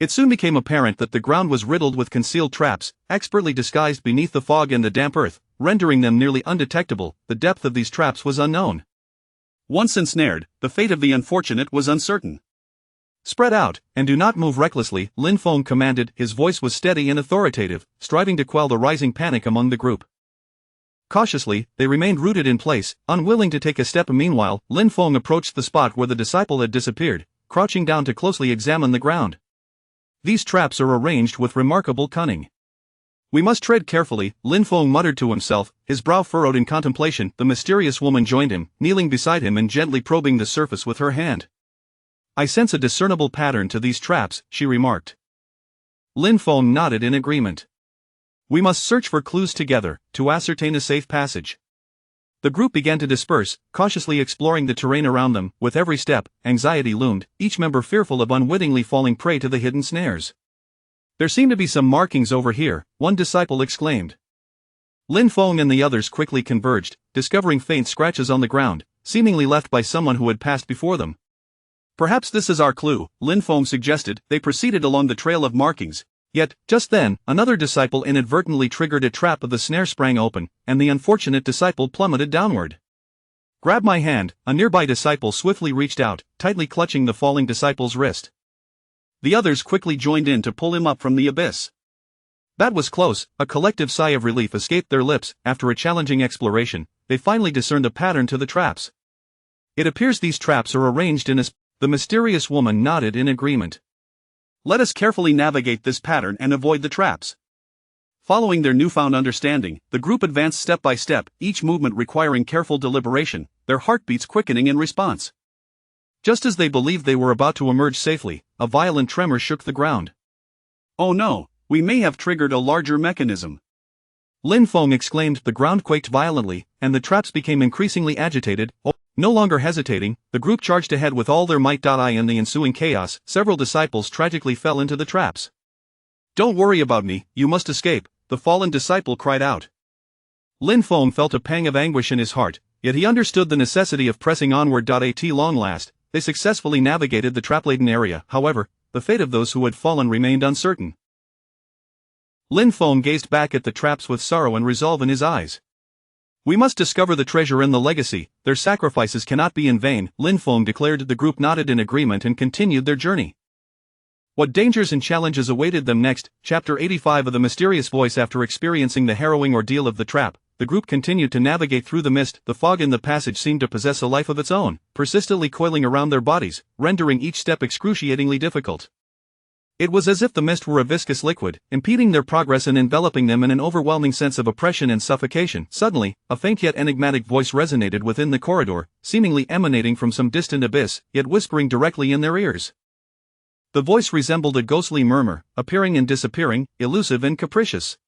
It soon became apparent that the ground was riddled with concealed traps, expertly disguised beneath the fog and the damp earth, rendering them nearly undetectable. The depth of these traps was unknown. Once ensnared, the fate of the unfortunate was uncertain. "Spread out, and do not move recklessly," Lin Feng commanded. His voice was steady and authoritative, striving to quell the rising panic among the group. Cautiously, they remained rooted in place, unwilling to take a step. Meanwhile, Lin Feng approached the spot where the disciple had disappeared, crouching down to closely examine the ground. "These traps are arranged with remarkable cunning. We must tread carefully," Lin Feng muttered to himself, his brow furrowed in contemplation. The mysterious woman joined him, kneeling beside him and gently probing the surface with her hand. "I sense a discernible pattern to these traps," she remarked. Lin Feng nodded in agreement. "We must search for clues together, to ascertain a safe passage." The group began to disperse, cautiously exploring the terrain around them. With every step, anxiety loomed, each member fearful of unwittingly falling prey to the hidden snares. "There seem to be some markings over here," one disciple exclaimed. Lin Feng and the others quickly converged, discovering faint scratches on the ground, seemingly left by someone who had passed before them. "Perhaps this is our clue," Lin Feng suggested. They proceeded along the trail of markings. Yet, just then, another disciple inadvertently triggered a trap. The snare sprang open, and the unfortunate disciple plummeted downward. "Grab my hand," a nearby disciple swiftly reached out, tightly clutching the falling disciple's wrist. The others quickly joined in to pull him up from the abyss. That was close. A collective sigh of relief escaped their lips. After a challenging exploration, they finally discerned a pattern to the traps. "It appears these traps are arranged in a..." The mysterious woman nodded in agreement. "Let us carefully navigate this pattern and avoid the traps." Following their newfound understanding, the group advanced step by step, each movement requiring careful deliberation, their heartbeats quickening in response. Just as they believed they were about to emerge safely, a violent tremor shook the ground. "Oh no, we may have triggered a larger mechanism," Lin Feng exclaimed. The ground quaked violently, and the traps became increasingly agitated. No longer hesitating, the group charged ahead with all their might. In the ensuing chaos, several disciples tragically fell into the traps. "Don't worry about me, you must escape," the fallen disciple cried out. Lin Feng felt a pang of anguish in his heart, yet he understood the necessity of pressing onward. At long last, they successfully navigated the trap-laden area. However, the fate of those who had fallen remained uncertain. Lin Feng gazed back at the traps with sorrow and resolve in his eyes. "We must discover the treasure and the legacy, their sacrifices cannot be in vain," Lin Feng declared. The group nodded in agreement and continued their journey. What dangers and challenges awaited them next? Chapter 85 of The Mysterious Voice. After experiencing the harrowing ordeal of the trap, the group continued to navigate through the mist. The fog in the passage seemed to possess a life of its own, persistently coiling around their bodies, rendering each step excruciatingly difficult. It was as if the mist were a viscous liquid, impeding their progress and enveloping them in an overwhelming sense of oppression and suffocation. Suddenly, a faint yet enigmatic voice resonated within the corridor, seemingly emanating from some distant abyss, yet whispering directly in their ears. The voice resembled a ghostly murmur, appearing and disappearing, elusive and capricious.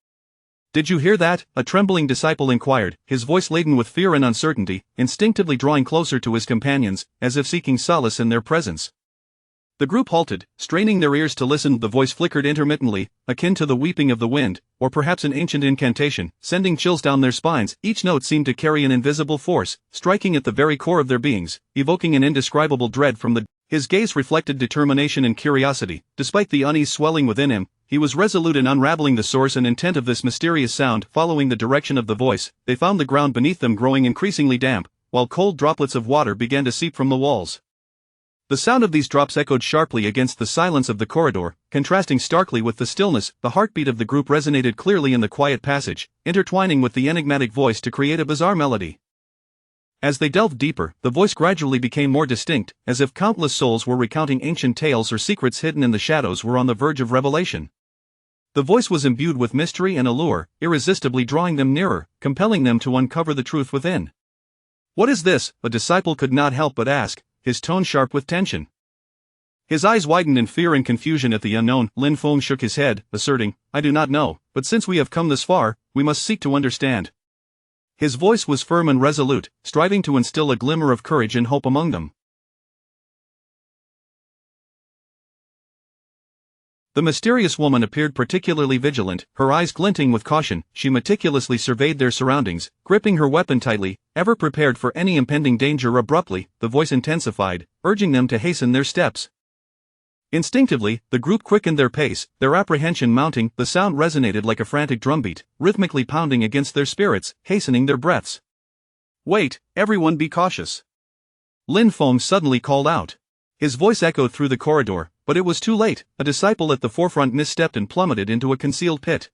"Did you hear that?" a trembling disciple inquired, his voice laden with fear and uncertainty, instinctively drawing closer to his companions, as if seeking solace in their presence. The group halted, straining their ears to listen. The voice flickered intermittently, akin to the weeping of the wind, or perhaps an ancient incantation, sending chills down their spines. Each note seemed to carry an invisible force, striking at the very core of their beings, evoking an indescribable dread from the... His gaze reflected determination and curiosity. Despite the unease swelling within him, he was resolute in unraveling the source and intent of this mysterious sound. Following the direction of the voice, they found the ground beneath them growing increasingly damp, while cold droplets of water began to seep from the walls. The sound of these drops echoed sharply against the silence of the corridor, contrasting starkly with the stillness. The heartbeat of the group resonated clearly in the quiet passage, intertwining with the enigmatic voice to create a bizarre melody. As they delved deeper, the voice gradually became more distinct, as if countless souls were recounting ancient tales or secrets hidden in the shadows were on the verge of revelation. The voice was imbued with mystery and allure, irresistibly drawing them nearer, compelling them to uncover the truth within. "What is this?" a disciple could not help but ask, his tone sharp with tension. His eyes widened in fear and confusion at the unknown. Lin Feng shook his head, asserting, "I do not know, but since we have come this far, we must seek to understand." His voice was firm and resolute, striving to instill a glimmer of courage and hope among them. The mysterious woman appeared particularly vigilant, her eyes glinting with caution. She meticulously surveyed their surroundings, gripping her weapon tightly, ever prepared for any impending danger. Abruptly, the voice intensified, urging them to hasten their steps. Instinctively, the group quickened their pace, their apprehension mounting. The sound resonated like a frantic drumbeat, rhythmically pounding against their spirits, hastening their breaths. "Wait, everyone, be cautious!" Lin Feng suddenly called out. His voice echoed through the corridor, but it was too late. A disciple at the forefront misstepped and plummeted into a concealed pit.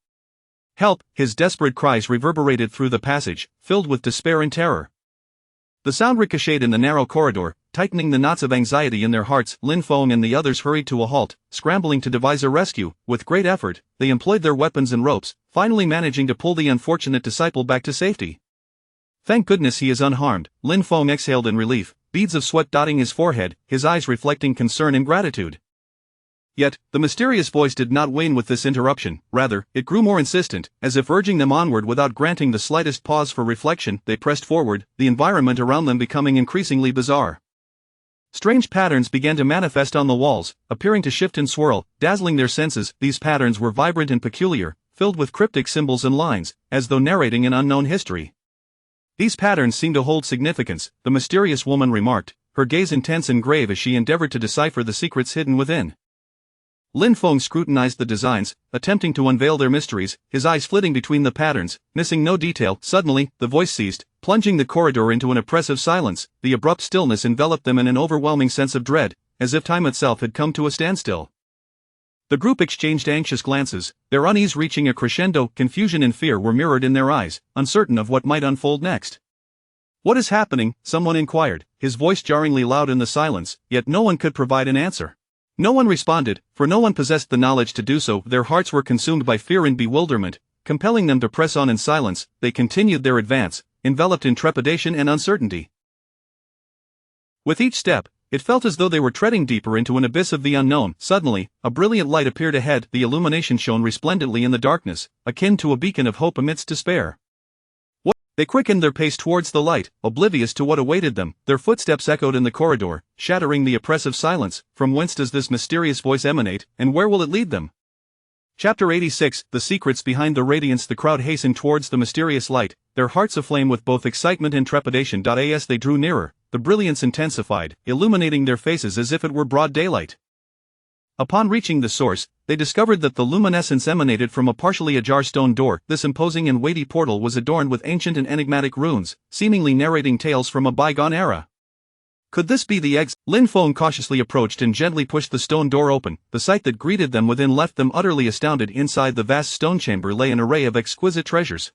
"Help!" His desperate cries reverberated through the passage, filled with despair and terror. The sound ricocheted in the narrow corridor, tightening the knots of anxiety in their hearts. Lin Feng and the others hurried to a halt, scrambling to devise a rescue. With great effort, they employed their weapons and ropes, finally managing to pull the unfortunate disciple back to safety. "Thank goodness he is unharmed," Lin Feng exhaled in relief, beads of sweat dotting his forehead, his eyes reflecting concern and gratitude. Yet, the mysterious voice did not wane with this interruption. Rather, it grew more insistent, as if urging them onward without granting the slightest pause for reflection. They pressed forward, the environment around them becoming increasingly bizarre. Strange patterns began to manifest on the walls, appearing to shift and swirl, dazzling their senses. These patterns were vibrant and peculiar, filled with cryptic symbols and lines, as though narrating an unknown history. "These patterns seem to hold significance," the mysterious woman remarked, her gaze intense and grave as she endeavored to decipher the secrets hidden within. Lin Feng scrutinized the designs, attempting to unveil their mysteries, his eyes flitting between the patterns, missing no detail. Suddenly, the voice ceased, plunging the corridor into an oppressive silence. The abrupt stillness enveloped them in an overwhelming sense of dread, as if time itself had come to a standstill. The group exchanged anxious glances, their unease reaching a crescendo. Confusion and fear were mirrored in their eyes, uncertain of what might unfold next. "What is happening?" someone inquired, his voice jarringly loud in the silence, yet no one could provide an answer. No one responded, for no one possessed the knowledge to do so. Their hearts were consumed by fear and bewilderment, compelling them to press on in silence. They continued their advance, enveloped in trepidation and uncertainty. With each step, it felt as though they were treading deeper into an abyss of the unknown. Suddenly, a brilliant light appeared ahead. The illumination shone resplendently in the darkness, akin to a beacon of hope amidst despair. They quickened their pace towards the light, oblivious to what awaited them. Their footsteps echoed in the corridor, shattering the oppressive silence. From whence does this mysterious voice emanate, and where will it lead them? Chapter 86, The Secrets Behind the Radiance. The crowd hastened towards the mysterious light, their hearts aflame with both excitement and trepidation. As they drew nearer, the brilliance intensified, illuminating their faces as if it were broad daylight. Upon reaching the source, they discovered that the luminescence emanated from a partially ajar stone door. This imposing and weighty portal was adorned with ancient and enigmatic runes, seemingly narrating tales from a bygone era. Could this be the exit? Lin Feng cautiously approached and gently pushed the stone door open. The sight that greeted them within left them utterly astounded. Inside the vast stone chamber lay an array of exquisite treasures.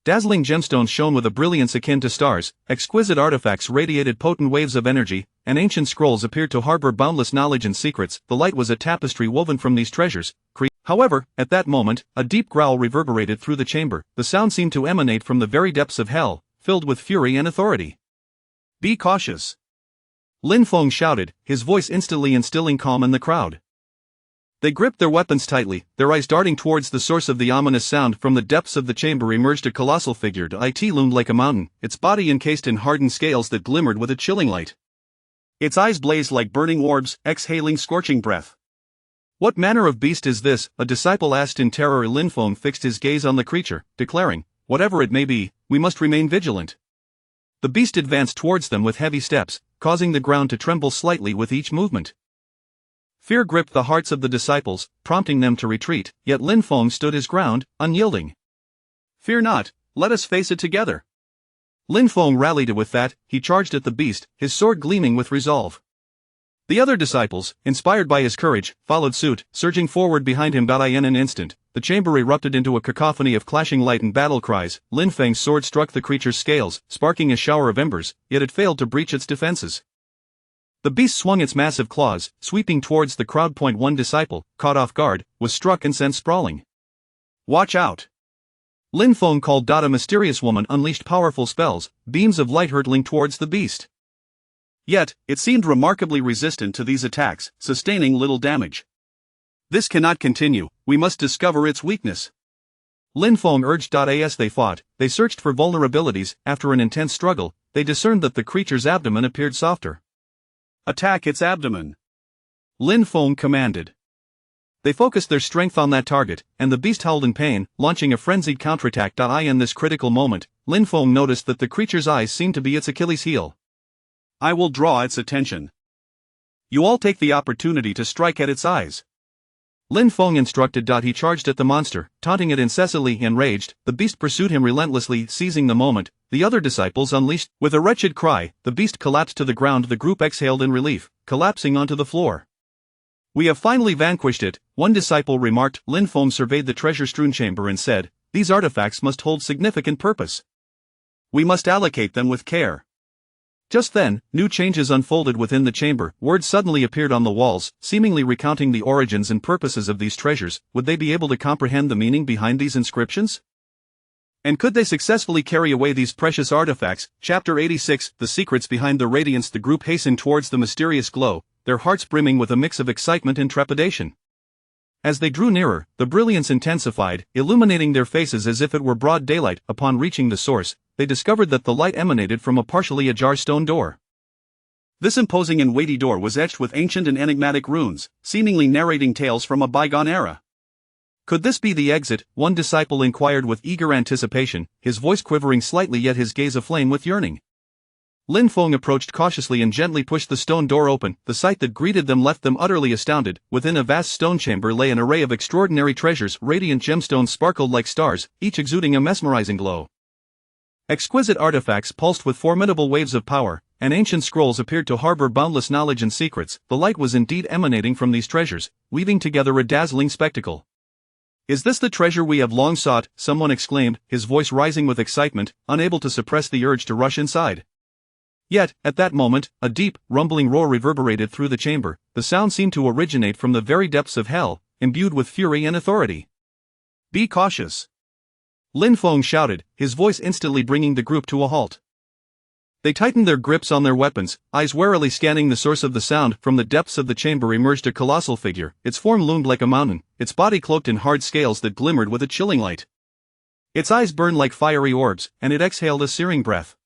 Dazzling gemstones shone with a brilliance akin to stars, exquisite artifacts radiated potent waves of energy, and ancient scrolls appeared to harbor boundless knowledge and secrets. The light was a tapestry woven from these treasures. However, at that moment, a deep growl reverberated through the chamber. The sound seemed to emanate from the very depths of hell, filled with fury and authority. "Be cautious!" Lin Feng shouted, his voice instantly instilling calm in the crowd. They gripped their weapons tightly, their eyes darting towards the source of the ominous sound. From the depths of the chamber emerged a colossal figure. It loomed like a mountain, its body encased in hardened scales that glimmered with a chilling light. Its eyes blazed like burning orbs, exhaling scorching breath. "What manner of beast is this?" a disciple asked in terror. Lin Feng fixed his gaze on the creature, declaring, "Whatever it may be, we must remain vigilant." The beast advanced towards them with heavy steps, causing the ground to tremble slightly with each movement. Fear gripped the hearts of the disciples, prompting them to retreat, yet Lin Feng stood his ground, unyielding. "Fear not, let us face it together." Lin Feng rallied with that, he charged at the beast, his sword gleaming with resolve. The other disciples, inspired by his courage, followed suit, surging forward behind him. In an instant, the chamber erupted into a cacophony of clashing light and battle cries. Lin Feng's sword struck the creature's scales, sparking a shower of embers, yet it failed to breach its defenses. The beast swung its massive claws, sweeping towards the crowd. One disciple, caught off guard, was struck and sent sprawling. "Watch out!" Lin Feng called. A mysterious woman unleashed powerful spells, beams of light hurtling towards the beast. Yet, it seemed remarkably resistant to these attacks, sustaining little damage. "This cannot continue, we must discover its weakness." Lin Feng urged. As they fought, they searched for vulnerabilities. After an intense struggle, they discerned that the creature's abdomen appeared softer. "Attack its abdomen," Lin Feng commanded. They focused their strength on that target, and the beast howled in pain, launching a frenzied counterattack. In this critical moment, Lin Feng noticed that the creature's eyes seemed to be its Achilles heel. "I will draw its attention." you all take the opportunity to strike at its eyes. Lin Feng instructed. He charged at the monster, taunting it incessantly. Enraged, the beast pursued him relentlessly. Seizing the moment, the other disciples unleashed. With a wretched cry, the beast collapsed to the ground. The group exhaled in relief, collapsing onto the floor. We have finally vanquished it, one disciple remarked. Lin Feng surveyed the treasure-strewn chamber and said, these artifacts must hold significant purpose. We must allocate them with care. Just then, new changes unfolded within the chamber. Words suddenly appeared on the walls, seemingly recounting the origins and purposes of these treasures. Would they be able to comprehend the meaning behind these inscriptions? And could they successfully carry away these precious artifacts? Chapter 86, The Secrets Behind the Radiance. The group hastened towards the mysterious glow, their hearts brimming with a mix of excitement and trepidation. As they drew nearer, the brilliance intensified, illuminating their faces as if it were broad daylight. Upon reaching the source, they discovered that the light emanated from a partially ajar stone door. This imposing and weighty door was etched with ancient and enigmatic runes, seemingly narrating tales from a bygone era. Could this be the exit? One disciple inquired with eager anticipation, his voice quivering slightly yet his gaze aflame with yearning. Lin Feng approached cautiously and gently pushed the stone door open. The sight that greeted them left them utterly astounded. Within a vast stone chamber lay an array of extraordinary treasures. Radiant gemstones sparkled like stars, each exuding a mesmerizing glow. Exquisite artifacts pulsed with formidable waves of power, and ancient scrolls appeared to harbor boundless knowledge and secrets. The light was indeed emanating from these treasures, weaving together a dazzling spectacle. Is this the treasure we have long sought? Someone exclaimed, his voice rising with excitement, unable to suppress the urge to rush inside. Yet, at that moment, a deep, rumbling roar reverberated through the chamber. The sound seemed to originate from the very depths of hell, imbued with fury and authority. Be cautious! Lin Feng shouted, his voice instantly bringing the group to a halt. They tightened their grips on their weapons, eyes warily scanning the source of the sound. From the depths of the chamber emerged a colossal figure. Its form loomed like a mountain, its body cloaked in hard scales that glimmered with a chilling light. Its eyes burned like fiery orbs, and it exhaled a searing breath.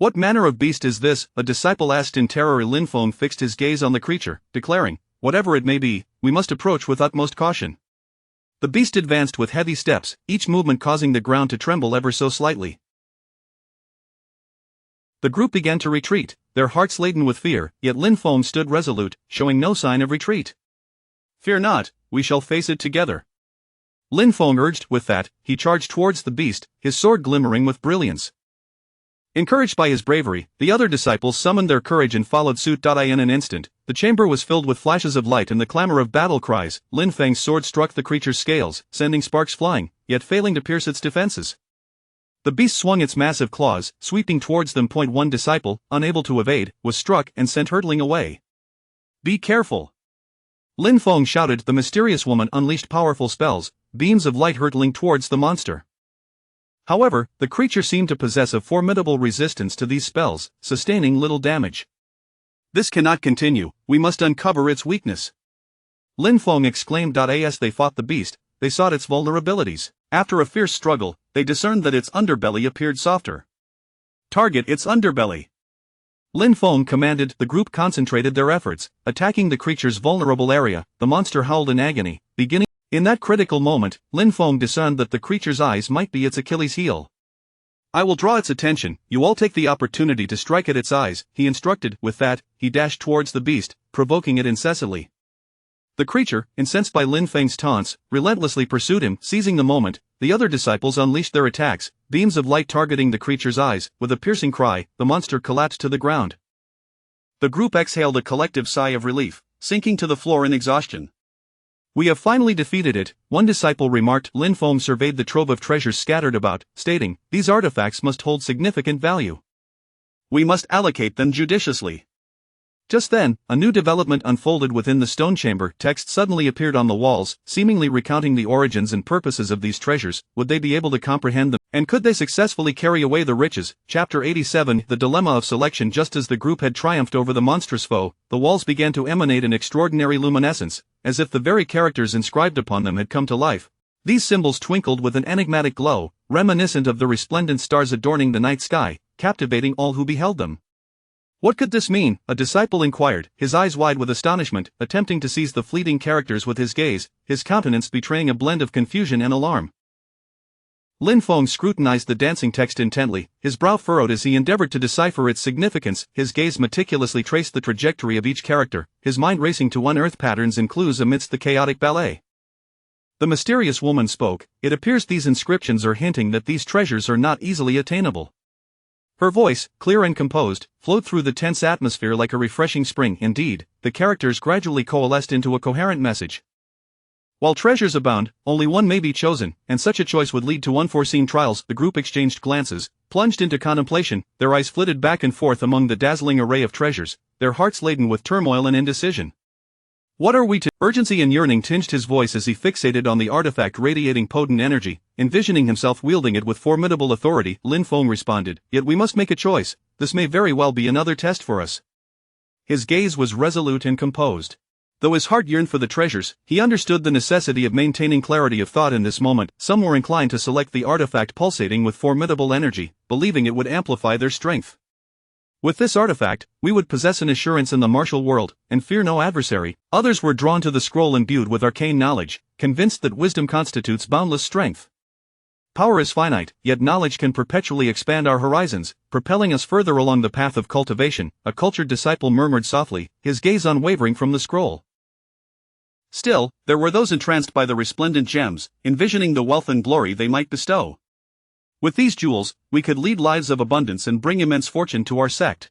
What manner of beast is this? A disciple asked in terror. Lin Feng fixed his gaze on the creature, declaring, whatever it may be, we must approach with utmost caution. The beast advanced with heavy steps, each movement causing the ground to tremble ever so slightly. The group began to retreat, their hearts laden with fear, yet Lin Feng stood resolute, showing no sign of retreat. Fear not, we shall face it together. Lin Feng urged. With that, he charged towards the beast, his sword glimmering with brilliance. Encouraged by his bravery, the other disciples summoned their courage and followed suit. In an instant, the chamber was filled with flashes of light and the clamor of battle cries. Lin Feng's sword struck the creature's scales, sending sparks flying, yet failing to pierce its defenses. The beast swung its massive claws, sweeping towards them. One disciple, unable to evade, was struck and sent hurtling away. Be careful! Lin Feng shouted. The mysterious woman unleashed powerful spells, beams of light hurtling towards the monster. However, the creature seemed to possess a formidable resistance to these spells, sustaining little damage. This cannot continue, we must uncover its weakness. Lin Feng exclaimed. As they fought the beast, they sought its vulnerabilities. After a fierce struggle, they discerned that its underbelly appeared softer. Target its underbelly! Lin Feng commanded. The group concentrated their efforts, attacking the creature's vulnerable area. The monster howled in agony, beginning. In that critical moment, Lin Feng discerned that the creature's eyes might be its Achilles heel. I will draw its attention, you all take the opportunity to strike at its eyes, he instructed. With that, he dashed towards the beast, provoking it incessantly. The creature, incensed by Lin Feng's taunts, relentlessly pursued him. Seizing the moment, the other disciples unleashed their attacks, beams of light targeting the creature's eyes. With a piercing cry, the monster collapsed to the ground. The group exhaled a collective sigh of relief, sinking to the floor in exhaustion. We have finally defeated it, one disciple remarked. Lin Feng surveyed the trove of treasures scattered about, stating, these artifacts must hold significant value. We must allocate them judiciously. Just then, a new development unfolded within the stone chamber. Text suddenly appeared on the walls, seemingly recounting the origins and purposes of these treasures. Would they be able to comprehend them, and could they successfully carry away the riches? Chapter 87, The Dilemma of Selection. Just as the group had triumphed over the monstrous foe, the walls began to emanate an extraordinary luminescence, as if the very characters inscribed upon them had come to life. These symbols twinkled with an enigmatic glow, reminiscent of the resplendent stars adorning the night sky, captivating all who beheld them. What could this mean? A disciple inquired, his eyes wide with astonishment, attempting to seize the fleeting characters with his gaze, his countenance betraying a blend of confusion and alarm. Lin Feng scrutinized the dancing text intently, his brow furrowed as he endeavored to decipher its significance. His gaze meticulously traced the trajectory of each character, his mind racing to unearth patterns and clues amidst the chaotic ballet. The mysterious woman spoke. It appears these inscriptions are hinting that these treasures are not easily attainable. Her voice, clear and composed, flowed through the tense atmosphere like a refreshing spring. Indeed, the characters gradually coalesced into a coherent message. While treasures abound, only one may be chosen, and such a choice would lead to unforeseen trials. The group exchanged glances, plunged into contemplation, their eyes flitted back and forth among the dazzling array of treasures, their hearts laden with turmoil and indecision. What are we to? Urgency and yearning tinged his voice as he fixated on the artifact radiating potent energy, envisioning himself wielding it with formidable authority. Lin Feng responded, "Yet we must make a choice. This may very well be another test for us." His gaze was resolute and composed. Though his heart yearned for the treasures, he understood the necessity of maintaining clarity of thought in this moment. Some were inclined to select the artifact pulsating with formidable energy, believing it would amplify their strength. With this artifact, we would possess an assurance in the martial world, and fear no adversary. Others were drawn to the scroll imbued with arcane knowledge, convinced that wisdom constitutes boundless strength. Power is finite, yet knowledge can perpetually expand our horizons, propelling us further along the path of cultivation. A cultured disciple murmured softly, his gaze unwavering from the scroll. Still, there were those entranced by the resplendent gems, envisioning the wealth and glory they might bestow. With these jewels, we could lead lives of abundance and bring immense fortune to our sect.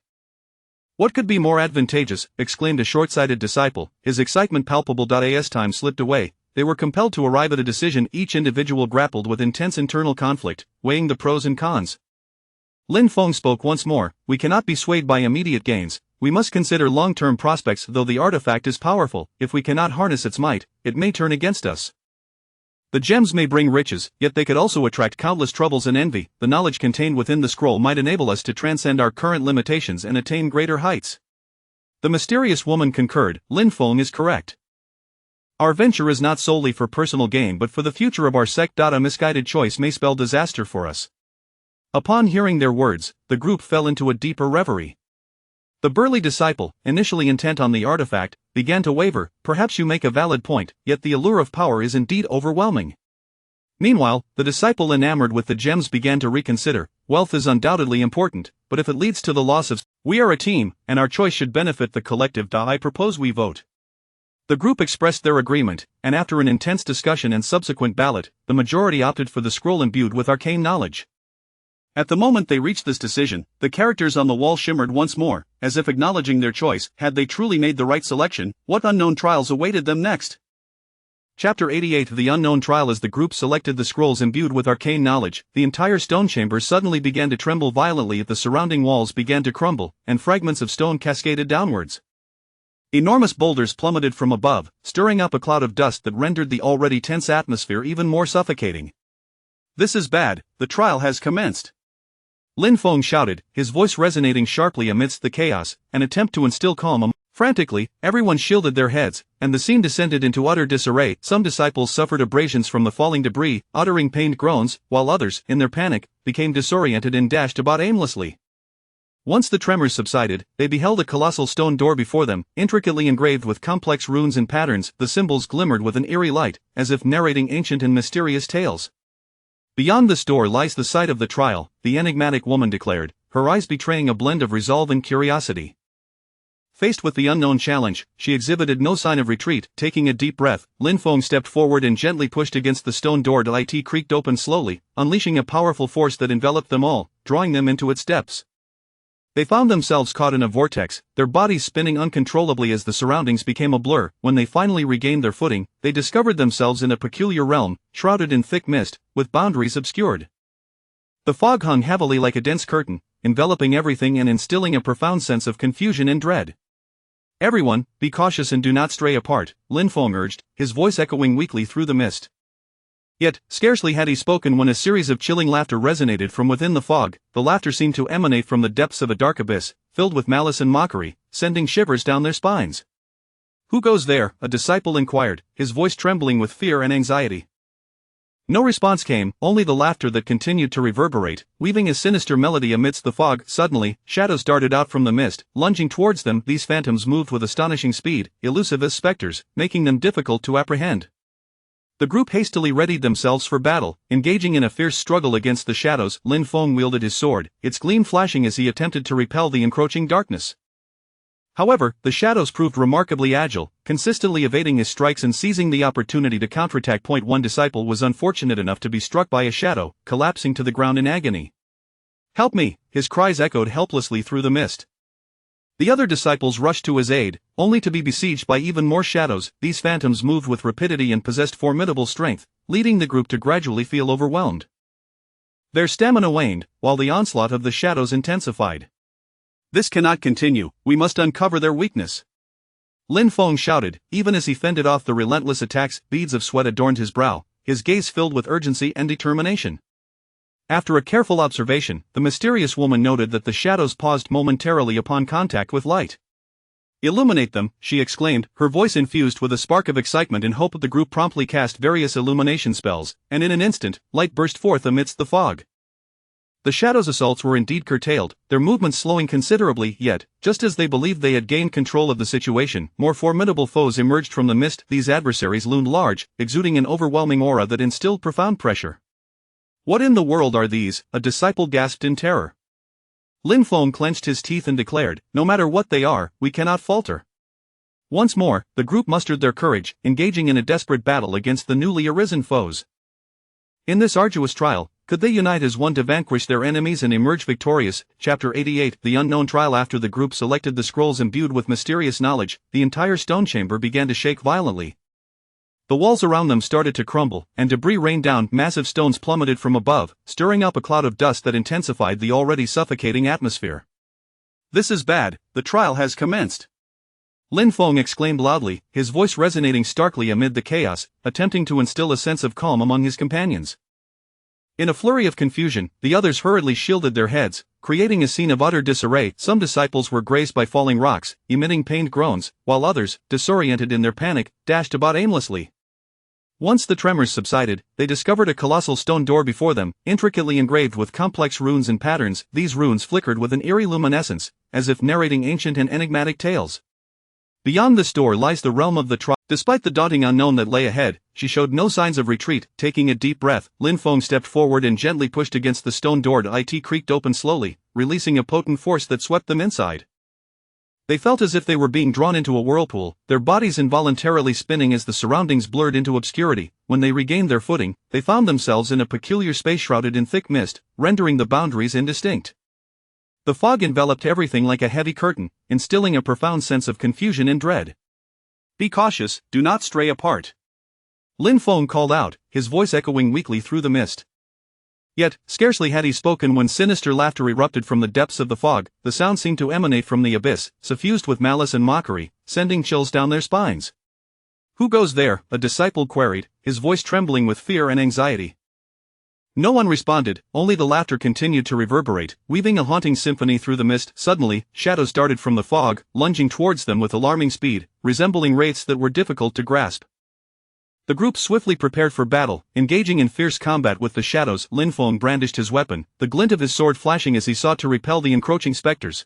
What could be more advantageous? Exclaimed a short-sighted disciple, his excitement palpable. As time slipped away, they were compelled to arrive at a decision. Each individual grappled with intense internal conflict, weighing the pros and cons. Lin Feng spoke once more, "We cannot be swayed by immediate gains. We must consider long-term prospects. Though the artifact is powerful, if we cannot harness its might, it may turn against us. The gems may bring riches, yet they could also attract countless troubles and envy. The knowledge contained within the scroll might enable us to transcend our current limitations and attain greater heights." The mysterious woman concurred. Lin Feng is correct. Our venture is not solely for personal gain but for the future of our sect. A misguided choice may spell disaster for us. Upon hearing their words, the group fell into a deeper reverie. The burly disciple, initially intent on the artifact, began to waver. "Perhaps you make a valid point, yet the allure of power is indeed overwhelming." Meanwhile, the disciple enamored with the gems began to reconsider. "Wealth is undoubtedly important, but if it leads to the loss of... We are a team, and our choice should benefit the collective. I propose we vote." The group expressed their agreement, and after an intense discussion and subsequent ballot, the majority opted for the scroll imbued with arcane knowledge. At the moment they reached this decision, the characters on the wall shimmered once more, as if acknowledging their choice. Had they truly made the right selection, what unknown trials awaited them next? Chapter 88. The unknown trial. As the group selected the scrolls imbued with arcane knowledge, the entire stone chamber suddenly began to tremble violently. The surrounding walls began to crumble, and fragments of stone cascaded downwards. Enormous boulders plummeted from above, stirring up a cloud of dust that rendered the already tense atmosphere even more suffocating. "This is bad, the trial has commenced," Lin Feng shouted, his voice resonating sharply amidst the chaos. An attempt to instill calm. Frantically, everyone shielded their heads, and the scene descended into utter disarray. Some disciples suffered abrasions from the falling debris, uttering pained groans, while others, in their panic, became disoriented and dashed about aimlessly. Once the tremors subsided, they beheld a colossal stone door before them, intricately engraved with complex runes and patterns. The symbols glimmered with an eerie light, as if narrating ancient and mysterious tales. "Beyond this door lies the site of the trial," the enigmatic woman declared, her eyes betraying a blend of resolve and curiosity. Faced with the unknown challenge, she exhibited no sign of retreat. Taking a deep breath, Lin Feng stepped forward and gently pushed against the stone door. It creaked open slowly, unleashing a powerful force that enveloped them all, drawing them into its depths. They found themselves caught in a vortex, their bodies spinning uncontrollably as the surroundings became a blur. When they finally regained their footing, they discovered themselves in a peculiar realm, shrouded in thick mist, with boundaries obscured. The fog hung heavily like a dense curtain, enveloping everything and instilling a profound sense of confusion and dread. "Everyone, be cautious and do not stray apart," Lin Feng urged, his voice echoing weakly through the mist. Yet, scarcely had he spoken when a series of chilling laughter resonated from within the fog. The laughter seemed to emanate from the depths of a dark abyss, filled with malice and mockery, sending shivers down their spines. "Who goes there?" a disciple inquired, his voice trembling with fear and anxiety. No response came, only the laughter that continued to reverberate, weaving a sinister melody amidst the fog. Suddenly, shadows darted out from the mist, lunging towards them. These phantoms moved with astonishing speed, elusive as specters, making them difficult to apprehend. The group hastily readied themselves for battle, engaging in a fierce struggle against the shadows. Lin Feng wielded his sword, its gleam flashing as he attempted to repel the encroaching darkness. However, the shadows proved remarkably agile, consistently evading his strikes and seizing the opportunity to counterattack. One disciple was unfortunate enough to be struck by a shadow, collapsing to the ground in agony. "Help me!" his cries echoed helplessly through the mist. The other disciples rushed to his aid, only to be besieged by even more shadows. These phantoms moved with rapidity and possessed formidable strength, leading the group to gradually feel overwhelmed. Their stamina waned, while the onslaught of the shadows intensified. "This cannot continue, we must uncover their weakness," Lin Feng shouted, even as he fended off the relentless attacks. Beads of sweat adorned his brow, his gaze filled with urgency and determination. After a careful observation, the mysterious woman noted that the shadows paused momentarily upon contact with light. "Illuminate them," she exclaimed, her voice infused with a spark of excitement and hope. The group promptly cast various illumination spells, and in an instant, light burst forth amidst the fog. The shadows' assaults were indeed curtailed, their movements slowing considerably. Yet, just as they believed they had gained control of the situation, more formidable foes emerged from the mist. These adversaries loomed large, exuding an overwhelming aura that instilled profound pressure. "What in the world are these?" a disciple gasped in terror. Lin Feng clenched his teeth and declared, "No matter what they are, we cannot falter." Once more, the group mustered their courage, engaging in a desperate battle against the newly arisen foes. In this arduous trial, could they unite as one to vanquish their enemies and emerge victorious? Chapter 88 The Unknown Trial. After the group selected the scrolls imbued with mysterious knowledge, the entire stone chamber began to shake violently. The walls around them started to crumble, and debris rained down. Massive stones plummeted from above, stirring up a cloud of dust that intensified the already suffocating atmosphere. "This is bad, the trial has commenced," Lin Feng exclaimed loudly, his voice resonating starkly amid the chaos, attempting to instill a sense of calm among his companions. In a flurry of confusion, the others hurriedly shielded their heads, creating a scene of utter disarray. Some disciples were grazed by falling rocks, emitting pained groans, while others, disoriented in their panic, dashed about aimlessly. Once the tremors subsided, they discovered a colossal stone door before them, intricately engraved with complex runes and patterns. These runes flickered with an eerie luminescence, as if narrating ancient and enigmatic tales. Beyond this door lies the realm of the trial. Despite the daunting unknown that lay ahead, she showed no signs of retreat. Taking a deep breath, Lin Feng stepped forward and gently pushed against the stone door. It creaked open slowly, releasing a potent force that swept them inside. They felt as if they were being drawn into a whirlpool, their bodies involuntarily spinning as the surroundings blurred into obscurity. When they regained their footing, they found themselves in a peculiar space shrouded in thick mist, rendering the boundaries indistinct. The fog enveloped everything like a heavy curtain, instilling a profound sense of confusion and dread. "Be cautious, do not stray apart," Lin Feng called out, his voice echoing weakly through the mist. Yet, scarcely had he spoken when sinister laughter erupted from the depths of the fog. The sound seemed to emanate from the abyss, suffused with malice and mockery, sending chills down their spines. "Who goes there?" a disciple queried, his voice trembling with fear and anxiety. No one responded, only the laughter continued to reverberate, weaving a haunting symphony through the mist. Suddenly, shadows darted from the fog, lunging towards them with alarming speed, resembling wraiths that were difficult to grasp. The group swiftly prepared for battle, engaging in fierce combat with the shadows. Lin Feng brandished his weapon, the glint of his sword flashing as he sought to repel the encroaching specters.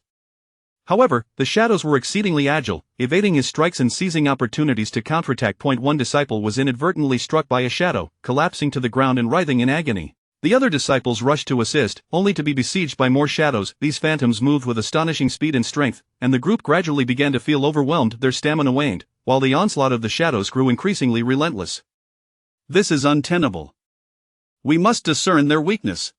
However, the shadows were exceedingly agile, evading his strikes and seizing opportunities to counterattack. One disciple was inadvertently struck by a shadow, collapsing to the ground and writhing in agony. The other disciples rushed to assist, only to be besieged by more shadows. These phantoms moved with astonishing speed and strength, and the group gradually began to feel overwhelmed. Their stamina waned, while the onslaught of the shadows grew increasingly relentless. "This is untenable. We must discern their weakness,"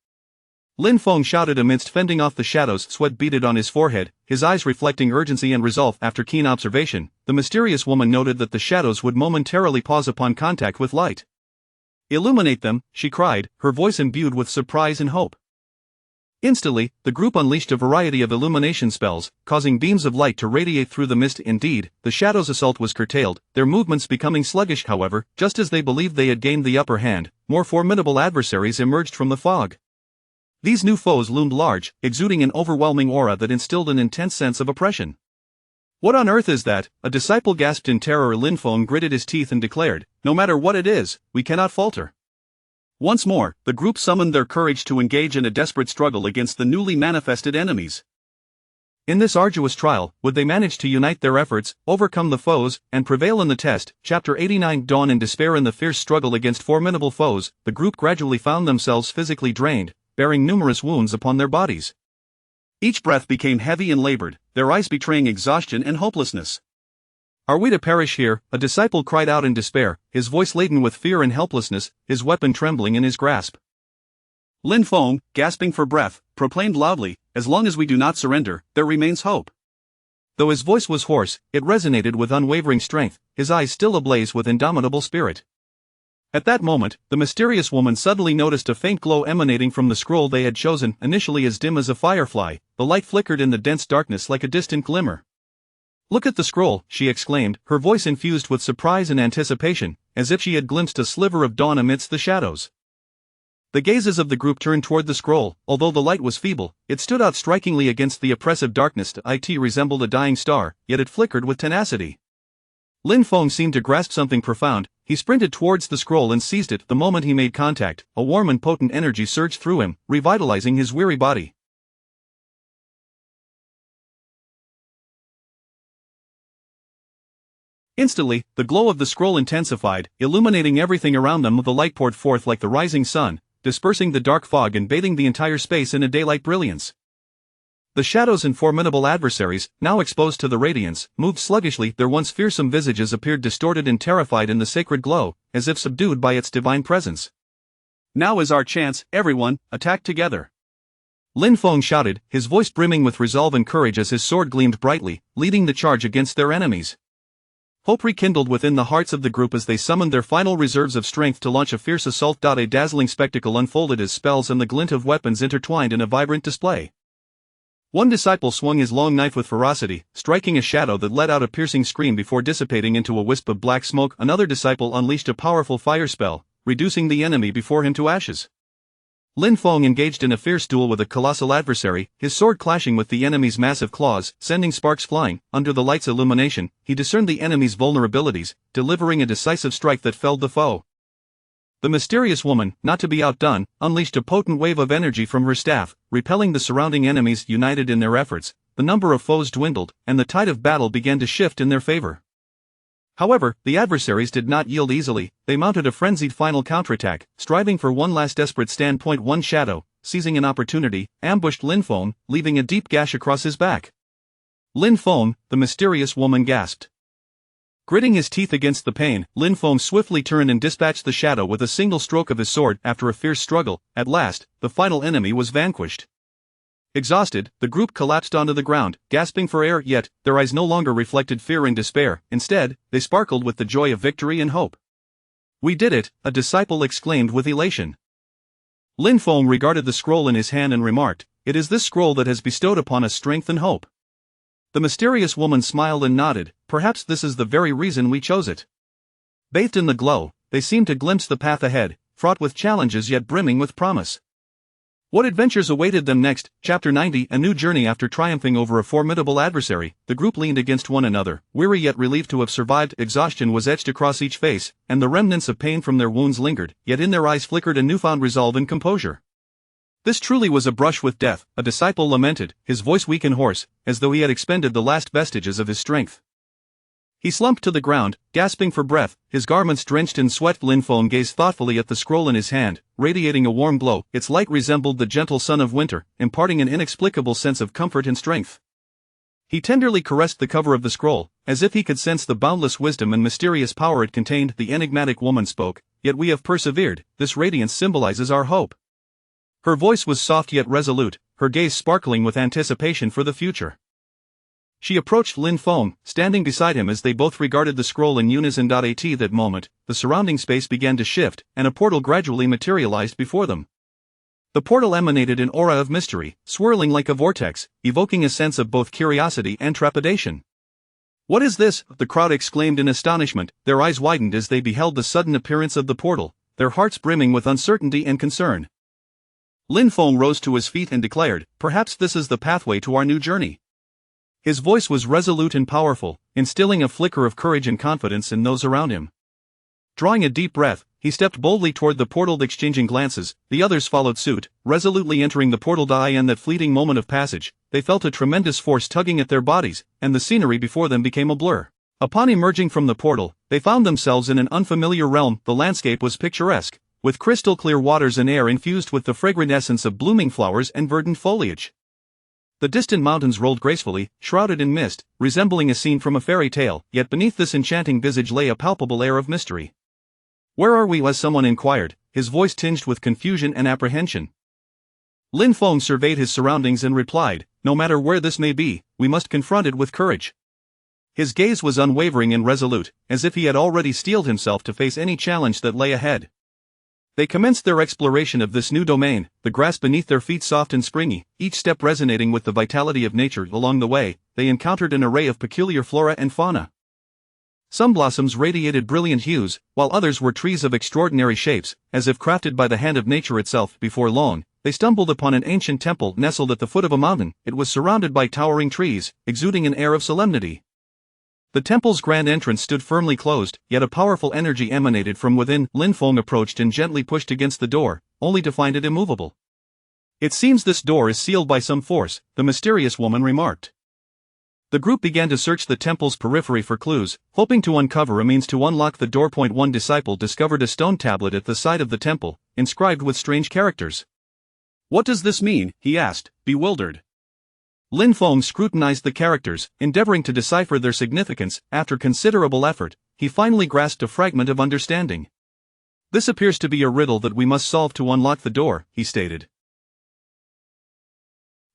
Lin Feng shouted amidst fending off the shadows. Sweat beaded on his forehead, his eyes reflecting urgency and resolve. After keen observation, the mysterious woman noted that the shadows would momentarily pause upon contact with light. "Illuminate them," she cried, her voice imbued with surprise and hope. Instantly, the group unleashed a variety of illumination spells, causing beams of light to radiate through the mist. Indeed, the shadows' assault was curtailed, their movements becoming sluggish. However, just as they believed they had gained the upper hand, more formidable adversaries emerged from the fog. These new foes loomed large, exuding an overwhelming aura that instilled an intense sense of oppression. "What on earth is that?" a disciple gasped in terror. Lin Feng gritted his teeth and declared, "No matter what it is, we cannot falter." Once more, the group summoned their courage to engage in a desperate struggle against the newly manifested enemies. In this arduous trial, would they manage to unite their efforts, overcome the foes, and prevail in the test? Chapter 89 Dawn in despair. In the fierce struggle against formidable foes, the group gradually found themselves physically drained, bearing numerous wounds upon their bodies. Each breath became heavy and labored, their eyes betraying exhaustion and hopelessness. "Are we to perish here?" a disciple cried out in despair, his voice laden with fear and helplessness, his weapon trembling in his grasp. Lin Feng, gasping for breath, proclaimed loudly, "As long as we do not surrender, there remains hope." Though his voice was hoarse, it resonated with unwavering strength, his eyes still ablaze with indomitable spirit. At that moment, the mysterious woman suddenly noticed a faint glow emanating from the scroll they had chosen. Initially as dim as a firefly, the light flickered in the dense darkness like a distant glimmer. "Look at the scroll," she exclaimed, her voice infused with surprise and anticipation, as if she had glimpsed a sliver of dawn amidst the shadows. The gazes of the group turned toward the scroll. Although the light was feeble, it stood out strikingly against the oppressive darkness. It resembled a dying star, yet it flickered with tenacity. Lin Feng seemed to grasp something profound. He sprinted towards the scroll and seized it. The moment he made contact, a warm and potent energy surged through him, revitalizing his weary body. Instantly, the glow of the scroll intensified, illuminating everything around them. The light poured forth like the rising sun, dispersing the dark fog and bathing the entire space in a daylight brilliance. The shadows and formidable adversaries, now exposed to the radiance, moved sluggishly. Their once fearsome visages appeared distorted and terrified in the sacred glow, as if subdued by its divine presence. "Now is our chance, everyone, attack together!" Lin Feng shouted, his voice brimming with resolve and courage as his sword gleamed brightly, leading the charge against their enemies. Hope rekindled within the hearts of the group as they summoned their final reserves of strength to launch a fierce assault. A dazzling spectacle unfolded as spells and the glint of weapons intertwined in a vibrant display. One disciple swung his long knife with ferocity, striking a shadow that let out a piercing scream before dissipating into a wisp of black smoke. Another disciple unleashed a powerful fire spell, reducing the enemy before him to ashes. Lin Feng engaged in a fierce duel with a colossal adversary, his sword clashing with the enemy's massive claws, sending sparks flying. Under the light's illumination, he discerned the enemy's vulnerabilities, delivering a decisive strike that felled the foe. The mysterious woman, not to be outdone, unleashed a potent wave of energy from her staff, repelling the surrounding enemies. United in their efforts, the number of foes dwindled, and the tide of battle began to shift in their favor. However, the adversaries did not yield easily. They mounted a frenzied final counterattack, striving for one last desperate stand. One shadow, seizing an opportunity, ambushed Lin Feng, leaving a deep gash across his back. "Lin Feng," the mysterious woman gasped. Gritting his teeth against the pain, Lin Feng swiftly turned and dispatched the shadow with a single stroke of his sword. After a fierce struggle, at last, the final enemy was vanquished. Exhausted, the group collapsed onto the ground, gasping for air. Yet, their eyes no longer reflected fear and despair. Instead, they sparkled with the joy of victory and hope. "We did it," a disciple exclaimed with elation. Lin Feng regarded the scroll in his hand and remarked, "It is this scroll that has bestowed upon us strength and hope." The mysterious woman smiled and nodded. "Perhaps this is the very reason we chose it." Bathed in the glow, they seemed to glimpse the path ahead, fraught with challenges yet brimming with promise. What adventures awaited them next? Chapter 90 A new journey. After triumphing over a formidable adversary, the group leaned against one another, weary yet relieved to have survived. Exhaustion was etched across each face, and the remnants of pain from their wounds lingered, yet in their eyes flickered a newfound resolve and composure. "This truly was a brush with death," a disciple lamented, his voice weak and hoarse, as though he had expended the last vestiges of his strength. He slumped to the ground, gasping for breath, his garments drenched in sweat. Lin Feng gazed thoughtfully at the scroll in his hand, radiating a warm glow. Its light resembled the gentle sun of winter, imparting an inexplicable sense of comfort and strength. He tenderly caressed the cover of the scroll, as if he could sense the boundless wisdom and mysterious power it contained. The enigmatic woman spoke, "Yet we have persevered. This radiance symbolizes our hope." Her voice was soft yet resolute, her gaze sparkling with anticipation for the future. She approached Lin Feng, standing beside him as they both regarded the scroll in unison. At that moment, the surrounding space began to shift, and a portal gradually materialized before them. The portal emanated an aura of mystery, swirling like a vortex, evoking a sense of both curiosity and trepidation. "What is this?" the crowd exclaimed in astonishment. Their eyes widened as they beheld the sudden appearance of the portal, their hearts brimming with uncertainty and concern. Lin Feng rose to his feet and declared, "Perhaps this is the pathway to our new journey." His voice was resolute and powerful, instilling a flicker of courage and confidence in those around him. Drawing a deep breath, He stepped boldly toward the portal, exchanging glances. The others followed suit, resolutely entering the portal. In that fleeting moment of passage, they felt a tremendous force tugging at their bodies, and the scenery before them became a blur. Upon emerging from the portal, they found themselves in an unfamiliar realm. The landscape was picturesque, with crystal-clear waters and air infused with the fragrant essence of blooming flowers and verdant foliage. The distant mountains rolled gracefully, shrouded in mist, resembling a scene from a fairy tale, yet beneath this enchanting visage lay a palpable air of mystery. "Where are we?" as someone inquired, his voice tinged with confusion and apprehension. Lin Feng surveyed his surroundings and replied, "No matter where this may be, we must confront it with courage." His gaze was unwavering and resolute, as if he had already steeled himself to face any challenge that lay ahead. They commenced their exploration of this new domain, the grass beneath their feet soft and springy, each step resonating with the vitality of nature. Along the way, they encountered an array of peculiar flora and fauna. Some blossoms radiated brilliant hues, while others were trees of extraordinary shapes, as if crafted by the hand of nature itself. Before long, they stumbled upon an ancient temple nestled at the foot of a mountain. It was surrounded by towering trees, exuding an air of solemnity. The temple's grand entrance stood firmly closed, yet a powerful energy emanated from within. Lin Feng approached and gently pushed against the door, only to find it immovable. "It seems this door is sealed by some force," the mysterious woman remarked. The group began to search the temple's periphery for clues, hoping to uncover a means to unlock the door. One disciple discovered a stone tablet at the side of the temple, inscribed with strange characters. "What does this mean?" he asked, bewildered. Lin Feng scrutinized the characters, endeavoring to decipher their significance. After considerable effort, he finally grasped a fragment of understanding. "This appears to be a riddle that we must solve to unlock the door," he stated.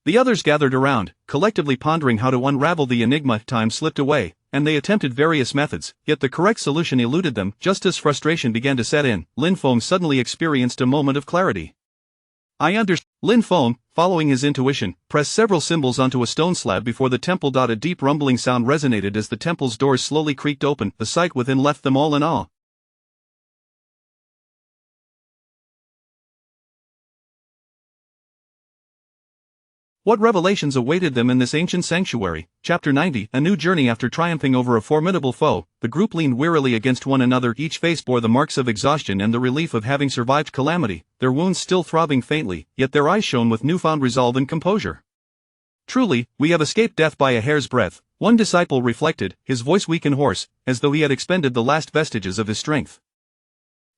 The others gathered around, collectively pondering how to unravel the enigma. Time slipped away, and they attempted various methods, yet the correct solution eluded them. Just as frustration began to set in, Lin Feng suddenly experienced a moment of clarity. "I understand." Lin Feng, following his intuition, pressed several symbols onto a stone slab before the temple. A deep rumbling sound resonated as the temple's doors slowly creaked open. The sight within left them all in awe. What revelations awaited them in this ancient sanctuary? Chapter 90. A new journey. After triumphing over a formidable foe, the group leaned wearily against one another. Each face bore the marks of exhaustion and the relief of having survived calamity, their wounds still throbbing faintly, yet their eyes shone with newfound resolve and composure. "Truly, we have escaped death by a hair's breadth," one disciple reflected, his voice weak and hoarse, as though he had expended the last vestiges of his strength.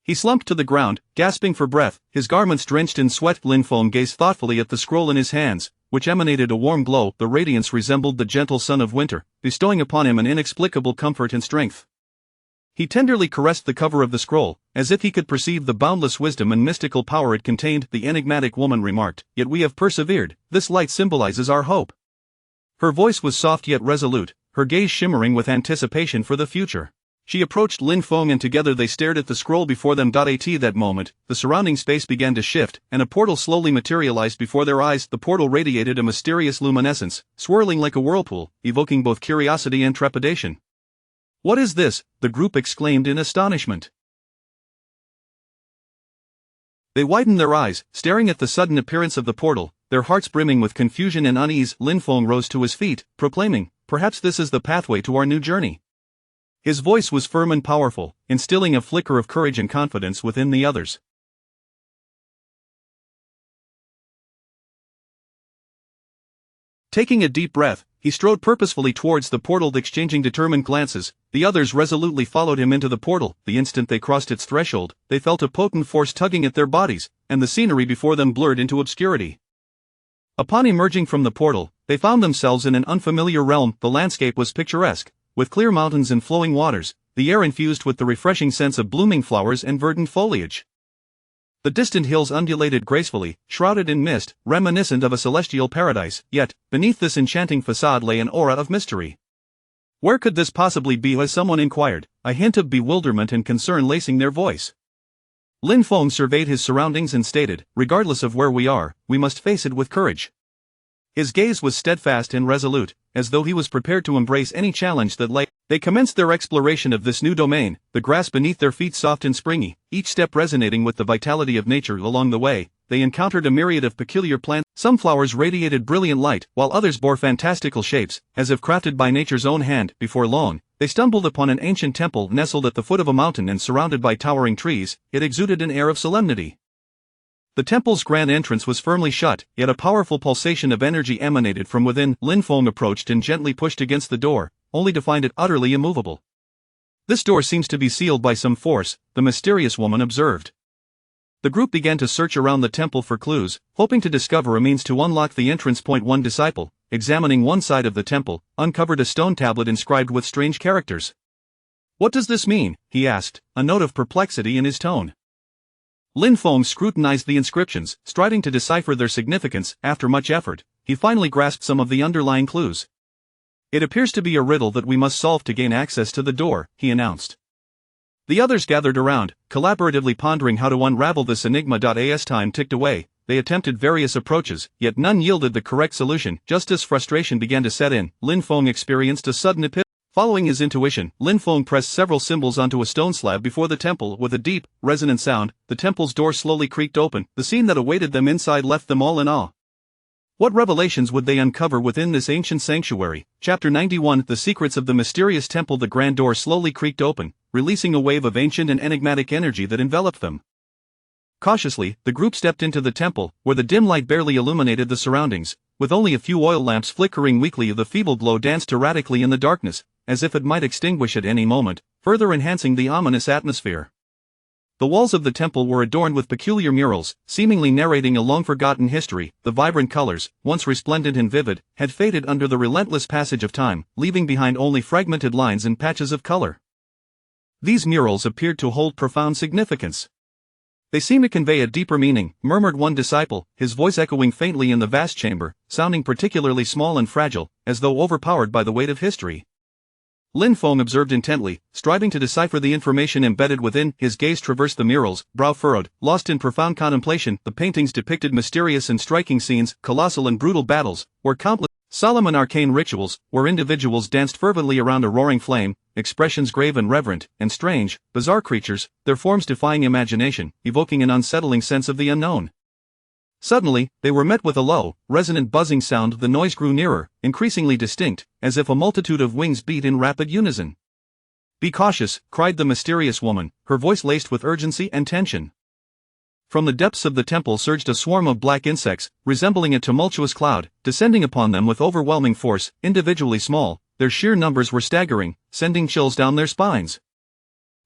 He slumped to the ground, gasping for breath, his garments drenched in sweat. Lin Feng gazed thoughtfully at the scroll in his hands, which emanated a warm glow. The radiance resembled the gentle sun of winter, bestowing upon him an inexplicable comfort and strength. He tenderly caressed the cover of the scroll, as if he could perceive the boundless wisdom and mystical power it contained. The enigmatic woman remarked, "Yet we have persevered. This light symbolizes our hope." Her voice was soft yet resolute, her gaze shimmering with anticipation for the future. She approached Lin Feng and together they stared at the scroll before them. At that moment, the surrounding space began to shift, and a portal slowly materialized before their eyes. The portal radiated a mysterious luminescence, swirling like a whirlpool, evoking both curiosity and trepidation. "What is this?" the group exclaimed in astonishment. They widened their eyes, staring at the sudden appearance of the portal, their hearts brimming with confusion and unease. Lin Feng rose to his feet, proclaiming, "Perhaps this is the pathway to our new journey." His voice was firm and powerful, instilling a flicker of courage and confidence within the others. Taking a deep breath, he strode purposefully towards the portal, exchanging determined glances. The others resolutely followed him into the portal. The instant they crossed its threshold, they felt a potent force tugging at their bodies, and the scenery before them blurred into obscurity. Upon emerging from the portal, they found themselves in an unfamiliar realm. The landscape was picturesque, with clear mountains and flowing waters, the air infused with the refreshing sense of blooming flowers and verdant foliage. The distant hills undulated gracefully, shrouded in mist, reminiscent of a celestial paradise, yet, beneath this enchanting facade lay an aura of mystery. "Where could this possibly be?" as someone inquired, a hint of bewilderment and concern lacing their voice. Lin Feng surveyed his surroundings and stated, "Regardless of where we are, we must face it with courage." His gaze was steadfast and resolute, as though he was prepared to embrace any challenge that lay. They commenced their exploration of this new domain, the grass beneath their feet soft and springy, each step resonating with the vitality of nature. Along the way, they encountered a myriad of peculiar plants. Some flowers radiated brilliant light, while others bore fantastical shapes, as if crafted by nature's own hand. Before long, they stumbled upon an ancient temple nestled at the foot of a mountain and surrounded by towering trees. It exuded an air of solemnity. The temple's grand entrance was firmly shut, yet a powerful pulsation of energy emanated from within. Lin Feng approached and gently pushed against the door, only to find it utterly immovable. "This door seems to be sealed by some force," the mysterious woman observed. The group began to search around the temple for clues, hoping to discover a means to unlock the entrance. One disciple, examining one side of the temple, uncovered a stone tablet inscribed with strange characters. "What does this mean?" he asked, a note of perplexity in his tone. Lin Feng scrutinized the inscriptions, striving to decipher their significance. After much effort, he finally grasped some of the underlying clues. "It appears to be a riddle that we must solve to gain access to the door," he announced. The others gathered around, collaboratively pondering how to unravel this enigma. As time ticked away, they attempted various approaches, yet none yielded the correct solution. Just as frustration began to set in, Lin Feng experienced a sudden epiphany. Following his intuition, Lin Feng pressed several symbols onto a stone slab before the temple. With a deep, resonant sound, the temple's door slowly creaked open. The scene that awaited them inside left them all in awe. What revelations would they uncover within this ancient sanctuary? Chapter 91: The Secrets of the Mysterious Temple. The grand door slowly creaked open, releasing a wave of ancient and enigmatic energy that enveloped them. Cautiously, the group stepped into the temple, where the dim light barely illuminated the surroundings. With only a few oil lamps flickering weakly, the feeble glow danced erratically in the darkness, as if it might extinguish at any moment, further enhancing the ominous atmosphere. The walls of the temple were adorned with peculiar murals, seemingly narrating a long-forgotten history. The vibrant colors, once resplendent and vivid, had faded under the relentless passage of time, leaving behind only fragmented lines and patches of color. These murals appeared to hold profound significance. "They seem to convey a deeper meaning," murmured one disciple, his voice echoing faintly in the vast chamber, sounding particularly small and fragile, as though overpowered by the weight of history. Lin Feng observed intently, striving to decipher the information embedded within. His gaze traversed the murals, brow furrowed, lost in profound contemplation. The paintings depicted mysterious and striking scenes, colossal and brutal battles, where countless solemn and arcane rituals, where individuals danced fervently around a roaring flame, expressions grave and reverent, and strange, bizarre creatures, their forms defying imagination, evoking an unsettling sense of the unknown. Suddenly, they were met with a low, resonant buzzing sound. The noise grew nearer, increasingly distinct, as if a multitude of wings beat in rapid unison. "Be cautious," cried the mysterious woman, her voice laced with urgency and tension. From the depths of the temple surged a swarm of black insects, resembling a tumultuous cloud, descending upon them with overwhelming force. Individually small, their sheer numbers were staggering, sending chills down their spines.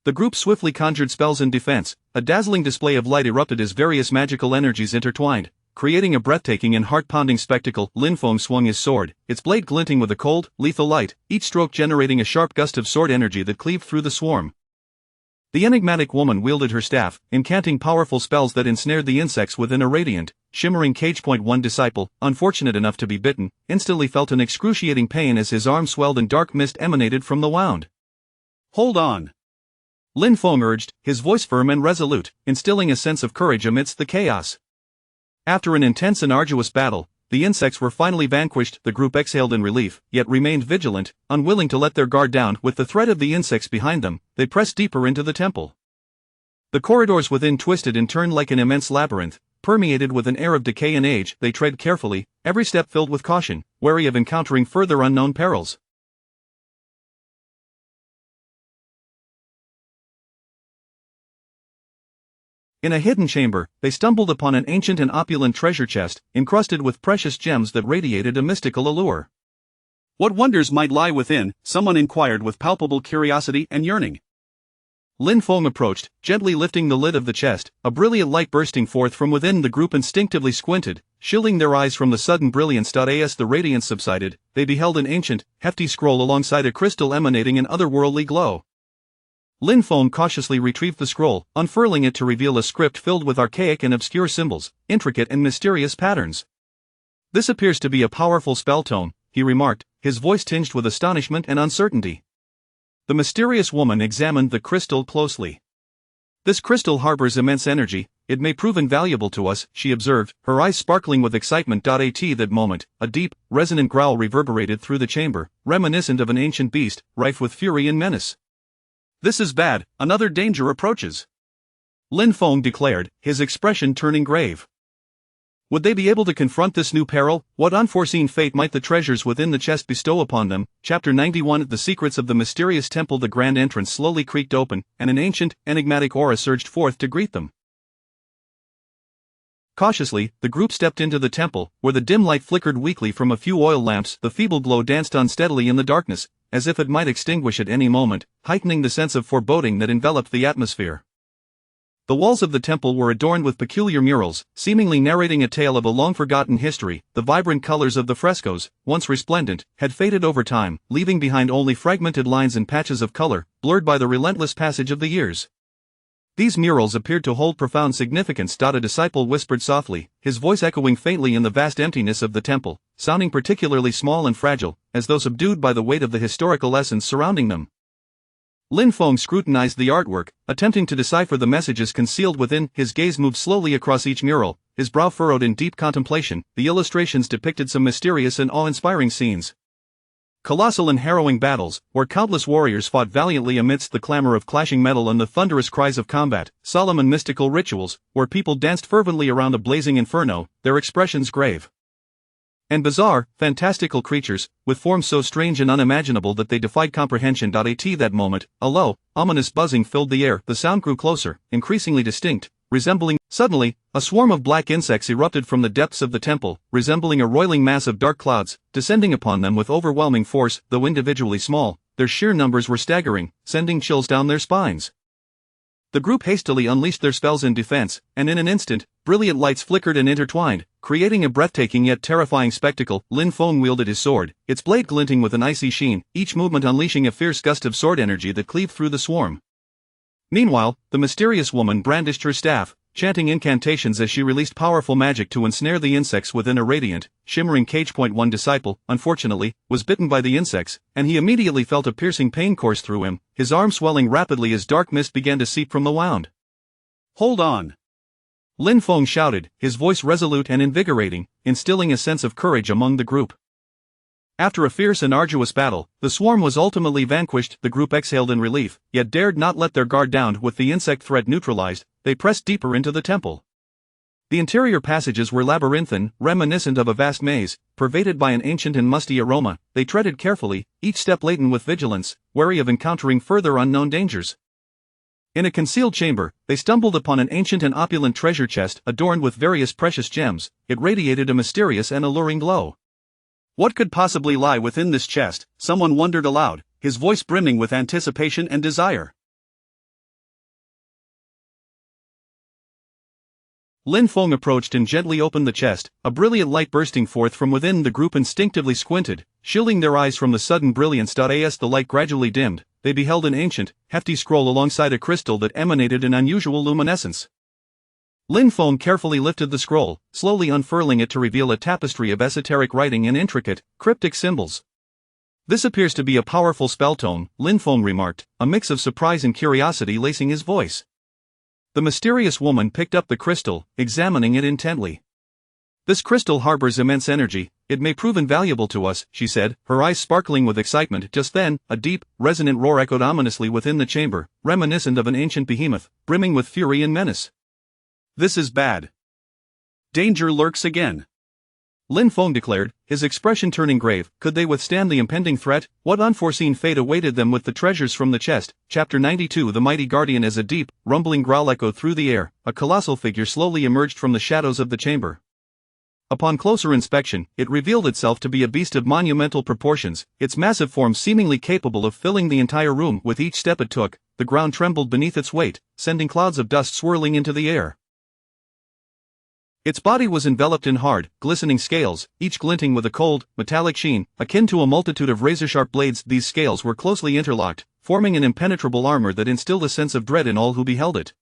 The group swiftly conjured spells in defense. A dazzling display of light erupted as various magical energies intertwined, creating a breathtaking and heart-pounding spectacle. Lin Feng swung his sword, its blade glinting with a cold, lethal light, each stroke generating a sharp gust of sword energy that cleaved through the swarm. The enigmatic woman wielded her staff, incanting powerful spells that ensnared the insects within a radiant, shimmering cage. One disciple, unfortunate enough to be bitten, instantly felt an excruciating pain as his arm swelled and dark mist emanated from the wound. "Hold on," Lin Feng urged, his voice firm and resolute, instilling a sense of courage amidst the chaos. After an intense and arduous battle, the insects were finally vanquished. The group exhaled in relief, yet remained vigilant, unwilling to let their guard down. With the threat of the insects behind them, they pressed deeper into the temple. The corridors within twisted and turned like an immense labyrinth, permeated with an air of decay and age. They tread carefully, every step filled with caution, wary of encountering further unknown perils. In a hidden chamber, they stumbled upon an ancient and opulent treasure chest, encrusted with precious gems that radiated a mystical allure. "What wonders might lie within?" someone inquired with palpable curiosity and yearning. Lin Feng approached, gently lifting the lid of the chest, a brilliant light bursting forth from within. The group instinctively squinted, shielding their eyes from the sudden brilliance. As the radiance subsided, they beheld an ancient, hefty scroll alongside a crystal emanating an otherworldly glow. Lin Feng cautiously retrieved the scroll, unfurling it to reveal a script filled with archaic and obscure symbols, intricate and mysterious patterns. "This appears to be a powerful spell tome," he remarked, his voice tinged with astonishment and uncertainty. The mysterious woman examined the crystal closely. "This crystal harbors immense energy, it may prove invaluable to us," she observed, her eyes sparkling with excitement. At that moment, a deep, resonant growl reverberated through the chamber, reminiscent of an ancient beast, rife with fury and menace. "This is bad, another danger approaches," Lin Feng declared, his expression turning grave. Would they be able to confront this new peril? What unforeseen fate might the treasures within the chest bestow upon them? Chapter 91 The Secrets of the Mysterious Temple. The grand entrance slowly creaked open, and an ancient, enigmatic aura surged forth to greet them. Cautiously, the group stepped into the temple, where the dim light flickered weakly from a few oil lamps. The feeble glow danced unsteadily in the darkness, as if it might extinguish at any moment, heightening the sense of foreboding that enveloped the atmosphere. The walls of the temple were adorned with peculiar murals, seemingly narrating a tale of a long-forgotten history. The vibrant colors of the frescoes, once resplendent, had faded over time, leaving behind only fragmented lines and patches of color, blurred by the relentless passage of the years. These murals appeared to hold profound significance. A disciple whispered softly, his voice echoing faintly in the vast emptiness of the temple, sounding particularly small and fragile, as though subdued by the weight of the historical essence surrounding them. Lin Feng scrutinized the artwork, attempting to decipher the messages concealed within. His gaze moved slowly across each mural, his brow furrowed in deep contemplation. The illustrations depicted some mysterious and awe-inspiring scenes. Colossal and harrowing battles, where countless warriors fought valiantly amidst the clamor of clashing metal and the thunderous cries of combat. Solemn and mystical rituals, where people danced fervently around a blazing inferno, their expressions grave and bizarre, fantastical creatures, with forms so strange and unimaginable that they defied comprehension. At that moment, a low, ominous buzzing filled the air. The sound grew closer, increasingly distinct, resembling. Suddenly, a swarm of black insects erupted from the depths of the temple, resembling a roiling mass of dark clouds, descending upon them with overwhelming force. Though individually small, their sheer numbers were staggering, sending chills down their spines. The group hastily unleashed their spells in defense, and in an instant, brilliant lights flickered and intertwined, creating a breathtaking yet terrifying spectacle. Lin Feng wielded his sword, its blade glinting with an icy sheen, each movement unleashing a fierce gust of sword energy that cleaved through the swarm. Meanwhile, the mysterious woman brandished her staff, chanting incantations as she released powerful magic to ensnare the insects within a radiant, shimmering cage. One disciple, unfortunately, was bitten by the insects, and he immediately felt a piercing pain course through him, his arm swelling rapidly as dark mist began to seep from the wound. "Hold on!" Lin Feng shouted, his voice resolute and invigorating, instilling a sense of courage among the group. After a fierce and arduous battle, the swarm was ultimately vanquished. The group exhaled in relief, yet dared not let their guard down. With the insect threat neutralized, they pressed deeper into the temple. The interior passages were labyrinthine, reminiscent of a vast maze, pervaded by an ancient and musty aroma. They treaded carefully, each step laden with vigilance, wary of encountering further unknown dangers. In a concealed chamber, they stumbled upon an ancient and opulent treasure chest adorned with various precious gems. It radiated a mysterious and alluring glow. What could possibly lie within this chest? Someone wondered aloud, his voice brimming with anticipation and desire. Lin Feng approached and gently opened the chest, a brilliant light bursting forth from within. The group instinctively squinted, shielding their eyes from the sudden brilliance. As the light gradually dimmed, they beheld an ancient, hefty scroll alongside a crystal that emanated an unusual luminescence. Lin Feng carefully lifted the scroll, slowly unfurling it to reveal a tapestry of esoteric writing and intricate, cryptic symbols. "This appears to be a powerful spell tome," Lin Feng remarked, a mix of surprise and curiosity lacing his voice. The mysterious woman picked up the crystal, examining it intently. "This crystal harbors immense energy. It may prove invaluable to us," she said, her eyes sparkling with excitement. Just then, a deep, resonant roar echoed ominously within the chamber, reminiscent of an ancient behemoth, brimming with fury and menace. "This is bad. Danger lurks again," Lin Feng declared, his expression turning grave. Could they withstand the impending threat? What unforeseen fate awaited them with the treasures from the chest? Chapter 92 The Mighty Guardian. As a deep, rumbling growl echoed through the air, a colossal figure slowly emerged from the shadows of the chamber. Upon closer inspection, it revealed itself to be a beast of monumental proportions, its massive form seemingly capable of filling the entire room. With each step it took, the ground trembled beneath its weight, sending clouds of dust swirling into the air. Its body was enveloped in hard, glistening scales, each glinting with a cold, metallic sheen, akin to a multitude of razor-sharp blades. These scales were closely interlocked, forming an impenetrable armor that instilled a sense of dread in all who beheld it.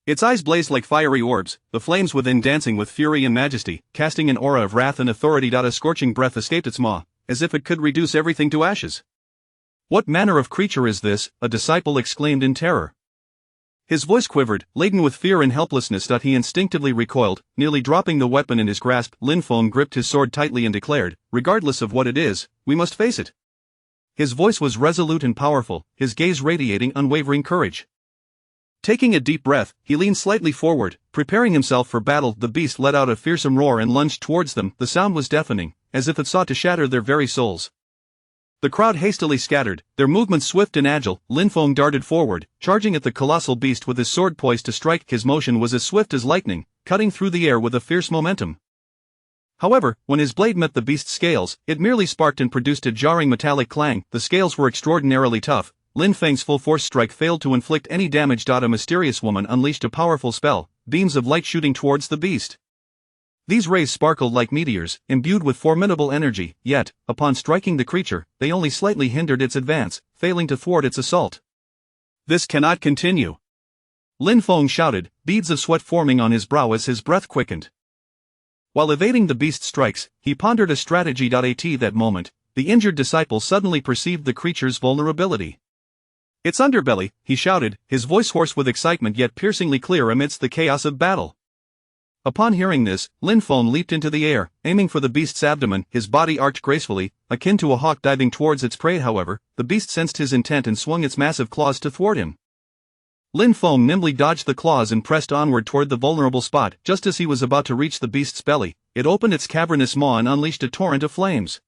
Its eyes blazed like fiery orbs, the flames within dancing with fury and majesty, casting an aura of wrath and authority. A scorching breath escaped its maw, as if it could reduce everything to ashes. "What manner of creature is this?" a disciple exclaimed in terror. His voice quivered, laden with fear and helplessness. He instinctively recoiled, nearly dropping the weapon in his grasp. Lin Feng gripped his sword tightly and declared, "Regardless of what it is, we must face it." His voice was resolute and powerful, his gaze radiating unwavering courage. Taking a deep breath, he leaned slightly forward, preparing himself for battle. The beast let out a fearsome roar and lunged towards them. The sound was deafening, as if it sought to shatter their very souls. The crowd hastily scattered, their movements swift and agile. Lin Feng darted forward, charging at the colossal beast with his sword poised to strike. His motion was as swift as lightning, cutting through the air with a fierce momentum. However, when his blade met the beast's scales, it merely sparked and produced a jarring metallic clang. The scales were extraordinarily tough. Lin Feng's full-force strike failed to inflict any damage. A mysterious woman unleashed a powerful spell, beams of light shooting towards the beast. These rays sparkled like meteors, imbued with formidable energy, yet, upon striking the creature, they only slightly hindered its advance, failing to thwart its assault. This cannot continue. Lin Feng shouted, beads of sweat forming on his brow as his breath quickened. While evading the beast's strikes, he pondered a strategy. At that moment, the injured disciple suddenly perceived the creature's vulnerability. Its underbelly, he shouted, his voice hoarse with excitement yet piercingly clear amidst the chaos of battle. Upon hearing this, Lin Feng leaped into the air, aiming for the beast's abdomen. His body arched gracefully, akin to a hawk diving towards its prey. However, the beast sensed his intent and swung its massive claws to thwart him. Lin Feng nimbly dodged the claws and pressed onward toward the vulnerable spot. Just as he was about to reach the beast's belly, it opened its cavernous maw and unleashed a torrent of flames.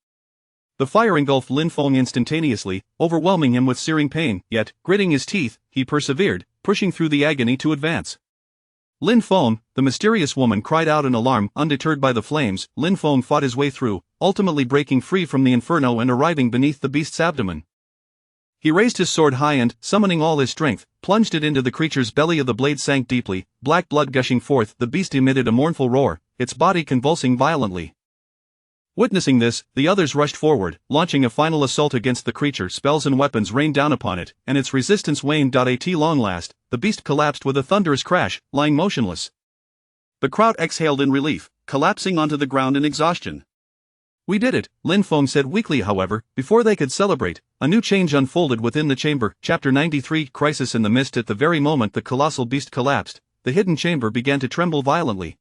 The fire engulfed Lin Feng instantaneously, overwhelming him with searing pain. Yet, gritting his teeth, he persevered, pushing through the agony to advance. Lin Feng, the mysterious woman, cried out in alarm. Undeterred by the flames, Lin Feng fought his way through, ultimately breaking free from the inferno and arriving beneath the beast's abdomen. He raised his sword high and, summoning all his strength, plunged it into the creature's belly. The blade sank deeply, black blood gushing forth. The beast emitted a mournful roar, its body convulsing violently. Witnessing this, the others rushed forward, launching a final assault against the creature. Spells and weapons rained down upon it, and its resistance waned. At long last, the beast collapsed with a thunderous crash, lying motionless. The crowd exhaled in relief, collapsing onto the ground in exhaustion. We did it, Lin Feng said weakly. However, before they could celebrate, a new change unfolded within the chamber. Chapter 93 Crisis in the Mist. At the very moment the colossal beast collapsed, the hidden chamber began to tremble violently.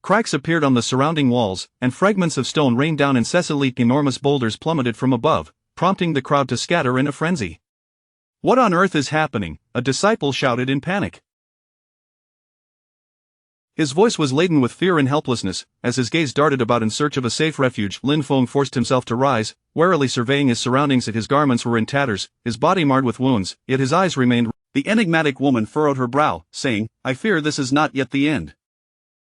Cracks appeared on the surrounding walls, and fragments of stone rained down incessantly. Enormous boulders plummeted from above, prompting the crowd to scatter in a frenzy. What on earth is happening? A disciple shouted in panic. His voice was laden with fear and helplessness. As his gaze darted about in search of a safe refuge, Lin Feng forced himself to rise, warily surveying his surroundings. His garments were in tatters, his body marred with wounds, yet his eyes remained. The enigmatic woman furrowed her brow, saying, "I fear this is not yet the end."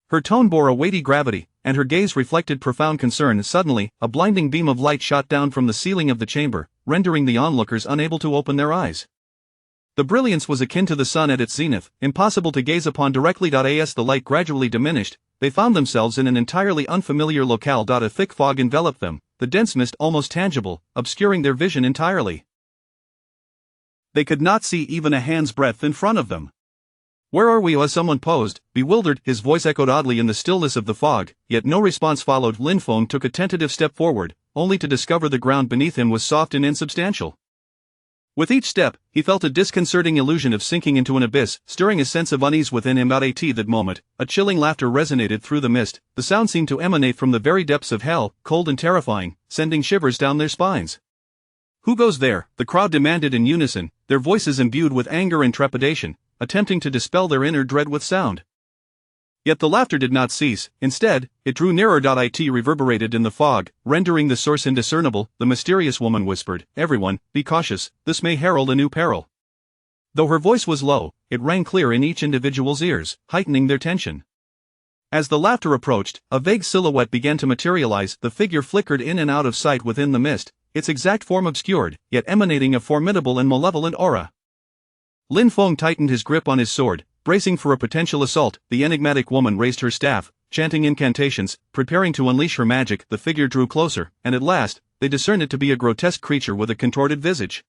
Her tone bore a weighty gravity, and her gaze reflected profound concern. Suddenly, a blinding beam of light shot down from the ceiling of the chamber, rendering the onlookers unable to open their eyes. The brilliance was akin to the sun at its zenith, impossible to gaze upon directly. As the light gradually diminished, they found themselves in an entirely unfamiliar locale. A thick fog enveloped them, the dense mist almost tangible, obscuring their vision entirely. They could not see even a hand's breadth in front of them. "Where are we?" someone posed, bewildered. His voice echoed oddly in the stillness of the fog, yet no response followed. Lin Feng took a tentative step forward, only to discover the ground beneath him was soft and insubstantial. With each step, he felt a disconcerting illusion of sinking into an abyss, stirring a sense of unease within him. At that moment, a chilling laughter resonated through the mist. The sound seemed to emanate from the very depths of hell, cold and terrifying, sending shivers down their spines. "Who goes there?" the crowd demanded in unison, their voices imbued with anger and trepidation, attempting to dispel their inner dread with sound. Yet the laughter did not cease. Instead, it drew nearer. It reverberated in the fog, rendering the source indiscernible. The mysterious woman whispered, "Everyone, be cautious, this may herald a new peril." Though her voice was low, it rang clear in each individual's ears, heightening their tension. As the laughter approached, a vague silhouette began to materialize. The figure flickered in and out of sight within the mist, its exact form obscured, yet emanating a formidable and malevolent aura. Lin Feng tightened his grip on his sword, bracing for a potential assault. The enigmatic woman raised her staff, chanting incantations, preparing to unleash her magic. The figure drew closer, and at last, they discerned it to be a grotesque creature with a contorted visage.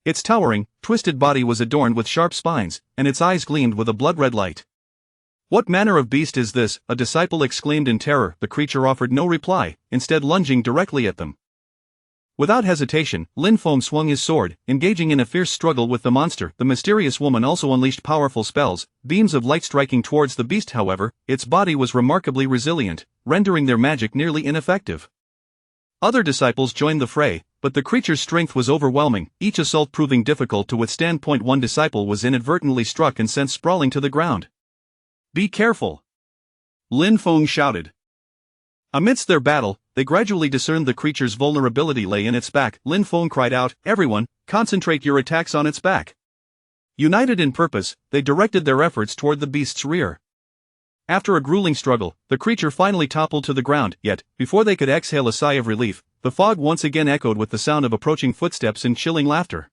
Its towering, twisted body was adorned with sharp spines, and its eyes gleamed with a blood-red light. "What manner of beast is this?" a disciple exclaimed in terror. The creature offered no reply, instead lunging directly at them. Without hesitation, Lin Feng swung his sword, engaging in a fierce struggle with the monster. The mysterious woman also unleashed powerful spells, beams of light striking towards the beast. However, its body was remarkably resilient, rendering their magic nearly ineffective. Other disciples joined the fray, but the creature's strength was overwhelming, each assault proving difficult to withstand. One disciple was inadvertently struck and sent sprawling to the ground. "Be careful!" Lin Feng shouted. Amidst their battle, they gradually discerned the creature's vulnerability lay in its back. Lin Feng cried out, "Everyone, concentrate your attacks on its back." United in purpose, they directed their efforts toward the beast's rear. After a grueling struggle, the creature finally toppled to the ground, yet, before they could exhale a sigh of relief, the fog once again echoed with the sound of approaching footsteps and chilling laughter.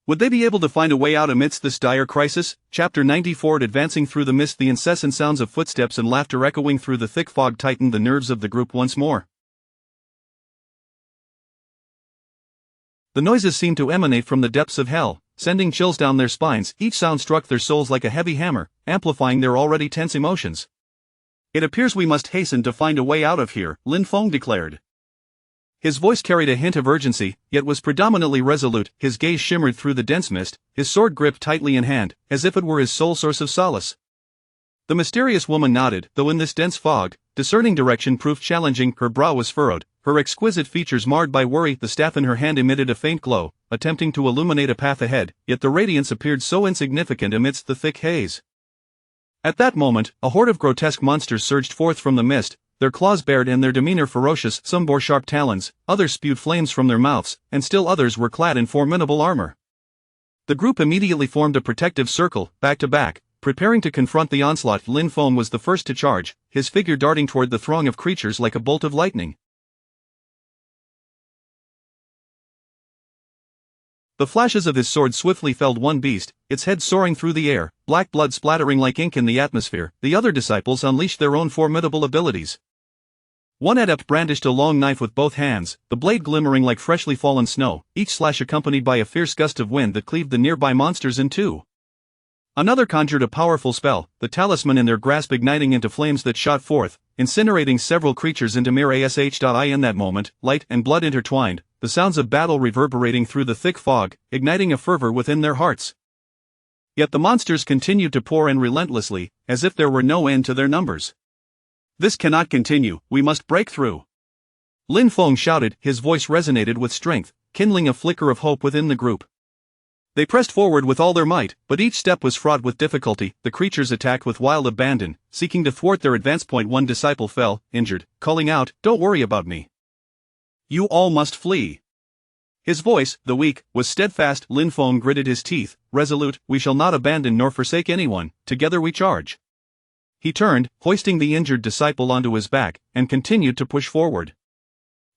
Would they be able to find a way out amidst this dire crisis? Chapter 94. Advancing through the mist, the incessant sounds of footsteps and laughter echoing through the thick fog tightened the nerves of the group once more. The noises seemed to emanate from the depths of hell, sending chills down their spines. Each sound struck their souls like a heavy hammer, amplifying their already tense emotions. "It appears we must hasten to find a way out of here," Lin Feng declared. His voice carried a hint of urgency, yet was predominantly resolute. His gaze shimmered through the dense mist, his sword gripped tightly in hand, as if it were his sole source of solace. The mysterious woman nodded, though in this dense fog, discerning direction proved challenging. Her brow was furrowed, her exquisite features marred by worry. The staff in her hand emitted a faint glow, attempting to illuminate a path ahead, yet the radiance appeared so insignificant amidst the thick haze. At that moment, a horde of grotesque monsters surged forth from the mist, their claws bared and their demeanor ferocious. Some bore sharp talons, others spewed flames from their mouths, and still others were clad in formidable armor. The group immediately formed a protective circle, back to back, preparing to confront the onslaught. Lin Feng was the first to charge, his figure darting toward the throng of creatures like a bolt of lightning. The flashes of his sword swiftly felled one beast, its head soaring through the air, black blood splattering like ink in the atmosphere. The other disciples unleashed their own formidable abilities. One adept brandished a long knife with both hands, the blade glimmering like freshly fallen snow, each slash accompanied by a fierce gust of wind that cleaved the nearby monsters in two. Another conjured a powerful spell, the talisman in their grasp igniting into flames that shot forth, incinerating several creatures into mere ash. In that moment, light and blood intertwined, the sounds of battle reverberating through the thick fog, igniting a fervor within their hearts. Yet the monsters continued to pour in relentlessly, as if there were no end to their numbers. "This cannot continue, we must break through!" Lin Feng shouted, his voice resonated with strength, kindling a flicker of hope within the group. They pressed forward with all their might, but each step was fraught with difficulty. The creatures attacked with wild abandon, seeking to thwart their advance. One disciple fell, injured, calling out, "Don't worry about me. You all must flee." His voice, though weak, was steadfast. Lin Feng gritted his teeth, resolute. "We shall not abandon nor forsake anyone, together we charge." He turned, hoisting the injured disciple onto his back, and continued to push forward.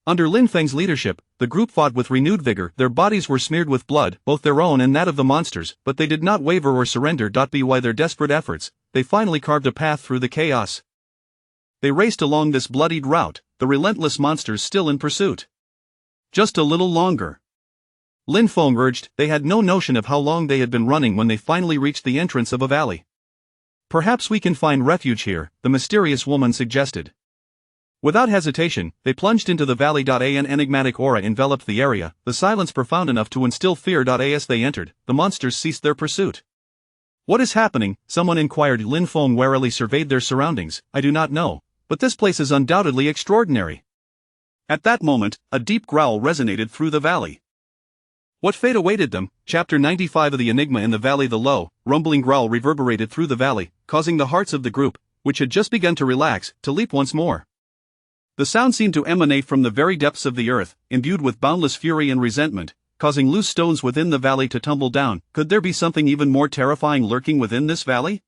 Under Lin Feng's leadership, the group fought with renewed vigor. Their bodies were smeared with blood, both their own and that of the monsters, but they did not waver or surrender. By their desperate efforts, they finally carved a path through the chaos. They raced along this bloodied route, the relentless monsters still in pursuit. "Just a little longer," Lin Feng urged. They had no notion of how long they had been running when they finally reached the entrance of a valley. "Perhaps we can find refuge here," the mysterious woman suggested. Without hesitation, they plunged into the valley. An enigmatic aura enveloped the area, the silence profound enough to instill fear. As they entered, the monsters ceased their pursuit. "What is happening?" someone inquired. Lin Feng warily surveyed their surroundings. "I do not know, but this place is undoubtedly extraordinary." At that moment, a deep growl resonated through the valley. What fate awaited them? Chapter 95 of The Enigma in the Valley. The low, rumbling growl reverberated through the valley, causing the hearts of the group, which had just begun to relax, to leap once more. The sound seemed to emanate from the very depths of the earth, imbued with boundless fury and resentment, causing loose stones within the valley to tumble down. Could there be something even more terrifying lurking within this valley?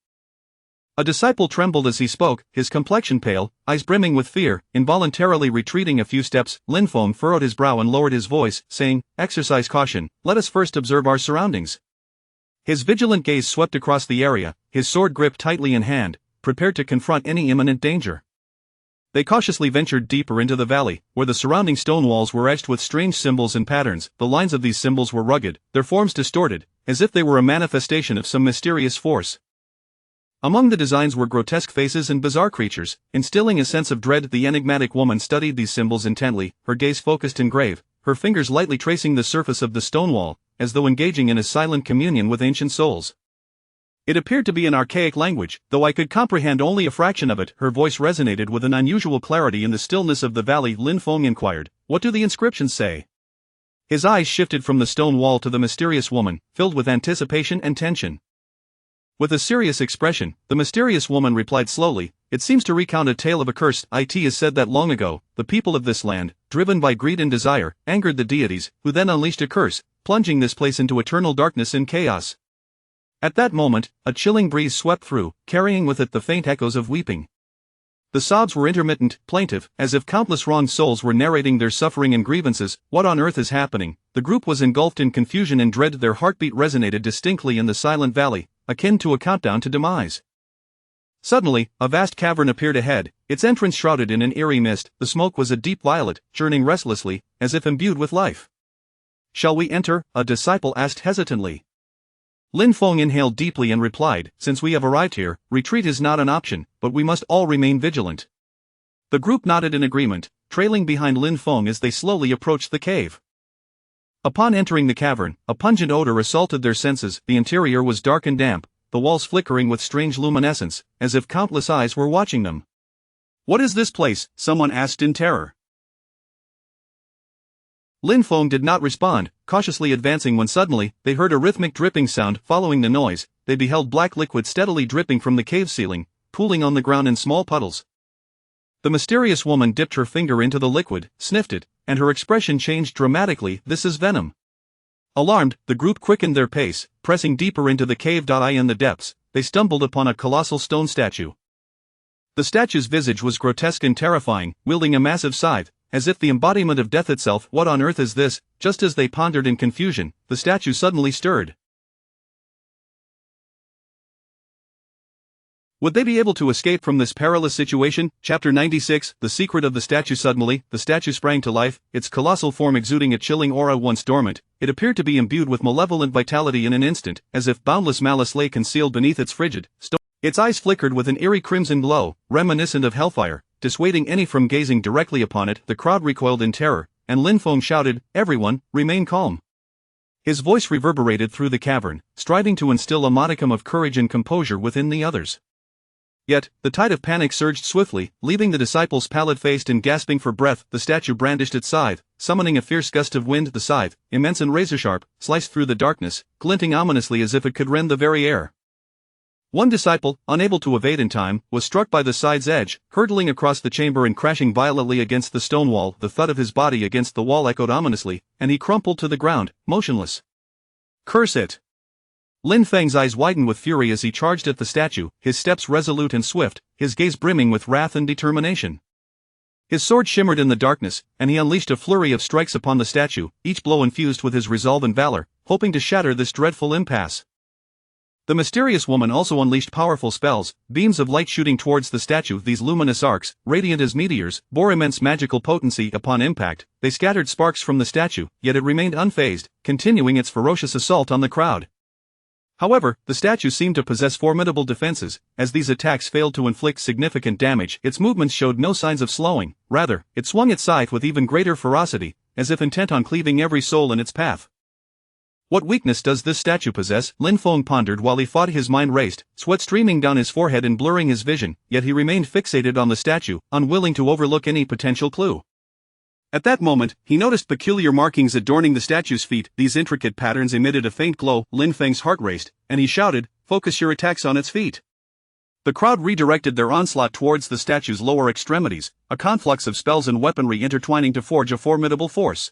A disciple trembled as he spoke, his complexion pale, eyes brimming with fear. Involuntarily retreating a few steps, Lin Feng furrowed his brow and lowered his voice, saying, "Exercise caution, let us first observe our surroundings." His vigilant gaze swept across the area, his sword gripped tightly in hand, prepared to confront any imminent danger. They cautiously ventured deeper into the valley, where the surrounding stone walls were etched with strange symbols and patterns. The lines of these symbols were rugged, their forms distorted, as if they were a manifestation of some mysterious force. Among the designs were grotesque faces and bizarre creatures, instilling a sense of dread. The enigmatic woman studied these symbols intently, her gaze focused and grave, her fingers lightly tracing the surface of the stone wall, as though engaging in a silent communion with ancient souls. It appeared to be an archaic language, though I could comprehend only a fraction of it. Her voice resonated with an unusual clarity in the stillness of the valley. Lin Feng inquired, "What do the inscriptions say?" His eyes shifted from the stone wall to the mysterious woman, filled with anticipation and tension. With a serious expression, the mysterious woman replied slowly, "It seems to recount a tale of a curse. It is said that long ago, the people of this land, driven by greed and desire, angered the deities, who then unleashed a curse, plunging this place into eternal darkness and chaos." At that moment, a chilling breeze swept through, carrying with it the faint echoes of weeping. The sobs were intermittent, plaintive, as if countless wronged souls were narrating their suffering and grievances. What on earth is happening? The group was engulfed in confusion and dread. Their heartbeat resonated distinctly in the silent valley, akin to a countdown to demise. Suddenly, a vast cavern appeared ahead, its entrance shrouded in an eerie mist. The smoke was a deep violet, churning restlessly, as if imbued with life. "Shall we enter?" a disciple asked hesitantly. Lin Feng inhaled deeply and replied, "Since we have arrived here, retreat is not an option, but we must all remain vigilant." The group nodded in agreement, trailing behind Lin Feng as they slowly approached the cave. Upon entering the cavern, a pungent odor assaulted their senses. The interior was dark and damp, the walls flickering with strange luminescence, as if countless eyes were watching them. "What is this place?" someone asked in terror. Lin Feng did not respond, cautiously advancing when suddenly, they heard a rhythmic dripping sound. Following the noise, they beheld black liquid steadily dripping from the cave ceiling, pooling on the ground in small puddles. The mysterious woman dipped her finger into the liquid, sniffed it, and her expression changed dramatically. "This is venom." Alarmed, the group quickened their pace, pressing deeper into the cave. In the depths, they stumbled upon a colossal stone statue. The statue's visage was grotesque and terrifying, wielding a massive scythe, as if the embodiment of death itself. "What on earth is this?" Just as they pondered in confusion, the statue suddenly stirred. Would they be able to escape from this perilous situation? Chapter 96, The Secret of the Statue. Suddenly, the statue sprang to life, its colossal form exuding a chilling aura. Once dormant, it appeared to be imbued with malevolent vitality in an instant, as if boundless malice lay concealed beneath its frigid stone. Its eyes flickered with an eerie crimson glow, reminiscent of hellfire, dissuading any from gazing directly upon it. The crowd recoiled in terror, and Lin Feng shouted, "Everyone, remain calm." His voice reverberated through the cavern, striving to instill a modicum of courage and composure within the others. Yet, the tide of panic surged swiftly, leaving the disciples pallid-faced and gasping for breath. The statue brandished its scythe, summoning a fierce gust of wind. The scythe, immense and razor-sharp, sliced through the darkness, glinting ominously as if it could rend the very air. One disciple, unable to evade in time, was struck by the scythe's edge, hurtling across the chamber and crashing violently against the stone wall. The thud of his body against the wall echoed ominously, and he crumpled to the ground, motionless. "Curse it!" Lin Feng's eyes widened with fury as he charged at the statue, his steps resolute and swift, his gaze brimming with wrath and determination. His sword shimmered in the darkness, and he unleashed a flurry of strikes upon the statue, each blow infused with his resolve and valor, hoping to shatter this dreadful impasse. The mysterious woman also unleashed powerful spells, beams of light shooting towards the statue. These luminous arcs, radiant as meteors, bore immense magical potency. Upon impact, they scattered sparks from the statue, yet it remained unfazed, continuing its ferocious assault on the crowd. However, the statue seemed to possess formidable defenses. As these attacks failed to inflict significant damage, its movements showed no signs of slowing. Rather, it swung its scythe with even greater ferocity, as if intent on cleaving every soul in its path. What weakness does this statue possess? Lin Feng pondered while he fought. His mind raced, sweat streaming down his forehead and blurring his vision, yet he remained fixated on the statue, unwilling to overlook any potential clue. At that moment, he noticed peculiar markings adorning the statue's feet. These intricate patterns emitted a faint glow. Lin Feng's heart raced, and he shouted, "Focus your attacks on its feet." The crowd redirected their onslaught towards the statue's lower extremities, a conflux of spells and weaponry intertwining to forge a formidable force.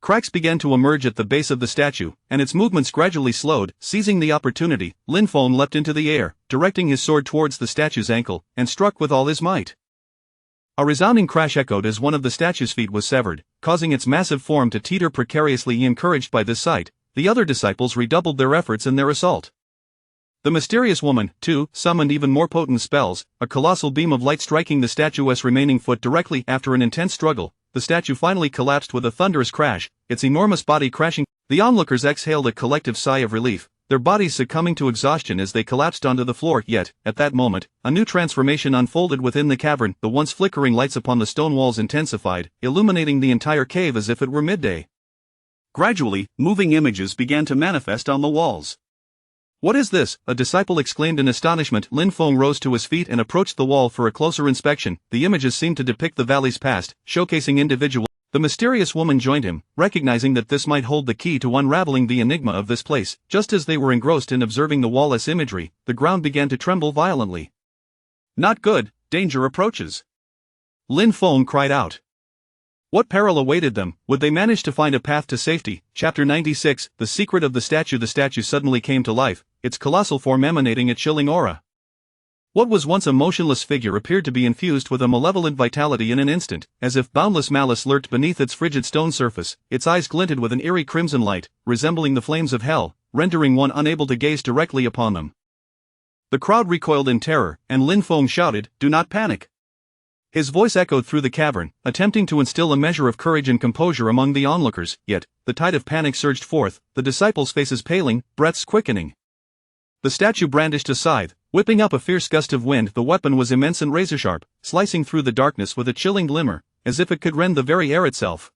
Cracks began to emerge at the base of the statue, and its movements gradually slowed. Seizing the opportunity, Lin Feng leapt into the air, directing his sword towards the statue's ankle, and struck with all his might. A resounding crash echoed as one of the statue's feet was severed, causing its massive form to teeter precariously. Encouraged by this sight, the other disciples redoubled their efforts in their assault. The mysterious woman, too, summoned even more potent spells, a colossal beam of light striking the statue's remaining foot directly. After an intense struggle, the statue finally collapsed with a thunderous crash, its enormous body crashing. The onlookers exhaled a collective sigh of relief, their bodies succumbing to exhaustion as they collapsed onto the floor. Yet, at that moment, a new transformation unfolded within the cavern. The once flickering lights upon the stone walls intensified, illuminating the entire cave as if it were midday. Gradually, moving images began to manifest on the walls. What is this? A disciple exclaimed in astonishment. Lin Feng rose to his feet and approached the wall for a closer inspection. The images seemed to depict the valley's past, showcasing individual. The mysterious woman joined him, recognizing that this might hold the key to unraveling the enigma of this place. Just as they were engrossed in observing the wall-less imagery, the ground began to tremble violently. Not good, danger approaches. Lin Feng cried out. What peril awaited them? Would they manage to find a path to safety? Chapter 96, The Secret of the Statue. The statue suddenly came to life, its colossal form emanating a chilling aura. What was once a motionless figure appeared to be infused with a malevolent vitality in an instant, as if boundless malice lurked beneath its frigid stone surface. Its eyes glinted with an eerie crimson light, resembling the flames of hell, rendering one unable to gaze directly upon them. The crowd recoiled in terror, and Lin Feng shouted, "Do not panic!" His voice echoed through the cavern, attempting to instill a measure of courage and composure among the onlookers, yet, the tide of panic surged forth, the disciples' faces paling, breaths quickening. The statue brandished a scythe, whipping up a fierce gust of wind. The weapon was immense and razor-sharp, slicing through the darkness with a chilling glimmer, as if it could rend the very air itself.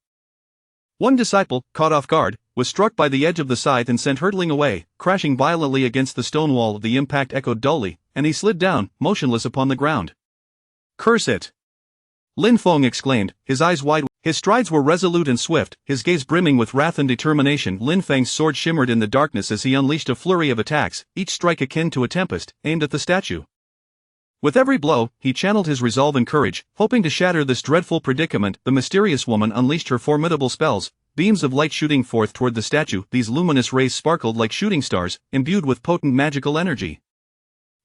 One disciple, caught off guard, was struck by the edge of the scythe and sent hurtling away, crashing violently against the stone wall. The impact echoed dully, and he slid down, motionless upon the ground. "Curse it!" Lin Feng exclaimed, his eyes wide. His strides were resolute and swift, his gaze brimming with wrath and determination. Lin Feng's sword shimmered in the darkness as he unleashed a flurry of attacks, each strike akin to a tempest, aimed at the statue. With every blow, he channeled his resolve and courage, hoping to shatter this dreadful predicament. The mysterious woman unleashed her formidable spells, beams of light shooting forth toward the statue. These luminous rays sparkled like shooting stars, imbued with potent magical energy.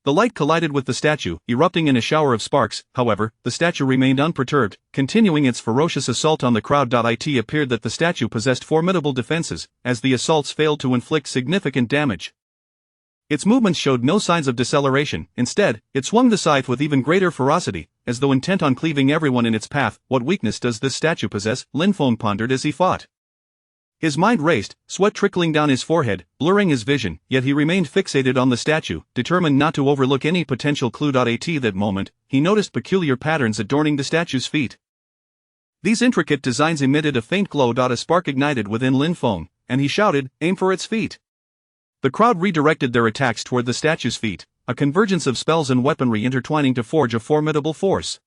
The light collided with the statue, erupting in a shower of sparks. However, the statue remained unperturbed, continuing its ferocious assault on the crowd. It appeared that the statue possessed formidable defenses, as the assaults failed to inflict significant damage. Its movements showed no signs of deceleration. Instead, it swung the scythe with even greater ferocity, as though intent on cleaving everyone in its path. What weakness does this statue possess? Lin Feng pondered as he fought. His mind raced, sweat trickling down his forehead, blurring his vision, yet he remained fixated on the statue, determined not to overlook any potential clue. At that moment, he noticed peculiar patterns adorning the statue's feet. These intricate designs emitted a faint glow. A spark ignited within Lin Feng, and he shouted, "Aim for its feet!" The crowd redirected their attacks toward the statue's feet, a convergence of spells and weaponry intertwining to forge a formidable force.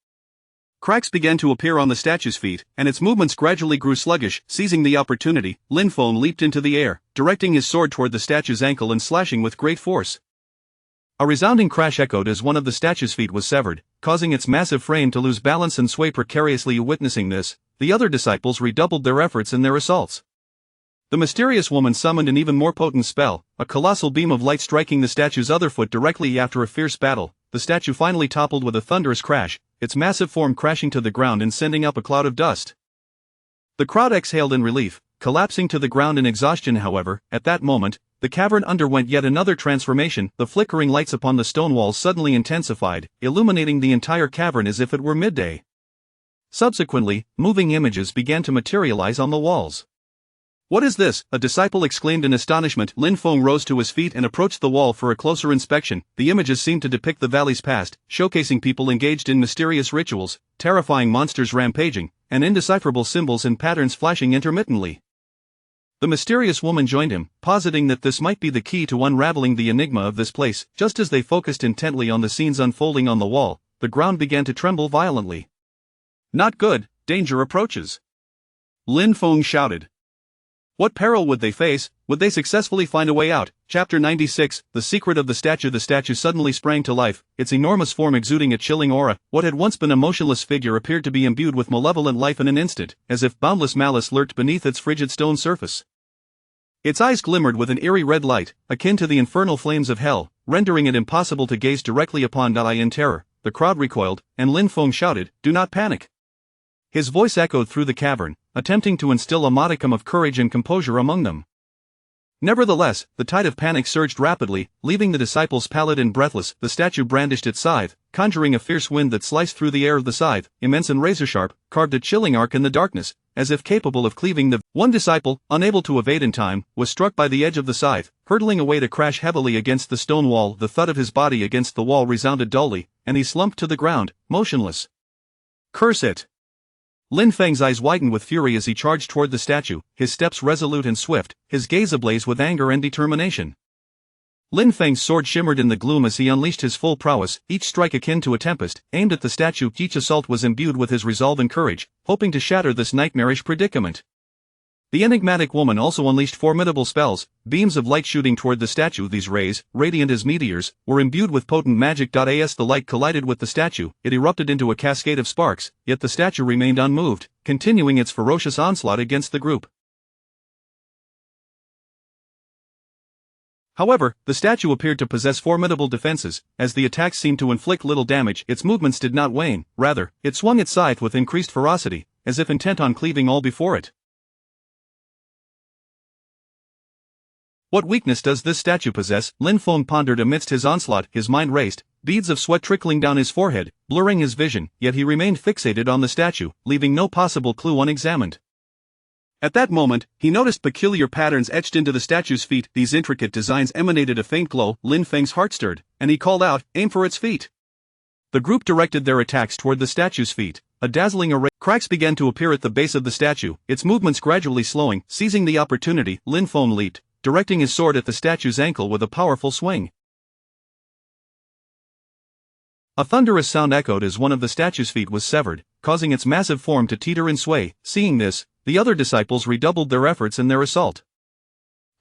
Cracks began to appear on the statue's feet, and its movements gradually grew sluggish. Seizing the opportunity, Lin Feng leaped into the air, directing his sword toward the statue's ankle and slashing with great force. A resounding crash echoed as one of the statue's feet was severed, causing its massive frame to lose balance and sway precariously. Witnessing this, the other disciples redoubled their efforts in their assaults. The mysterious woman summoned an even more potent spell, a colossal beam of light striking the statue's other foot directly. After a fierce battle, the statue finally toppled with a thunderous crash, its massive form crashing to the ground and sending up a cloud of dust. The crowd exhaled in relief, collapsing to the ground in exhaustion. However, at that moment, the cavern underwent yet another transformation. The flickering lights upon the stone walls suddenly intensified, illuminating the entire cavern as if it were midday. Subsequently, moving images began to materialize on the walls. "What is this?" a disciple exclaimed in astonishment. Lin Feng rose to his feet and approached the wall for a closer inspection. The images seemed to depict the valley's past, showcasing people engaged in mysterious rituals, terrifying monsters rampaging, and indecipherable symbols and patterns flashing intermittently. The mysterious woman joined him, positing that this might be the key to unraveling the enigma of this place. Just as they focused intently on the scenes unfolding on the wall, the ground began to tremble violently. "Not good, danger approaches!" Lin Feng shouted. What peril would they face? Would they successfully find a way out? Chapter 96, The Secret of the Statue. The statue suddenly sprang to life, its enormous form exuding a chilling aura. What had once been a motionless figure appeared to be imbued with malevolent life in an instant, as if boundless malice lurked beneath its frigid stone surface. Its eyes glimmered with an eerie red light, akin to the infernal flames of hell, rendering it impossible to gaze directly upon. In terror, the crowd recoiled, and Lin Feng shouted, "Do not panic!" His voice echoed through the cavern, attempting to instill a modicum of courage and composure among them. Nevertheless, the tide of panic surged rapidly, leaving the disciples pallid and breathless. The statue brandished its scythe, conjuring a fierce wind that sliced through the air. Of the scythe, immense and razor-sharp, carved a chilling arc in the darkness, as if capable of cleaving the. One disciple, unable to evade in time, was struck by the edge of the scythe, hurtling away to crash heavily against the stone wall. The thud of his body against the wall resounded dully, and he slumped to the ground, motionless. "Curse it!" Lin Feng's eyes widened with fury as he charged toward the statue, his steps resolute and swift, his gaze ablaze with anger and determination. Lin Feng's sword shimmered in the gloom as he unleashed his full prowess, each strike akin to a tempest, aimed at the statue. Each assault was imbued with his resolve and courage, hoping to shatter this nightmarish predicament. The enigmatic woman also unleashed formidable spells, beams of light shooting toward the statue. These rays, radiant as meteors, were imbued with potent magic. As the light collided with the statue, it erupted into a cascade of sparks, yet the statue remained unmoved, continuing its ferocious onslaught against the group. However, the statue appeared to possess formidable defenses. As the attacks seemed to inflict little damage, its movements did not wane, rather, it swung its scythe with increased ferocity, as if intent on cleaving all before it. What weakness does this statue possess? Lin Feng pondered amidst his onslaught. His mind raced, beads of sweat trickling down his forehead, blurring his vision, yet he remained fixated on the statue, leaving no possible clue unexamined. At that moment, he noticed peculiar patterns etched into the statue's feet. These intricate designs emanated a faint glow. Lin Feng's heart stirred, and he called out, "Aim for its feet." The group directed their attacks toward the statue's feet. A dazzling array of cracks began to appear at the base of the statue, its movements gradually slowing. Seizing the opportunity, Lin Feng leaped, directing his sword at the statue's ankle with a powerful swing. A thunderous sound echoed as one of the statue's feet was severed, causing its massive form to teeter and sway. Seeing this, the other disciples redoubled their efforts in their assault.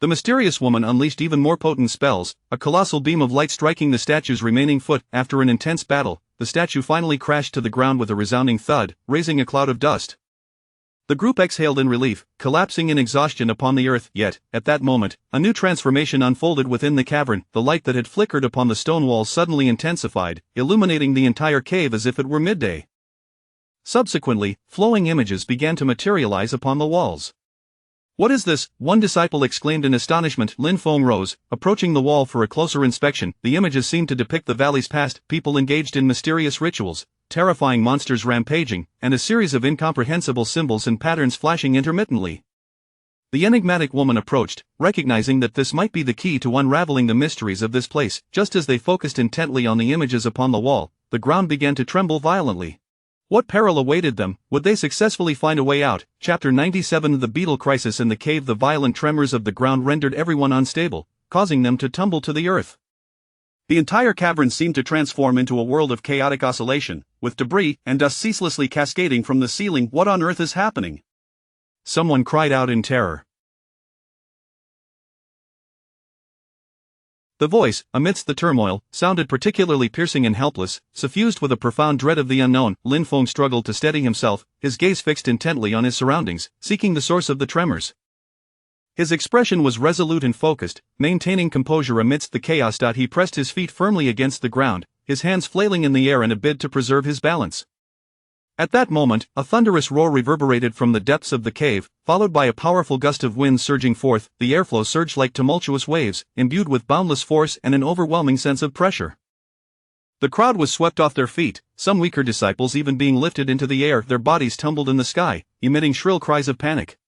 The mysterious woman unleashed even more potent spells, a colossal beam of light striking the statue's remaining foot. After an intense battle, the statue finally crashed to the ground with a resounding thud, raising a cloud of dust. The group exhaled in relief, collapsing in exhaustion upon the earth. Yet, at that moment, a new transformation unfolded within the cavern. The light that had flickered upon the stone walls suddenly intensified, illuminating the entire cave as if it were midday. Subsequently, flowing images began to materialize upon the walls. "What is this?" one disciple exclaimed in astonishment. Lin Feng rose, approaching the wall for a closer inspection. The images seemed to depict the valley's past, people engaged in mysterious rituals, terrifying monsters rampaging, and a series of incomprehensible symbols and patterns flashing intermittently. The enigmatic woman approached, recognizing that this might be the key to unraveling the mysteries of this place. Just as they focused intently on the images upon the wall, the ground began to tremble violently. What peril awaited them? Would they successfully find a way out? Chapter 97. The Beetle Crisis in the Cave. The violent tremors of the ground rendered everyone unstable, causing them to tumble to the earth. The entire cavern seemed to transform into a world of chaotic oscillation, with debris and dust ceaselessly cascading from the ceiling. What on earth is happening? Someone cried out in terror. The voice, amidst the turmoil, sounded particularly piercing and helpless, suffused with a profound dread of the unknown. Lin Feng struggled to steady himself, his gaze fixed intently on his surroundings, seeking the source of the tremors. His expression was resolute and focused, maintaining composure amidst the chaos. He pressed his feet firmly against the ground, his hands flailing in the air in a bid to preserve his balance. At that moment, a thunderous roar reverberated from the depths of the cave, followed by a powerful gust of wind surging forth. The airflow surged like tumultuous waves, imbued with boundless force and an overwhelming sense of pressure. The crowd was swept off their feet, some weaker disciples even being lifted into the air. Their bodies tumbled in the sky, emitting shrill cries of panic.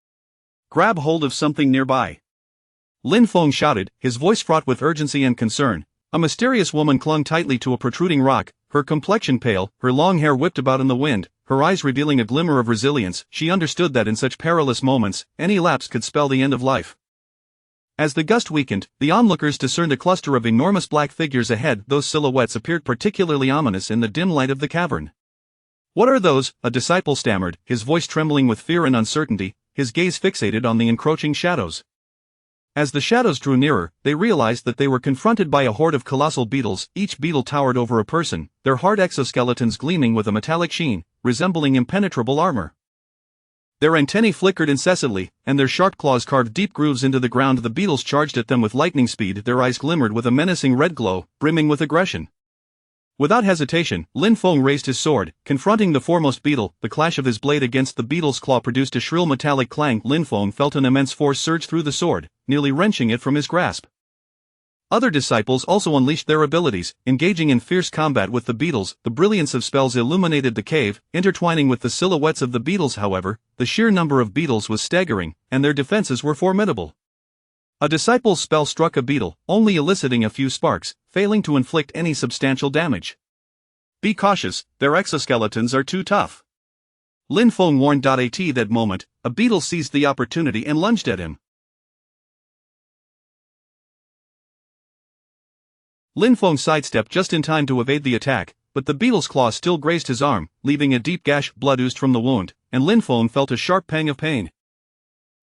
"Grab hold of something nearby!" Lin Feng shouted, his voice fraught with urgency and concern. A mysterious woman clung tightly to a protruding rock, her complexion pale, her long hair whipped about in the wind, her eyes revealing a glimmer of resilience. She understood that in such perilous moments, any lapse could spell the end of life. As the gust weakened, the onlookers discerned a cluster of enormous black figures ahead. Those silhouettes appeared particularly ominous in the dim light of the cavern. "What are those?" a disciple stammered, his voice trembling with fear and uncertainty, his gaze fixated on the encroaching shadows. As the shadows drew nearer, they realized that they were confronted by a horde of colossal beetles. Each beetle towered over a person, their hard exoskeletons gleaming with a metallic sheen, resembling impenetrable armor. Their antennae flickered incessantly, and their sharp claws carved deep grooves into the ground. The beetles charged at them with lightning speed. Their eyes glimmered with a menacing red glow, brimming with aggression. Without hesitation, Lin Feng raised his sword, confronting the foremost beetle. The clash of his blade against the beetle's claw produced a shrill metallic clang. Lin Feng felt an immense force surge through the sword, nearly wrenching it from his grasp. Other disciples also unleashed their abilities, engaging in fierce combat with the beetles. The brilliance of spells illuminated the cave, intertwining with the silhouettes of the beetles. However, the sheer number of beetles was staggering, and their defenses were formidable. A disciple's spell struck a beetle, only eliciting a few sparks, failing to inflict any substantial damage. "Be cautious, their exoskeletons are too tough," Lin Feng warned. At that moment, a beetle seized the opportunity and lunged at him. Lin Feng sidestepped just in time to evade the attack, but the beetle's claw still grazed his arm, leaving a deep gash. Blood oozed from the wound, and Lin Feng felt a sharp pang of pain.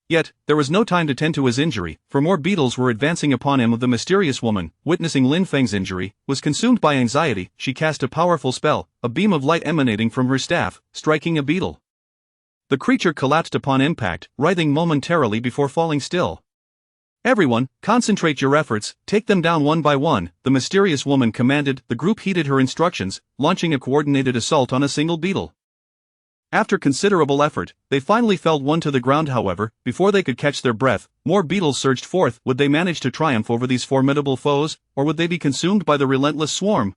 Yet, there was no time to tend to his injury, for more beetles were advancing upon him. The mysterious woman, witnessing Lin Feng's injury, was consumed by anxiety. She cast a powerful spell, a beam of light emanating from her staff, striking a beetle. The creature collapsed upon impact, writhing momentarily before falling still. "Everyone, concentrate your efforts, take them down one by one," the mysterious woman commanded. The group heeded her instructions, launching a coordinated assault on a single beetle. After considerable effort, they finally felled one to the ground. However, before they could catch their breath, more beetles surged forth. Would they manage to triumph over these formidable foes, or would they be consumed by the relentless swarm?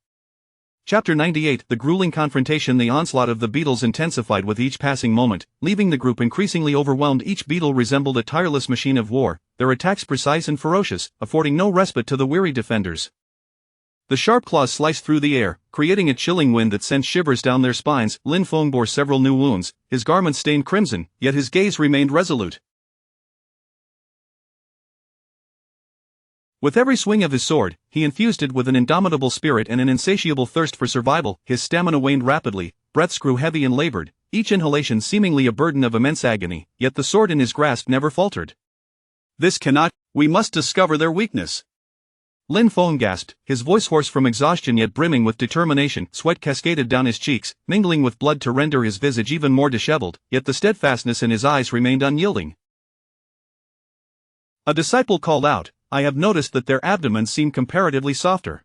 Chapter 98. The grueling confrontation. The onslaught of the beetles intensified with each passing moment, leaving the group increasingly overwhelmed. Each beetle resembled a tireless machine of war, their attacks precise and ferocious, affording no respite to the weary defenders. The sharp claws sliced through the air, creating a chilling wind that sent shivers down their spines. Lin Feng bore several new wounds, his garments stained crimson, yet his gaze remained resolute. With every swing of his sword, he infused it with an indomitable spirit and an insatiable thirst for survival. His stamina waned rapidly, breaths grew heavy and labored, each inhalation seemingly a burden of immense agony, yet the sword in his grasp never faltered. "This cannot, we must discover their weakness." Lin Feng gasped, his voice hoarse from exhaustion yet brimming with determination. Sweat cascaded down his cheeks, mingling with blood to render his visage even more disheveled, yet the steadfastness in his eyes remained unyielding. A disciple called out, "I have noticed that their abdomens seem comparatively softer."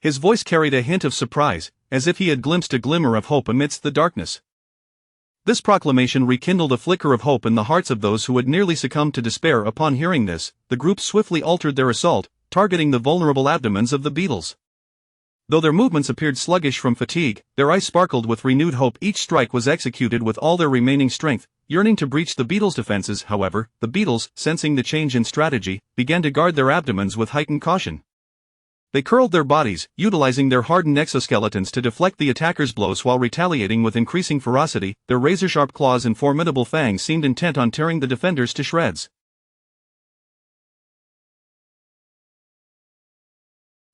His voice carried a hint of surprise, as if he had glimpsed a glimmer of hope amidst the darkness. This proclamation rekindled a flicker of hope in the hearts of those who had nearly succumbed to despair. Upon hearing this, the group swiftly altered their assault, targeting the vulnerable abdomens of the beetles. Though their movements appeared sluggish from fatigue, their eyes sparkled with renewed hope. Each strike was executed with all their remaining strength, yearning to breach the beetles' defenses. However, the beetles, sensing the change in strategy, began to guard their abdomens with heightened caution. They curled their bodies, utilizing their hardened exoskeletons to deflect the attackers' blows while retaliating with increasing ferocity. Their razor-sharp claws and formidable fangs seemed intent on tearing the defenders to shreds.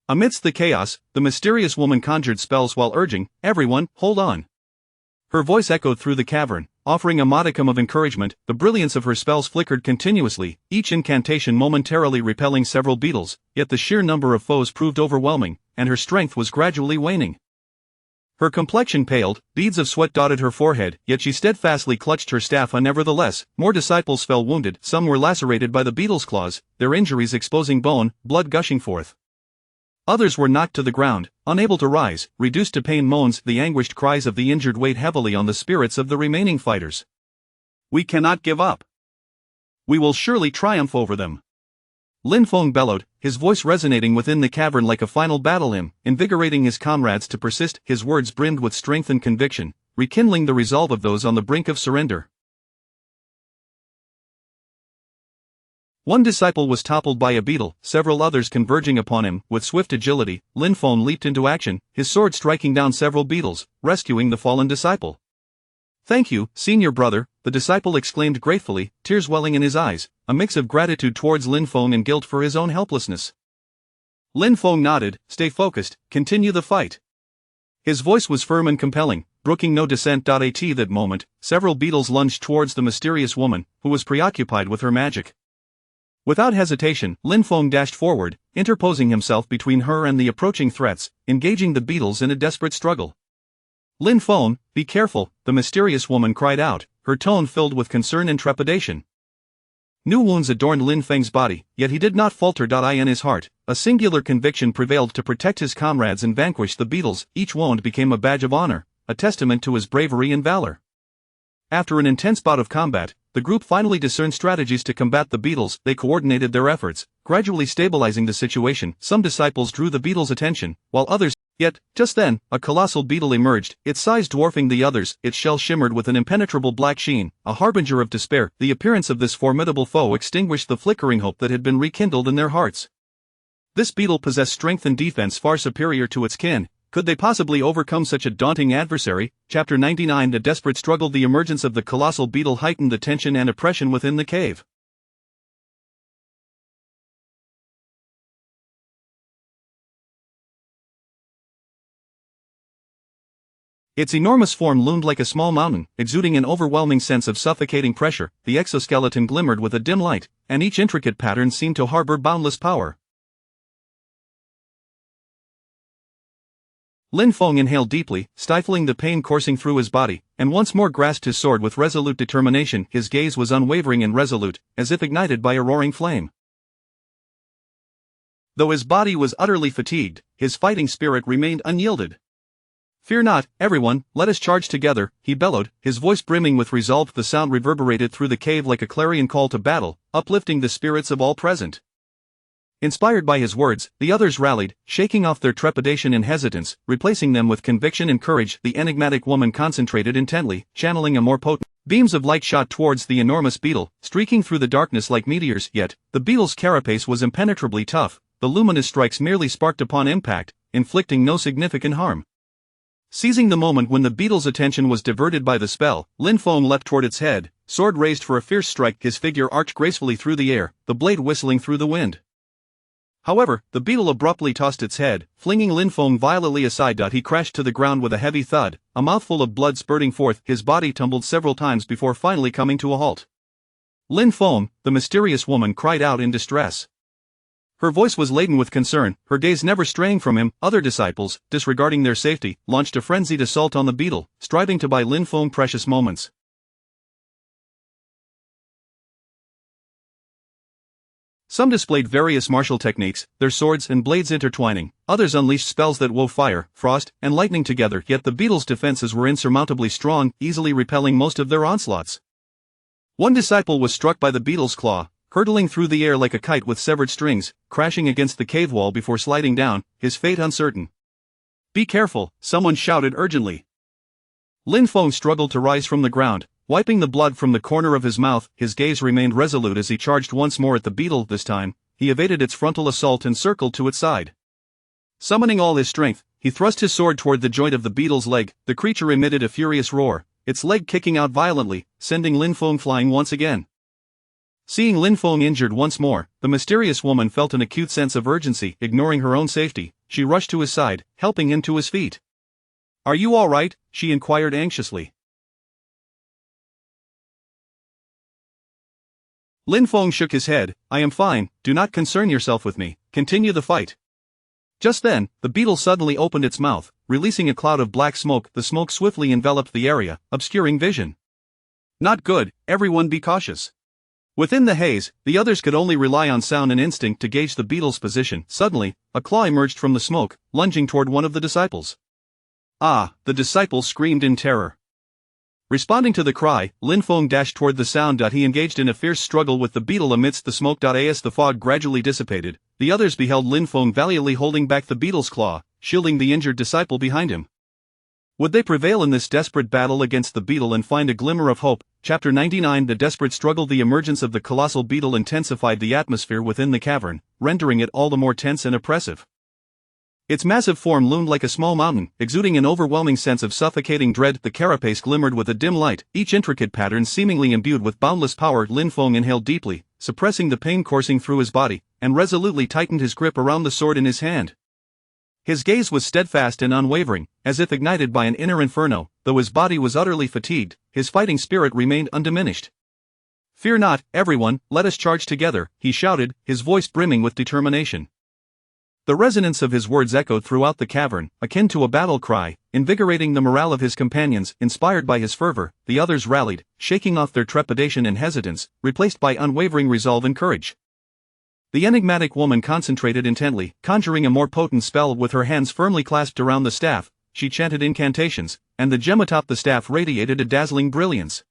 Amidst the chaos, the mysterious woman conjured spells while urging, "Everyone, hold on." Her voice echoed through the cavern, offering a modicum of encouragement. The brilliance of her spells flickered continuously, each incantation momentarily repelling several beetles, yet the sheer number of foes proved overwhelming, and her strength was gradually waning. Her complexion paled, beads of sweat dotted her forehead, yet she steadfastly clutched her staff. Nevertheless, more disciples fell wounded. Some were lacerated by the beetles' claws, their injuries exposing bone, blood gushing forth. Others were knocked to the ground, unable to rise, reduced to pain moans. The anguished cries of the injured weighed heavily on the spirits of the remaining fighters. "We cannot give up. We will surely triumph over them." Lin Feng bellowed, his voice resonating within the cavern like a final battle hymn, invigorating his comrades to persist. His words brimmed with strength and conviction, rekindling the resolve of those on the brink of surrender. One disciple was toppled by a beetle, several others converging upon him. With swift agility, Lin Feng leaped into action, his sword striking down several beetles, rescuing the fallen disciple. "Thank you, senior brother," the disciple exclaimed gratefully, tears welling in his eyes, a mix of gratitude towards Lin Feng and guilt for his own helplessness. Lin Feng nodded, "Stay focused, continue the fight." His voice was firm and compelling, brooking no dissent. At that moment, several beetles lunged towards the mysterious woman, who was preoccupied with her magic. Without hesitation, Lin Feng dashed forward, interposing himself between her and the approaching threats, engaging the beetles in a desperate struggle. "Lin Feng, be careful," the mysterious woman cried out, her tone filled with concern and trepidation. New wounds adorned Lin Feng's body, yet he did not falter. In his heart, a singular conviction prevailed to protect his comrades and vanquish the beetles. Each wound became a badge of honor, a testament to his bravery and valor. After an intense bout of combat, the group finally discerned strategies to combat the beetles. They coordinated their efforts, gradually stabilizing the situation. Some disciples drew the beetles' attention, while others. Yet, just then, a colossal beetle emerged, its size dwarfing the others. Its shell shimmered with an impenetrable black sheen, a harbinger of despair. The appearance of this formidable foe extinguished the flickering hope that had been rekindled in their hearts. This beetle possessed strength and defense far superior to its kin. Could they possibly overcome such a daunting adversary? Chapter 99. The desperate struggle. The emergence of the colossal beetle heightened the tension and oppression within the cave. Its enormous form loomed like a small mountain, exuding an overwhelming sense of suffocating pressure. The exoskeleton glimmered with a dim light, and each intricate pattern seemed to harbor boundless power. Lin Feng inhaled deeply, stifling the pain coursing through his body, and once more grasped his sword with resolute determination. His gaze was unwavering and resolute, as if ignited by a roaring flame. Though his body was utterly fatigued, his fighting spirit remained unyielded. "Fear not, everyone, let us charge together," he bellowed, his voice brimming with resolve. The sound reverberated through the cave like a clarion call to battle, uplifting the spirits of all present. Inspired by his words, the others rallied, shaking off their trepidation and hesitance, replacing them with conviction and courage. The enigmatic woman concentrated intently, channeling a more potent. Beams of light shot towards the enormous beetle, streaking through the darkness like meteors. Yet, the beetle's carapace was impenetrably tough. The luminous strikes merely sparked upon impact, inflicting no significant harm. Seizing the moment when the beetle's attention was diverted by the spell, Lin Feng leapt toward its head, sword raised for a fierce strike. His figure arched gracefully through the air, the blade whistling through the wind. However, the beetle abruptly tossed its head, flinging Lin Feng violently aside. He crashed to the ground with a heavy thud, a mouthful of blood spurting forth. His body tumbled several times before finally coming to a halt. Lin Feng, the mysterious woman, cried out in distress. Her voice was laden with concern, her gaze never straying from him. Other disciples, disregarding their safety, launched a frenzied assault on the beetle, striving to buy Lin Feng precious moments. Some displayed various martial techniques, their swords and blades intertwining. Others unleashed spells that wove fire, frost, and lightning together. Yet the beetle's defenses were insurmountably strong, easily repelling most of their onslaughts. One disciple was struck by the beetle's claw, hurtling through the air like a kite with severed strings, crashing against the cave wall before sliding down, his fate uncertain. "Be careful," someone shouted urgently. Lin Feng struggled to rise from the ground, wiping the blood from the corner of his mouth. His gaze remained resolute as he charged once more at the beetle. This time, he evaded its frontal assault and circled to its side. Summoning all his strength, he thrust his sword toward the joint of the beetle's leg. The creature emitted a furious roar, its leg kicking out violently, sending Lin Feng flying once again. Seeing Lin Feng injured once more, the mysterious woman felt an acute sense of urgency. Ignoring her own safety, she rushed to his side, helping him to his feet. "Are you all right?" she inquired anxiously. Lin Feng shook his head. "I am fine, do not concern yourself with me, continue the fight." Just then, the beetle suddenly opened its mouth, releasing a cloud of black smoke. The smoke swiftly enveloped the area, obscuring vision. "Not good, everyone be cautious." Within the haze, the others could only rely on sound and instinct to gauge the beetle's position. Suddenly, a claw emerged from the smoke, lunging toward one of the disciples. "Ah!" the disciple screamed in terror. Responding to the cry, Lin Feng dashed toward the sound. He engaged in a fierce struggle with the beetle amidst the smoke. As the fog gradually dissipated, the others beheld Lin Feng valiantly holding back the beetle's claw, shielding the injured disciple behind him. Would they prevail in this desperate battle against the beetle and find a glimmer of hope? Chapter 99. The desperate struggle. The emergence of the colossal beetle intensified the atmosphere within the cavern, rendering it all the more tense and oppressive. Its massive form loomed like a small mountain, exuding an overwhelming sense of suffocating dread. The carapace glimmered with a dim light, each intricate pattern seemingly imbued with boundless power. Lin Feng inhaled deeply, suppressing the pain coursing through his body, and resolutely tightened his grip around the sword in his hand. His gaze was steadfast and unwavering, as if ignited by an inner inferno. Though his body was utterly fatigued, his fighting spirit remained undiminished. "Fear not, everyone, let us charge together," he shouted, his voice brimming with determination. The resonance of his words echoed throughout the cavern, akin to a battle cry, invigorating the morale of his companions. Inspired by his fervor, the others rallied, shaking off their trepidation and hesitance, replaced by unwavering resolve and courage. The enigmatic woman concentrated intently, conjuring a more potent spell. With her hands firmly clasped around the staff, she chanted incantations, and the gem atop the staff radiated a dazzling brilliance.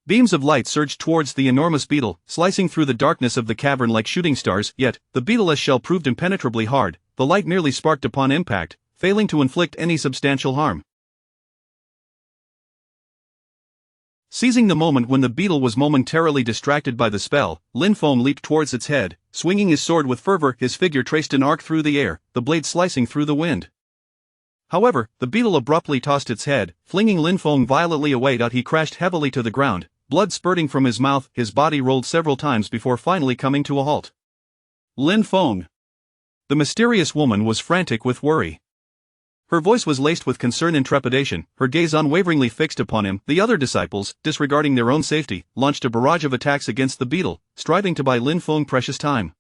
Beams of light surged towards the enormous beetle, slicing through the darkness of the cavern like shooting stars. Yet, the beetle's shell proved impenetrably hard. The light merely sparked upon impact, failing to inflict any substantial harm. Seizing the moment when the beetle was momentarily distracted by the spell, Lin Feng leaped towards its head, swinging his sword with fervor. His figure traced an arc through the air, the blade slicing through the wind. However, the beetle abruptly tossed its head, flinging Lin Feng violently away. He crashed heavily to the ground, blood spurting from his mouth. His body rolled several times before finally coming to a halt. Lin Feng. The mysterious woman was frantic with worry. Her voice was laced with concern and trepidation, her gaze unwaveringly fixed upon him. The other disciples, disregarding their own safety, launched a barrage of attacks against the beetle, striving to buy Lin Feng precious time.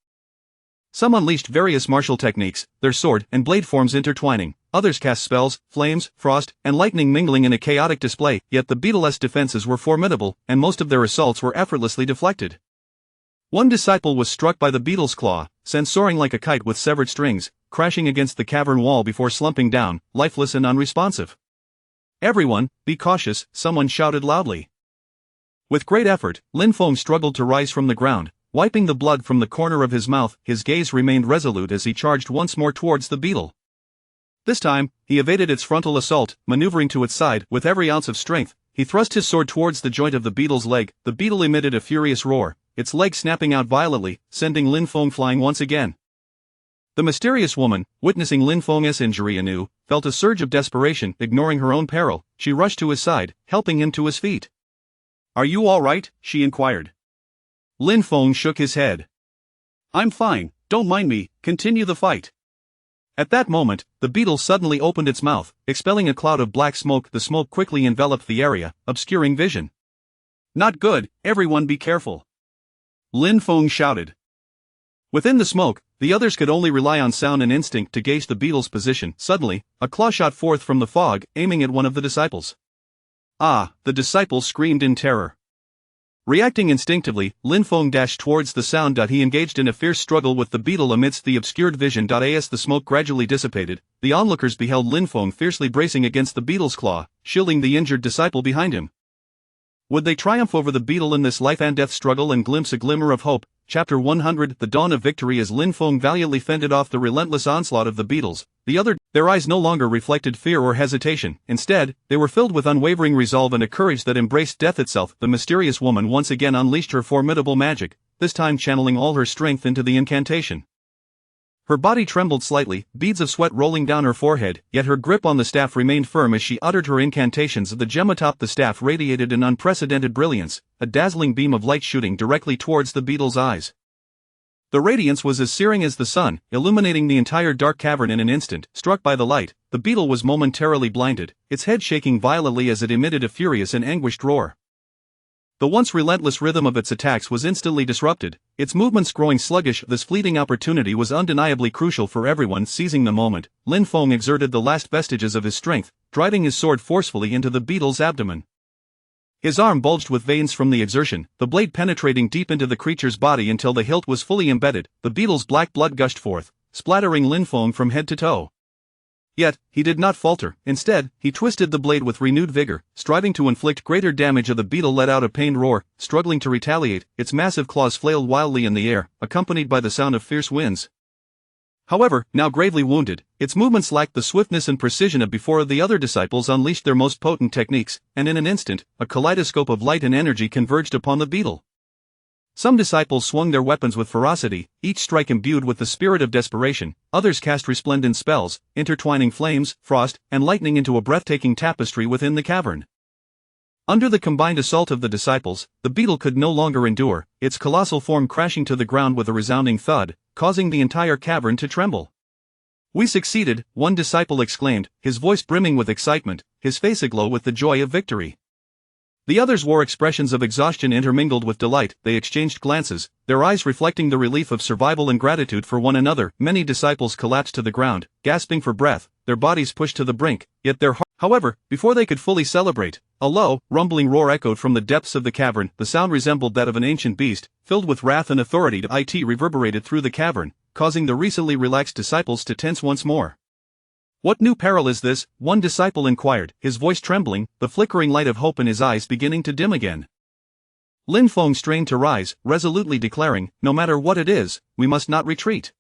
Some unleashed various martial techniques, their sword and blade forms intertwining. Others cast spells, flames, frost, and lightning mingling in a chaotic display, yet the beetle's defenses were formidable, and most of their assaults were effortlessly deflected. One disciple was struck by the beetle's claw, sent soaring like a kite with severed strings, crashing against the cavern wall before slumping down, lifeless and unresponsive. "Everyone, be cautious," someone shouted loudly. With great effort, Lin Feng struggled to rise from the ground, wiping the blood from the corner of his mouth. His gaze remained resolute as he charged once more towards the beetle. This time, he evaded its frontal assault, maneuvering to its side. With every ounce of strength, he thrust his sword towards the joint of the beetle's leg. The beetle emitted a furious roar, its leg snapping out violently, sending Lin Feng flying once again. The mysterious woman, witnessing Lin Feng's injury anew, felt a surge of desperation. Ignoring her own peril, she rushed to his side, helping him to his feet. "Are you all right?" she inquired. Lin Feng shook his head. "I'm fine, don't mind me, continue the fight." At that moment, the beetle suddenly opened its mouth, expelling a cloud of black smoke. The smoke quickly enveloped the area, obscuring vision. "Not good, everyone be careful," Lin Feng shouted. Within the smoke, the others could only rely on sound and instinct to gauge the beetle's position. Suddenly, a claw shot forth from the fog, aiming at one of the disciples. "Ah!" the disciple screamed in terror. Reacting instinctively, Lin Feng dashed towards the sound. He engaged in a fierce struggle with the beetle amidst the obscured vision. As the smoke gradually dissipated, the onlookers beheld Lin Feng fiercely bracing against the beetle's claw, shielding the injured disciple behind him. Would they triumph over the beetle in this life-and-death struggle and glimpse a glimmer of hope? Chapter 100 The Dawn of Victory. As Lin Feng valiantly fended off the relentless onslaught of the beetles, their eyes no longer reflected fear or hesitation. Instead, they were filled with unwavering resolve and a courage that embraced death itself. The mysterious woman once again unleashed her formidable magic, this time channeling all her strength into the incantation. Her body trembled slightly, beads of sweat rolling down her forehead, yet her grip on the staff remained firm as she uttered her incantations. The gem atop the staff radiated an unprecedented brilliance, a dazzling beam of light shooting directly towards the beetle's eyes. The radiance was as searing as the sun, illuminating the entire dark cavern in an instant. Struck by the light, the beetle was momentarily blinded, its head shaking violently as it emitted a furious and anguished roar. The once relentless rhythm of its attacks was instantly disrupted, its movements growing sluggish. This fleeting opportunity was undeniably crucial for everyone. Seizing the moment, Lin Feng exerted the last vestiges of his strength, driving his sword forcefully into the beetle's abdomen. His arm bulged with veins from the exertion, the blade penetrating deep into the creature's body until the hilt was fully embedded. The beetle's black blood gushed forth, splattering Lin Feng from head to toe. Yet, he did not falter. Instead, he twisted the blade with renewed vigor, striving to inflict greater damage. The beetle let out a pained roar, struggling to retaliate. Its massive claws flailed wildly in the air, accompanied by the sound of fierce winds. However, now gravely wounded, its movements lacked the swiftness and precision of before. The other disciples unleashed their most potent techniques, and in an instant, a kaleidoscope of light and energy converged upon the beetle. Some disciples swung their weapons with ferocity, each strike imbued with the spirit of desperation. Others cast resplendent spells, intertwining flames, frost, and lightning into a breathtaking tapestry within the cavern. Under the combined assault of the disciples, the beetle could no longer endure, its colossal form crashing to the ground with a resounding thud, causing the entire cavern to tremble. "We succeeded," one disciple exclaimed, his voice brimming with excitement, his face aglow with the joy of victory. The others wore expressions of exhaustion intermingled with delight. They exchanged glances, their eyes reflecting the relief of survival and gratitude for one another. Many disciples collapsed to the ground, gasping for breath, their bodies pushed to the brink, yet their hearts. However, before they could fully celebrate, a low, rumbling roar echoed from the depths of the cavern. The sound resembled that of an ancient beast, filled with wrath and authority. It reverberated through the cavern, causing the recently relaxed disciples to tense once more. "What new peril is this?" one disciple inquired, his voice trembling, the flickering light of hope in his eyes beginning to dim again. Lin Feng strained to rise, resolutely declaring, "No matter what it is, we must not retreat."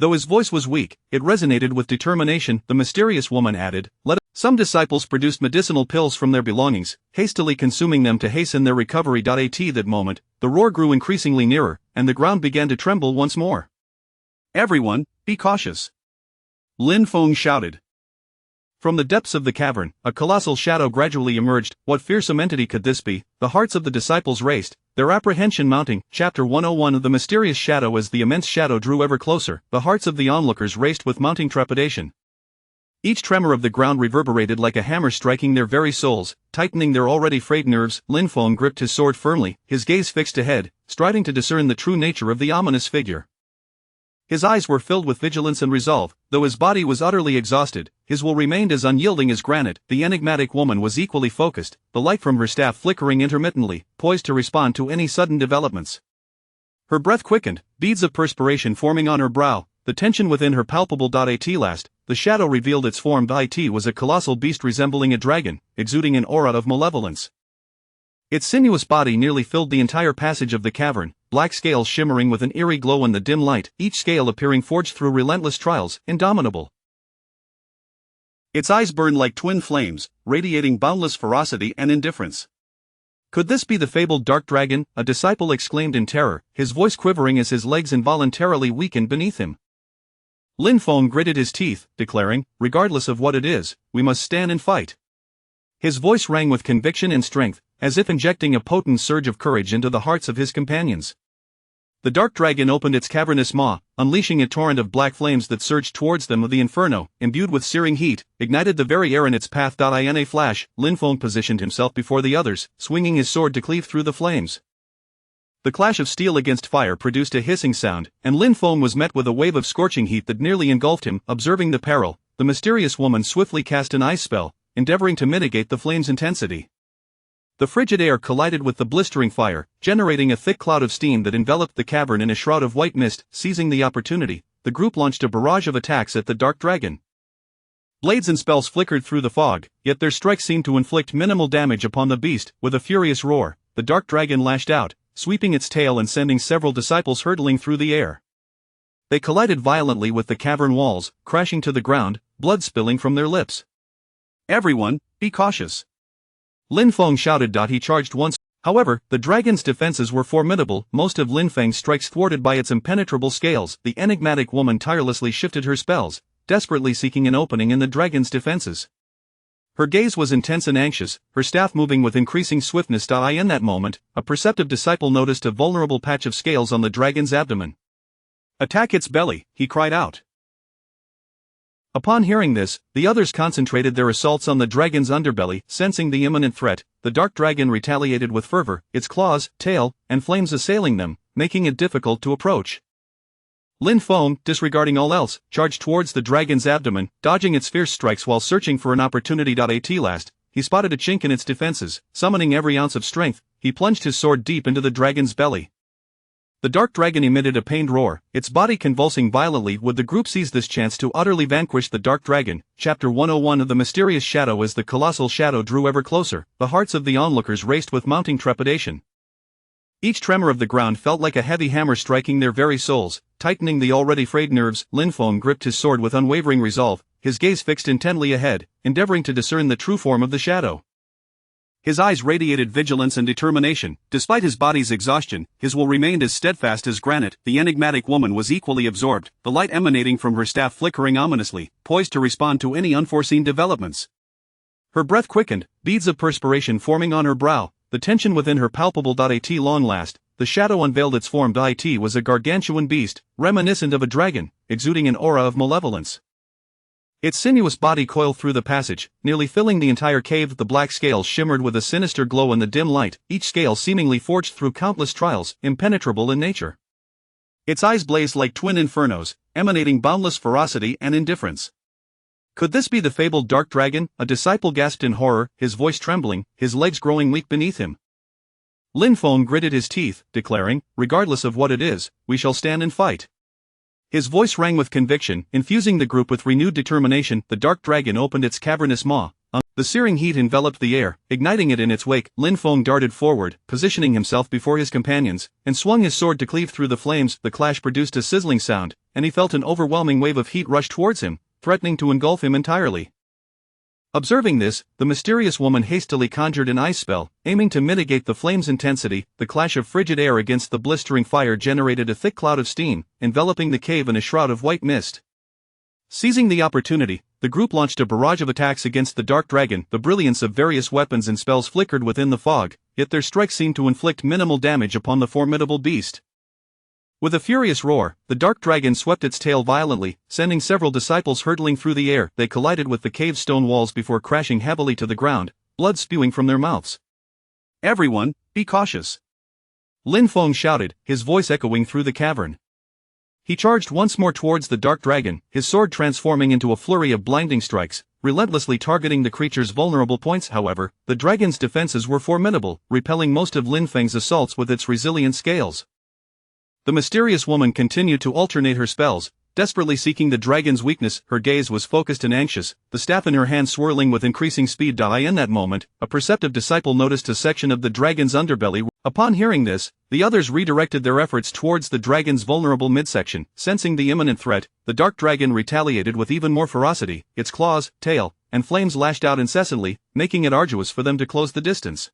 Though his voice was weak, it resonated with determination. The mysterious woman added, Some disciples produced medicinal pills from their belongings, hastily consuming them to hasten their recovery. At that moment, the roar grew increasingly nearer, and the ground began to tremble once more. "Everyone, be cautious," Lin Feng shouted. From the depths of the cavern, a colossal shadow gradually emerged. What fearsome entity could this be? The hearts of the disciples raced, their apprehension mounting. Chapter 101 The mysterious shadow. As the immense shadow drew ever closer, the hearts of the onlookers raced with mounting trepidation. Each tremor of the ground reverberated like a hammer striking their very souls, tightening their already frayed nerves. Lin Feng gripped his sword firmly, his gaze fixed ahead, striving to discern the true nature of the ominous figure. His eyes were filled with vigilance and resolve, though his body was utterly exhausted, his will remained as unyielding as granite. The enigmatic woman was equally focused, the light from her staff flickering intermittently, poised to respond to any sudden developments. Her breath quickened, beads of perspiration forming on her brow, the tension within her palpable. At last, the shadow revealed its form. It was a colossal beast resembling a dragon, exuding an aura of malevolence. Its sinuous body nearly filled the entire passage of the cavern, black scales shimmering with an eerie glow in the dim light, each scale appearing forged through relentless trials, indomitable. Its eyes burned like twin flames, radiating boundless ferocity and indifference. Could this be the fabled dark dragon? A disciple exclaimed in terror, his voice quivering as his legs involuntarily weakened beneath him. Lin Feng gritted his teeth, declaring, regardless of what it is, we must stand and fight. His voice rang with conviction and strength, as if injecting a potent surge of courage into the hearts of his companions. The dark dragon opened its cavernous maw, unleashing a torrent of black flames that surged towards them. The inferno, imbued with searing heat, ignited the very air in its path. In a flash, Lin Feng positioned himself before the others, swinging his sword to cleave through the flames. The clash of steel against fire produced a hissing sound, and Lin Feng was met with a wave of scorching heat that nearly engulfed him. Observing the peril, the mysterious woman swiftly cast an ice spell, endeavoring to mitigate the flame's intensity. The frigid air collided with the blistering fire, generating a thick cloud of steam that enveloped the cavern in a shroud of white mist. Seizing the opportunity, the group launched a barrage of attacks at the dark dragon. Blades and spells flickered through the fog, yet their strikes seemed to inflict minimal damage upon the beast. With a furious roar, the dark dragon lashed out, sweeping its tail and sending several disciples hurtling through the air. They collided violently with the cavern walls, crashing to the ground, blood spilling from their lips. Everyone, be cautious! Lin Feng shouted. He charged once. However, the dragon's defenses were formidable, most of Lin Feng's strikes thwarted by its impenetrable scales. The enigmatic woman tirelessly shifted her spells, desperately seeking an opening in the dragon's defenses. Her gaze was intense and anxious, her staff moving with increasing swiftness. In that moment, a perceptive disciple noticed a vulnerable patch of scales on the dragon's abdomen. Attack its belly, he cried out. Upon hearing this, the others concentrated their assaults on the dragon's underbelly. Sensing the imminent threat, the dark dragon retaliated with fervor, its claws, tail, and flames assailing them, making it difficult to approach. Lin Feng, disregarding all else, charged towards the dragon's abdomen, dodging its fierce strikes while searching for an opportunity. At last, he spotted a chink in its defenses. Summoning every ounce of strength, he plunged his sword deep into the dragon's belly. The dark dragon emitted a pained roar, its body convulsing violently. Would the group seize this chance to utterly vanquish the dark dragon? Chapter 101 of the Mysterious Shadow. As the colossal shadow drew ever closer, the hearts of the onlookers raced with mounting trepidation. Each tremor of the ground felt like a heavy hammer striking their very souls, tightening the already frayed nerves. Lin Feng gripped his sword with unwavering resolve, his gaze fixed intently ahead, endeavoring to discern the true form of the shadow. His eyes radiated vigilance and determination. Despite his body's exhaustion, his will remained as steadfast as granite. The enigmatic woman was equally absorbed, the light emanating from her staff flickering ominously, poised to respond to any unforeseen developments. Her breath quickened, beads of perspiration forming on her brow, the tension within her palpable. At long last, the shadow unveiled its form. It was a gargantuan beast, reminiscent of a dragon, exuding an aura of malevolence. Its sinuous body coiled through the passage, nearly filling the entire cave. The black scales shimmered with a sinister glow in the dim light, each scale seemingly forged through countless trials, impenetrable in nature. Its eyes blazed like twin infernos, emanating boundless ferocity and indifference. Could this be the fabled dark dragon? A disciple gasped in horror, his voice trembling, his legs growing weak beneath him. Lin Feng gritted his teeth, declaring, regardless of what it is, we shall stand and fight. His voice rang with conviction, infusing the group with renewed determination. The dark dragon opened its cavernous maw. The searing heat enveloped the air, igniting it in its wake. Lin Feng darted forward, positioning himself before his companions, and swung his sword to cleave through the flames. The clash produced a sizzling sound, and he felt an overwhelming wave of heat rush towards him, threatening to engulf him entirely. Observing this, the mysterious woman hastily conjured an ice spell, aiming to mitigate the flame's intensity. The clash of frigid air against the blistering fire generated a thick cloud of steam, enveloping the cave in a shroud of white mist. Seizing the opportunity, the group launched a barrage of attacks against the dark dragon. The brilliance of various weapons and spells flickered within the fog, yet their strikes seemed to inflict minimal damage upon the formidable beast. With a furious roar, the dark dragon swept its tail violently, sending several disciples hurtling through the air. They collided with the cave's stone walls before crashing heavily to the ground, blood spewing from their mouths. "Everyone, be cautious!" Lin Feng shouted, his voice echoing through the cavern. He charged once more towards the dark dragon, his sword transforming into a flurry of blinding strikes, relentlessly targeting the creature's vulnerable points. However, the dragon's defenses were formidable, repelling most of Lin Feng's assaults with its resilient scales. The mysterious woman continued to alternate her spells, desperately seeking the dragon's weakness. Her gaze was focused and anxious, the staff in her hand swirling with increasing speed. In that moment, a perceptive disciple noticed a section of the dragon's underbelly. Upon hearing this, the others redirected their efforts towards the dragon's vulnerable midsection. Sensing the imminent threat, the dark dragon retaliated with even more ferocity. Its claws, tail, and flames lashed out incessantly, making it arduous for them to close the distance.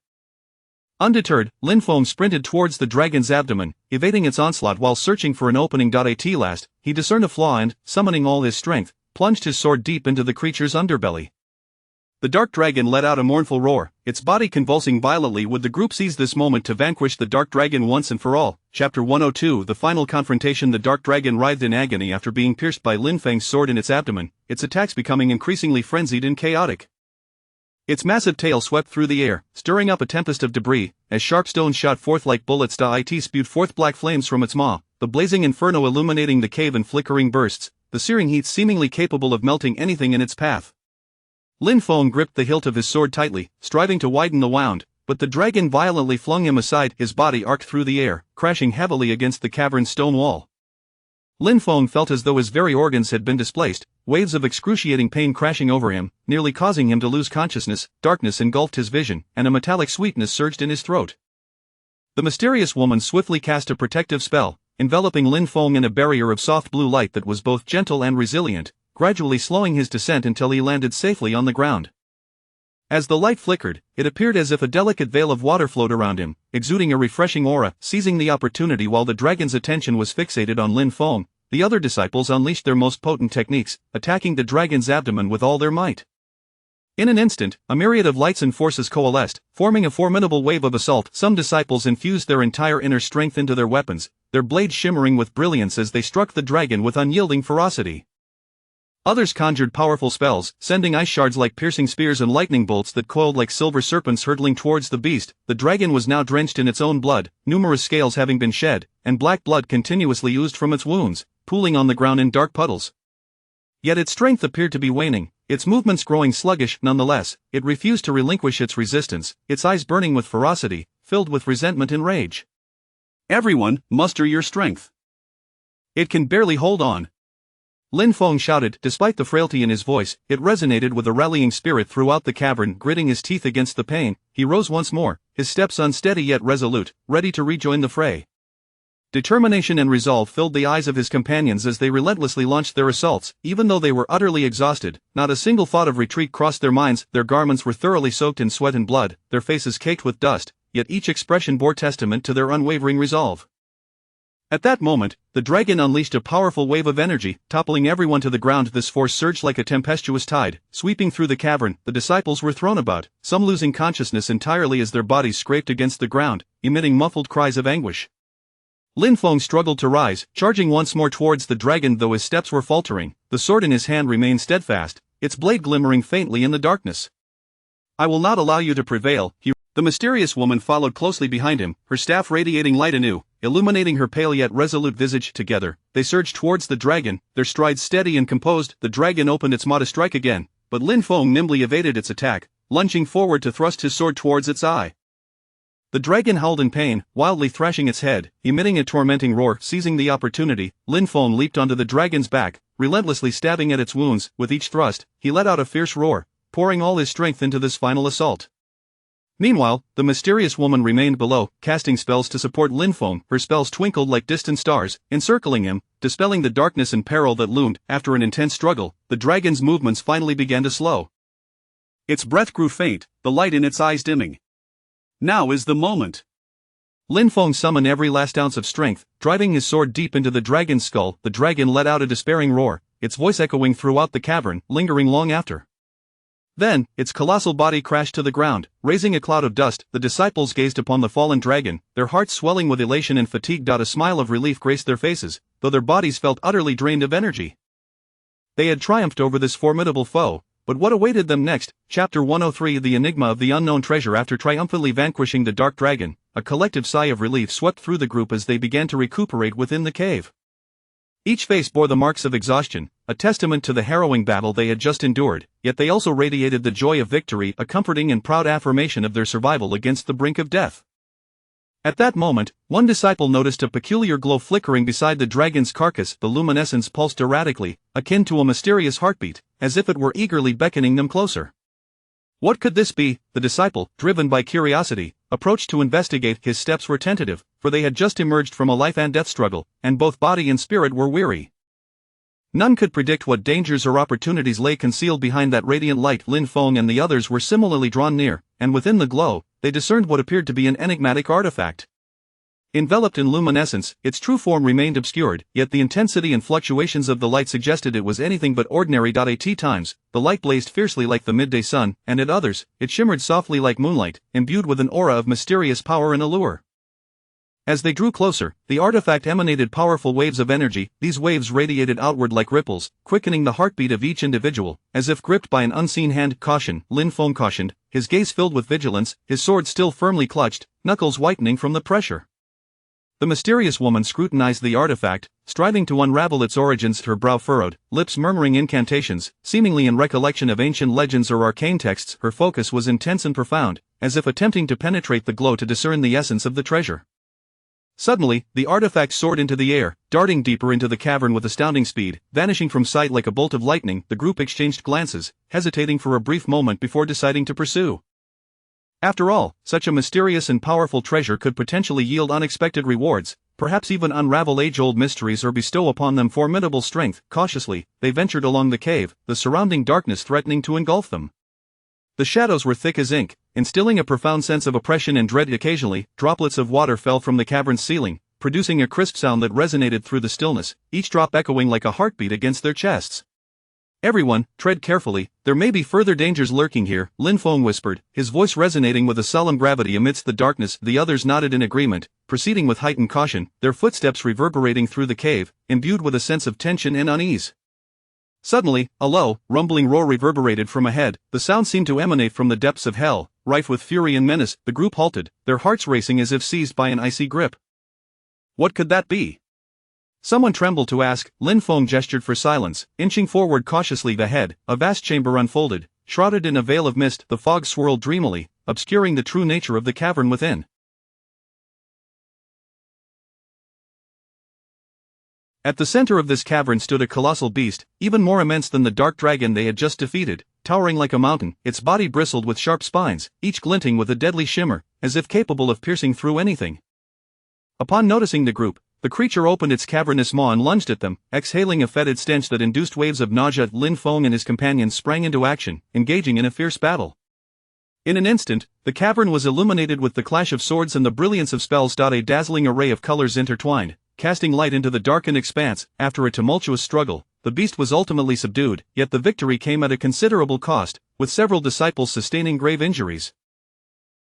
Undeterred, Lin Feng sprinted towards the dragon's abdomen, evading its onslaught while searching for an opening. At last, he discerned a flaw and, summoning all his strength, plunged his sword deep into the creature's underbelly. The dark dragon let out a mournful roar, its body convulsing violently. Would the group seize this moment to vanquish the dark dragon once and for all? Chapter 102 The final confrontation. The dark dragon writhed in agony after being pierced by Lin Feng's sword in its abdomen, its attacks becoming increasingly frenzied and chaotic. Its massive tail swept through the air, stirring up a tempest of debris, as sharp stones shot forth like bullets. It spewed forth black flames from its maw, the blazing inferno illuminating the cave in flickering bursts, the searing heat seemingly capable of melting anything in its path. Lin Feng gripped the hilt of his sword tightly, striving to widen the wound, but the dragon violently flung him aside. His body arced through the air, crashing heavily against the cavern's stone wall. Lin Feng felt as though his very organs had been displaced, waves of excruciating pain crashing over him, nearly causing him to lose consciousness. Darkness engulfed his vision, and a metallic sweetness surged in his throat. The mysterious woman swiftly cast a protective spell, enveloping Lin Feng in a barrier of soft blue light that was both gentle and resilient, gradually slowing his descent until he landed safely on the ground. As the light flickered, it appeared as if a delicate veil of water flowed around him, exuding a refreshing aura. Seizing the opportunity while the dragon's attention was fixated on Lin Feng, the other disciples unleashed their most potent techniques, attacking the dragon's abdomen with all their might. In an instant, a myriad of lights and forces coalesced, forming a formidable wave of assault. Some disciples infused their entire inner strength into their weapons, their blades shimmering with brilliance as they struck the dragon with unyielding ferocity. Others conjured powerful spells, sending ice shards like piercing spears and lightning bolts that coiled like silver serpents hurtling towards the beast. The dragon was now drenched in its own blood, numerous scales having been shed, and black blood continuously oozed from its wounds, pooling on the ground in dark puddles. Yet its strength appeared to be waning, its movements growing sluggish. Nonetheless, it refused to relinquish its resistance, its eyes burning with ferocity, filled with resentment and rage. "Everyone, muster your strength. It can barely hold on." Lin Feng shouted. Despite the frailty in his voice, it resonated with a rallying spirit throughout the cavern. Gritting his teeth against the pain, he rose once more, his steps unsteady yet resolute, ready to rejoin the fray. Determination and resolve filled the eyes of his companions as they relentlessly launched their assaults. Even though they were utterly exhausted, not a single thought of retreat crossed their minds. Their garments were thoroughly soaked in sweat and blood, their faces caked with dust, yet each expression bore testament to their unwavering resolve. At that moment, the dragon unleashed a powerful wave of energy, toppling everyone to the ground. This force surged like a tempestuous tide, sweeping through the cavern. The disciples were thrown about, some losing consciousness entirely as their bodies scraped against the ground, emitting muffled cries of anguish. Lin Feng struggled to rise, charging once more towards the dragon. Though his steps were faltering, the sword in his hand remained steadfast, its blade glimmering faintly in the darkness. "I will not allow you to prevail." The mysterious woman followed closely behind him, her staff radiating light anew, illuminating her pale yet resolute visage. Together, they surged towards the dragon, their strides steady and composed. The dragon opened its maw to strike again, but Lin Feng nimbly evaded its attack, lunging forward to thrust his sword towards its eye. The dragon howled in pain, wildly thrashing its head, emitting a tormenting roar. Seizing the opportunity, Lin Feng leaped onto the dragon's back, relentlessly stabbing at its wounds. With each thrust, he let out a fierce roar, pouring all his strength into this final assault. Meanwhile, the mysterious woman remained below, casting spells to support Lin Feng. Her spells twinkled like distant stars, encircling him, dispelling the darkness and peril that loomed. After an intense struggle, the dragon's movements finally began to slow. Its breath grew faint, the light in its eyes dimming. Now is the moment. Lin Feng summoned every last ounce of strength, driving his sword deep into the dragon's skull. The dragon let out a despairing roar, its voice echoing throughout the cavern, lingering long after. Then, its colossal body crashed to the ground, raising a cloud of dust. The disciples gazed upon the fallen dragon, their hearts swelling with elation and fatigue. A smile of relief graced their faces, though their bodies felt utterly drained of energy. They had triumphed over this formidable foe, but what awaited them next? Chapter 103 The Enigma of the Unknown Treasure. After triumphantly vanquishing the dark dragon, a collective sigh of relief swept through the group as they began to recuperate within the cave. Each face bore the marks of exhaustion, a testament to the harrowing battle they had just endured, yet they also radiated the joy of victory, a comforting and proud affirmation of their survival against the brink of death. At that moment, one disciple noticed a peculiar glow flickering beside the dragon's carcass. The luminescence pulsed erratically, akin to a mysterious heartbeat, as if it were eagerly beckoning them closer. What could this be? The disciple, driven by curiosity, approached to investigate. His steps were tentative, for they had just emerged from a life-and-death struggle, and both body and spirit were weary. None could predict what dangers or opportunities lay concealed behind that radiant light. Lin Feng and the others were similarly drawn near, and within the glow, they discerned what appeared to be an enigmatic artifact. Enveloped in luminescence, its true form remained obscured, yet the intensity and fluctuations of the light suggested it was anything but ordinary. At times, the light blazed fiercely like the midday sun, and at others, it shimmered softly like moonlight, imbued with an aura of mysterious power and allure. As they drew closer, the artifact emanated powerful waves of energy. These waves radiated outward like ripples, quickening the heartbeat of each individual, as if gripped by an unseen hand. Caution, Lin Feng cautioned, his gaze filled with vigilance, his sword still firmly clutched, knuckles whitening from the pressure. The mysterious woman scrutinized the artifact, striving to unravel its origins. Her brow furrowed, lips murmuring incantations, seemingly in recollection of ancient legends or arcane texts. Her focus was intense and profound, as if attempting to penetrate the glow to discern the essence of the treasure. Suddenly, the artifact soared into the air, darting deeper into the cavern with astounding speed, vanishing from sight like a bolt of lightning. The group exchanged glances, hesitating for a brief moment before deciding to pursue. After all, such a mysterious and powerful treasure could potentially yield unexpected rewards, perhaps even unravel age-old mysteries or bestow upon them formidable strength. Cautiously, they ventured along the cave, the surrounding darkness threatening to engulf them. The shadows were thick as ink, instilling a profound sense of oppression and dread. Occasionally, droplets of water fell from the cavern's ceiling, producing a crisp sound that resonated through the stillness, each drop echoing like a heartbeat against their chests. Everyone, tread carefully, there may be further dangers lurking here, Lin Feng whispered, his voice resonating with a solemn gravity amidst the darkness. The others nodded in agreement, proceeding with heightened caution, their footsteps reverberating through the cave, imbued with a sense of tension and unease. Suddenly, a low, rumbling roar reverberated from ahead. The sound seemed to emanate from the depths of hell, rife with fury and menace. The group halted, their hearts racing as if seized by an icy grip. What could that be? Someone trembled to ask. Lin Feng gestured for silence, inching forward cautiously. Ahead, a vast chamber unfolded, shrouded in a veil of mist. The fog swirled dreamily, obscuring the true nature of the cavern within. At the center of this cavern stood a colossal beast, even more immense than the dark dragon they had just defeated, towering like a mountain. Its body bristled with sharp spines, each glinting with a deadly shimmer, as if capable of piercing through anything. Upon noticing the group, the creature opened its cavernous maw and lunged at them, exhaling a fetid stench that induced waves of nausea. Lin Feng and his companions sprang into action, engaging in a fierce battle. In an instant, the cavern was illuminated with the clash of swords and the brilliance of spells. A dazzling array of colors intertwined, casting light into the darkened expanse. After a tumultuous struggle, the beast was ultimately subdued, yet the victory came at a considerable cost, with several disciples sustaining grave injuries.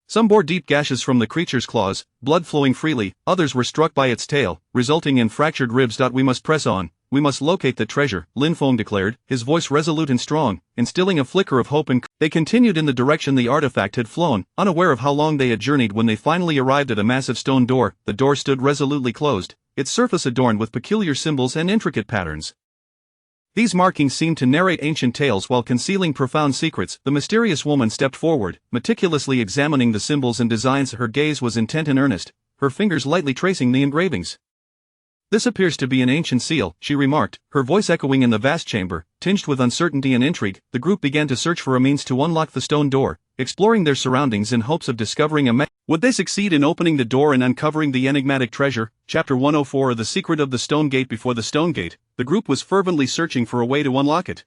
Some bore deep gashes from the creature's claws, blood flowing freely. Others were struck by its tail, resulting in fractured ribs. We must press on, we must locate the treasure, Lin Feng declared, his voice resolute and strong, instilling a flicker of hope. They continued in the direction the artifact had flown, unaware of how long they had journeyed. When they finally arrived at a massive stone door, the door stood resolutely closed, its surface adorned with peculiar symbols and intricate patterns. These markings seemed to narrate ancient tales while concealing profound secrets. The mysterious woman stepped forward, meticulously examining the symbols and designs. Her gaze was intent and earnest, her fingers lightly tracing the engravings. "This appears to be an ancient seal," she remarked, her voice echoing in the vast chamber, tinged with uncertainty and intrigue. The group began to search for a means to unlock the stone door, exploring their surroundings in hopes of discovering a Would they succeed in opening the door and uncovering the enigmatic treasure? Chapter 104 The Secret of the Stone Gate. Before the Stone Gate, the group was fervently searching for a way to unlock it.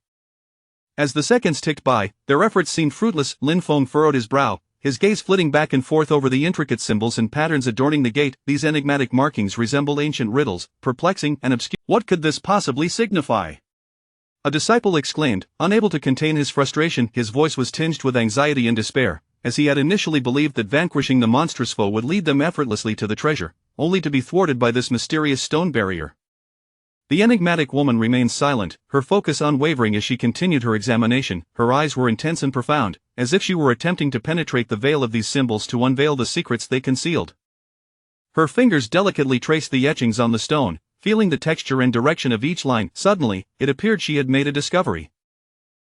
As the seconds ticked by, their efforts seemed fruitless. Lin Feng furrowed his brow, his gaze flitting back and forth over the intricate symbols and patterns adorning the gate. These enigmatic markings resembled ancient riddles, perplexing and obscure. What could this possibly signify? A disciple exclaimed, unable to contain his frustration. His voice was tinged with anxiety and despair, as he had initially believed that vanquishing the monstrous foe would lead them effortlessly to the treasure, only to be thwarted by this mysterious stone barrier. The enigmatic woman remained silent, her focus unwavering as she continued her examination. Her eyes were intense and profound, as if she were attempting to penetrate the veil of these symbols to unveil the secrets they concealed. Her fingers delicately traced the etchings on the stone, feeling the texture and direction of each line. Suddenly, it appeared she had made a discovery.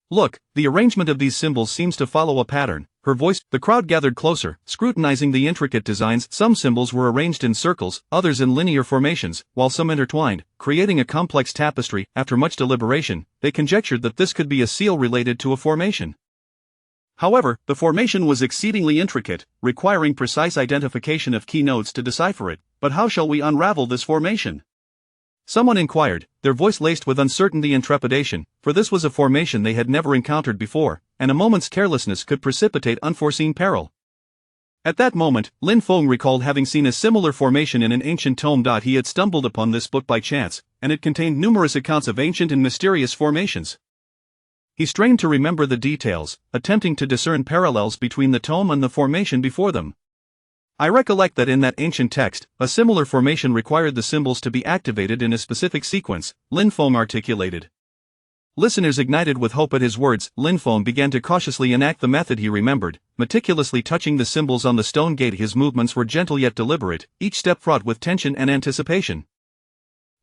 "Look, the arrangement of these symbols seems to follow a pattern." Her voice. The crowd gathered closer, scrutinizing the intricate designs. Some symbols were arranged in circles, others in linear formations, while some intertwined, creating a complex tapestry. After much deliberation, they conjectured that this could be a seal related to a formation. However, the formation was exceedingly intricate, requiring precise identification of key nodes to decipher it. "But how shall we unravel this formation?" someone inquired, their voice laced with uncertainty and trepidation, for this was a formation they had never encountered before, and a moment's carelessness could precipitate unforeseen peril. At that moment, Lin Feng recalled having seen a similar formation in an ancient tome. He had stumbled upon this book by chance, and it contained numerous accounts of ancient and mysterious formations. He strained to remember the details, attempting to discern parallels between the tome and the formation before them. "I recollect that in that ancient text, a similar formation required the symbols to be activated in a specific sequence," Lin Feng articulated. Listeners ignited with hope at his words. Lin Feng began to cautiously enact the method he remembered, meticulously touching the symbols on the stone gate. His movements were gentle yet deliberate, each step fraught with tension and anticipation.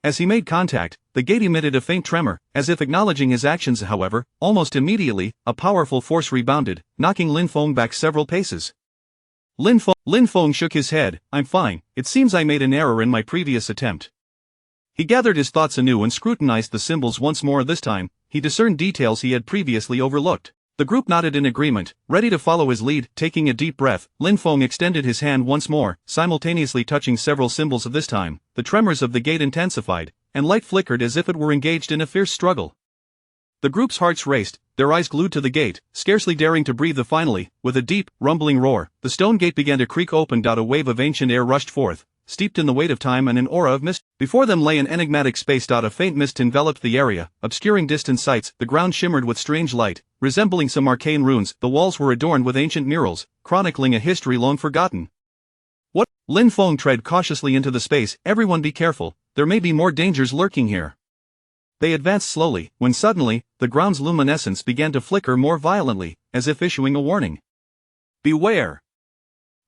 As he made contact, the gate emitted a faint tremor, as if acknowledging his actions. However, almost immediately, a powerful force rebounded, knocking Lin Feng back several paces. Lin Feng shook his head. "I'm fine, it seems I made an error in my previous attempt." He gathered his thoughts anew and scrutinized the symbols once more. This time, he discerned details he had previously overlooked. The group nodded in agreement, ready to follow his lead. Taking a deep breath, Lin Feng extended his hand once more, simultaneously touching several symbols. Of this time, the tremors of the gate intensified, and light flickered as if it were engaged in a fierce struggle. The group's hearts raced, their eyes glued to the gate, scarcely daring to breathe. Finally, with a deep, rumbling roar, the stone gate began to creak open. A wave of ancient air rushed forth, steeped in the weight of time and an aura of mist. Before them lay an enigmatic space. A faint mist enveloped the area, obscuring distant sights. The ground shimmered with strange light, resembling some arcane runes. The walls were adorned with ancient murals, chronicling a history long forgotten. "What?" Lin Feng tread cautiously into the space. "Everyone be careful, there may be more dangers lurking here." They advanced slowly, when suddenly, the ground's luminescence began to flicker more violently, as if issuing a warning. "Beware!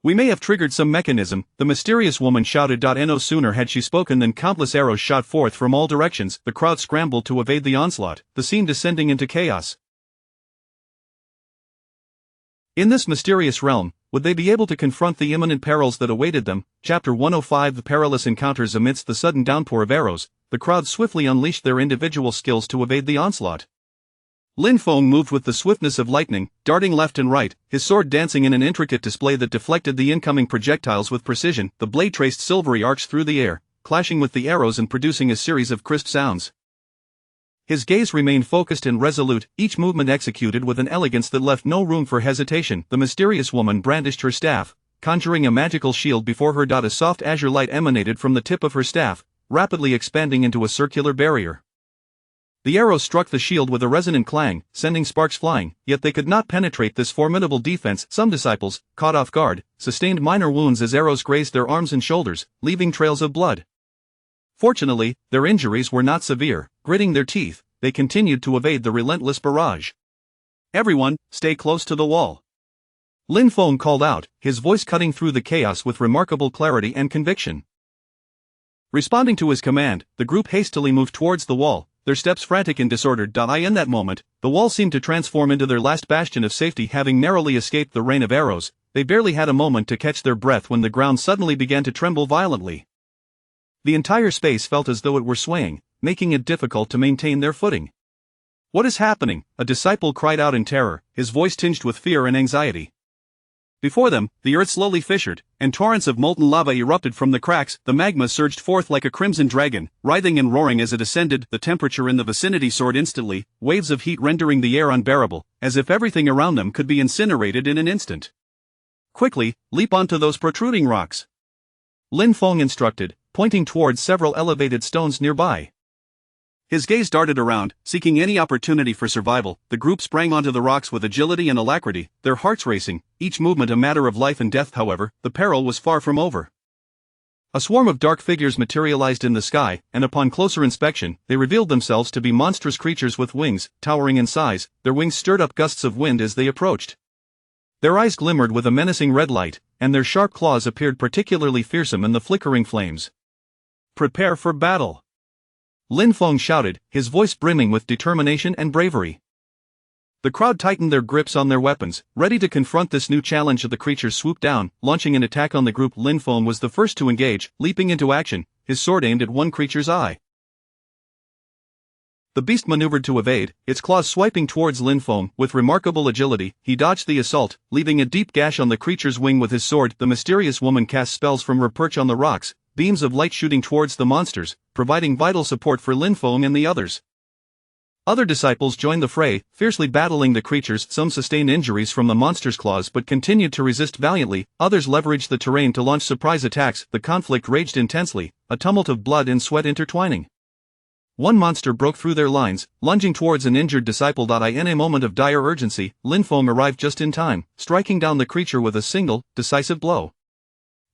We may have triggered some mechanism," the mysterious woman shouted. No sooner had she spoken than countless arrows shot forth from all directions. The crowd scrambled to evade the onslaught, the scene descending into chaos. In this mysterious realm, would they be able to confront the imminent perils that awaited them? Chapter 105. The perilous encounters. Amidst the sudden downpour of arrows, the crowd swiftly unleashed their individual skills to evade the onslaught. Lin Feng moved with the swiftness of lightning, darting left and right, his sword dancing in an intricate display that deflected the incoming projectiles with precision. The blade traced silvery arcs through the air, clashing with the arrows and producing a series of crisp sounds. His gaze remained focused and resolute, each movement executed with an elegance that left no room for hesitation. The mysterious woman brandished her staff, conjuring a magical shield before her. A soft azure light emanated from the tip of her staff, rapidly expanding into a circular barrier. The arrows struck the shield with a resonant clang, sending sparks flying, yet they could not penetrate this formidable defense. Some disciples, caught off guard, sustained minor wounds as arrows grazed their arms and shoulders, leaving trails of blood. Fortunately, their injuries were not severe. Gritting their teeth, they continued to evade the relentless barrage. "Everyone, stay close to the wall," Lin Feng called out, his voice cutting through the chaos with remarkable clarity and conviction. Responding to his command, the group hastily moved towards the wall, their steps frantic and disordered. In that moment, the wall seemed to transform into their last bastion of safety. Having narrowly escaped the rain of arrows, they barely had a moment to catch their breath when the ground suddenly began to tremble violently. The entire space felt as though it were swaying, making it difficult to maintain their footing. "What is happening?" a disciple cried out in terror, his voice tinged with fear and anxiety. Before them, the earth slowly fissured, and torrents of molten lava erupted from the cracks. The magma surged forth like a crimson dragon, writhing and roaring as it ascended. The temperature in the vicinity soared instantly, waves of heat rendering the air unbearable, as if everything around them could be incinerated in an instant. "Quickly, leap onto those protruding rocks," Lin Feng instructed, pointing towards several elevated stones nearby. His gaze darted around, seeking any opportunity for survival. The group sprang onto the rocks with agility and alacrity, their hearts racing, each movement a matter of life and death. However, the peril was far from over. A swarm of dark figures materialized in the sky, and upon closer inspection, they revealed themselves to be monstrous creatures with wings, towering in size. Their wings stirred up gusts of wind as they approached. Their eyes glimmered with a menacing red light, and their sharp claws appeared particularly fearsome in the flickering flames. "Prepare for battle!" Lin Feng shouted, his voice brimming with determination and bravery. The crowd tightened their grips on their weapons, ready to confront this new challenge. The creatures swooped down, launching an attack on the group. Lin Feng was the first to engage, leaping into action, his sword aimed at one creature's eye. The beast maneuvered to evade, its claws swiping towards Lin Feng. With remarkable agility, he dodged the assault, leaving a deep gash on the creature's wing with his sword. The mysterious woman cast spells from her perch on the rocks, beams of light shooting towards the monsters, providing vital support for Lin Feng and the others. Other disciples joined the fray, fiercely battling the creatures. Some sustained injuries from the monster's claws but continued to resist valiantly, others leveraged the terrain to launch surprise attacks. The conflict raged intensely, a tumult of blood and sweat intertwining. One monster broke through their lines, lunging towards an injured disciple. In a moment of dire urgency, Lin Feng arrived just in time, striking down the creature with a single, decisive blow.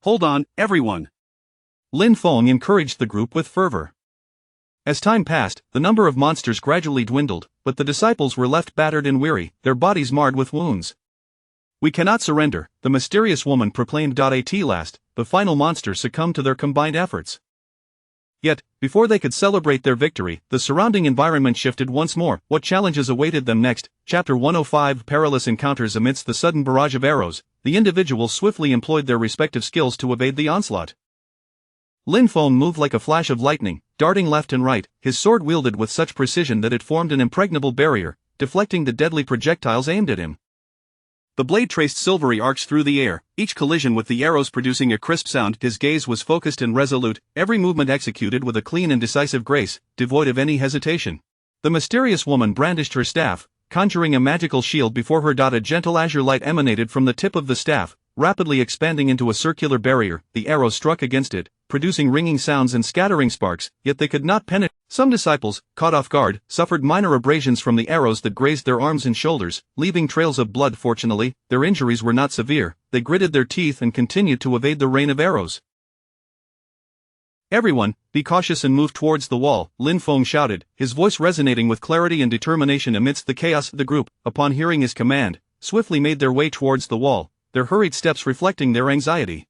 "Hold on, everyone!" Lin Feng encouraged the group with fervor. As time passed, the number of monsters gradually dwindled, but the disciples were left battered and weary, their bodies marred with wounds. "We cannot surrender," the mysterious woman proclaimed. At last, the final monster succumbed to their combined efforts. Yet, before they could celebrate their victory, the surrounding environment shifted once more. What challenges awaited them next? Chapter 105: Perilous Encounters. Amidst the sudden barrage of arrows, the individuals swiftly employed their respective skills to evade the onslaught. Lin Feng moved like a flash of lightning, darting left and right, his sword wielded with such precision that it formed an impregnable barrier, deflecting the deadly projectiles aimed at him. The blade traced silvery arcs through the air, each collision with the arrows producing a crisp sound. His gaze was focused and resolute, every movement executed with a clean and decisive grace, devoid of any hesitation. The mysterious woman brandished her staff, conjuring a magical shield before her. A gentle azure light emanated from the tip of the staff, rapidly expanding into a circular barrier. The arrows struck against it, producing ringing sounds and scattering sparks, yet they could not penetrate. Some disciples, caught off guard, suffered minor abrasions from the arrows that grazed their arms and shoulders, leaving trails of blood. Fortunately, their injuries were not severe. They gritted their teeth and continued to evade the rain of arrows. "Everyone, be cautious and move towards the wall," Lin Feng shouted, his voice resonating with clarity and determination amidst the chaos. The group, upon hearing his command, swiftly made their way towards the wall, their hurried steps reflecting their anxiety.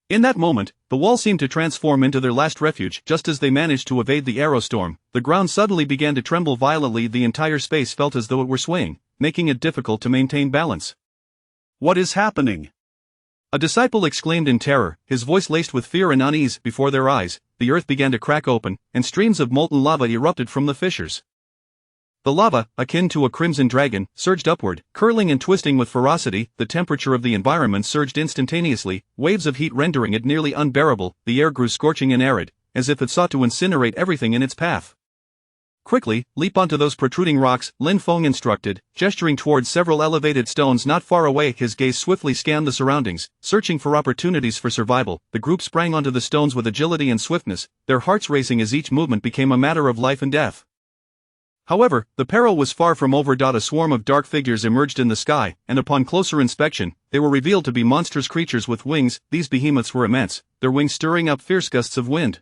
In that moment, the wall seemed to transform into their last refuge. Just as they managed to evade the arrow storm, the ground suddenly began to tremble violently. The entire space felt as though it were swaying, making it difficult to maintain balance. "What is happening?" a disciple exclaimed in terror, his voice laced with fear and unease. Before their eyes, the earth began to crack open, and streams of molten lava erupted from the fissures. The lava, akin to a crimson dragon, surged upward, curling and twisting with ferocity. The temperature of the environment surged instantaneously, waves of heat rendering it nearly unbearable. The air grew scorching and arid, as if it sought to incinerate everything in its path. "Quickly, leap onto those protruding rocks," Lin Feng instructed, gesturing towards several elevated stones not far away. His gaze swiftly scanned the surroundings, searching for opportunities for survival. The group sprang onto the stones with agility and swiftness, their hearts racing as each movement became a matter of life and death. However, the peril was far from over. A swarm of dark figures emerged in the sky, and upon closer inspection, they were revealed to be monstrous creatures with wings. These behemoths were immense, their wings stirring up fierce gusts of wind.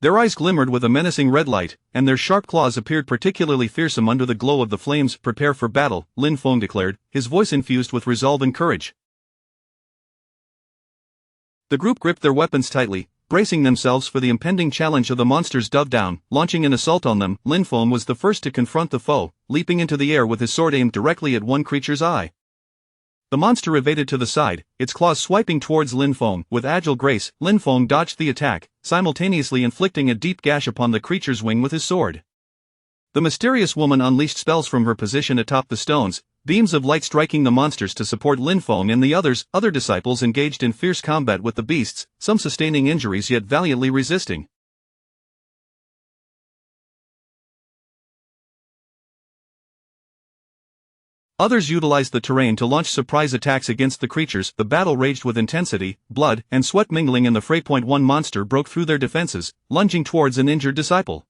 Their eyes glimmered with a menacing red light, and their sharp claws appeared particularly fearsome under the glow of the flames. "Prepare for battle," Lin Feng declared, his voice infused with resolve and courage. The group gripped their weapons tightly, bracing themselves for the impending challenge of the monsters. Dove down, launching an assault on them. Lin Feng was the first to confront the foe, leaping into the air with his sword aimed directly at one creature's eye. The monster evaded to the side, its claws swiping towards Lin Feng. With agile grace, Lin Feng dodged the attack, simultaneously inflicting a deep gash upon the creature's wing with his sword. The mysterious woman unleashed spells from her position atop the stones, beams of light striking the monsters to support Lin Feng and the others. Other disciples engaged in fierce combat with the beasts, some sustaining injuries yet valiantly resisting. Others utilized the terrain to launch surprise attacks against the creatures. The battle raged with intensity, blood and sweat mingling in the fray. One monster broke through their defenses, lunging towards an injured disciple.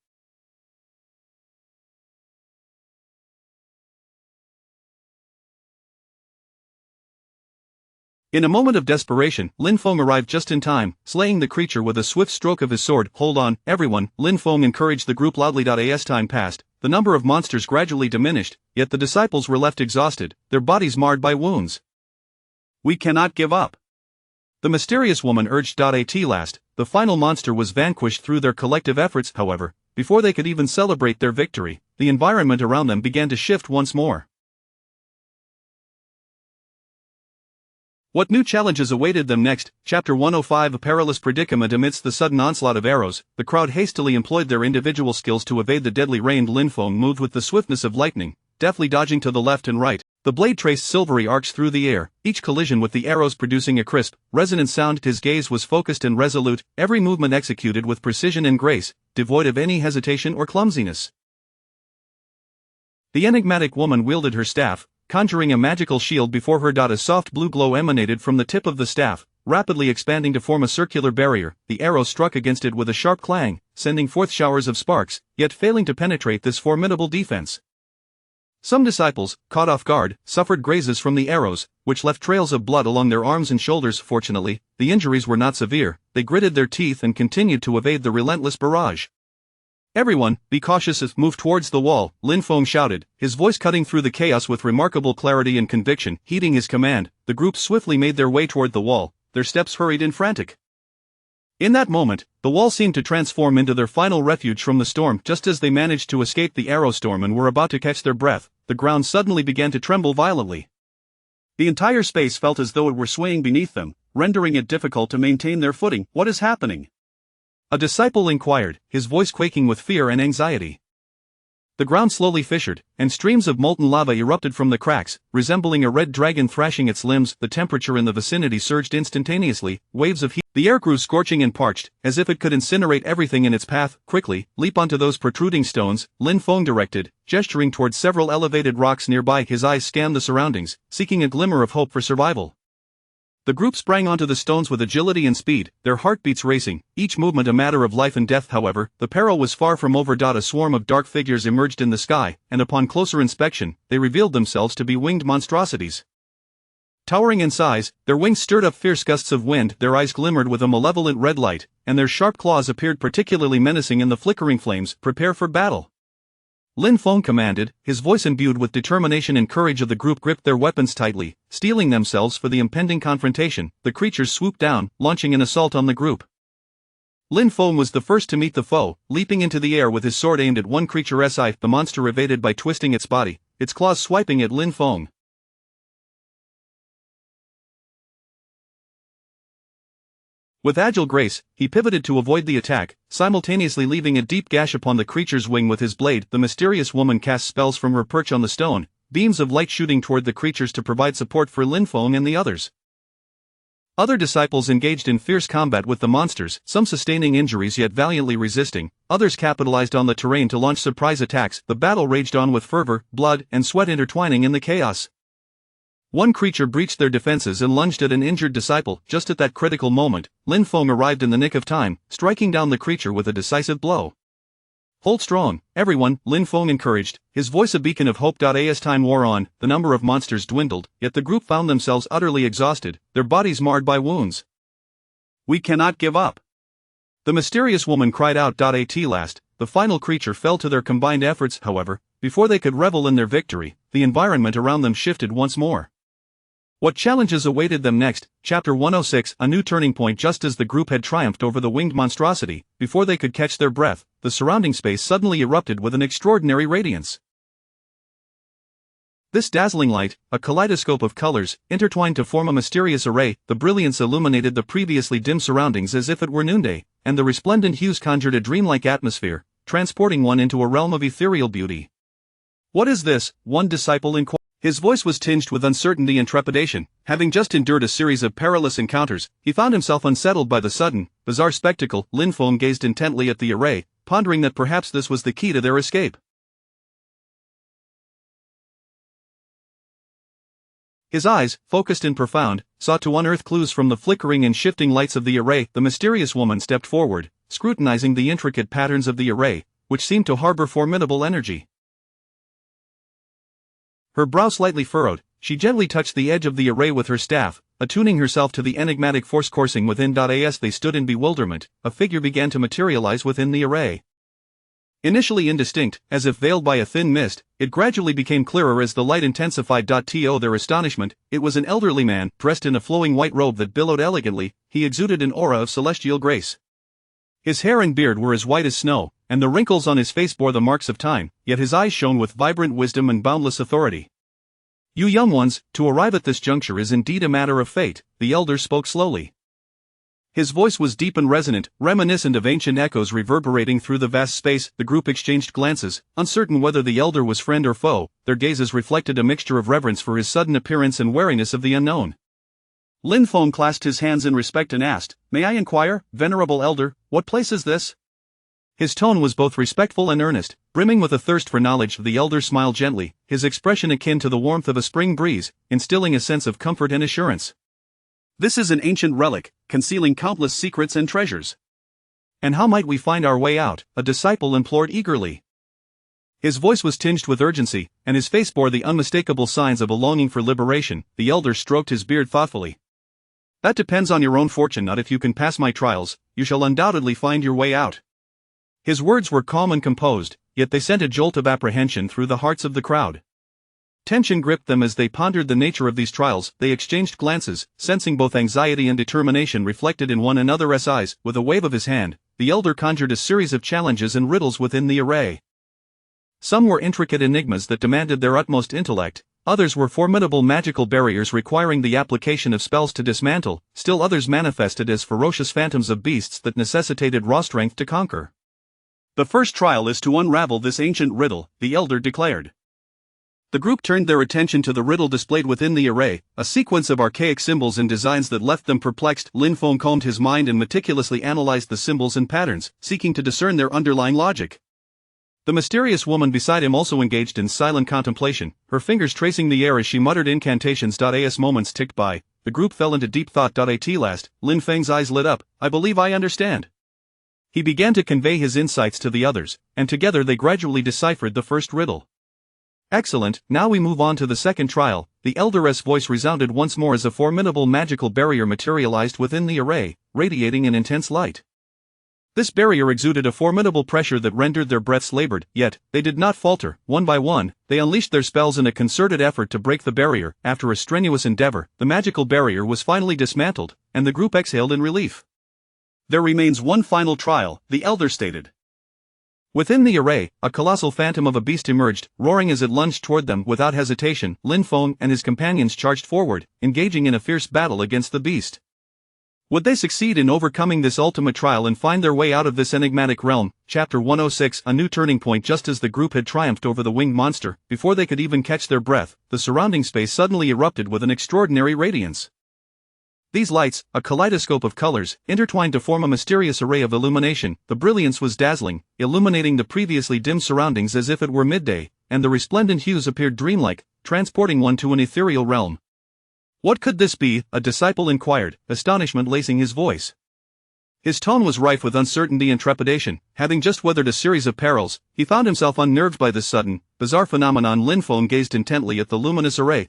In a moment of desperation, Lin Feng arrived just in time, slaying the creature with a swift stroke of his sword. Hold on, everyone, Lin Feng encouraged the group loudly. As time passed, the number of monsters gradually diminished, yet the disciples were left exhausted, their bodies marred by wounds. We cannot give up. The mysterious woman urged. At last, the final monster was vanquished through their collective efforts. However, before they could even celebrate their victory, the environment around them began to shift once more. What new challenges awaited them next? Chapter 105. A perilous predicament. Amidst the sudden onslaught of arrows, the crowd hastily employed their individual skills to evade the deadly rain. Lin Feng moved with the swiftness of lightning, deftly dodging to the left and right. The blade traced silvery arcs through the air, each collision with the arrows producing a crisp, resonant sound. His gaze was focused and resolute, every movement executed with precision and grace, devoid of any hesitation or clumsiness. The enigmatic woman wielded her staff, conjuring a magical shield before her. A soft blue glow emanated from the tip of the staff, rapidly expanding to form a circular barrier. The arrow struck against it with a sharp clang, sending forth showers of sparks, yet failing to penetrate this formidable defense. Some disciples, caught off guard, suffered grazes from the arrows, which left trails of blood along their arms and shoulders. Fortunately, the injuries were not severe. They gritted their teeth and continued to evade the relentless barrage. Everyone, be cautious. Move towards the wall, Lin Feng shouted, his voice cutting through the chaos with remarkable clarity and conviction. Heeding his command, the group swiftly made their way toward the wall, their steps hurried and frantic. In that moment, the wall seemed to transform into their final refuge from the storm. Just as they managed to escape the arrow storm and were about to catch their breath, the ground suddenly began to tremble violently. The entire space felt as though it were swaying beneath them, rendering it difficult to maintain their footing. What is happening? A disciple inquired, his voice quaking with fear and anxiety. The ground slowly fissured, and streams of molten lava erupted from the cracks, resembling a red dragon thrashing its limbs. The temperature in the vicinity surged instantaneously, waves of heat. The air grew scorching and parched, as if it could incinerate everything in its path. Quickly, leap onto those protruding stones, Lin Feng directed, gesturing towards several elevated rocks nearby. His eyes scanned the surroundings, seeking a glimmer of hope for survival. The group sprang onto the stones with agility and speed, their heartbeats racing, each movement a matter of life and death. However, the peril was far from over. A swarm of dark figures emerged in the sky, and upon closer inspection, they revealed themselves to be winged monstrosities. Towering in size, their wings stirred up fierce gusts of wind, their eyes glimmered with a malevolent red light, and their sharp claws appeared particularly menacing in the flickering flames. Prepare for battle, Lin Feng commanded, his voice imbued with determination and courage. The group gripped their weapons tightly, steeling themselves for the impending confrontation. The creatures swooped down, launching an assault on the group. Lin Feng was the first to meet the foe, leaping into the air with his sword aimed at one creature. The monster evaded by twisting its body, its claws swiping at Lin Feng. With agile grace, he pivoted to avoid the attack, simultaneously leaving a deep gash upon the creature's wing with his blade. The mysterious woman cast spells from her perch on the stone, beams of light shooting toward the creatures to provide support for Lin Feng and the others. Other disciples engaged in fierce combat with the monsters, some sustaining injuries yet valiantly resisting, others capitalized on the terrain to launch surprise attacks. The battle raged on with fervor, blood and sweat intertwining in the chaos. One creature breached their defenses and lunged at an injured disciple. Just at that critical moment, Lin Feng arrived in the nick of time, striking down the creature with a decisive blow. Hold strong, everyone, Lin Feng encouraged, his voice a beacon of hope. As time wore on, the number of monsters dwindled, yet the group found themselves utterly exhausted, their bodies marred by wounds. We cannot give up. The mysterious woman cried out. At last, the final creature fell to their combined efforts. However, before they could revel in their victory, the environment around them shifted once more. What challenges awaited them next? Chapter 106. A new turning point. Just as the group had triumphed over the winged monstrosity, before they could catch their breath, the surrounding space suddenly erupted with an extraordinary radiance. This dazzling light, a kaleidoscope of colors, intertwined to form a mysterious array. The brilliance illuminated the previously dim surroundings as if it were noonday, and the resplendent hues conjured a dreamlike atmosphere, transporting one into a realm of ethereal beauty. What is this? One disciple inquired. His voice was tinged with uncertainty and trepidation. Having just endured a series of perilous encounters, he found himself unsettled by the sudden, bizarre spectacle. Lin Feng gazed intently at the array, pondering that perhaps this was the key to their escape. His eyes, focused and profound, sought to unearth clues from the flickering and shifting lights of the array. The mysterious woman stepped forward, scrutinizing the intricate patterns of the array, which seemed to harbor formidable energy. Her brow slightly furrowed, she gently touched the edge of the array with her staff, attuning herself to the enigmatic force coursing within. As they stood in bewilderment, a figure began to materialize within the array. Initially indistinct, as if veiled by a thin mist, it gradually became clearer as the light intensified. To their astonishment, it was an elderly man, dressed in a flowing white robe that billowed elegantly. He exuded an aura of celestial grace. His hair and beard were as white as snow, and the wrinkles on his face bore the marks of time, yet his eyes shone with vibrant wisdom and boundless authority. "You young ones, to arrive at this juncture is indeed a matter of fate," the elder spoke slowly. His voice was deep and resonant, reminiscent of ancient echoes reverberating through the vast space. The group exchanged glances, uncertain whether the elder was friend or foe. Their gazes reflected a mixture of reverence for his sudden appearance and wariness of the unknown. Lin Feng clasped his hands in respect and asked, "May I inquire, venerable elder, what place is this?" His tone was both respectful and earnest, brimming with a thirst for knowledge. The elder smiled gently, his expression akin to the warmth of a spring breeze, instilling a sense of comfort and assurance. "This is an ancient relic, concealing countless secrets and treasures." "And how might we find our way out?" a disciple implored eagerly. His voice was tinged with urgency, and his face bore the unmistakable signs of a longing for liberation. The elder stroked his beard thoughtfully. "That depends on your own fortune. Not if you can pass my trials, you shall undoubtedly find your way out." His words were calm and composed, yet they sent a jolt of apprehension through the hearts of the crowd. Tension gripped them as they pondered the nature of these trials. They exchanged glances, sensing both anxiety and determination reflected in one another's eyes. With a wave of his hand, the elder conjured a series of challenges and riddles within the array. Some were intricate enigmas that demanded their utmost intellect, others were formidable magical barriers requiring the application of spells to dismantle, still others manifested as ferocious phantoms of beasts that necessitated raw strength to conquer. "The first trial is to unravel this ancient riddle," the elder declared. The group turned their attention to the riddle displayed within the array, a sequence of archaic symbols and designs that left them perplexed. Lin Feng combed his mind and meticulously analyzed the symbols and patterns, seeking to discern their underlying logic. The mysterious woman beside him also engaged in silent contemplation, her fingers tracing the air as she muttered incantations. As moments ticked by, the group fell into deep thought. At last, Lin Feng's eyes lit up. "I believe I understand." He began to convey his insights to the others, and together they gradually deciphered the first riddle. "Excellent, now we move on to the second trial." The elder's voice resounded once more as a formidable magical barrier materialized within the array, radiating an intense light. This barrier exuded a formidable pressure that rendered their breaths labored, yet, they did not falter. One by one, they unleashed their spells in a concerted effort to break the barrier. After a strenuous endeavor, the magical barrier was finally dismantled, and the group exhaled in relief. "There remains one final trial," the elder stated. Within the array, a colossal phantom of a beast emerged, roaring as it lunged toward them. Without hesitation, Lin Feng and his companions charged forward, engaging in a fierce battle against the beast. Would they succeed in overcoming this ultimate trial and find their way out of this enigmatic realm? Chapter 106. A new turning point. Just as the group had triumphed over the winged monster, before they could even catch their breath, the surrounding space suddenly erupted with an extraordinary radiance. These lights, a kaleidoscope of colors, intertwined to form a mysterious array of illumination. The brilliance was dazzling, illuminating the previously dim surroundings as if it were midday, and the resplendent hues appeared dreamlike, transporting one to an ethereal realm. "What could this be?" a disciple inquired, astonishment lacing his voice. His tone was rife with uncertainty and trepidation. Having just weathered a series of perils, he found himself unnerved by this sudden, bizarre phenomenon. Lin Feng gazed intently at the luminous array,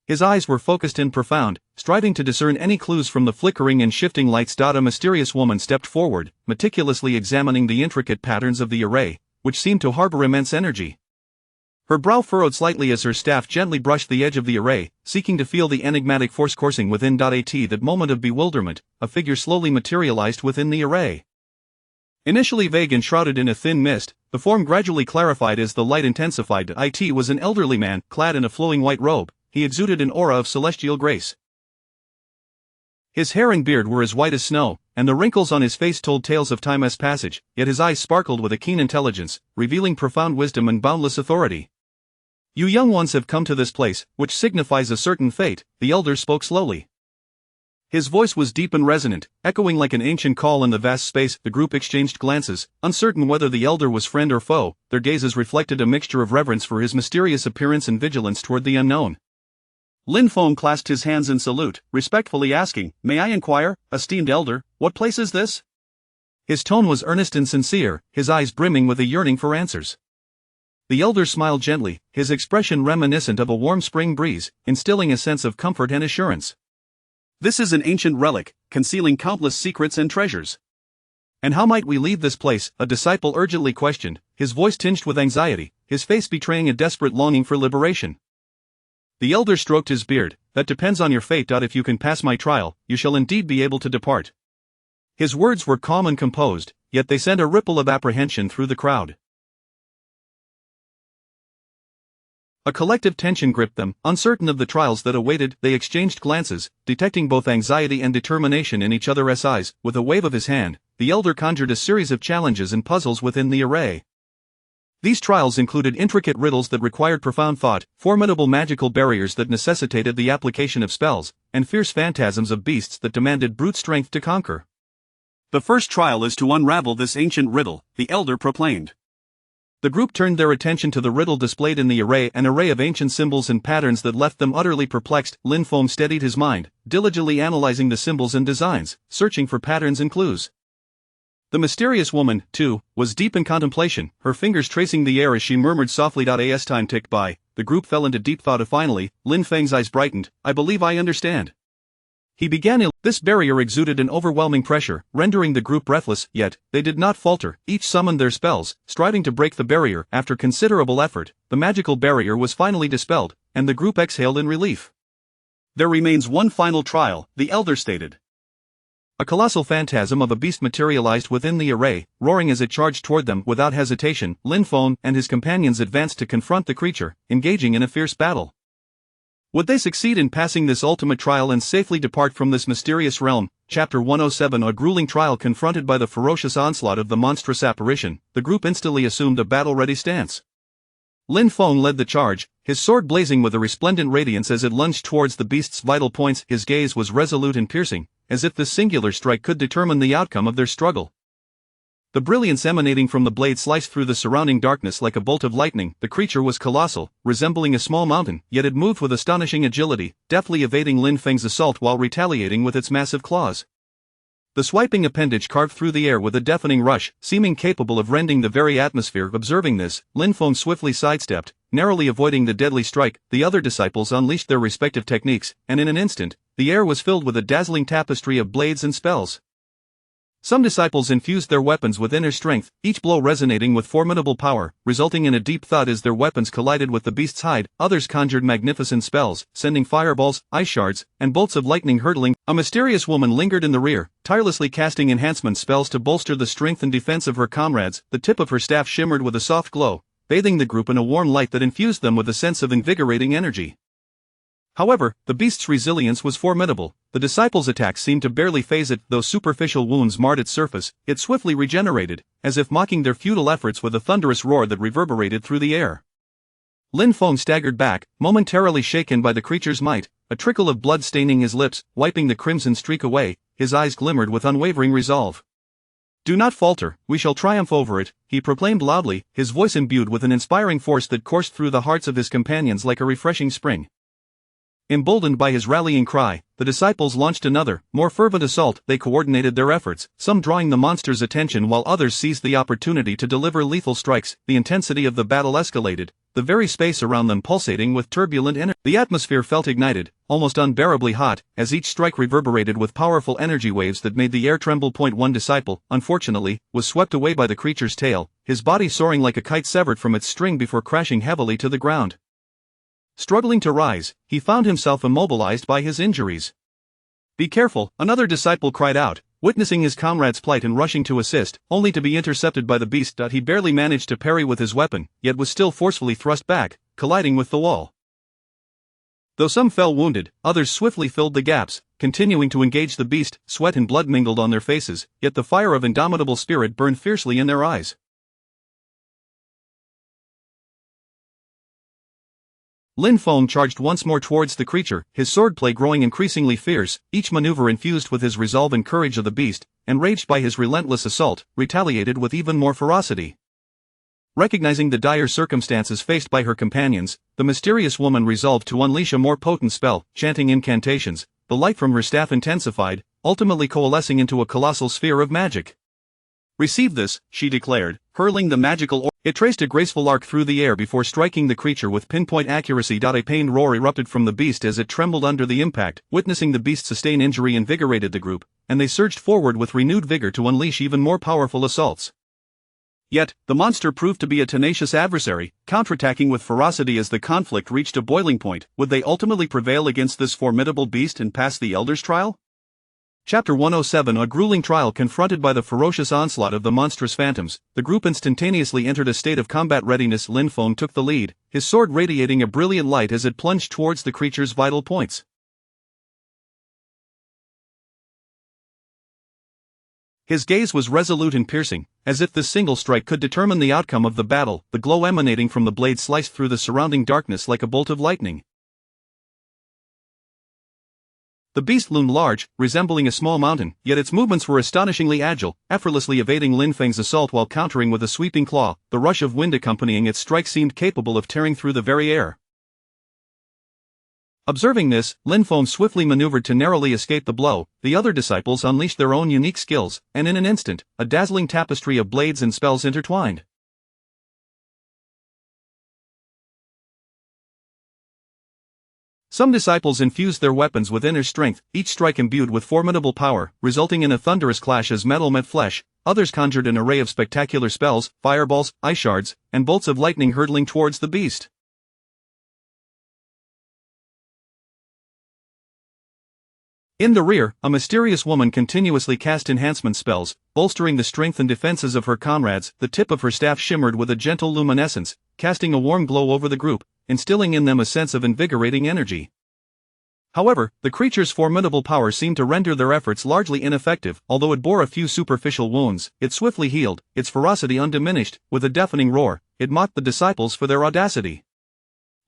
his eyes were focused and profound, striving to discern any clues from the flickering and shifting lights. A mysterious woman stepped forward, meticulously examining the intricate patterns of the array, which seemed to harbor immense energy. Her brow furrowed slightly as her staff gently brushed the edge of the array, seeking to feel the enigmatic force coursing within. At that moment of bewilderment, a figure slowly materialized within the array. Initially vague and shrouded in a thin mist, the form gradually clarified as the light intensified. It was an elderly man, clad in a flowing white robe. He exuded an aura of celestial grace. His hair and beard were as white as snow, and the wrinkles on his face told tales of time's passage, yet his eyes sparkled with a keen intelligence, revealing profound wisdom and boundless authority. "You young ones have come to this place, which signifies a certain fate," the elder spoke slowly. His voice was deep and resonant, echoing like an ancient call in the vast space. The group exchanged glances, uncertain whether the elder was friend or foe. Their gazes reflected a mixture of reverence for his mysterious appearance and vigilance toward the unknown. Lin Feng clasped his hands in salute, respectfully asking, "May I inquire, esteemed elder, what place is this?" His tone was earnest and sincere, his eyes brimming with a yearning for answers. The elder smiled gently, his expression reminiscent of a warm spring breeze, instilling a sense of comfort and assurance. This is an ancient relic, concealing countless secrets and treasures. And how might we leave this place? A disciple urgently questioned, his voice tinged with anxiety, his face betraying a desperate longing for liberation. The elder stroked his beard. That depends on your fate. If you can pass my trial, you shall indeed be able to depart. His words were calm and composed, yet they sent a ripple of apprehension through the crowd. A collective tension gripped them, uncertain of the trials that awaited. They exchanged glances, detecting both anxiety and determination in each other's eyes. With a wave of his hand, the elder conjured a series of challenges and puzzles within the array. These trials included intricate riddles that required profound thought, formidable magical barriers that necessitated the application of spells, and fierce phantasms of beasts that demanded brute strength to conquer. The first trial is to unravel this ancient riddle, the elder proclaimed. The group turned their attention to the riddle displayed in the array, an array of ancient symbols and patterns that left them utterly perplexed. Lin Feng steadied his mind, diligently analyzing the symbols and designs, searching for patterns and clues. The mysterious woman, too, was deep in contemplation, her fingers tracing the air as she murmured softly. As time ticked by, the group fell into deep thought. Finally, Lin Feng's eyes brightened. I believe I understand. He began. This barrier exuded an overwhelming pressure, rendering the group breathless, yet, they did not falter. Each summoned their spells, striving to break the barrier. After considerable effort, the magical barrier was finally dispelled, and the group exhaled in relief. There remains one final trial, the elder stated. A colossal phantasm of a beast materialized within the array, roaring as it charged toward them. Without hesitation, Lin Feng and his companions advanced to confront the creature, engaging in a fierce battle. Would they succeed in passing this ultimate trial and safely depart from this mysterious realm? Chapter 107. A grueling trial. Confronted by the ferocious onslaught of the monstrous apparition, the group instantly assumed a battle-ready stance. Lin Feng led the charge, his sword blazing with a resplendent radiance as it lunged towards the beast's vital points. His gaze was resolute and piercing, as if this singular strike could determine the outcome of their struggle. The brilliance emanating from the blade sliced through the surrounding darkness like a bolt of lightning. The creature was colossal, resembling a small mountain, yet it moved with astonishing agility, deftly evading Lin Feng's assault while retaliating with its massive claws. The swiping appendage carved through the air with a deafening rush, seeming capable of rending the very atmosphere. Observing this, Lin Feng swiftly sidestepped, narrowly avoiding the deadly strike. The other disciples unleashed their respective techniques, and in an instant, the air was filled with a dazzling tapestry of blades and spells. Some disciples infused their weapons with inner strength, each blow resonating with formidable power, resulting in a deep thud as their weapons collided with the beast's hide. Others conjured magnificent spells, sending fireballs, ice shards, and bolts of lightning hurtling. A mysterious woman lingered in the rear, tirelessly casting enhancement spells to bolster the strength and defense of her comrades. The tip of her staff shimmered with a soft glow, bathing the group in a warm light that infused them with a sense of invigorating energy. However, the beast's resilience was formidable. The disciples' attacks seemed to barely phase it. Though superficial wounds marred its surface, it swiftly regenerated, as if mocking their futile efforts with a thunderous roar that reverberated through the air. Lin Feng staggered back, momentarily shaken by the creature's might, a trickle of blood staining his lips. Wiping the crimson streak away, his eyes glimmered with unwavering resolve. Do not falter, we shall triumph over it, he proclaimed loudly, his voice imbued with an inspiring force that coursed through the hearts of his companions like a refreshing spring. Emboldened by his rallying cry, the disciples launched another, more fervent assault. They coordinated their efforts, some drawing the monster's attention while others seized the opportunity to deliver lethal strikes. The intensity of the battle escalated, the very space around them pulsating with turbulent energy. The atmosphere felt ignited, almost unbearably hot, as each strike reverberated with powerful energy waves that made the air tremble. One disciple, unfortunately, was swept away by the creature's tail, his body soaring like a kite severed from its string before crashing heavily to the ground. Struggling to rise, he found himself immobilized by his injuries. Be careful, another disciple cried out, witnessing his comrade's plight and rushing to assist, only to be intercepted by the beast. He barely managed to parry with his weapon, yet was still forcefully thrust back, colliding with the wall. Though some fell wounded, others swiftly filled the gaps, continuing to engage the beast. Sweat and blood mingled on their faces, yet the fire of indomitable spirit burned fiercely in their eyes. Lin Feng charged once more towards the creature, his swordplay growing increasingly fierce, each maneuver infused with his resolve and courage of the beast, enraged by his relentless assault, retaliated with even more ferocity. Recognizing the dire circumstances faced by her companions, the mysterious woman resolved to unleash a more potent spell. Chanting incantations, the light from her staff intensified, ultimately coalescing into a colossal sphere of magic. "Receive this," she declared, hurling the magical orb. It traced a graceful arc through the air before striking the creature with pinpoint accuracy. A pained roar erupted from the beast as it trembled under the impact. Witnessing the beast sustain injury invigorated the group, and they surged forward with renewed vigor to unleash even more powerful assaults. Yet, the monster proved to be a tenacious adversary, counterattacking with ferocity as the conflict reached a boiling point. Would they ultimately prevail against this formidable beast and pass the Elder's trial? Chapter 107. A grueling trial. Confronted by the ferocious onslaught of the monstrous phantoms, the group instantaneously entered a state of combat readiness. Lin Feng took the lead, his sword radiating a brilliant light as it plunged towards the creature's vital points. His gaze was resolute and piercing, as if this single strike could determine the outcome of the battle. The glow emanating from the blade sliced through the surrounding darkness like a bolt of lightning. The beast loomed large, resembling a small mountain, yet its movements were astonishingly agile, effortlessly evading Lin Feng's assault while countering with a sweeping claw. The rush of wind accompanying its strike seemed capable of tearing through the very air. Observing this, Lin Feng swiftly maneuvered to narrowly escape the blow. The other disciples unleashed their own unique skills, and in an instant, a dazzling tapestry of blades and spells intertwined. Some disciples infused their weapons with inner strength, each strike imbued with formidable power, resulting in a thunderous clash as metal met flesh. Others conjured an array of spectacular spells, fireballs, ice shards, and bolts of lightning hurtling towards the beast. In the rear, a mysterious woman continuously cast enhancement spells, bolstering the strength and defenses of her comrades. The tip of her staff shimmered with a gentle luminescence, casting a warm glow over the group, instilling in them a sense of invigorating energy. However, the creature's formidable power seemed to render their efforts largely ineffective. Although it bore a few superficial wounds, it swiftly healed, its ferocity undiminished. With a deafening roar, it mocked the disciples for their audacity.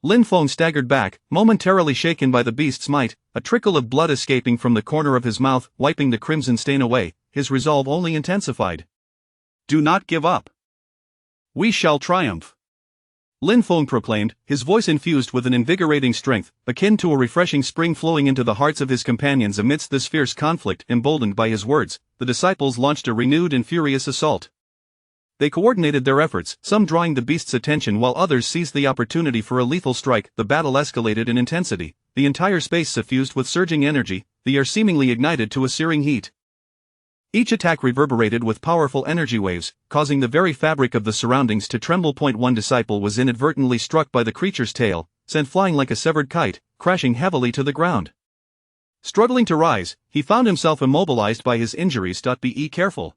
Lin Feng staggered back, momentarily shaken by the beast's might, a trickle of blood escaping from the corner of his mouth, wiping the crimson stain away. His resolve only intensified. "Do not give up. We shall triumph," Lin Feng proclaimed, his voice infused with an invigorating strength, akin to a refreshing spring flowing into the hearts of his companions. Amidst this fierce conflict. Emboldened by his words, the disciples launched a renewed and furious assault. They coordinated their efforts, some drawing the beast's attention while others seized the opportunity for a lethal strike. The battle escalated in intensity, the entire space suffused with surging energy, the air seemingly ignited to a searing heat. Each attack reverberated with powerful energy waves, causing the very fabric of the surroundings to tremble. One disciple was inadvertently struck by the creature's tail, sent flying like a severed kite, crashing heavily to the ground. Struggling to rise, he found himself immobilized by his injuries. Be careful.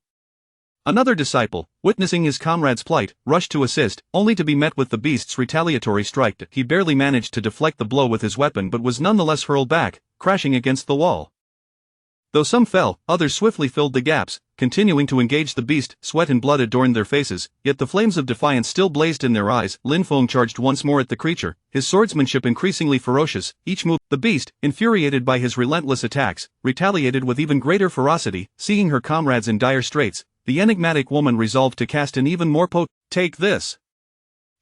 Another disciple, witnessing his comrade's plight, rushed to assist, only to be met with the beast's retaliatory strike. He barely managed to deflect the blow with his weapon but was nonetheless hurled back, crashing against the wall. Though some fell, others swiftly filled the gaps, continuing to engage the beast. Sweat and blood adorned their faces, yet the flames of defiance still blazed in their eyes. Lin Feng charged once more at the creature, his swordsmanship increasingly ferocious. Each move, the beast, infuriated by his relentless attacks, retaliated with even greater ferocity. Seeing her comrades in dire straits, the enigmatic woman resolved to cast an even more potent. "Take this."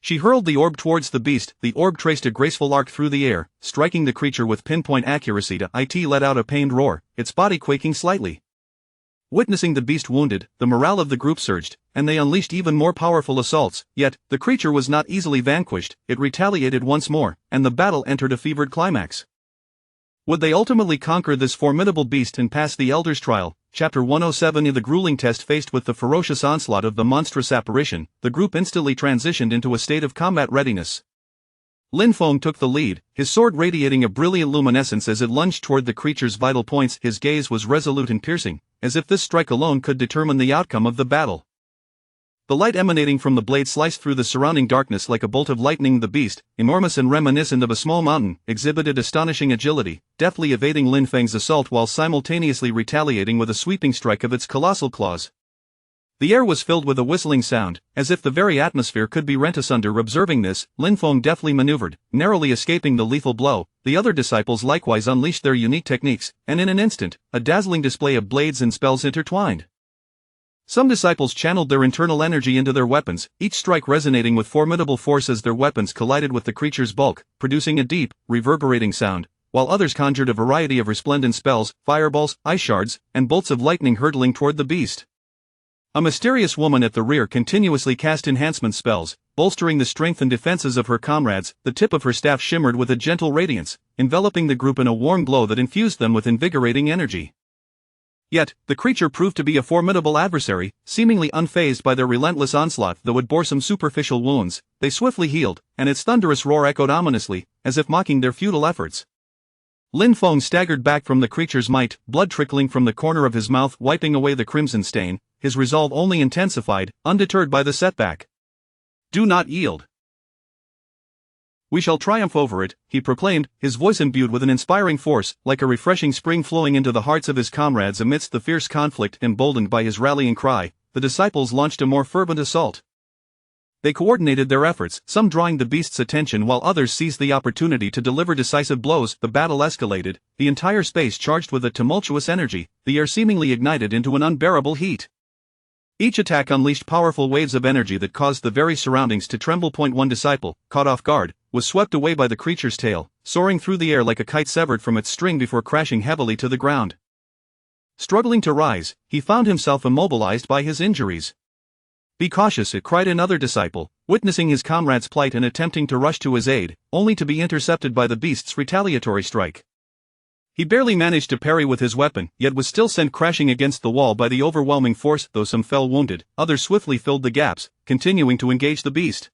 She hurled the orb towards the beast. The orb traced a graceful arc through the air, striking the creature with pinpoint accuracy. It let out a pained roar, its body quaking slightly. Witnessing the beast wounded, the morale of the group surged, and they unleashed even more powerful assaults. Yet, the creature was not easily vanquished. It retaliated once more, and the battle entered a fevered climax. Would they ultimately conquer this formidable beast and pass the Elder's trial? Chapter 107. In the grueling test faced with the ferocious onslaught of the monstrous apparition, the group instantly transitioned into a state of combat readiness. Lin Feng took the lead, his sword radiating a brilliant luminescence as it lunged toward the creature's vital points. His gaze was resolute and piercing, as if this strike alone could determine the outcome of the battle. The light emanating from the blade sliced through the surrounding darkness like a bolt of lightning. The beast, enormous and reminiscent of a small mountain, exhibited astonishing agility, deftly evading Lin Feng's assault while simultaneously retaliating with a sweeping strike of its colossal claws. The air was filled with a whistling sound, as if the very atmosphere could be rent asunder. Observing this, Lin Feng deftly maneuvered, narrowly escaping the lethal blow. The other disciples likewise unleashed their unique techniques, and in an instant, a dazzling display of blades and spells intertwined. Some disciples channeled their internal energy into their weapons, each strike resonating with formidable force as their weapons collided with the creature's bulk, producing a deep, reverberating sound, while others conjured a variety of resplendent spells, fireballs, ice shards, and bolts of lightning hurtling toward the beast. A mysterious woman at the rear continuously cast enhancement spells, bolstering the strength and defenses of her comrades. The tip of her staff shimmered with a gentle radiance, enveloping the group in a warm glow that infused them with invigorating energy. Yet, the creature proved to be a formidable adversary, seemingly unfazed by their relentless onslaught. Though it bore some superficial wounds, they swiftly healed, and its thunderous roar echoed ominously, as if mocking their futile efforts. Lin Feng staggered back from the creature's might, blood trickling from the corner of his mouth, wiping away the crimson stain, his resolve only intensified, undeterred by the setback. "Do not yield. We shall triumph over it," he proclaimed, his voice imbued with an inspiring force, like a refreshing spring flowing into the hearts of his comrades. Amidst the fierce conflict, emboldened by his rallying cry, the disciples launched a more fervent assault. They coordinated their efforts, some drawing the beast's attention while others seized the opportunity to deliver decisive blows. The battle escalated, the entire space charged with a tumultuous energy, the air seemingly ignited into an unbearable heat. Each attack unleashed powerful waves of energy that caused the very surroundings to tremble. One disciple, caught off guard, was swept away by the creature's tail, soaring through the air like a kite severed from its string before crashing heavily to the ground. Struggling to rise, he found himself immobilized by his injuries. "Be cautious," cried another disciple, witnessing his comrade's plight and attempting to rush to his aid, only to be intercepted by the beast's retaliatory strike. He barely managed to parry with his weapon, yet was still sent crashing against the wall by the overwhelming force. Though some fell wounded, others swiftly filled the gaps, continuing to engage the beast.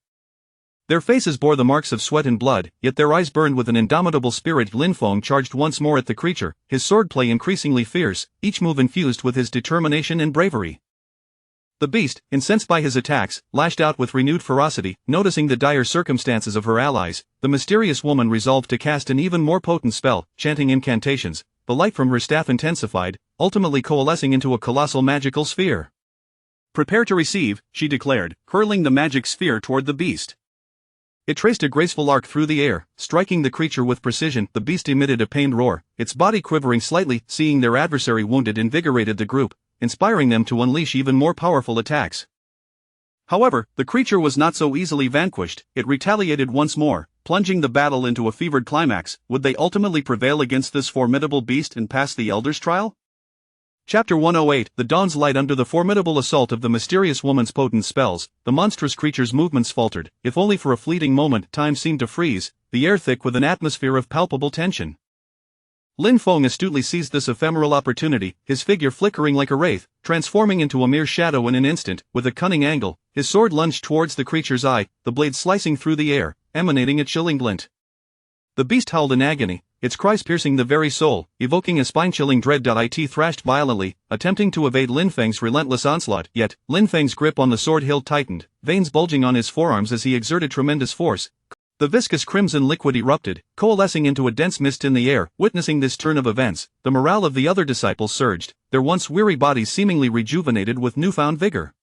Their faces bore the marks of sweat and blood, yet their eyes burned with an indomitable spirit. Lin Feng charged once more at the creature, his swordplay increasingly fierce, each move infused with his determination and bravery. The beast, incensed by his attacks, lashed out with renewed ferocity. Noticing the dire circumstances of her allies, the mysterious woman resolved to cast an even more potent spell. Chanting incantations, the light from her staff intensified, ultimately coalescing into a colossal magical sphere. "Prepare to receive," she declared, hurling the magic sphere toward the beast. It traced a graceful arc through the air, striking the creature with precision. The beast emitted a pained roar, its body quivering slightly. Seeing their adversary wounded invigorated the group, inspiring them to unleash even more powerful attacks. However, the creature was not so easily vanquished. It retaliated once more, plunging the battle into a fevered climax. Would they ultimately prevail against this formidable beast and pass the Elder's trial? Chapter 108. The dawn's light. Under the formidable assault of the mysterious woman's potent spells, the monstrous creature's movements faltered. If only for a fleeting moment, time seemed to freeze, the air thick with an atmosphere of palpable tension. Lin Feng astutely seized this ephemeral opportunity, his figure flickering like a wraith, transforming into a mere shadow in an instant. With a cunning angle, his sword lunged towards the creature's eye, the blade slicing through the air, emanating a chilling glint. The beast howled in agony, its cries piercing the very soul, evoking a spine-chilling dread. It thrashed violently, attempting to evade Lin Feng's relentless onslaught. Yet, Lin Feng's grip on the sword hilt tightened, veins bulging on his forearms as he exerted tremendous force. The viscous crimson liquid erupted, coalescing into a dense mist in the air. Witnessing this turn of events, the morale of the other disciples surged, their once weary bodies seemingly rejuvenated with newfound vigor.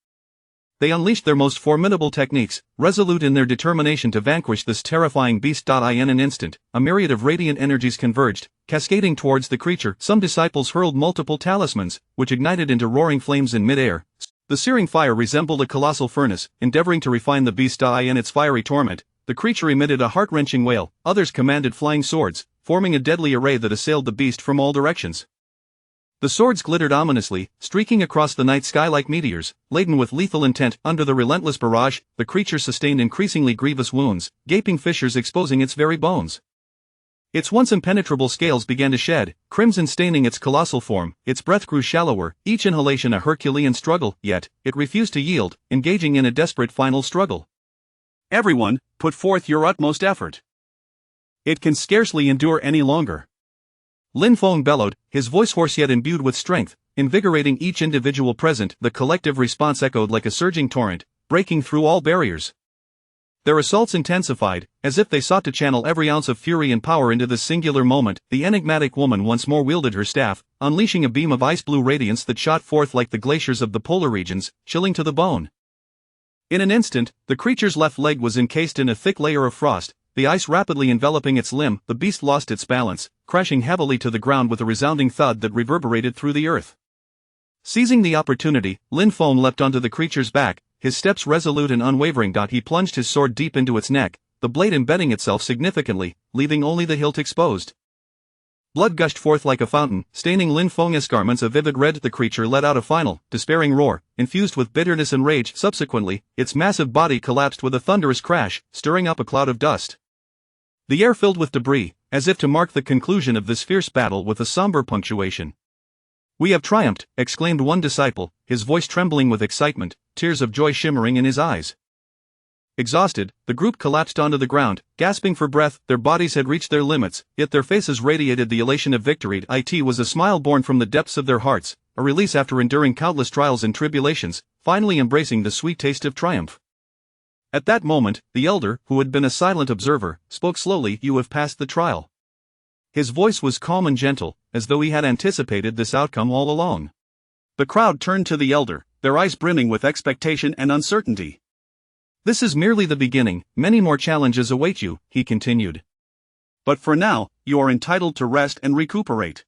They unleashed their most formidable techniques, resolute in their determination to vanquish this terrifying beast. In an instant, a myriad of radiant energies converged, cascading towards the creature. Some disciples hurled multiple talismans, which ignited into roaring flames in mid-air. The searing fire resembled a colossal furnace, endeavoring to refine the beast. In its fiery torment, the creature emitted a heart-wrenching wail. Others commanded flying swords, forming a deadly array that assailed the beast from all directions. The swords glittered ominously, streaking across the night sky like meteors, laden with lethal intent. Under the relentless barrage, the creature sustained increasingly grievous wounds, gaping fissures exposing its very bones. Its once impenetrable scales began to shed, crimson staining its colossal form. Its breath grew shallower, each inhalation a Herculean struggle. Yet, it refused to yield, engaging in a desperate final struggle. "Everyone, put forth your utmost effort. It can scarcely endure any longer." Lin Feng bellowed, his voice hoarse yet imbued with strength, invigorating each individual present. The collective response echoed like a surging torrent, breaking through all barriers. Their assaults intensified, as if they sought to channel every ounce of fury and power into this singular moment. The enigmatic woman once more wielded her staff, unleashing a beam of ice-blue radiance that shot forth like the glaciers of the polar regions, chilling to the bone. In an instant, the creature's left leg was encased in a thick layer of frost, the ice rapidly enveloping its limb. The beast lost its balance, crashing heavily to the ground with a resounding thud that reverberated through the earth. Seizing the opportunity, Lin Feng leapt onto the creature's back, his steps resolute and unwavering. He plunged his sword deep into its neck, the blade embedding itself significantly, leaving only the hilt exposed. Blood gushed forth like a fountain, staining Lin Feng's garments a vivid red. The creature let out a final, despairing roar, infused with bitterness and rage. Subsequently, its massive body collapsed with a thunderous crash, stirring up a cloud of dust. The air filled with debris, as if to mark the conclusion of this fierce battle with a somber punctuation. "We have triumphed," exclaimed one disciple, his voice trembling with excitement, tears of joy shimmering in his eyes. Exhausted, the group collapsed onto the ground, gasping for breath. Their bodies had reached their limits, yet their faces radiated the elation of victory. It was a smile born from the depths of their hearts, a release after enduring countless trials and tribulations, finally embracing the sweet taste of triumph. At that moment, the elder, who had been a silent observer, spoke slowly. "You have passed the trial." His voice was calm and gentle, as though he had anticipated this outcome all along. The crowd turned to the elder, their eyes brimming with expectation and uncertainty. "This is merely the beginning, many more challenges await you," he continued. "But for now, you are entitled to rest and recuperate."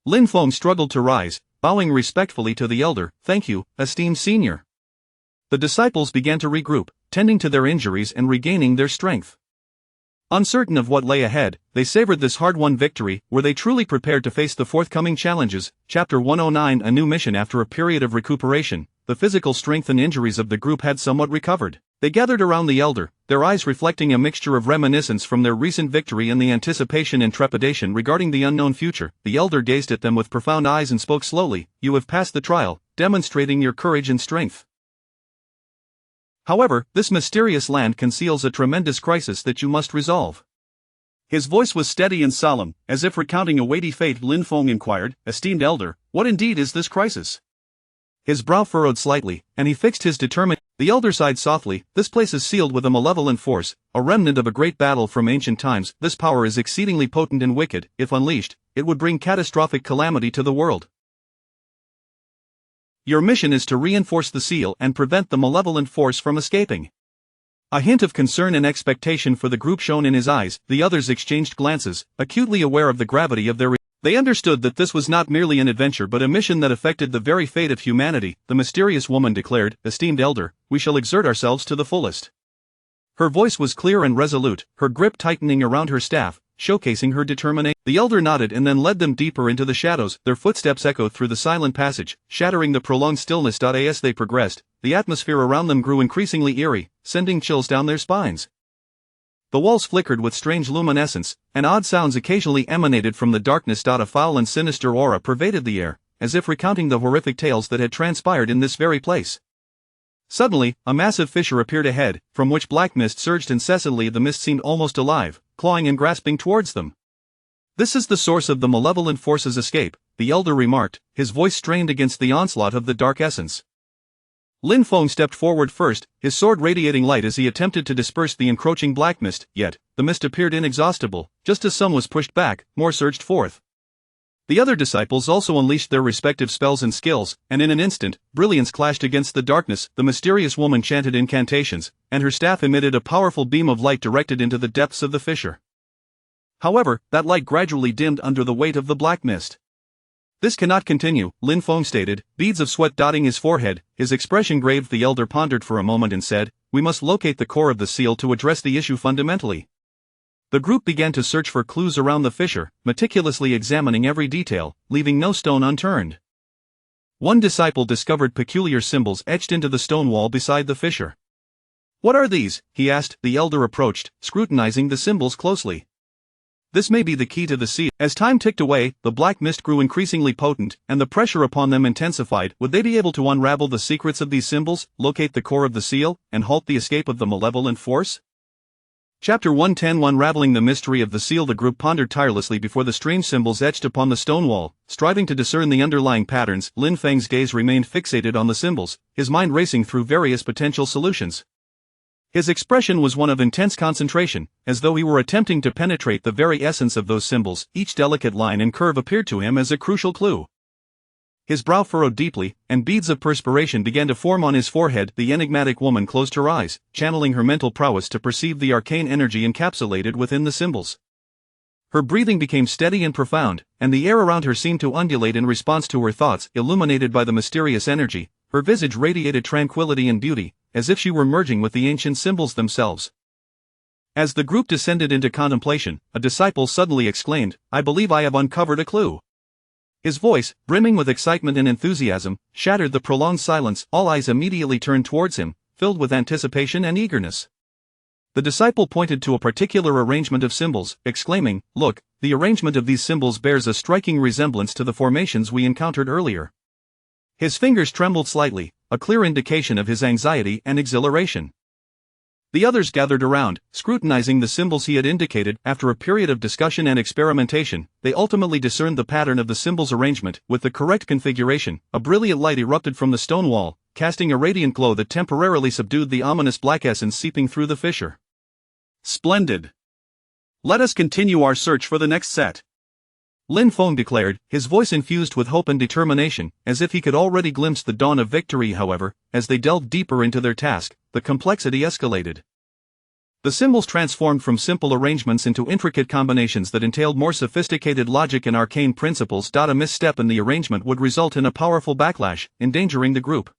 Lin Feng struggled to rise, bowing respectfully to the elder. "Thank you, esteemed senior." The disciples began to regroup, tending to their injuries and regaining their strength. Uncertain of what lay ahead, they savored this hard-won victory. Were they truly prepared to face the forthcoming challenges? Chapter 109. A new mission. After a period of recuperation, the physical strength and injuries of the group had somewhat recovered. They gathered around the elder, their eyes reflecting a mixture of reminiscence from their recent victory and the anticipation and trepidation regarding the unknown future. The elder gazed at them with profound eyes and spoke slowly. "You have passed the trial, demonstrating your courage and strength. However, this mysterious land conceals a tremendous crisis that you must resolve." His voice was steady and solemn, as if recounting a weighty fate. Lin Feng inquired, "Esteemed elder, what indeed is this crisis?" His brow furrowed slightly, and he fixed his determined. The elder sighed softly. "This place is sealed with a malevolent force, a remnant of a great battle from ancient times. This power is exceedingly potent and wicked. If unleashed, it would bring catastrophic calamity to the world. Your mission is to reinforce the seal and prevent the malevolent force from escaping." A hint of concern and expectation for the group shone in his eyes. The others exchanged glances, acutely aware of the gravity of their They understood that this was not merely an adventure but a mission that affected the very fate of humanity. The mysterious woman declared, "Esteemed elder, we shall exert ourselves to the fullest." Her voice was clear and resolute, her grip tightening around her staff, showcasing her determination. The elder nodded and then led them deeper into the shadows. Their footsteps echoed through the silent passage, shattering the prolonged stillness. As they progressed, the atmosphere around them grew increasingly eerie, sending chills down their spines. The walls flickered with strange luminescence, and odd sounds occasionally emanated from the darkness. A foul and sinister aura pervaded the air, as if recounting the horrific tales that had transpired in this very place. Suddenly, a massive fissure appeared ahead, from which black mist surged incessantly. The mist seemed almost alive, clawing and grasping towards them. "This is the source of the malevolent force's escape," the elder remarked, his voice strained against the onslaught of the dark essence. Lin Feng stepped forward first, his sword radiating light as he attempted to disperse the encroaching black mist. Yet, the mist appeared inexhaustible. Just as some was pushed back, more surged forth. The other disciples also unleashed their respective spells and skills, and in an instant, brilliance clashed against the darkness. The mysterious woman chanted incantations, and her staff emitted a powerful beam of light directed into the depths of the fissure. However, that light gradually dimmed under the weight of the black mist. "This cannot continue," Lin Feng stated, beads of sweat dotting his forehead, his expression grave. The elder pondered for a moment and said, "We must locate the core of the seal to address the issue fundamentally." The group began to search for clues around the fissure, meticulously examining every detail, leaving no stone unturned. One disciple discovered peculiar symbols etched into the stone wall beside the fissure. "What are these?" he asked. The elder approached, scrutinizing the symbols closely. "This may be the key to the seal." As time ticked away, the black mist grew increasingly potent, and the pressure upon them intensified. Would they be able to unravel the secrets of these symbols, locate the core of the seal, and halt the escape of the malevolent force? Chapter 110. Unraveling the mystery of the seal. The group pondered tirelessly before the strange symbols etched upon the stone wall, striving to discern the underlying patterns. Lin Feng's gaze remained fixated on the symbols, his mind racing through various potential solutions. His expression was one of intense concentration, as though he were attempting to penetrate the very essence of those symbols. Each delicate line and curve appeared to him as a crucial clue. His brow furrowed deeply, and beads of perspiration began to form on his forehead. The enigmatic woman closed her eyes, channeling her mental prowess to perceive the arcane energy encapsulated within the symbols. Her breathing became steady and profound, and the air around her seemed to undulate in response to her thoughts. Illuminated by the mysterious energy, her visage radiated tranquility and beauty, as if she were merging with the ancient symbols themselves. As the group descended into contemplation, a disciple suddenly exclaimed, "I believe I have uncovered a clue." His voice, brimming with excitement and enthusiasm, shattered the prolonged silence. All eyes immediately turned towards him, filled with anticipation and eagerness. The disciple pointed to a particular arrangement of symbols, exclaiming, "Look, the arrangement of these symbols bears a striking resemblance to the formations we encountered earlier." His fingers trembled slightly, a clear indication of his anxiety and exhilaration. The others gathered around, scrutinizing the symbols he had indicated. After a period of discussion and experimentation, they ultimately discerned the pattern of the symbol's arrangement. With the correct configuration, a brilliant light erupted from the stone wall, casting a radiant glow that temporarily subdued the ominous black essence seeping through the fissure. "Splendid! Let us continue our search for the next set," Lin Feng declared, his voice infused with hope and determination, as if he could already glimpse the dawn of victory. However, as they delved deeper into their task, the complexity escalated. The symbols transformed from simple arrangements into intricate combinations that entailed more sophisticated logic and arcane principles. A misstep in the arrangement would result in a powerful backlash, endangering the group.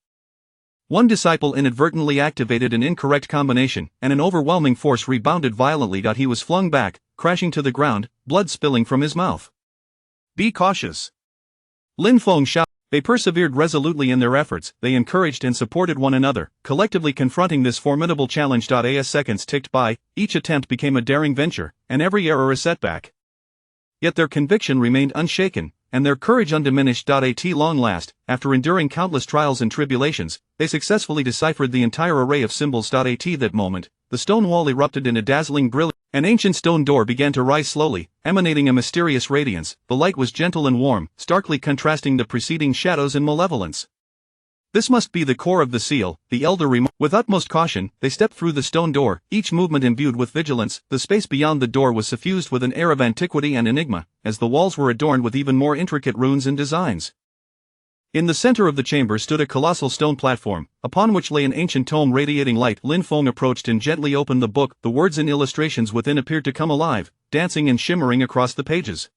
One disciple inadvertently activated an incorrect combination, and an overwhelming force rebounded violently. He was flung back, crashing to the ground, blood spilling from his mouth. "Be cautious!" Lin Feng shouted. They persevered resolutely in their efforts. They encouraged and supported one another, collectively confronting this formidable challenge. As seconds ticked by, each attempt became a daring venture, and every error a setback. Yet their conviction remained unshaken, and their courage undiminished. At long last, after enduring countless trials and tribulations, they successfully deciphered the entire array of symbols. At that moment, the stone wall erupted in a dazzling brilliance. An ancient stone door began to rise slowly, emanating a mysterious radiance. The light was gentle and warm, starkly contrasting the preceding shadows and malevolence. "This must be the core of the seal," the elder remarked. With utmost caution, they stepped through the stone door, each movement imbued with vigilance. The space beyond the door was suffused with an air of antiquity and enigma, as the walls were adorned with even more intricate runes and designs. In the center of the chamber stood a colossal stone platform, upon which lay an ancient tome radiating light. Lin Feng approached and gently opened the book. The words and illustrations within appeared to come alive, dancing and shimmering across the pages.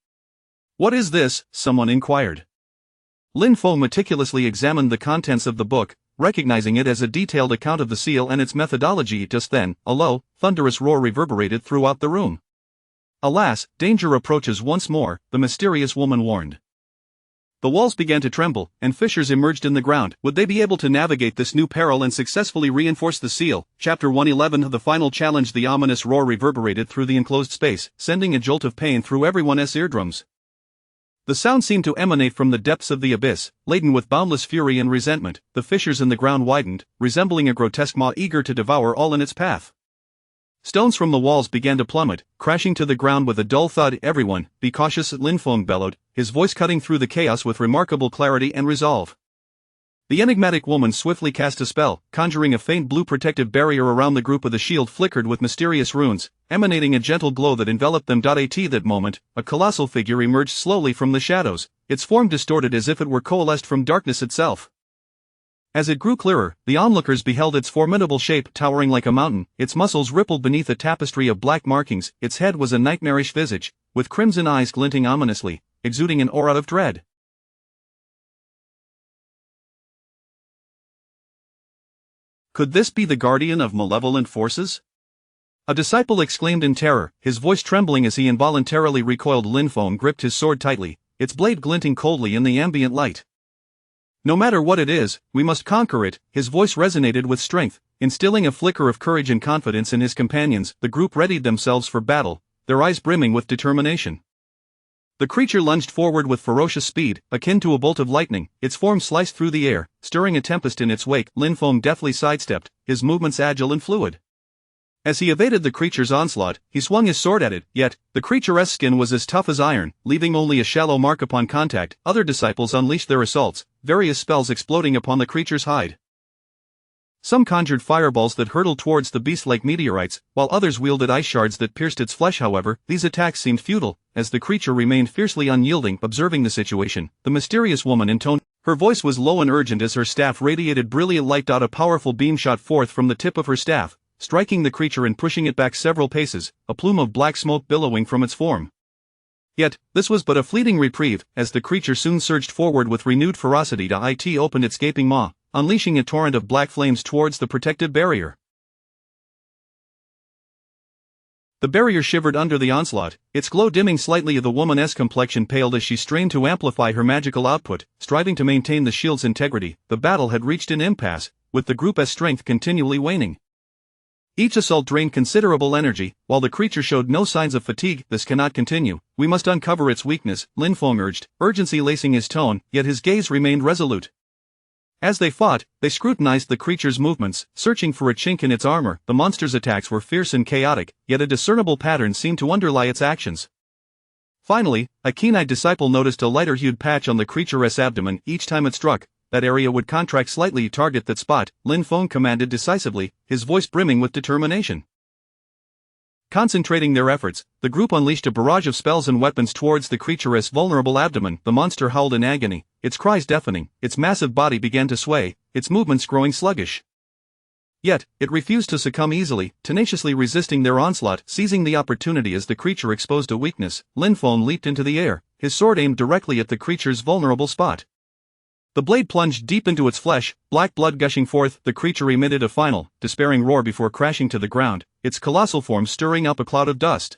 "What is this?" someone inquired. Lin Feng meticulously examined the contents of the book, recognizing it as a detailed account of the seal and its methodology. Just then, a low, thunderous roar reverberated throughout the room. "Alas, danger approaches once more," the mysterious woman warned. The walls began to tremble, and fissures emerged in the ground. Would they be able to navigate this new peril and successfully reinforce the seal? Chapter 111 of the final challenge. The ominous roar reverberated through the enclosed space, sending a jolt of pain through everyone's eardrums. The sound seemed to emanate from the depths of the abyss, laden with boundless fury and resentment. The fissures in the ground widened, resembling a grotesque maw eager to devour all in its path. Stones from the walls began to plummet, crashing to the ground with a dull thud. "Everyone, be cautious," Lin Feng bellowed, his voice cutting through the chaos with remarkable clarity and resolve. The enigmatic woman swiftly cast a spell, conjuring a faint blue protective barrier around the group. The shield flickered with mysterious runes, emanating a gentle glow that enveloped them. At that moment, a colossal figure emerged slowly from the shadows, its form distorted as if it were coalesced from darkness itself. As it grew clearer, the onlookers beheld its formidable shape towering like a mountain. Its muscles rippled beneath a tapestry of black markings. Its head was a nightmarish visage, with crimson eyes glinting ominously, exuding an aura of dread. Could this be the guardian of malevolent forces? A disciple exclaimed in terror, his voice trembling as he involuntarily recoiled. Lin Feng gripped his sword tightly, its blade glinting coldly in the ambient light. "No matter what it is, we must conquer it." His voice resonated with strength, instilling a flicker of courage and confidence in his companions. The group readied themselves for battle, their eyes brimming with determination. The creature lunged forward with ferocious speed, akin to a bolt of lightning. Its form sliced through the air, stirring a tempest in its wake. Lin Feng deftly sidestepped, his movements agile and fluid. As he evaded the creature's onslaught, he swung his sword at it, yet, the creature's skin was as tough as iron, leaving only a shallow mark upon contact. Other disciples unleashed their assaults, various spells exploding upon the creature's hide. Some conjured fireballs that hurtled towards the beast like meteorites, while others wielded ice shards that pierced its flesh. However, these attacks seemed futile, as the creature remained fiercely unyielding. Observing the situation, the mysterious woman intoned. Her voice was low and urgent as her staff radiated brilliant light. A powerful beam shot forth from the tip of her staff, striking the creature and pushing it back several paces, a plume of black smoke billowing from its form. Yet, this was but a fleeting reprieve, as the creature soon surged forward with renewed ferocity. It opened its gaping maw, unleashing a torrent of black flames towards the protective barrier. The barrier shivered under the onslaught, its glow dimming slightly. The woman's complexion paled as she strained to amplify her magical output, striving to maintain the shield's integrity. The battle had reached an impasse, with the group's strength continually waning. Each assault drained considerable energy, while the creature showed no signs of fatigue. This cannot continue. We must uncover its weakness, Lin Feng urged, urgency lacing his tone, yet his gaze remained resolute. As they fought, they scrutinized the creature's movements, searching for a chink in its armor. The monster's attacks were fierce and chaotic, yet a discernible pattern seemed to underlie its actions. Finally, a keen-eyed disciple noticed a lighter-hued patch on the creature's abdomen. Each time it struck, that area would contract slightly. Target that spot, Lin Feng commanded decisively, his voice brimming with determination. Concentrating their efforts, the group unleashed a barrage of spells and weapons towards the creature's vulnerable abdomen. The monster howled in agony, its cries deafening. Its massive body began to sway, its movements growing sluggish. Yet, it refused to succumb easily, tenaciously resisting their onslaught. Seizing the opportunity as the creature exposed a weakness, Lin Feng leaped into the air, his sword aimed directly at the creature's vulnerable spot. The blade plunged deep into its flesh, black blood gushing forth. The creature emitted a final, despairing roar before crashing to the ground, its colossal form stirring up a cloud of dust.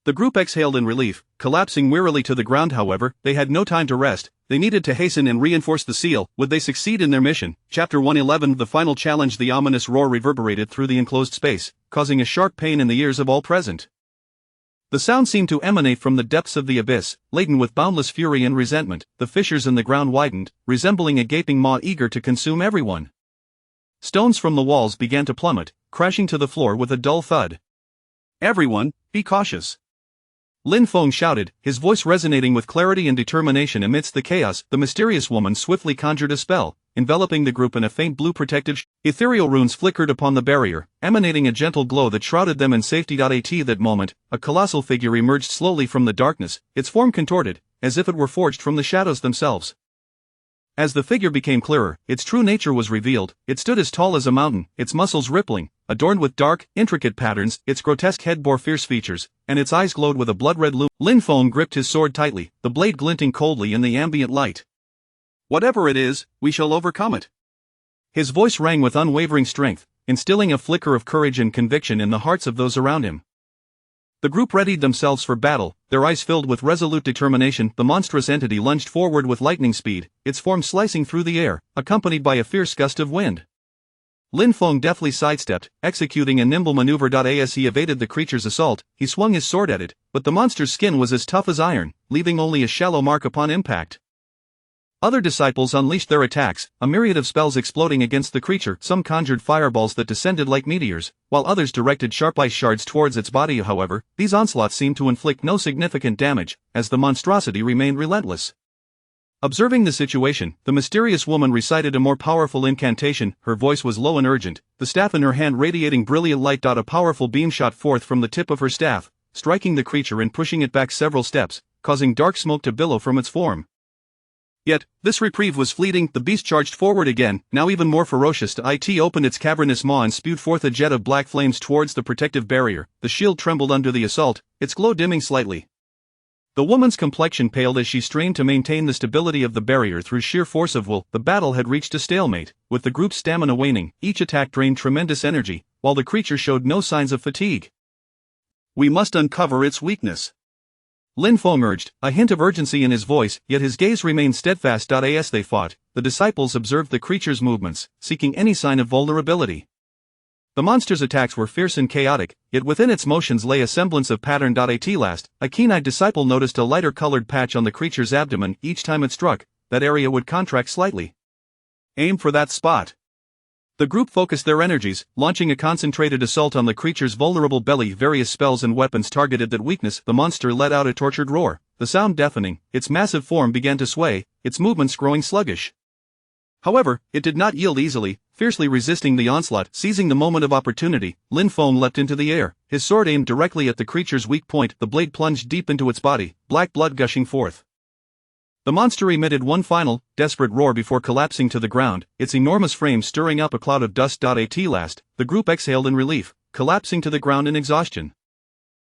The group exhaled in relief, collapsing wearily to the ground. However, they had no time to rest. They needed to hasten and reinforce the seal. Would they succeed in their mission? Chapter 111. The final challenge. The ominous roar reverberated through the enclosed space, causing a sharp pain in the ears of all present. The sound seemed to emanate from the depths of the abyss, laden with boundless fury and resentment. The fissures in the ground widened, resembling a gaping maw eager to consume everyone. Stones from the walls began to plummet, crashing to the floor with a dull thud. "Everyone, be cautious!" Lin Feng shouted, his voice resonating with clarity and determination amidst the chaos. The mysterious woman swiftly conjured a spell, enveloping the group in a faint blue protective. Ethereal runes flickered upon the barrier, emanating a gentle glow that shrouded them in safety. At that moment, a colossal figure emerged slowly from the darkness, its form contorted, as if it were forged from the shadows themselves. As the figure became clearer, its true nature was revealed. It stood as tall as a mountain, its muscles rippling, adorned with dark, intricate patterns. Its grotesque head bore fierce features, and its eyes glowed with a blood-red lume. Lin Feng gripped his sword tightly, the blade glinting coldly in the ambient light. "Whatever it is, we shall overcome it." His voice rang with unwavering strength, instilling a flicker of courage and conviction in the hearts of those around him. The group readied themselves for battle, their eyes filled with resolute determination. The monstrous entity lunged forward with lightning speed, its form slicing through the air, accompanied by a fierce gust of wind. Lin Feng deftly sidestepped, executing a nimble maneuver. As he evaded the creature's assault, he swung his sword at it, but the monster's skin was as tough as iron, leaving only a shallow mark upon impact. Other disciples unleashed their attacks, a myriad of spells exploding against the creature. Some conjured fireballs that descended like meteors, while others directed sharp ice shards towards its body. However, these onslaughts seemed to inflict no significant damage, as the monstrosity remained relentless. Observing the situation, the mysterious woman recited a more powerful incantation. Her voice was low and urgent, the staff in her hand radiating brilliant light. A powerful beam shot forth from the tip of her staff, striking the creature and pushing it back several steps, causing dark smoke to billow from its form. Yet, this reprieve was fleeting. The beast charged forward again, now even more ferocious. It opened its cavernous maw and spewed forth a jet of black flames towards the protective barrier. The shield trembled under the assault, its glow dimming slightly. The woman's complexion paled as she strained to maintain the stability of the barrier through sheer force of will. The battle had reached a stalemate, with the group's stamina waning. Each attack drained tremendous energy, while the creature showed no signs of fatigue. "We must uncover its weakness," Lin Feng urged, a hint of urgency in his voice, yet his gaze remained steadfast. As they fought, the disciples observed the creature's movements, seeking any sign of vulnerability. The monster's attacks were fierce and chaotic, yet within its motions lay a semblance of pattern. At last, a keen-eyed disciple noticed a lighter-colored patch on the creature's abdomen. Each time it struck, that area would contract slightly. "Aim for that spot." The group focused their energies, launching a concentrated assault on the creature's vulnerable belly. Various spells and weapons targeted that weakness. The monster let out a tortured roar, the sound deafening. Its massive form began to sway, its movements growing sluggish. However, it did not yield easily, fiercely resisting the onslaught. Seizing the moment of opportunity, Lin Feng leapt into the air, his sword aimed directly at the creature's weak point. The blade plunged deep into its body, black blood gushing forth. The monster emitted one final, desperate roar before collapsing to the ground, its enormous frame stirring up a cloud of dust. At last, the group exhaled in relief, collapsing to the ground in exhaustion.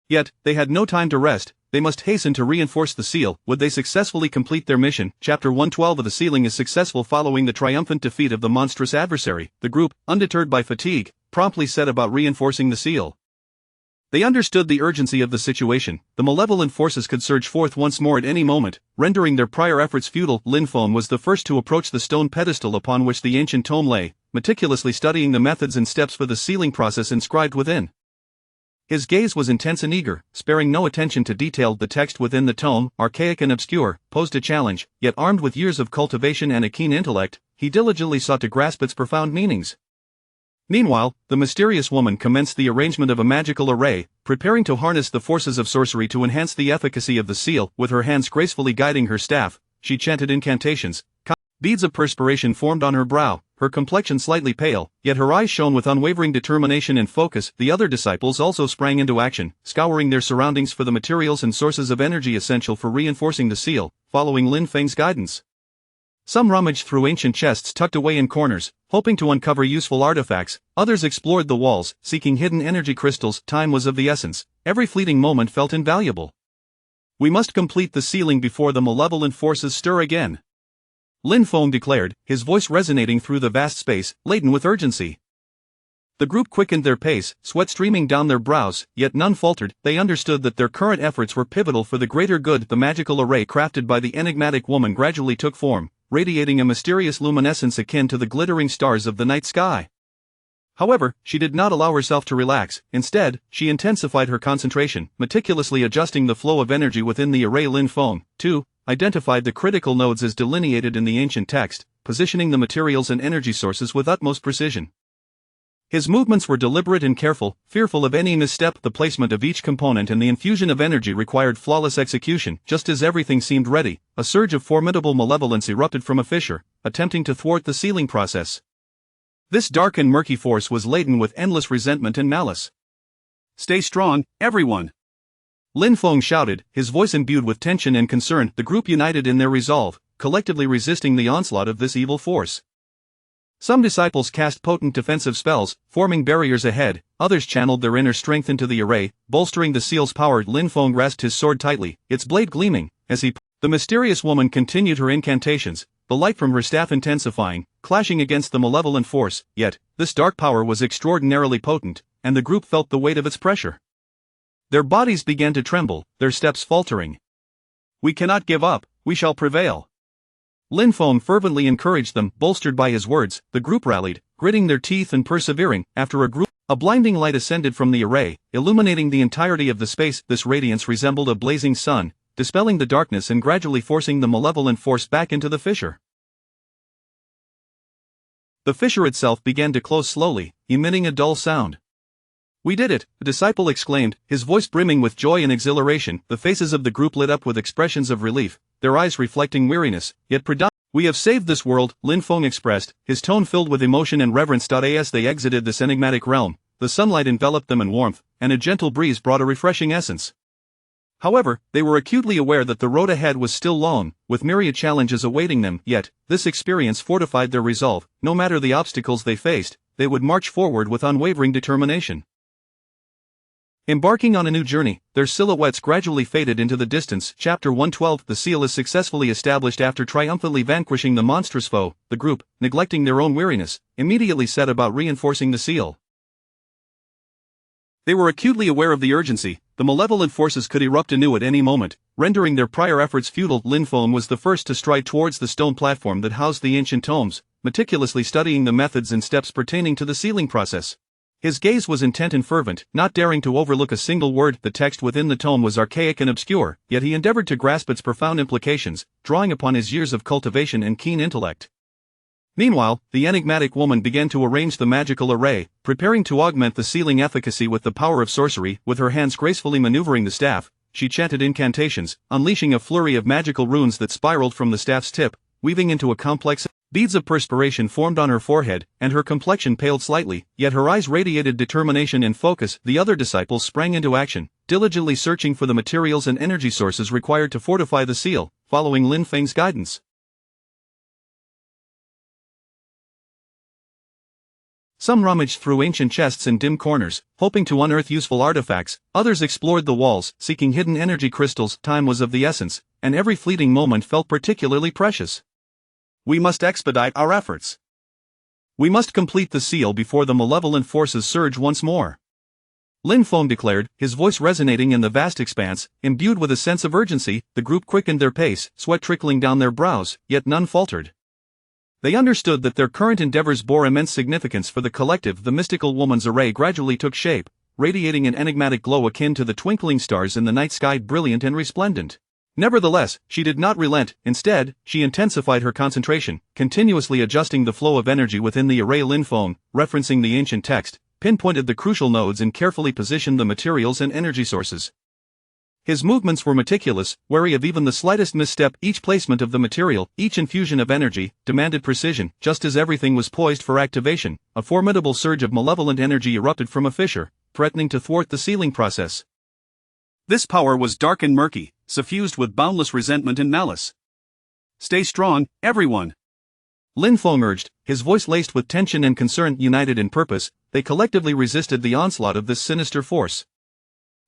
Yet, they had no time to rest. They must hasten to reinforce the seal. Would they successfully complete their mission? Chapter 112 of the sealing is successful following the triumphant defeat of the monstrous adversary. The group, undeterred by fatigue, promptly set about reinforcing the seal. They understood the urgency of the situation. The malevolent forces could surge forth once more at any moment, rendering their prior efforts futile. Lin Feng was the first to approach the stone pedestal upon which the ancient tome lay, meticulously studying the methods and steps for the sealing process inscribed within. His gaze was intense and eager, sparing no attention to detail. The text within the tome, archaic and obscure, posed a challenge, yet armed with years of cultivation and a keen intellect, he diligently sought to grasp its profound meanings. Meanwhile, the mysterious woman commenced the arrangement of a magical array, preparing to harness the forces of sorcery to enhance the efficacy of the seal. With her hands gracefully guiding her staff, she chanted incantations. Beads of perspiration formed on her brow, her complexion slightly pale, yet her eyes shone with unwavering determination and focus. The other disciples also sprang into action, scouring their surroundings for the materials and sources of energy essential for reinforcing the seal, following Lin Feng's guidance. Some rummaged through ancient chests tucked away in corners, hoping to uncover useful artifacts. Others explored the walls, seeking hidden energy crystals. Time was of the essence. Every fleeting moment felt invaluable. We must complete the sealing before the malevolent forces stir again, Lin Feng declared, his voice resonating through the vast space, laden with urgency. The group quickened their pace, sweat streaming down their brows, yet none faltered. They understood that their current efforts were pivotal for the greater good. The magical array crafted by the enigmatic woman gradually took form, radiating a mysterious luminescence akin to the glittering stars of the night sky. However, she did not allow herself to relax. Instead, she intensified her concentration, meticulously adjusting the flow of energy within the array. Lin Feng, too, identified the critical nodes as delineated in the ancient text, positioning the materials and energy sources with utmost precision. His movements were deliberate and careful, fearful of any misstep. The placement of each component and the infusion of energy required flawless execution. Just as everything seemed ready, a surge of formidable malevolence erupted from a fissure, attempting to thwart the sealing process. This dark and murky force was laden with endless resentment and malice. "Stay strong, everyone!" Lin Feng shouted, his voice imbued with tension and concern. The group united in their resolve, collectively resisting the onslaught of this evil force. Some disciples cast potent defensive spells, forming barriers ahead. Others channeled their inner strength into the array, bolstering the seal's power. Lin Feng grasped his sword tightly, its blade gleaming, as he... The mysterious woman continued her incantations, the light from her staff intensifying, clashing against the malevolent force. Yet, this dark power was extraordinarily potent, and the group felt the weight of its pressure. Their bodies began to tremble, their steps faltering. "We cannot give up, we shall prevail." Lin Feng fervently encouraged them. Bolstered by his words, the group rallied, gritting their teeth and persevering. After a blinding light ascended from the array, illuminating the entirety of the space. This radiance resembled a blazing sun, dispelling the darkness and gradually forcing the malevolent force back into the fissure. The fissure itself began to close slowly, emitting a dull sound. "We did it," the disciple exclaimed, his voice brimming with joy and exhilaration. The faces of the group lit up with expressions of relief, their eyes reflecting weariness, yet predominant. "We have saved this world," Lin Feng expressed, his tone filled with emotion and reverence. As they exited this enigmatic realm, the sunlight enveloped them in warmth, and a gentle breeze brought a refreshing essence. However, they were acutely aware that the road ahead was still long, with myriad challenges awaiting them. Yet, this experience fortified their resolve. No matter the obstacles they faced, they would march forward with unwavering determination. Embarking on a new journey, their silhouettes gradually faded into the distance. Chapter 112. The seal is successfully established. After triumphantly vanquishing the monstrous foe, the group, neglecting their own weariness, immediately set about reinforcing the seal. They were acutely aware of the urgency. The malevolent forces could erupt anew at any moment, rendering their prior efforts futile. Lin Feng was the first to stride towards the stone platform that housed the ancient tomes, meticulously studying the methods and steps pertaining to the sealing process. His gaze was intent and fervent, not daring to overlook a single word. The text within the tome was archaic and obscure, yet he endeavored to grasp its profound implications, drawing upon his years of cultivation and keen intellect. Meanwhile, the enigmatic woman began to arrange the magical array, preparing to augment the sealing efficacy with the power of sorcery. With her hands gracefully maneuvering the staff, she chanted incantations, unleashing a flurry of magical runes that spiraled from the staff's tip, weaving into a complex... Beads of perspiration formed on her forehead, and her complexion paled slightly, yet her eyes radiated determination and focus. The other disciples sprang into action, diligently searching for the materials and energy sources required to fortify the seal, following Lin Feng's guidance. Some rummaged through ancient chests in dim corners, hoping to unearth useful artifacts, others explored the walls, seeking hidden energy crystals. Time was of the essence, and every fleeting moment felt particularly precious. We must expedite our efforts. We must complete the seal before the malevolent forces surge once more. Lin Feng declared, his voice resonating in the vast expanse. Imbued with a sense of urgency, the group quickened their pace, sweat trickling down their brows, yet none faltered. They understood that their current endeavors bore immense significance for the collective. The mystical woman's array gradually took shape, radiating an enigmatic glow akin to the twinkling stars in the night sky, brilliant and resplendent. Nevertheless, she did not relent. Instead, she intensified her concentration, continuously adjusting the flow of energy within the array. Lin Feng, referencing the ancient text, pinpointed the crucial nodes and carefully positioned the materials and energy sources. His movements were meticulous, wary of even the slightest misstep. Each placement of the material, each infusion of energy, demanded precision. Just as everything was poised for activation, a formidable surge of malevolent energy erupted from a fissure, threatening to thwart the sealing process. This power was dark and murky, suffused with boundless resentment and malice. "Stay strong, everyone," Lin Feng urged, his voice laced with tension and concern. United in purpose, they collectively resisted the onslaught of this sinister force.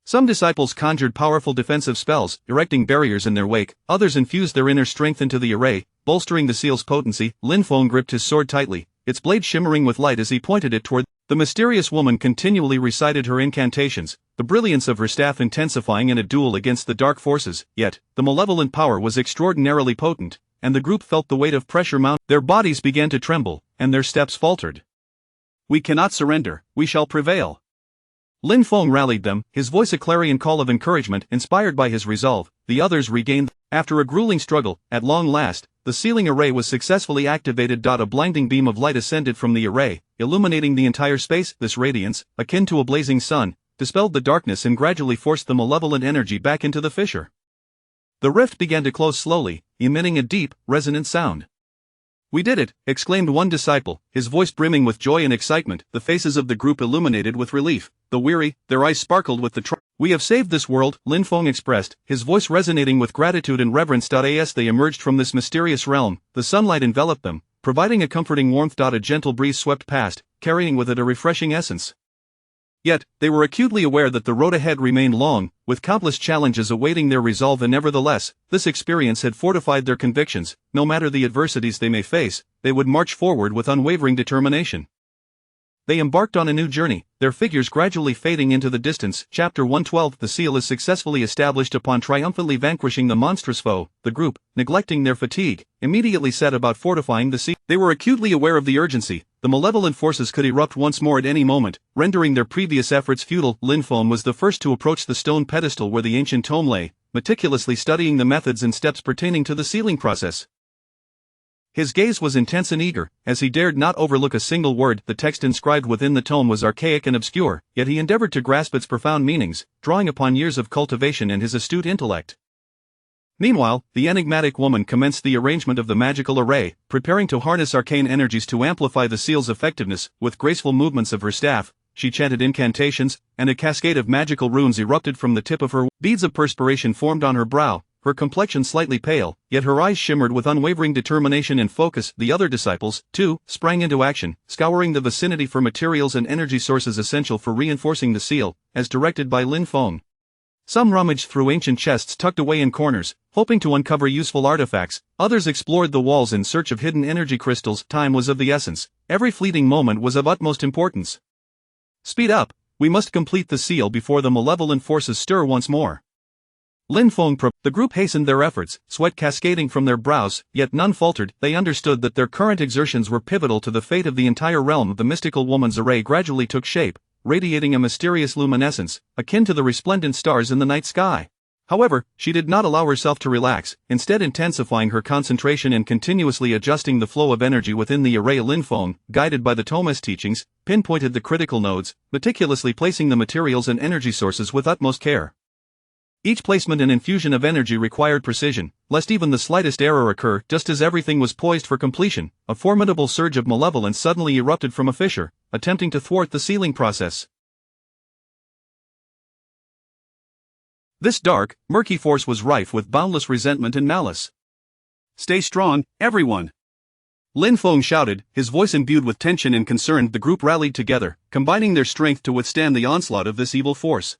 Some disciples conjured powerful defensive spells, erecting barriers in their wake. Others infused their inner strength into the array, bolstering the seal's potency. Lin Feng gripped his sword tightly, its blade shimmering with light as he pointed it toward the mysterious woman. Continually recited her incantations, the brilliance of her staff intensifying in a duel against the dark forces. Yet, the malevolent power was extraordinarily potent, and the group felt the weight of pressure mount. Their bodies began to tremble, and their steps faltered. "We cannot surrender, we shall prevail." Lin Feng rallied them, his voice a clarion call of encouragement. Inspired by his resolve, the others regained. After a grueling struggle, at long last, the sealing array was successfully activated. A blinding beam of light ascended from the array, illuminating the entire space. This radiance, akin to a blazing sun, dispelled the darkness and gradually forced the malevolent energy back into the fissure. The rift began to close slowly, emitting a deep, resonant sound. "We did it," exclaimed one disciple, his voice brimming with joy and excitement. The faces of the group illuminated with relief. The weary, their eyes sparkled with the "We have saved this world," Lin Feng expressed, his voice resonating with gratitude and reverence. As they emerged from this mysterious realm, the sunlight enveloped them, providing a comforting warmth. A gentle breeze swept past, carrying with it a refreshing essence. Yet, they were acutely aware that the road ahead remained long, with countless challenges awaiting their resolve. And nevertheless, this experience had fortified their convictions. No matter the adversities they may face, they would march forward with unwavering determination. They embarked on a new journey, their figures gradually fading into the distance. Chapter 112. The seal is successfully established. Upon triumphantly vanquishing the monstrous foe, the group, neglecting their fatigue, immediately set about fortifying the seal. They were acutely aware of the urgency. The malevolent forces could erupt once more at any moment, rendering their previous efforts futile. Lin Feng was the first to approach the stone pedestal where the ancient tome lay, meticulously studying the methods and steps pertaining to the sealing process. His gaze was intense and eager, as he dared not overlook a single word. The text inscribed within the tome was archaic and obscure, yet he endeavored to grasp its profound meanings, drawing upon years of cultivation and his astute intellect. Meanwhile, the enigmatic woman commenced the arrangement of the magical array, preparing to harness arcane energies to amplify the seal's effectiveness. With graceful movements of her staff, she chanted incantations, and a cascade of magical runes erupted from the tip of her. Beads of perspiration formed on her brow, her complexion slightly pale, yet her eyes shimmered with unwavering determination and focus. The other disciples, too, sprang into action, scouring the vicinity for materials and energy sources essential for reinforcing the seal, as directed by Lin Feng. Some rummaged through ancient chests tucked away in corners, hoping to uncover useful artifacts. Others explored the walls in search of hidden energy crystals. Time was of the essence. Every fleeting moment was of utmost importance. "Speed up, we must complete the seal before the malevolent forces stir once more." Lin Feng the group hastened their efforts, sweat cascading from their brows, yet none faltered. They understood that their current exertions were pivotal to the fate of the entire realm. The mystical woman's array gradually took shape, radiating a mysterious luminescence, akin to the resplendent stars in the night sky. However, she did not allow herself to relax, instead intensifying her concentration and continuously adjusting the flow of energy within the array. Lin Feng, guided by the Thomist teachings, pinpointed the critical nodes, meticulously placing the materials and energy sources with utmost care. Each placement and infusion of energy required precision, lest even the slightest error occur. Just as everything was poised for completion, a formidable surge of malevolence suddenly erupted from a fissure, attempting to thwart the sealing process. This dark, murky force was rife with boundless resentment and malice. "Stay strong, everyone." Lin Feng shouted, his voice imbued with tension and concern. The group rallied together, combining their strength to withstand the onslaught of this evil force.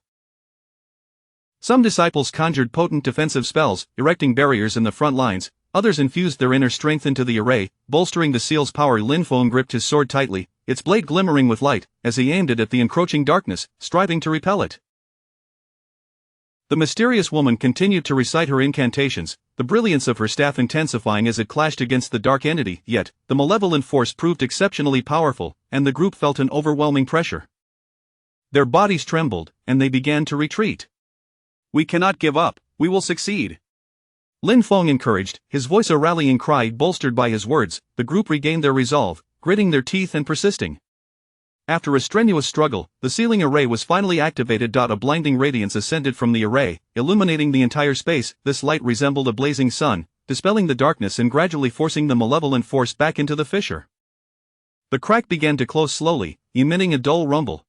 Some disciples conjured potent defensive spells, erecting barriers in the front lines. Others infused their inner strength into the array, bolstering the seal's power. Lin Feng gripped his sword tightly, its blade glimmering with light, as he aimed it at the encroaching darkness, striving to repel it. The mysterious woman continued to recite her incantations, the brilliance of her staff intensifying as it clashed against the dark entity. Yet, the malevolent force proved exceptionally powerful, and the group felt an overwhelming pressure. Their bodies trembled, and they began to retreat. "We cannot give up, we will succeed," Lin Feng encouraged, his voice a rallying cry bolstered by his words. The group regained their resolve, gritting their teeth and persisting. After a strenuous struggle, the sealing array was finally activated. A blinding radiance ascended from the array, illuminating the entire space. This light resembled a blazing sun, dispelling the darkness and gradually forcing the malevolent force back into the fissure. The crack began to close slowly, emitting a dull rumble.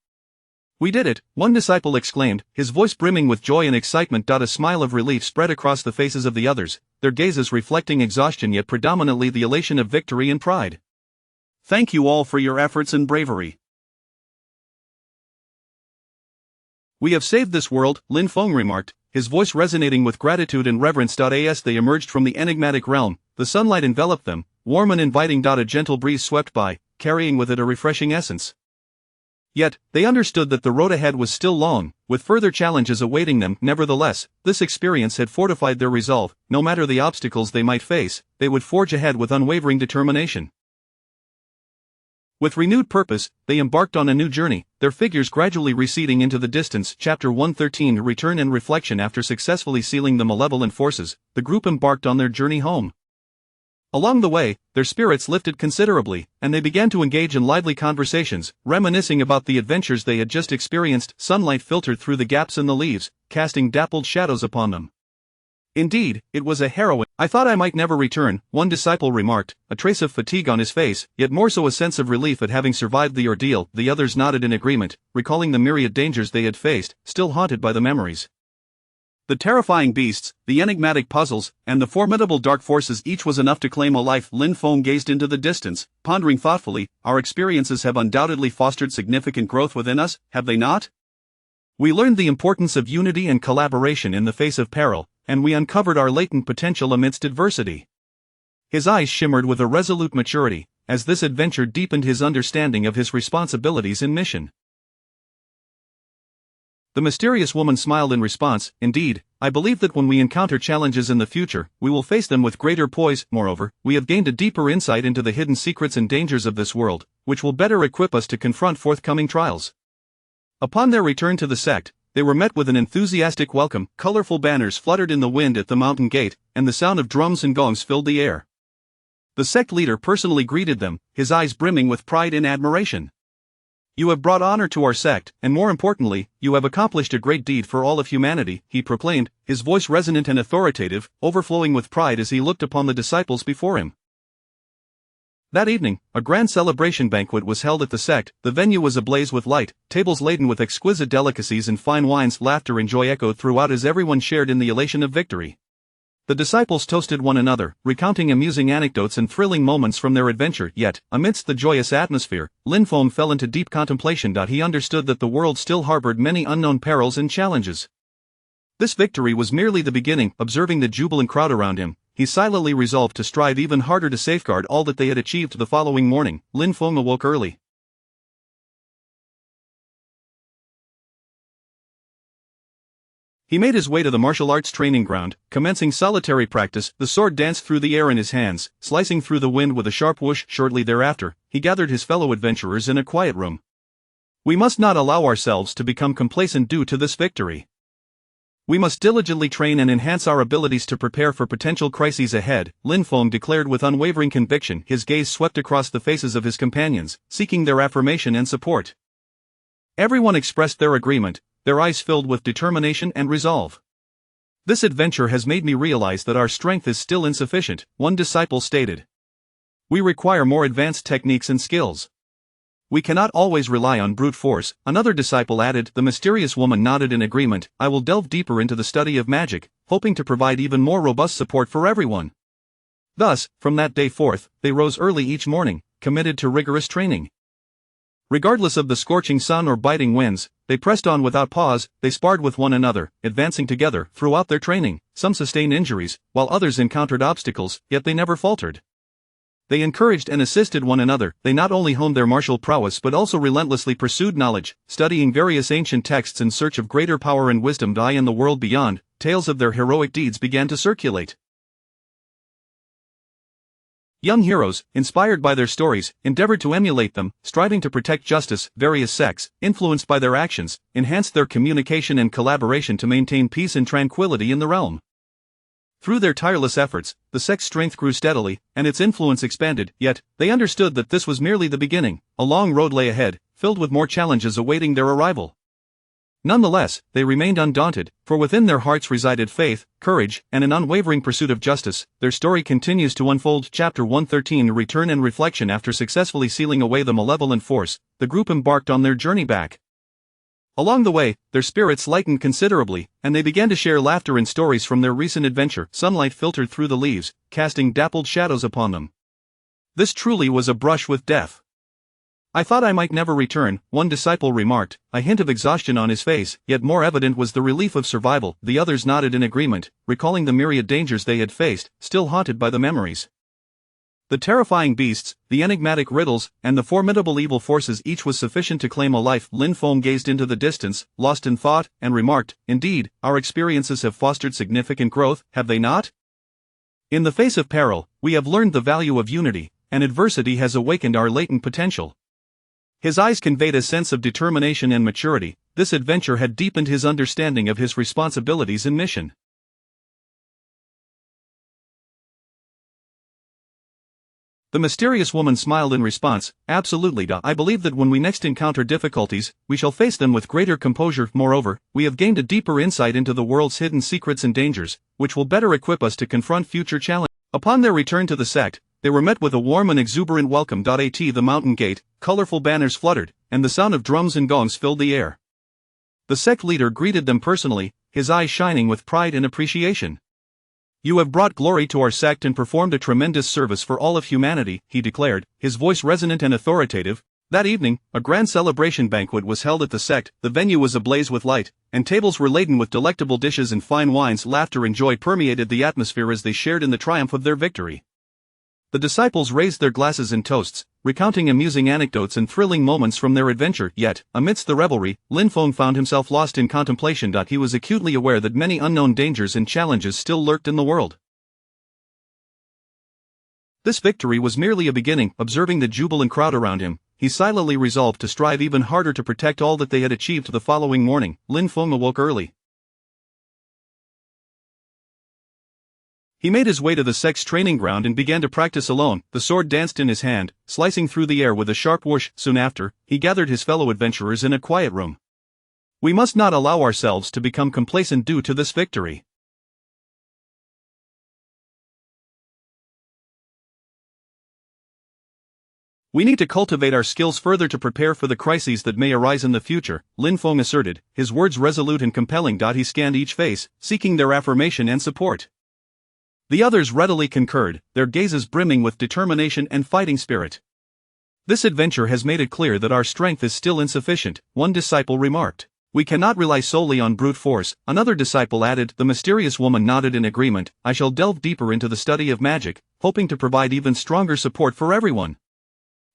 "We did it," one disciple exclaimed, his voice brimming with joy and excitement. A smile of relief spread across the faces of the others, their gazes reflecting exhaustion yet predominantly the elation of victory and pride. "Thank you all for your efforts and bravery. We have saved this world," Lin Feng remarked, his voice resonating with gratitude and reverence. As they emerged from the enigmatic realm, the sunlight enveloped them, warm and inviting. A gentle breeze swept by, carrying with it a refreshing essence. Yet, they understood that the road ahead was still long, with further challenges awaiting them. Nevertheless, this experience had fortified their resolve. No matter the obstacles they might face, they would forge ahead with unwavering determination. With renewed purpose, they embarked on a new journey, their figures gradually receding into the distance. Chapter 113 Return and Reflection. After successfully sealing the malevolent forces, the group embarked on their journey home. Along the way, their spirits lifted considerably, and they began to engage in lively conversations, reminiscing about the adventures they had just experienced. Sunlight filtered through the gaps in the leaves, casting dappled shadows upon them. "Indeed, it was a harrowing. I thought I might never return," one disciple remarked, a trace of fatigue on his face, yet more so a sense of relief at having survived the ordeal. The others nodded in agreement, recalling the myriad dangers they had faced, still haunted by the memories. The terrifying beasts, the enigmatic puzzles, and the formidable dark forces, each was enough to claim a life. Lin Feng gazed into the distance, pondering thoughtfully. "Our experiences have undoubtedly fostered significant growth within us, have they not? We learned the importance of unity and collaboration in the face of peril, and we uncovered our latent potential amidst adversity." His eyes shimmered with a resolute maturity, as this adventure deepened his understanding of his responsibilities and mission. The mysterious woman smiled in response. "Indeed, I believe that when we encounter challenges in the future, we will face them with greater poise. Moreover, we have gained a deeper insight into the hidden secrets and dangers of this world, which will better equip us to confront forthcoming trials." Upon their return to the sect, they were met with an enthusiastic welcome. Colorful banners fluttered in the wind at the mountain gate, and the sound of drums and gongs filled the air. The sect leader personally greeted them, his eyes brimming with pride and admiration. "You have brought honor to our sect, and more importantly, you have accomplished a great deed for all of humanity," he proclaimed, his voice resonant and authoritative, overflowing with pride as he looked upon the disciples before him. That evening, a grand celebration banquet was held at the sect. The venue was ablaze with light, tables laden with exquisite delicacies and fine wines. Laughter and joy echoed throughout as everyone shared in the elation of victory. The disciples toasted one another, recounting amusing anecdotes and thrilling moments from their adventure. Yet, amidst the joyous atmosphere, Lin Feng fell into deep contemplation. He understood that the world still harbored many unknown perils and challenges. This victory was merely the beginning. Observing the jubilant crowd around him, he silently resolved to strive even harder to safeguard all that they had achieved. The following morning, Lin Feng awoke early. He made his way to the martial arts training ground, commencing solitary practice. The sword danced through the air in his hands, slicing through the wind with a sharp whoosh. Shortly thereafter, he gathered his fellow adventurers in a quiet room. "We must not allow ourselves to become complacent due to this victory. We must diligently train and enhance our abilities to prepare for potential crises ahead," Lin Feng declared with unwavering conviction. His gaze swept across the faces of his companions, seeking their affirmation and support. Everyone expressed their agreement, their eyes filled with determination and resolve. "This adventure has made me realize that our strength is still insufficient," one disciple stated. "We require more advanced techniques and skills. We cannot always rely on brute force," another disciple added. The mysterious woman nodded in agreement. "I will delve deeper into the study of magic, hoping to provide even more robust support for everyone." Thus, from that day forth, they rose early each morning, committed to rigorous training. Regardless of the scorching sun or biting winds, they pressed on without pause. They sparred with one another, advancing together throughout their training. Some sustained injuries, while others encountered obstacles, yet they never faltered. They encouraged and assisted one another. They not only honed their martial prowess but also relentlessly pursued knowledge, studying various ancient texts in search of greater power and wisdom. In the world beyond, tales of their heroic deeds began to circulate. Young heroes, inspired by their stories, endeavored to emulate them, striving to protect justice. Various sects, influenced by their actions, enhanced their communication and collaboration to maintain peace and tranquility in the realm. Through their tireless efforts, the sect's strength grew steadily, and its influence expanded, yet, they understood that this was merely the beginning. A long road lay ahead, filled with more challenges awaiting their arrival. Nonetheless, they remained undaunted, for within their hearts resided faith, courage, and an unwavering pursuit of justice. Their story continues to unfold. Chapter 113 Return and Reflection. After successfully sealing away the malevolent force, the group embarked on their journey back. Along the way, their spirits lightened considerably, and they began to share laughter and stories from their recent adventure. Sunlight filtered through the leaves, casting dappled shadows upon them. This truly was a brush with death. I thought I might never return, one disciple remarked, a hint of exhaustion on his face, yet more evident was the relief of survival. The others nodded in agreement, recalling the myriad dangers they had faced, still haunted by the memories. The terrifying beasts, the enigmatic riddles, and the formidable evil forces, each was sufficient to claim a life. Lin Feng gazed into the distance, lost in thought, and remarked, "Indeed, our experiences have fostered significant growth, have they not? In the face of peril, we have learned the value of unity, and adversity has awakened our latent potential." His eyes conveyed a sense of determination and maturity. This adventure had deepened his understanding of his responsibilities and mission. The mysterious woman smiled in response, "Absolutely. I believe that when we next encounter difficulties, we shall face them with greater composure. Moreover, we have gained a deeper insight into the world's hidden secrets and dangers, which will better equip us to confront future challenges." Upon their return to the sect, they were met with a warm and exuberant welcome. At the mountain gate, colorful banners fluttered, and the sound of drums and gongs filled the air. The sect leader greeted them personally, his eyes shining with pride and appreciation. "You have brought glory to our sect and performed a tremendous service for all of humanity," he declared, his voice resonant and authoritative. That evening, a grand celebration banquet was held at the sect. The venue was ablaze with light, and tables were laden with delectable dishes and fine wines. Laughter and joy permeated the atmosphere as they shared in the triumph of their victory. The disciples raised their glasses in toasts, recounting amusing anecdotes and thrilling moments from their adventure. Yet, amidst the revelry, Lin Feng found himself lost in contemplation. He was acutely aware that many unknown dangers and challenges still lurked in the world. This victory was merely a beginning. Observing the jubilant crowd around him, he silently resolved to strive even harder to protect all that they had achieved. The following morning, Lin Feng awoke early. He made his way to the sect's training ground and began to practice alone. The sword danced in his hand, slicing through the air with a sharp whoosh. Soon after, he gathered his fellow adventurers in a quiet room. "We must not allow ourselves to become complacent due to this victory. We need to cultivate our skills further to prepare for the crises that may arise in the future," Lin Feng asserted, his words resolute and compelling. He scanned each face, seeking their affirmation and support. The others readily concurred, their gazes brimming with determination and fighting spirit. "This adventure has made it clear that our strength is still insufficient," one disciple remarked. "We cannot rely solely on brute force," another disciple added. The mysterious woman nodded in agreement. "I shall delve deeper into the study of magic, hoping to provide even stronger support for everyone."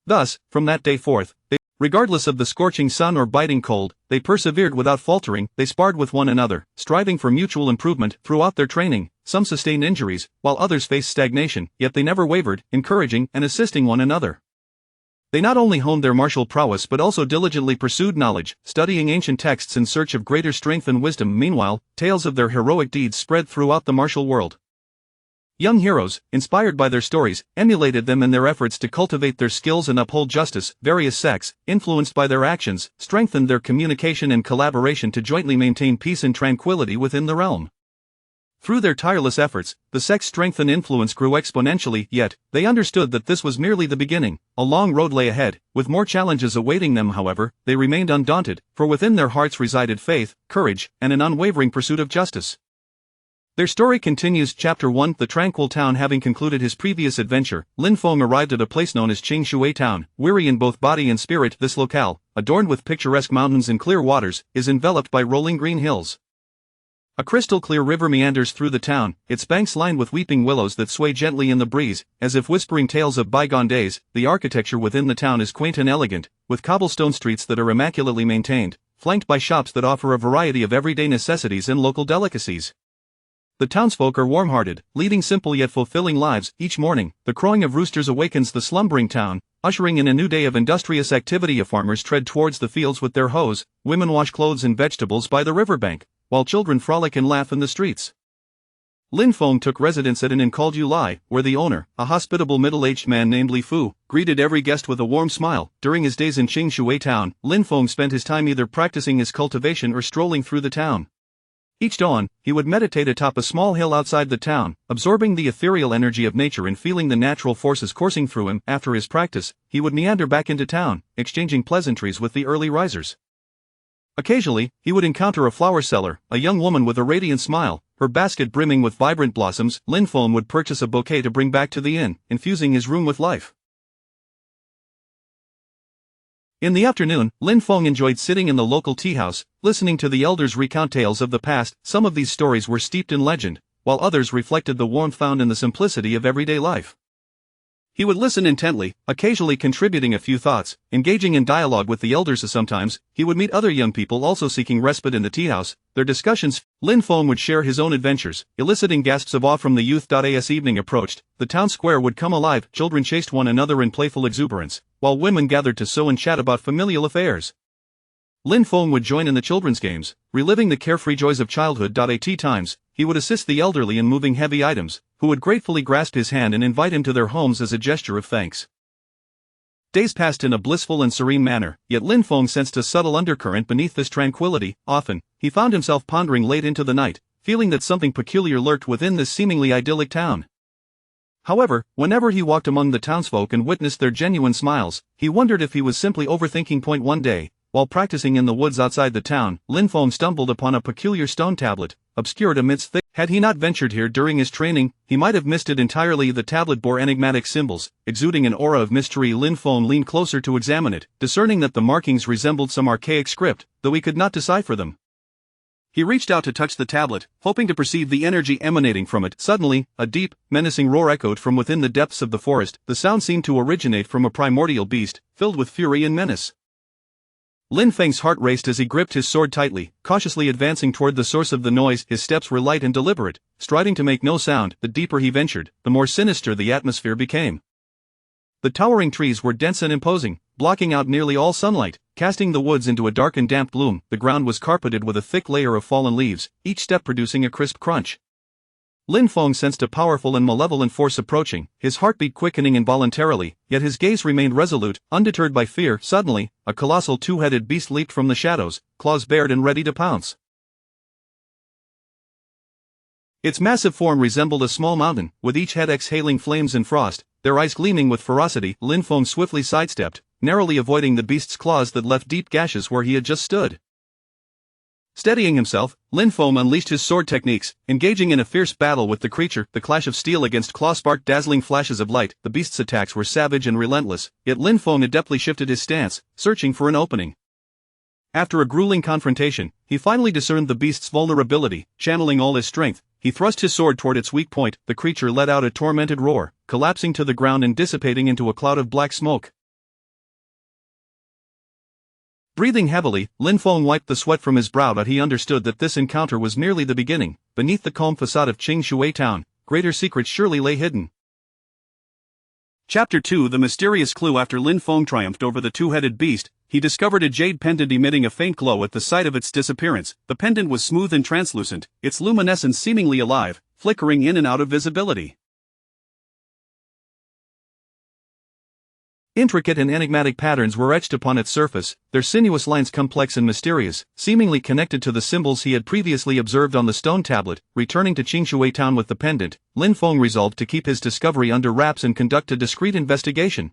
Thus, from that day forth, regardless of the scorching sun or biting cold, they persevered without faltering. They sparred with one another, striving for mutual improvement. Throughout their training, some sustained injuries, while others faced stagnation, yet they never wavered, encouraging and assisting one another. They not only honed their martial prowess but also diligently pursued knowledge, studying ancient texts in search of greater strength and wisdom. Meanwhile, tales of their heroic deeds spread throughout the martial world. Young heroes, inspired by their stories, emulated them in their efforts to cultivate their skills and uphold justice. Various sects, influenced by their actions, strengthened their communication and collaboration to jointly maintain peace and tranquility within the realm. Through their tireless efforts, the sect's strength and influence grew exponentially. Yet, they understood that this was merely the beginning. A long road lay ahead, with more challenges awaiting them. However, they remained undaunted, for within their hearts resided faith, courage, and an unwavering pursuit of justice. Their story continues. Chapter 1. The tranquil town. Having concluded his previous adventure, Lin Feng arrived at a place known as Qingshui Town. Weary in both body and spirit, this locale, adorned with picturesque mountains and clear waters, is enveloped by rolling green hills. A crystal-clear river meanders through the town, its banks lined with weeping willows that sway gently in the breeze, as if whispering tales of bygone days. The architecture within the town is quaint and elegant, with cobblestone streets that are immaculately maintained, flanked by shops that offer a variety of everyday necessities and local delicacies. The townsfolk are warm-hearted, leading simple yet fulfilling lives. Each morning, the crowing of roosters awakens the slumbering town, ushering in a new day of industrious activity. Farmers tread towards the fields with their hoes, women wash clothes and vegetables by the riverbank, while children frolic and laugh in the streets. Lin Feng took residence at an inn called Yulai, where the owner, a hospitable middle-aged man named Li Fu, greeted every guest with a warm smile. During his days in Qingshui Town, Lin Feng spent his time either practicing his cultivation or strolling through the town. Each dawn, he would meditate atop a small hill outside the town, absorbing the ethereal energy of nature and feeling the natural forces coursing through him. After his practice, he would meander back into town, exchanging pleasantries with the early risers. Occasionally, he would encounter a flower seller, a young woman with a radiant smile, her basket brimming with vibrant blossoms. Lin Feng would purchase a bouquet to bring back to the inn, infusing his room with life. In the afternoon, Lin Feng enjoyed sitting in the local tea house, listening to the elders recount tales of the past. Some of these stories were steeped in legend, while others reflected the warmth found in the simplicity of everyday life. He would listen intently, occasionally contributing a few thoughts, engaging in dialogue with the elders. Sometimes, he would meet other young people also seeking respite in the tea house. Their discussions, Lin Feng would share his own adventures, eliciting gasps of awe from the youth. As evening approached, the town square would come alive, children chased one another in playful exuberance, while women gathered to sew and chat about familial affairs. Lin Feng would join in the children's games, reliving the carefree joys of childhood. At tea times, he would assist the elderly in moving heavy items, who would gratefully grasp his hand and invite him to their homes as a gesture of thanks. Days passed in a blissful and serene manner, yet Lin Feng sensed a subtle undercurrent beneath this tranquility. Often, he found himself pondering late into the night, feeling that something peculiar lurked within this seemingly idyllic town. However, whenever he walked among the townsfolk and witnessed their genuine smiles, he wondered if he was simply overthinking. One day, while practicing in the woods outside the town, Lin Feng stumbled upon a peculiar stone tablet, obscured amidst thick. Had he not ventured here during his training, he might have missed it entirely. The tablet bore enigmatic symbols, exuding an aura of mystery. Lin Feng leaned closer to examine it, discerning that the markings resembled some archaic script, though he could not decipher them. He reached out to touch the tablet, hoping to perceive the energy emanating from it. Suddenly, a deep, menacing roar echoed from within the depths of the forest. The sound seemed to originate from a primordial beast, filled with fury and menace. Lin Feng's heart raced as he gripped his sword tightly, cautiously advancing toward the source of the noise. His steps were light and deliberate, striding to make no sound. The deeper he ventured, the more sinister the atmosphere became. The towering trees were dense and imposing, blocking out nearly all sunlight, casting the woods into a dark and damp gloom. The ground was carpeted with a thick layer of fallen leaves, each step producing a crisp crunch. Lin Feng sensed a powerful and malevolent force approaching, his heartbeat quickening involuntarily, yet his gaze remained resolute, undeterred by fear. Suddenly, a colossal two-headed beast leaped from the shadows, claws bared and ready to pounce. Its massive form resembled a small mountain, with each head exhaling flames and frost, their eyes gleaming with ferocity. Lin Feng swiftly sidestepped, narrowly avoiding the beast's claws that left deep gashes where he had just stood. Steadying himself, Lin Feng unleashed his sword techniques, engaging in a fierce battle with the creature. The clash of steel against claw sparked dazzling flashes of light. The beast's attacks were savage and relentless, yet Lin Feng adeptly shifted his stance, searching for an opening. After a grueling confrontation, he finally discerned the beast's vulnerability. Channeling all his strength, he thrust his sword toward its weak point. The creature let out a tormented roar, collapsing to the ground and dissipating into a cloud of black smoke. Breathing heavily, Lin Feng wiped the sweat from his brow. He understood that this encounter was merely the beginning. Beneath the calm facade of Qingshui Town, greater secrets surely lay hidden. Chapter 2. The mysterious clue. After Lin Feng triumphed over the two-headed beast, he discovered a jade pendant emitting a faint glow at the sight of its disappearance. The pendant was smooth and translucent, its luminescence seemingly alive, flickering in and out of visibility. Intricate and enigmatic patterns were etched upon its surface, their sinuous lines complex and mysterious, seemingly connected to the symbols he had previously observed on the stone tablet. Returning to Qingshui Town with the pendant, Lin Feng resolved to keep his discovery under wraps and conduct a discreet investigation.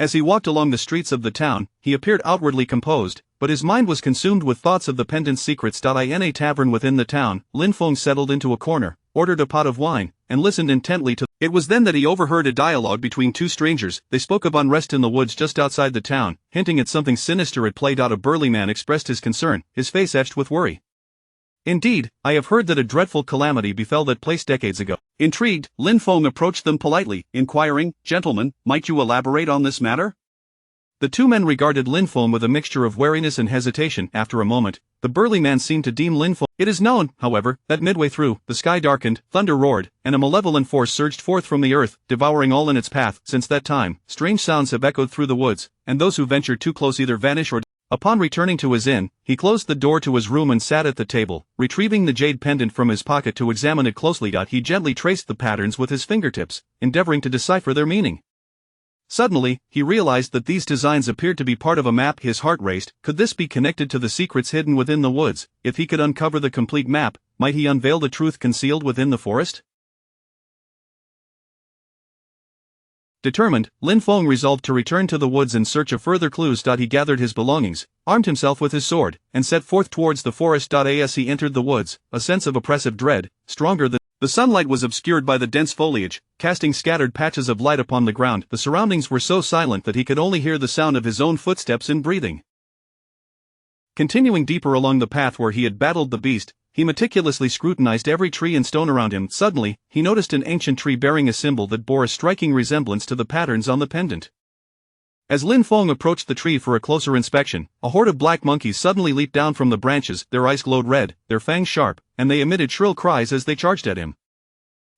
As he walked along the streets of the town, he appeared outwardly composed, but his mind was consumed with thoughts of the pendant's secrets. In a tavern within the town, Lin Feng settled into a corner, ordered a pot of wine, and listened intently to. It was then that he overheard a dialogue between two strangers. They spoke of unrest in the woods just outside the town, hinting at something sinister had played out. A burly man expressed his concern, his face etched with worry. "Indeed, I have heard that a dreadful calamity befell that place decades ago." Intrigued, Lin Feng approached them politely, inquiring, "Gentlemen, might you elaborate on this matter?" The two men regarded Lin Feng with a mixture of wariness and hesitation. After a moment, the burly man seemed to deem Lin Feng. It is known, however, that midway through, the sky darkened, thunder roared, and a malevolent force surged forth from the earth, devouring all in its path. Since that time, strange sounds have echoed through the woods, and those who venture too close either vanish or. Upon returning to his inn, he closed the door to his room and sat at the table, retrieving the jade pendant from his pocket to examine it closely. He gently traced the patterns with his fingertips, endeavoring to decipher their meaning. Suddenly, he realized that these designs appeared to be part of a map. His heart raced. Could this be connected to the secrets hidden within the woods? If he could uncover the complete map, might he unveil the truth concealed within the forest? Determined, Lin Feng resolved to return to the woods in search of further clues. He gathered his belongings, armed himself with his sword, and set forth towards the forest. As he entered the woods, a sense of oppressive dread, stronger than the sunlight, was obscured by the dense foliage, casting scattered patches of light upon the ground. The surroundings were so silent that he could only hear the sound of his own footsteps in breathing. Continuing deeper along the path where he had battled the beast, he meticulously scrutinized every tree and stone around him. Suddenly, he noticed an ancient tree bearing a symbol that bore a striking resemblance to the patterns on the pendant. As Lin Feng approached the tree for a closer inspection, a horde of black monkeys suddenly leaped down from the branches. Their eyes glowed red, their fangs sharp, and they emitted shrill cries as they charged at him.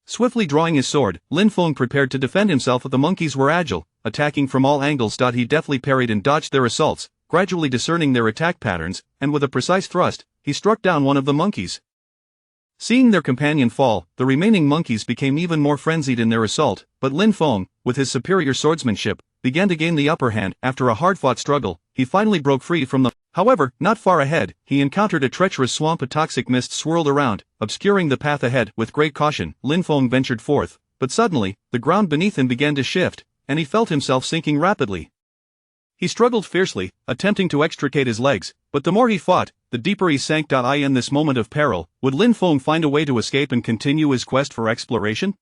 Swiftly drawing his sword, Lin Feng prepared to defend himself. The monkeys were agile, attacking from all angles. He deftly parried and dodged their assaults, gradually discerning their attack patterns, and with a precise thrust, he struck down one of the monkeys. Seeing their companion fall, the remaining monkeys became even more frenzied in their assault, but Lin Feng, with his superior swordsmanship, began to gain the upper hand. After a hard-fought struggle, he finally broke free from them. However, not far ahead, he encountered a treacherous swamp. A toxic mist swirled around, obscuring the path ahead. With great caution, Lin Feng ventured forth, but suddenly, the ground beneath him began to shift, and he felt himself sinking rapidly. He struggled fiercely, attempting to extricate his legs, but the more he fought, the deeper he sank. In this moment of peril, would Lin Feng find a way to escape and continue his quest for exploration?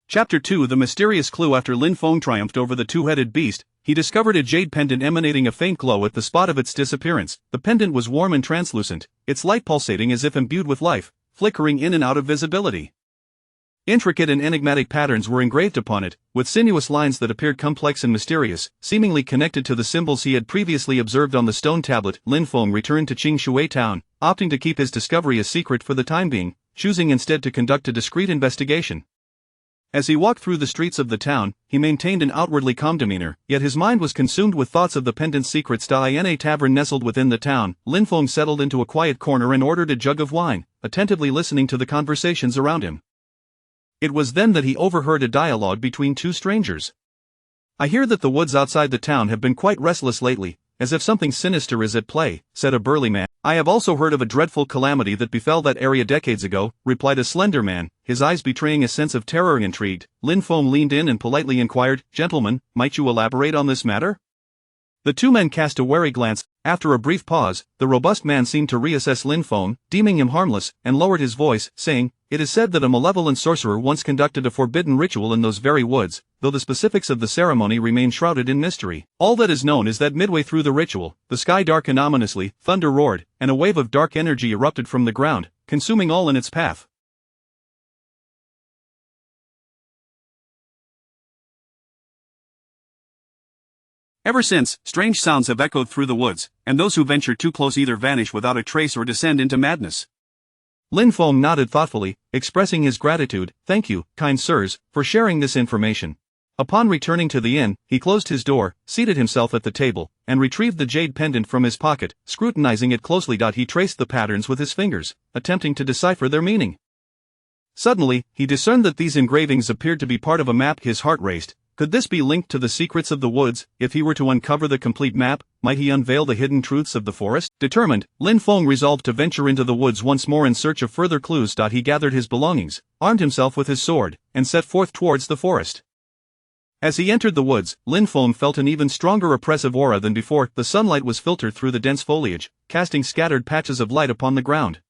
Chapter 2: The Mysterious Clue. After Lin Feng triumphed over the two-headed beast, he discovered a jade pendant emanating a faint glow at the spot of its disappearance. The pendant was warm and translucent, its light pulsating as if imbued with life, flickering in and out of visibility. Intricate and enigmatic patterns were engraved upon it, with sinuous lines that appeared complex and mysterious, seemingly connected to the symbols he had previously observed on the stone tablet. Lin Feng returned to Qingshui town, opting to keep his discovery a secret for the time being, choosing instead to conduct a discreet investigation. As he walked through the streets of the town, he maintained an outwardly calm demeanor, yet his mind was consumed with thoughts of the pendant's secrets. In a tavern nestled within the town, Lin Feng settled into a quiet corner and ordered a jug of wine, attentively listening to the conversations around him. It was then that he overheard a dialogue between two strangers. "I hear that the woods outside the town have been quite restless lately, as if something sinister is at play," said a burly man. "I have also heard of a dreadful calamity that befell that area decades ago," replied a slender man, his eyes betraying a sense of terror. Intrigued, Lin Feng leaned in and politely inquired, "Gentlemen, might you elaborate on this matter?" The two men cast a wary glance. After a brief pause, the robust man seemed to reassess Lin Feng, deeming him harmless, and lowered his voice, saying, "It is said that a malevolent sorcerer once conducted a forbidden ritual in those very woods, though the specifics of the ceremony remain shrouded in mystery. All that is known is that midway through the ritual, the sky darkened ominously, thunder roared, and a wave of dark energy erupted from the ground, consuming all in its path." Ever since, strange sounds have echoed through the woods, and those who venture too close either vanish without a trace or descend into madness. Lin Feng nodded thoughtfully, expressing his gratitude. "Thank you, kind sirs, for sharing this information." Upon returning to the inn, he closed his door, seated himself at the table, and retrieved the jade pendant from his pocket. Scrutinizing it closely, he traced the patterns with his fingers, attempting to decipher their meaning. Suddenly, he discerned that these engravings appeared to be part of a map. His heart raced. Could this be linked to the secrets of the woods? If he were to uncover the complete map, might he unveil the hidden truths of the forest? Determined, Lin Feng resolved to venture into the woods once more in search of further clues. He gathered his belongings, armed himself with his sword, and set forth towards the forest. As he entered the woods, Lin Feng felt an even stronger oppressive aura than before. The sunlight was filtered through the dense foliage, casting scattered patches of light upon the ground.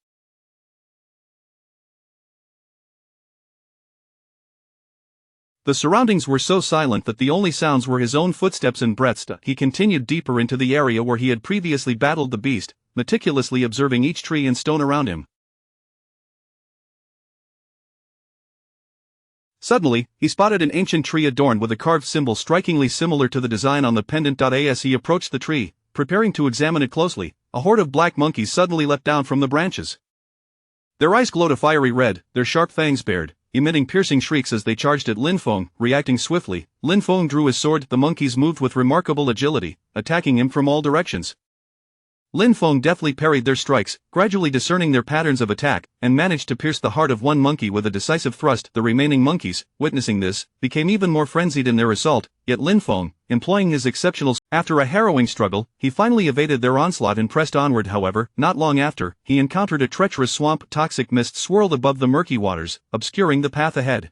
The surroundings were so silent that the only sounds were his own footsteps and breaths. He continued deeper into the area where he had previously battled the beast, meticulously observing each tree and stone around him. Suddenly, he spotted an ancient tree adorned with a carved symbol strikingly similar to the design on the pendant. As he approached the tree, preparing to examine it closely, a horde of black monkeys suddenly leapt down from the branches. Their eyes glowed a fiery red, their sharp fangs bared, emitting piercing shrieks as they charged at Lin Feng. Reacting swiftly, Lin Feng drew his sword. The monkeys moved with remarkable agility, attacking him from all directions. Lin Feng deftly parried their strikes, gradually discerning their patterns of attack, and managed to pierce the heart of one monkey with a decisive thrust. The remaining monkeys, witnessing this, became even more frenzied in their assault, yet Lin Feng, employing his exceptional after a harrowing struggle, he finally evaded their onslaught and pressed onward. However, not long after, he encountered a treacherous swamp. Toxic mist swirled above the murky waters, obscuring the path ahead.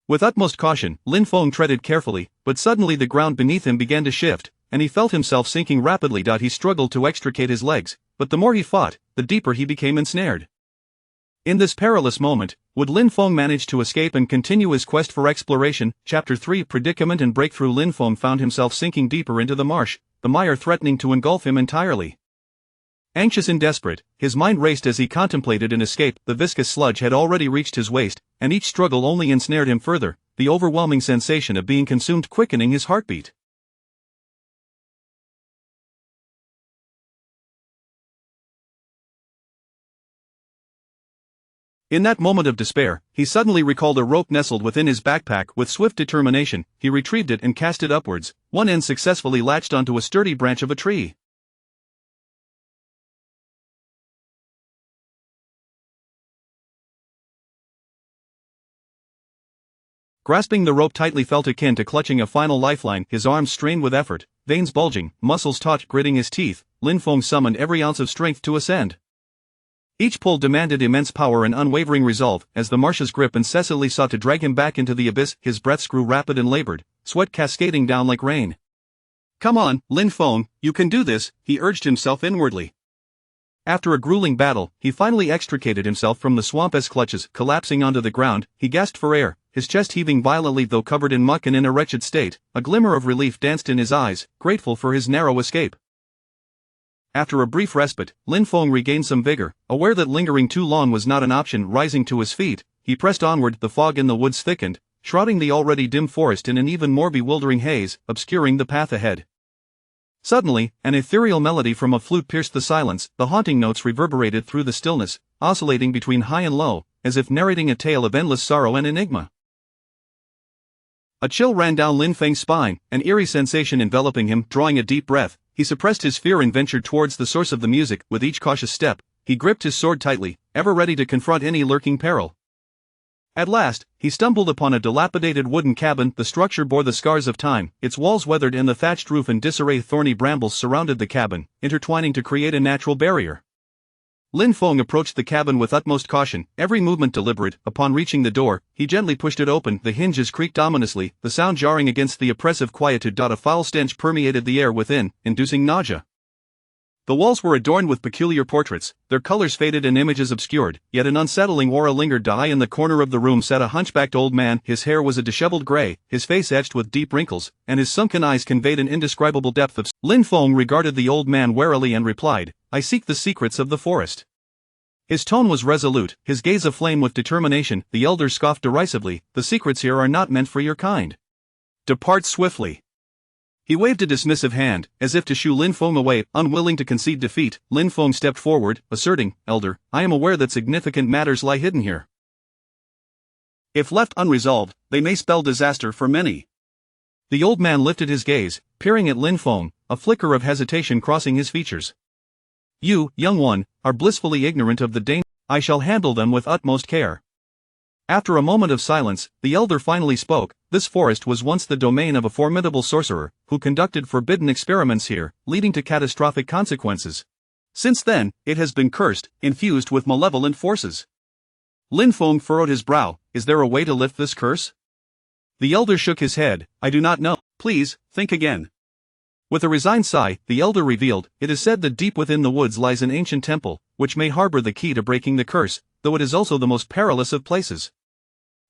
With utmost caution, Lin Feng treaded carefully, but suddenly the ground beneath him began to shift, and he felt himself sinking rapidly. He struggled to extricate his legs, but the more he fought, the deeper he became ensnared. In this perilous moment, would Lin Feng manage to escape and continue his quest for exploration? Chapter 3 Predicament and Breakthrough. Lin Feng found himself sinking deeper into the marsh, the mire threatening to engulf him entirely. Anxious and desperate, his mind raced as he contemplated an escape. The viscous sludge had already reached his waist, and each struggle only ensnared him further, the overwhelming sensation of being consumed quickening his heartbeat. In that moment of despair, he suddenly recalled a rope nestled within his backpack. With swift determination, he retrieved it and cast it upwards, one end successfully latched onto a sturdy branch of a tree. Grasping the rope tightly felt akin to clutching a final lifeline. His arms strained with effort, veins bulging, muscles taut. Gritting his teeth, Lin Feng summoned every ounce of strength to ascend. Each pull demanded immense power and unwavering resolve, as the marsh's grip incessantly sought to drag him back into the abyss. His breaths grew rapid and labored, sweat cascading down like rain. "Come on, Lin Feng, you can do this," he urged himself inwardly. After a grueling battle, he finally extricated himself from the swamp's clutches. Collapsing onto the ground, he gasped for air, his chest heaving violently. Though covered in muck and in a wretched state, a glimmer of relief danced in his eyes, grateful for his narrow escape. After a brief respite, Lin Feng regained some vigor, aware that lingering too long was not an option. Rising to his feet, he pressed onward. The fog in the woods thickened, shrouding the already dim forest in an even more bewildering haze, obscuring the path ahead. Suddenly, an ethereal melody from a flute pierced the silence. The haunting notes reverberated through the stillness, oscillating between high and low, as if narrating a tale of endless sorrow and enigma. A chill ran down Lin Feng's spine, an eerie sensation enveloping him. Drawing a deep breath, he suppressed his fear and ventured towards the source of the music. With each cautious step, he gripped his sword tightly, ever ready to confront any lurking peril. At last, he stumbled upon a dilapidated wooden cabin. The structure bore the scars of time, its walls weathered and the thatched roof in disarray. Thorny brambles surrounded the cabin, intertwining to create a natural barrier. Lin Feng approached the cabin with utmost caution, every movement deliberate. Upon reaching the door, he gently pushed it open. The hinges creaked ominously, the sound jarring against the oppressive quietude. A foul stench permeated the air within, inducing nausea. The walls were adorned with peculiar portraits, their colors faded and images obscured, yet an unsettling aura lingered. In the corner of the room sat a hunchbacked old man. His hair was a disheveled gray, his face etched with deep wrinkles, and his sunken eyes conveyed an indescribable depth of. Lin Feng regarded the old man warily and replied, "I seek the secrets of the forest." His tone was resolute, his gaze aflame with determination. The elder scoffed derisively, "The secrets here are not meant for your kind. Depart swiftly." He waved a dismissive hand, as if to shoo Lin Feng away. Unwilling to concede defeat, Lin Feng stepped forward, asserting, "Elder, I am aware that significant matters lie hidden here. If left unresolved, they may spell disaster for many." The old man lifted his gaze, peering at Lin Feng, a flicker of hesitation crossing his features. "You, young one, are blissfully ignorant of the danger. I shall handle them with utmost care." After a moment of silence, the elder finally spoke. "This forest was once the domain of a formidable sorcerer, who conducted forbidden experiments here, leading to catastrophic consequences. Since then, it has been cursed, infused with malevolent forces. Lin Feng furrowed his brow. Is there a way to lift this curse? The elder shook his head. I do not know. Please, think again. With a resigned sigh, the elder revealed, it is said that deep within the woods lies an ancient temple, which may harbor the key to breaking the curse, though it is also the most perilous of places.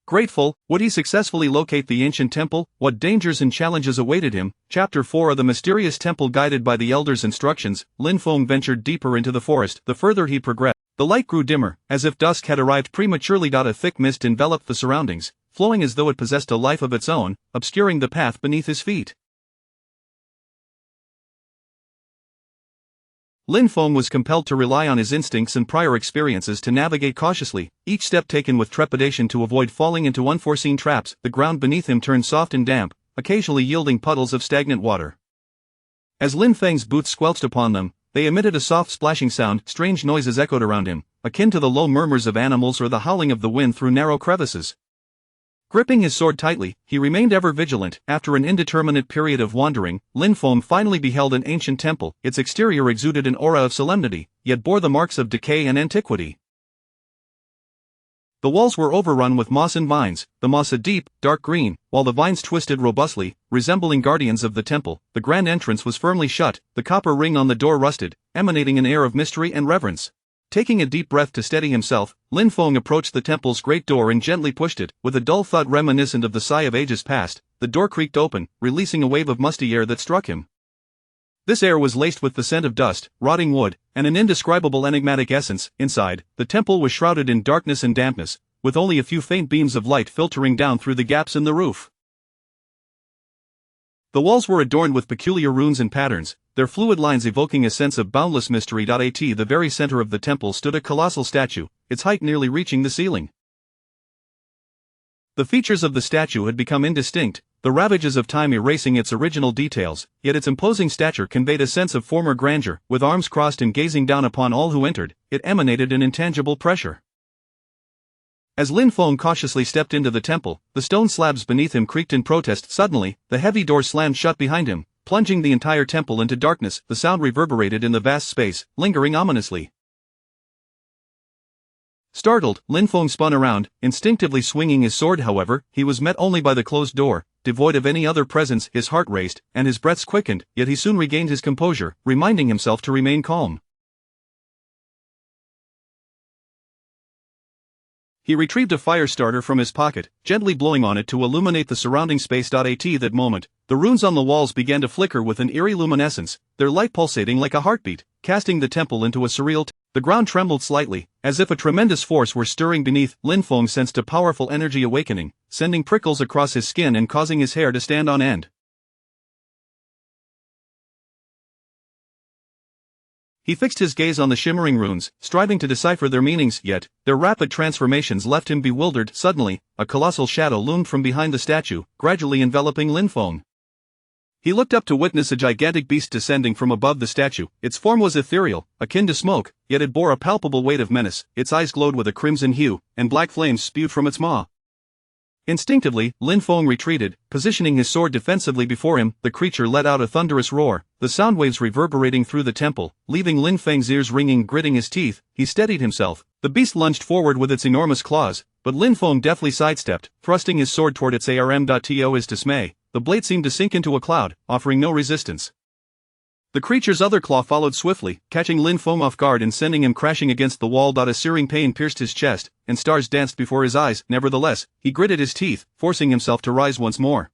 Grateful, would he successfully locate the ancient temple? What dangers and challenges awaited him? Chapter 4 of the mysterious temple. Guided by the elder's instructions, Lin Feng ventured deeper into the forest. The further he progressed, the light grew dimmer, as if dusk had arrived prematurely. A thick mist enveloped the surroundings, flowing as though it possessed a life of its own, obscuring the path beneath his feet. Lin Feng was compelled to rely on his instincts and prior experiences to navigate cautiously, each step taken with trepidation to avoid falling into unforeseen traps. The ground beneath him turned soft and damp, occasionally yielding puddles of stagnant water. As Lin Feng's boots squelched upon them, they emitted a soft splashing sound. Strange noises echoed around him, akin to the low murmurs of animals or the howling of the wind through narrow crevices. Gripping his sword tightly, he remained ever vigilant. After an indeterminate period of wandering, Lin Feng finally beheld an ancient temple. Its exterior exuded an aura of solemnity, yet bore the marks of decay and antiquity. The walls were overrun with moss and vines, the moss a deep, dark green, while the vines twisted robustly, resembling guardians of the temple. The grand entrance was firmly shut, the copper ring on the door rusted, emanating an air of mystery and reverence. Taking a deep breath to steady himself, Lin Feng approached the temple's great door and gently pushed it. With a dull thud reminiscent of the sigh of ages past, the door creaked open, releasing a wave of musty air that struck him. This air was laced with the scent of dust, rotting wood, and an indescribable enigmatic essence. Inside, the temple was shrouded in darkness and dampness, with only a few faint beams of light filtering down through the gaps in the roof. The walls were adorned with peculiar runes and patterns, their fluid lines evoking a sense of boundless mystery. At the very center of the temple stood a colossal statue, its height nearly reaching the ceiling. The features of the statue had become indistinct, the ravages of time erasing its original details, yet its imposing stature conveyed a sense of former grandeur. With arms crossed and gazing down upon all who entered, it emanated an intangible pressure. As Lin Feng cautiously stepped into the temple, the stone slabs beneath him creaked in protest. Suddenly, the heavy door slammed shut behind him, plunging the entire temple into darkness. The sound reverberated in the vast space, lingering ominously. Startled, Lin Feng spun around, instinctively swinging his sword. However, he was met only by the closed door. Devoid of any other presence, his heart raced, and his breaths quickened, yet he soon regained his composure, reminding himself to remain calm. He retrieved a fire starter from his pocket, gently blowing on it to illuminate the surrounding space. At that moment, the runes on the walls began to flicker with an eerie luminescence, their light pulsating like a heartbeat, casting the temple into a surreal The ground trembled slightly, as if a tremendous force were stirring beneath. Lin Feng sensed a powerful energy awakening, sending prickles across his skin and causing his hair to stand on end. He fixed his gaze on the shimmering runes, striving to decipher their meanings, yet their rapid transformations left him bewildered. Suddenly, a colossal shadow loomed from behind the statue, gradually enveloping Lin Feng. He looked up to witness a gigantic beast descending from above the statue. Its form was ethereal, akin to smoke, yet it bore a palpable weight of menace. Its eyes glowed with a crimson hue, and black flames spewed from its maw. Instinctively, Lin Feng retreated, positioning his sword defensively before him. The creature let out a thunderous roar, the sound waves reverberating through the temple, leaving Lin Feng's ears ringing. Gritting his teeth, he steadied himself. The beast lunged forward with its enormous claws, but Lin Feng deftly sidestepped, thrusting his sword toward its arm. To his dismay, the blade seemed to sink into a cloud, offering no resistance. The creature's other claw followed swiftly, catching Lin Feng off guard and sending him crashing against the wall. A searing pain pierced his chest, and stars danced before his eyes. Nevertheless, he gritted his teeth, forcing himself to rise once more.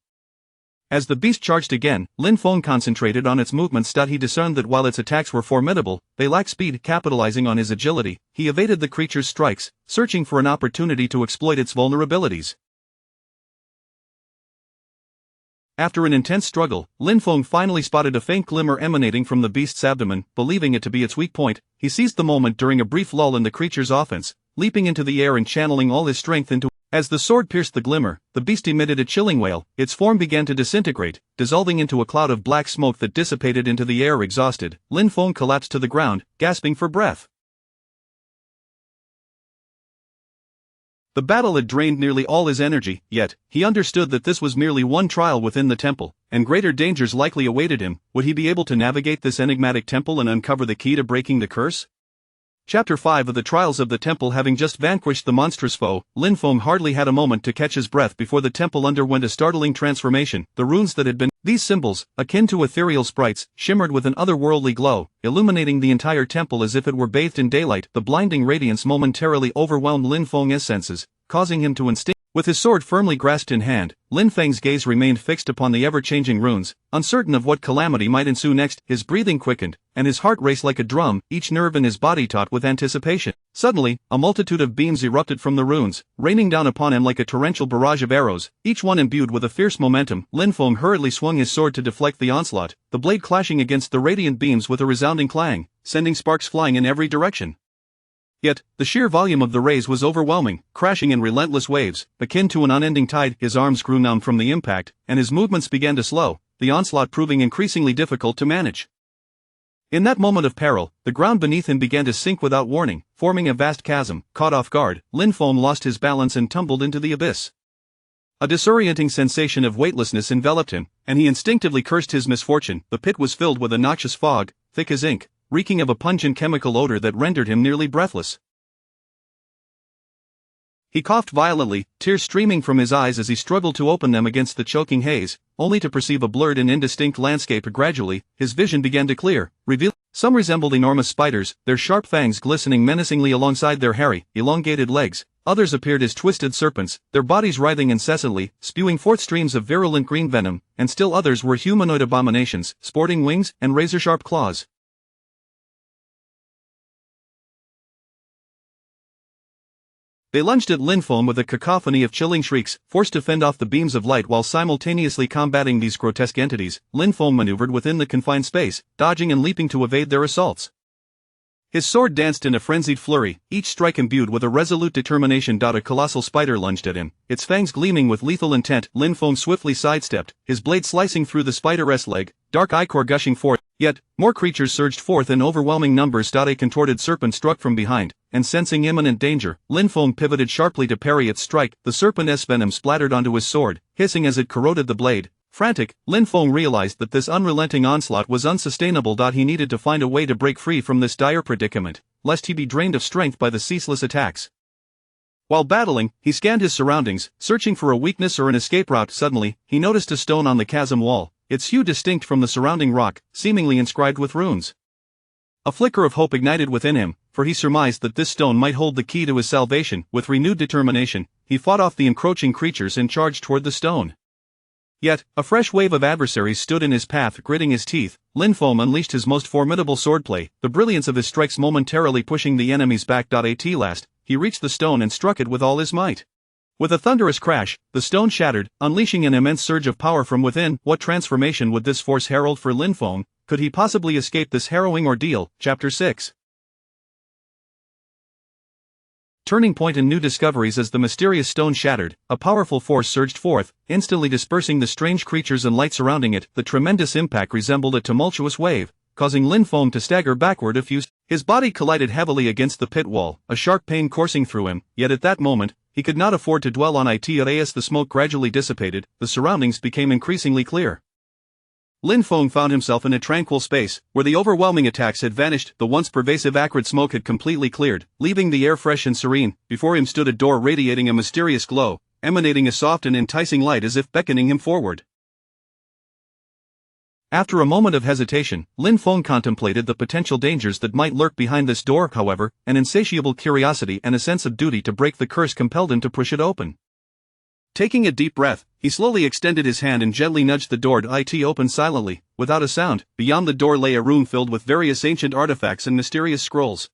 As the beast charged again, Lin Feng concentrated on its movements. He discerned that while its attacks were formidable, they lacked speed. Capitalizing on his agility, he evaded the creature's strikes, searching for an opportunity to exploit its vulnerabilities. After an intense struggle, Lin Feng finally spotted a faint glimmer emanating from the beast's abdomen. Believing it to be its weak point, he seized the moment during a brief lull in the creature's offense, leaping into the air and channeling all his strength into it. As the sword pierced the glimmer, the beast emitted a chilling wail. Its form began to disintegrate, dissolving into a cloud of black smoke that dissipated into the air. Exhausted, Lin Feng collapsed to the ground, gasping for breath. The battle had drained nearly all his energy, yet he understood that this was merely one trial within the temple, and greater dangers likely awaited him. Would he be able to navigate this enigmatic temple and uncover the key to breaking the curse? Chapter 5 of the Trials of the Temple. Having just vanquished the monstrous foe, Lin Feng hardly had a moment to catch his breath before the temple underwent a startling transformation. The runes that had been, these symbols, akin to ethereal sprites, shimmered with an otherworldly glow, illuminating the entire temple as if it were bathed in daylight. The blinding radiance momentarily overwhelmed Lin Feng's senses, causing him to instinct. With his sword firmly grasped in hand, Lin Feng's gaze remained fixed upon the ever-changing runes, uncertain of what calamity might ensue next. His breathing quickened, and his heart raced like a drum, each nerve in his body taut with anticipation. Suddenly, a multitude of beams erupted from the runes, raining down upon him like a torrential barrage of arrows, each one imbued with a fierce momentum. Lin Feng hurriedly swung his sword to deflect the onslaught, the blade clashing against the radiant beams with a resounding clang, sending sparks flying in every direction. Yet, the sheer volume of the rays was overwhelming, crashing in relentless waves, akin to an unending tide. His arms grew numb from the impact, and his movements began to slow, the onslaught proving increasingly difficult to manage. In that moment of peril, the ground beneath him began to sink without warning, forming a vast chasm. Caught off guard, Lin Feng lost his balance and tumbled into the abyss. A disorienting sensation of weightlessness enveloped him, and he instinctively cursed his misfortune. The pit was filled with a noxious fog, thick as ink, reeking of a pungent chemical odor that rendered him nearly breathless. He coughed violently, tears streaming from his eyes as he struggled to open them against the choking haze, only to perceive a blurred and indistinct landscape. Gradually, his vision began to clear, revealing some resembled enormous spiders, their sharp fangs glistening menacingly alongside their hairy, elongated legs. Others appeared as twisted serpents, their bodies writhing incessantly, spewing forth streams of virulent green venom, and still others were humanoid abominations, sporting wings and razor-sharp claws. They lunged at Lin Feng with a cacophony of chilling shrieks, forced to fend off the beams of light while simultaneously combating these grotesque entities. Lin Feng maneuvered within the confined space, dodging and leaping to evade their assaults. His sword danced in a frenzied flurry, each strike imbued with a resolute determination. A colossal spider lunged at him, its fangs gleaming with lethal intent. Lin Feng swiftly sidestepped, his blade slicing through the spider's leg, dark ichor gushing forth. Yet, more creatures surged forth in overwhelming numbers. A contorted serpent struck from behind, and sensing imminent danger, Lin Feng pivoted sharply to parry its strike. The serpent's venom splattered onto his sword, hissing as it corroded the blade. Frantic, Lin Feng realized that this unrelenting onslaught was unsustainable. He needed to find a way to break free from this dire predicament, lest he be drained of strength by the ceaseless attacks. While battling, he scanned his surroundings, searching for a weakness or an escape route. Suddenly, he noticed a stone on the chasm wall, its hue distinct from the surrounding rock, seemingly inscribed with runes. A flicker of hope ignited within him, for he surmised that this stone might hold the key to his salvation. With renewed determination, he fought off the encroaching creatures and charged toward the stone. Yet, a fresh wave of adversaries stood in his path. Gritting his teeth, Lin Feng unleashed his most formidable swordplay, the brilliance of his strikes momentarily pushing the enemies back. At last, he reached the stone and struck it with all his might. With a thunderous crash, the stone shattered, unleashing an immense surge of power from within. What transformation would this force herald for Lin Feng? Could he possibly escape this harrowing ordeal? Chapter 6. Turning point and new discoveries. As the mysterious stone shattered, a powerful force surged forth, instantly dispersing the strange creatures and light surrounding it. The tremendous impact resembled a tumultuous wave, causing Lin Feng to stagger backward a few steps. His body collided heavily against the pit wall, a sharp pain coursing through him. Yet at that moment, he could not afford to dwell on it. As the smoke gradually dissipated, the surroundings became increasingly clear. Lin Feng found himself in a tranquil space, where the overwhelming attacks had vanished. The once pervasive acrid smoke had completely cleared, leaving the air fresh and serene. Before him stood a door radiating a mysterious glow, emanating a soft and enticing light as if beckoning him forward. After a moment of hesitation, Lin Feng contemplated the potential dangers that might lurk behind this door. However, an insatiable curiosity and a sense of duty to break the curse compelled him to push it open. Taking a deep breath, he slowly extended his hand and gently nudged the door. It opened silently, without a sound. Beyond the door lay a room filled with various ancient artifacts and mysterious scrolls.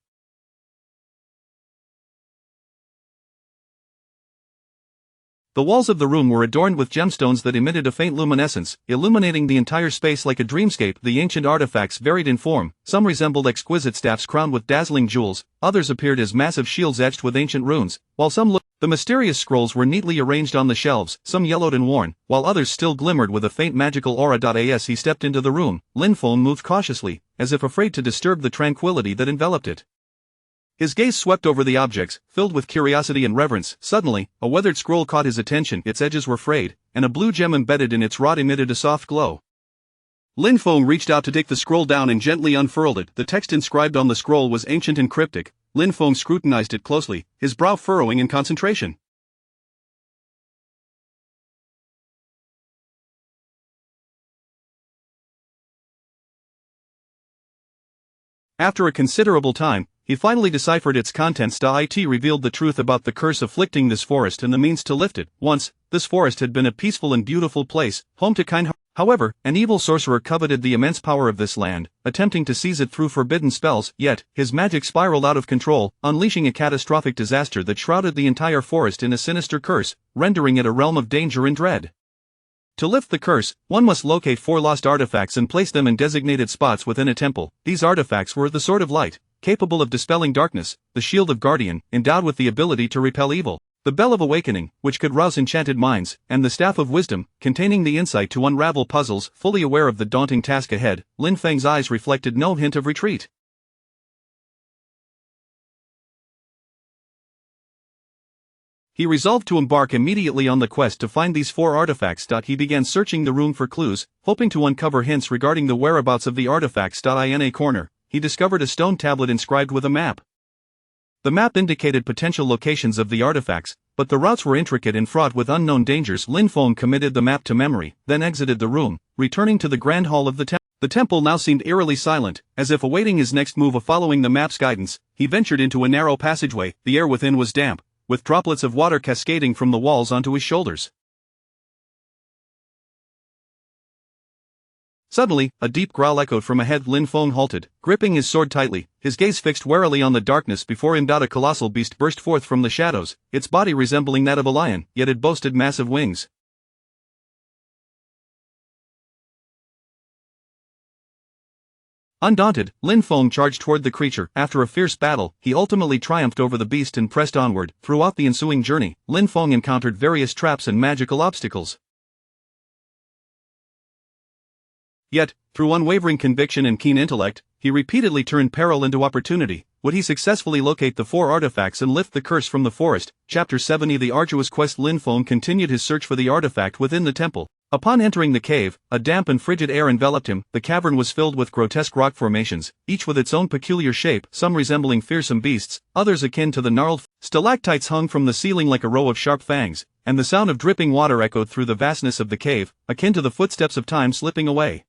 The walls of the room were adorned with gemstones that emitted a faint luminescence, illuminating the entire space like a dreamscape. The ancient artifacts varied in form, some resembled exquisite staffs crowned with dazzling jewels, others appeared as massive shields etched with ancient runes, while some looked. The mysterious scrolls were neatly arranged on the shelves, some yellowed and worn, while others still glimmered with a faint magical aura. As he stepped into the room, Lin Feng moved cautiously, as if afraid to disturb the tranquility that enveloped it. His gaze swept over the objects, filled with curiosity and reverence. Suddenly, a weathered scroll caught his attention. Its edges were frayed, and a blue gem embedded in its rod emitted a soft glow. Lin Feng reached out to take the scroll down and gently unfurled it. The text inscribed on the scroll was ancient and cryptic, Lin Feng scrutinized it closely, his brow furrowing in concentration. After a considerable time, he finally deciphered its contents. It revealed the truth about the curse afflicting this forest and the means to lift it. Once, this forest had been a peaceful and beautiful place, home to kind hearts. However, an evil sorcerer coveted the immense power of this land, attempting to seize it through forbidden spells, yet, his magic spiraled out of control, unleashing a catastrophic disaster that shrouded the entire forest in a sinister curse, rendering it a realm of danger and dread. To lift the curse, one must locate 4 lost artifacts and place them in designated spots within a temple. These artifacts were the Sword of Light, capable of dispelling darkness, the Shield of Guardian, endowed with the ability to repel evil, the Bell of Awakening, which could rouse enchanted minds, and the Staff of Wisdom, containing the insight to unravel puzzles. Fully aware of the daunting task ahead, Lin Feng's eyes reflected no hint of retreat. He resolved to embark immediately on the quest to find these 4 artifacts. He began searching the room for clues, hoping to uncover hints regarding the whereabouts of the artifacts. In a corner, he discovered a stone tablet inscribed with a map. The map indicated potential locations of the artifacts, but the routes were intricate and fraught with unknown dangers. Lin Feng committed the map to memory, then exited the room, returning to the grand hall of the temple. The temple now seemed eerily silent, as if awaiting his next move. Following the map's guidance, he ventured into a narrow passageway. The air within was damp, with droplets of water cascading from the walls onto his shoulders. Suddenly, a deep growl echoed from ahead. Lin Feng halted, gripping his sword tightly, his gaze fixed warily on the darkness before him. A colossal beast burst forth from the shadows, its body resembling that of a lion, yet it boasted massive wings. Undaunted, Lin Feng charged toward the creature. After a fierce battle, he ultimately triumphed over the beast and pressed onward. Throughout the ensuing journey, Lin Feng encountered various traps and magical obstacles. Yet, through unwavering conviction and keen intellect, he repeatedly turned peril into opportunity. Would he successfully locate the 4 artifacts and lift the curse from the forest? Chapter 70. The arduous quest. Lin Feng continued his search for the artifact within the temple. Upon entering the cave, a damp and frigid air enveloped him. The cavern was filled with grotesque rock formations, each with its own peculiar shape, some resembling fearsome beasts, others akin to the gnarled stalactites hung from the ceiling like a row of sharp fangs, and the sound of dripping water echoed through the vastness of the cave, akin to the footsteps of time slipping away.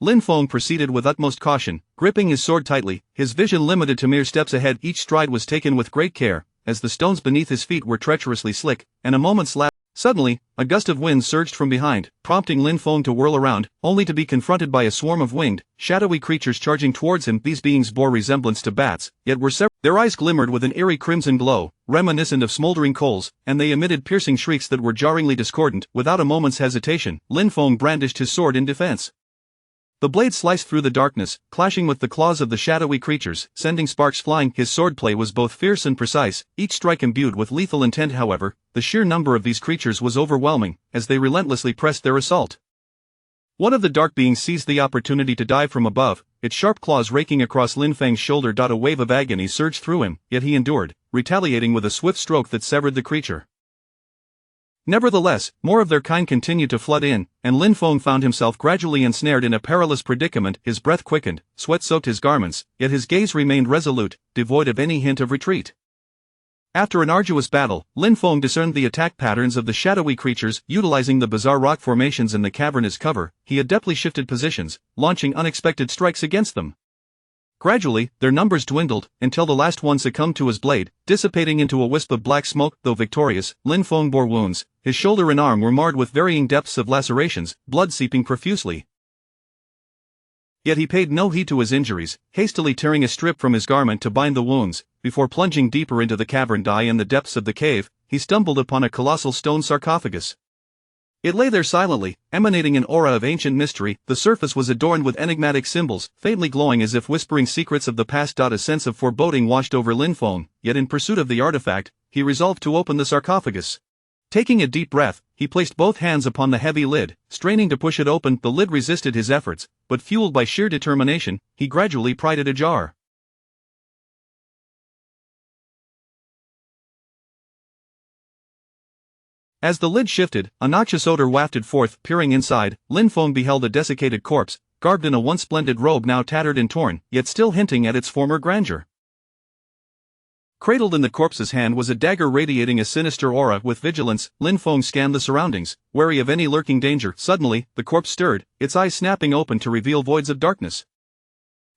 Lin Feng proceeded with utmost caution, gripping his sword tightly, his vision limited to mere steps ahead. Each stride was taken with great care, as the stones beneath his feet were treacherously slick, and a moment's lapse. Suddenly, a gust of wind surged from behind, prompting Lin Feng to whirl around, only to be confronted by a swarm of winged, shadowy creatures charging towards him. These beings bore resemblance to bats, yet were separate. Their eyes glimmered with an eerie crimson glow, reminiscent of smoldering coals, and they emitted piercing shrieks that were jarringly discordant. Without a moment's hesitation, Lin Feng brandished his sword in defense. The blade sliced through the darkness, clashing with the claws of the shadowy creatures, sending sparks flying. His swordplay was both fierce and precise, each strike imbued with lethal intent. However, the sheer number of these creatures was overwhelming, as they relentlessly pressed their assault. One of the dark beings seized the opportunity to dive from above, its sharp claws raking across Lin Feng's shoulder. A wave of agony surged through him, yet he endured, retaliating with a swift stroke that severed the creature. Nevertheless, more of their kind continued to flood in, and Lin Feng found himself gradually ensnared in a perilous predicament. His breath quickened, sweat soaked his garments, yet his gaze remained resolute, devoid of any hint of retreat. After an arduous battle, Lin Feng discerned the attack patterns of the shadowy creatures. Utilizing the bizarre rock formations in the cavern as cover, he adeptly shifted positions, launching unexpected strikes against them. Gradually, their numbers dwindled, until the last one succumbed to his blade, dissipating into a wisp of black smoke. Though victorious, Lin Feng bore wounds. His shoulder and arm were marred with varying depths of lacerations, blood seeping profusely. Yet he paid no heed to his injuries, hastily tearing a strip from his garment to bind the wounds. Before plunging deeper into the cavern. In the depths of the cave, he stumbled upon a colossal stone sarcophagus. It lay there silently, emanating an aura of ancient mystery. The surface was adorned with enigmatic symbols, faintly glowing as if whispering secrets of the past. A sense of foreboding washed over Lin Feng, yet in pursuit of the artifact, he resolved to open the sarcophagus. Taking a deep breath, he placed both hands upon the heavy lid, straining to push it open. The lid resisted his efforts, but fueled by sheer determination, he gradually pried it ajar. As the lid shifted, a noxious odor wafted forth. Peering inside, Lin Feng beheld a desiccated corpse, garbed in a once splendid robe now tattered and torn, yet still hinting at its former grandeur. Cradled in the corpse's hand was a dagger radiating a sinister aura. With vigilance, Lin Feng scanned the surroundings, wary of any lurking danger. Suddenly, the corpse stirred, its eyes snapping open to reveal voids of darkness.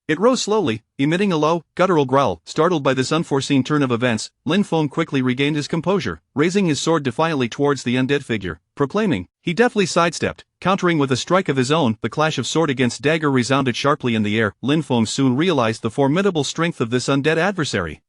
It rose slowly, emitting a low, guttural growl. Startled by this unforeseen turn of events, Lin Feng quickly regained his composure, raising his sword defiantly towards the undead figure, proclaiming. He deftly sidestepped, countering with a strike of his own. The clash of sword against dagger resounded sharply in the air. Lin Feng soon realized the formidable strength of this undead adversary.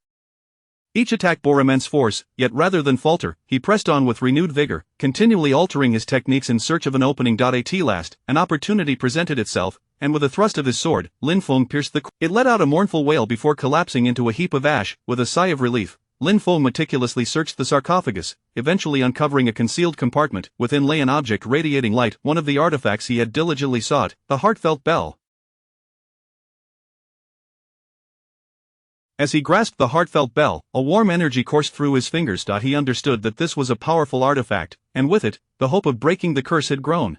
Each attack bore immense force, yet rather than falter, he pressed on with renewed vigor, continually altering his techniques in search of an opening. At last, an opportunity presented itself, and with a thrust of his sword, Lin Feng pierced the It let out a mournful wail before collapsing into a heap of ash. With a sigh of relief, Lin Feng meticulously searched the sarcophagus, eventually uncovering a concealed compartment. Within lay an object radiating light, one of the artifacts he had diligently sought, the heartfelt bell. As he grasped the heartfelt bell, a warm energy coursed through his fingers. He understood that this was a powerful artifact, and with it, the hope of breaking the curse had grown.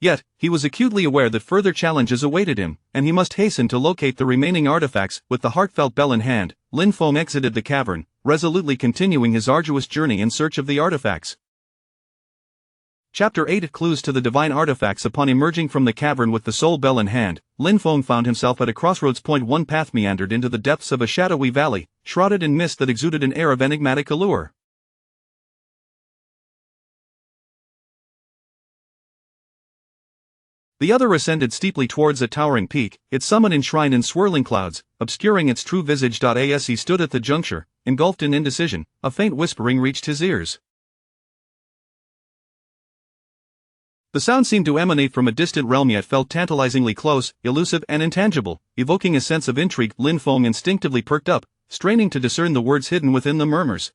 Yet, he was acutely aware that further challenges awaited him, and he must hasten to locate the remaining artifacts. With the heartfelt bell in hand, Lin Feng exited the cavern, resolutely continuing his arduous journey in search of the artifacts. Chapter 8 Clues to the Divine Artifacts. Upon emerging from the cavern with the soul bell in hand, Lin Feng found himself at a crossroads point. One path meandered into the depths of a shadowy valley, shrouded in mist that exuded an air of enigmatic allure. The other ascended steeply towards a towering peak, its summit enshrined in swirling clouds, obscuring its true visage. As he stood at the juncture, engulfed in indecision, a faint whispering reached his ears. The sound seemed to emanate from a distant realm, yet felt tantalizingly close, elusive and intangible, evoking a sense of intrigue. Lin Feng instinctively perked up, straining to discern the words hidden within the murmurs.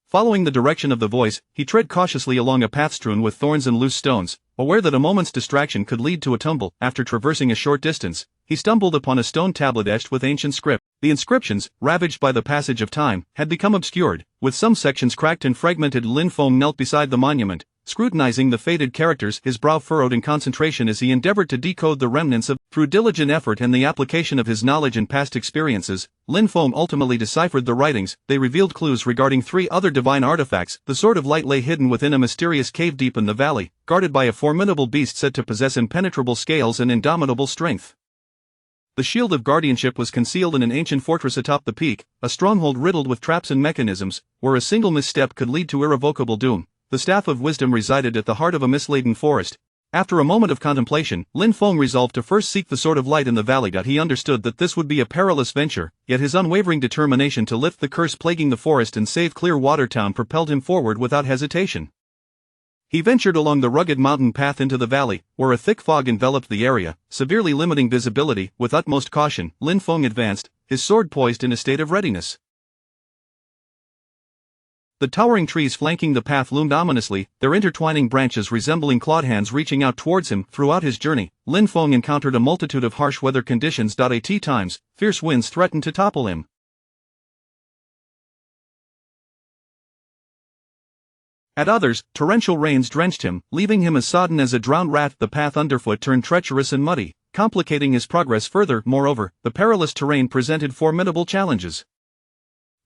Following the direction of the voice, he tread cautiously along a path strewn with thorns and loose stones, aware that a moment's distraction could lead to a tumble. After traversing a short distance, he stumbled upon a stone tablet etched with ancient script. The inscriptions, ravaged by the passage of time, had become obscured, with some sections cracked and fragmented. Lin Feng knelt beside the monument, scrutinizing the faded characters, his brow furrowed in concentration as he endeavored to decode the remnants of. Through diligent effort and the application of his knowledge and past experiences, Lin Feng ultimately deciphered the writings. They revealed clues regarding 3 other divine artifacts. The Sword of Light lay hidden within a mysterious cave deep in the valley, guarded by a formidable beast said to possess impenetrable scales and indomitable strength. The Shield of Guardianship was concealed in an ancient fortress atop the peak, a stronghold riddled with traps and mechanisms, where a single misstep could lead to irrevocable doom. The Staff of Wisdom resided at the heart of a mist-laden forest. After a moment of contemplation, Lin Feng resolved to first seek the Sword of Light in the valley. He understood that this would be a perilous venture, yet his unwavering determination to lift the curse plaguing the forest and save Clearwater Town propelled him forward without hesitation. He ventured along the rugged mountain path into the valley, where a thick fog enveloped the area, severely limiting visibility. With utmost caution, Lin Feng advanced, his sword poised in a state of readiness. The towering trees flanking the path loomed ominously, their intertwining branches resembling clawed hands reaching out towards him. Throughout his journey, Lin Feng encountered a multitude of harsh weather conditions. At times, fierce winds threatened to topple him. At others, torrential rains drenched him, leaving him as sodden as a drowned rat. The path underfoot turned treacherous and muddy, complicating his progress further. Moreover, the perilous terrain presented formidable challenges.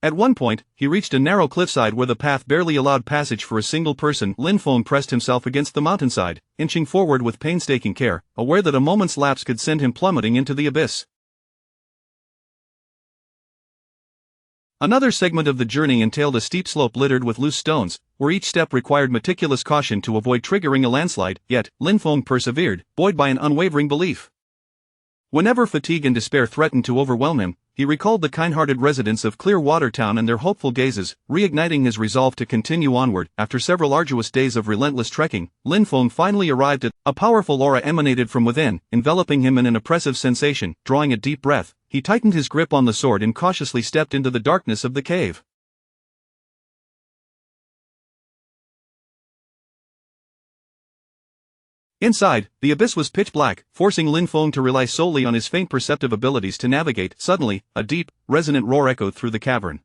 At one point, he reached a narrow cliffside where the path barely allowed passage for a single person. Lin Feng pressed himself against the mountainside, inching forward with painstaking care, aware that a moment's lapse could send him plummeting into the abyss. Another segment of the journey entailed a steep slope littered with loose stones, where each step required meticulous caution to avoid triggering a landslide. Yet, Lin Feng persevered, buoyed by an unwavering belief. Whenever fatigue and despair threatened to overwhelm him, he recalled the kind-hearted residents of Clearwater Town and their hopeful gazes, reigniting his resolve to continue onward. After several arduous days of relentless trekking, Lin Feng finally arrived at. A powerful aura emanated from within, enveloping him in an oppressive sensation. Drawing a deep breath, he tightened his grip on the sword and cautiously stepped into the darkness of the cave. Inside, the abyss was pitch black, forcing Lin Feng to rely solely on his faint perceptive abilities to navigate. Suddenly, a deep, resonant roar echoed through the cavern.